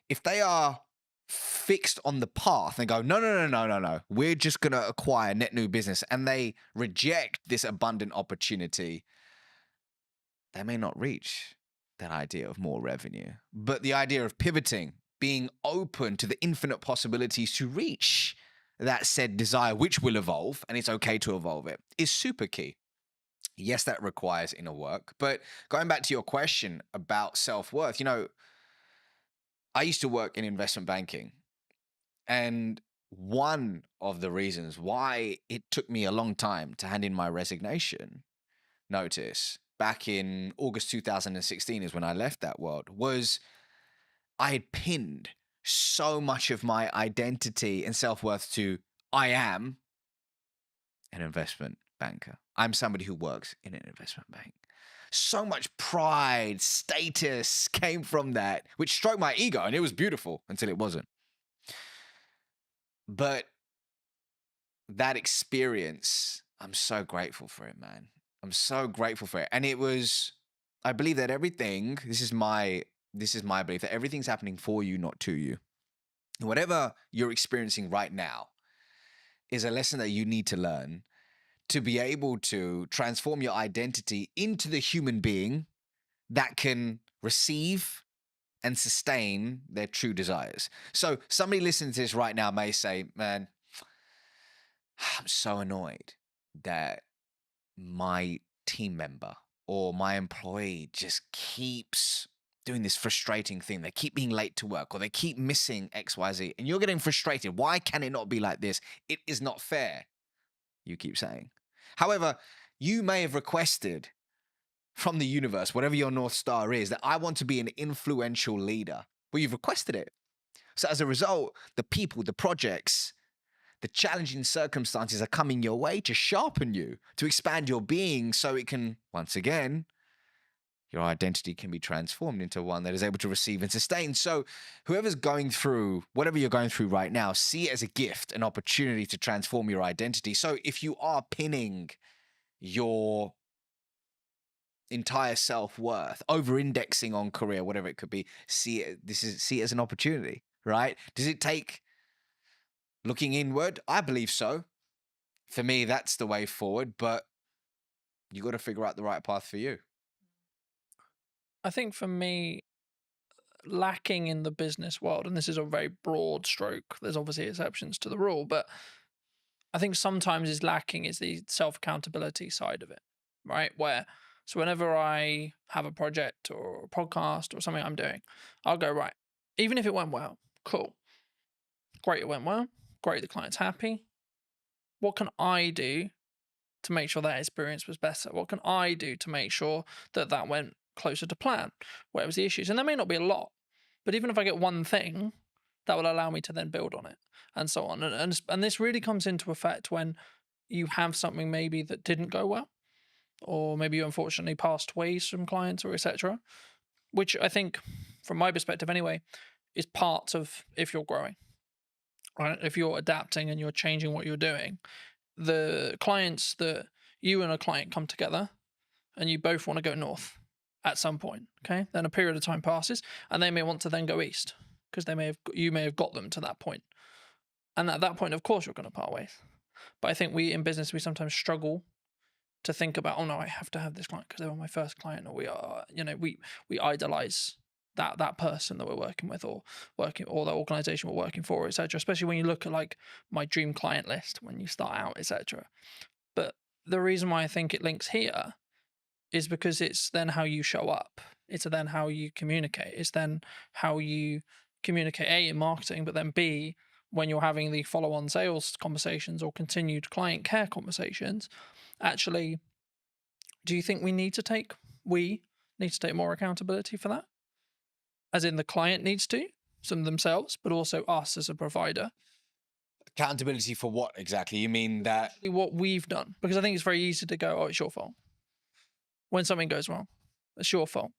If they are fixed on the path and go, no, we're just going to acquire net new business, and they reject this abundant opportunity, they may not reach that idea of more revenue. But the idea of pivoting, being open to the infinite possibilities to reach that said desire, which will evolve, and it's okay to evolve it, is super key. Yes, that requires inner work. But going back to your question about self-worth, you know, I used to work in investment banking. And one of the reasons why it took me a long time to hand in my resignation notice back in August 2016 is when I left that world, was I had pinned so much of my identity and self-worth to I am an investment banker. I'm somebody who works in an investment bank. So much pride, status came from that, which stroked my ego, and it was beautiful until it wasn't. But that experience, I'm so grateful for it, man. I'm so grateful for it. And it was, I believe that everything, this is my belief, that everything's happening for you, not to you. Whatever you're experiencing right now is a lesson that you need to learn to be able to transform your identity into the human being that can receive and sustain their true desires. So somebody listening to this right now may say, man, I'm so annoyed that my team member or my employee just keeps doing this frustrating thing. They keep being late to work, or they keep missing XYZ, and you're getting frustrated. Why can it not be like this? It is not fair, you keep saying. However, you may have requested from the universe, whatever your North Star is, that I want to be an influential leader. Well, you've requested it. So as a result, the people, the projects, the challenging circumstances are coming your way to sharpen you, to expand your being so it can, once again, your identity can be transformed into one that is able to receive and sustain. So whoever's going through, whatever you're going through right now, see it as a gift, an opportunity to transform your identity. So if you are pinning your entire self-worth, over-indexing on career, whatever it could be, see it as an opportunity, right? Does it take looking inward? I believe so. For me, that's the way forward, but you got to figure out the right path for you. I think for me, lacking in the business world, and this is a very broad stroke, there's obviously exceptions to the rule, but I think sometimes is lacking is the self-accountability side of it, right? So whenever I have a project or a podcast or something I'm doing, I'll go, right, even if it went well, cool. Great, it went well. Great, the client's happy. What can I do to make sure that experience was better? What can I do to make sure that that went closer to plan? Where was the issues? And there may not be a lot, but even if I get one thing, that will allow me to then build on it and so on. And this really comes into effect when you have something maybe that didn't go well, or maybe you unfortunately passed ways from clients or etc., which I think, from my perspective anyway, is part of if you're growing, right? If you're adapting and you're changing what you're doing, the clients that you and a client come together and you both want to go north at some point, okay? Then a period of time passes and they may want to then go east because you may have got them to that point. And at that point, of course, you're going to part ways. But I think in business, we sometimes struggle to think about, oh no, I have to have this client because they were my first client, or we idolize that person that we're working with, or the organization we're working for, etc. Especially when you look at like my dream client list when you start out, etc. But the reason why I think it links here is because it's then how you show up. It's then how you communicate. It's then how you communicate, A, in marketing, but then B, when you're having the follow-on sales conversations or continued client care conversations. Actually, do you think we need to take more accountability for that? As in the client needs to, some themselves, but also us as a provider. Accountability for what exactly? You mean that? What we've done. Because I think it's very easy to go, oh, it's your fault. When something goes wrong, it's your fault.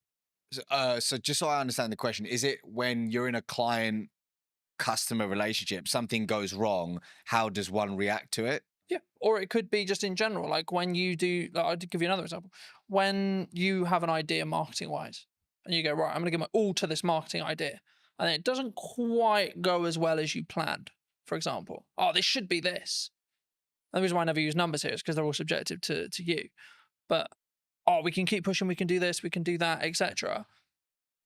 So just so I understand the question, is it when you're in a client-customer relationship, something goes wrong, how does one react to it? Yeah, or it could be just in general, like when you do, I'll give you another example. When you have an idea marketing-wise, and you go, right, I'm going to give my all to this marketing idea, and it doesn't quite go as well as you planned, for example. Oh, this should be this. And the reason why I never use numbers here is because they're all subjective to you. But, oh, we can keep pushing, we can do this, we can do that, etc.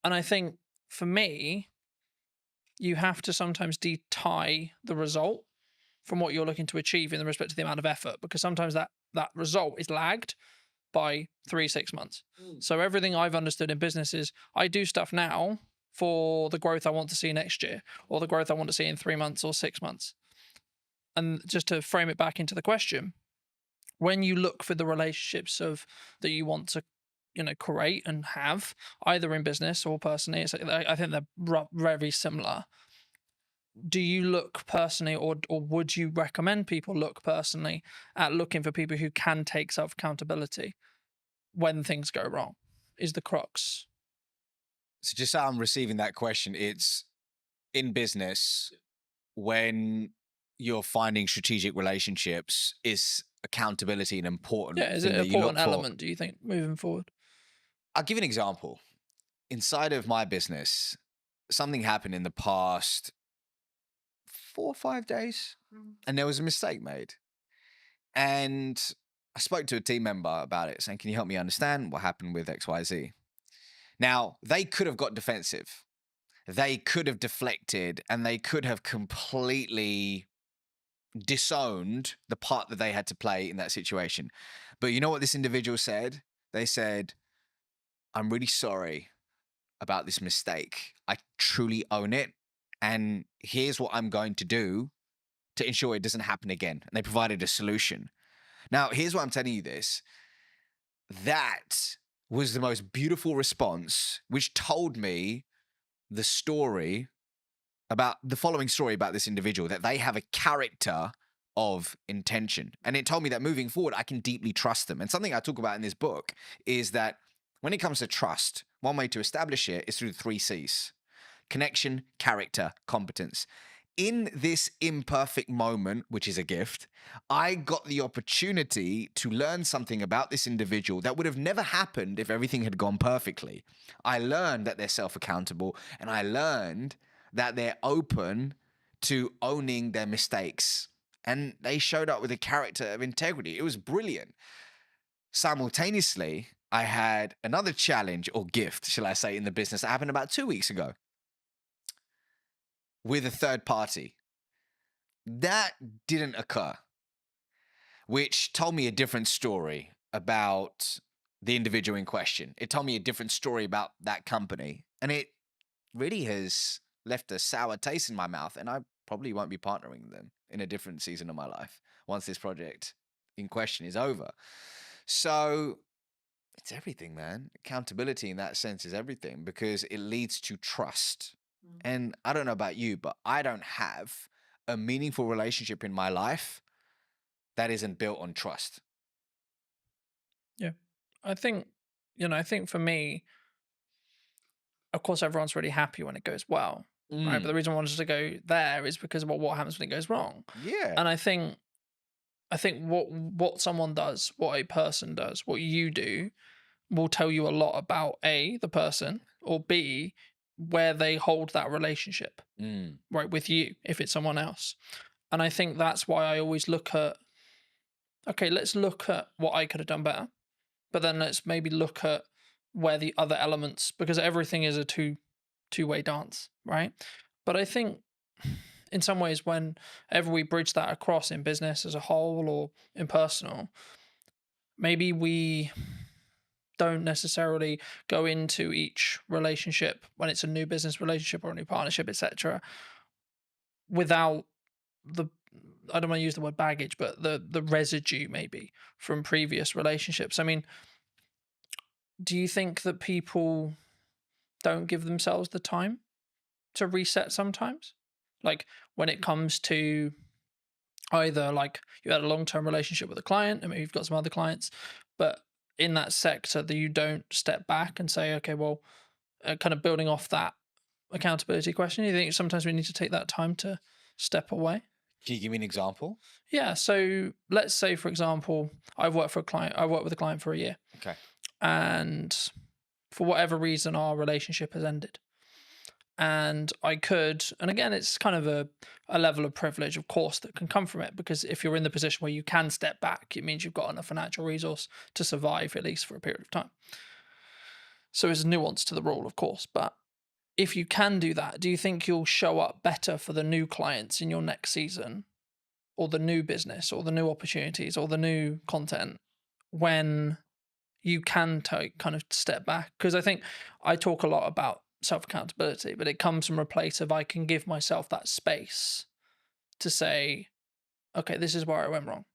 And I think, for me, you have to sometimes tie the result from what you're looking to achieve in respect to the amount of effort, because sometimes that result is lagged by 3-6 months. So everything I've understood in business is I do stuff now for the growth I want to see next year, or the growth I want to see in 3 months or 6 months. And just to frame it back into the question, when you look for the relationships that you want to create and have, either in business or personally, I think they're very similar. Do you look personally, or would you recommend people look personally at looking for people who can take self-accountability when things go wrong? Is the crux. So just so I'm receiving that question, it's in business, when you're finding strategic relationships, is accountability an important is thing it an that you look important for? element, do you think, moving forward? I'll give you an example. Inside of my business, something happened in the past 4 or 5 days, and there was a mistake made. And I spoke to a team member about it, saying, can you help me understand what happened with XYZ? Now, they could have got defensive. They could have deflected, and they could have completely disowned the part that they had to play in that situation. But you know what this individual said? They said, I'm really sorry about this mistake. I truly own it. And here's what I'm going to do to ensure it doesn't happen again. And they provided a solution. Now, here's why I'm telling you this. That was the most beautiful response, which told me the story about the following story about this individual, that they have a character of intention. And it told me that moving forward, I can deeply trust them. And something I talk about in this book is that when it comes to trust, one way to establish it is through the 3 C's: connection, character, competence. In this imperfect moment, which is a gift, I got the opportunity to learn something about this individual that would have never happened if everything had gone perfectly. I learned that they're self-accountable, and I learned that they're open to owning their mistakes. And they showed up with a character of integrity. It was brilliant. Simultaneously, I had another challenge, or gift, shall I say, in the business that happened about 2 weeks ago with a third party. That didn't occur, which told me a different story about the individual in question. It told me a different story about that company. And it really has left a sour taste in my mouth. And I probably won't be partnering with them in a different season of my life once this project in question is over. So it's everything, man. Accountability in that sense is everything, because it leads to trust. And I don't know about you, but I don't have a meaningful relationship in my life that isn't built on trust. Yeah. I think, I think for me, of course, everyone's really happy when it goes well, right? But the reason I wanted to go there is because of what happens when it goes wrong. Yeah. And I think what someone does, what a person does, what you do, will tell you a lot about A, the person, or B, where they hold that relationship, right, with you, if it's someone else. And I think that's why I always look at, okay, let's look at what I could have done better, but then let's maybe look at where the other elements, because everything is a two-way dance, right? But I think in some ways, whenever we bridge that across in business as a whole or in personal, maybe we don't necessarily go into each relationship when it's a new business relationship or a new partnership, etc., without the, I don't want to use the word baggage, but the residue maybe from previous relationships. I mean, do you think that people don't give themselves the time to reset sometimes? Like when it comes to either like you had a long-term relationship with a client and maybe you've got some other clients, but in that sector that you don't step back and say, okay, well, kind of building off that accountability question, you think sometimes we need to take that time to step away? Can you give me an example? Yeah. So let's say, for example, I worked with a client for a year. Okay. And for whatever reason, our relationship has ended. And I could, and again, it's kind of a level of privilege, of course, that can come from it, because if you're in the position where you can step back, it means you've got enough financial resource to survive, at least for a period of time. So there's nuance to the rule, of course, but if you can do that, do you think you'll show up better for the new clients in your next season, or the new business, or the new opportunities, or the new content when you can kind of step back? Because I think I talk a lot about self-accountability, but it comes from a place of I can give myself that space to say, okay, this is where I went wrong.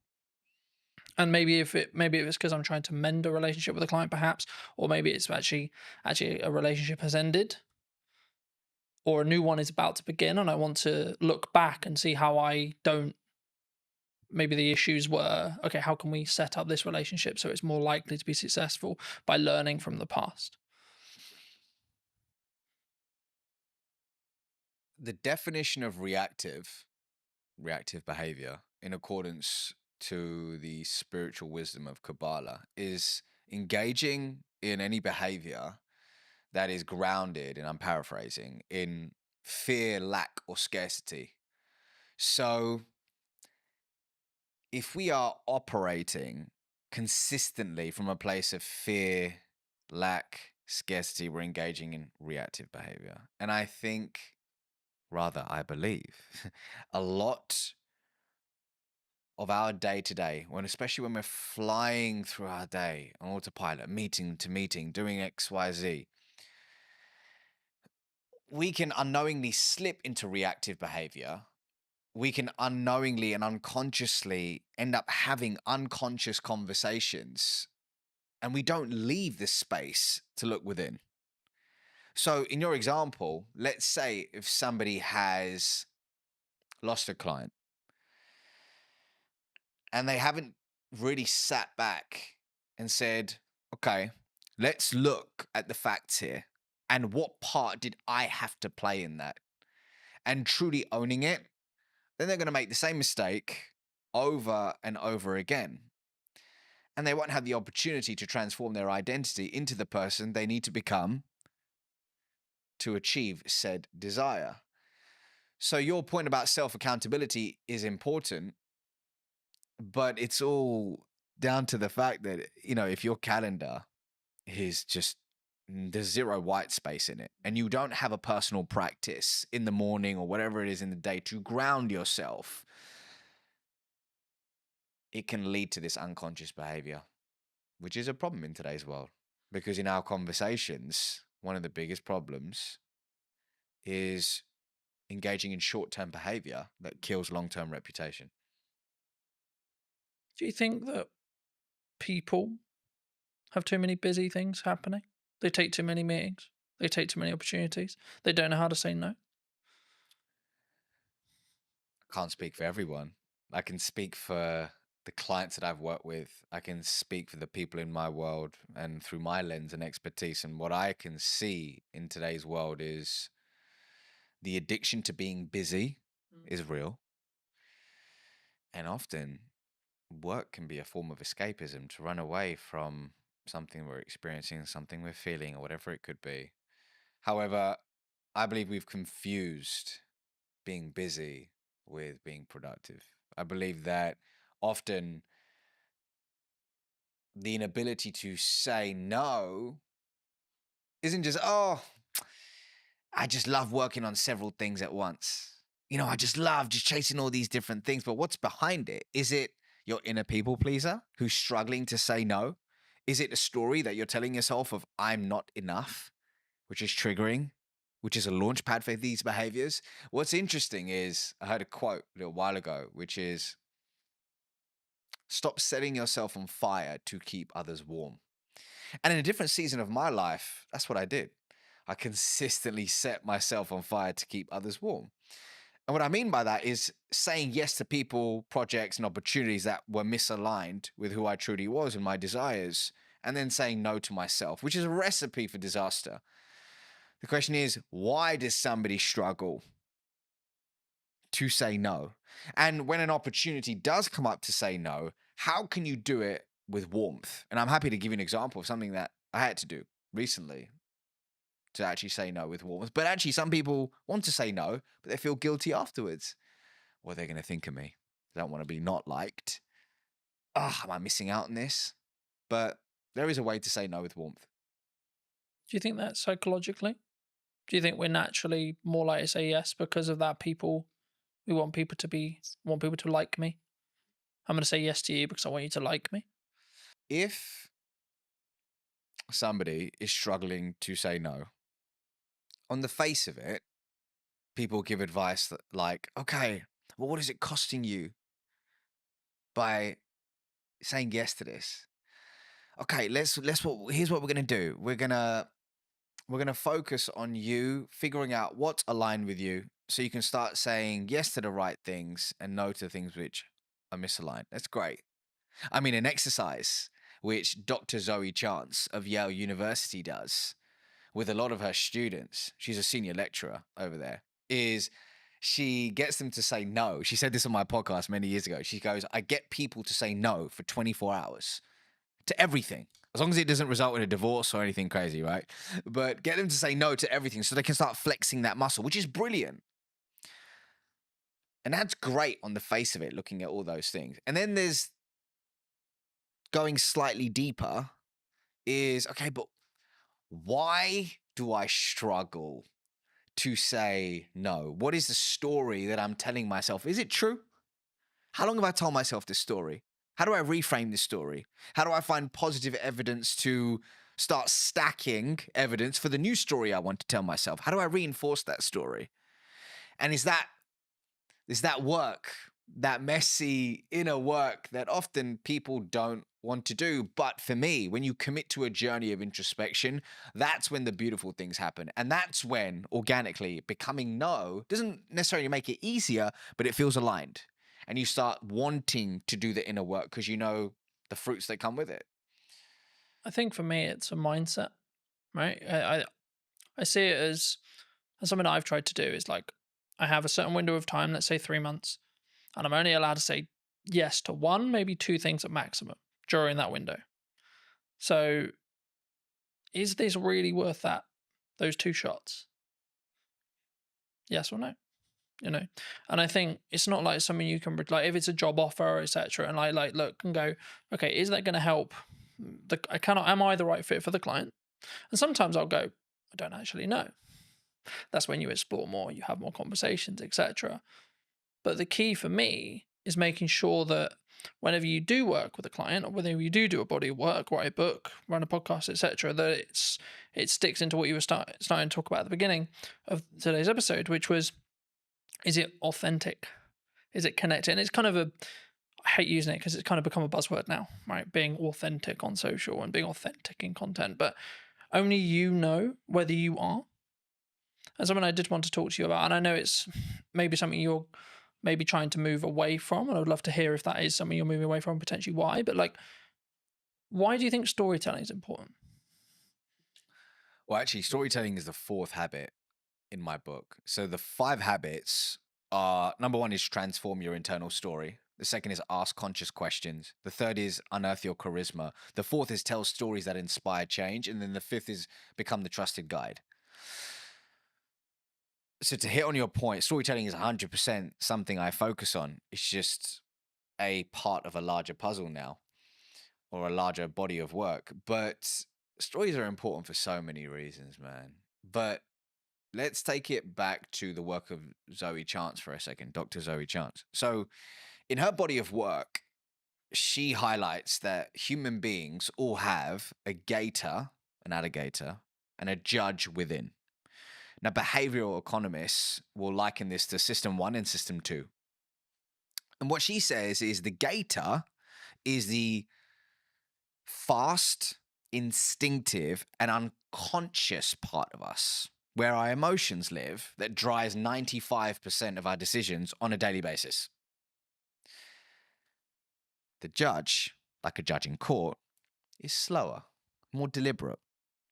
And maybe if it's because I'm trying to mend a relationship with a client, perhaps, or maybe it's actually a relationship has ended, or a new one is about to begin, and I want to look back and see how I don't. Maybe the issues were, okay, how can we set up this relationship so it's more likely to be successful by learning from the past? The definition of reactive behavior, in accordance to the spiritual wisdom of Kabbalah, is engaging in any behavior that is grounded, and I'm paraphrasing, in fear, lack, or scarcity. So if we are operating consistently from a place of fear, lack, scarcity, we're engaging in reactive behavior. And I think, rather, I believe, a lot of our day to day, especially when we're flying through our day on autopilot, meeting to meeting, doing X, Y, Z, we can unknowingly slip into reactive behavior. We can unknowingly and unconsciously end up having unconscious conversations and we don't leave this space to look within. So in your example, let's say if somebody has lost a client and they haven't really sat back and said, okay, let's look at the facts here and what part did I have to play in that, and truly owning it, then they're going to make the same mistake over and over again. And they won't have the opportunity to transform their identity into the person they need to become to achieve said desire. So your point about self-accountability is important, but it's all down to the fact that, if your calendar is just, there's zero white space in it, and you don't have a personal practice in the morning or whatever it is in the day to ground yourself, it can lead to this unconscious behavior, which is a problem in today's world. Because in our conversations, one of the biggest problems is engaging in short-term behavior that kills long-term reputation. Do you think that people have too many busy things happening? They take too many meetings. They take too many opportunities. They don't know how to say no. I can't speak for everyone. I can speak for the clients that I've worked with. I can speak for the people in my world and through my lens and expertise. And what I can see in today's world is the addiction to being busy is real. And often work can be a form of escapism to run away from something we're experiencing, something we're feeling, or whatever it could be. However, I believe we've confused being busy with being productive. I believe that often the inability to say no isn't just, I just love working on several things at once. I just love just chasing all these different things. But what's behind it? Is it your inner people pleaser who's struggling to say no? Is it a story that you're telling yourself of I'm not enough, which is triggering, which is a launch pad for these behaviors? What's interesting is I heard a quote a little while ago, which is, stop setting yourself on fire to keep others warm. And in a different season of my life, that's what I did. I consistently set myself on fire to keep others warm. And what I mean by that is saying yes to people, projects, and opportunities that were misaligned with who I truly was and my desires, and then saying no to myself, which is a recipe for disaster. The question is, why does somebody struggle to say no? And when an opportunity does come up to say no, how can you do it with warmth? And I'm happy to give you an example of something that I had to do recently to actually say no with warmth. But actually, some people want to say no, but they feel guilty afterwards. What are they going to think of me? They don't want to be not liked. Am I missing out on this? But there is a way to say no with warmth. Do you think that psychologically? Do you think we're naturally more likely to say yes because of that? We want people to like me. I'm going to say yes to you because I want you to like me. If somebody is struggling to say no, on the face of it, people give advice that like, okay, well, what is it costing you by saying yes to this? Okay, here's what we're gonna do. We're gonna focus on you figuring out what's aligned with you, so you can start saying yes to the right things and no to things which are misaligned. That's great. I mean, an exercise which Dr. Zoe Chance of Yale University does with a lot of her students, she's a senior lecturer over there, is she gets them to say no. She said this on my podcast many years ago. She goes, I get people to say no for 24 hours to everything, as long as it doesn't result in a divorce or anything crazy, right? But get them to say no to everything so they can start flexing that muscle, which is brilliant. And that's great on the face of it, looking at all those things. And then there's going slightly deeper is, okay, but why do I struggle to say no? What is the story that I'm telling myself? Is it true? How long have I told myself this story? How do I reframe this story? How do I find positive evidence to start stacking evidence for the new story I want to tell myself? How do I reinforce that story? And is that work that messy inner work that often people don't want to do. But for me, when you commit to a journey of introspection, that's when the beautiful things happen. And that's when organically becoming no doesn't necessarily make it easier, but it feels aligned. And you start wanting to do the inner work because you know the fruits that come with it. I think for me, it's a mindset, right? I see it as something that I've tried to do is like, I have a certain window of time, let's say 3 months, and I'm only allowed to say yes to one, maybe two things at maximum during that window. So is this really worth those two shots? Yes or no? You know, and I think it's not like something you can like if it's a job offer, etc. And like look and go, okay, is that going to help? Am I the right fit for the client? And sometimes I'll go, I don't actually know. That's when you explore more, you have more conversations, etc. But the key for me is making sure that whenever you do work with a client, or whether you do a body of work, write a book, run a podcast, etc., that it sticks into what you were starting to talk about at the beginning of today's episode, which was, is it authentic? Is it connected? And it's kind of I hate using it because it's kind of become a buzzword now, right? Being authentic on social and being authentic in content, but only you know whether you are. And something I did want to talk to you about, and I know it's maybe something you're maybe trying to move away from, and I would love to hear if that is something you're moving away from, potentially why, but like, why do you think storytelling is important? Well, actually, storytelling is the fourth habit in my book. So the 5 habits are, number 1 is transform your internal story. The second is ask conscious questions. The third is unearth your charisma. The fourth is tell stories that inspire change. And then the fifth is become the trusted guide. So to hit on your point, storytelling is 100% something I focus on. It's just a part of a larger puzzle now, or a larger body of work. But stories are important for so many reasons, man. But let's take it back to the work of Zoe Chance for a second, Dr. Zoe Chance. So in her body of work, she highlights that human beings all have a gator, an alligator, and a judge within. Now, behavioral economists will liken this to system 1 and system 2. And what she says is the gator is the fast, instinctive, and unconscious part of us, where our emotions live, that drives 95% of our decisions on a daily basis. The judge, like a judge in court, is slower, more deliberate.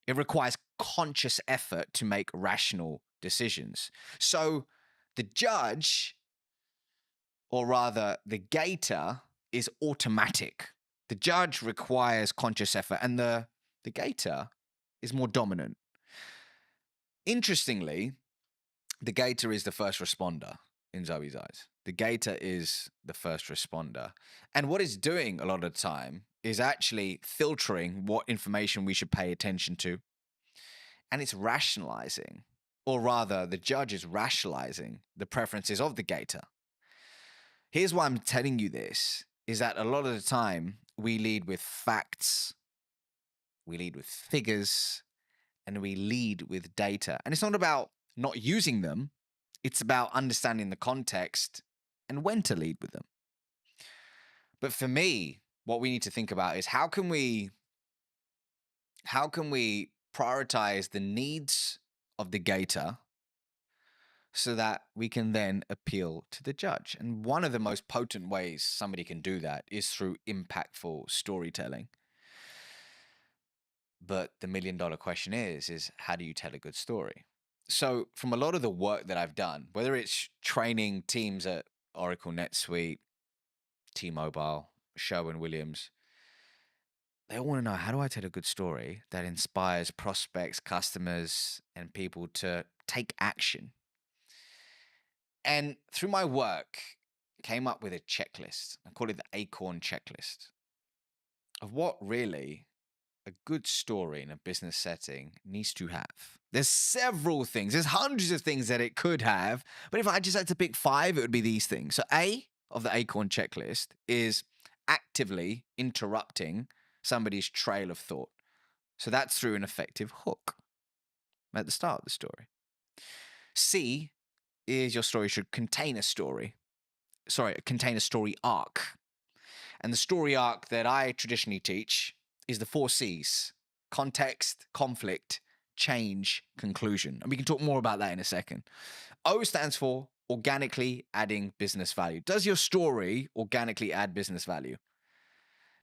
It requires conscious effort to make rational decisions. So the judge, or rather the gator, is automatic. The judge requires conscious effort, and the gator is more dominant. Interestingly, the gator is the first responder in Zoe's eyes. The gator is the first responder. And what it's doing a lot of the time is actually filtering what information we should pay attention to. And it's rationalizing, or rather, the judge is rationalizing the preferences of the gator. Here's why I'm telling you this, is that a lot of the time we lead with facts, we lead with figures, and we lead with data. And it's not about not using them, it's about understanding the context and when to lead with them. But for me, what we need to think about is how can we prioritize the needs of the gator so that we can then appeal to the judge. And one of the most potent ways somebody can do that is through impactful storytelling. But the $1 million question is how do you tell a good story? So from a lot of the work that I've done, whether it's training teams at Oracle NetSuite, T-Mobile, Sherwin-Williams, they all want to know, how do I tell a good story that inspires prospects, customers, and people to take action? And through my work, came up with a checklist. I call it the Acorn checklist of what really a good story in a business setting needs to have. There's several things. There's hundreds of things that it could have. But if I just had to pick 5, it would be these things. So A of the Acorn checklist is actively interrupting somebody's trail of thought. So that's through an effective hook at the start of the story. C is your story should contain a story. contain a story arc. And the story arc that I traditionally teach is the 4 C's: context, conflict, change, conclusion. And we can talk more about that in a second. O stands for organically adding business value. Does your story organically add business value?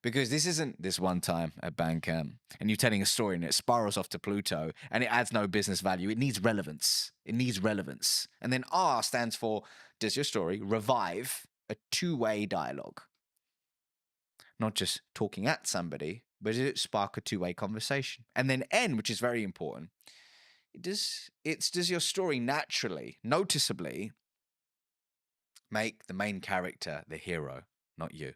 Because this isn't this one time at Bandcamp and you're telling a story and it spirals off to Pluto and it adds no business value. It needs relevance. It needs relevance. And then R stands for, does your story revive a two-way dialogue? Not just talking at somebody, but does it spark a two-way conversation? And then N, which is very important, does your story naturally, noticeably make the main character the hero, not you?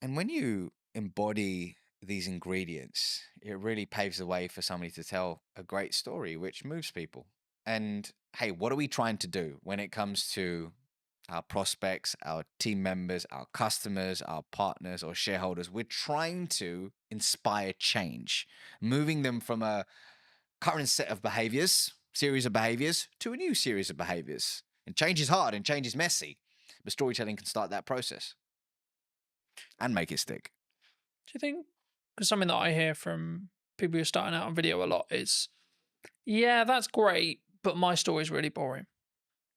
And when you embody these ingredients, it really paves the way for somebody to tell a great story, which moves people. And hey, what are we trying to do when it comes to our prospects, our team members, our customers, our partners, or shareholders? We're trying to inspire change, moving them from a current set of series of behaviors, to a new series of behaviors. And change is hard and change is messy, but storytelling can start that process and make it stick. Do you think, because something that I hear from people who are starting out on video a lot is, yeah, that's great, but my story is really boring.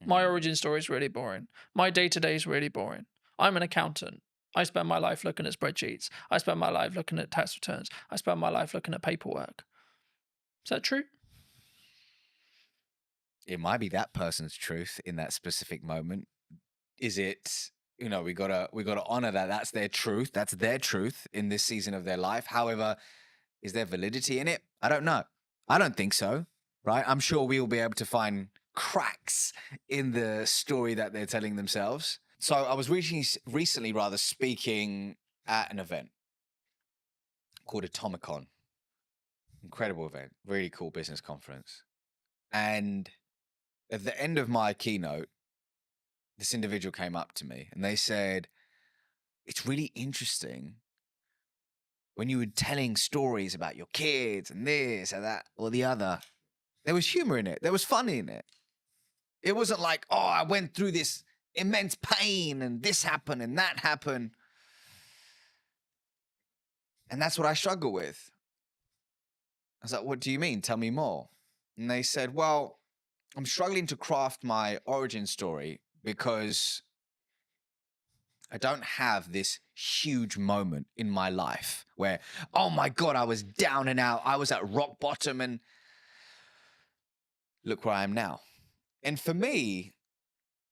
My origin story is really boring. My day-to-day is really boring. I'm an accountant. I spend my life looking at spreadsheets. I spend my life looking at tax returns. I spend my life looking at paperwork. Is that true? It might be that person's truth in that specific moment. Is it, we gotta honor that that's their truth. That's their truth in this season of their life. However, is there validity in it? I don't know. I don't think so, right? I'm sure we'll be able to find cracks in the story that they're telling themselves. So I was recently speaking at an event called Atomicon. Incredible event, really cool business conference. And at the end of my keynote, this individual came up to me and they said, it's really interesting when you were telling stories about your kids and this and that or the other, there was humor in it. There was fun in it. It wasn't like, oh, I went through this immense pain and this happened and that happened. And that's what I struggle with. I was like, what do you mean? Tell me more. And they said, well, I'm struggling to craft my origin story because I don't have this huge moment in my life where, oh my God, I was down and out. I was at rock bottom and look where I am now. And for me,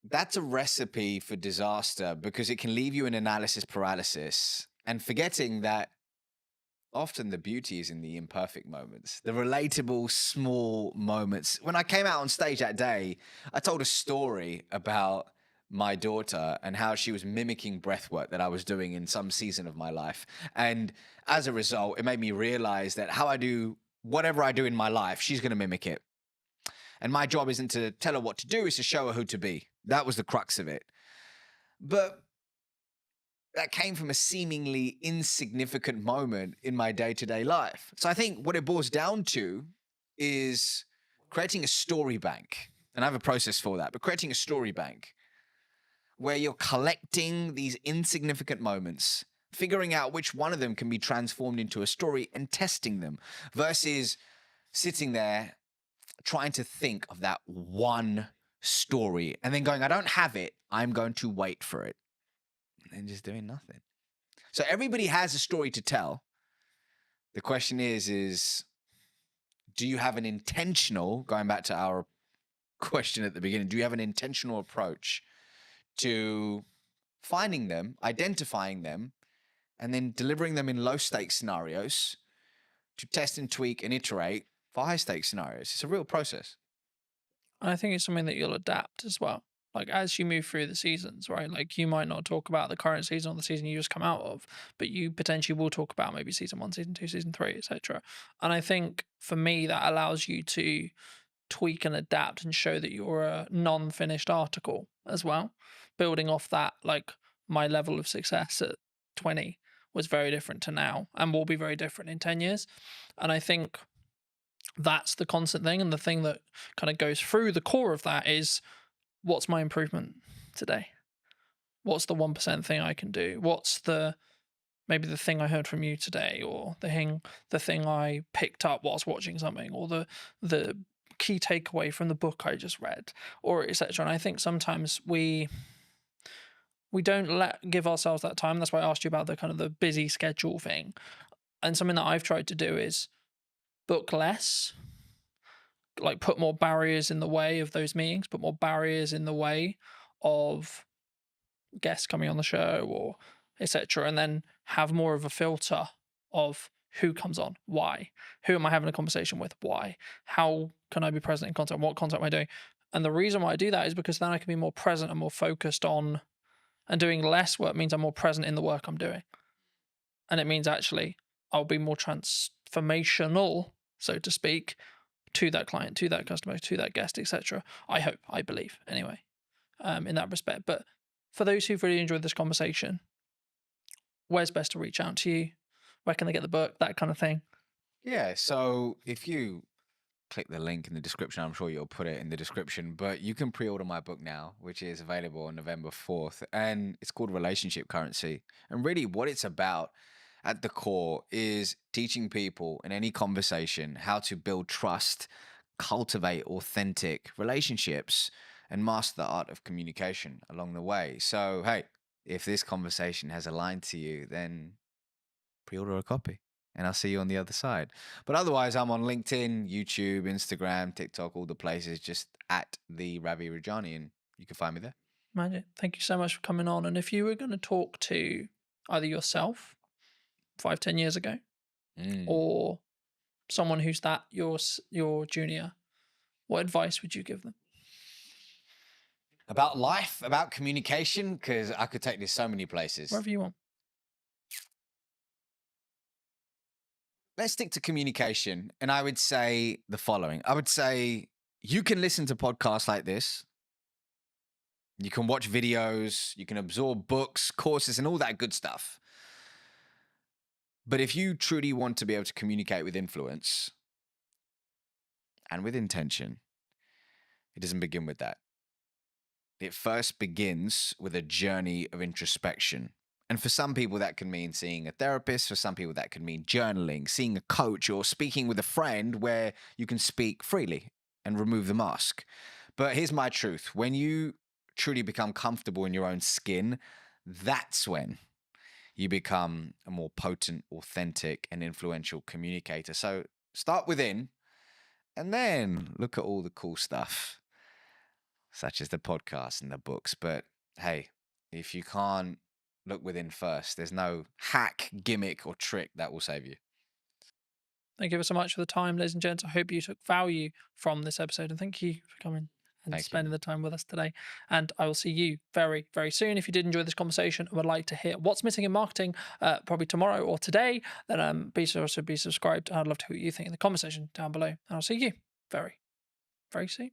that's a recipe for disaster because it can leave you in analysis paralysis and forgetting that often the beauty is in the imperfect moments, the relatable small moments. When I came out on stage that day, I told a story about my daughter and how she was mimicking breathwork that I was doing in some season of my life. And as a result, it made me realize that how I do whatever I do in my life, she's going to mimic it. And my job isn't to tell her what to do, it's to show her who to be. That was the crux of it. But that came from a seemingly insignificant moment in my day-to-day life. So I think what it boils down to is creating a story bank. And I have a process for that, but creating a story bank where you're collecting these insignificant moments, figuring out which one of them can be transformed into a story and testing them versus sitting there trying to think of that one story and then going, I don't have it. I'm going to wait for it. And then just doing nothing. So everybody has a story to tell. The question is, do you have an intentional, going back to our question at the beginning, do you have an intentional approach to finding them, identifying them, and then delivering them in low stakes scenarios to test and tweak and iterate for high stakes scenarios? It's a real process. And I think it's something that you'll adapt as well. Like as you move through the seasons, right? Like you might not talk about the current season or the season you just come out of, but you potentially will talk about maybe season 1, season 2, season 3, etc. And I think for me that allows you to tweak and adapt and show that you're a non-finished article as well. Building off that, like my level of success at 20 was very different to now and will be very different in 10 years. And I think that's the constant thing. And the thing that kind of goes through the core of that is what's my improvement today? What's the 1% thing I can do? What's maybe the thing I heard from you today, or the thing I picked up whilst watching something, or the key takeaway from the book I just read, or etc. And I think sometimes we don't give ourselves that time. That's why I asked you about the kind of the busy schedule thing. And something that I've tried to do is book less, like put more barriers in the way of those meetings, put more barriers in the way of guests coming on the show or etc. And then have more of a filter of who comes on, why, who am I having a conversation with, why, how can I be present in content, what content am I doing? And the reason why I do that is because then I can be more present and more focused on, and doing less work means I'm more present in the work I'm doing. And it means actually I'll be more transformational, so to speak, to that client, to that customer, to that guest, etc. I hope, I believe, anyway, in that respect. But for those who've really enjoyed this conversation, where's best to reach out to you? Where can they get the book? That kind of thing. Yeah, so if you click the link in the description, I'm sure you'll put it in the description, but you can pre-order my book now, which is available on November 4th, and it's called Relationship Currency. And really what it's about at the core is teaching people in any conversation how to build trust, cultivate authentic relationships, and master the art of communication along the way. So, hey, if this conversation has aligned to you, then pre-order a copy and I'll see you on the other side. But otherwise, I'm on LinkedIn, YouTube, Instagram, TikTok, all the places, just at the Ravi Rajani, and you can find me there. Magic. Thank you so much for coming on. And if you were going to talk to either yourself 5-10 years ago, or someone who's your junior, what advice would you give them? About life, about communication, because I could take this so many places. Wherever you want. Let's stick to communication. And I would say the following. I would say you can listen to podcasts like this. You can watch videos. You can absorb books, courses, and all that good stuff. But if you truly want to be able to communicate with influence and with intention, it doesn't begin with that. It first begins with a journey of introspection. And for some people, that can mean seeing a therapist. For some people, that could mean journaling, seeing a coach, or speaking with a friend where you can speak freely and remove the mask. But here's my truth. When you truly become comfortable in your own skin, that's when you become a more potent, authentic, and influential communicator. So start within, and then look at all the cool stuff, such as the podcasts and the books. But hey, if you can't look within first, there's no hack, gimmick, or trick that will save you. Thank you so much for the time, ladies and gents. I hope you took value from this episode, and thank you for coming and spending the time with us today. And I will see you very, very soon. If you did enjoy this conversation and would like to hear what's missing in marketing, probably tomorrow or today, then be sure to be subscribed. I'd love to hear what you think in the comment section down below. And I'll see you very, very soon.